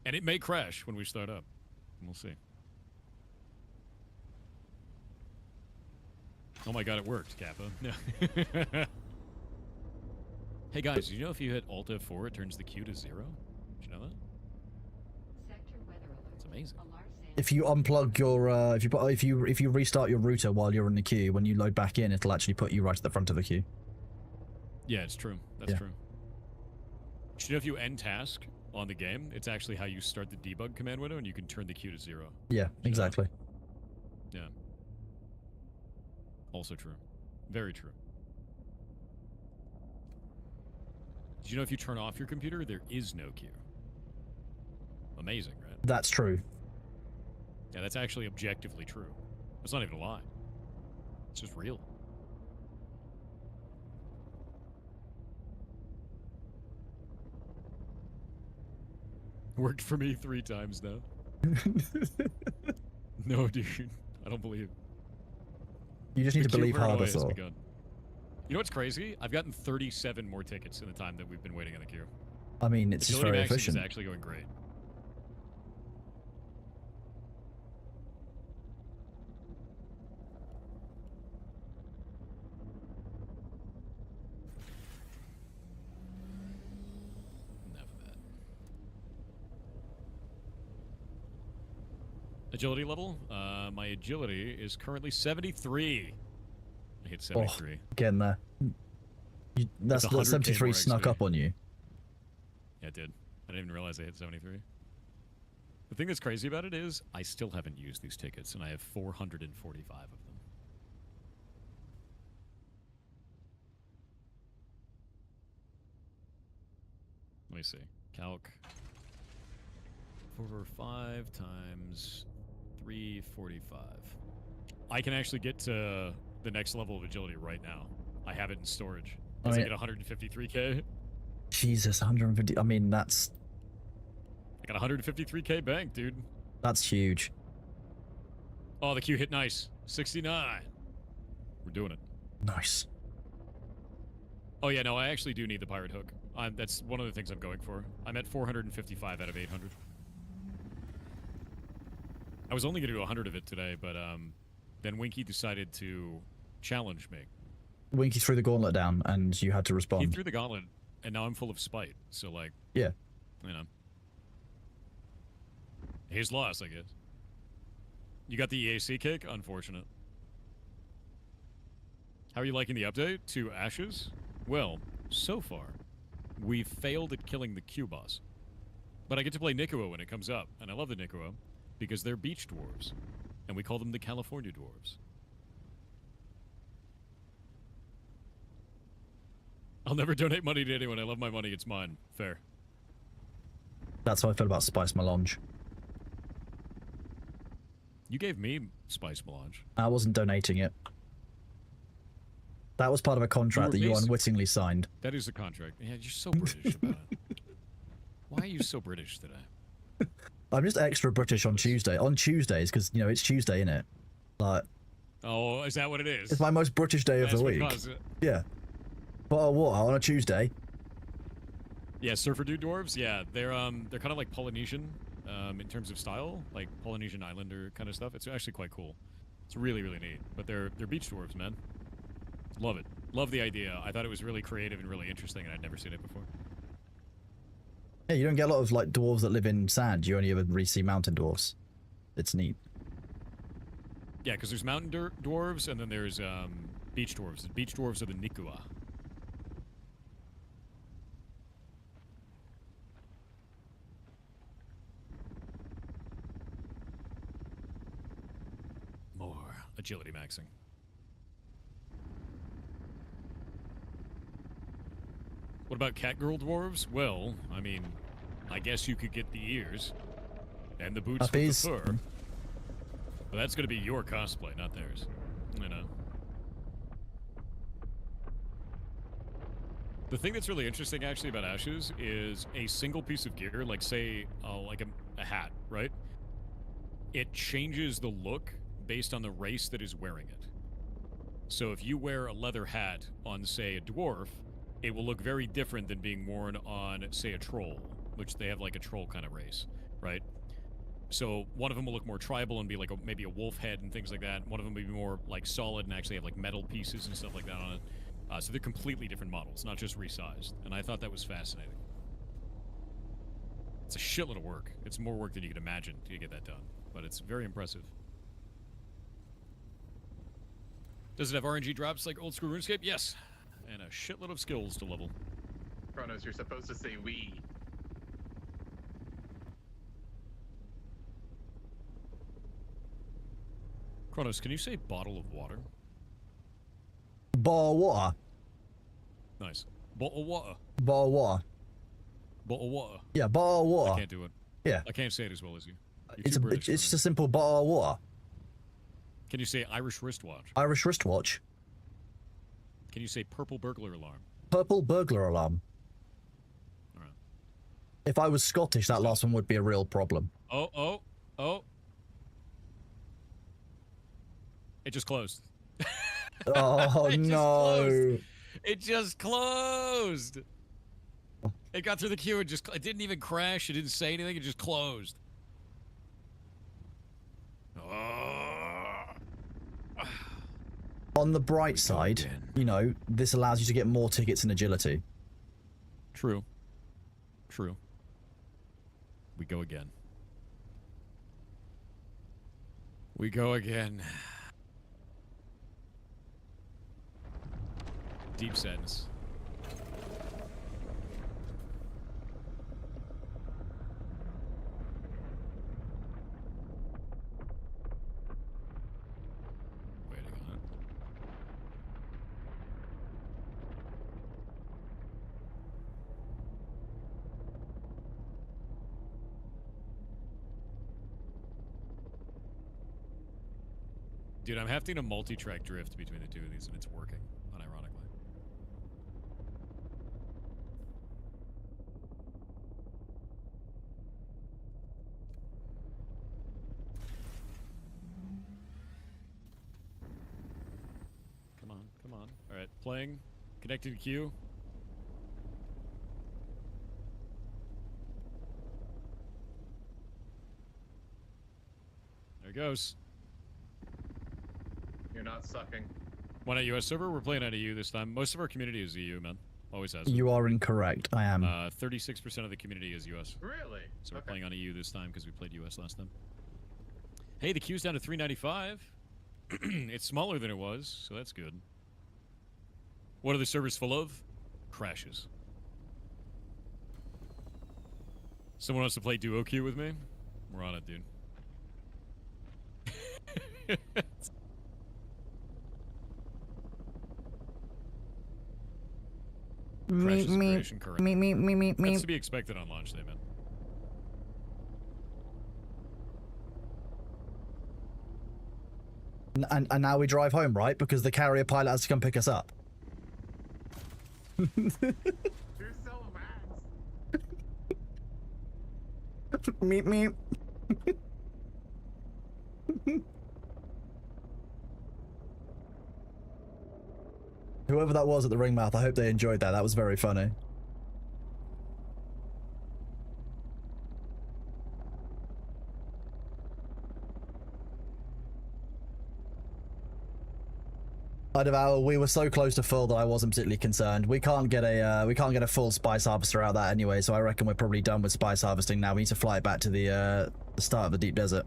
And it may crash when we start up. We'll see. Oh my god, it worked, Kappa. No. Hey guys, do you know if you hit Alt F4, it turns the queue to 0? Did you know that? Sector weather alert. It's amazing. A large sand If you unplug your, if you restart your router while you're in the queue, when you load back in, it'll actually put you right at the front of the queue. Yeah, it's true. That's Yeah. true. Do you know if you end task on the game, it's actually how you start the debug command window and you can turn the queue to 0. Yeah, exactly. Yeah. Also true. Very true. Did you know if you turn off your computer, there is no queue? Amazing, right? That's true. Yeah, that's actually objectively true. That's not even a lie. It's just real. Worked for me 3 times now. No, dude. I don't believe. You just need The to queue believe paranoia harder, has so. begun. You know what's crazy? I've gotten 37 more tickets in the time that we've been waiting in the queue. I mean, it's just Agility very maxing efficient. is actually going great. Enough of that. Agility level? My agility is currently 73. I hit 73. Getting there. That's It's that 100K 73 more snuck XP. up on you. Yeah, it did. I didn't even realize I hit 73. The thing that's crazy about it is I still haven't used these tickets, and I have 445 of them. Let me see. Calc. 445 times 345. I can actually get to the next level of agility right now. I have it in storage. I As I mean- get 153k. Jesus, 150. I mean, that's I got 153k bank, dude. huge. Oh, the queue hit nice. 69. We're doing it. Nice. Oh yeah, no, I actually do need the pirate hook. That's one of the things I'm going for. I'm at 455 out of 800. I was only going to do 100 of it today, but then Winky decided to challenge me. Winky threw the gauntlet down, and you had to He respond. threw the gauntlet, and now I'm full of spite. So like, Yeah. you know, his loss, I guess. You got the EAC cake? Unfortunate. How are you liking the update to Ashes? Well, so far, we've failed at killing the Q boss. But I get to play Nikuo when it comes up, and I love the Nikuo because they're beach dwarves, and we call them the California dwarves. I'll never donate money to anyone. I love my money. It's mine. Fair. That's how I feel about Spice Melange. You gave me Spice Melange. I wasn't donating it. That was part of a contract that you basi- unwittingly signed. That is the contract. Yeah, you're so British about it. Why are you so British today? I'm just extra British on Tuesday. On Tuesdays, because, you know, it's Tuesday, innit? Like, Oh, is that what it is? it's my most British day of That's the what week. caused it. Yeah. Bottle of water on a Tuesday. Yeah, Surfer Dude dwarves. Yeah, they're kind of like Polynesian in terms of style, like Polynesian Islander kind of stuff. It's actually quite cool. It's really really neat. But they're beach dwarves, man. Love it. Love the idea. I thought it was really creative and really interesting, and I'd never seen it before. Yeah, you don't get a lot of, like, dwarves that live in sand. You only ever really see mountain dwarves. It's neat. Yeah, because there's mountain dwarves, and then there's beach dwarves. The beach dwarves are the Nikua. More agility maxing. What about catgirl dwarves? Well, I mean, I guess you could get the ears and the boots with the Puppies. fur. But that's going to be your cosplay, not theirs. You know. The thing that's really interesting, actually, about Ashes is a single piece of gear, like, say, like a hat, right? It changes the look based on the race that is wearing it. So if you wear a leather hat on, say, a dwarf, it will look very different than being worn on, say, a troll, which they have, like, a troll kind of race. right? So one of them will look more tribal and be like maybe a wolf head and things like that. One of them will be more like solid and actually have like metal pieces and stuff like that on it. So they're completely different models, not just resized. And I thought that was fascinating. It's a shitload of work. It's more work than you could imagine to get that done, but it's very impressive. Does it have RNG drops like old school RuneScape? Yes. And a shitload of skills to level. Kronos, you're supposed to say we. Kronos, can you say bottle of water? Bar water. Nice. Bottle of water. Bar water. Bottle of water. Yeah, bar I water. can't do it. Yeah. I can't say it as well as you. You're It's too a, British it's for just me. a simple bar water. Can you say Irish wristwatch? Irish wristwatch. Can you say purple burglar alarm? Purple burglar alarm. All right. If I was Scottish, that last one would be a real problem. Oh. It just closed. Oh, It just no. closed. It just closed. It got through the queue. It didn't even crash. It didn't say anything. It just closed. On the bright side, again. you know, this allows you to get more tickets and agility. True. True. We go again. We go again. Deep sadness. Waiting on it. Dude, I'm having a multi-track drift between the two of these, and it's working, unironically. Come on, come on. All right, playing, connecting to queue. There it goes. You're not sucking. One at US server, we're playing on EU this time. Most of our community is EU, man. Always has. You are incorrect. I am. 36% of the community is US. Really? So we're Okay. playing on EU this time because we played US last time. Hey, the queue's down to 395. It's smaller than it was, so that's good. What are the servers full of? Crashes. Someone wants to play duo queue with me? We're on it, dude. Crashes creation current. That's to be expected on launch day, man. And now we drive home, right? Because the carrier pilot has to come pick us up. You're so max. Meep meep. Whoever that was at the ring mouth, I hope they enjoyed that. That was very funny. We were so close to full that I wasn't particularly concerned. We can't get a full spice harvester out of that anyway, so I reckon we're probably done with spice harvesting now. We need to fly it back to the start of the deep desert.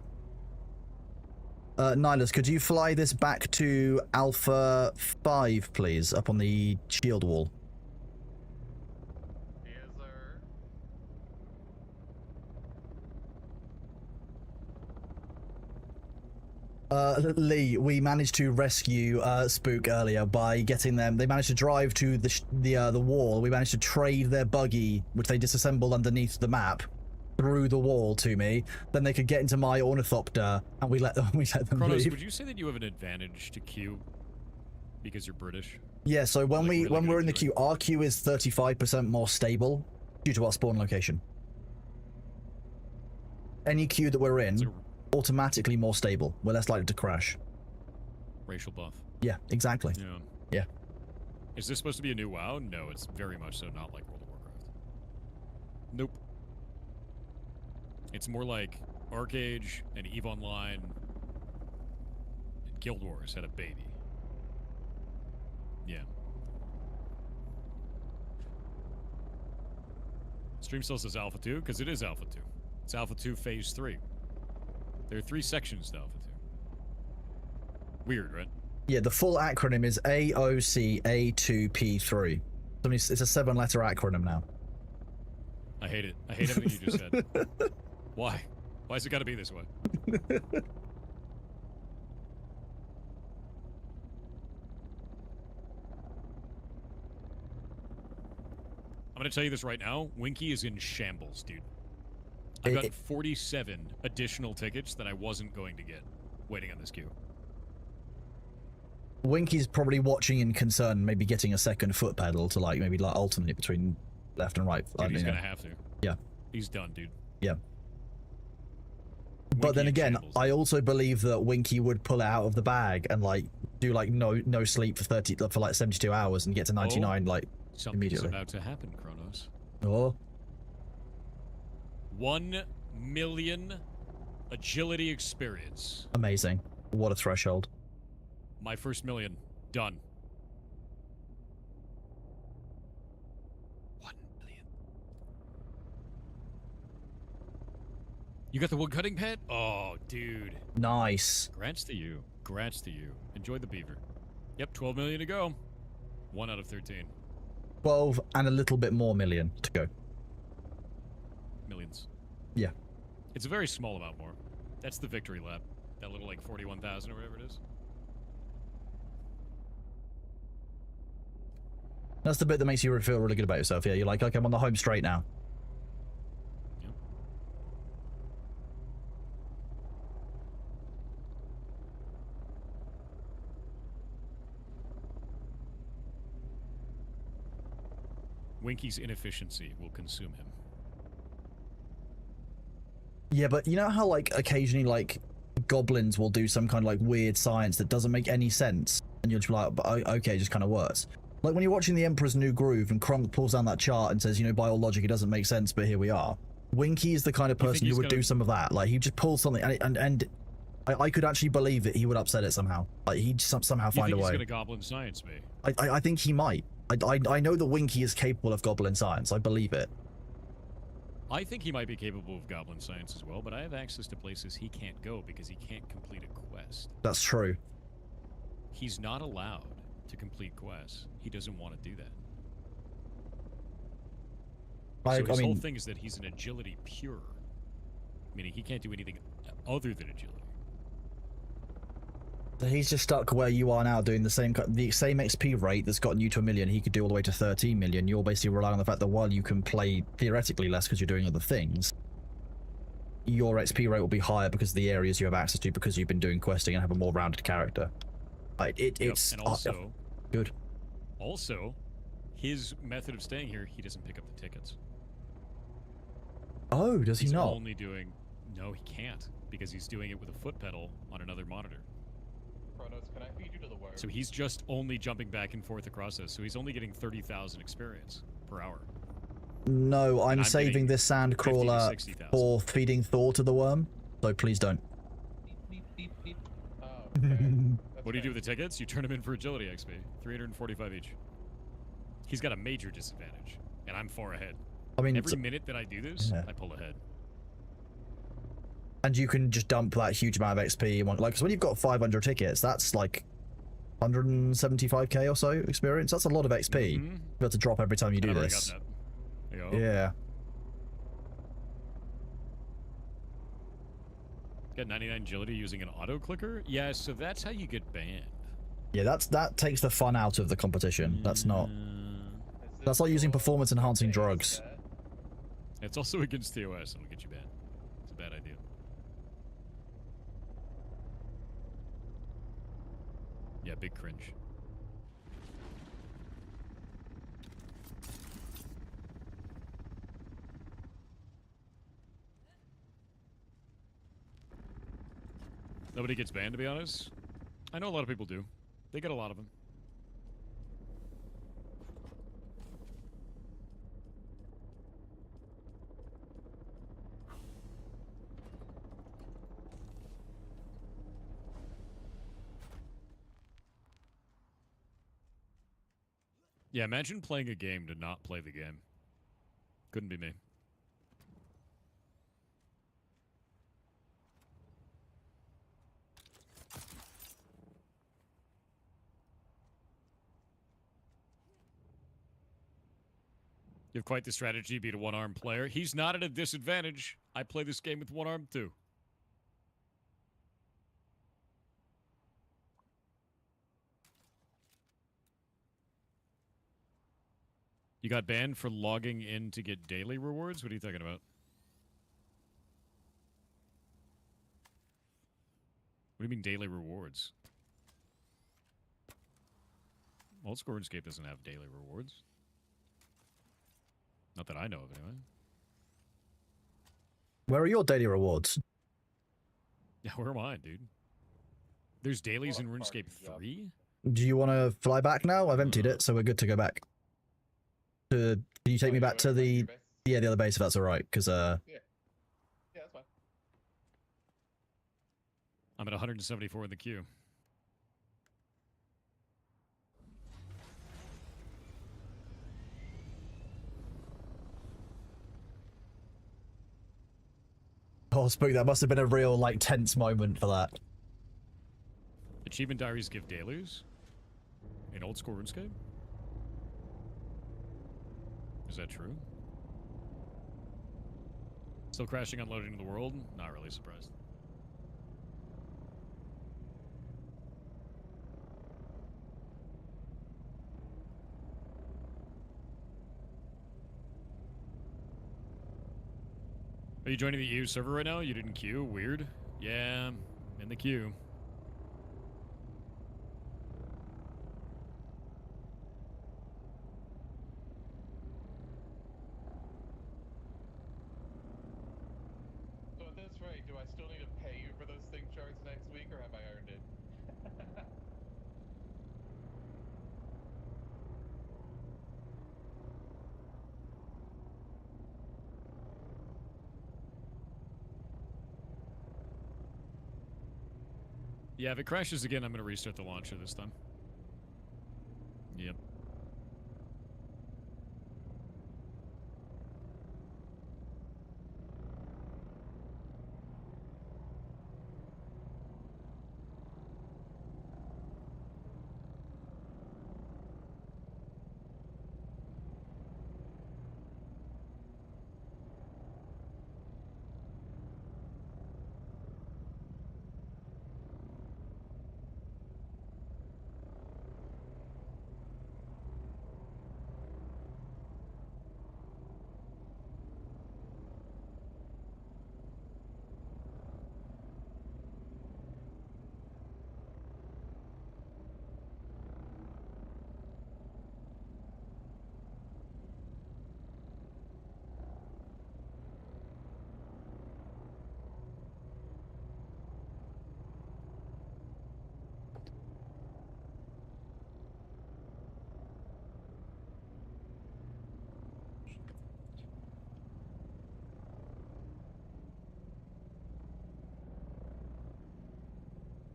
Nihilus, could you fly this back to Alpha 5, please, up on the shield wall? Yes, sir. Lee, we managed to rescue Spook earlier by getting them. They managed to drive to the wall. We managed to trade their buggy, which they disassembled underneath the map, through the wall to me. Then they could get into my ornithopter, and we let them Kronos, leave. would you say that you have an advantage to queue because you're British? Yeah. So when Like, really when good we're in the at queue, our queue is 35% more stable due to our spawn location. Any queue that we're in, It's a automatically more stable. We're less likely to crash. racial buff. Yeah, exactly. Yeah. Yeah. Is this supposed to be a new WoW? No, it's very much so not like World of Warcraft. Nope. It's more like Arcade and EVE Online and Guild Wars had a baby. Yeah. Stream still says Alpha 2 because it is Alpha 2. It's Alpha 2 Phase 3. There are 3 sections to Alpha 2. Weird, right? Yeah, the full acronym is AOCA2P3. It's a 7-letter acronym now. I hate it. I hate everything you just said. Why? Why has it got to be this way? I'm going to tell you this right now. Winky is in shambles, dude. I've got 47 additional tickets that I wasn't going to get waiting on this queue. Winky's probably watching in concern, maybe getting a second foot pedal to maybe alternate between left and right. Dude, he's going to have to. Yeah. He's done, dude. Yeah. Winky But then again, shambles. I also believe that Winky would pull it out of the bag and do no sleep for 72 hours and get to 99 Something's immediately. about to happen, Kronos. Oh. 1 million agility experience. Amazing. What a threshold. My first million. Done. 1 million. You got the wood cutting pad? Oh, dude. Nice. Grants to you. Grants to you. Enjoy the beaver. Yep, 12 million to go. 1 out of 13. 12 and a little bit more million to go. Millions. Yeah. It's a very small amount more. That's the victory lap. That little 41,000 or whatever it is. That's the bit that makes you feel really good about yourself. Yeah, you're like, okay, I'm on the home straight now. Yep. Winky's inefficiency will consume him. Yeah, but you know how occasionally goblins will do some kind of weird science that doesn't make any sense, and you'll just be like, okay, it just kind of works. Like when you're watching The Emperor's New Groove and Kronk pulls down that chart and says, by all logic, it doesn't make sense, but here we are. Winky is the kind of person who would do some of that. He just pulls something, and I could actually believe that he would upset it somehow. He'd somehow find a way. You think he's gonna goblin science me? I think he might. I know that Winky is capable of goblin science. I believe it. I think he might be capable of goblin science as well, but I have access to places he can't go because he can't complete a quest. That's true. He's not allowed to complete quests. He doesn't want to do that. So his whole thing is that he's an agility pure, meaning he can't do anything other than agility. He's just stuck where you are now, doing the same XP rate that's gotten you to 1 million. He could do all the way to 13 million. You're basically relying on the fact that while you can play theoretically less because you're doing other things, your XP rate will be higher because of the areas you have access to because you've been doing questing and have a more rounded character. It's and also good. Also, his method of staying here, he doesn't pick up the tickets. Oh, does he He's not? only doing... No, he can't, because he's doing it with a foot pedal on another monitor. Kronos, can I feed you to the worm? So he's just only jumping back and forth across this, so he's only getting 30,000 experience per hour. No, I'm saving getting this sand 50 to crawler 60,000. for feeding Thor to the worm, so please don't. Beep, beep, beep. Oh, okay. What do you do with the tickets? You turn them in for agility XP. 345 each. He's got a major disadvantage, and I'm far ahead. I mean, Every minute that I do this, Yeah. I pull ahead. and you can just dump that huge amount of XP in one. Because when you've got 500 tickets, that's 175k or so experience. That's a lot of XP. Mhm. You have to drop every time you do And I've already this. got that. There you go. Yeah. Got 99 agility using an auto clicker? Yeah, so that's how you get banned. Yeah, that takes the fun out of the competition. That's not. That's like using performance enhancing drugs. It's also against TOS, it'll get you banned. It's a bad idea. Yeah, big cringe. Nobody gets banned, to be honest. I know a lot of people do. They get a lot of them. Yeah, imagine playing a game to not play the game. Couldn't be me. You have quite the strategy, beat a one-armed player. He's not at a disadvantage. I play this game with one arm, too. You got banned for logging in to get daily rewards? What are you talking about? What do you mean daily rewards? Old School RuneScape doesn't have daily rewards. Not that I know of, anyway. Where are your daily rewards? Yeah, where am I, dude? There's dailies in RuneScape 3? Do you want to fly back now? I've emptied it, so we're good to go back. Can you take me back to the the other base if that's all right? Because Yeah, that's fine. I'm at 174 in the queue. oh, Spook, that must have been a real like tense moment for that. Achievement diaries give dailies? In Old School RuneScape? Is that true? Still crashing, unloading the world? Not really surprised. Are you joining the EU server right now? You didn't queue? Weird. Yeah, in the queue. So at this rate, do I still need to pay you for those sync charts next week, or have I earned it? Yeah, if it crashes again, I'm going to restart the launcher this time. Yep.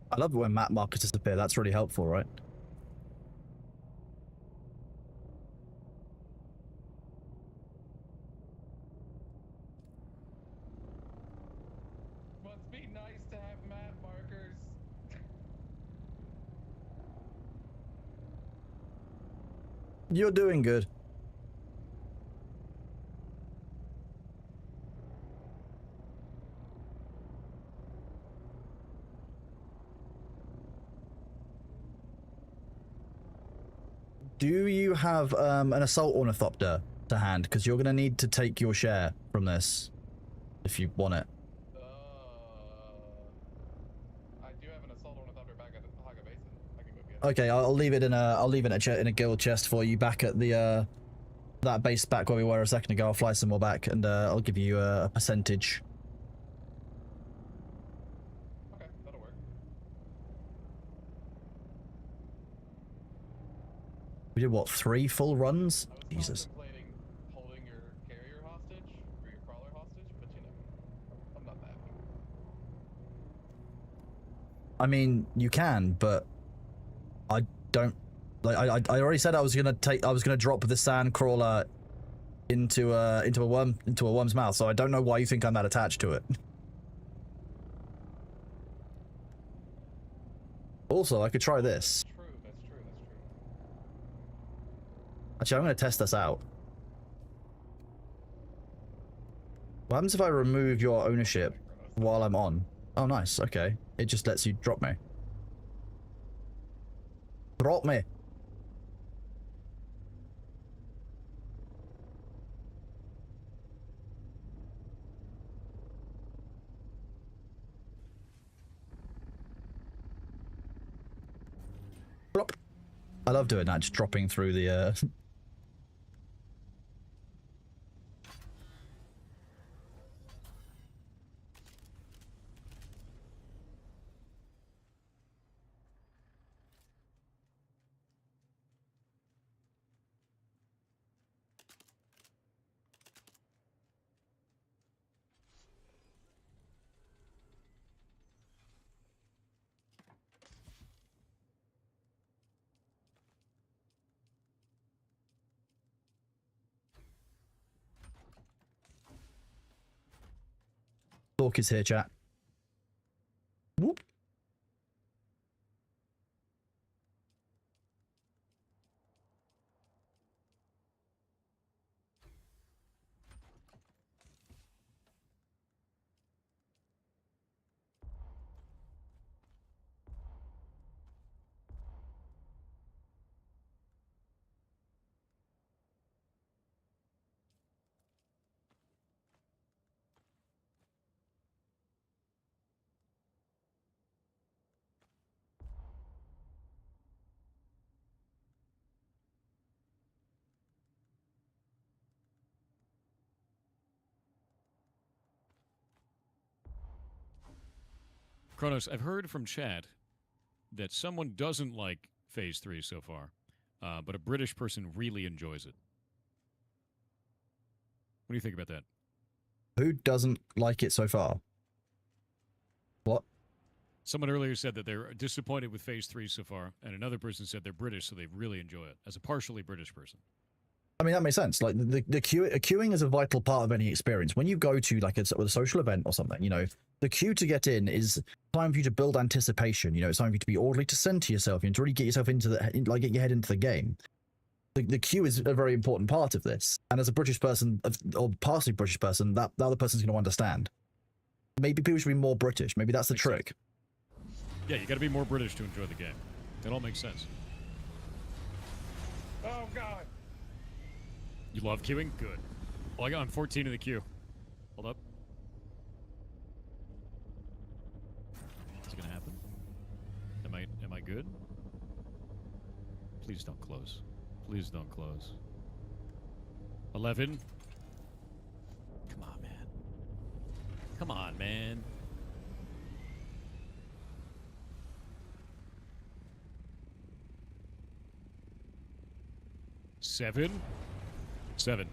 I love it when map markers disappear. That's really helpful, right? Must be nice to have map markers. You're doing good. Do you have an assault ornithopter to hand? Because you're going to need to take your share from this if you want it. I do have an assault ornithopter back at Haga Basin. I can go get it. Okay, I'll leave it in a guild chest for you back at the that base back where we were a second ago. I'll fly some more back and I'll give you a percentage. Okay, that'll work. We did what, 3 full runs? I was Jesus. contemplating holding your carrier hostage or your crawler hostage, but you know, I'm not that. I mean, you can, but I don't Like I already said I was gonna drop the sand crawler into a worm's mouth. So I don't know why you think I'm that attached to it. Also, I could try this. True, that's true, that's true. Actually, I'm gonna test this out. What happens if I remove your ownership while I'm on? Oh, nice. Okay. It just lets you drop me. Drop me. Drop. I love doing that, just dropping through the Talk is here, chat. Whoop. Kronos, I've heard from chat that someone doesn't like Phase 3 so far, but a British person really enjoys it. What do you think about that? Who doesn't like it so far? What? Someone earlier said that they're disappointed with Phase 3 so far, and another person said they're British, so they really enjoy it, as a partially British person. I mean, that makes sense. Like queuing is a vital part of any experience. When you go to like a social event or something, you know, the queue to get in is time for you to build anticipation. You know, it's time for you to be orderly, to center yourself, you know, to really get yourself into like get your head into the game. The queue is a very important part of this. And as a British person, or partially British person, that the other person's going to understand. Maybe people should be more British. Maybe that's the trick. Yeah, you got to be more British to enjoy the game. That all makes sense. Oh god! You love queuing? Good. Well, I'm 14 in the queue. Hold up. What's gonna happen? Am I good? Please don't close. Please don't close. 11. Come on, man. Come on, man. Seven. 7.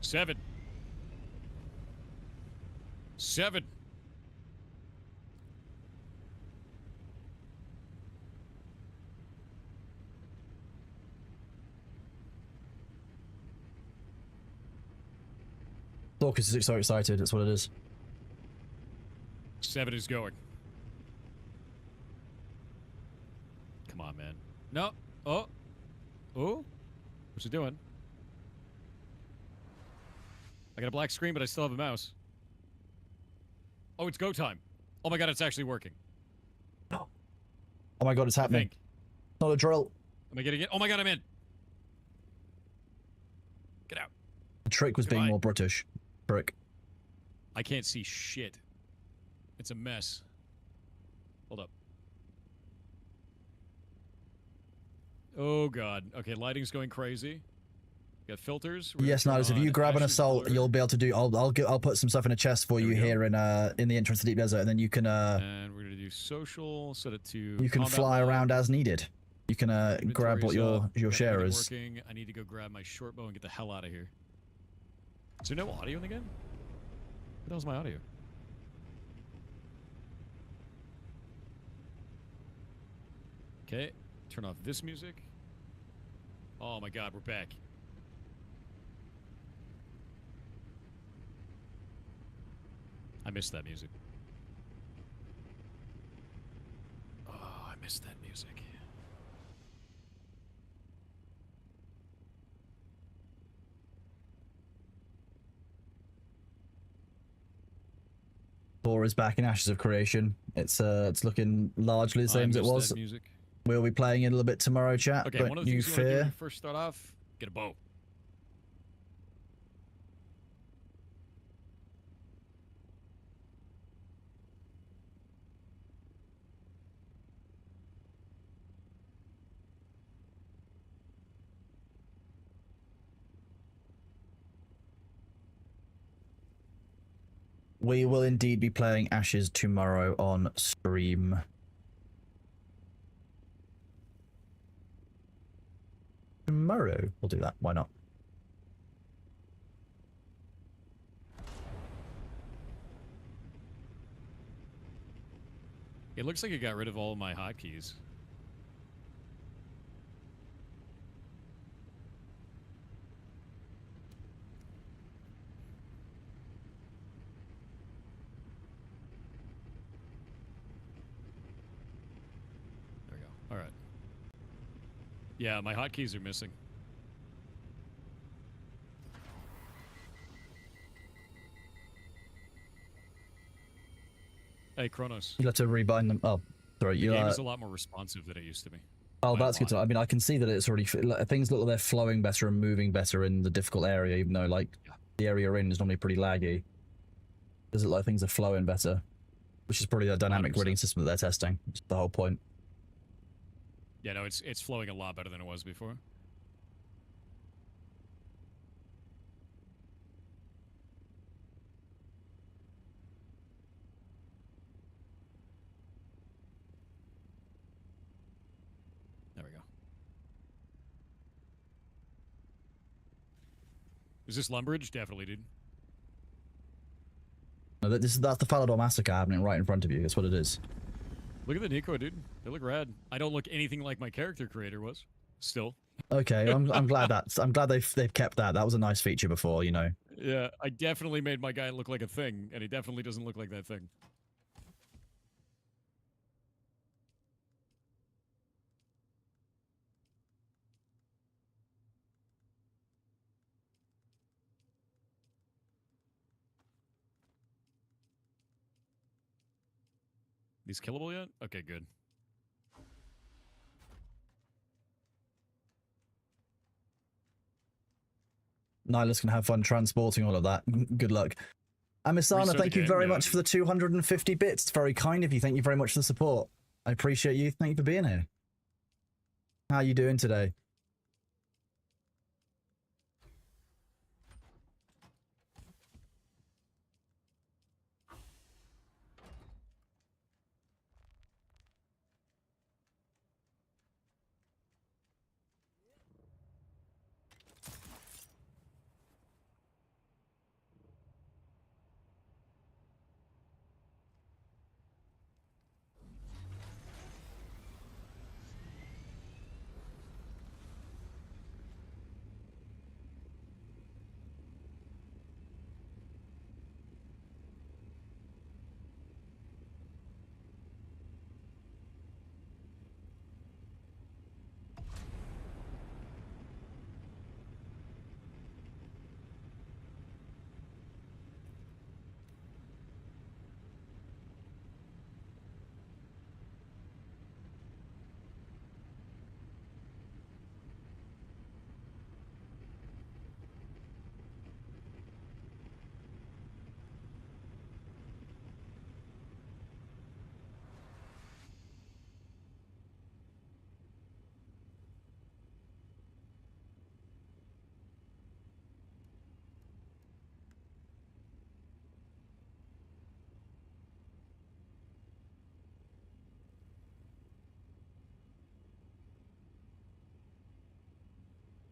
7. Dorcas is so excited. That's what it is. 7 is going. Come on, man. No. Oh. Oh. What's it doing? I got a black screen, but I still have a mouse. Oh, it's go time. Oh my god, it's actually working. Oh my god, it's happening. It's not a drill. Am I getting it? Oh my god, I'm in. Get out. The trick was being Goodbye. more British. Trick. I can't see shit. It's a mess. Hold up. Oh god. Okay, lighting's going crazy. Got filters. We're Yes, gonna Nardus, turn if you on grab an Ashes assault, Blur. you'll be able to do. I'll put some stuff in a chest for There you we go. here in the entrance to Deep Desert, and then you can And we're gonna do social. Set it to. you can combat fly mode. around as needed. You can grab what Inventory's your up. Got share everything is. working. I need to go grab my short bow and get the hell out of here. Is there no audio in the game? What the hell's my audio? Okay, turn off this music. Oh my god, we're back. I missed that music. Oh, I missed that music. Thor is back in Ashes of Creation. It's looking largely the same as it missed was. that music. We'll be playing it a little bit tomorrow, chat. Okay, But one of the you things you want to do when fear. you first start off, get a bow. We will indeed be playing Ashes tomorrow on stream. Tomorrow, we'll do that. Why not? It looks like it got rid of all of my hotkeys. There we go. All right. Yeah, my hotkeys are missing. Hey, Kronos. You'll have to rebind them. Oh, sorry. The You game is a lot more responsive than it used to be. Oh, by a that's good to know. lot. I mean, I can see that it's already things look like they're flowing better and moving better in the difficult area, even though like Yeah. the area you're in is normally pretty laggy. Does it look like things are flowing better? Which is probably the dynamic 100%. gridding system that they're testing. It's the whole point. Yeah, no, it's flowing a lot better than it was before. There we go. Is this Lumbridge? Definitely, dude. No, that's the Falador massacre happening right in front of you. That's what it is. Look at the Nico, dude. They look rad. I don't look anything like my character creator was. Still. Okay, I'm glad they've kept that. That was a nice feature before, you know. Yeah, I definitely made my guy look like a thing, and he definitely doesn't look like that thing. These killable yet? Okay, good. Nyla's can have fun transporting all of that. Good luck. Amisana, Restart thank you again, very yeah. much for the 250 bits. It's very kind of you. Thank you very much for the support. I appreciate you. Thank you for being here. How are you doing today?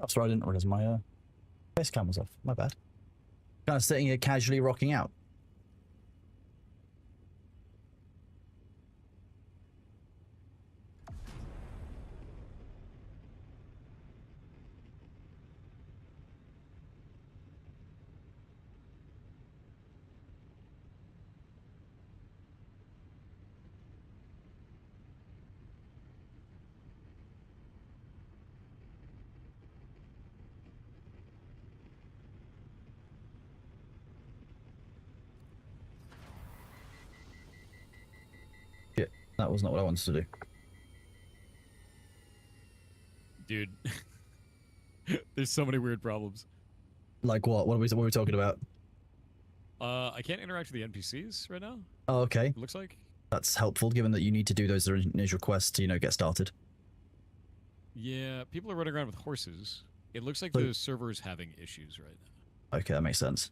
Oh, sorry, I didn't realize my face cam was off. My bad. Kind of sitting here casually rocking out. That was not what I wanted to do. Dude. There's so many weird problems. Like what? What are we talking about? I can't interact with the NPCs right now, Oh, okay. it looks like. That's helpful, given that you need to do those initial quests to, get started. Yeah, people are running around with horses. It looks like So- the server is having issues right now. Okay, that makes sense.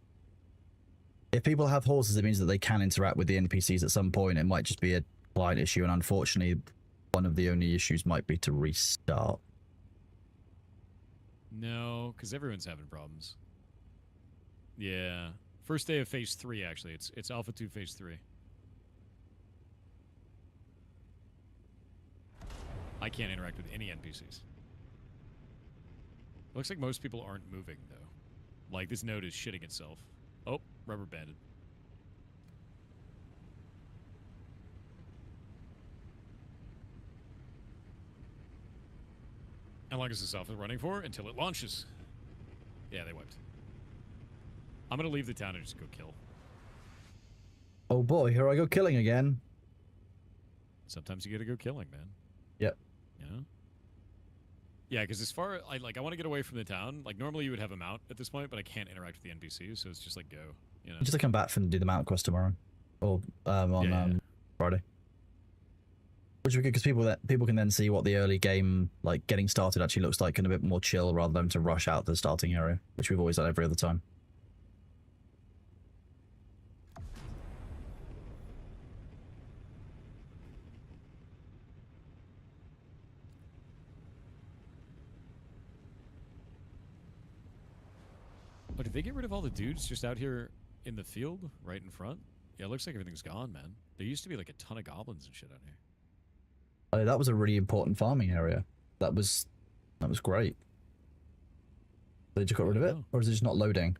If people have horses, it means that they can interact with the NPCs at some point. It might just be a client issue, and unfortunately, one of the only issues might be to restart. No, because everyone's having problems. Yeah. First day of phase 3, actually. It's Alpha 2 phase 3. I can't interact with any NPCs. Looks like most people aren't moving, though. Like, this node is shitting itself. Oh, rubber banded. How long is this alpha running for? Until it launches. Yeah, they wiped. I'm gonna leave the town and just go kill. Oh boy, here I go killing again. Sometimes you gotta go killing, man. Yep. You know? Yeah, because as far I want to get away from the town. Like normally you would have a mount at this point, but I can't interact with the NPCs, so it's just like go. You know. Just to come back and do the mount quest tomorrow, or on Yeah. Friday. Which would be good because people can then see what the early game, like getting started, actually looks like, and a bit more chill rather than to rush out the starting area, which we've always done every other time. Oh, did they get rid of all the dudes just out here in the field, right in front? Yeah, it looks like everything's gone, man. There used to be like a ton of goblins and shit out here. That was a really important farming area. That was great. They just got rid of it, No. or is it just not loading?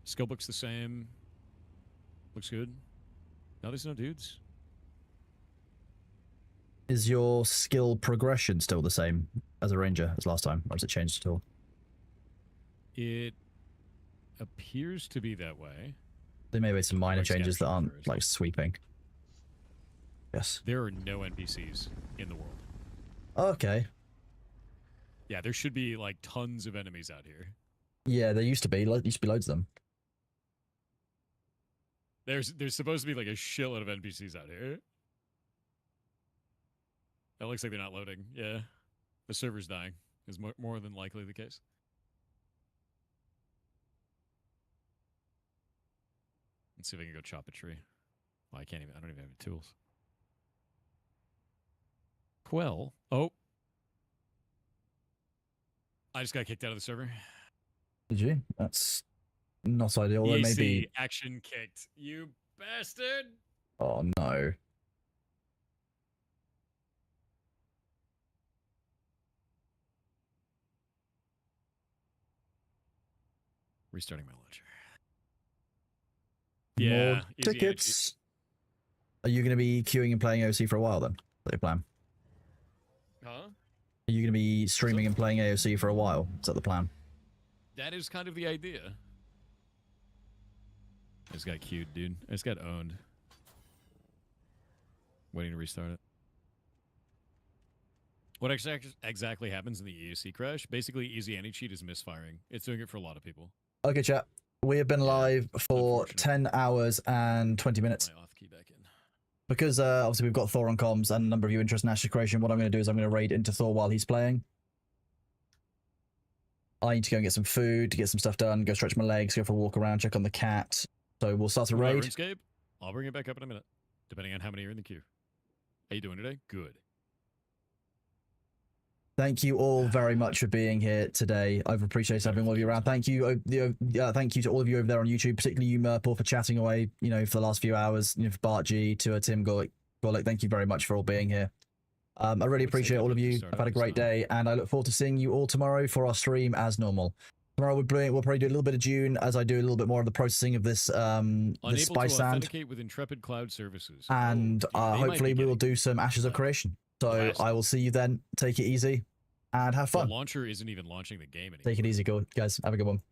Skill book's the same. Looks good. No, there's no dudes. Is your skill progression still the same as a ranger as last time, or has it changed at all? It appears to be that way. They may have made some minor Like changes that scatter aren't first. like sweeping. Yes. There are no NPCs in the world. Okay. Yeah, there should be like tons of enemies out here. Yeah, there used to be loads of them. There's supposed to be like a shitload of NPCs out here. That looks like they're not loading. Yeah. The server's dying is more than likely the case. Let's see if I can go chop a tree. Well, I don't even have any tools. Well, oh. I just got kicked out of the server. Did you? That's not ideal. Although EC maybe. action kicked. You bastard! Oh no. Restarting my launcher. More Yeah, easy tickets. Are you going to be queuing and playing AOC for a while then? Is that your plan? Huh? Are you going to be streaming and playing AOC for a while? Is that the plan? That is kind of the idea. I just got queued, dude. I just got owned. Waiting to restart it. What exactly happens in the ESC crash? Basically, easy anti-cheat is misfiring. It's doing it for a lot of people. Okay, chat. We have been Yeah, live for unfortunate. 10 hours and 20 minutes. My auth key back in. Because obviously we've got Thor on comms and a number of you interested in Ashes Creation, what I'm going to do is I'm going to raid into Thor while he's playing. I need to go and get some food, to get some stuff done, go stretch my legs, go for a walk around, check on the cat. So we'll start a What about raid. RuneScape? I'll bring it back up in a minute, depending on how many are in the queue. How you doing today? Good. Thank you all very much for being here today. I've appreciated having all of you around. Thank you, thank you to all of you over there on YouTube, particularly you, Merple, for chatting away, for the last few hours. For Bart G, to Tim Gorlick, thank you very much for all being here. I really would say appreciate all of definitely you. start I've had a out this great time. day, and I look forward to seeing you all tomorrow for our stream as normal. Tomorrow we'll probably do a little bit of Dune as I do a little bit more of the processing of this this Unable spice to sand, authenticate with Intrepid Cloud Services. and Oh, dude, they might hopefully be we will getting do some Ashes of that Creation. So blasted. I will see you then. Take it easy and have The fun. launcher isn't even launching the game anymore. Take it easy, guys. Have a good one.